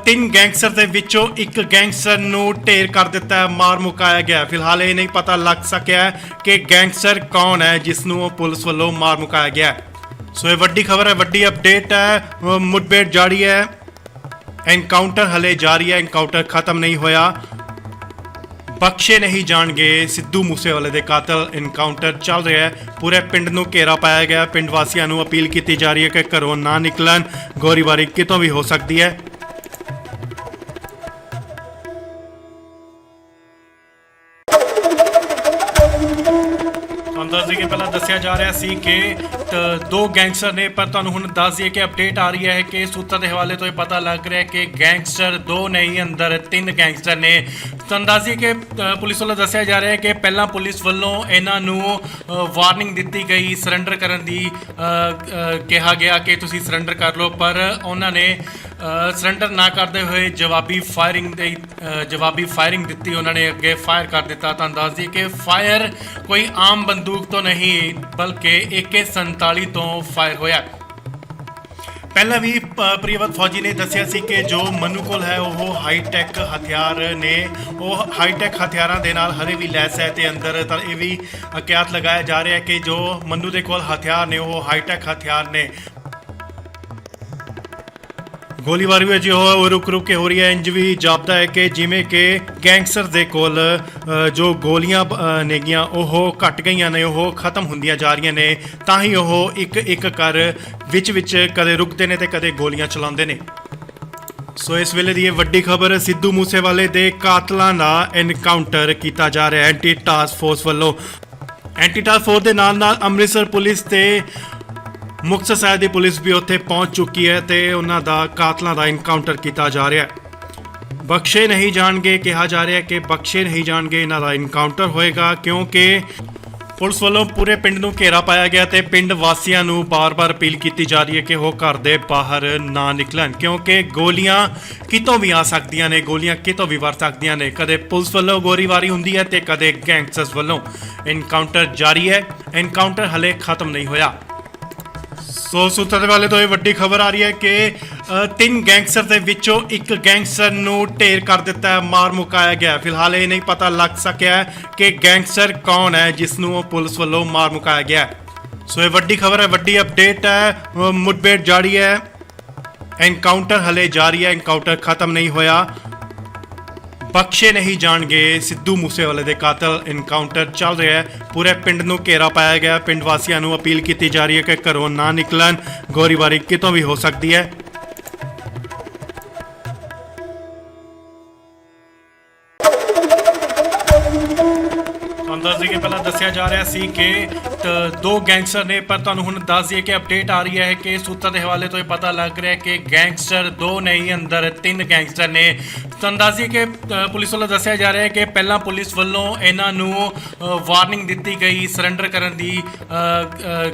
ਤਿੰਨ ਗੈਂਗਸਟਰ ਦੇ ਵਿੱਚੋਂ ਇੱਕ ਗੈਂਗਸਟਰ ਨੂੰ ਢੇਰ ਕਰ ਦਿੱਤਾ ਹੈ, ਮਾਰ ਮੁਕਾਇਆ ਗਿਆ। ਫਿਲਹਾਲ ਇਹ ਨਹੀਂ ਪਤਾ ਲੱਗ ਸਕਿਆ ਕਿ ਗੈਂਗਸਟਰ ਕੌਣ ਹੈ ਜਿਸ ਨੂੰ ਪੁਲਿਸ ਵੱਲੋਂ ਮਾਰ ਮੁਕਾਇਆ ਗਿਆ। ਸੋ ਇਹ ਵੱਡੀ ਖਬਰ ਹੈ, ਵੱਡੀ ਅਪਡੇਟ ਹੈ। ਮੁਠਭੇੜ ਜਾਰੀ ਹੈ, ਐਨਕਾਊਂਟਰ ਹਲੇ ਜਾਰੀ ਹੈ, ਐਨਕਾਊਂਟਰ ਖਤਮ ਨਹੀਂ ਹੋਇਆ। ਬਖਸ਼ੇ ਨਹੀਂ ਜਾਣਗੇ ਸਿੱਧੂ ਮੂਸੇਵਾਲੇ ਦੇ ਕਾਤਲ। ਐਨਕਾਊਂਟਰ ਚੱਲ ਰਿਹਾ ਹੈ, ਪੂਰੇ ਪਿੰਡ ਨੂੰ ਘੇਰਾ ਪਾਇਆ ਗਿਆ। ਪਿੰਡ ਵਾਸੀਆਂ ਨੂੰ ਅਪੀਲ ਕੀਤੀ ਜਾ ਰਹੀ ਹੈ ਕਿ ਘਰੋਂ ਨਾ ਨਿਕਲਣ, ਗੋਲੀਬਾਰੀ ਕਿਤੋਂ ਵੀ ਹੋ ਸਕਦੀ ਹੈ। ਤੁਹਾਨੂੰ ਦੱਸ ਦਈਏ ਕਿ ਪਹਿਲਾਂ ਦੱਸਿਆ ਜਾ ਰਿਹਾ ਸੀ ਕਿ ਦੋ ਗੈਂਗਸਟਰ ਨੇ, ਪਰ ਤੁਹਾਨੂੰ ਹੁਣ ਦੱਸ ਦਈਏ ਕਿ ਅਪਡੇਟ ਆ ਰਹੀ ਹੈ ਕਿ ਸੂਤਰ ਦੇ ਹਵਾਲੇ ਤੋਂ ਇਹ ਪਤਾ ਲੱਗ ਰਿਹਾ ਕਿ ਗੈਂਗਸਟਰ ਦੋ ਨਹੀਂ, ਅੰਦਰ ਤਿੰਨ ਗੈਂਗਸਟਰ ਨੇ। ਤੁਹਾਨੂੰ ਦੱਸ ਦਈਏ ਕਿ ਪੁਲਿਸ ਵੱਲੋਂ ਦੱਸਿਆ ਜਾ ਰਿਹਾ ਹੈ ਕਿ ਪਹਿਲਾਂ ਪੁਲਿਸ ਵੱਲੋਂ ਇਹਨਾਂ ਨੂੰ ਵਾਰਨਿੰਗ ਦਿੱਤੀ ਗਈ, ਸਰੈਂਡਰ ਕਰਨ ਦੀ ਕਿਹਾ ਗਿਆ ਕਿ ਤੁਸੀਂ ਸਰੈਂਡਰ ਕਰ ਲਓ, ਪਰ ਉਹਨਾਂ ਨੇ ਸਰੈਂਡਰ ਨਾ ਕਰਦੇ ਹੋਏ ਜਵਾਬੀ ਫਾਇਰਿੰਗ ਦਿੱਤੀ। ਉਹਨਾਂ ਨੇ ਅੱਗੇ ਫਾਇਰ ਕਰ ਦਿੱਤਾ। ਤੁਹਾਨੂੰ ਦੱਸ ਦਈਏ ਕਿ ਫਾਇਰ ਕੋਈ ਆਮ ਬੰਦੂਕ ਤੋਂ ਨਹੀਂ ਬਲਕਿ AK-47 ਤੋਂ ਫਾਇਰ ਹੋਇਆ। ਪਹਿਲਾਂ ਵੀ ਪ੍ਰਿਯਵਤ ਫੌਜੀ ਨੇ ਦੱਸਿਆ ਸੀ ਕਿ ਜੋ ਮਨੂ ਕੋਲ ਹੈ ਉਹ ਹਾਈਟੈਕ ਹਥਿਆਰ ਨੇ, ਉਹ ਹਾਈਟੈਕ ਹਥਿਆਰਾਂ ਦੇ ਨਾਲ ਹਰੇ ਵੀ ਲੈਸ ਹੈ ਤੇ ਅੰਦਰ ਤਾਂ ਇਹ ਵੀ ਕਿਆਸ ਲਗਾਇਆ ਜਾ ਰਿਹਾ ਹੈ ਕਿ ਜੋ ਮਨੂ ਦੇ ਕੋਲ ਹਥਿਆਰ ਨੇ ਉਹ ਹਾਈਟੈਕ ਹਥਿਆਰ ਨੇ। ਗੋਲੀਬਾਰੀ ਵੀ ਅਜੇ ਰੁਕ ਕੇ ਹੋ ਰਹੀ ਹੈ। ਇੰਜ ਵੀ ਜਾਪਦਾ ਹੈ ਕਿ ਜਿਵੇਂ ਕਿ ਗੈਂਗਸਟਰ ਦੇ ਕੋਲ ਜੋ ਗੋਲੀਆਂ ਨੇਗੀਆਂ ਉਹ ਘਟ ਗਈਆਂ ਨੇ, ਉਹ ਖਤਮ ਹੁੰਦੀਆਂ ਜਾ ਰਹੀਆਂ ਨੇ। ਤਾਂ ਹੀ ਉਹ ਇੱਕ ਕਰ ਵਿੱਚ ਕਦੇ ਰੁਕਦੇ ਨੇ ਤੇ ਕਦੇ ਗੋਲੀਆਂ ਚਲਾਉਂਦੇ ਨੇ। ਸੋ ਇਸ ਵੇਲੇ ਦੀ ਇਹ ਵੱਡੀ ਖਬਰ, ਸਿੱਧੂ ਮੂਸੇਵਾਲੇ ਦੇ ਕਾਤਲਾਂ ਦਾ ਐਨਕਾਊਂਟਰ ਕੀਤਾ ਜਾ ਰਿਹਾ ਐਂਟੀ ਟਾਸਕ ਫੋਰਸ ਵੱਲੋਂ। ਐਂਟੀ ਟਾਸਕ ਫੋਰਸ ਦੇ ਨਾਲ ਅੰਮ੍ਰਿਤਸਰ ਪੁਲਿਸ ਤੇ ਮੁਕਤਸਰ ਸਾਹਿਬ ਦੀ ਪੁਲਿਸ ਵੀ ਉੱਥੇ ਪਹੁੰਚ ਚੁੱਕੀ ਹੈ ਤੇ ਉਹਨਾਂ ਦਾ ਕਾਤਲਾਂ ਦਾ ਐਨਕਾਊਂਟਰ ਕੀਤਾ ਜਾ ਰਿਹਾ ਹੈ। ਬਖਸ਼ੇ ਨਹੀਂ ਜਾਣਗੇ, ਕਿਹਾ ਜਾ ਰਿਹਾ ਕਿ ਬਖਸ਼ੇ ਨਹੀਂ ਜਾਣਗੇ, ਇਹਨਾਂ ਦਾ ਐਨਕਾਊਂਟਰ ਹੋਏਗਾ, ਕਿਉਂਕਿ ਪੁਲਿਸ ਵੱਲੋਂ ਪੂਰੇ ਪਿੰਡ ਨੂੰ ਘੇਰਾ ਪਾਇਆ ਗਿਆ ਤੇ ਪਿੰਡ ਵਾਸੀਆਂ ਨੂੰ ਬਾਰ-ਬਾਰ ਅਪੀਲ ਕੀਤੀ ਜਾ ਰਹੀ ਹੈ ਕਿ ਉਹ ਘਰ ਦੇ ਬਾਹਰ ਨਾ ਨਿਕਲਣ, ਕਿਉਂਕਿ ਗੋਲੀਆਂ ਕਿਤੋਂ ਵੀ ਆ ਸਕਦੀਆਂ ਨੇ, ਗੋਲੀਆਂ ਕਿਤੋਂ ਵੀ ਵਰ ਸਕਦੀਆਂ ਨੇ। ਕਦੇ ਪੁਲਿਸ ਵੱਲੋਂ ਗੋਲੀਬਾਰੀ ਹੁੰਦੀ ਹੈ ਤੇ ਕਦੇ ਗੈਂਗਸਟਰਸ ਵੱਲੋਂ। ਐਨਕਾਊਂਟਰ ਜਾਰੀ ਹੈ, ਐਨਕਾਊਂਟਰ ਹਲੇ ਖਤਮ ਨਹੀਂ ਹੋਇਆ। ਸੋ ਸੂਤਰਾਂ ਵਾਲੇ ਤੋਂ ਇਹ ਵੱਡੀ ਖਬਰ ਆ ਰਹੀ ਹੈ ਕਿ ਤਿੰਨ ਗੈਂਗਸਟਰ ਦੇ ਵਿੱਚੋਂ ਇੱਕ ਗੈਂਗਸਟਰ ਨੂੰ ਢੇਰ ਕਰ ਦਿੱਤਾ ਹੈ, ਮਾਰ ਮੁਕਾਇਆ ਗਿਆ। ਫਿਲਹਾਲ ਇਹ ਨਹੀਂ ਪਤਾ ਲੱਗ ਸਕਿਆ ਕਿ ਗੈਂਗਸਟਰ ਕੌਣ ਹੈ ਜਿਸ ਨੂੰ ਪੁਲਿਸ ਵੱਲੋਂ ਮਾਰ ਮੁਕਾਇਆ ਗਿਆ। ਸੋ ਇਹ ਵੱਡੀ ਖਬਰ ਹੈ, ਵੱਡੀ ਅਪਡੇਟ ਹੈ। ਮੁठਭੇੜ ਜਾਰੀ ਹੈ, ਐਨਕਾਊਂਟਰ ਹਲੇ ਜਾਰੀ ਹੈ, ਐਨਕਾਊਂਟਰ ਖਤਮ ਨਹੀਂ ਹੋਇਆ। ਬਖਸ਼ੇ ਨਹੀਂ ਜਾਣਗੇ ਸਿੱਧੂ ਮੂਸੇਵਾਲੇ ਦੇ ਕਾਤਲ। ਐਨਕਾਊਂਟਰ ਚੱਲ ਰਿਹਾ ਹੈ, ਪੂਰੇ ਪਿੰਡ ਨੂੰ ਘੇਰਾ ਪਾਇਆ ਗਿਆ। ਪਿੰਡ ਵਾਸੀਆਂ ਨੂੰ ਅਪੀਲ ਕੀਤੀ ਜਾ ਰਹੀ ਹੈ ਕਿ ਘਰੋਂ ਨਾ ਨਿਕਲਣ, ਗੋਲੀਬਾਰੀ ਕਿਤੋਂ ਵੀ ਹੋ ਸਕਦੀ ਹੈ। ਦੱਸ ਦਈਏ ਕਿ ਪਹਿਲਾਂ ਦੱਸਿਆ ਜਾ ਰਿਹਾ ਸੀ ਕਿ ਦੋ ਗੈਂਗਸਟਰ ਨੇ, ਪਰ ਤੁਹਾਨੂੰ ਹੁਣ ਦੱਸ ਦਈਏ ਕਿ ਅਪਡੇਟ ਆ ਰਹੀ ਹੈ ਕਿ ਸੂਤਰਾਂ ਦੇ ਹਵਾਲੇ ਤੋਂ ਇਹ ਪਤਾ ਲੱਗ ਰਿਹਾ ਕਿ ਗੈਂਗਸਟਰ ਦੋ ਨਹੀਂ, ਅੰਦਰ ਤਿੰਨ ਗੈਂਗਸਟਰ ਨੇ। ਤੁਹਾਨੂੰ ਦੱਸ ਦਈਏ ਕਿ ਪੁਲਿਸ ਵੱਲੋਂ ਦੱਸਿਆ ਜਾ ਰਿਹਾ ਹੈ ਕਿ ਪਹਿਲਾਂ ਪੁਲਿਸ ਵੱਲੋਂ ਇਹਨਾਂ ਨੂੰ ਵਾਰਨਿੰਗ ਦਿੱਤੀ ਗਈ, ਸਰੈਂਡਰ ਕਰਨ ਦੀ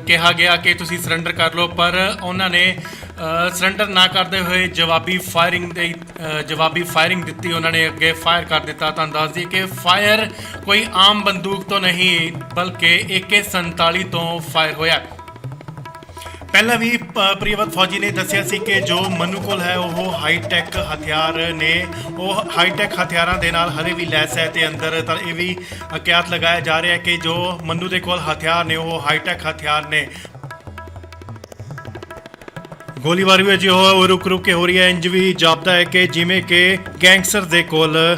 ਕਿਹਾ ਗਿਆ ਕਿ ਤੁਸੀਂ ਸਰੈਂਡਰ ਕਰ ਲਓ, ਪਰ ਉਹਨਾਂ ਨੇ ਸਰੈਂਡਰ ਨਾ ਕਰਦੇ ਹੋਏ ਜਵਾਬੀ ਫਾਇਰਿੰਗ ਦਿੱਤੀ। ਉਹਨਾਂ ਨੇ ਅੱਗੇ ਫਾਇਰ ਕਰ ਦਿੱਤਾ। ਤੁਹਾਨੂੰ ਦੱਸ ਦਈਏ ਕਿ ਫਾਇਰ ਕੋਈ ਆਮ ਬੰਦੂਕ ਤੋਂ ਨਹੀਂ ਬਲਕਿ AK-47 ਤੋਂ ਫਾਇਰ ਹੋਇਆ। ਪਹਿਲਾਂ ਵੀ ਪ੍ਰਿਯਵਤ ਫੌਜੀ ਨੇ ਦੱਸਿਆ ਸੀ ਕਿ ਜੋ ਮਨੂ ਕੋਲ ਹੈ ਉਹ ਹਾਈਟੈਕ ਹਥਿਆਰ ਨੇ, ਉਹ ਹਾਈਟੈਕ ਹਥਿਆਰਾਂ ਦੇ ਨਾਲ ਹਲੇ ਵੀ ਲੈਸ ਹੈ ਤੇ ਅੰਦਰ ਤਾਂ ਇਹ ਵੀ ਕਿਆਸ ਲਗਾਇਆ ਜਾ ਰਿਹਾ ਹੈ ਕਿ ਜੋ ਮਨੂ ਦੇ ਕੋਲ ਹਥਿਆਰ ਨੇ ਉਹ ਹਾਈਟੈਕ ਹਥਿਆਰ ਨੇ। ਗੋਲੀਬਾਰੀ ਵਿੱਚ ਉਹ ਰੁਕ ਕੇ ਹੋ ਰਹੀ ਹੈ। ਇੰਜ ਵੀ ਜਾਪਦਾ ਹੈ ਕਿ ਜਿਵੇਂ ਕਿ ਗੈਂਗਸਟਰ ਦੇ ਕੋਲ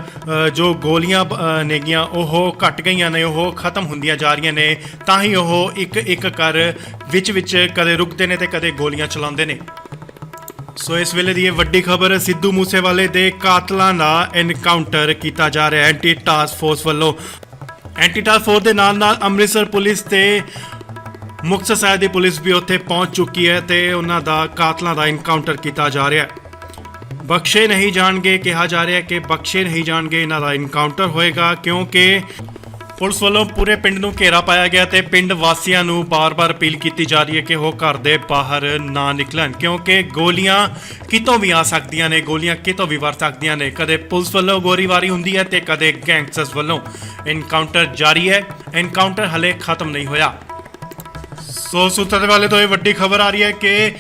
ਜੋ ਗੋਲੀਆਂ ਨੇਗੀਆਂ ਉਹ ਘਟ ਗਈਆਂ ਨੇ, ਉਹ ਖਤਮ ਹੁੰਦੀਆਂ ਜਾ ਰਹੀਆਂ ਨੇ। ਤਾਂ ਹੀ ਉਹ ਇੱਕ ਕਰ ਵਿੱਚ ਕਦੇ ਰੁਕਦੇ ਨੇ ਤੇ ਕਦੇ ਗੋਲੀਆਂ ਚਲਾਉਂਦੇ ਨੇ। ਸੋ ਇਸ ਵੇਲੇ ਦੀ ਇਹ ਵੱਡੀ ਖਬਰ, ਸਿੱਧੂ ਮੂਸੇਵਾਲੇ ਦੇ ਕਾਤਲਾਂ ਦਾ ਐਨਕਾਊਂਟਰ ਕੀਤਾ ਜਾ ਰਿਹਾ ਐਂਟੀ ਟਾਸਕ ਫੋਰਸ ਵੱਲੋਂ। ਐਂਟੀ ਟਾਸਕ ਫੋਰਸ ਦੇ ਨਾਲ ਅੰਮ੍ਰਿਤਸਰ ਪੁਲਿਸ ਤੇ ਮੁਕਤਸਰ ਸਾਹਿਬ ਦੀ ਪੁਲਿਸ ਵੀ ਉੱਥੇ ਪਹੁੰਚ ਚੁੱਕੀ ਹੈ ਤੇ ਉਹਨਾਂ ਦਾ ਕਾਤਲਾਂ ਦਾ ਐਨਕਾਊਂਟਰ ਕੀਤਾ ਜਾ ਰਿਹਾ ਹੈ। ਬਖਸ਼ੇ ਨਹੀਂ ਜਾਣਗੇ, ਕਿਹਾ ਜਾ ਰਿਹਾ ਕਿ ਬਖਸ਼ੇ ਨਹੀਂ ਜਾਣਗੇ, ਇਹਨਾਂ ਦਾ ਐਨਕਾਊਂਟਰ ਹੋਏਗਾ, ਕਿਉਂਕਿ ਪੁਲਿਸ ਵੱਲੋਂ ਪੂਰੇ ਪਿੰਡ ਨੂੰ ਘੇਰਾ ਪਾਇਆ ਗਿਆ ਤੇ ਪਿੰਡ ਵਾਸੀਆਂ ਨੂੰ ਬਾਰ-ਬਾਰ ਅਪੀਲ ਕੀਤੀ ਜਾ ਰਹੀ ਹੈ ਕਿ ਉਹ ਘਰ ਦੇ ਬਾਹਰ ਨਾ ਨਿਕਲਣ, ਕਿਉਂਕਿ ਗੋਲੀਆਂ ਕਿਤੋਂ ਵੀ ਆ ਸਕਦੀਆਂ ਨੇ, ਗੋਲੀਆਂ ਕਿਤੋਂ ਵੀ ਵਰ ਸਕਦੀਆਂ ਨੇ। ਕਦੇ ਪੁਲਿਸ ਵੱਲੋਂ ਗੋਲੀਬਾਰੀ ਹੁੰਦੀ ਹੈ ਤੇ ਕਦੇ ਗੈਂਗਸਟਰਸ ਵੱਲੋਂ। ਐਨਕਾਊਂਟਰ ਜਾਰੀ ਹੈ, ਐਨਕਾਊਂਟਰ ਹਲੇ ਖਤਮ ਨਹੀਂ ਹੋਇਆ। ਸੋ ਸੂਤਰਾਂ ਵਾਲੇ ਤੋਂ ਇਹ ਵੱਡੀ ਖਬਰ ਆ ਰਹੀ ਹੈ ਕਿ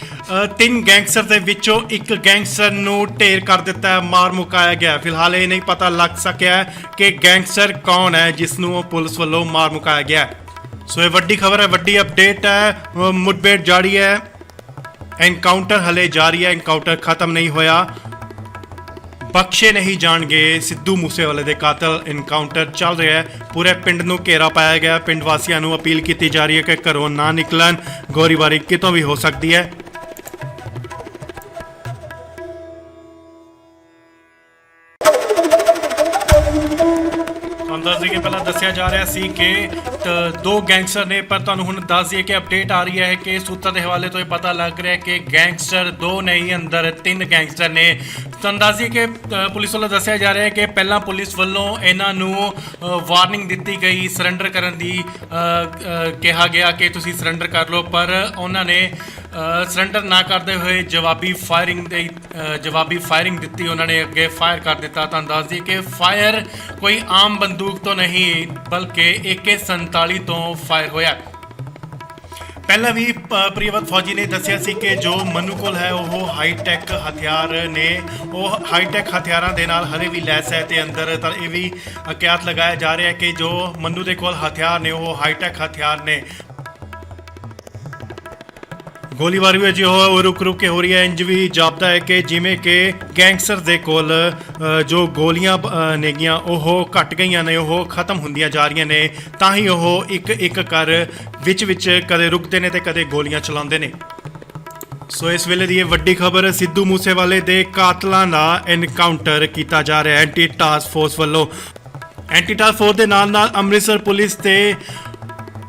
ਤਿੰਨ ਗੈਂਗਸਟਰ ਦੇ ਵਿੱਚੋਂ ਇੱਕ ਗੈਂਗਸਟਰ ਨੂੰ ਢੇਰ ਕਰ ਦਿੱਤਾ ਹੈ, ਮਾਰ ਮੁਕਾਇਆ ਗਿਆ। ਫਿਲਹਾਲ ਇਹ ਨਹੀਂ ਪਤਾ ਲੱਗ ਸਕਿਆ ਕਿ ਗੈਂਗਸਟਰ ਕੌਣ ਹੈ ਜਿਸ ਨੂੰ ਪੁਲਿਸ ਵੱਲੋਂ ਮਾਰ ਮੁਕਾਇਆ ਗਿਆ। ਸੋ ਇਹ ਵੱਡੀ ਖਬਰ ਹੈ, ਵੱਡੀ ਅਪਡੇਟ ਹੈ। ਮੁਠਭੇੜ ਜਾਰੀ ਹੈ, ਐਨਕਾਊਂਟਰ ਹਲੇ ਜਾਰੀ ਹੈ, ਐਨਕਾਊਂਟਰ ਖਤਮ ਨਹੀਂ ਹੋਇਆ। ਬਖਸ਼ੇ ਨਹੀਂ ਜਾਣਗੇ ਸਿੱਧੂ ਮੂਸੇਵਾਲੇ ਦੇ ਕਾਤਲ। ਐਨਕਾਊਂਟਰ ਚੱਲ ਰਿਹਾ ਹੈ, ਪੂਰੇ ਪਿੰਡ ਨੂੰ ਘੇਰਾ ਪਾਇਆ ਗਿਆ। ਪਿੰਡ ਵਾਸੀਆਂ ਨੂੰ ਅਪੀਲ ਕੀਤੀ ਜਾ ਰਹੀ ਹੈ ਕਿ ਘਰੋਂ ਨਾ ਨਿਕਲਣ, ਗੋਲੀਬਾਰੀ ਕਿਤੋਂ ਵੀ ਹੋ ਸਕਦੀ ਹੈ। ਦੱਸ ਦਈਏ ਪਹਿਲਾਂ ਦੱਸਿਆ ਜਾ ਰਿਹਾ ਸੀ ਕਿ ਦੋ ਗੈਂਗਸਟਰ ਨੇ, ਪਰ ਤੁਹਾਨੂੰ ਹੁਣ ਦੱਸ ਦਈਏ ਕਿ ਅਪਡੇਟ ਆ ਰਹੀ ਹੈ ਕਿ ਸੂਤਰਾਂ ਦੇ ਹਵਾਲੇ ਤੋਂ ਇਹ ਪਤਾ ਲੱਗ ਰਿਹਾ ਕਿ ਗੈਂਗਸਟਰ ਦੋ ਨਹੀਂ, ਅੰਦਰ ਤਿੰਨ ਗੈਂਗਸਟਰ ਨੇ। ਤੁਹਾਨੂੰ ਦੱਸ ਦਈਏ ਕਿ ਪੁਲਿਸ ਵੱਲੋਂ ਦੱਸਿਆ ਜਾ ਰਿਹਾ ਹੈ ਕਿ ਪਹਿਲਾਂ ਪੁਲਿਸ ਵੱਲੋਂ ਇਹਨਾਂ ਨੂੰ ਵਾਰਨਿੰਗ ਦਿੱਤੀ ਗਈ, ਸਰੈਂਡਰ ਕਰਨ ਦੀ ਕਿਹਾ ਗਿਆ ਕਿ ਤੁਸੀਂ ਸਰੈਂਡਰ ਕਰ ਲਓ, ਪਰ ਉਹਨਾਂ ਨੇ ਸਰੈਂਡਰ ਨਾ ਕਰਦੇ ਹੋਏ ਜਵਾਬੀ ਫਾਇਰਿੰਗ ਦਿੱਤੀ। ਉਹਨਾਂ ਨੇ ਅੱਗੇ ਫਾਇਰ ਕਰ ਦਿੱਤਾ। ਤੁਹਾਨੂੰ ਦੱਸ ਦਈਏ ਕਿ ਫਾਇਰ ਕੋਈ ਆਮ ਬੰਦੂਕ ਤੋਂ ਨਹੀਂ ਬਲਕਿ AK-47 ਤੋਂ ਫਾਇਰ ਹੋਇਆ। ਪਹਿਲਾਂ ਵੀ ਪ੍ਰਿਯਵਤ ਫੌਜੀ ਨੇ ਦੱਸਿਆ ਸੀ ਕਿ ਜੋ ਮਨੂ ਕੋਲ ਹੈ ਉਹ ਹਾਈਟੈਕ ਹਥਿਆਰ ਨੇ, ਉਹ ਹਾਈਟੈਕ ਹਥਿਆਰਾਂ ਦੇ ਨਾਲ ਹਲੇ ਵੀ ਲੈਸ ਹੈ ਤੇ ਅੰਦਰ ਤਾਂ ਇਹ ਵੀ ਕਿਆਸ ਲਗਾਇਆ ਜਾ ਰਿਹਾ ਹੈ ਕਿ ਜੋ ਮਨੂ ਦੇ ਕੋਲ ਹਥਿਆਰ ਨੇ ਉਹ ਹਾਈਟੈਕ ਹਥਿਆਰ ਨੇ। ਗੋਲੀਬਾਰੀ ਵਿੱਚ ਉਹ ਰੁਕ ਕੇ ਹੋ ਰਹੀ ਹੈ। ਇੰਜ ਵੀ ਜਾਪਦਾ ਹੈ ਕਿ ਜਿਵੇਂ ਕਿ ਗੈਂਗਸਟਰ ਦੇ ਕੋਲ ਜੋ ਗੋਲੀਆਂ ਨੇਗੀਆਂ ਉਹ ਘਟ ਗਈਆਂ ਨੇ, ਉਹ ਖਤਮ ਹੁੰਦੀਆਂ ਜਾ ਰਹੀਆਂ ਨੇ। ਤਾਂ ਹੀ ਉਹ ਇੱਕ ਕਰ ਵਿੱਚ ਕਦੇ ਰੁਕਦੇ ਨੇ ਤੇ ਕਦੇ ਗੋਲੀਆਂ ਚਲਾਉਂਦੇ ਨੇ। ਸੋ ਇਸ ਵੇਲੇ ਦੀ ਇਹ ਵੱਡੀ ਖਬਰ, ਸਿੱਧੂ ਮੂਸੇਵਾਲੇ ਦੇ ਕਾਤਲਾਂ ਦਾ ਐਨਕਾਊਂਟਰ ਕੀਤਾ ਜਾ ਰਿਹਾ ਐਂਟੀ ਟਾਸਕ ਫੋਰਸ ਵੱਲੋਂ। ਐਂਟੀ ਟਾਸਕ ਫੋਰਸ ਦੇ ਨਾਲ ਅੰਮ੍ਰਿਤਸਰ ਪੁਲਿਸ ਤੇ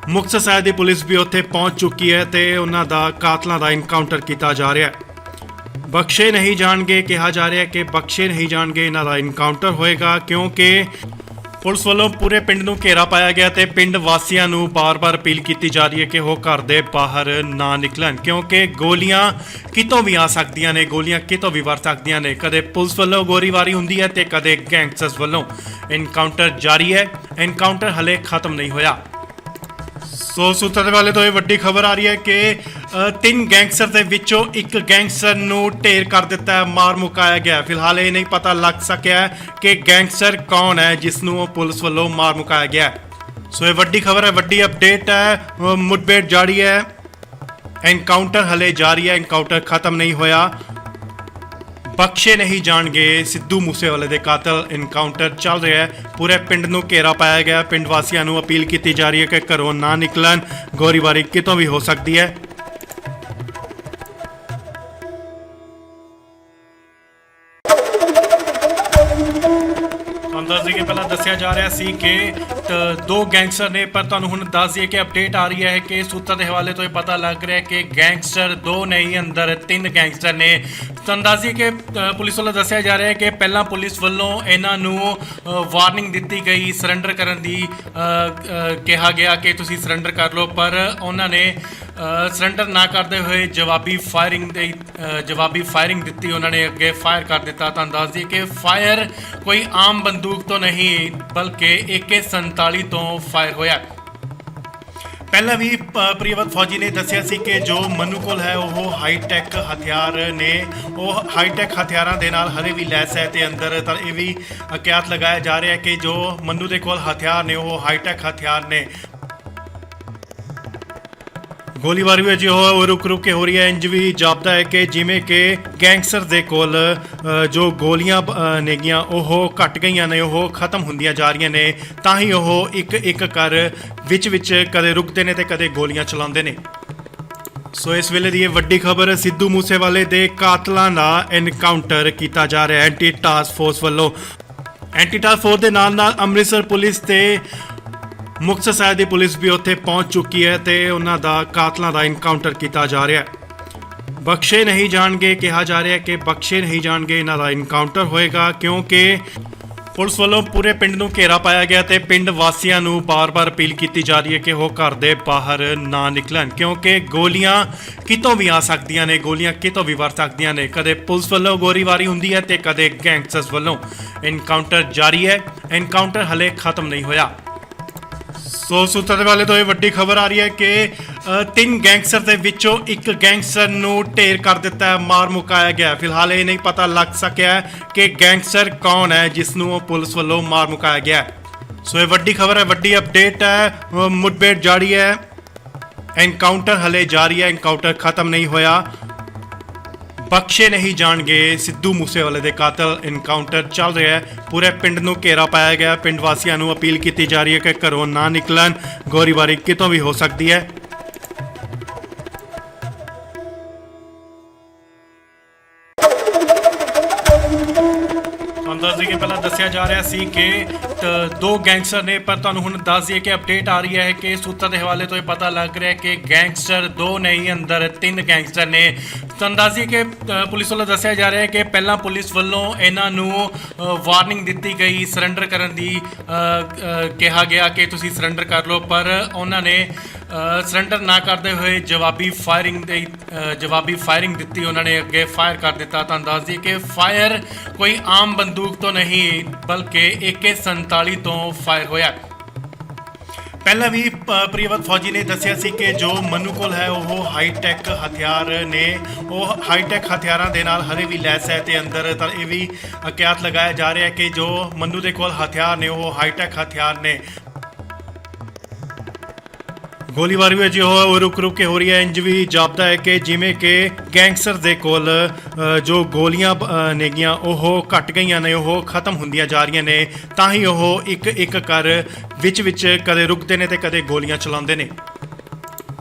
ਮੁਕਤਸਰ ਸਾਹਿਬ ਦੀ ਪੁਲਿਸ ਵੀ ਉੱਥੇ ਪਹੁੰਚ ਚੁੱਕੀ ਹੈ ਤੇ ਉਹਨਾਂ ਦਾ ਕਾਤਲਾਂ ਦਾ ਐਨਕਾਊਂਟਰ ਕੀਤਾ ਜਾ ਰਿਹਾ ਹੈ। ਬਖਸ਼ੇ ਨਹੀਂ ਜਾਣਗੇ, ਕਿਹਾ ਜਾ ਰਿਹਾ ਕਿ ਬਖਸ਼ੇ ਨਹੀਂ ਜਾਣਗੇ, ਇਹਨਾਂ ਦਾ ਐਨਕਾਊਂਟਰ ਹੋਏਗਾ, ਕਿਉਂਕਿ ਪੁਲਿਸ ਵੱਲੋਂ ਪੂਰੇ ਪਿੰਡ ਨੂੰ ਘੇਰਾ ਪਾਇਆ ਗਿਆ ਤੇ ਪਿੰਡ ਵਾਸੀਆਂ ਨੂੰ ਬਾਰ-ਬਾਰ ਅਪੀਲ ਕੀਤੀ ਜਾ ਰਹੀ ਹੈ ਕਿ ਉਹ ਘਰ ਦੇ ਬਾਹਰ ਨਾ ਨਿਕਲਣ, ਕਿਉਂਕਿ ਗੋਲੀਆਂ ਕਿਤੋਂ ਵੀ ਆ ਸਕਦੀਆਂ ਨੇ, ਗੋਲੀਆਂ ਕਿਤੋਂ ਵੀ ਵਰ ਸਕਦੀਆਂ ਨੇ। ਕਦੇ ਪੁਲਿਸ ਵੱਲੋਂ ਗੋਲੀਬਾਰੀ ਹੁੰਦੀ ਹੈ ਤੇ ਕਦੇ ਗੈਂਗਸਟਰਸ ਵੱਲੋਂ। ਐਨਕਾਊਂਟਰ ਜਾਰੀ ਹੈ, ਐਨਕਾਊਂਟਰ ਹਲੇ ਖਤਮ ਨਹੀਂ ਹੋਇਆ। ਸੋ ਸੂਤਰਾਂ ਵਾਲੇ ਤੋਂ ਇਹ ਵੱਡੀ ਖਬਰ ਆ ਰਹੀ ਹੈ ਕਿ ਤਿੰਨ ਗੈਂਗਸਟਰ ਦੇ ਵਿੱਚੋਂ ਇੱਕ ਗੈਂਗਸਟਰ ਨੂੰ ਢੇਰ ਕਰ ਦਿੱਤਾ ਹੈ, ਮਾਰ ਮੁਕਾਇਆ ਗਿਆ। ਫਿਲਹਾਲ ਇਹ ਨਹੀਂ ਪਤਾ ਲੱਗ ਸਕਿਆ ਕਿ ਗੈਂਗਸਟਰ ਕੌਣ ਹੈ ਜਿਸ ਨੂੰ ਪੁਲਿਸ ਵੱਲੋਂ ਮਾਰ ਮੁਕਾਇਆ ਗਿਆ। ਸੋ ਇਹ ਵੱਡੀ ਖਬਰ ਹੈ, ਵੱਡੀ ਅਪਡੇਟ ਹੈ। ਮੁठਭੇੜ ਜਾਰੀ ਹੈ, ਐਨਕਾਊਂਟਰ ਹਲੇ ਜਾਰੀ ਹੈ, ਐਨਕਾਊਂਟਰ ਖਤਮ ਨਹੀਂ ਹੋਇਆ। ਬਖਸ਼ੇ ਨਹੀਂ ਜਾਣਗੇ ਸਿੱਧੂ ਮੂਸੇਵਾਲੇ ਦੇ ਕਾਤਲ। ਐਨਕਾਊਂਟਰ ਚੱਲ ਰਿਹਾ ਹੈ, ਪੂਰੇ ਪਿੰਡ ਨੂੰ ਘੇਰਾ ਪਾਇਆ ਗਿਆ। ਪਿੰਡ ਵਾਸੀਆਂ ਨੂੰ ਅਪੀਲ ਕੀਤੀ ਜਾ ਰਹੀ ਹੈ ਕਿ ਘਰੋਂ ਨਾ ਨਿਕਲਣ, ਗੋਲੀਬਾਰੀ ਕਿਤੋਂ ਵੀ ਹੋ ਸਕਦੀ ਹੈ। ਤੁਹਾਨੂੰ ਦੱਸ ਦਈਏ ਕਿ ਪਹਿਲਾਂ ਦੱਸਿਆ ਜਾ ਰਿਹਾ ਸੀ ਕਿ ਦੋ ਗੈਂਗਸਟਰ ਨੇ, ਪਰ ਤੁਹਾਨੂੰ ਹੁਣ ਦੱਸ ਦਈਏ ਕਿ ਅਪਡੇਟ ਆ ਰਹੀ ਹੈ ਕਿ ਸੂਤਰ ਦੇ ਹਵਾਲੇ ਤੋਂ ਇਹ ਪਤਾ ਲੱਗ ਰਿਹਾ ਕਿ ਗੈਂਗਸਟਰ ਦੋ ਨਹੀਂ, ਅੰਦਰ ਤਿੰਨ ਗੈਂਗਸਟਰ ਨੇ। ਤੁਹਾਨੂੰ ਦੱਸ ਦਈਏ ਕਿ ਪੁਲਿਸ ਵੱਲੋਂ ਦੱਸਿਆ ਜਾ ਰਿਹਾ ਹੈ ਕਿ ਪਹਿਲਾਂ ਪੁਲਿਸ ਵੱਲੋਂ ਇਹਨਾਂ ਨੂੰ ਵਾਰਨਿੰਗ ਦਿੱਤੀ ਗਈ, ਸਰੈਂਡਰ ਕਰਨ ਦੀ ਕਿਹਾ ਗਿਆ ਕਿ ਤੁਸੀਂ ਸਰੈਂਡਰ ਕਰ ਲਓ, ਪਰ ਉਹਨਾਂ ਨੇ ਸਰੈਂਡਰ ਨਾ ਕਰਦੇ ਹੋਏ ਜਵਾਬੀ ਫਾਇਰਿੰਗ ਦਿੱਤੀ। ਉਹਨਾਂ ਨੇ ਅੱਗੇ ਫਾਇਰ ਕਰ ਦਿੱਤਾ। ਤੁਹਾਨੂੰ ਦੱਸ ਦਈਏ ਕਿ ਫਾਇਰ ਕੋਈ ਆਮ ਬੰਦੂਕ ਤੋਂ ਨਹੀਂ ਬਲਕਿ AK-47 ਤੋਂ ਫਾਇਰ ਹੋਇਆ। ਪਹਿਲਾਂ ਵੀ ਪ੍ਰਿਯਵਤ ਫੌਜੀ ਨੇ ਦੱਸਿਆ ਸੀ ਕਿ ਜੋ ਮਨੂ ਕੋਲ ਹੈ ਉਹ ਹਾਈਟੈਕ ਹਥਿਆਰ ਨੇ, ਉਹ ਹਾਈਟੈਕ ਹਥਿਆਰਾਂ ਦੇ ਨਾਲ ਹਰੇ ਵੀ ਲੈਸ ਹੈ ਤੇ ਅੰਦਰ ਤਾਂ ਇਹ ਵੀ ਕਿਆਸ ਲਗਾਇਆ ਜਾ ਰਿਹਾ ਕਿ ਜੋ ਮਨੂ ਦੇ ਕੋਲ ਹਥਿਆਰ ਨੇ ਉਹ ਹਾਈਟੈਕ ਹਥਿਆਰ ਨੇ। ਗੋਲੀਬਾਰੀ ਵੀ ਅਜੇ ਰੁਕ ਕੇ ਹੋ ਰਹੀ ਹੈ। ਇੰਜ ਵੀ ਜਾਪਦਾ ਹੈ ਕਿ ਜਿਵੇਂ ਕਿ ਗੈਂਗਸਟਰ ਦੇ ਕੋਲ ਜੋ ਗੋਲੀਆਂ ਨੇਗੀਆਂ ਉਹ ਘਟ ਗਈਆਂ ਨੇ, ਉਹ ਖਤਮ ਹੁੰਦੀਆਂ ਜਾ ਰਹੀਆਂ ਨੇ। ਤਾਂ ਹੀ ਉਹ ਇੱਕ ਕਰ ਵਿੱਚ ਕਦੇ ਰੁਕਦੇ ਨੇ ਤੇ ਕਦੇ ਗੋਲੀਆਂ ਚਲਾਉਂਦੇ ਨੇ। ਸੋ ਇਸ ਵੇਲੇ ਦੀ ਇਹ ਵੱਡੀ ਖਬਰ, ਸਿੱਧੂ ਮੂਸੇਵਾਲੇ ਦੇ ਕਾਤਲਾਂ ਦਾ ਐਨਕਾਊਂਟਰ ਕੀਤਾ ਜਾ ਰਿਹਾ ਐਂਟੀ ਟਾਸਕ ਫੋਰਸ ਵੱਲੋਂ। ਐਂਟੀ ਟਾਸਕ ਫੋਰਸ ਦੇ ਨਾਲ ਅੰਮ੍ਰਿਤਸਰ ਪੁਲਿਸ ਤੇ ਮੁਕਤਸਰ ਸਾਹਿਬ ਦੀ ਪੁਲਿਸ ਵੀ ਉੱਥੇ ਪਹੁੰਚ ਚੁੱਕੀ ਹੈ ਤੇ ਉਹਨਾਂ ਦਾ ਕਾਤਲਾਂ ਦਾ ਐਨਕਾਊਂਟਰ ਕੀਤਾ ਜਾ ਰਿਹਾ ਹੈ। ਬਖਸ਼ੇ ਨਹੀਂ ਜਾਣਗੇ, ਕਿਹਾ ਜਾ ਰਿਹਾ ਕਿ ਬਖਸ਼ੇ ਨਹੀਂ ਜਾਣਗੇ, ਇਹਨਾਂ ਦਾ ਐਨਕਾਊਂਟਰ ਹੋਏਗਾ, ਕਿਉਂਕਿ ਪੁਲਿਸ ਵੱਲੋਂ ਪੂਰੇ ਪਿੰਡ ਨੂੰ ਘੇਰਾ ਪਾਇਆ ਗਿਆ ਤੇ ਪਿੰਡ ਵਾਸੀਆਂ ਨੂੰ ਬਾਰ-ਬਾਰ ਅਪੀਲ ਕੀਤੀ ਜਾ ਰਹੀ ਹੈ ਕਿ ਉਹ ਘਰ ਦੇ ਬਾਹਰ ਨਾ ਨਿਕਲਣ, ਕਿਉਂਕਿ ਗੋਲੀਆਂ ਕਿਤੋਂ ਵੀ ਆ ਸਕਦੀਆਂ ਨੇ, ਗੋਲੀਆਂ ਕਿਤੋਂ ਵੀ ਵਰ ਸਕਦੀਆਂ ਨੇ। ਕਦੇ ਪੁਲਿਸ ਵੱਲੋਂ ਗੋਲੀਬਾਰੀ ਹੁੰਦੀ ਹੈ ਤੇ ਕਦੇ ਗੈਂਗਸਟਰਸ ਵੱਲੋਂ। ਐਨਕਾਊਂਟਰ ਜਾਰੀ ਹੈ, ਐਨਕਾਊਂਟਰ ਹਲੇ ਖਤਮ ਨਹੀਂ ਹੋਇਆ। ਸੋ ਸੂਤਰ ਦੇ ਵਾਲੇ ਤੋਂ ਇਹ ਵੱਡੀ ਖਬਰ ਆ ਰਹੀ ਹੈ ਕਿ ਤਿੰਨ ਗੈਂਗਸਟਰ ਦੇ ਵਿੱਚੋਂ ਇੱਕ ਗੈਂਗਸਟਰ ਨੂੰ ਢੇਰ ਕਰ ਦਿੱਤਾ ਹੈ, ਮਾਰ ਮੁਕਾਇਆ ਗਿਆ। ਫਿਲਹਾਲ ਇਹ ਨਹੀਂ ਪਤਾ ਲੱਗ ਸਕਿਆ ਕਿ ਗੈਂਗਸਟਰ ਕੌਣ ਹੈ ਜਿਸ ਨੂੰ ਪੁਲਿਸ ਵੱਲੋਂ ਮਾਰ ਮੁਕਾਇਆ ਗਿਆ। ਸੋ ਇਹ ਵੱਡੀ ਖਬਰ ਹੈ, ਵੱਡੀ ਅਪਡੇਟ ਹੈ। ਮੁਠਭੇੜ ਜਾਰੀ ਹੈ, ਐਨਕਾਊਂਟਰ ਹਲੇ ਜਾਰੀ ਹੈ, ਐਨਕਾਊਂਟਰ ਖਤਮ ਨਹੀਂ ਹੋਇਆ। ਬਖਸ਼ੇ ਨਹੀਂ ਜਾਣਗੇ ਸਿੱਧੂ ਮੂਸੇਵਾਲੇ ਦੇ ਕਾਤਲ। ਐਨਕਾਊਂਟਰ ਚੱਲ ਰਿਹਾ ਹੈ, ਪੂਰੇ ਪਿੰਡ ਨੂੰ ਘੇਰਾ ਪਾਇਆ ਗਿਆ। ਪਿੰਡ ਵਾਸੀਆਂ ਨੂੰ ਅਪੀਲ ਕੀਤੀ ਜਾ ਰਹੀ ਹੈ ਕਿ ਘਰੋਂ ਨਾ ਨਿਕਲਣ, ਗੋਲੀਬਾਰੀ ਕਿਤੋਂ ਵੀ ਹੋ ਸਕਦੀ ਹੈ। ਤੁਹਾਨੂੰ ਦੱਸ ਦਈਏ ਕਿ ਪਹਿਲਾਂ ਦੱਸਿਆ ਜਾ ਰਿਹਾ ਸੀ ਕਿ ਦੋ ਗੈਂਗਸਟਰ ਨੇ, ਪਰ ਤੁਹਾਨੂੰ ਹੁਣ ਦੱਸ ਦਈਏ ਕਿ ਅਪਡੇਟ ਆ ਰਹੀ ਹੈ ਕਿ ਸੂਤਰ ਦੇ ਹਵਾਲੇ ਤੋਂ ਇਹ ਪਤਾ ਲੱਗ ਰਿਹਾ ਕਿ ਗੈਂਗਸਟਰ ਦੋ ਨਹੀਂ, ਅੰਦਰ ਤਿੰਨ ਗੈਂਗਸਟਰ ਨੇ। ਤੁਹਾਨੂੰ ਦੱਸ ਦਈਏ ਕਿ ਪੁਲਿਸ ਵੱਲੋਂ ਦੱਸਿਆ ਜਾ ਰਿਹਾ ਹੈ ਕਿ ਪਹਿਲਾਂ ਪੁਲਿਸ ਵੱਲੋਂ ਇਹਨਾਂ ਨੂੰ ਵਾਰਨਿੰਗ ਦਿੱਤੀ ਗਈ, ਸਰੈਂਡਰ ਕਰਨ ਦੀ ਕਿਹਾ ਗਿਆ ਕਿ ਤੁਸੀਂ ਸਰੈਂਡਰ ਕਰ ਲਓ, ਪਰ ਉਹਨਾਂ ਨੇ ਸਰੈਂਡਰ ਨਾ ਕਰਦੇ ਹੋਏ ਜਵਾਬੀ ਫਾਇਰਿੰਗ ਦਿੱਤੀ। ਉਹਨਾਂ ਨੇ ਅੱਗੇ ਫਾਇਰ ਕਰ ਦਿੱਤਾ। ਤੁਹਾਨੂੰ ਦੱਸ ਦਈਏ ਕਿ ਫਾਇਰ ਕੋਈ ਆਮ ਬੰਦੂਕ ਤੋਂ ਨਹੀਂ ਬਲਕਿ AK-47 ਤੋਂ ਫਾਇਰ ਹੋਇਆ। ਪਹਿਲਾਂ ਵੀ ਪ੍ਰਿਯਵਤ ਫੌਜੀ ਨੇ ਦੱਸਿਆ ਸੀ ਕਿ ਜੋ ਮਨੂ ਕੋਲ ਹੈ ਉਹ ਹਾਈਟੈਕ ਹਥਿਆਰ ਨੇ, ਉਹ ਹਾਈਟੈਕ ਹਥਿਆਰਾਂ ਦੇ ਨਾਲ ਹਰੇ ਵੀ ਲੈਸ ਹੈ ਤੇ ਅੰਦਰ ਤਾਂ ਇਹ ਵੀ ਕਿਆਸ ਲਗਾਇਆ ਜਾ ਰਿਹਾ ਕਿ ਜੋ ਮਨੂ ਦੇ ਕੋਲ ਹਥਿਆਰ ਨੇ ਉਹ ਹਾਈਟੈਕ ਹਥਿਆਰ ਨੇ। ਗੋਲੀਬਾਰੀ ਵੀ ਅਜੇ ਰੁਕ ਕੇ ਹੋ ਰਹੀ ਹੈ। ਇੰਜ ਵੀ ਜਾਪਦਾ ਹੈ ਕਿ ਜਿਵੇਂ ਕਿ ਗੈਂਗਸਟਰ ਦੇ ਕੋਲ ਜੋ ਗੋਲੀਆਂ ਨੇਗੀਆਂ ਉਹ ਘਟ ਗਈਆਂ ਨੇ, ਉਹ ਖਤਮ ਹੁੰਦੀਆਂ ਜਾ ਰਹੀਆਂ ਨੇ। ਤਾਂ ਹੀ ਉਹ ਇੱਕ ਕਰ ਵਿੱਚ ਕਦੇ ਰੁਕਦੇ ਨੇ ਤੇ ਕਦੇ ਗੋਲੀਆਂ ਚਲਾਉਂਦੇ ਨੇ।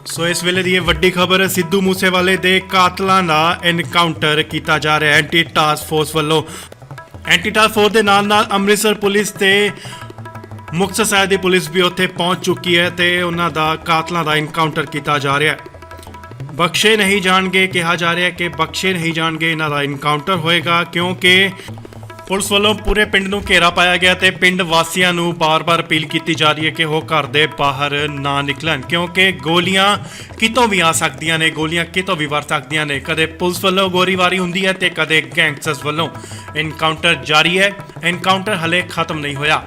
ਸੋ ਇਸ ਵੇਲੇ ਦੀ ਇਹ ਵੱਡੀ ਖਬਰ, ਸਿੱਧੂ ਮੂਸੇਵਾਲੇ ਦੇ ਕਾਤਲਾਂ ਦਾ ਐਨਕਾਊਂਟਰ ਕੀਤਾ ਜਾ ਰਿਹਾ ਐਂਟੀ ਟਾਸਕ ਫੋਰਸ ਵੱਲੋਂ। ਐਂਟੀ ਟਾਸਕ ਫੋਰਸ ਦੇ ਨਾਲ ਅੰਮ੍ਰਿਤਸਰ ਪੁਲਿਸ ਤੇ ਮੁਕਤਸਰ ਸਾਹਿਬ ਦੀ ਪੁਲਿਸ ਵੀ ਉੱਥੇ ਪਹੁੰਚ ਚੁੱਕੀ ਹੈ ਤੇ ਉਹਨਾਂ ਦਾ ਕਾਤਲਾਂ ਦਾ ਐਨਕਾਊਂਟਰ ਕੀਤਾ ਜਾ ਰਿਹਾ ਹੈ। ਬਖਸ਼ੇ ਨਹੀਂ ਜਾਣਗੇ, ਕਿਹਾ ਜਾ ਰਿਹਾ ਕਿ ਬਖਸ਼ੇ ਨਹੀਂ ਜਾਣਗੇ, ਇਹਨਾਂ ਦਾ ਐਨਕਾਊਂਟਰ ਹੋਏਗਾ, ਕਿਉਂਕਿ ਪੁਲਿਸ ਵੱਲੋਂ ਪੂਰੇ ਪਿੰਡ ਨੂੰ ਘੇਰਾ ਪਾਇਆ ਗਿਆ ਤੇ ਪਿੰਡ ਵਾਸੀਆਂ ਨੂੰ ਬਾਰ-ਬਾਰ ਅਪੀਲ ਕੀਤੀ ਜਾ ਰਹੀ ਹੈ ਕਿ ਉਹ ਘਰ ਦੇ ਬਾਹਰ ਨਾ ਨਿਕਲਣ, ਕਿਉਂਕਿ ਗੋਲੀਆਂ ਕਿਤੋਂ ਵੀ ਆ ਸਕਦੀਆਂ ਨੇ, ਗੋਲੀਆਂ ਕਿਤੋਂ ਵੀ ਵਰ ਸਕਦੀਆਂ ਨੇ। ਕਦੇ ਪੁਲਿਸ ਵੱਲੋਂ ਗੋਲੀਬਾਰੀ ਹੁੰਦੀ ਹੈ ਤੇ ਕਦੇ ਗੈਂਗਸਟਰਸ ਵੱਲੋਂ। ਐਨਕਾਊਂਟਰ ਜਾਰੀ ਹੈ, ਐਨਕਾਊਂਟਰ ਹਲੇ ਖਤਮ ਨਹੀਂ ਹੋਇਆ।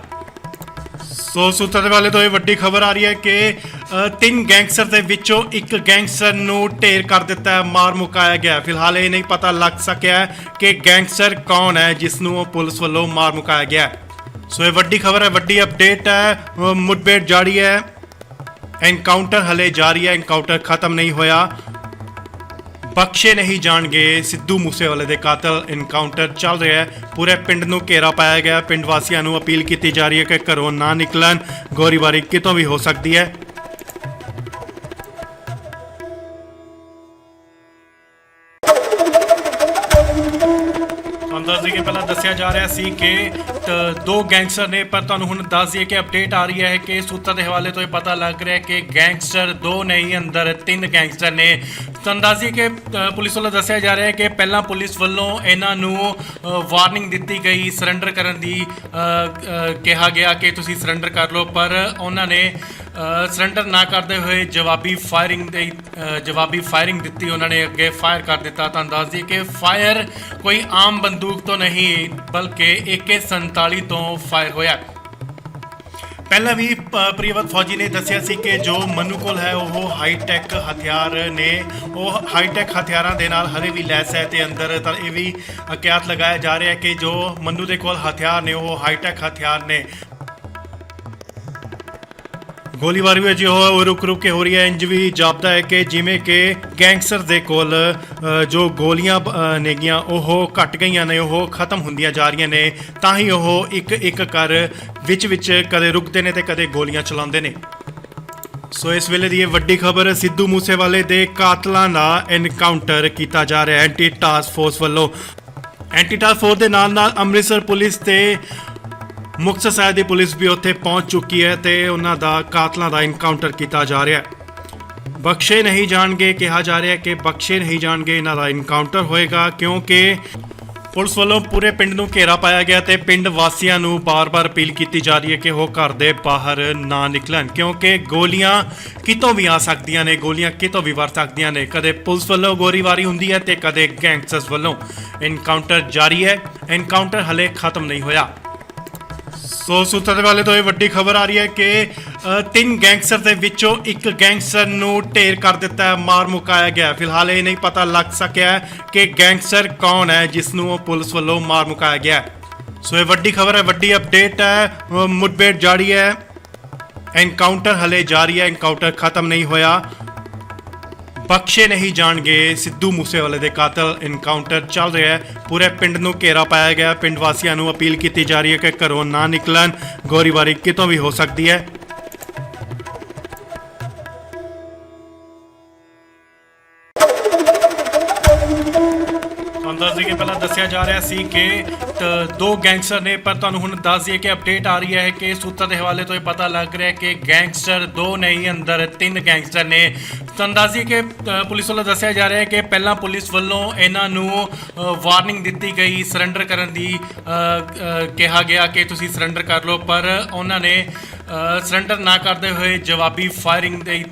ਸੋ ਸੂਤਰ ਦੇ ਵਾਲੇ ਤੋਂ ਇਹ ਵੱਡੀ ਖਬਰ ਆ ਰਹੀ ਹੈ ਕਿ ਤਿੰਨ ਗੈਂਗਸਟਰ ਦੇ ਵਿੱਚੋਂ ਇੱਕ ਗੈਂਗਸਟਰ ਨੂੰ ਢੇਰ ਕਰ ਦਿੱਤਾ ਹੈ, ਮਾਰ ਮੁਕਾਇਆ ਗਿਆ। ਫਿਲਹਾਲ ਇਹ ਨਹੀਂ ਪਤਾ ਲੱਗ ਸਕਿਆ ਕਿ ਗੈਂਗਸਟਰ ਕੌਣ ਹੈ ਜਿਸ ਨੂੰ ਪੁਲਿਸ ਵੱਲੋਂ ਮਾਰ ਮੁਕਾਇਆ ਗਿਆ। ਸੋ ਇਹ ਵੱਡੀ ਖਬਰ ਹੈ, ਵੱਡੀ ਅਪਡੇਟ ਹੈ। ਮੁठਭੇੜ ਜਾਰੀ ਹੈ, ਐਨਕਾਊਂਟਰ ਹਲੇ ਜਾਰੀ ਹੈ, ਐਨਕਾਊਂਟਰ ਖਤਮ ਨਹੀਂ ਹੋਇਆ। ਬਖਸ਼ੇ ਨਹੀਂ ਜਾਣਗੇ ਸਿੱਧੂ ਮੂਸੇਵਾਲੇ ਦੇ ਕਾਤਲ। ਐਨਕਾਊਂਟਰ ਚੱਲ ਰਿਹਾ ਹੈ, ਪੂਰੇ ਪਿੰਡ ਨੂੰ ਘੇਰਾ ਪਾਇਆ ਗਿਆ। ਪਿੰਡ ਵਾਸੀਆਂ ਨੂੰ ਅਪੀਲ ਕੀਤੀ ਜਾ ਰਹੀ ਹੈ ਕਿ ਘਰੋਂ ਨਾ ਨਿਕਲਣ, ਗੋਲੀਬਾਰੀ ਕਿਤੋਂ ਵੀ ਹੋ ਸਕਦੀ ਹੈ। ਤੁਹਾਨੂੰ ਦੱਸ ਦਈਏ, ਪਹਿਲਾਂ ਦੱਸਿਆ ਜਾ ਰਿਹਾ ਸੀ ਕਿ ਦੋ ਗੈਂਗਸਟਰ ਨੇ, ਪਰ ਤੁਹਾਨੂੰ ਹੁਣ ਦੱਸ ਦਈਏ ਕਿ ਅਪਡੇਟ ਆ ਰਹੀ ਹੈ ਕਿ ਸੂਤਰ ਦੇ ਹਵਾਲੇ ਤੋਂ ਇਹ ਪਤਾ ਲੱਗ ਰਿਹਾ ਕਿ ਗੈਂਗਸਟਰ ਦੋ ਨਹੀਂ, ਅੰਦਰ ਤਿੰਨ ਗੈਂਗਸਟਰ ਨੇ। ਤੁਹਾਨੂੰ ਦੱਸ ਦਈਏ ਕਿ ਪੁਲਿਸ ਵੱਲੋਂ ਦੱਸਿਆ ਜਾ ਰਿਹਾ ਹੈ ਕਿ ਪਹਿਲਾਂ ਪੁਲਿਸ ਵੱਲੋਂ ਇਹਨਾਂ ਨੂੰ ਵਾਰਨਿੰਗ ਦਿੱਤੀ ਗਈ, ਸਰੈਂਡਰ ਕਰਨ ਦੀ ਕਿਹਾ ਗਿਆ ਕਿ ਤੁਸੀਂ ਸਰੈਂਡਰ ਕਰ ਲਓ, ਪਰ ਉਹਨਾਂ ਨੇ ਸਰੈਂਡਰ ਨਾ ਕਰਦੇ ਹੋਏ ਜਵਾਬੀ ਫਾਇਰਿੰਗ ਦਿੱਤੀ। ਉਹਨਾਂ ਨੇ ਅੱਗੇ ਫਾਇਰ ਕਰ ਦਿੱਤਾ। ਤੁਹਾਨੂੰ ਦੱਸ ਦਈਏ ਕਿ ਫਾਇਰ ਕੋਈ ਆਮ ਬੰਦੂਕ ਤੋਂ ਨਹੀਂ ਬਲਕਿ AK-47 ਤੋਂ ਫਾਇਰ ਹੋਇਆ। ਪਹਿਲਾਂ ਵੀ ਪ੍ਰਿਯਵਤ ਫੌਜੀ ਨੇ ਦੱਸਿਆ ਸੀ ਕਿ ਜੋ ਮਨੂ ਕੋਲ ਹੈ ਉਹ ਹਾਈਟੈਕ ਹਥਿਆਰ ਨੇ, ਉਹ ਹਾਈਟੈਕ ਹਥਿਆਰਾਂ ਦੇ ਨਾਲ ਹਲੇ ਵੀ ਲੈਸ ਹੈ ਤੇ ਅੰਦਰ ਤਾਂ ਇਹ ਵੀ ਕਿਆਸ ਲਗਾਇਆ ਜਾ ਰਿਹਾ ਹੈ ਕਿ ਜੋ ਮਨੂ ਦੇ ਕੋਲ ਹਥਿਆਰ ਨੇ ਉਹ ਹਾਈਟੈਕ ਹਥਿਆਰ ਨੇ। ਗੋਲੀਬਾਰੀ ਵੀ ਅਜੇ ਰੁਕ ਕੇ ਹੋ ਰਹੀ ਹੈ। ਇੰਜ ਵੀ ਜਾਪਦਾ ਹੈ ਕਿ ਜਿਵੇਂ ਕਿ ਗੈਂਗਸਟਰ ਦੇ ਕੋਲ ਜੋ ਗੋਲੀਆਂ ਨੇਗੀਆਂ ਉਹ ਘਟ ਗਈਆਂ ਨੇ, ਉਹ ਖਤਮ ਹੁੰਦੀਆਂ ਜਾ ਰਹੀਆਂ ਨੇ, ਤਾਂ ਹੀ ਉਹ ਇੱਕ ਕਰ ਵਿੱਚ ਕਦੇ ਰੁਕਦੇ ਨੇ ਤੇ ਕਦੇ ਗੋਲੀਆਂ ਚਲਾਉਂਦੇ ਨੇ। ਸੋ ਇਸ ਵੇਲੇ ਦੀ ਇਹ ਵੱਡੀ ਖਬਰ, ਸਿੱਧੂ ਮੂਸੇਵਾਲੇ ਦੇ ਕਾਤਲਾਂ ਦਾ ਐਨਕਾਊਂਟਰ ਕੀਤਾ ਜਾ ਰਿਹਾ ਐਂਟੀ ਟਾਸਕ ਫੋਰਸ ਵੱਲੋਂ। ਐਂਟੀ ਟਾਸਕ ਫੋਰਸ ਦੇ ਨਾਲ ਅੰਮ੍ਰਿਤਸਰ ਪੁਲਿਸ ਤੇ ਮੁਕਤਸਰ ਸਾਹਿਬ ਦੀ ਪੁਲਿਸ ਵੀ ਉੱਥੇ ਪਹੁੰਚ ਚੁੱਕੀ ਹੈ ਤੇ ਉਹਨਾਂ ਦਾ ਕਾਤਲਾਂ ਦਾ ਐਨਕਾਊਂਟਰ ਕੀਤਾ ਜਾ ਰਿਹਾ ਹੈ। ਬਖਸ਼ੇ ਨਹੀਂ ਜਾਣਗੇ, ਕਿਹਾ ਜਾ ਰਿਹਾ ਕਿ ਬਖਸ਼ੇ ਨਹੀਂ ਜਾਣਗੇ, ਇਹਨਾਂ ਦਾ ਐਨਕਾਊਂਟਰ ਹੋਏਗਾ, ਕਿਉਂਕਿ ਪੁਲਿਸ ਵੱਲੋਂ ਪੂਰੇ ਪਿੰਡ ਨੂੰ ਘੇਰਾ ਪਾਇਆ ਗਿਆ ਤੇ ਪਿੰਡ ਵਾਸੀਆਂ ਨੂੰ ਬਾਰ-ਬਾਰ ਅਪੀਲ ਕੀਤੀ ਜਾ ਰਹੀ ਹੈ ਕਿ ਉਹ ਘਰ ਦੇ ਬਾਹਰ ਨਾ ਨਿਕਲਣ, ਕਿਉਂਕਿ ਗੋਲੀਆਂ ਕਿਤੋਂ ਵੀ ਆ ਸਕਦੀਆਂ ਨੇ, ਗੋਲੀਆਂ ਕਿਤੋਂ ਵੀ ਵਰ ਸਕਦੀਆਂ ਨੇ। ਕਦੇ ਪੁਲਿਸ ਵੱਲੋਂ ਗੋਲੀਬਾਰੀ ਹੁੰਦੀ ਹੈ ਤੇ ਕਦੇ ਗੈਂਗਸਟਰਸ ਵੱਲੋਂ। ਐਨਕਾਊਂਟਰ ਜਾਰੀ ਹੈ, ਐਨਕਾਊਂਟਰ ਹਲੇ ਖਤਮ ਨਹੀਂ ਹੋਇਆ। ਸੋ ਸੂਤਰ ਦੇ ਵਾਲੇ ਤੋਂ ਇਹ ਵੱਡੀ ਖਬਰ ਆ ਰਹੀ ਹੈ ਕਿ ਤਿੰਨ ਗੈਂਗਸਟਰ ਦੇ ਵਿੱਚੋਂ ਇੱਕ ਗੈਂਗਸਟਰ ਨੂੰ ਢੇਰ ਕਰ ਦਿੱਤਾ ਹੈ, ਮਾਰ ਮੁਕਾਇਆ ਗਿਆ। ਫਿਲਹਾਲ ਇਹ ਨਹੀਂ ਪਤਾ ਲੱਗ ਸਕਿਆ ਕਿ ਗੈਂਗਸਟਰ ਕੌਣ ਹੈ ਜਿਸ ਨੂੰ ਪੁਲਿਸ ਵੱਲੋਂ ਮਾਰ ਮੁਕਾਇਆ ਗਿਆ। ਸੋ ਇਹ ਵੱਡੀ ਖਬਰ ਹੈ, ਵੱਡੀ ਅਪਡੇਟ ਹੈ। ਮੁਠਭੇੜ ਜਾਰੀ ਹੈ, ਐਨਕਾਊਂਟਰ ਹਲੇ ਜਾਰੀ ਹੈ, ਐਨਕਾਊਂਟਰ ਖਤਮ ਨਹੀਂ ਹੋਇਆ। ਬਖਸ਼ੇ ਨਹੀਂ ਜਾਣਗੇ ਸਿੱਧੂ ਮੂਸੇਵਾਲੇ ਦੇ ਕਾਤਲ। ਐਨਕਾਊਂਟਰ ਚੱਲ ਰਿਹਾ ਹੈ, ਪੂਰੇ ਪਿੰਡ ਨੂੰ ਘੇਰਾ ਪਾਇਆ ਗਿਆ। ਪਿੰਡ ਵਾਸੀਆਂ ਨੂੰ ਅਪੀਲ ਕੀਤੀ ਜਾ ਰਹੀ ਹੈ ਕਿ ਘਰੋਂ ਨਾ ਨਿਕਲਣ, ਗੋਲੀਬਾਰੀ ਕਿਤੋਂ ਵੀ ਹੋ ਸਕਦੀ ਹੈ। ਤੁਹਾਨੂੰ ਦੱਸ ਦਈਏ, ਪਹਿਲਾਂ ਦੱਸਿਆ ਜਾ ਰਿਹਾ ਸੀ ਕਿ ਦੋ ਗੈਂਗਸਟਰ ਨੇ, ਪਰ ਤੁਹਾਨੂੰ ਹੁਣ ਦੱਸ ਦਈਏ ਕਿ ਅਪਡੇਟ ਆ ਰਹੀ ਹੈ ਕਿ ਸੂਤਰ ਦੇ ਹਵਾਲੇ ਤੋਂ ਇਹ ਪਤਾ ਲੱਗ ਰਿਹਾ ਕਿ ਗੈਂਗਸਟਰ ਦੋ ਨਹੀਂ, ਅੰਦਰ ਤਿੰਨ ਗੈਂਗਸਟਰ ਨੇ। ਤੁਹਾਨੂੰ ਦੱਸ ਦਈਏ ਕਿ ਪੁਲਿਸ ਵੱਲੋਂ ਦੱਸਿਆ ਜਾ ਰਿਹਾ ਹੈ ਕਿ ਪਹਿਲਾਂ ਪੁਲਿਸ ਵੱਲੋਂ ਇਹਨਾਂ ਨੂੰ ਵਾਰਨਿੰਗ ਦਿੱਤੀ ਗਈ, ਸਰੈਂਡਰ ਕਰਨ ਦੀ ਕਿਹਾ ਗਿਆ ਕਿ ਤੁਸੀਂ ਸਰੈਂਡਰ ਕਰ ਲਓ, ਪਰ ਉਹਨਾਂ ਨੇ ਸਰੈਂਡਰ ਨਾ ਕਰਦੇ ਹੋਏ ਜਵਾਬੀ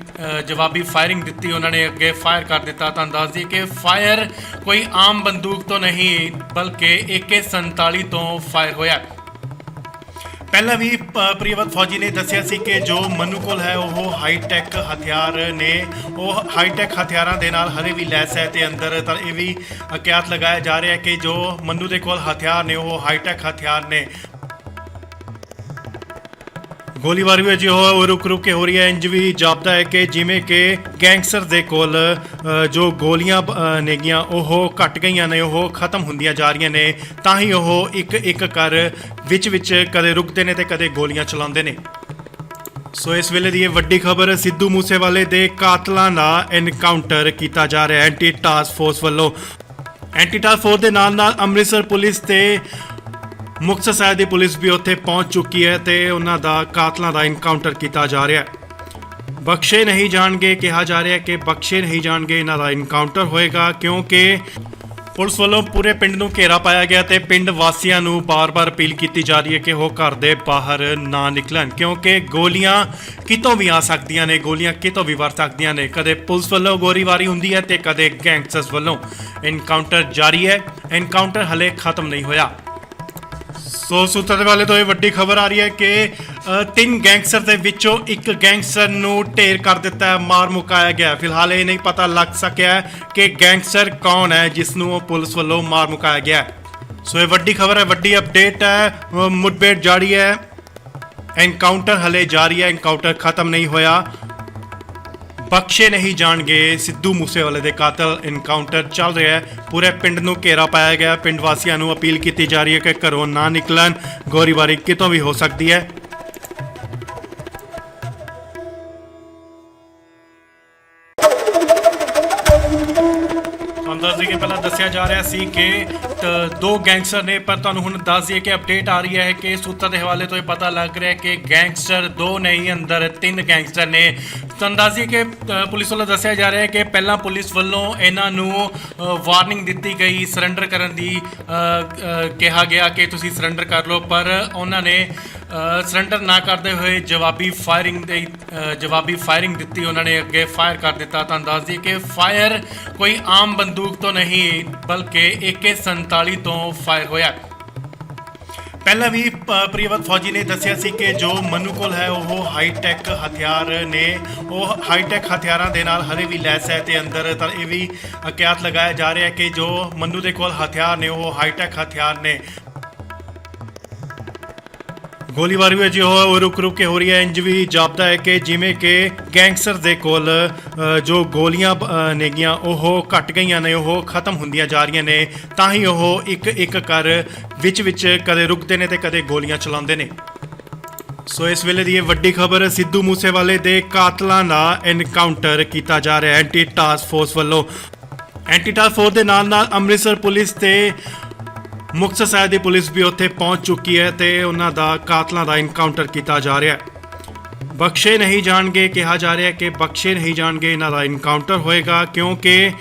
ਫਾਇਰਿੰਗ ਦਿੱਤੀ। ਉਹਨਾਂ ਨੇ ਅੱਗੇ ਫਾਇਰ ਕਰ ਦਿੱਤਾ। ਤੁਹਾਨੂੰ ਦੱਸ ਦਈਏ ਕਿ ਫਾਇਰ ਕੋਈ ਆਮ ਬੰਦੂਕ ਤੋਂ ਨਹੀਂ ਬਲਕਿ AK-47 ਤੋਂ ਫਾਇਰ ਹੋਇਆ। ਪਹਿਲਾਂ ਵੀ ਪ੍ਰਿਯਵਤ ਫੌਜੀ ਨੇ ਦੱਸਿਆ ਸੀ ਕਿ ਜੋ ਮਨੂ ਕੋਲ ਹੈ ਉਹ ਹਾਈਟੈਕ ਹਥਿਆਰ ਨੇ, ਉਹ ਹਾਈਟੈਕ ਹਥਿਆਰਾਂ ਦੇ ਨਾਲ ਹਲੇ ਵੀ ਲੈਸ ਹੈ ਤੇ ਅੰਦਰ ਤਾਂ ਇਹ ਵੀ ਕਿਆਸ ਲਗਾਇਆ ਜਾ ਰਿਹਾ ਕਿ ਜੋ ਮਨੂ ਦੇ ਕੋਲ ਹਥਿਆਰ ਨੇ ਉਹ ਹਾਈਟੈਕ ਹਥਿਆਰ ਨੇ। ਗੋਲੀਬਾਰੀ ਵੀ ਅਜੇ ਰੁਕ ਕੇ ਹੋ ਰਹੀ ਹੈ। ਇੰਜ ਵੀ ਜਾਪਦਾ ਹੈ ਕਿ ਜਿਵੇਂ ਕਿ ਗੈਂਗਸਟਰ ਦੇ ਕੋਲ ਜੋ ਗੋਲੀਆਂ ਨੇਗੀਆਂ ਉਹ ਘਟ ਗਈਆਂ ਨੇ, ਉਹ ਖਤਮ ਹੁੰਦੀਆਂ ਜਾ ਰਹੀਆਂ ਨੇ, ਤਾਂ ਹੀ ਉਹ ਇੱਕ ਕਰ ਵਿੱਚ ਕਦੇ ਰੁਕਦੇ ਨੇ ਤੇ ਕਦੇ ਗੋਲੀਆਂ ਚਲਾਉਂਦੇ ਨੇ। ਸੋ ਇਸ ਵੇਲੇ ਦੀ ਇਹ ਵੱਡੀ ਖਬਰ, ਸਿੱਧੂ ਮੂਸੇਵਾਲੇ ਦੇ ਕਾਤਲਾਂ ਦਾ ਐਨਕਾਊਂਟਰ ਕੀਤਾ ਜਾ ਰਿਹਾ ਐਂਟੀ ਟਾਸਕ ਫੋਰਸ ਵੱਲੋਂ। ਐਂਟੀ ਟਾਸਕ ਫੋਰਸ ਦੇ ਨਾਲ ਅੰਮ੍ਰਿਤਸਰ ਪੁਲਿਸ ਤੇ ਮੁਕਤਸਰ ਸਾਹਿਬ ਦੀ ਪੁਲਿਸ ਵੀ ਉੱਥੇ ਪਹੁੰਚ ਚੁੱਕੀ ਹੈ ਤੇ ਉਹਨਾਂ ਦਾ ਕਾਤਲਾਂ ਦਾ ਐਨਕਾਊਂਟਰ ਕੀਤਾ ਜਾ ਰਿਹਾ ਹੈ। ਬਖਸ਼ੇ ਨਹੀਂ ਜਾਣਗੇ, ਕਿਹਾ ਜਾ ਰਿਹਾ ਕਿ ਬਖਸ਼ੇ ਨਹੀਂ ਜਾਣਗੇ, ਇਹਨਾਂ ਦਾ ਐਨਕਾਊਂਟਰ ਹੋਏਗਾ, ਕਿਉਂਕਿ ਪੁਲਿਸ ਵੱਲੋਂ ਪੂਰੇ ਪਿੰਡ ਨੂੰ ਘੇਰਾ ਪਾਇਆ ਗਿਆ ਤੇ ਪਿੰਡ ਵਾਸੀਆਂ ਨੂੰ ਬਾਰ-ਬਾਰ ਅਪੀਲ ਕੀਤੀ ਜਾ ਰਹੀ ਹੈ ਕਿ ਉਹ ਘਰ ਦੇ ਬਾਹਰ ਨਾ ਨਿਕਲਣ, ਕਿਉਂਕਿ ਗੋਲੀਆਂ ਕਿਤੋਂ ਵੀ ਆ ਸਕਦੀਆਂ ਨੇ, ਗੋਲੀਆਂ ਕਿਤੋਂ ਵੀ ਵਰ ਸਕਦੀਆਂ ਨੇ। ਕਦੇ ਪੁਲਿਸ ਵੱਲੋਂ ਗੋਲੀਬਾਰੀ ਹੁੰਦੀ ਹੈ ਤੇ ਕਦੇ ਗੈਂਗਸਟਰਸ ਵੱਲੋਂ। ਐਨਕਾਊਂਟਰ ਜਾਰੀ ਹੈ, ਐਨਕਾਊਂਟਰ ਹਲੇ ਖਤਮ ਨਹੀਂ ਹੋਇਆ। ਸੋ ਸੂਤਰਾਂ ਦੇ ਵਾਲੇ ਤੋਂ ਇਹ ਵੱਡੀ ਖਬਰ ਆ ਰਹੀ ਹੈ ਕਿ ਤਿੰਨ ਗੈਂਗਸਟਰ ਦੇ ਵਿੱਚੋਂ ਇੱਕ ਗੈਂਗਸਟਰ ਨੂੰ ਢੇਰ ਕਰ ਦਿੱਤਾ ਹੈ, ਮਾਰ ਮੁਕਾਇਆ ਗਿਆ। ਫਿਲਹਾਲ ਇਹ ਨਹੀਂ ਪਤਾ ਲੱਗ ਸਕਿਆ ਹੈ ਕਿ ਗੈਂਗਸਟਰ ਕੌਣ ਹੈ ਜਿਸ ਨੂੰ ਪੁਲਿਸ ਵੱਲੋਂ ਮਾਰ ਮੁਕਾਇਆ ਗਿਆ ਹੈ। ਸੋ ਇਹ ਵੱਡੀ ਖਬਰ ਹੈ, ਵੱਡੀ ਅਪਡੇਟ ਹੈ। ਮੁठਭੇੜ ਜਾਰੀ ਹੈ, ਐਨਕਾਊਂਟਰ ਹਲੇ ਜਾਰੀ ਹੈ, ਐਨਕਾਊਂਟਰ ਖਤਮ ਨਹੀਂ ਹੋਇਆ। ਬਖਸ਼ੇ ਨਹੀਂ ਜਾਣਗੇ ਸਿੱਧੂ ਮੂਸੇਵਾਲੇ ਦੇ ਕਾਤਲ। ਐਨਕਾਊਂਟਰ ਚੱਲ ਰਿਹਾ ਹੈ, ਪੂਰੇ ਪਿੰਡ ਨੂੰ ਘੇਰਾ ਪਾਇਆ ਗਿਆ। ਪਿੰਡ ਵਾਸੀਆਂ ਨੂੰ ਅਪੀਲ ਕੀਤੀ ਜਾ ਰਹੀ ਹੈ ਕਿ ਘਰੋਂ ਨਾ ਨਿਕਲਣ, ਗੋਲੀਬਾਰੀ ਕਿਤੋਂ ਵੀ ਹੋ ਸਕਦੀ ਹੈ। ਪਹਿਲਾਂ ਦੱਸਿਆ ਜਾ ਰਿਹਾ ਸੀ ਕਿ ਦੋ ਗੈਂਗਸਟਰ ਨੇ, ਪਰ ਤੁਹਾਨੂੰ ਹੁਣ ਦੱਸ ਦਈਏ ਕਿ ਅਪਡੇਟ ਆ ਰਹੀ ਹੈ ਕਿ ਸੂਤਰਾਂ ਦੇ ਹਵਾਲੇ ਤੋਂ ਇਹ ਪਤਾ ਲੱਗ ਰਿਹਾ ਕਿ ਗੈਂਗਸਟਰ ਦੋ ਨਹੀਂ, ਅੰਦਰ ਤਿੰਨ ਗੈਂਗਸਟਰ ਨੇ। ਤੁਹਾਨੂੰ ਦੱਸ ਦਈਏ ਕਿ ਪੁਲਿਸ ਵੱਲੋਂ ਦੱਸਿਆ ਜਾ ਰਿਹਾ ਹੈ ਕਿ ਪਹਿਲਾਂ ਪੁਲਿਸ ਵੱਲੋਂ ਇਹਨਾਂ ਨੂੰ ਵਾਰਨਿੰਗ ਦਿੱਤੀ ਗਈ, ਸਰੈਂਡਰ ਕਰਨ ਦੀ ਕਿਹਾ ਗਿਆ ਕਿ ਤੁਸੀਂ ਸਰੈਂਡਰ ਕਰ ਲਓ, ਪਰ ਉਹਨਾਂ ਨੇ ਸਰੈਂਡਰ ਨਾ ਕਰਦੇ ਹੋਏ ਜਵਾਬੀ ਫਾਇਰਿੰਗ ਦਿੱਤੀ। ਉਹਨਾਂ ਨੇ ਅੱਗੇ ਫਾਇਰ ਕਰ ਦਿੱਤਾ। ਤੁਹਾਨੂੰ ਦੱਸ ਦਈਏ ਕਿ ਫਾਇਰ ਕੋਈ ਆਮ ਬੰਦੂਕ ਤੋਂ ਨਹੀਂ ਬਲਕਿ AK-47 ਤੋਂ ਫਾਇਰ ਹੋਇਆ। ਪਹਿਲਾਂ ਵੀ ਪ੍ਰਿਯਵਤ ਫੌਜੀ ਨੇ ਦੱਸਿਆ ਸੀ ਕਿ ਜੋ ਮਨੂ ਕੋਲ ਹੈ ਉਹ ਹਾਈਟੈਕ ਹਥਿਆਰ ਨੇ, ਉਹ ਹਾਈਟੈਕ ਹਥਿਆਰਾਂ ਦੇ ਨਾਲ ਹਲੇ ਵੀ ਲੈਸ ਹੈ ਤੇ ਅੰਦਰ ਤਾਂ ਇਹ ਵੀ ਕਿਆਸ ਲਗਾਇਆ ਜਾ ਰਿਹਾ ਕਿ ਜੋ ਮਨੂ ਦੇ ਕੋਲ ਹਥਿਆਰ ਨੇ ਉਹ ਹਾਈਟੈਕ ਹਥਿਆਰ ਨੇ। ਗੋਲੀਬਾਰੀ ਵਿੱਚ ਉਹ ਰੁਕ ਕੇ ਹੋ ਰਹੀ ਹੈ। ਇੰਜ ਵੀ ਜਾਪਦਾ ਹੈ ਕਿ ਜਿਵੇਂ ਕਿ ਗੈਂਗਸਟਰ ਦੇ ਕੋਲ ਜੋ ਗੋਲੀਆਂ ਨੇਗੀਆਂ ਉਹ ਘਟ ਗਈਆਂ ਨੇ, ਉਹ ਖਤਮ ਹੁੰਦੀਆਂ ਜਾ ਰਹੀਆਂ ਨੇ। ਤਾਂ ਹੀ ਉਹ ਇੱਕ ਕਰ ਵਿੱਚ ਕਦੇ ਰੁਕਦੇ ਨੇ ਤੇ ਕਦੇ ਗੋਲੀਆਂ ਚਲਾਉਂਦੇ ਨੇ। ਸੋ ਇਸ ਵੇਲੇ ਦੀ ਇਹ ਵੱਡੀ ਖਬਰ, ਸਿੱਧੂ ਮੂਸੇਵਾਲੇ ਦੇ ਕਾਤਲਾਂ ਦਾ ਐਨਕਾਊਂਟਰ ਕੀਤਾ ਜਾ ਰਿਹਾ ਐਂਟੀ ਟਾਸਕ ਫੋਰਸ ਵੱਲੋਂ। ਐਂਟੀ ਟਾਸਕ ਫੋਰਸ ਦੇ ਨਾਲ ਅੰਮ੍ਰਿਤਸਰ ਪੁਲਿਸ ਤੇ ਮੁਕਤਸਰ ਸਾਹਿਬ ਦੀ ਪੁਲਿਸ ਵੀ ਉੱਥੇ ਪਹੁੰਚ ਚੁੱਕੀ ਹੈ ਤੇ ਉਹਨਾਂ ਦਾ ਕਾਤਲਾਂ ਦਾ ਐਨਕਾਊਂਟਰ ਕੀਤਾ ਜਾ ਰਿਹਾ ਹੈ। ਬਖਸ਼ੇ ਨਹੀਂ ਜਾਣਗੇ, ਕਿਹਾ ਜਾ ਰਿਹਾ ਕਿ ਬਖਸ਼ੇ ਨਹੀਂ ਜਾਣਗੇ, ਇਹਨਾਂ ਦਾ ਐਨਕਾਊਂਟਰ ਹੋਏਗਾ ਕਿਉਂਕਿ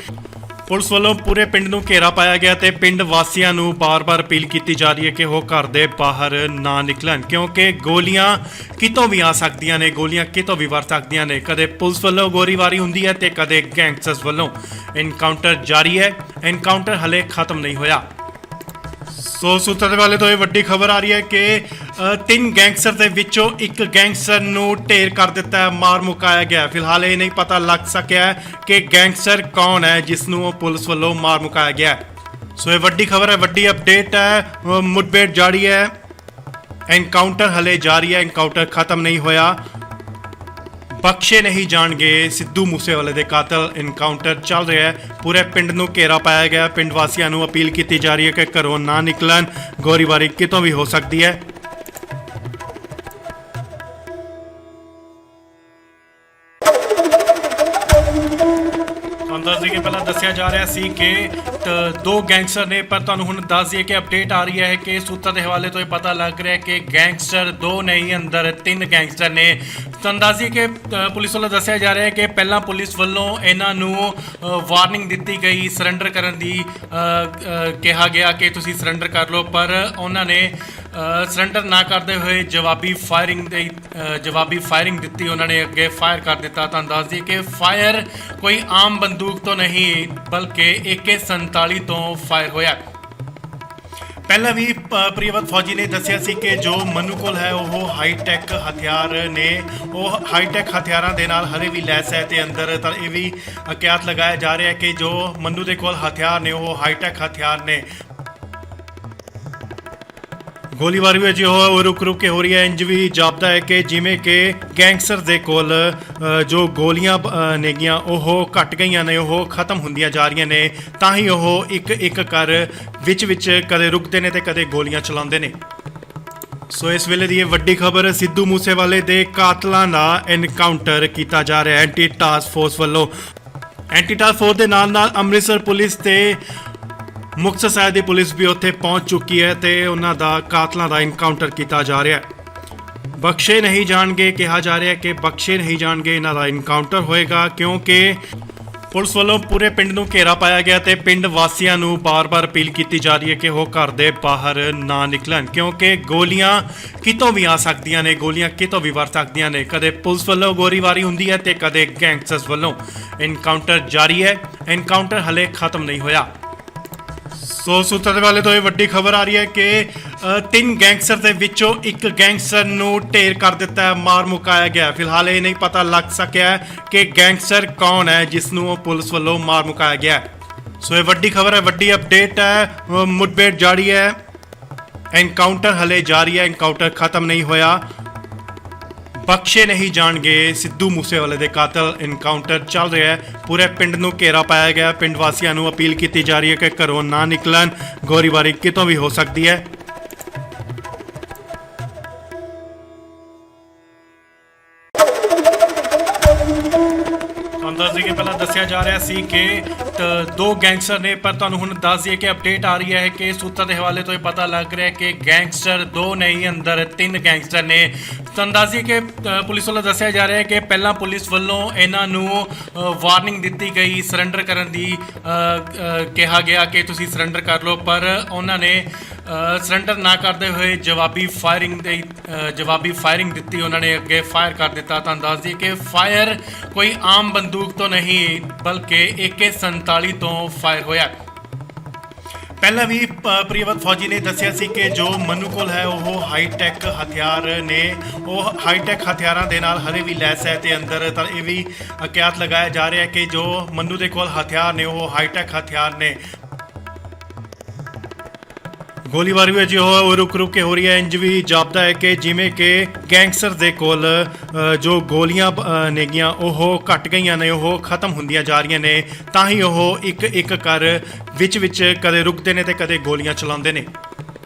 ਪੁਲਿਸ ਵੱਲੋਂ ਪੂਰੇ ਪਿੰਡ ਨੂੰ ਘੇਰਾ ਪਾਇਆ ਗਿਆ ਤੇ ਪਿੰਡ ਵਾਸੀਆਂ ਨੂੰ ਬਾਰ-ਬਾਰ ਅਪੀਲ ਕੀਤੀ ਜਾ ਰਹੀ ਹੈ ਕਿ ਉਹ ਘਰ ਦੇ ਬਾਹਰ ਨਾ ਨਿਕਲਣ ਕਿਉਂਕਿ ਗੋਲੀਆਂ ਕਿਤੋਂ ਵੀ ਆ ਸਕਦੀਆਂ ਨੇ, ਗੋਲੀਆਂ ਕਿਤੋਂ ਵੀ ਵਰ ਸਕਦੀਆਂ ਨੇ। ਕਦੇ ਪੁਲਿਸ ਵੱਲੋਂ ਗੋਲੀਬਾਰੀ ਹੁੰਦੀ ਹੈ ਤੇ ਕਦੇ ਗੈਂਗਸਟਰਸ ਵੱਲੋਂ। ਐਨਕਾਊਂਟਰ ਜਾਰੀ ਹੈ, ਐਨਕਾਊਂਟਰ ਹਲੇ ਖਤਮ ਨਹੀਂ ਹੋਇਆ। ਸੋ ਸੂਤਰਾਂ ਦੇ ਵਾਲੇ ਤੋਂ ਇਹ ਵੱਡੀ ਖਬਰ ਆ ਰਹੀ ਹੈ ਕਿ ਤਿੰਨ ਗੈਂਗਸਟਰ ਦੇ ਵਿੱਚੋਂ ਇੱਕ ਗੈਂਗਸਟਰ ਨੂੰ ਢੇਰ ਕਰ ਦਿੱਤਾ ਹੈ, ਮਾਰ ਮੁਕਾਇਆ ਗਿਆ। ਫਿਲਹਾਲ ਇਹ ਨਹੀਂ ਪਤਾ ਲੱਗ ਸਕਿਆ ਕਿ ਗੈਂਗਸਟਰ ਕੌਣ ਹੈ ਜਿਸ ਨੂੰ ਪੁਲਿਸ ਵੱਲੋਂ ਮਾਰ ਮੁਕਾਇਆ ਗਿਆ। ਸੋ ਇਹ ਵੱਡੀ ਖਬਰ ਹੈ, ਵੱਡੀ ਅਪਡੇਟ ਹੈ। ਮੁਠਭੇੜ ਜਾਰੀ ਹੈ, ਐਨਕਾਊਂਟਰ ਹਲੇ ਜਾਰੀ ਹੈ, ਐਨਕਾਊਂਟਰ ਖਤਮ ਨਹੀਂ ਹੋਇਆ। ਬਖਸ਼ੇ ਨਹੀਂ ਜਾਣਗੇ ਸਿੱਧੂ ਮੂਸੇਵਾਲੇ ਦੇ ਕਾਤਲ। ਐਨਕਾਊਂਟਰ ਚੱਲ ਰਿਹਾ ਹੈ, ਪੂਰੇ ਪਿੰਡ ਨੂੰ ਘੇਰਾ ਪਾਇਆ ਗਿਆ। ਪਿੰਡ ਵਾਸੀਆਂ ਨੂੰ ਅਪੀਲ ਕੀਤੀ ਜਾ ਰਹੀ ਹੈ ਕਿ ਘਰੋਂ ਨਾ ਨਿਕਲਣ, ਗੋਲੀਬਾਰੀ ਕਿਤੋਂ ਵੀ ਹੋ ਸਕਦੀ ਹੈ। ਪਹਿਲਾਂ ਦੱਸਿਆ ਜਾ ਰਿਹਾ ਸੀ ਕਿ ਦੋ ਗੈਂਗਸਟਰ ਨੇ, ਪਰ ਤੁਹਾਨੂੰ ਹੁਣ ਦੱਸ ਦਈਏ ਕਿ ਅਪਡੇਟ ਆ ਰਹੀ ਹੈ ਕਿ ਸੂਤਰਾਂ ਦੇ ਹਵਾਲੇ ਤੋਂ ਇਹ ਪਤਾ ਲੱਗ ਰਿਹਾ ਕਿ ਗੈਂਗਸਟਰ ਦੋ ਨਹੀਂ, ਅੰਦਰ ਤਿੰਨ ਗੈਂਗਸਟਰ ਨੇ। ਤੁਹਾਨੂੰ ਦੱਸ ਦਈਏ ਕਿ ਪੁਲਿਸ ਵੱਲੋਂ ਦੱਸਿਆ ਜਾ ਰਿਹਾ ਹੈ ਕਿ ਪਹਿਲਾਂ ਪੁਲਿਸ ਵੱਲੋਂ ਇਹਨਾਂ ਨੂੰ ਵਾਰਨਿੰਗ ਦਿੱਤੀ ਗਈ, ਸਰੈਂਡਰ ਕਰਨ ਦੀ ਕਿਹਾ ਗਿਆ ਕਿ ਤੁਸੀਂ ਸਰੈਂਡਰ ਕਰ ਲਓ, ਪਰ ਉਹਨਾਂ ਨੇ ਸਰੈਂਡਰ ਨਾ ਕਰਦੇ ਹੋਏ ਜਵਾਬੀ ਫਾਇਰਿੰਗ ਦਿੱਤੀ। ਉਹਨਾਂ ਨੇ ਅੱਗੇ ਫਾਇਰ ਕਰ ਦਿੱਤਾ। ਤੁਹਾਨੂੰ ਦੱਸ ਦਈਏ ਕਿ ਫਾਇਰ ਕੋਈ ਆਮ ਬੰਦੂਕ ਤੋਂ ਨਹੀਂ ਬਲਕਿ AK-47 ਤੋਂ ਫਾਇਰ ਹੋਇਆ। ਪਹਿਲਾਂ ਵੀ ਪ੍ਰਿਯਵਤ ਫੌਜੀ ਨੇ ਦੱਸਿਆ ਸੀ ਕਿ ਜੋ ਮਨੂ ਕੋਲ ਹੈ ਉਹ ਹਾਈਟੈਕ ਹਥਿਆਰ ਨੇ, ਉਹ ਹਾਈਟੈਕ ਹਥਿਆਰਾਂ ਦੇ ਨਾਲ ਹਲੇ ਵੀ ਲੈਸ ਹੈ ਤੇ ਅੰਦਰ ਤਾਂ ਇਹ ਵੀ ਕਿਆਸ ਲਗਾਇਆ ਜਾ ਰਿਹਾ ਕਿ ਜੋ ਮਨੂ ਦੇ ਕੋਲ ਹਥਿਆਰ ਨੇ ਉਹ ਹਾਈਟੈਕ ਹਥਿਆਰ ਨੇ। ਗੋਲੀਬਾਰੀ ਵਿੱਚ ਉਹ ਰੁਕ ਕੇ ਹੋ ਰਹੀ ਹੈ। ਇੰਜ ਵੀ ਜਾਪਦਾ ਹੈ ਕਿ ਜਿਵੇਂ ਕਿ ਗੈਂਗਸਟਰ ਦੇ ਕੋਲ ਜੋ ਗੋਲੀਆਂ ਨੇਗੀਆਂ ਉਹ ਘਟ ਗਈਆਂ ਨੇ, ਉਹ ਖਤਮ ਹੁੰਦੀਆਂ ਜਾ ਰਹੀਆਂ ਨੇ। ਤਾਂ ਹੀ ਉਹ ਇੱਕ ਕਰ ਵਿੱਚ ਕਦੇ ਰੁਕਦੇ ਨੇ ਤੇ ਕਦੇ ਗੋਲੀਆਂ ਚਲਾਉਂਦੇ ਨੇ। ਸੋ ਇਸ ਵੇਲੇ ਦੀ ਇਹ ਵੱਡੀ ਖਬਰ, ਸਿੱਧੂ ਮੂਸੇਵਾਲੇ ਦੇ ਕਾਤਲਾਂ ਦਾ ਐਨਕਾਊਂਟਰ ਕੀਤਾ ਜਾ ਰਿਹਾ ਐਂਟੀ ਟਾਸਕ ਫੋਰਸ ਵੱਲੋਂ। ਐਂਟੀ ਟਾਸਕ ਫੋਰਸ ਦੇ ਨਾਲ ਅੰਮ੍ਰਿਤਸਰ ਪੁਲਿਸ ਤੇ ਮੁਕਤਸਰ ਸਾਹਿਬ ਦੀ ਪੁਲਿਸ ਵੀ ਉੱਥੇ ਪਹੁੰਚ ਚੁੱਕੀ ਹੈ ਤੇ ਉਹਨਾਂ ਦਾ ਕਾਤਲਾਂ ਦਾ ਐਨਕਾਊਂਟਰ ਕੀਤਾ ਜਾ ਰਿਹਾ ਹੈ। ਬਖਸ਼ੇ ਨਹੀਂ ਜਾਣਗੇ, ਕਿਹਾ ਜਾ ਰਿਹਾ ਕਿ ਬਖਸ਼ੇ ਨਹੀਂ ਜਾਣਗੇ, ਇਹਨਾਂ ਦਾ ਐਨਕਾਊਂਟਰ ਹੋਏਗਾ ਕਿਉਂਕਿ ਪੁਲਿਸ ਵੱਲੋਂ ਪੂਰੇ ਪਿੰਡ ਨੂੰ ਘੇਰਾ ਪਾਇਆ ਗਿਆ ਤੇ ਪਿੰਡ ਵਾਸੀਆਂ ਨੂੰ ਬਾਰ-ਬਾਰ ਅਪੀਲ ਕੀਤੀ ਜਾ ਰਹੀ ਹੈ ਕਿ ਉਹ ਘਰ ਦੇ ਬਾਹਰ ਨਾ ਨਿਕਲਣ ਕਿਉਂਕਿ ਗੋਲੀਆਂ ਕਿਤੋਂ ਵੀ ਆ ਸਕਦੀਆਂ ਨੇ, ਗੋਲੀਆਂ ਕਿਤੋਂ ਵੀ ਵਰ ਸਕਦੀਆਂ ਨੇ। ਕਦੇ ਪੁਲਿਸ ਵੱਲੋਂ ਗੋਲੀਬਾਰੀ ਹੁੰਦੀ ਹੈ ਤੇ ਕਦੇ ਗੈਂਗਸਟਰਸ ਵੱਲੋਂ। ਐਨਕਾਊਂਟਰ ਜਾਰੀ ਹੈ, ਐਨਕਾਊਂਟਰ ਹਲੇ ਖਤਮ ਨਹੀਂ ਹੋਇਆ। ਸੋ ਸੂਤਰਾਂ ਦੇ ਵਾਲੇ ਤੋਂ ਇਹ ਵੱਡੀ ਖਬਰ ਆ ਰਹੀ ਹੈ ਕਿ ਤਿੰਨ ਗੈਂਗਸਟਰ ਦੇ ਵਿੱਚੋਂ ਇੱਕ ਗੈਂਗਸਟਰ ਨੂੰ ਢੇਰ ਕਰ ਦਿੱਤਾ ਹੈ, ਮਾਰ ਮੁਕਾਇਆ ਗਿਆ। ਫਿਲਹਾਲ ਇਹ ਨਹੀਂ ਪਤਾ ਲੱਗ ਸਕਿਆ ਕਿ ਗੈਂਗਸਟਰ ਕੌਣ ਹੈ ਜਿਸ ਨੂੰ ਪੁਲਿਸ ਵੱਲੋਂ ਮਾਰ ਮੁਕਾਇਆ ਗਿਆ। ਸੋ ਇਹ ਵੱਡੀ ਖਬਰ ਹੈ, ਵੱਡੀ ਅਪਡੇਟ ਹੈ। ਮੁठਭੇੜ ਜਾਰੀ ਹੈ, ਐਨਕਾਊਂਟਰ ਹਲੇ ਜਾਰੀ ਹੈ, ਐਨਕਾਊਂਟਰ ਖਤਮ ਨਹੀਂ ਹੋਇਆ। ਬਖਸ਼ੇ ਨਹੀਂ ਜਾਣਗੇ ਸਿੱਧੂ ਮੂਸੇਵਾਲੇ ਦੇ ਕਾਤਲ। ਐਨਕਾਊਂਟਰ ਚੱਲ ਰਿਹਾ ਹੈ, ਪੂਰੇ ਪਿੰਡ ਨੂੰ ਘੇਰਾ ਪਾਇਆ ਗਿਆ। ਪਿੰਡ ਵਾਸੀਆਂ ਨੂੰ ਅਪੀਲ ਕੀਤੀ ਜਾ ਰਹੀ ਹੈ ਕਿ ਘਰੋਂ ਨਾ ਨਿਕਲਣ, ਗੋਲੀਬਾਰੀ ਕਿਤੋਂ ਵੀ ਹੋ ਸਕਦੀ ਹੈ। ਤੁਹਾਨੂੰ ਦੱਸ ਦਈਏ ਕਿ ਪਹਿਲਾਂ ਦੱਸਿਆ ਜਾ ਰਿਹਾ ਸੀ ਕਿ ਦੋ ਗੈਂਗਸਟਰ ਨੇ, ਪਰ ਤੁਹਾਨੂੰ ਹੁਣ ਦੱਸ ਦਈਏ ਕਿ ਅਪਡੇਟ ਆ ਰਹੀ ਹੈ ਕਿ ਸੂਤਰ ਦੇ ਹਵਾਲੇ ਤੋਂ ਇਹ ਪਤਾ ਲੱਗ ਰਿਹਾ ਕਿ ਗੈਂਗਸਟਰ ਦੋ ਨਹੀਂ, ਅੰਦਰ ਤਿੰਨ ਗੈਂਗਸਟਰ ਨੇ। ਤੁਹਾਨੂੰ ਦੱਸ ਦਈਏ ਕਿ ਪੁਲਿਸ ਵੱਲੋਂ ਦੱਸਿਆ ਜਾ ਰਿਹਾ ਹੈ ਕਿ ਪਹਿਲਾਂ ਪੁਲਿਸ ਵੱਲੋਂ ਇਹਨਾਂ ਨੂੰ ਵਾਰਨਿੰਗ ਦਿੱਤੀ ਗਈ, ਸਰੈਂਡਰ ਕਰਨ ਦੀ ਕਿਹਾ ਗਿਆ ਕਿ ਤੁਸੀਂ ਸਰੈਂਡਰ ਕਰ ਲਓ, ਪਰ ਉਹਨਾਂ ਨੇ ਸਰੈਂਡਰ ਨਾ ਕਰਦੇ ਹੋਏ ਜਵਾਬੀ ਫਾਇਰਿੰਗ ਦਿੱਤੀ। ਉਹਨਾਂ ਨੇ ਅੱਗੇ ਫਾਇਰ ਕਰ ਦਿੱਤਾ। ਤੁਹਾਨੂੰ ਦੱਸ ਦਈਏ ਕਿ ਫਾਇਰ ਕੋਈ ਆਮ ਬੰਦੂਕ ਤੋਂ ਨਹੀਂ ਬਲਕਿ AK-47 ਤੋਂ ਫਾਇਰ ਹੋਇਆ। ਪਹਿਲਾਂ ਵੀ ਪ੍ਰਿਯਵਤ ਫੌਜੀ ਨੇ ਦੱਸਿਆ ਸੀ ਕਿ ਜੋ ਮਨੂ ਕੋਲ ਹੈ ਉਹ ਹਾਈਟੈਕ ਹਥਿਆਰ ਨੇ, ਉਹ ਹਾਈਟੈਕ ਹਥਿਆਰਾਂ ਦੇ ਨਾਲ ਹਰੇ ਵੀ ਲੈਸ ਹੈ ਤੇ ਅੰਦਰ ਤਾਂ ਇਹ ਵੀ ਅਕਿਆਤ ਲਗਾਇਆ ਜਾ ਰਿਹਾ ਕਿ ਜੋ ਮਨੂ ਦੇ ਕੋਲ ਹਥਿਆਰ ਨੇ ਉਹ ਹਾਈਟੈਕ ਹਥਿਆਰ ਨੇ। ਗੋਲੀਬਾਰੀ ਵੀ ਅਜੇ ਉਹ ਰੁਕ ਕੇ ਹੋ ਰਹੀ ਹੈ। ਇੰਜ ਵੀ ਜਾਪਦਾ ਹੈ ਕਿ ਜਿਵੇਂ ਕਿ ਗੈਂਗਸਟਰ ਦੇ ਕੋਲ ਜੋ ਗੋਲੀਆਂ ਨੇਗੀਆਂ ਉਹ ਘਟ ਗਈਆਂ ਨੇ, ਉਹ ਖਤਮ ਹੁੰਦੀਆਂ ਜਾ ਰਹੀਆਂ ਨੇ। ਤਾਂ ਹੀ ਉਹ ਇੱਕ ਕਰ ਵਿੱਚ ਕਦੇ ਰੁਕਦੇ ਨੇ ਤੇ ਕਦੇ ਗੋਲੀਆਂ ਚਲਾਉਂਦੇ ਨੇ।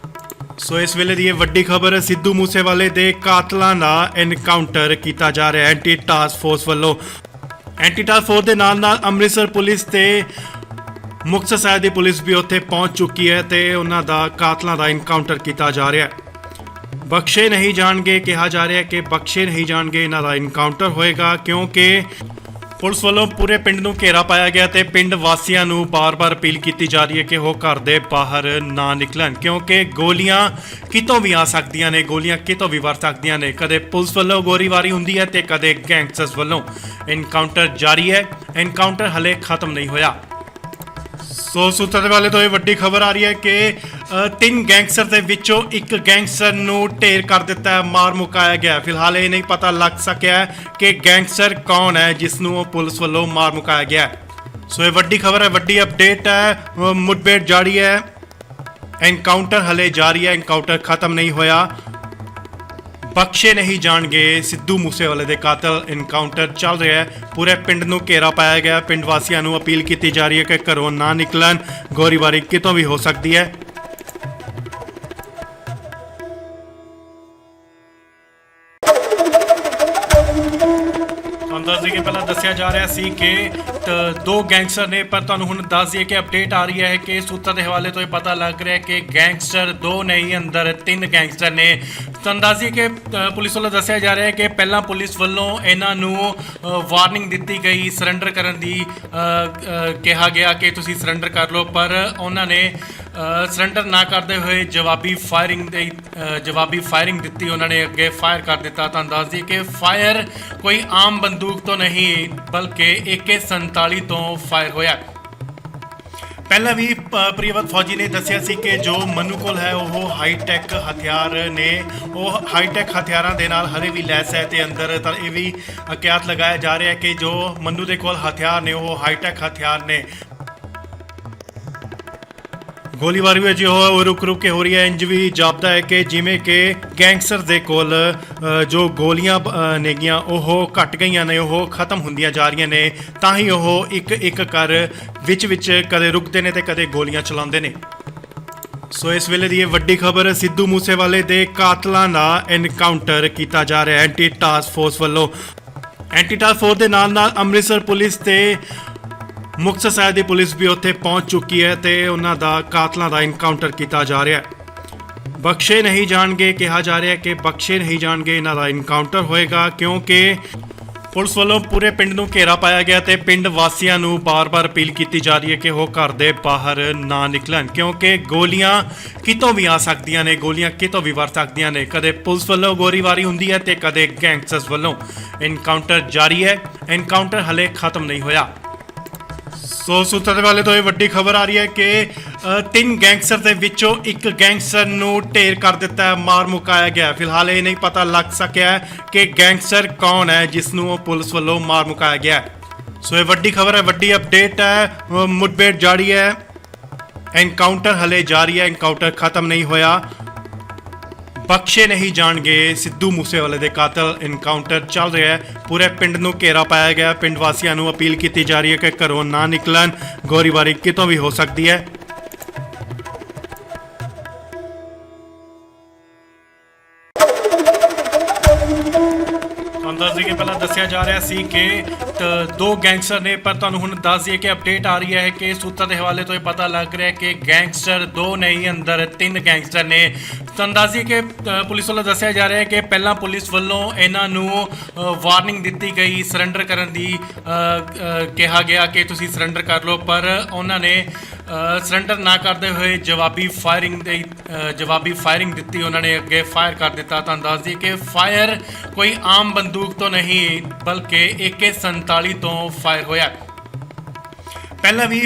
ਸੋ ਇਸ ਵੇਲੇ ਦੀ ਇਹ ਵੱਡੀ ਖਬਰ, ਸਿੱਧੂ ਮੂਸੇਵਾਲੇ ਦੇ ਕਾਤਲਾਂ ਦਾ ਐਨਕਾਊਂਟਰ ਕੀਤਾ ਜਾ ਰਿਹਾ ਐਂਟੀ ਟਾਸਕ ਫੋਰਸ ਵੱਲੋਂ। ਐਂਟੀ ਟਾਸਕ ਫੋਰਸ ਦੇ ਨਾਲ ਅੰਮ੍ਰਿਤਸਰ ਪੁਲਿਸ ਤੇ ਮੁਕਤਸਰ ਸਾਹਿਬ ਦੀ ਪੁਲਿਸ ਵੀ ਉੱਥੇ ਪਹੁੰਚ ਚੁੱਕੀ ਹੈ ਤੇ ਉਹਨਾਂ ਦਾ ਕਾਤਲਾਂ ਦਾ ਐਨਕਾਊਂਟਰ ਕੀਤਾ ਜਾ ਰਿਹਾ ਹੈ। ਬਖਸ਼ੇ ਨਹੀਂ ਜਾਣਗੇ, ਕਿਹਾ ਜਾ ਰਿਹਾ ਕਿ ਬਖਸ਼ੇ ਨਹੀਂ ਜਾਣਗੇ, ਇਹਨਾਂ ਦਾ ਐਨਕਾਊਂਟਰ ਹੋਏਗਾ, ਕਿਉਂਕਿ ਪੁਲਿਸ ਵੱਲੋਂ ਪੂਰੇ ਪਿੰਡ ਨੂੰ ਘੇਰਾ ਪਾਇਆ ਗਿਆ ਤੇ ਪਿੰਡ ਵਾਸੀਆਂ ਨੂੰ ਬਾਰ-ਬਾਰ ਅਪੀਲ ਕੀਤੀ ਜਾ ਰਹੀ ਹੈ ਕਿ ਉਹ ਘਰ ਦੇ ਬਾਹਰ ਨਾ ਨਿਕਲਣ, ਕਿਉਂਕਿ ਗੋਲੀਆਂ ਕਿਤੋਂ ਵੀ ਆ ਸਕਦੀਆਂ ਨੇ, ਗੋਲੀਆਂ ਕਿਤੋਂ ਵੀ ਵਰ ਸਕਦੀਆਂ ਨੇ। ਕਦੇ ਪੁਲਿਸ ਵੱਲੋਂ ਗੋਲੀਬਾਰੀ ਹੁੰਦੀ ਹੈ ਤੇ ਕਦੇ ਗੈਂਗਸਟਰਸ ਵੱਲੋਂ। ਐਨਕਾਊਂਟਰ ਜਾਰੀ ਹੈ, ਐਨਕਾਊਂਟਰ ਹਲੇ ਖਤਮ ਨਹੀਂ ਹੋਇਆ। ਸੋ ਸੂਤਰ ਦੇ ਵਾਲੇ ਤੋਂ ਇਹ ਵੱਡੀ ਖਬਰ ਆ ਰਹੀ ਹੈ ਕਿ ਤਿੰਨ ਗੈਂਗਸਟਰ ਦੇ ਵਿੱਚੋਂ ਇੱਕ ਗੈਂਗਸਟਰ ਨੂੰ ਢੇਰ ਕਰ ਦਿੱਤਾ ਹੈ, ਮਾਰ ਮੁਕਾਇਆ ਗਿਆ। ਫਿਲਹਾਲ ਇਹ ਨਹੀਂ ਪਤਾ ਲੱਗ ਸਕਿਆ ਕਿ ਗੈਂਗਸਟਰ ਕੌਣ ਹੈ ਜਿਸ ਨੂੰ ਪੁਲਿਸ ਵੱਲੋਂ ਮਾਰ ਮੁਕਾਇਆ ਗਿਆ। ਸੋ ਇਹ ਵੱਡੀ ਖਬਰ ਹੈ, ਵੱਡੀ ਅਪਡੇਟ ਹੈ। ਮੁਠਭੇੜ ਜਾਰੀ ਹੈ, ਐਨਕਾਊਂਟਰ ਹਲੇ ਜਾਰੀ ਹੈ, ਐਨਕਾਊਂਟਰ ਖਤਮ ਨਹੀਂ ਹੋਇਆ। ਬਖਸ਼ੇ ਨਹੀਂ ਜਾਣਗੇ ਸਿੱਧੂ ਮੂਸੇਵਾਲੇ ਦੇ ਕਾਤਲ। ਐਨਕਾਊਂਟਰ ਚੱਲ ਰਿਹਾ ਹੈ, ਪੂਰੇ ਪਿੰਡ ਨੂੰ ਘੇਰਾ ਪਾਇਆ ਗਿਆ। ਪਿੰਡ ਵਾਸੀਆਂ ਨੂੰ ਅਪੀਲ ਕੀਤੀ ਜਾ ਰਹੀ ਹੈ ਕਿ ਘਰੋਂ ਨਾ ਨਿਕਲਣ, ਗੋਲੀਬਾਰੀ ਕਿਤੋਂ ਵੀ ਹੋ ਸਕਦੀ ਹੈ। ਤੁਹਾਨੂੰ ਦੱਸ ਦਈਏ ਕਿ ਪਹਿਲਾਂ ਦੱਸਿਆ ਜਾ ਰਿਹਾ ਸੀ ਕਿ ਦੋ ਗੈਂਗਸਟਰ ਨੇ, ਪਰ ਤੁਹਾਨੂੰ ਹੁਣ ਦੱਸ ਦਈਏ ਕਿ ਅਪਡੇਟ ਆ ਰਹੀ ਹੈ ਕਿ ਸੂਤਰ ਦੇ ਹਵਾਲੇ ਤੋਂ ਇਹ ਪਤਾ ਲੱਗ ਰਿਹਾ ਕਿ ਗੈਂਗਸਟਰ ਦੋ ਨਹੀਂ, ਅੰਦਰ ਤਿੰਨ ਗੈਂਗਸਟਰ ਨੇ। ਤੁਹਾਨੂੰ ਦੱਸ ਦਈਏ ਕਿ ਪੁਲਿਸ ਵੱਲੋਂ ਦੱਸਿਆ ਜਾ ਰਿਹਾ ਹੈ ਕਿ ਪਹਿਲਾਂ ਪੁਲਿਸ ਵੱਲੋਂ ਇਹਨਾਂ ਨੂੰ ਵਾਰਨਿੰਗ ਦਿੱਤੀ ਗਈ, ਸਰੈਂਡਰ ਕਰਨ ਦੀ ਕਿਹਾ ਗਿਆ ਕਿ ਤੁਸੀਂ ਸਰੈਂਡਰ ਕਰ ਲਓ, ਪਰ ਉਹਨਾਂ ਨੇ ਸਰੈਂਡਰ ਨਾ ਕਰਦੇ ਹੋਏ ਜਵਾਬੀ ਫਾਇਰਿੰਗ ਦਿੱਤੀ। ਉਹਨਾਂ ਨੇ ਅੱਗੇ ਫਾਇਰ ਕਰ ਦਿੱਤਾ। ਤੁਹਾਨੂੰ ਦੱਸ ਦਈਏ ਕਿ ਫਾਇਰ ਕੋਈ ਆਮ ਬੰਦੂਕ ਤੋਂ ਨਹੀਂ ਬਲਕਿ AK-47 ਤੋਂ ਫਾਇਰ ਹੋਇਆ। ਪਹਿਲਾਂ ਵੀ ਪ੍ਰਿਯਵਤ ਫੌਜੀ ਨੇ ਦੱਸਿਆ ਸੀ ਕਿ ਜੋ ਮਨੂ ਕੋਲ ਹੈ ਉਹ ਹਾਈਟੈਕ ਹਥਿਆਰ ਨੇ, ਉਹ ਹਾਈਟੈਕ ਹਥਿਆਰਾਂ ਦੇ ਨਾਲ ਹਰੇ ਵੀ ਲੈਸ ਹੈ ਤੇ ਅੰਦਰ ਤਾਂ ਇਹ ਵੀ ਅਕਿਆਤ ਲਗਾਇਆ ਜਾ ਰਿਹਾ ਕਿ ਜੋ ਮਨੂ ਦੇ ਕੋਲ ਹਥਿਆਰ ਨੇ ਉਹ ਹਾਈਟੈਕ ਹਥਿਆਰ ਨੇ। ਗੋਲੀਬਾਰੀ ਵੀ ਅਜੇ ਉਹ ਰੁਕ ਕੇ ਹੋ ਰਹੀ ਹੈ। ਇੰਜ ਵੀ ਜਾਪਦਾ ਹੈ ਕਿ ਜਿਵੇਂ ਕਿ ਗੈਂਗਸਟਰ ਦੇ ਕੋਲ ਜੋ ਗੋਲੀਆਂ ਨੇਗੀਆਂ ਉਹ ਘਟ ਗਈਆਂ ਨੇ, ਉਹ ਖਤਮ ਹੁੰਦੀਆਂ ਜਾ ਰਹੀਆਂ ਨੇ। ਤਾਂ ਹੀ ਉਹ ਇੱਕ ਕਰ ਵਿੱਚ ਕਦੇ ਰੁਕਦੇ ਨੇ ਤੇ ਕਦੇ ਗੋਲੀਆਂ ਚਲਾਉਂਦੇ ਨੇ। ਸੋ ਇਸ ਵੇਲੇ ਦੀ ਇਹ ਵੱਡੀ ਖਬਰ, ਸਿੱਧੂ ਮੂਸੇਵਾਲੇ ਦੇ ਕਾਤਲਾਂ ਦਾ ਐਨਕਾਊਂਟਰ ਕੀਤਾ ਜਾ ਰਿਹਾ ਐਂਟੀ ਟਾਸਕ ਫੋਰਸ ਵੱਲੋਂ। ਐਂਟੀ ਟਾਸਕ ਫੋਰਸ ਦੇ ਨਾਲ ਅੰਮ੍ਰਿਤਸਰ ਪੁਲਿਸ ਤੇ ਮੁਕਤਸਰ ਸਾਹਿਬ ਦੀ ਪੁਲਿਸ ਵੀ ਉੱਥੇ ਪਹੁੰਚ ਚੁੱਕੀ ਹੈ ਤੇ ਉਹਨਾਂ ਦਾ ਕਾਤਲਾਂ ਦਾ ਐਨਕਾਊਂਟਰ ਕੀਤਾ ਜਾ ਰਿਹਾ ਹੈ। ਬਖਸ਼ੇ ਨਹੀਂ ਜਾਣਗੇ, ਕਿਹਾ ਜਾ ਰਿਹਾ ਕਿ ਬਖਸ਼ੇ ਨਹੀਂ ਜਾਣਗੇ, ਇਹਨਾਂ ਦਾ ਐਨਕਾਊਂਟਰ ਹੋਏਗਾ, ਕਿਉਂਕਿ ਪੁਲਿਸ ਵੱਲੋਂ ਪੂਰੇ ਪਿੰਡ ਨੂੰ ਘੇਰਾ ਪਾਇਆ ਗਿਆ ਤੇ ਪਿੰਡ ਵਾਸੀਆਂ ਨੂੰ ਬਾਰ-ਬਾਰ ਅਪੀਲ ਕੀਤੀ ਜਾ ਰਹੀ ਹੈ ਕਿ ਉਹ ਘਰ ਦੇ ਬਾਹਰ ਨਾ ਨਿਕਲਣ, ਕਿਉਂਕਿ ਗੋਲੀਆਂ ਕਿਤੋਂ ਵੀ ਆ ਸਕਦੀਆਂ ਨੇ, ਗੋਲੀਆਂ ਕਿਤੋਂ ਵੀ ਵਰ ਸਕਦੀਆਂ ਨੇ। ਕਦੇ ਪੁਲਿਸ ਵੱਲੋਂ ਗੋਲੀਬਾਰੀ ਹੁੰਦੀ ਹੈ ਤੇ ਕਦੇ ਗੈਂਗਸਟਰਸ ਵੱਲੋਂ। ਐਨਕਾਊਂਟਰ ਜਾਰੀ ਹੈ, ਐਨਕਾਊਂਟਰ ਹਲੇ ਖਤਮ ਨਹੀਂ ਹੋਇਆ। ਸੋ ਸੂਤਰਾਂ ਦੇ ਵਾਲੇ ਤੋਂ ਇਹ ਵੱਡੀ ਖਬਰ ਆ ਰਹੀ ਹੈ ਕਿ ਤਿੰਨ ਗੈਂਗਸਟਰ ਦੇ ਵਿੱਚੋਂ ਇੱਕ ਗੈਂਗਸਟਰ ਨੂੰ ਢੇਰ ਕਰ ਦਿੱਤਾ ਹੈ, ਮਾਰ ਮੁਕਾਇਆ ਗਿਆ। ਫਿਲਹਾਲ ਇਹ ਨਹੀਂ ਪਤਾ ਲੱਗ ਸਕਿਆ ਕਿ ਗੈਂਗਸਟਰ ਕੌਣ ਹੈ ਜਿਸ ਨੂੰ ਪੁਲਿਸ ਵੱਲੋਂ ਮਾਰ ਮੁਕਾਇਆ ਗਿਆ। ਸੋ ਇਹ ਵੱਡੀ ਖਬਰ ਹੈ, ਵੱਡੀ ਅਪਡੇਟ ਹੈ। ਮੁठਭੇੜ ਜਾਰੀ ਹੈ, ਐਨਕਾਊਂਟਰ ਹਲੇ ਜਾਰੀ ਹੈ, ਐਨਕਾਊਂਟਰ ਖਤਮ ਨਹੀਂ ਹੋਇਆ। ਬਖਸ਼ੇ ਨਹੀਂ ਜਾਣਗੇ ਸਿੱਧੂ ਮੂਸੇਵਾਲੇ ਦੇ ਕਾਤਲ। ਐਨਕਾਊਂਟਰ ਚੱਲ ਰਿਹਾ ਹੈ, ਪੂਰੇ ਪਿੰਡ ਨੂੰ ਘੇਰਾ ਪਾਇਆ ਗਿਆ। ਪਿੰਡ ਵਾਸੀਆਂ ਨੂੰ ਅਪੀਲ ਕੀਤੀ ਜਾ ਰਹੀ ਹੈ ਕਿ ਘਰੋਂ ਨਾ ਨਿਕਲਣ, ਗੋਲੀਬਾਰੀ ਕਿਤੋਂ ਵੀ ਹੋ ਸਕਦੀ ਹੈ। ਤੁਹਾਨੂੰ ਦੱਸ ਦਈਏ, ਪਹਿਲਾਂ ਦੱਸਿਆ ਜਾ ਰਿਹਾ ਸੀ ਕਿ ਦੋ ਗੈਂਗਸਟਰ ਨੇ, ਪਰ ਤੁਹਾਨੂੰ ਹੁਣ ਦੱਸ ਦਈਏ ਕਿ ਅਪਡੇਟ ਆ ਰਹੀ ਹੈ ਕਿ ਸੂਤਰਾਂ ਦੇ ਹਵਾਲੇ ਤੋਂ ਇਹ ਪਤਾ ਲੱਗ ਰਿਹਾ ਕਿ ਗੈਂਗਸਟਰ ਦੋ ਨਹੀਂ, ਅੰਦਰ ਤਿੰਨ ਗੈਂਗਸਟਰ ਨੇ। ਤੁਹਾਨੂੰ ਦੱਸ ਦਈਏ ਕਿ ਪੁਲਿਸ ਵੱਲੋਂ ਦੱਸਿਆ ਜਾ ਰਿਹਾ ਹੈ ਕਿ ਪਹਿਲਾਂ ਪੁਲਿਸ ਵੱਲੋਂ ਇਹਨਾਂ ਨੂੰ ਵਾਰਨਿੰਗ ਦਿੱਤੀ ਗਈ, ਸਰੈਂਡਰ ਕਰਨ ਦੀ ਕਿਹਾ ਗਿਆ ਕਿ ਤੁਸੀਂ ਸਰੈਂਡਰ ਕਰ ਲਓ, ਪਰ ਉਹਨਾਂ ਨੇ ਸਰੈਂਡਰ ਨਾ ਕਰਦੇ ਹੋਏ ਜਵਾਬੀ ਫਾਇਰਿੰਗ ਦਿੱਤੀ। ਉਹਨਾਂ ਨੇ ਅੱਗੇ ਫਾਇਰ ਕਰ ਦਿੱਤਾ। ਤੁਹਾਨੂੰ ਦੱਸ ਦਈਏ ਕਿ ਫਾਇਰ ਕੋਈ ਆਮ ਬੰਦੂਕ ਤੋਂ ਨਹੀਂ ਬਲਕਿ AK-47 ਤੋਂ ਫਾਇਰ ਹੋਇਆ। ਪਹਿਲਾਂ ਵੀ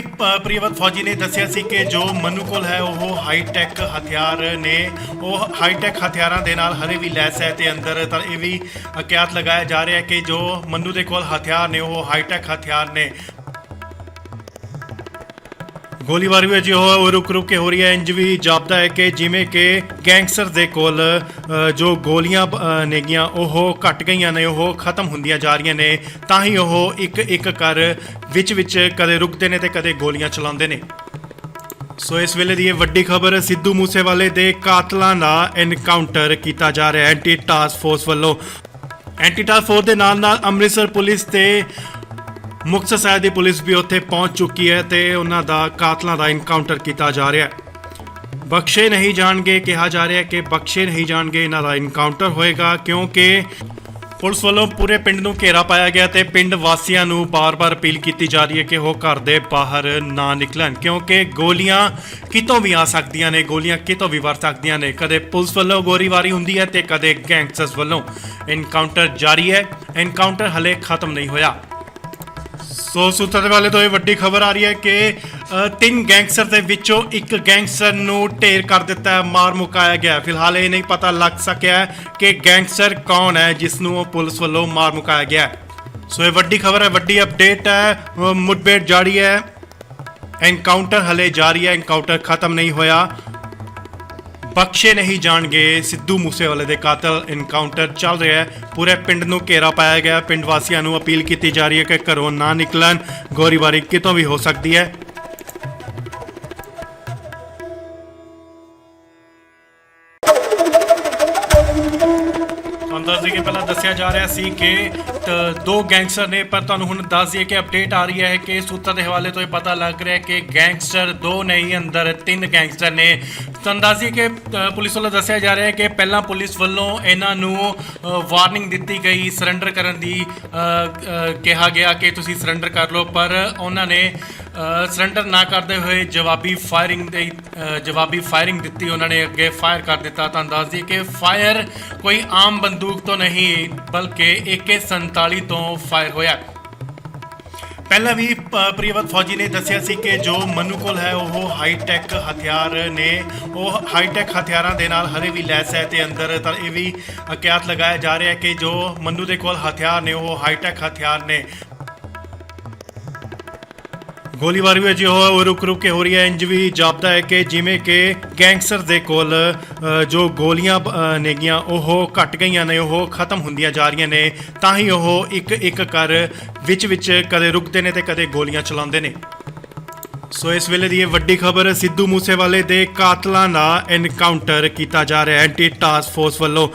ਪ੍ਰਿਯਵਤ ਫੌਜੀ ਨੇ ਦੱਸਿਆ ਸੀ ਕਿ ਜੋ ਮਨੂ ਕੋਲ ਹੈ ਉਹ ਹਾਈਟੈਕ ਹਥਿਆਰ ਨੇ, ਉਹ ਹਾਈਟੈਕ ਹਥਿਆਰਾਂ ਦੇ ਨਾਲ ਹਲੇ ਵੀ ਲੈਸ ਹੈ ਤੇ ਅੰਦਰ ਤਾਂ ਇਹ ਵੀ ਕਿਆਸ ਲਗਾਇਆ ਜਾ ਰਿਹਾ ਹੈ ਕਿ ਜੋ ਮਨੂ ਦੇ ਕੋਲ ਹਥਿਆਰ ਨੇ ਉਹ ਹਾਈਟੈਕ ਹਥਿਆਰ ਨੇ। ਗੋਲੀਬਾਰੀ ਵੀ ਅਜੇ ਰੁਕ ਕੇ ਹੋ ਰਹੀ ਹੈ। ਇੰਜ ਵੀ ਜਾਪਦਾ ਹੈ ਕਿ ਜਿਵੇਂ ਕਿ ਗੈਂਗਸਟਰ ਦੇ ਕੋਲ ਜੋ ਗੋਲੀਆਂ ਨੇਗੀਆਂ ਉਹ ਘਟ ਗਈਆਂ ਨੇ, ਉਹ ਖਤਮ ਹੁੰਦੀਆਂ ਜਾ ਰਹੀਆਂ ਨੇ, ਤਾਂ ਹੀ ਉਹ ਇੱਕ ਕਰ ਵਿੱਚ ਕਦੇ ਰੁਕਦੇ ਨੇ ਤੇ ਕਦੇ ਗੋਲੀਆਂ ਚਲਾਉਂਦੇ ਨੇ। ਸੋ ਇਸ ਵੇਲੇ ਦੀ ਇਹ ਵੱਡੀ ਖਬਰ, ਸਿੱਧੂ ਮੂਸੇਵਾਲੇ ਦੇ ਕਾਤਲਾਂ ਦਾ ਐਨਕਾਊਂਟਰ ਕੀਤਾ ਜਾ ਰਿਹਾ ਐਂਟੀ ਟਾਸਕ ਫੋਰਸ ਵੱਲੋਂ। ਐਂਟੀ ਟਾਸਕ ਫੋਰਸ ਦੇ ਨਾਲ ਅੰਮ੍ਰਿਤਸਰ ਪੁਲਿਸ ਤੇ ਮੁਕਤਸਰ ਸਾਹਿਬ ਦੀ ਪੁਲਿਸ ਵੀ ਉੱਥੇ ਪਹੁੰਚ ਚੁੱਕੀ ਹੈ ਤੇ ਉਹਨਾਂ ਦਾ ਕਾਤਲਾਂ ਦਾ ਐਨਕਾਊਂਟਰ ਕੀਤਾ ਜਾ ਰਿਹਾ ਹੈ। ਬਖਸ਼ੇ ਨਹੀਂ ਜਾਣਗੇ, ਕਿਹਾ ਜਾ ਰਿਹਾ ਕਿ ਬਖਸ਼ੇ ਨਹੀਂ ਜਾਣਗੇ, ਇਹਨਾਂ ਦਾ ਐਨਕਾਊਂਟਰ ਹੋਏਗਾ, ਕਿਉਂਕਿ ਪੁਲਿਸ ਵੱਲੋਂ ਪੂਰੇ ਪਿੰਡ ਨੂੰ ਘੇਰਾ ਪਾਇਆ ਗਿਆ ਤੇ ਪਿੰਡ ਵਾਸੀਆਂ ਨੂੰ ਬਾਰ-ਬਾਰ ਅਪੀਲ ਕੀਤੀ ਜਾ ਰਹੀ ਹੈ ਕਿ ਉਹ ਘਰ ਦੇ ਬਾਹਰ ਨਾ ਨਿਕਲਣ, ਕਿਉਂਕਿ ਗੋਲੀਆਂ ਕਿਤੋਂ ਵੀ ਆ ਸਕਦੀਆਂ ਨੇ, ਗੋਲੀਆਂ ਕਿਤੋਂ ਵੀ ਵਰ ਸਕਦੀਆਂ ਨੇ। ਕਦੇ ਪੁਲਿਸ ਵੱਲੋਂ ਗੋਲੀਬਾਰੀ ਹੁੰਦੀ ਹੈ ਤੇ ਕਦੇ ਗੈਂਗਸਟਰਸ ਵੱਲੋਂ। ਐਨਕਾਊਂਟਰ ਜਾਰੀ ਹੈ, ਐਨਕਾਊਂਟਰ ਹਲੇ ਖਤਮ ਨਹੀਂ ਹੋਇਆ। ਸੋ ਸੂਤਰਾਂ ਦੇ ਵਾਲੇ ਤੋਂ ਇਹ ਵੱਡੀ ਖਬਰ ਆ ਰਹੀ ਹੈ ਕਿ ਤਿੰਨ ਗੈਂਗਸਟਰ ਦੇ ਵਿੱਚੋਂ ਇੱਕ ਗੈਂਗਸਟਰ ਨੂੰ ਢੇਰ ਕਰ ਦਿੱਤਾ ਹੈ, ਮਾਰ ਮੁਕਾਇਆ ਗਿਆ। ਫਿਲਹਾਲ ਇਹ ਨਹੀਂ ਪਤਾ ਲੱਗ ਸਕਿਆ ਕਿ ਗੈਂਗਸਟਰ ਕੌਣ ਹੈ ਜਿਸ ਨੂੰ ਪੁਲਿਸ ਵੱਲੋਂ ਮਾਰ ਮੁਕਾਇਆ ਗਿਆ। ਸੋ ਇਹ ਵੱਡੀ ਖਬਰ ਹੈ, ਵੱਡੀ ਅਪਡੇਟ ਹੈ। ਮੁਠਭੇੜ ਜਾਰੀ ਹੈ, ਐਨਕਾਊਂਟਰ ਹਲੇ ਜਾਰੀ ਹੈ, ਐਨਕਾਊਂਟਰ ਖਤਮ ਨਹੀਂ ਹੋਇਆ। ਬਖਸ਼ੇ ਨਹੀਂ ਜਾਣਗੇ ਸਿੱਧੂ ਮੂਸੇਵਾਲੇ ਦੇ ਕਾਤਲ। ਐਨਕਾਊਂਟਰ ਚੱਲ ਰਿਹਾ ਹੈ, ਪੂਰੇ ਪਿੰਡ ਨੂੰ ਘੇਰਾ ਪਾਇਆ ਗਿਆ। ਪਿੰਡ ਵਾਸੀਆਂ ਨੂੰ ਅਪੀਲ ਕੀਤੀ ਜਾ ਰਹੀ ਹੈ ਕਿ ਘਰੋਂ ਨਾ ਨਿਕਲਣ, ਗੋਲੀਬਾਰੀ ਕਿਤੋਂ ਵੀ ਹੋ ਸਕਦੀ ਹੈ। ਤੁਹਾਨੂੰ ਦੱਸ ਦਈਏ, ਪਹਿਲਾਂ ਦੱਸਿਆ ਜਾ ਰਿਹਾ ਸੀ ਕਿ ਦੋ ਗੈਂਗਸਟਰ ਨੇ, ਪਰ ਤੁਹਾਨੂੰ ਹੁਣ ਦੱਸ ਦਈਏ ਕਿ ਅਪਡੇਟ ਆ ਰਹੀ ਹੈ ਕਿ ਸੂਤਰਾਂ ਦੇ ਹਵਾਲੇ ਤੋਂ ਇਹ ਪਤਾ ਲੱਗ ਰਿਹਾ ਕਿ ਗੈਂਗਸਟਰ ਦੋ ਨਹੀਂ, ਅੰਦਰ ਤਿੰਨ ਗੈਂਗਸਟਰ ਨੇ। ਤੁਹਾਨੂੰ ਦੱਸ ਦਈਏ ਕਿ ਪੁਲਿਸ ਵੱਲੋਂ ਦੱਸਿਆ ਜਾ ਰਿਹਾ ਹੈ ਕਿ ਪਹਿਲਾਂ ਪੁਲਿਸ ਵੱਲੋਂ ਇਹਨਾਂ ਨੂੰ ਵਾਰਨਿੰਗ ਦਿੱਤੀ ਗਈ, ਸਰੈਂਡਰ ਕਰਨ ਦੀ ਕਿਹਾ ਗਿਆ ਕਿ ਤੁਸੀਂ ਸਰੈਂਡਰ ਕਰ ਲਓ, ਪਰ ਉਹਨਾਂ ਨੇ ਸਰੈਂਡਰ ਨਾ ਕਰਦੇ ਹੋਏ ਜਵਾਬੀ ਫਾਇਰਿੰਗ ਦਿੱਤੀ। ਉਹਨਾਂ ਨੇ ਅੱਗੇ ਫਾਇਰ ਕਰ ਦਿੱਤਾ। ਤੁਹਾਨੂੰ ਦੱਸ ਦਈਏ ਕਿ ਫਾਇਰ ਕੋਈ ਆਮ ਬੰਦੂਕ ਤੋਂ ਨਹੀਂ ਬਲਕਿ AK-47 ਤੋਂ ਫਾਇਰ ਹੋਇਆ। ਪਹਿਲਾਂ ਵੀ ਪ੍ਰਿਯਵਤ ਫੌਜੀ ਨੇ ਦੱਸਿਆ ਸੀ ਕਿ ਜੋ ਮਨੂ ਕੋਲ ਹੈ ਉਹ ਹਾਈਟੈਕ ਹਥਿਆਰ ਨੇ, ਉਹ ਹਾਈਟੈਕ ਹਥਿਆਰਾਂ ਦੇ ਨਾਲ ਹਲੇ ਵੀ ਲੈਸ ਹੈ ਤੇ ਅੰਦਰ ਤਾਂ ਇਹ ਵੀ ਕਿਆਸ ਲਗਾਇਆ ਜਾ ਰਿਹਾ ਹੈ ਕਿ ਜੋ ਮਨੂ ਦੇ ਕੋਲ ਹਥਿਆਰ ਨੇ ਉਹ ਹਾਈਟੈਕ ਹਥਿਆਰ ਨੇ। ਗੋਲੀਬਾਰੀ ਵੀ ਅਜੇ ਰੁਕ ਕੇ ਹੋ ਰਹੀ ਹੈ। ਇੰਜ ਵੀ ਜਾਪਦਾ ਹੈ ਕਿ ਜਿਵੇਂ ਕਿ ਗੈਂਗਸਟਰ ਦੇ ਕੋਲ ਜੋ ਗੋਲੀਆਂ ਨੇਗੀਆਂ ਉਹ ਘਟ ਗਈਆਂ ਨੇ, ਉਹ ਖਤਮ ਹੁੰਦੀਆਂ ਜਾ ਰਹੀਆਂ ਨੇ, ਤਾਂ ਹੀ ਉਹ ਇੱਕ ਕਰ ਵਿੱਚ ਕਦੇ ਰੁਕਦੇ ਨੇ ਤੇ ਕਦੇ ਗੋਲੀਆਂ ਚਲਾਉਂਦੇ ਨੇ। ਸੋ ਇਸ ਵੇਲੇ ਦੀ ਇਹ ਵੱਡੀ ਖਬਰ, ਸਿੱਧੂ ਮੂਸੇਵਾਲੇ ਦੇ ਕਾਤਲਾਂ ਦਾ ਐਨਕਾਊਂਟਰ ਕੀਤਾ ਜਾ ਰਿਹਾ ਐਂਟੀ ਟਾਸਕ ਫੋਰਸ ਵੱਲੋਂ।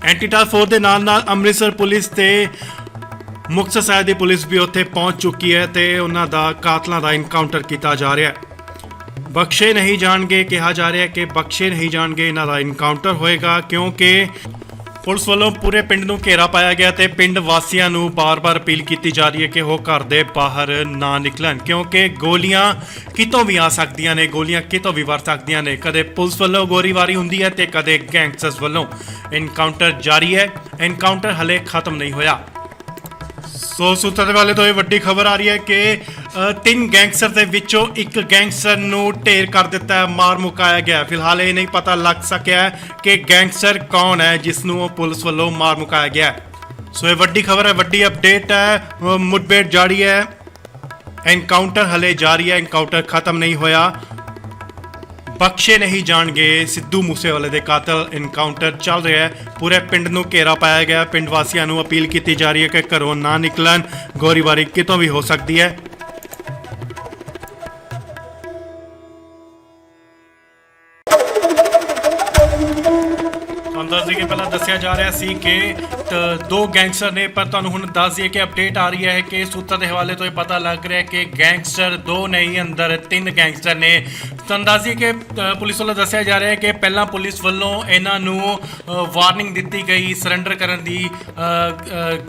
ਐਂਟੀ ਟਾਸਕ ਫੋਰਸ ਦੇ ਨਾਲ ਅੰਮ੍ਰਿਤਸਰ ਪੁਲਿਸ ਤੇ ਮੁਕਤਸਰ ਸਾਹਿਬ ਦੀ ਪੁਲਿਸ ਵੀ ਉੱਥੇ ਪਹੁੰਚ ਚੁੱਕੀ ਹੈ ਤੇ ਉਹਨਾਂ ਦਾ ਕਾਤਲਾਂ ਦਾ ਐਨਕਾਊਂਟਰ ਕੀਤਾ ਜਾ ਰਿਹਾ ਹੈ। ਬਖਸ਼ੇ ਨਹੀਂ ਜਾਣਗੇ, ਕਿਹਾ ਜਾ ਰਿਹਾ ਕਿ ਬਖਸ਼ੇ ਨਹੀਂ ਜਾਣਗੇ, ਇਹਨਾਂ ਦਾ ਐਨਕਾਊਂਟਰ ਹੋਏਗਾ, ਕਿਉਂਕਿ ਪੁਲਿਸ ਵੱਲੋਂ ਪੂਰੇ ਪਿੰਡ ਨੂੰ ਘੇਰਾ ਪਾਇਆ ਗਿਆ ਤੇ ਪਿੰਡ ਵਾਸੀਆਂ ਨੂੰ ਬਾਰ-ਬਾਰ ਅਪੀਲ ਕੀਤੀ ਜਾ ਰਹੀ ਹੈ ਕਿ ਉਹ ਘਰ ਦੇ ਬਾਹਰ ਨਾ ਨਿਕਲਣ, ਕਿਉਂਕਿ ਗੋਲੀਆਂ ਕਿਤੋਂ ਵੀ ਆ ਸਕਦੀਆਂ ਨੇ, ਗੋਲੀਆਂ ਕਿਤੋਂ ਵੀ ਵਰ ਸਕਦੀਆਂ ਨੇ। ਕਦੇ ਪੁਲਿਸ ਵੱਲੋਂ ਗੋਲੀਬਾਰੀ ਹੁੰਦੀ ਹੈ ਤੇ ਕਦੇ ਗੈਂਗਸਟਰਸ ਵੱਲੋਂ। ਐਨਕਾਊਂਟਰ ਜਾਰੀ ਹੈ, ਐਨਕਾਊਂਟਰ ਹਲੇ ਖਤਮ ਨਹੀਂ ਹੋਇਆ। ਸੋ ਸੂਤਰਾਂ ਦੇ ਵਾਲੇ ਤੋਂ ਇਹ ਵੱਡੀ ਖਬਰ ਆ ਰਹੀ ਹੈ ਕਿ ਤਿੰਨ ਗੈਂਗਸਟਰ ਦੇ ਵਿੱਚੋਂ ਇੱਕ ਗੈਂਗਸਟਰ ਨੂੰ ਢੇਰ ਕਰ ਦਿੱਤਾ ਹੈ, ਮਾਰ ਮੁਕਾਇਆ ਗਿਆ ਹੈ। ਫਿਲਹਾਲ ਇਹ ਨਹੀਂ ਪਤਾ ਲੱਗ ਸਕਿਆ ਹੈ ਕਿ ਗੈਂਗਸਟਰ ਕੌਣ ਹੈ ਜਿਸ ਨੂੰ ਪੁਲਿਸ ਵੱਲੋਂ ਮਾਰ ਮੁਕਾਇਆ ਗਿਆ ਹੈ। ਸੋ ਇਹ ਵੱਡੀ ਖਬਰ ਹੈ, ਵੱਡੀ ਅਪਡੇਟ ਹੈ। ਮੁठਭੇੜ ਜਾਰੀ ਹੈ, ਐਨਕਾਊਂਟਰ ਹਲੇ ਜਾਰੀ ਹੈ, ਐਨਕਾਊਂਟਰ ਖਤਮ ਨਹੀਂ ਹੋਇਆ। ਬਖਸ਼ੇ ਨਹੀਂ ਜਾਣਗੇ ਸਿੱਧੂ ਮੂਸੇਵਾਲੇ ਦੇ ਕਾਤਲ। ਐਨਕਾਊਂਟਰ ਚੱਲ ਰਿਹਾ ਹੈ, ਪੂਰੇ ਪਿੰਡ ਨੂੰ ਘੇਰਾ ਪਾਇਆ ਗਿਆ। ਪਿੰਡ ਵਾਸੀਆਂ ਨੂੰ ਅਪੀਲ ਕੀਤੀ ਜਾ ਰਹੀ ਹੈ ਕਿ ਘਰੋਂ ਨਾ ਨਿਕਲਣ, ਗੋਲੀਬਾਰੀ ਕਿਤੋਂ ਵੀ ਹੋ ਸਕਦੀ ਹੈ। ਪਹਿਲਾਂ ਦੱਸਿਆ ਜਾ ਰਿਹਾ ਸੀ ਕਿ ਦੋ ਗੈਂਗਸਟਰ ਨੇ, ਪਰ ਤੁਹਾਨੂੰ ਹੁਣ ਦੱਸ ਦਈਏ ਕਿ ਅਪਡੇਟ ਆ ਰਹੀ ਹੈ ਕਿ ਸੂਤਰ ਦੇ ਹਵਾਲੇ ਤੋਂ ਇਹ ਪਤਾ ਲੱਗ ਰਿਹਾ ਕਿ ਗੈਂਗਸਟਰ ਦੋ ਨਹੀਂ, ਅੰਦਰ ਤਿੰਨ ਗੈਂਗਸਟਰ ਨੇ। ਤੁਹਾਨੂੰ ਦੱਸ ਦਈਏ ਕਿ ਪੁਲਿਸ ਵੱਲੋਂ ਦੱਸਿਆ ਜਾ ਰਿਹਾ ਹੈ ਕਿ ਪਹਿਲਾਂ ਪੁਲਿਸ ਵੱਲੋਂ ਇਹਨਾਂ ਨੂੰ ਵਾਰਨਿੰਗ ਦਿੱਤੀ ਗਈ, ਸਰੈਂਡਰ ਕਰਨ ਦੀ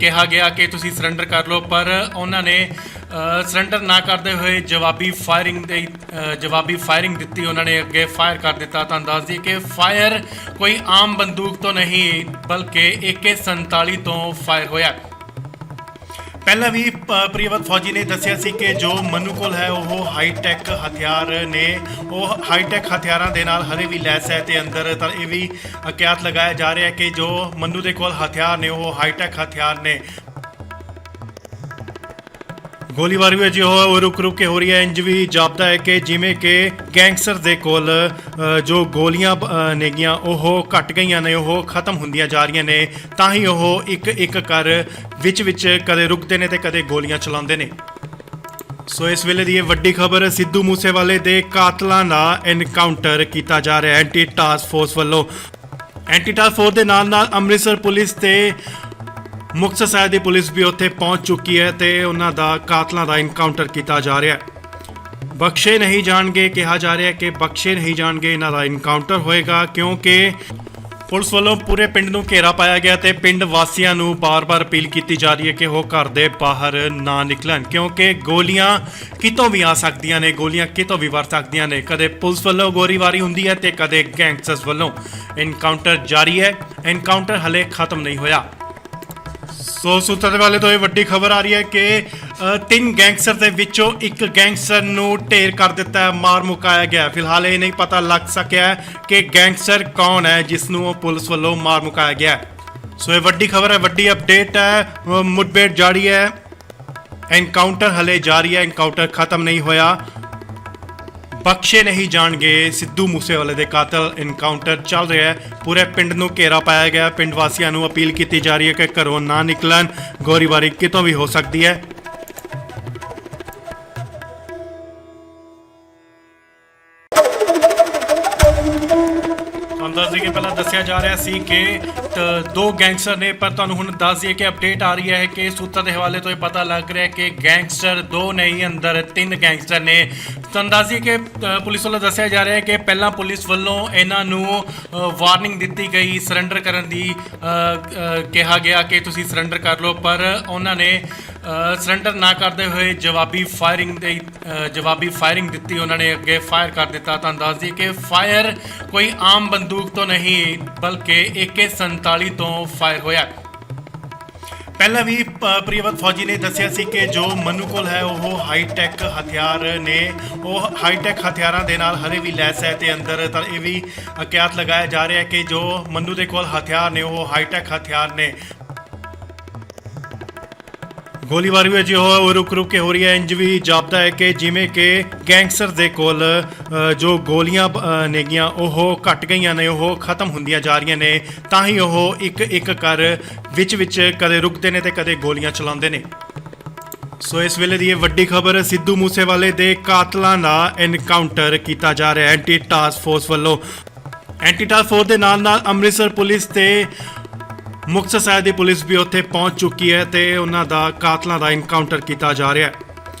ਕਿਹਾ ਗਿਆ ਕਿ ਤੁਸੀਂ ਸਰੈਂਡਰ ਕਰ ਲਓ, ਪਰ ਉਹਨਾਂ ਨੇ ਸਰੈਂਡਰ ਨਾ ਕਰਦੇ ਹੋਏ ਜਵਾਬੀ ਫਾਇਰਿੰਗ ਦਿੱਤੀ। ਉਹਨਾਂ ਨੇ ਅੱਗੇ ਫਾਇਰ ਕਰ ਦਿੱਤਾ। ਤੁਹਾਨੂੰ ਦੱਸ ਦਈਏ ਕਿ ਫਾਇਰ ਕੋਈ ਆਮ ਬੰਦੂਕ ਤੋਂ ਨਹੀਂ ਬਲਕਿ AK-47 ਤੋਂ ਫਾਇਰ ਹੋਇਆ। ਪਹਿਲਾਂ ਵੀ ਪ੍ਰਿਯਵਤ ਫੌਜੀ ਨੇ ਦੱਸਿਆ ਸੀ ਕਿ ਜੋ ਮਨੂ ਕੋਲ ਹੈ ਉਹ ਹਾਈਟੈਕ ਹਥਿਆਰ ਨੇ, ਉਹ ਹਾਈਟੈਕ ਹਥਿਆਰਾਂ ਦੇ ਨਾਲ ਹਰੇ ਵੀ ਲੈਸ ਹੈ ਤੇ ਅੰਦਰ ਤਾਂ ਇਹ ਵੀ ਕਿਆਸ ਲਗਾਇਆ ਜਾ ਰਿਹਾ ਹੈ ਕਿ ਜੋ ਮਨੂ ਦੇ ਕੋਲ ਹਥਿਆਰ ਨੇ ਉਹ ਹਾਈਟੈਕ ਹਥਿਆਰ ਨੇ। ਗੋਲੀਬਾਰੀ ਵਿੱਚ ਉਹ ਰੁਕ ਕੇ ਹੋ ਰਹੀ ਹੈ। ਇੰਜ ਵੀ ਜਾਪਦਾ ਹੈ ਕਿ ਜਿਵੇਂ ਕਿ ਗੈਂਗਸਟਰ ਦੇ ਕੋਲ ਜੋ ਗੋਲੀਆਂ ਨੇਗੀਆਂ ਉਹ ਘਟ ਗਈਆਂ ਨੇ, ਉਹ ਖਤਮ ਹੁੰਦੀਆਂ ਜਾ ਰਹੀਆਂ ਨੇ। ਤਾਂ ਹੀ ਉਹ ਇੱਕ ਕਰ ਵਿੱਚ ਕਦੇ ਰੁਕਦੇ ਨੇ ਤੇ ਕਦੇ ਗੋਲੀਆਂ ਚਲਾਉਂਦੇ ਨੇ। ਸੋ ਇਸ ਵੇਲੇ ਦੀ ਇਹ ਵੱਡੀ ਖਬਰ, ਸਿੱਧੂ ਮੂਸੇਵਾਲੇ ਦੇ ਕਾਤਲਾਂ ਦਾ ਐਨਕਾਊਂਟਰ ਕੀਤਾ ਜਾ ਰਿਹਾ ਐਂਟੀ ਟਾਸਕ ਫੋਰਸ ਵੱਲੋਂ। ਐਂਟੀ ਟਾਸਕ ਫੋਰਸ ਦੇ ਨਾਲ ਅੰਮ੍ਰਿਤਸਰ ਪੁਲਿਸ ਤੇ ਮੁਕਤਸਰ ਸਾਹਿਬ ਦੀ ਪੁਲਿਸ ਵੀ ਉੱਥੇ ਪਹੁੰਚ ਚੁੱਕੀ ਹੈ ਤੇ ਉਹਨਾਂ ਦਾ ਕਾਤਲਾਂ ਦਾ ਐਨਕਾਊਂਟਰ ਕੀਤਾ ਜਾ ਰਿਹਾ ਹੈ। ਬਖਸ਼ੇ ਨਹੀਂ ਜਾਣਗੇ, ਕਿਹਾ ਜਾ ਰਿਹਾ ਕਿ ਬਖਸ਼ੇ ਨਹੀਂ ਜਾਣਗੇ, ਇਹਨਾਂ ਦਾ ਐਨਕਾਊਂਟਰ ਹੋਏਗਾ, ਕਿਉਂਕਿ ਪੁਲਿਸ ਵੱਲੋਂ ਪੂਰੇ ਪਿੰਡ ਨੂੰ ਘੇਰਾ ਪਾਇਆ ਗਿਆ ਤੇ ਪਿੰਡ ਵਾਸੀਆਂ ਨੂੰ ਬਾਰ-ਬਾਰ ਅਪੀਲ ਕੀਤੀ ਜਾ ਰਹੀ ਹੈ ਕਿ ਉਹ ਘਰ ਦੇ ਬਾਹਰ ਨਾ ਨਿਕਲਣ, ਕਿਉਂਕਿ ਗੋਲੀਆਂ ਕਿਤੋਂ ਵੀ ਆ ਸਕਦੀਆਂ ਨੇ, ਗੋਲੀਆਂ ਕਿਤੋਂ ਵੀ ਵਰ ਸਕਦੀਆਂ ਨੇ। ਕਦੇ ਪੁਲਿਸ ਵੱਲੋਂ ਗੋਲੀਬਾਰੀ ਹੁੰਦੀ ਹੈ ਤੇ ਕਦੇ ਗੈਂਗਸਟਰਸ ਵੱਲੋਂ। ਐਨਕਾਊਂਟਰ ਜਾਰੀ ਹੈ, ਐਨਕਾਊਂਟਰ ਹਲੇ ਖਤਮ ਨਹੀਂ ਹੋਇਆ। ਸੋ ਸੂਤਰ ਦੇ ਵਾਲੇ ਤੋਂ ਇਹ ਵੱਡੀ ਖਬਰ ਆ ਰਹੀ ਹੈ ਕਿ ਤਿੰਨ ਗੈਂਗਸਟਰ ਦੇ ਵਿੱਚੋਂ ਇੱਕ ਗੈਂਗਸਟਰ ਨੂੰ ਢੇਰ ਕਰ ਦਿੱਤਾ ਹੈ, ਮਾਰ ਮੁਕਾਇਆ ਗਿਆ। ਫਿਲਹਾਲ ਇਹ ਨਹੀਂ ਪਤਾ ਲੱਗ ਸਕਿਆ ਕਿ ਗੈਂਗਸਟਰ ਕੌਣ ਹੈ ਜਿਸ ਨੂੰ ਪੁਲਿਸ ਵੱਲੋਂ ਮਾਰ ਮੁਕਾਇਆ ਗਿਆ। ਸੋ ਇਹ ਵੱਡੀ ਖਬਰ ਹੈ, ਵੱਡੀ ਅਪਡੇਟ ਹੈ। ਮੁਠਭੇੜ ਜਾਰੀ ਹੈ, ਐਨਕਾਊਂਟਰ ਹਲੇ ਜਾਰੀ ਹੈ, ਐਨਕਾਊਂਟਰ ਖਤਮ ਨਹੀਂ ਹੋਇਆ। ਬਖਸ਼ੇ ਨਹੀਂ ਜਾਣਗੇ ਸਿੱਧੂ ਮੂਸੇਵਾਲੇ ਦੇ ਕਾਤਲ। ਐਨਕਾਊਂਟਰ ਚੱਲ ਰਿਹਾ ਹੈ, ਪੂਰੇ ਪਿੰਡ ਨੂੰ ਘੇਰਾ ਪਾਇਆ ਗਿਆ। ਪਿੰਡ ਵਾਸੀਆਂ ਨੂੰ ਅਪੀਲ ਕੀਤੀ ਜਾ ਰਹੀ ਹੈ ਕਿ ਘਰੋਂ ਨਾ ਨਿਕਲਣ, ਗੋਲੀਬਾਰੀ ਕਿਤੋਂ ਵੀ ਹੋ ਸਕਦੀ ਹੈ। ਦੱਸ ਦਈਏ ਕਿ ਪਹਿਲਾਂ ਦੱਸਿਆ ਜਾ ਰਿਹਾ ਸੀ ਕਿ ਦੋ ਗੈਂਗਸਟਰ ਨੇ, ਪਰ ਤੁਹਾਨੂੰ ਹੁਣ ਦੱਸ ਦਈਏ ਕਿ ਅਪਡੇਟ ਆ ਰਹੀ ਹੈ ਕਿ ਸੂਤਰ ਦੇ ਹਵਾਲੇ ਤੋਂ ਇਹ ਪਤਾ ਲੱਗ ਰਿਹਾ ਕਿ ਗੈਂਗਸਟਰ ਦੋ ਨਹੀਂ, ਅੰਦਰ ਤਿੰਨ ਗੈਂਗਸਟਰ ਨੇ। ਤੁਹਾਨੂੰ ਦੱਸ ਦਈਏ ਕਿ ਪੁਲਿਸ ਵੱਲੋਂ ਦੱਸਿਆ ਜਾ ਰਿਹਾ ਹੈ ਕਿ ਪਹਿਲਾਂ ਪੁਲਿਸ ਵੱਲੋਂ ਇਹਨਾਂ ਨੂੰ ਵਾਰਨਿੰਗ ਦਿੱਤੀ ਗਈ, ਸਰੈਂਡਰ ਕਰਨ ਦੀ ਕਿਹਾ ਗਿਆ ਕਿ ਤੁਸੀਂ ਸਰੈਂਡਰ ਕਰ ਲਓ, ਪਰ ਉਹਨਾਂ ਨੇ ਸਰੈਂਡਰ ਨਾ ਕਰਦੇ ਹੋਏ ਜਵਾਬੀ ਫਾਇਰਿੰਗ ਦਿੱਤੀ। ਉਹਨਾਂ ਨੇ ਅੱਗੇ ਫਾਇਰ ਕਰ ਦਿੱਤਾ। ਤੁਹਾਨੂੰ ਦੱਸ ਦਈਏ ਕਿ ਫਾਇਰ ਕੋਈ ਆਮ ਬੰਦੂਕ ਤੋਂ ਨਹੀਂ ਬਲਕਿ AK-47 ਤੋਂ ਫਾਇਰ ਹੋਇਆ। ਪਹਿਲਾਂ ਵੀ ਪ੍ਰਿਯਵਤ ਫੌਜੀ ਨੇ ਦੱਸਿਆ ਸੀ ਕਿ ਜੋ ਮਨੂ ਕੋਲ ਹੈ ਉਹ ਹਾਈਟੈਕ ਹਥਿਆਰ ਨੇ, ਉਹ ਹਾਈਟੈਕ ਹਥਿਆਰਾਂ ਦੇ ਨਾਲ ਹਰੇ ਵੀ ਲੈਸ ਹੈ ਤੇ ਅੰਦਰ ਤਾਂ ਇਹ ਵੀ ਕਿਆਸ ਲਗਾਇਆ ਜਾ ਰਿਹਾ ਹੈ ਕਿ ਜੋ ਮਨੂ ਦੇ ਕੋਲ ਹਥਿਆਰ ਨੇ ਉਹ ਹਾਈਟੈਕ ਹਥਿਆਰ ਨੇ। ਗੋਲੀਬਾਰੀ ਵਿੱਚ ਉਹ ਰੁਕ ਕੇ ਹੋ ਰਹੀ ਹੈ। ਇੰਜ ਵੀ ਜਾਪਦਾ ਹੈ ਕਿ ਜਿਵੇਂ ਕਿ ਗੈਂਗਸਟਰ ਦੇ ਕੋਲ ਜੋ ਗੋਲੀਆਂ ਨੇਗੀਆਂ ਉਹ ਘਟ ਗਈਆਂ ਨੇ, ਉਹ ਖਤਮ ਹੁੰਦੀਆਂ ਜਾ ਰਹੀਆਂ ਨੇ। ਤਾਂ ਹੀ ਉਹ ਇੱਕ ਕਰ ਵਿੱਚ ਕਦੇ ਰੁਕਦੇ ਨੇ ਤੇ ਕਦੇ ਗੋਲੀਆਂ ਚਲਾਉਂਦੇ ਨੇ। ਸੋ ਇਸ ਵੇਲੇ ਦੀ ਇਹ ਵੱਡੀ ਖਬਰ, ਸਿੱਧੂ ਮੂਸੇਵਾਲੇ ਦੇ ਕਾਤਲਾਂ ਦਾ ਐਨਕਾਊਂਟਰ ਕੀਤਾ ਜਾ ਰਿਹਾ ਐਂਟੀ ਟਾਸਕ ਫੋਰਸ ਵੱਲੋਂ। ਐਂਟੀ ਟਾਸਕ ਫੋਰਸ ਦੇ ਨਾਲ ਅੰਮ੍ਰਿਤਸਰ ਪੁਲਿਸ ਤੇ ਮੁਕਤਸਰ ਸਾਹਿਬ ਦੀ ਪੁਲਿਸ ਵੀ ਉੱਥੇ ਪਹੁੰਚ ਚੁੱਕੀ ਹੈ ਤੇ ਉਹਨਾਂ ਦਾ ਕਾਤਲਾਂ ਦਾ ਐਨਕਾਊਂਟਰ ਕੀਤਾ ਜਾ ਰਿਹਾ ਹੈ।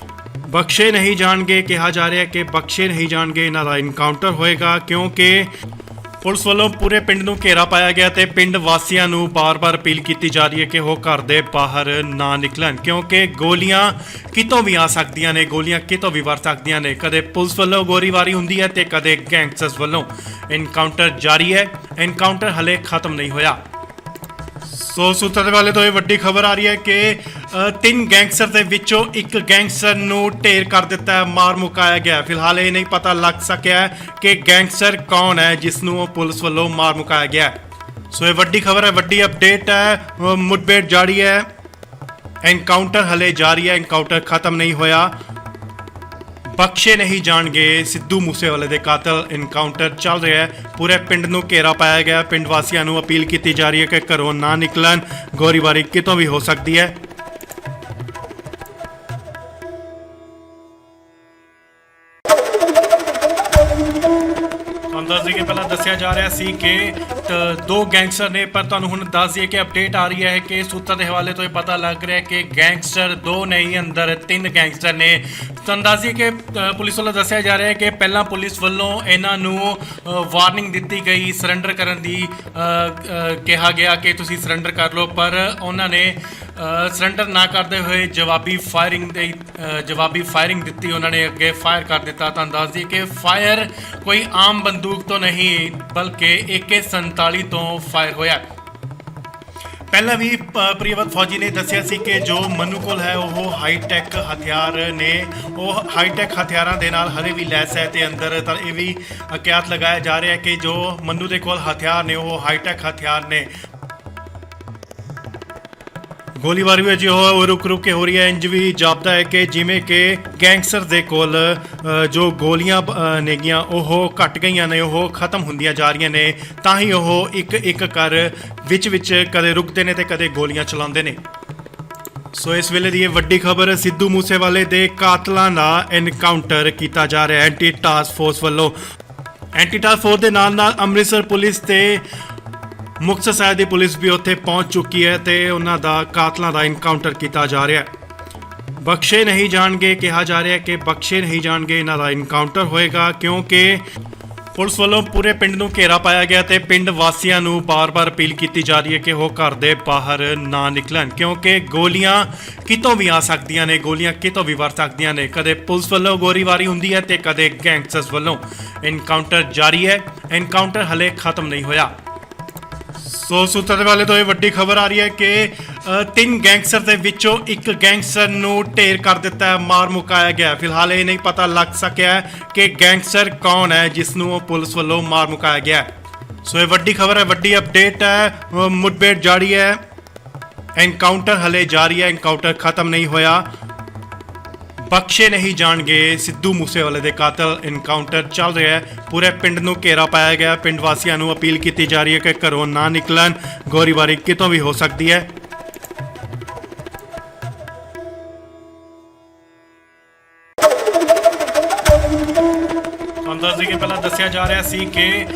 ਬਖਸ਼ੇ ਨਹੀਂ ਜਾਣਗੇ, ਕਿਹਾ ਜਾ ਰਿਹਾ ਕਿ ਬਖਸ਼ੇ ਨਹੀਂ ਜਾਣਗੇ, ਇਹਨਾਂ ਦਾ ਐਨਕਾਊਂਟਰ ਹੋਏਗਾ, ਕਿਉਂਕਿ ਪੁਲਿਸ ਵੱਲੋਂ ਪੂਰੇ ਪਿੰਡ ਨੂੰ ਘੇਰਾ ਪਾਇਆ ਗਿਆ ਤੇ ਪਿੰਡ ਵਾਸੀਆਂ ਨੂੰ ਬਾਰ-ਬਾਰ ਅਪੀਲ ਕੀਤੀ ਜਾ ਰਹੀ ਹੈ ਕਿ ਉਹ ਘਰ ਦੇ ਬਾਹਰ ਨਾ ਨਿਕਲਣ, ਕਿਉਂਕਿ ਗੋਲੀਆਂ ਕਿਤੋਂ ਵੀ ਆ ਸਕਦੀਆਂ ਨੇ, ਗੋਲੀਆਂ ਕਿਤੋਂ ਵੀ ਵਰ ਸਕਦੀਆਂ ਨੇ। ਕਦੇ ਪੁਲਿਸ ਵੱਲੋਂ ਗੋਲੀਬਾਰੀ ਹੁੰਦੀ ਹੈ ਤੇ ਕਦੇ ਗੈਂਗਸਟਰਸ ਵੱਲੋਂ। ਐਨਕਾਊਂਟਰ ਜਾਰੀ ਹੈ, ਐਨਕਾਊਂਟਰ ਹਲੇ ਖਤਮ ਨਹੀਂ ਹੋਇਆ। ਸੋ ਸੂਤਰ ਦੇ ਵਾਲੇ ਤੋਂ ਇਹ ਵੱਡੀ ਖਬਰ ਆ ਰਹੀ ਹੈ ਕਿ ਤਿੰਨ ਗੈਂਗਸਟਰ ਦੇ ਵਿੱਚੋਂ ਇੱਕ ਗੈਂਗਸਟਰ ਨੂੰ ਢੇਰ ਕਰ ਦਿੱਤਾ ਹੈ, ਮਾਰ ਮੁਕਾਇਆ ਗਿਆ। ਫਿਲਹਾਲ ਇਹ ਨਹੀਂ ਪਤਾ ਲੱਗ ਸਕਿਆ ਕਿ ਗੈਂਗਸਟਰ ਕੌਣ ਹੈ ਜਿਸ ਨੂੰ ਪੁਲਿਸ ਵੱਲੋਂ ਮਾਰ ਮੁਕਾਇਆ ਗਿਆ। ਸੋ ਇਹ ਵੱਡੀ ਖਬਰ ਹੈ, ਵੱਡੀ ਅਪਡੇਟ ਹੈ। ਮੁठਭੇੜ ਜਾਰੀ ਹੈ, ਐਨਕਾਊਂਟਰ ਹਲੇ ਜਾਰੀ ਹੈ, ਐਨਕਾਊਂਟਰ ਖਤਮ ਨਹੀਂ ਹੋਇਆ। ਬਖਸ਼ੇ ਨਹੀਂ ਜਾਣਗੇ ਸਿੱਧੂ ਮੂਸੇਵਾਲੇ ਦੇ ਕਾਤਲ। ਐਨਕਾਊਂਟਰ ਚੱਲ ਰਿਹਾ ਹੈ, ਪੂਰੇ ਪਿੰਡ ਨੂੰ ਘੇਰਾ ਪਾਇਆ ਗਿਆ। ਪਿੰਡ ਵਾਸੀਆਂ ਨੂੰ ਅਪੀਲ ਕੀਤੀ ਜਾ ਰਹੀ ਹੈ ਕਿ ਘਰੋਂ ਨਾ ਨਿਕਲਣ, ਗੋਲੀਬਾਰੀ ਕਿਤੋਂ ਵੀ ਹੋ ਸਕਦੀ ਹੈ। ਤੁਹਾਨੂੰ ਦੱਸ ਦਈਏ ਕਿ ਪਹਿਲਾਂ ਦੱਸਿਆ ਜਾ ਰਿਹਾ ਸੀ ਕਿ ਦੋ ਗੈਂਗਸਟਰ ਨੇ, ਪਰ ਤੁਹਾਨੂੰ ਹੁਣ ਦੱਸ ਦਈਏ ਕਿ ਅਪਡੇਟ ਆ ਰਹੀ ਹੈ ਕਿ ਸੂਤਰ ਦੇ ਹਵਾਲੇ ਤੋਂ ਇਹ ਪਤਾ ਲੱਗ ਰਿਹਾ ਕਿ ਗੈਂਗਸਟਰ ਦੋ ਨਹੀਂ, ਅੰਦਰ ਤਿੰਨ ਗੈਂਗਸਟਰ ਨੇ। ਤੁਹਾਨੂੰ ਦੱਸ ਦਈਏ ਕਿ ਪੁਲਿਸ ਵੱਲੋਂ ਦੱਸਿਆ ਜਾ ਰਿਹਾ ਹੈ ਕਿ ਪਹਿਲਾਂ ਪੁਲਿਸ ਵੱਲੋਂ ਇਹਨਾਂ ਨੂੰ ਵਾਰਨਿੰਗ ਦਿੱਤੀ ਗਈ, ਸਰੈਂਡਰ ਕਰਨ ਦੀ ਕਿਹਾ ਗਿਆ ਕਿ ਤੁਸੀਂ ਸਰੈਂਡਰ ਕਰ ਲਓ, ਪਰ ਉਹਨਾਂ ਨੇ ਸਰੈਂਡਰ ਨਾ ਕਰਦੇ ਹੋਏ ਜਵਾਬੀ ਫਾਇਰਿੰਗ ਦਿੱਤੀ। ਉਹਨਾਂ ਨੇ ਅੱਗੇ ਫਾਇਰ ਕਰ ਦਿੱਤਾ। ਤੁਹਾਨੂੰ ਦੱਸ ਦਈਏ ਕਿ ਫਾਇਰ ਕੋਈ ਆਮ ਬੰਦੂਕ ਤੋਂ ਨਹੀਂ ਬਲਕਿ AK-47 ਤੋਂ ਫਾਇਰ ਹੋਇਆ। ਪਹਿਲਾਂ ਵੀ ਪ੍ਰਿਯਵਤ ਫੌਜੀ ਨੇ ਦੱਸਿਆ ਸੀ ਕਿ ਜੋ ਮਨੂ ਕੋਲ ਹੈ ਉਹ ਹਾਈਟੈਕ ਹਥਿਆਰ ਨੇ, ਉਹ ਹਾਈਟੈਕ ਹਥਿਆਰਾਂ ਦੇ ਨਾਲ ਹਲੇ ਵੀ ਲੈਸ ਹੈ ਤੇ ਅੰਦਰ ਤਾਂ ਇਹ ਵੀ ਅਕਿਆਤ ਲਗਾਇਆ ਜਾ ਰਿਹਾ ਕਿ ਜੋ ਮਨੂ ਦੇ ਕੋਲ ਹਥਿਆਰ ਨੇ ਉਹ ਹਾਈਟੈਕ ਹਥਿਆਰ ਨੇ। ਗੋਲੀਬਾਰੀ ਵੀ ਅਜੇ ਰੁਕ ਕੇ ਹੋ ਰਹੀ ਹੈ। ਇੰਜ ਵੀ ਜਾਪਦਾ ਹੈ ਕਿ ਜਿਵੇਂ ਕਿ ਗੈਂਗਸਟਰ ਦੇ ਕੋਲ ਜੋ ਗੋਲੀਆਂ ਨੇਗੀਆਂ ਉਹ ਘਟ ਗਈਆਂ ਨੇ, ਉਹ ਖਤਮ ਹੁੰਦੀਆਂ ਜਾ ਰਹੀਆਂ ਨੇ। ਤਾਂ ਹੀ ਉਹ ਇੱਕ ਕਰ ਵਿੱਚ ਕਦੇ ਰੁਕਦੇ ਨੇ ਤੇ ਕਦੇ ਗੋਲੀਆਂ ਚਲਾਉਂਦੇ ਨੇ। ਸੋ ਇਸ ਵੇਲੇ ਦੀ ਇਹ ਵੱਡੀ ਖਬਰ, ਸਿੱਧੂ ਮੂਸੇਵਾਲੇ ਦੇ ਕਾਤਲਾਂ ਦਾ ਐਨਕਾਊਂਟਰ ਕੀਤਾ ਜਾ ਰਿਹਾ ਐਂਟੀ ਟਾਸਕ ਫੋਰਸ ਵੱਲੋਂ। ਐਂਟੀ ਟਾਸਕ ਫੋਰਸ ਦੇ ਨਾਲ ਅੰਮ੍ਰਿਤਸਰ ਪੁਲਿਸ ਤੇ ਮੁਕਤਸਰ ਸਾਹਿਬ ਦੀ ਪੁਲਿਸ ਵੀ ਉੱਥੇ ਪਹੁੰਚ ਚੁੱਕੀ ਹੈ ਤੇ ਉਹਨਾਂ ਦਾ ਕਾਤਲਾਂ ਦਾ ਐਨਕਾਊਂਟਰ ਕੀਤਾ ਜਾ ਰਿਹਾ ਹੈ। ਬਖਸ਼ੇ ਨਹੀਂ ਜਾਣਗੇ, ਕਿਹਾ ਜਾ ਰਿਹਾ ਕਿ ਬਖਸ਼ੇ ਨਹੀਂ ਜਾਣਗੇ, ਇਹਨਾਂ ਦਾ ਐਨਕਾਊਂਟਰ ਹੋਏਗਾ ਕਿਉਂਕਿ ਪੁਲਿਸ ਵੱਲੋਂ ਪੂਰੇ ਪਿੰਡ ਨੂੰ ਘੇਰਾ ਪਾਇਆ ਗਿਆ ਤੇ ਪਿੰਡ ਵਾਸੀਆਂ ਨੂੰ ਬਾਰ-ਬਾਰ ਅਪੀਲ ਕੀਤੀ ਜਾ ਰਹੀ ਹੈ ਕਿ ਉਹ ਘਰ ਦੇ ਬਾਹਰ ਨਾ ਨਿਕਲਣ ਕਿਉਂਕਿ ਗੋਲੀਆਂ ਕਿਤੋਂ ਵੀ ਆ ਸਕਦੀਆਂ ਨੇ, ਗੋਲੀਆਂ ਕਿਤੋਂ ਵੀ ਵਰ ਸਕਦੀਆਂ ਨੇ। ਕਦੇ ਪੁਲਿਸ ਵੱਲੋਂ ਗੋਲੀਬਾਰੀ ਹੁੰਦੀ ਹੈ ਤੇ ਕਦੇ ਗੈਂਗਸਟਰਸ ਵੱਲੋਂ। ਐਨਕਾਊਂਟਰ ਜਾਰੀ ਹੈ, ਐਨਕਾਊਂਟਰ ਹਲੇ ਖਤਮ ਨਹੀਂ ਹੋਇਆ। ਸੋ ਸੂਤਰ ਦੇ ਵਾਲੇ ਤੋਂ ਇਹ ਵੱਡੀ ਖਬਰ ਆ ਰਹੀ ਹੈ ਕਿ ਤਿੰਨ ਗੈਂਗਸਟਰ ਦੇ ਵਿੱਚੋਂ ਇੱਕ ਗੈਂਗਸਟਰ ਨੂੰ ਢੇਰ ਕਰ ਦਿੱਤਾ ਹੈ, ਮਾਰ ਮੁਕਾਇਆ ਗਿਆ। ਫਿਲਹਾਲ ਇਹ ਨਹੀਂ ਪਤਾ ਲੱਗ ਸਕਿਆ ਕਿ ਗੈਂਗਸਟਰ ਕੌਣ ਹੈ ਜਿਸ ਨੂੰ ਪੁਲਿਸ ਵੱਲੋਂ ਮਾਰ ਮੁਕਾਇਆ ਗਿਆ। ਸੋ ਇਹ ਵੱਡੀ ਖਬਰ ਹੈ, ਵੱਡੀ ਅਪਡੇਟ ਹੈ। ਮੁਠਭੇੜ ਜਾਰੀ ਹੈ, ਐਨਕਾਊਂਟਰ ਹਲੇ ਜਾਰੀ ਹੈ, ਐਨਕਾਊਂਟਰ ਖਤਮ ਨਹੀਂ ਹੋਇਆ। ਬਖਸ਼ੇ ਨਹੀਂ ਜਾਣਗੇ ਸਿੱਧੂ ਮੂਸੇਵਾਲੇ ਦੇ ਕਾਤਲ। ਐਨਕਾਊਂਟਰ ਚੱਲ ਰਿਹਾ ਹੈ, ਪੂਰੇ ਪਿੰਡ ਨੂੰ ਘੇਰਾ ਪਾਇਆ ਗਿਆ। ਪਿੰਡ ਵਾਸੀਆਂ ਨੂੰ ਅਪੀਲ ਕੀਤੀ ਜਾ ਰਹੀ ਹੈ ਕਿ ਘਰੋਂ ਨਾ ਨਿਕਲਣ, ਗੋਲੀਬਾਰੀ ਕਿਤੋਂ ਵੀ ਹੋ ਸਕਦੀ ਹੈ। ਤੁਹਾਨੂੰ ਦੱਸ ਦਈਏ ਕਿ ਪਹਿਲਾਂ ਦੱਸਿਆ ਜਾ ਰਿਹਾ ਸੀ ਕਿ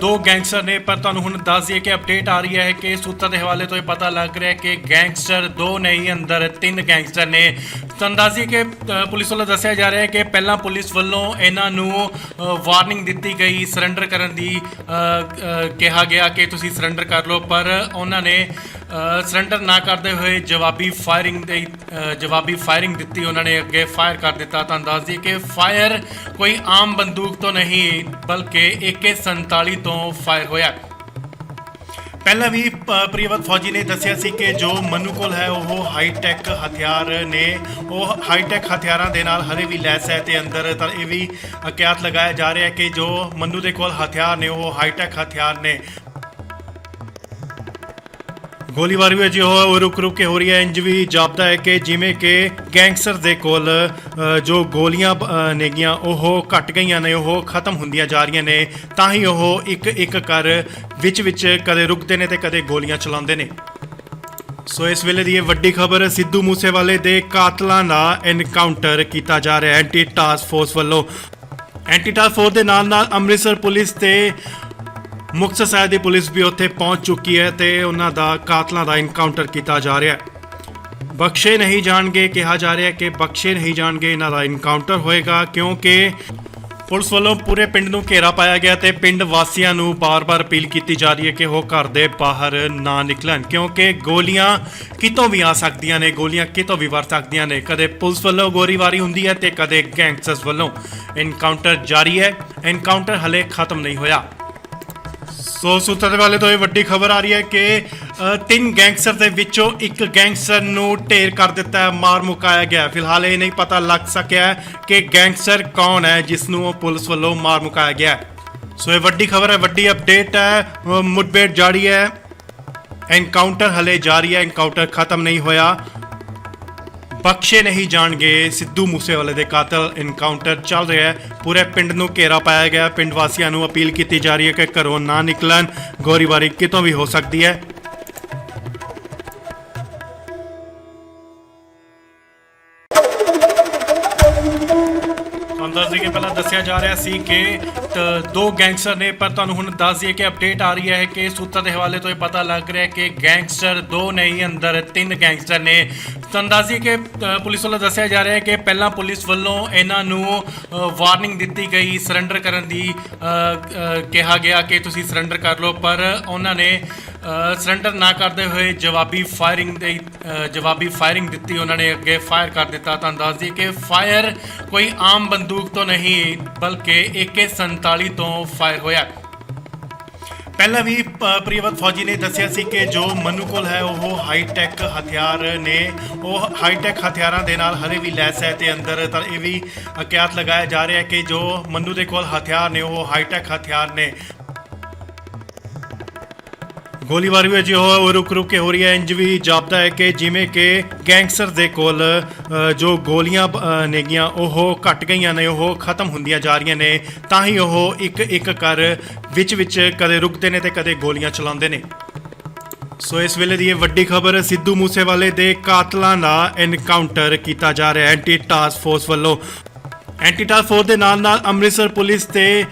ਦੋ ਗੈਂਗਸਟਰ ਨੇ, ਪਰ ਤੁਹਾਨੂੰ ਹੁਣ ਦੱਸ ਦਈਏ ਕਿ ਅਪਡੇਟ ਆ ਰਹੀ ਹੈ ਕਿ ਸੂਤਰ ਦੇ ਹਵਾਲੇ ਤੋਂ ਇਹ ਪਤਾ ਲੱਗ ਰਿਹਾ ਕਿ ਗੈਂਗਸਟਰ ਦੋ ਨਹੀਂ, ਅੰਦਰ ਤਿੰਨ ਗੈਂਗਸਟਰ ਨੇ। ਤੁਹਾਨੂੰ ਦੱਸ ਦਈਏ ਕਿ ਪੁਲਿਸ ਵੱਲੋਂ ਦੱਸਿਆ ਜਾ ਰਿਹਾ ਹੈ ਕਿ ਪਹਿਲਾਂ ਪੁਲਿਸ ਵੱਲੋਂ ਇਹਨਾਂ ਨੂੰ ਵਾਰਨਿੰਗ ਦਿੱਤੀ ਗਈ, ਸਰੈਂਡਰ ਕਰਨ ਦੀ ਕਿਹਾ ਗਿਆ ਕਿ ਤੁਸੀਂ ਸਰੈਂਡਰ ਕਰ ਲਓ, ਪਰ ਉਹਨਾਂ ਨੇ ਸਰੈਂਡਰ ਨਾ ਕਰਦੇ ਹੋਏ ਜਵਾਬੀ ਫਾਇਰਿੰਗ ਦਿੱਤੀ। ਉਹਨਾਂ ਨੇ ਅੱਗੇ ਫਾਇਰ ਕਰ ਦਿੱਤਾ। ਤੁਹਾਨੂੰ ਦੱਸ ਦਈਏ ਕਿ ਫਾਇਰ ਕੋਈ ਆਮ ਬੰਦੂਕ ਤੋਂ ਨਹੀਂ ਬਲਕਿ AK-47 ਤੋਂ ਫਾਇਰ ਹੋਇਆ। ਪਹਿਲਾਂ ਵੀ ਪ੍ਰਿਯਵਤ ਫੌਜੀ ਨੇ ਦੱਸਿਆ ਸੀ ਕਿ ਜੋ ਮਨੂ ਕੋਲ ਹੈ ਉਹ ਹਾਈਟੈਕ ਹਥਿਆਰ ਨੇ, ਉਹ ਹਾਈਟੈਕ ਹਥਿਆਰਾਂ ਦੇ ਨਾਲ ਹਲੇ ਵੀ ਲੈਸ ਹੈ ਤੇ ਅੰਦਰ ਤਾਂ ਇਹ ਵੀ ਅਕਿਆਤ ਲਗਾਇਆ ਜਾ ਰਿਹਾ ਕਿ ਜੋ ਮਨੂ ਦੇ ਕੋਲ ਹਥਿਆਰ ਨੇ ਉਹ ਹਾਈਟੈਕ ਹਥਿਆਰ ਨੇ। ਗੋਲੀਬਾਰੀ ਵੀ ਅਜੇ ਰੁਕ ਕੇ ਹੋ ਰਹੀ ਹੈ। ਇੰਜ ਵੀ ਜਾਪਦਾ ਹੈ ਕਿ ਜਿਵੇਂ ਕਿ ਗੈਂਗਸਟਰ ਦੇ ਕੋਲ ਜੋ ਗੋਲੀਆਂ ਨੇਗੀਆਂ ਉਹ ਘਟ ਗਈਆਂ ਨੇ, ਉਹ ਖਤਮ ਹੁੰਦੀਆਂ ਜਾ ਰਹੀਆਂ ਨੇ। ਤਾਂ ਹੀ ਉਹ ਇੱਕ ਕਰ ਵਿੱਚ ਕਦੇ ਰੁਕਦੇ ਨੇ ਤੇ ਕਦੇ ਗੋਲੀਆਂ ਚਲਾਉਂਦੇ ਨੇ। ਸੋ ਇਸ ਵੇਲੇ ਦੀ ਇਹ ਵੱਡੀ ਖਬਰ, ਸਿੱਧੂ ਮੂਸੇਵਾਲੇ ਦੇ ਕਾਤਲਾਂ ਦਾ ਐਨਕਾਊਂਟਰ ਕੀਤਾ ਜਾ ਰਿਹਾ ਐਂਟੀ ਟਾਸਕ ਫੋਰਸ ਵੱਲੋਂ। ਐਂਟੀ ਟਾਸਕ ਫੋਰਸ ਦੇ ਨਾਲ ਅੰਮ੍ਰਿਤਸਰ ਪੁਲਿਸ ਤੇ ਮੁਕਤਸਰ ਸਾਹਿਬ ਦੀ ਪੁਲਿਸ ਵੀ ਉੱਥੇ ਪਹੁੰਚ ਚੁੱਕੀ ਹੈ ਤੇ ਉਹਨਾਂ ਦਾ ਕਾਤਲਾਂ ਦਾ ਐਨਕਾਊਂਟਰ ਕੀਤਾ ਜਾ ਰਿਹਾ ਹੈ। ਬਖਸ਼ੇ ਨਹੀਂ ਜਾਣਗੇ, ਕਿਹਾ ਜਾ ਰਿਹਾ ਕਿ ਬਖਸ਼ੇ ਨਹੀਂ ਜਾਣਗੇ, ਇਹਨਾਂ ਦਾ ਐਨਕਾਊਂਟਰ ਹੋਏਗਾ ਕਿਉਂਕਿ ਪੁਲਿਸ ਵੱਲੋਂ ਪੂਰੇ ਪਿੰਡ ਨੂੰ ਘੇਰਾ ਪਾਇਆ ਗਿਆ ਤੇ ਪਿੰਡ ਵਾਸੀਆਂ ਨੂੰ ਬਾਰ-ਬਾਰ ਅਪੀਲ ਕੀਤੀ ਜਾ ਰਹੀ ਹੈ ਕਿ ਉਹ ਘਰ ਦੇ ਬਾਹਰ ਨਾ ਨਿਕਲਣ ਕਿਉਂਕਿ ਗੋਲੀਆਂ ਕਿਤੋਂ ਵੀ ਆ ਸਕਦੀਆਂ ਨੇ, ਗੋਲੀਆਂ ਕਿਤੋਂ ਵੀ ਵਰ ਸਕਦੀਆਂ ਨੇ। ਕਦੇ ਪੁਲਿਸ ਵੱਲੋਂ ਗੋਲੀਬਾਰੀ ਹੁੰਦੀ ਹੈ ਤੇ ਕਦੇ ਗੈਂਗਸਟਰਸ ਵੱਲੋਂ। ਐਨਕਾਊਂਟਰ ਜਾਰੀ ਹੈ, ਐਨਕਾਊਂਟਰ ਹਲੇ ਖਤਮ ਨਹੀਂ ਹੋਇਆ। ਸੋ ਸੂਤਰਾਂ ਵਾਲੇ ਤੋਂ ਇਹ ਵੱਡੀ ਖਬਰ ਆ ਰਹੀ ਹੈ ਕਿ ਤਿੰਨ ਗੈਂਗਸਟਰ ਦੇ ਵਿੱਚੋਂ ਇੱਕ ਗੈਂਗਸਟਰ ਨੂੰ ਢੇਰ ਕਰ ਦਿੱਤਾ ਹੈ, ਮਾਰ ਮੁਕਾਇਆ ਗਿਆ। ਫਿਲਹਾਲ ਇਹ ਨਹੀਂ ਪਤਾ ਲੱਗ ਸਕਿਆ ਕਿ ਗੈਂਗਸਟਰ ਕੌਣ ਹੈ ਜਿਸ ਨੂੰ ਪੁਲਿਸ ਵੱਲੋਂ ਮਾਰ ਮੁਕਾਇਆ ਗਿਆ। ਸੋ ਇਹ ਵੱਡੀ ਖਬਰ ਹੈ, ਵੱਡੀ ਅਪਡੇਟ ਹੈ। ਮੁठਭੇੜ ਜਾਰੀ ਹੈ, ਐਨਕਾਊਂਟਰ ਹਲੇ ਜਾਰੀ ਹੈ, ਐਨਕਾਊਂਟਰ ਖਤਮ ਨਹੀਂ ਹੋਇਆ। ਬਖਸ਼ੇ ਨਹੀਂ ਜਾਣਗੇ ਸਿੱਧੂ ਮੂਸੇਵਾਲੇ ਦੇ ਕਾਤਲ। ਐਨਕਾਊਂਟਰ ਚੱਲ ਰਿਹਾ ਹੈ, ਪੂਰੇ ਪਿੰਡ ਨੂੰ ਘੇਰਾ ਪਾਇਆ ਗਿਆ। ਪਿੰਡ ਵਾਸੀਆਂ ਨੂੰ ਅਪੀਲ ਕੀਤੀ ਜਾ ਰਹੀ ਹੈ ਕਿ ਘਰੋਂ ਨਾ ਨਿਕਲਣ, ਗੋਲੀਬਾਰੀ ਕਿਤੋਂ ਵੀ ਹੋ ਸਕਦੀ ਹੈ। ਦੱਸ ਦਈਏ ਕਿ ਪਹਿਲਾਂ ਦੱਸਿਆ ਜਾ ਰਿਹਾ ਸੀ ਕਿ ਦੋ ਗੈਂਗਸਟਰ ਨੇ, ਪਰ ਤੁਹਾਨੂੰ ਹੁਣ ਦੱਸ ਦਈਏ ਕਿ ਅਪਡੇਟ ਆ ਰਹੀ ਹੈ ਕਿ ਸੂਤਰਾਂ ਦੇ ਹਵਾਲੇ ਤੋਂ ਇਹ ਪਤਾ ਲੱਗ ਰਿਹਾ ਕਿ ਗੈਂਗਸਟਰ ਦੋ ਨਹੀਂ, ਅੰਦਰ ਤਿੰਨ ਗੈਂਗਸਟਰ ਨੇ। ਤੁਹਾਨੂੰ ਦੱਸ ਦਈਏ ਕਿ ਪੁਲਿਸ ਵੱਲੋਂ ਦੱਸਿਆ ਜਾ ਰਿਹਾ ਹੈ ਕਿ ਪਹਿਲਾਂ ਪੁਲਿਸ ਵੱਲੋਂ ਇਹਨਾਂ ਨੂੰ ਵਾਰਨਿੰਗ ਦਿੱਤੀ ਗਈ ਸਰੈਂਡਰ ਕਰਨ ਦੀ, ਕਿਹਾ ਗਿਆ ਕਿ ਤੁਸੀਂ ਸਰੈਂਡਰ ਕਰ ਲਓ, ਪਰ ਉਹਨਾਂ ਨੇ ਸਰੈਂਡਰ ਨਾ ਕਰਦੇ ਹੋਏ ਜਵਾਬੀ ਫਾਇਰਿੰਗ ਦਿੱਤੀ। ਉਹਨਾਂ ਨੇ ਅੱਗੇ ਫਾਇਰ ਕਰ ਦਿੱਤਾ। ਤੁਹਾਨੂੰ ਦੱਸ ਦਈਏ ਕਿ ਫਾਇਰ ਕੋਈ ਆਮ ਬੰਦੂਕ ਤੋਂ ਨਹੀਂ ਬਲਕਿ AK-47 ਤੋਂ ਫਾਇਰ ਹੋਇਆ। ਪਹਿਲਾਂ ਵੀ ਪ੍ਰਿਯਵਤ ਫੌਜੀ ਨੇ ਦੱਸਿਆ ਸੀ ਕਿ ਜੋ ਮਨੂ ਕੋਲ ਹੈ ਉਹ ਹਾਈਟੈਕ ਹਥਿਆਰ ਨੇ, ਉਹ ਹਾਈਟੈਕ ਹਥਿਆਰਾਂ ਦੇ ਨਾਲ ਹਲੇ ਵੀ ਲੈਸ ਹੈ ਤੇ ਅੰਦਰ ਤਾਂ ਇਹ ਵੀ ਅਕਿਆਤ ਲਗਾਇਆ ਜਾ ਰਿਹਾ ਹੈ ਕਿ ਜੋ ਮਨੂ ਦੇ ਕੋਲ ਹਥਿਆਰ ਨੇ ਉਹ ਹਾਈਟੈਕ ਹਥਿਆਰ ਨੇ। ਗੋਲੀਬਾਰੀ ਵੀ ਉਹ ਰੁਕ ਕੇ ਹੋ ਰਹੀ ਹੈ। ਇੰਜ ਵੀ ਜਾਪਦਾ ਹੈ ਕਿ ਜਿਵੇਂ ਕਿ ਗੈਂਗਸਟਰ ਦੇ ਕੋਲ ਜੋ ਗੋਲੀਆਂ ਨੇਗੀਆਂ ਉਹ ਘਟ ਗਈਆਂ ਨੇ, ਉਹ ਖਤਮ ਹੁੰਦੀਆਂ ਜਾ ਰਹੀਆਂ ਨੇ। ਤਾਂ ਹੀ ਉਹ ਇੱਕ ਕਰ ਵਿੱਚ ਕਦੇ ਰੁਕਦੇ ਨੇ ਤੇ ਕਦੇ ਗੋਲੀਆਂ ਚਲਾਉਂਦੇ ਨੇ। ਸੋ ਇਸ ਵੇਲੇ ਦੀ ਇਹ ਵੱਡੀ ਖਬਰ, ਸਿੱਧੂ ਮੂਸੇਵਾਲੇ ਦੇ ਕਾਤਲਾਂ ਦਾ ਐਨਕਾਊਂਟਰ ਕੀਤਾ ਜਾ ਰਿਹਾ ਐਂਟੀ ਟਾਸਕ ਫੋਰਸ ਵੱਲੋਂ। ਐਂਟੀ ਟਾਸਕ ਫੋਰਸ ਦੇ ਨਾਲ ਅੰਮ੍ਰਿਤਸਰ ਪੁਲਿਸ ਤੇ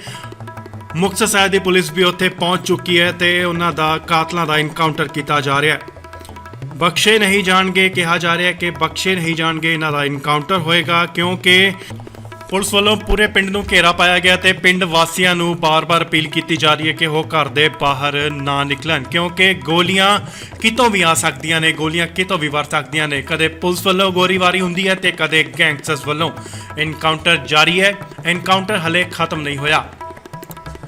ਮੁਕਤਸਰ ਸਾਹਿਬ ਦੀ ਪੁਲਿਸ ਵੀ ਉੱਥੇ ਪਹੁੰਚ ਚੁੱਕੀ ਹੈ ਤੇ ਉਹਨਾਂ ਦਾ ਕਾਤਲਾਂ ਦਾ ਐਨਕਾਊਂਟਰ ਕੀਤਾ ਜਾ ਰਿਹਾ ਹੈ। ਬਖਸ਼ੇ ਨਹੀਂ ਜਾਣਗੇ, ਕਿਹਾ ਜਾ ਰਿਹਾ ਕਿ ਬਖਸ਼ੇ ਨਹੀਂ ਜਾਣਗੇ, ਇਹਨਾਂ ਦਾ ਐਨਕਾਊਂਟਰ ਹੋਏਗਾ, ਕਿਉਂਕਿ ਪੁਲਿਸ ਵੱਲੋਂ ਪੂਰੇ ਪਿੰਡ ਨੂੰ ਘੇਰਾ ਪਾਇਆ ਗਿਆ ਤੇ ਪਿੰਡ ਵਾਸੀਆਂ ਨੂੰ ਬਾਰ-ਬਾਰ ਅਪੀਲ ਕੀਤੀ ਜਾ ਰਹੀ ਹੈ ਕਿ ਉਹ ਘਰ ਦੇ ਬਾਹਰ ਨਾ ਨਿਕਲਣ, ਕਿਉਂਕਿ ਗੋਲੀਆਂ ਕਿਤੋਂ ਵੀ ਆ ਸਕਦੀਆਂ ਨੇ, ਗੋਲੀਆਂ ਕਿਤੋਂ ਵੀ ਵਰ ਸਕਦੀਆਂ ਨੇ। ਕਦੇ ਪੁਲਿਸ ਵੱਲੋਂ ਗੋਲੀਬਾਰੀ ਹੁੰਦੀ ਹੈ ਤੇ ਕਦੇ ਗੈਂਗਸਟਰਸ ਵੱਲੋਂ। ਐਨਕਾਊਂਟਰ ਜਾਰੀ ਹੈ, ਐਨਕਾਊਂਟਰ ਹਲੇ ਖਤਮ ਨਹੀਂ ਹੋਇਆ।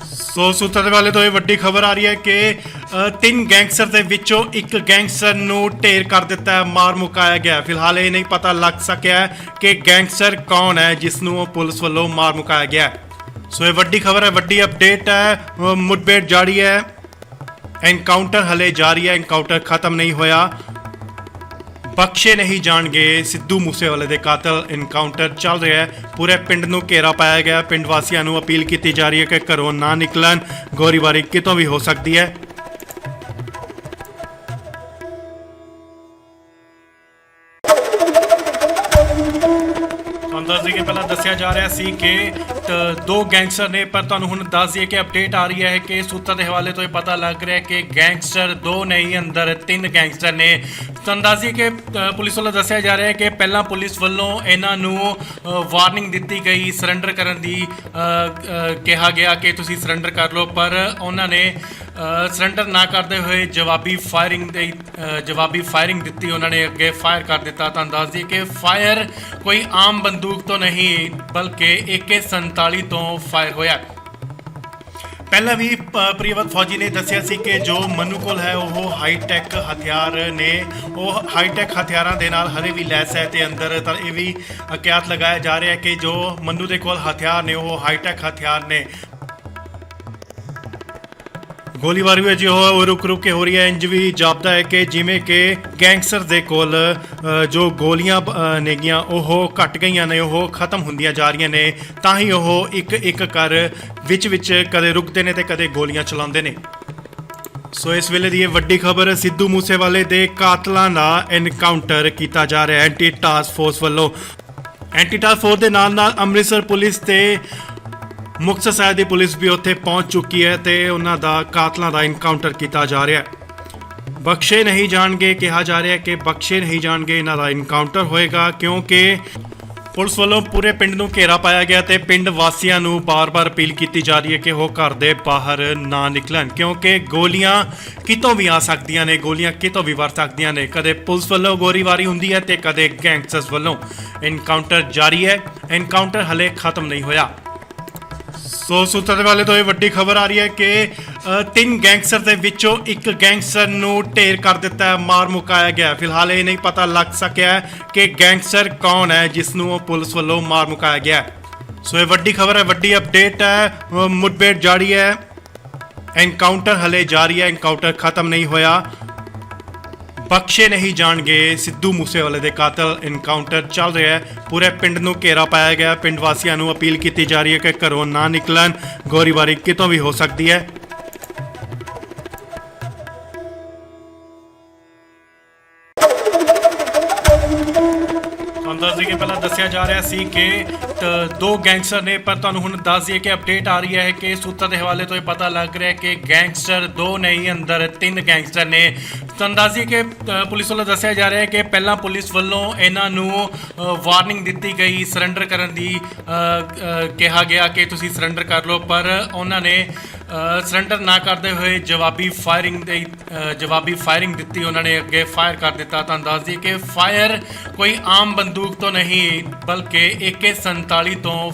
ਸੋ ਸੂਤਰਾਂ ਵਾਲੇ ਤੋਂ ਇਹ ਵੱਡੀ ਖਬਰ ਆ ਰਹੀ ਹੈ ਕਿ ਤਿੰਨ ਗੈਂਗਸਟਰ ਦੇ ਵਿੱਚੋਂ ਇੱਕ ਗੈਂਗਸਟਰ ਨੂੰ ਢੇਰ ਕਰ ਦਿੱਤਾ ਹੈ, ਮਾਰ ਮੁਕਾਇਆ ਗਿਆ। ਫਿਲਹਾਲ ਇਹ ਨਹੀਂ ਪਤਾ ਲੱਗ ਸਕਿਆ ਕਿ ਗੈਂਗਸਟਰ ਕੌਣ ਹੈ ਜਿਸ ਨੂੰ ਪੁਲਿਸ ਵੱਲੋਂ ਮਾਰ ਮੁਕਾਇਆ ਗਿਆ। ਸੋ ਇਹ ਵੱਡੀ ਖਬਰ ਹੈ, ਵੱਡੀ ਅਪਡੇਟ ਹੈ। ਮੁਠਭੇੜ ਜਾਰੀ ਹੈ, ਐਨਕਾਊਂਟਰ ਹਲੇ ਜਾਰੀ ਹੈ, ਐਨਕਾਊਂਟਰ ਖਤਮ ਨਹੀਂ ਹੋਇਆ। ਬਖਸ਼ੇ ਨਹੀਂ ਜਾਣਗੇ ਸਿੱਧੂ ਮੂਸੇਵਾਲੇ ਦੇ ਕਾਤਲ। ਐਨਕਾਊਂਟਰ ਚੱਲ ਰਿਹਾ ਹੈ, ਪੂਰੇ ਪਿੰਡ ਨੂੰ ਘੇਰਾ ਪਾਇਆ ਗਿਆ। ਪਿੰਡ ਵਾਸੀਆਂ ਨੂੰ ਅਪੀਲ ਕੀਤੀ ਜਾ ਰਹੀ ਹੈ ਕਿ ਘਰੋਂ ਨਾ ਨਿਕਲਣ, ਗੋਲੀਬਾਰੀ ਕਿਤੋਂ ਵੀ ਹੋ ਸਕਦੀ ਹੈ। ਦੱਸ ਦਈਏ ਪਹਿਲਾਂ ਦੱਸਿਆ ਜਾ ਰਿਹਾ ਸੀ ਕਿ ਦੋ ਗੈਂਗਸਟਰ ਨੇ, ਪਰ ਤੁਹਾਨੂੰ ਹੁਣ ਦੱਸ ਦਈਏ ਕਿ ਅਪਡੇਟ ਆ ਰਹੀ ਹੈ ਕਿ ਸੂਤਰਾਂ ਦੇ ਹਵਾਲੇ ਤੋਂ ਇਹ ਪਤਾ ਲੱਗ ਰਿਹਾ ਕਿ ਗੈਂਗਸਟਰ ਦੋ ਨਹੀਂ, ਅੰਦਰ ਤਿੰਨ ਗੈਂਗਸਟਰ ਨੇ। ਤੁਹਾਨੂੰ ਦੱਸ ਦਈਏ ਕਿ ਪੁਲਿਸ ਵੱਲੋਂ ਦੱਸਿਆ ਜਾ ਰਿਹਾ ਹੈ ਕਿ ਪਹਿਲਾਂ ਪੁਲਿਸ ਵੱਲੋਂ ਇਹਨਾਂ ਨੂੰ ਵਾਰਨਿੰਗ ਦਿੱਤੀ ਗਈ ਸਰੈਂਡਰ ਕਰਨ ਦੀ, ਕਿਹਾ ਗਿਆ ਕਿ ਤੁਸੀਂ ਸਰੈਂਡਰ ਕਰ ਲਓ, ਪਰ ਉਹਨਾਂ ਨੇ ਸਰੈਂਡਰ ਨਾ ਕਰਦੇ ਹੋਏ ਜਵਾਬੀ ਫਾਇਰਿੰਗ ਦਿੱਤੀ। ਉਹਨਾਂ ਨੇ ਅੱਗੇ ਫਾਇਰ ਕਰ ਦਿੱਤਾ। ਤੁਹਾਨੂੰ ਦੱਸ ਦਈਏ ਕਿ ਫਾਇਰ ਕੋਈ ਆਮ ਬੰਦੂਕ ਤੋਂ ਨਹੀਂ ਬਲਕਿ AK-47 ਤੋਂ ਫਾਇਰ ਹੋਇਆ। ਪਹਿਲਾਂ ਵੀ ਪ੍ਰਿਯਵਤ ਫੌਜੀ ਨੇ ਦੱਸਿਆ ਸੀ ਕਿ ਜੋ ਮਨੂ ਕੋਲ ਹੈ ਉਹ ਹਾਈਟੈਕ ਹਥਿਆਰ ਨੇ, ਉਹ ਹਾਈਟੈਕ ਹਥਿਆਰਾਂ ਦੇ ਨਾਲ ਹਲੇ ਵੀ ਲੈਸ ਹੈ ਤੇ ਅੰਦਰ ਤਾਂ ਇਹ ਵੀ ਅਕਿਆਤ ਲਗਾਇਆ ਜਾ ਰਿਹਾ ਹੈ ਕਿ ਜੋ ਮਨੂ ਦੇ ਕੋਲ ਹਥਿਆਰ ਨੇ ਉਹ ਹਾਈਟੈਕ ਹਥਿਆਰ ਨੇ। ਗੋਲੀਬਾਰੀ ਵੀ ਉਹ ਰੁਕ ਕੇ ਹੋ ਰਹੀ ਹੈ। ਇੰਜ ਵੀ ਜਾਪਦਾ ਹੈ ਕਿ ਜਿਵੇਂ ਕਿ ਗੈਂਗਸਟਰ ਦੇ ਕੋਲ ਜੋ ਗੋਲੀਆਂ ਨੇਗੀਆਂ ਉਹ ਘਟ ਗਈਆਂ ਨੇ, ਉਹ ਖਤਮ ਹੁੰਦੀਆਂ ਜਾ ਰਹੀਆਂ ਨੇ। ਤਾਂ ਹੀ ਉਹ ਇੱਕ ਕਰ ਵਿੱਚ ਕਦੇ ਰੁਕਦੇ ਨੇ ਤੇ ਕਦੇ ਗੋਲੀਆਂ ਚਲਾਉਂਦੇ ਨੇ। ਸੋ ਇਸ ਵੇਲੇ ਦੀ ਇਹ ਵੱਡੀ ਖਬਰ, ਸਿੱਧੂ ਮੂਸੇਵਾਲੇ ਦੇ ਕਾਤਲਾਂ ਦਾ ਐਨਕਾਊਂਟਰ ਕੀਤਾ ਜਾ ਰਿਹਾ ਐਂਟੀ ਟਾਸਕ ਫੋਰਸ ਵੱਲੋਂ। ਐਂਟੀ ਟਾਸਕ ਫੋਰਸ ਦੇ ਨਾਲ ਅੰਮ੍ਰਿਤਸਰ ਪੁਲਿਸ ਤੇ ਮੁਕਤਸਰ ਸਾਹਿਬ ਦੀ ਪੁਲਿਸ ਵੀ ਉੱਥੇ ਪਹੁੰਚ ਚੁੱਕੀ ਹੈ ਤੇ ਉਹਨਾਂ ਦਾ ਕਾਤਲਾਂ ਦਾ ਐਨਕਾਊਂਟਰ ਕੀਤਾ ਜਾ ਰਿਹਾ ਹੈ। ਬਖਸ਼ੇ ਨਹੀਂ ਜਾਣਗੇ, ਕਿਹਾ ਜਾ ਰਿਹਾ ਕਿ ਬਖਸ਼ੇ ਨਹੀਂ ਜਾਣਗੇ, ਇਹਨਾਂ ਦਾ ਐਨਕਾਊਂਟਰ ਹੋਏਗਾ, ਕਿਉਂਕਿ ਪੁਲਿਸ ਵੱਲੋਂ ਪੂਰੇ ਪਿੰਡ ਨੂੰ ਘੇਰਾ ਪਾਇਆ ਗਿਆ ਤੇ ਪਿੰਡ ਵਾਸੀਆਂ ਨੂੰ ਬਾਰ-ਬਾਰ ਅਪੀਲ ਕੀਤੀ ਜਾ ਰਹੀ ਹੈ ਕਿ ਉਹ ਘਰ ਦੇ ਬਾਹਰ ਨਾ ਨਿਕਲਣ, ਕਿਉਂਕਿ ਗੋਲੀਆਂ ਕਿਤੋਂ ਵੀ ਆ ਸਕਦੀਆਂ ਨੇ, ਗੋਲੀਆਂ ਕਿਤੋਂ ਵੀ ਵਰ ਸਕਦੀਆਂ ਨੇ। ਕਦੇ ਪੁਲਿਸ ਵੱਲੋਂ ਗੋਲੀਬਾਰੀ ਹੁੰਦੀ ਹੈ ਤੇ ਕਦੇ ਗੈਂਗਸਟਰਸ ਵੱਲੋਂ। ਐਨਕਾਊਂਟਰ ਜਾਰੀ ਹੈ, ਐਨਕਾਊਂਟਰ ਹਲੇ ਖਤਮ ਨਹੀਂ ਹੋਇਆ। ਸੋ ਸੂਤਰਾਂ ਵਾਲੇ ਤੋਂ ਇਹ ਵੱਡੀ ਖਬਰ ਆ ਰਹੀ ਹੈ ਕਿ ਤਿੰਨ ਗੈਂਗਸਟਰ ਦੇ ਵਿੱਚੋਂ ਇੱਕ ਗੈਂਗਸਟਰ ਨੂੰ ਢੇਰ ਕਰ ਦਿੱਤਾ ਹੈ, ਮਾਰ ਮੁਕਾਇਆ ਗਿਆ। ਫਿਲਹਾਲ ਇਹ ਨਹੀਂ ਪਤਾ ਲੱਗ ਸਕਿਆ ਕਿ ਗੈਂਗਸਟਰ ਕੌਣ ਹੈ ਜਿਸ ਨੂੰ ਪੁਲਿਸ ਵੱਲੋਂ ਮਾਰ ਮੁਕਾਇਆ ਗਿਆ। ਸੋ ਇਹ ਵੱਡੀ ਖਬਰ ਹੈ, ਵੱਡੀ ਅਪਡੇਟ ਹੈ। ਮੁठਭੇੜ ਜਾਰੀ ਹੈ, ਐਨਕਾਊਂਟਰ ਹਲੇ ਜਾਰੀ ਹੈ, ਐਨਕਾਊਂਟਰ ਖਤਮ ਨਹੀਂ ਹੋਇਆ। ਬਖਸ਼ੇ ਨਹੀਂ ਜਾਣਗੇ ਸਿੱਧੂ ਮੂਸੇਵਾਲੇ ਦੇ ਕਾਤਲ। ਐਨਕਾਊਂਟਰ ਚੱਲ ਰਿਹਾ ਹੈ, ਪੂਰੇ ਪਿੰਡ ਨੂੰ ਘੇਰਾ ਪਾਇਆ ਗਿਆ। ਪਿੰਡ ਵਾਸੀਆਂ ਨੂੰ ਅਪੀਲ ਕੀਤੀ ਜਾ ਰਹੀ ਹੈ ਕਿ ਘਰੋਂ ਨਾ ਨਿਕਲਣ, ਗੋਲੀਬਾਰੀ ਕਿਤੋਂ ਵੀ ਹੋ ਸਕਦੀ ਹੈ। ਤੁਹਾਨੂੰ ਦੱਸ ਦਈਏ ਕਿ ਪਹਿਲਾਂ ਦੱਸਿਆ ਜਾ ਰਿਹਾ ਸੀ ਕਿ ਦੋ ਗੈਂਗਸਟਰ ਨੇ, ਪਰ ਤੁਹਾਨੂੰ ਹੁਣ ਦੱਸ ਦਈਏ ਕਿ ਅਪਡੇਟ ਆ ਰਹੀ ਹੈ ਕਿ ਸੂਤਰ ਦੇ ਹਵਾਲੇ ਤੋਂ ਇਹ ਪਤਾ ਲੱਗ ਰਿਹਾ ਕਿ ਗੈਂਗਸਟਰ ਦੋ ਨਹੀਂ, ਅੰਦਰ ਤਿੰਨ ਗੈਂਗਸਟਰ ਨੇ। ਤੁਹਾਨੂੰ ਦੱਸ ਦਈਏ ਕਿ ਪੁਲਿਸ ਵੱਲੋਂ ਦੱਸਿਆ ਜਾ ਰਿਹਾ ਹੈ ਕਿ ਪਹਿਲਾਂ ਪੁਲਿਸ ਵੱਲੋਂ ਇਹਨਾਂ ਨੂੰ ਵਾਰਨਿੰਗ ਦਿੱਤੀ ਗਈ, ਸਰੈਂਡਰ ਕਰਨ ਦੀ ਕਿਹਾ ਗਿਆ ਕਿ ਤੁਸੀਂ ਸਰੈਂਡਰ ਕਰ ਲਓ, ਪਰ ਉਹਨਾਂ ਨੇ ਸਰੈਂਡਰ ਨਾ ਕਰਦੇ ਹੋਏ ਜਵਾਬੀ ਫਾਇਰਿੰਗ ਦਿੱਤੀ। ਉਹਨਾਂ ਨੇ ਅੱਗੇ ਫਾਇਰ ਕਰ ਦਿੱਤਾ। ਤੁਹਾਨੂੰ ਦੱਸ ਦਈਏ ਕਿ ਫਾਇਰ ਕੋਈ ਆਮ ਬੰਦੂਕ ਤੋਂ ਨਹੀਂ ਬਲਕਿ AK-47 ਤੋਂ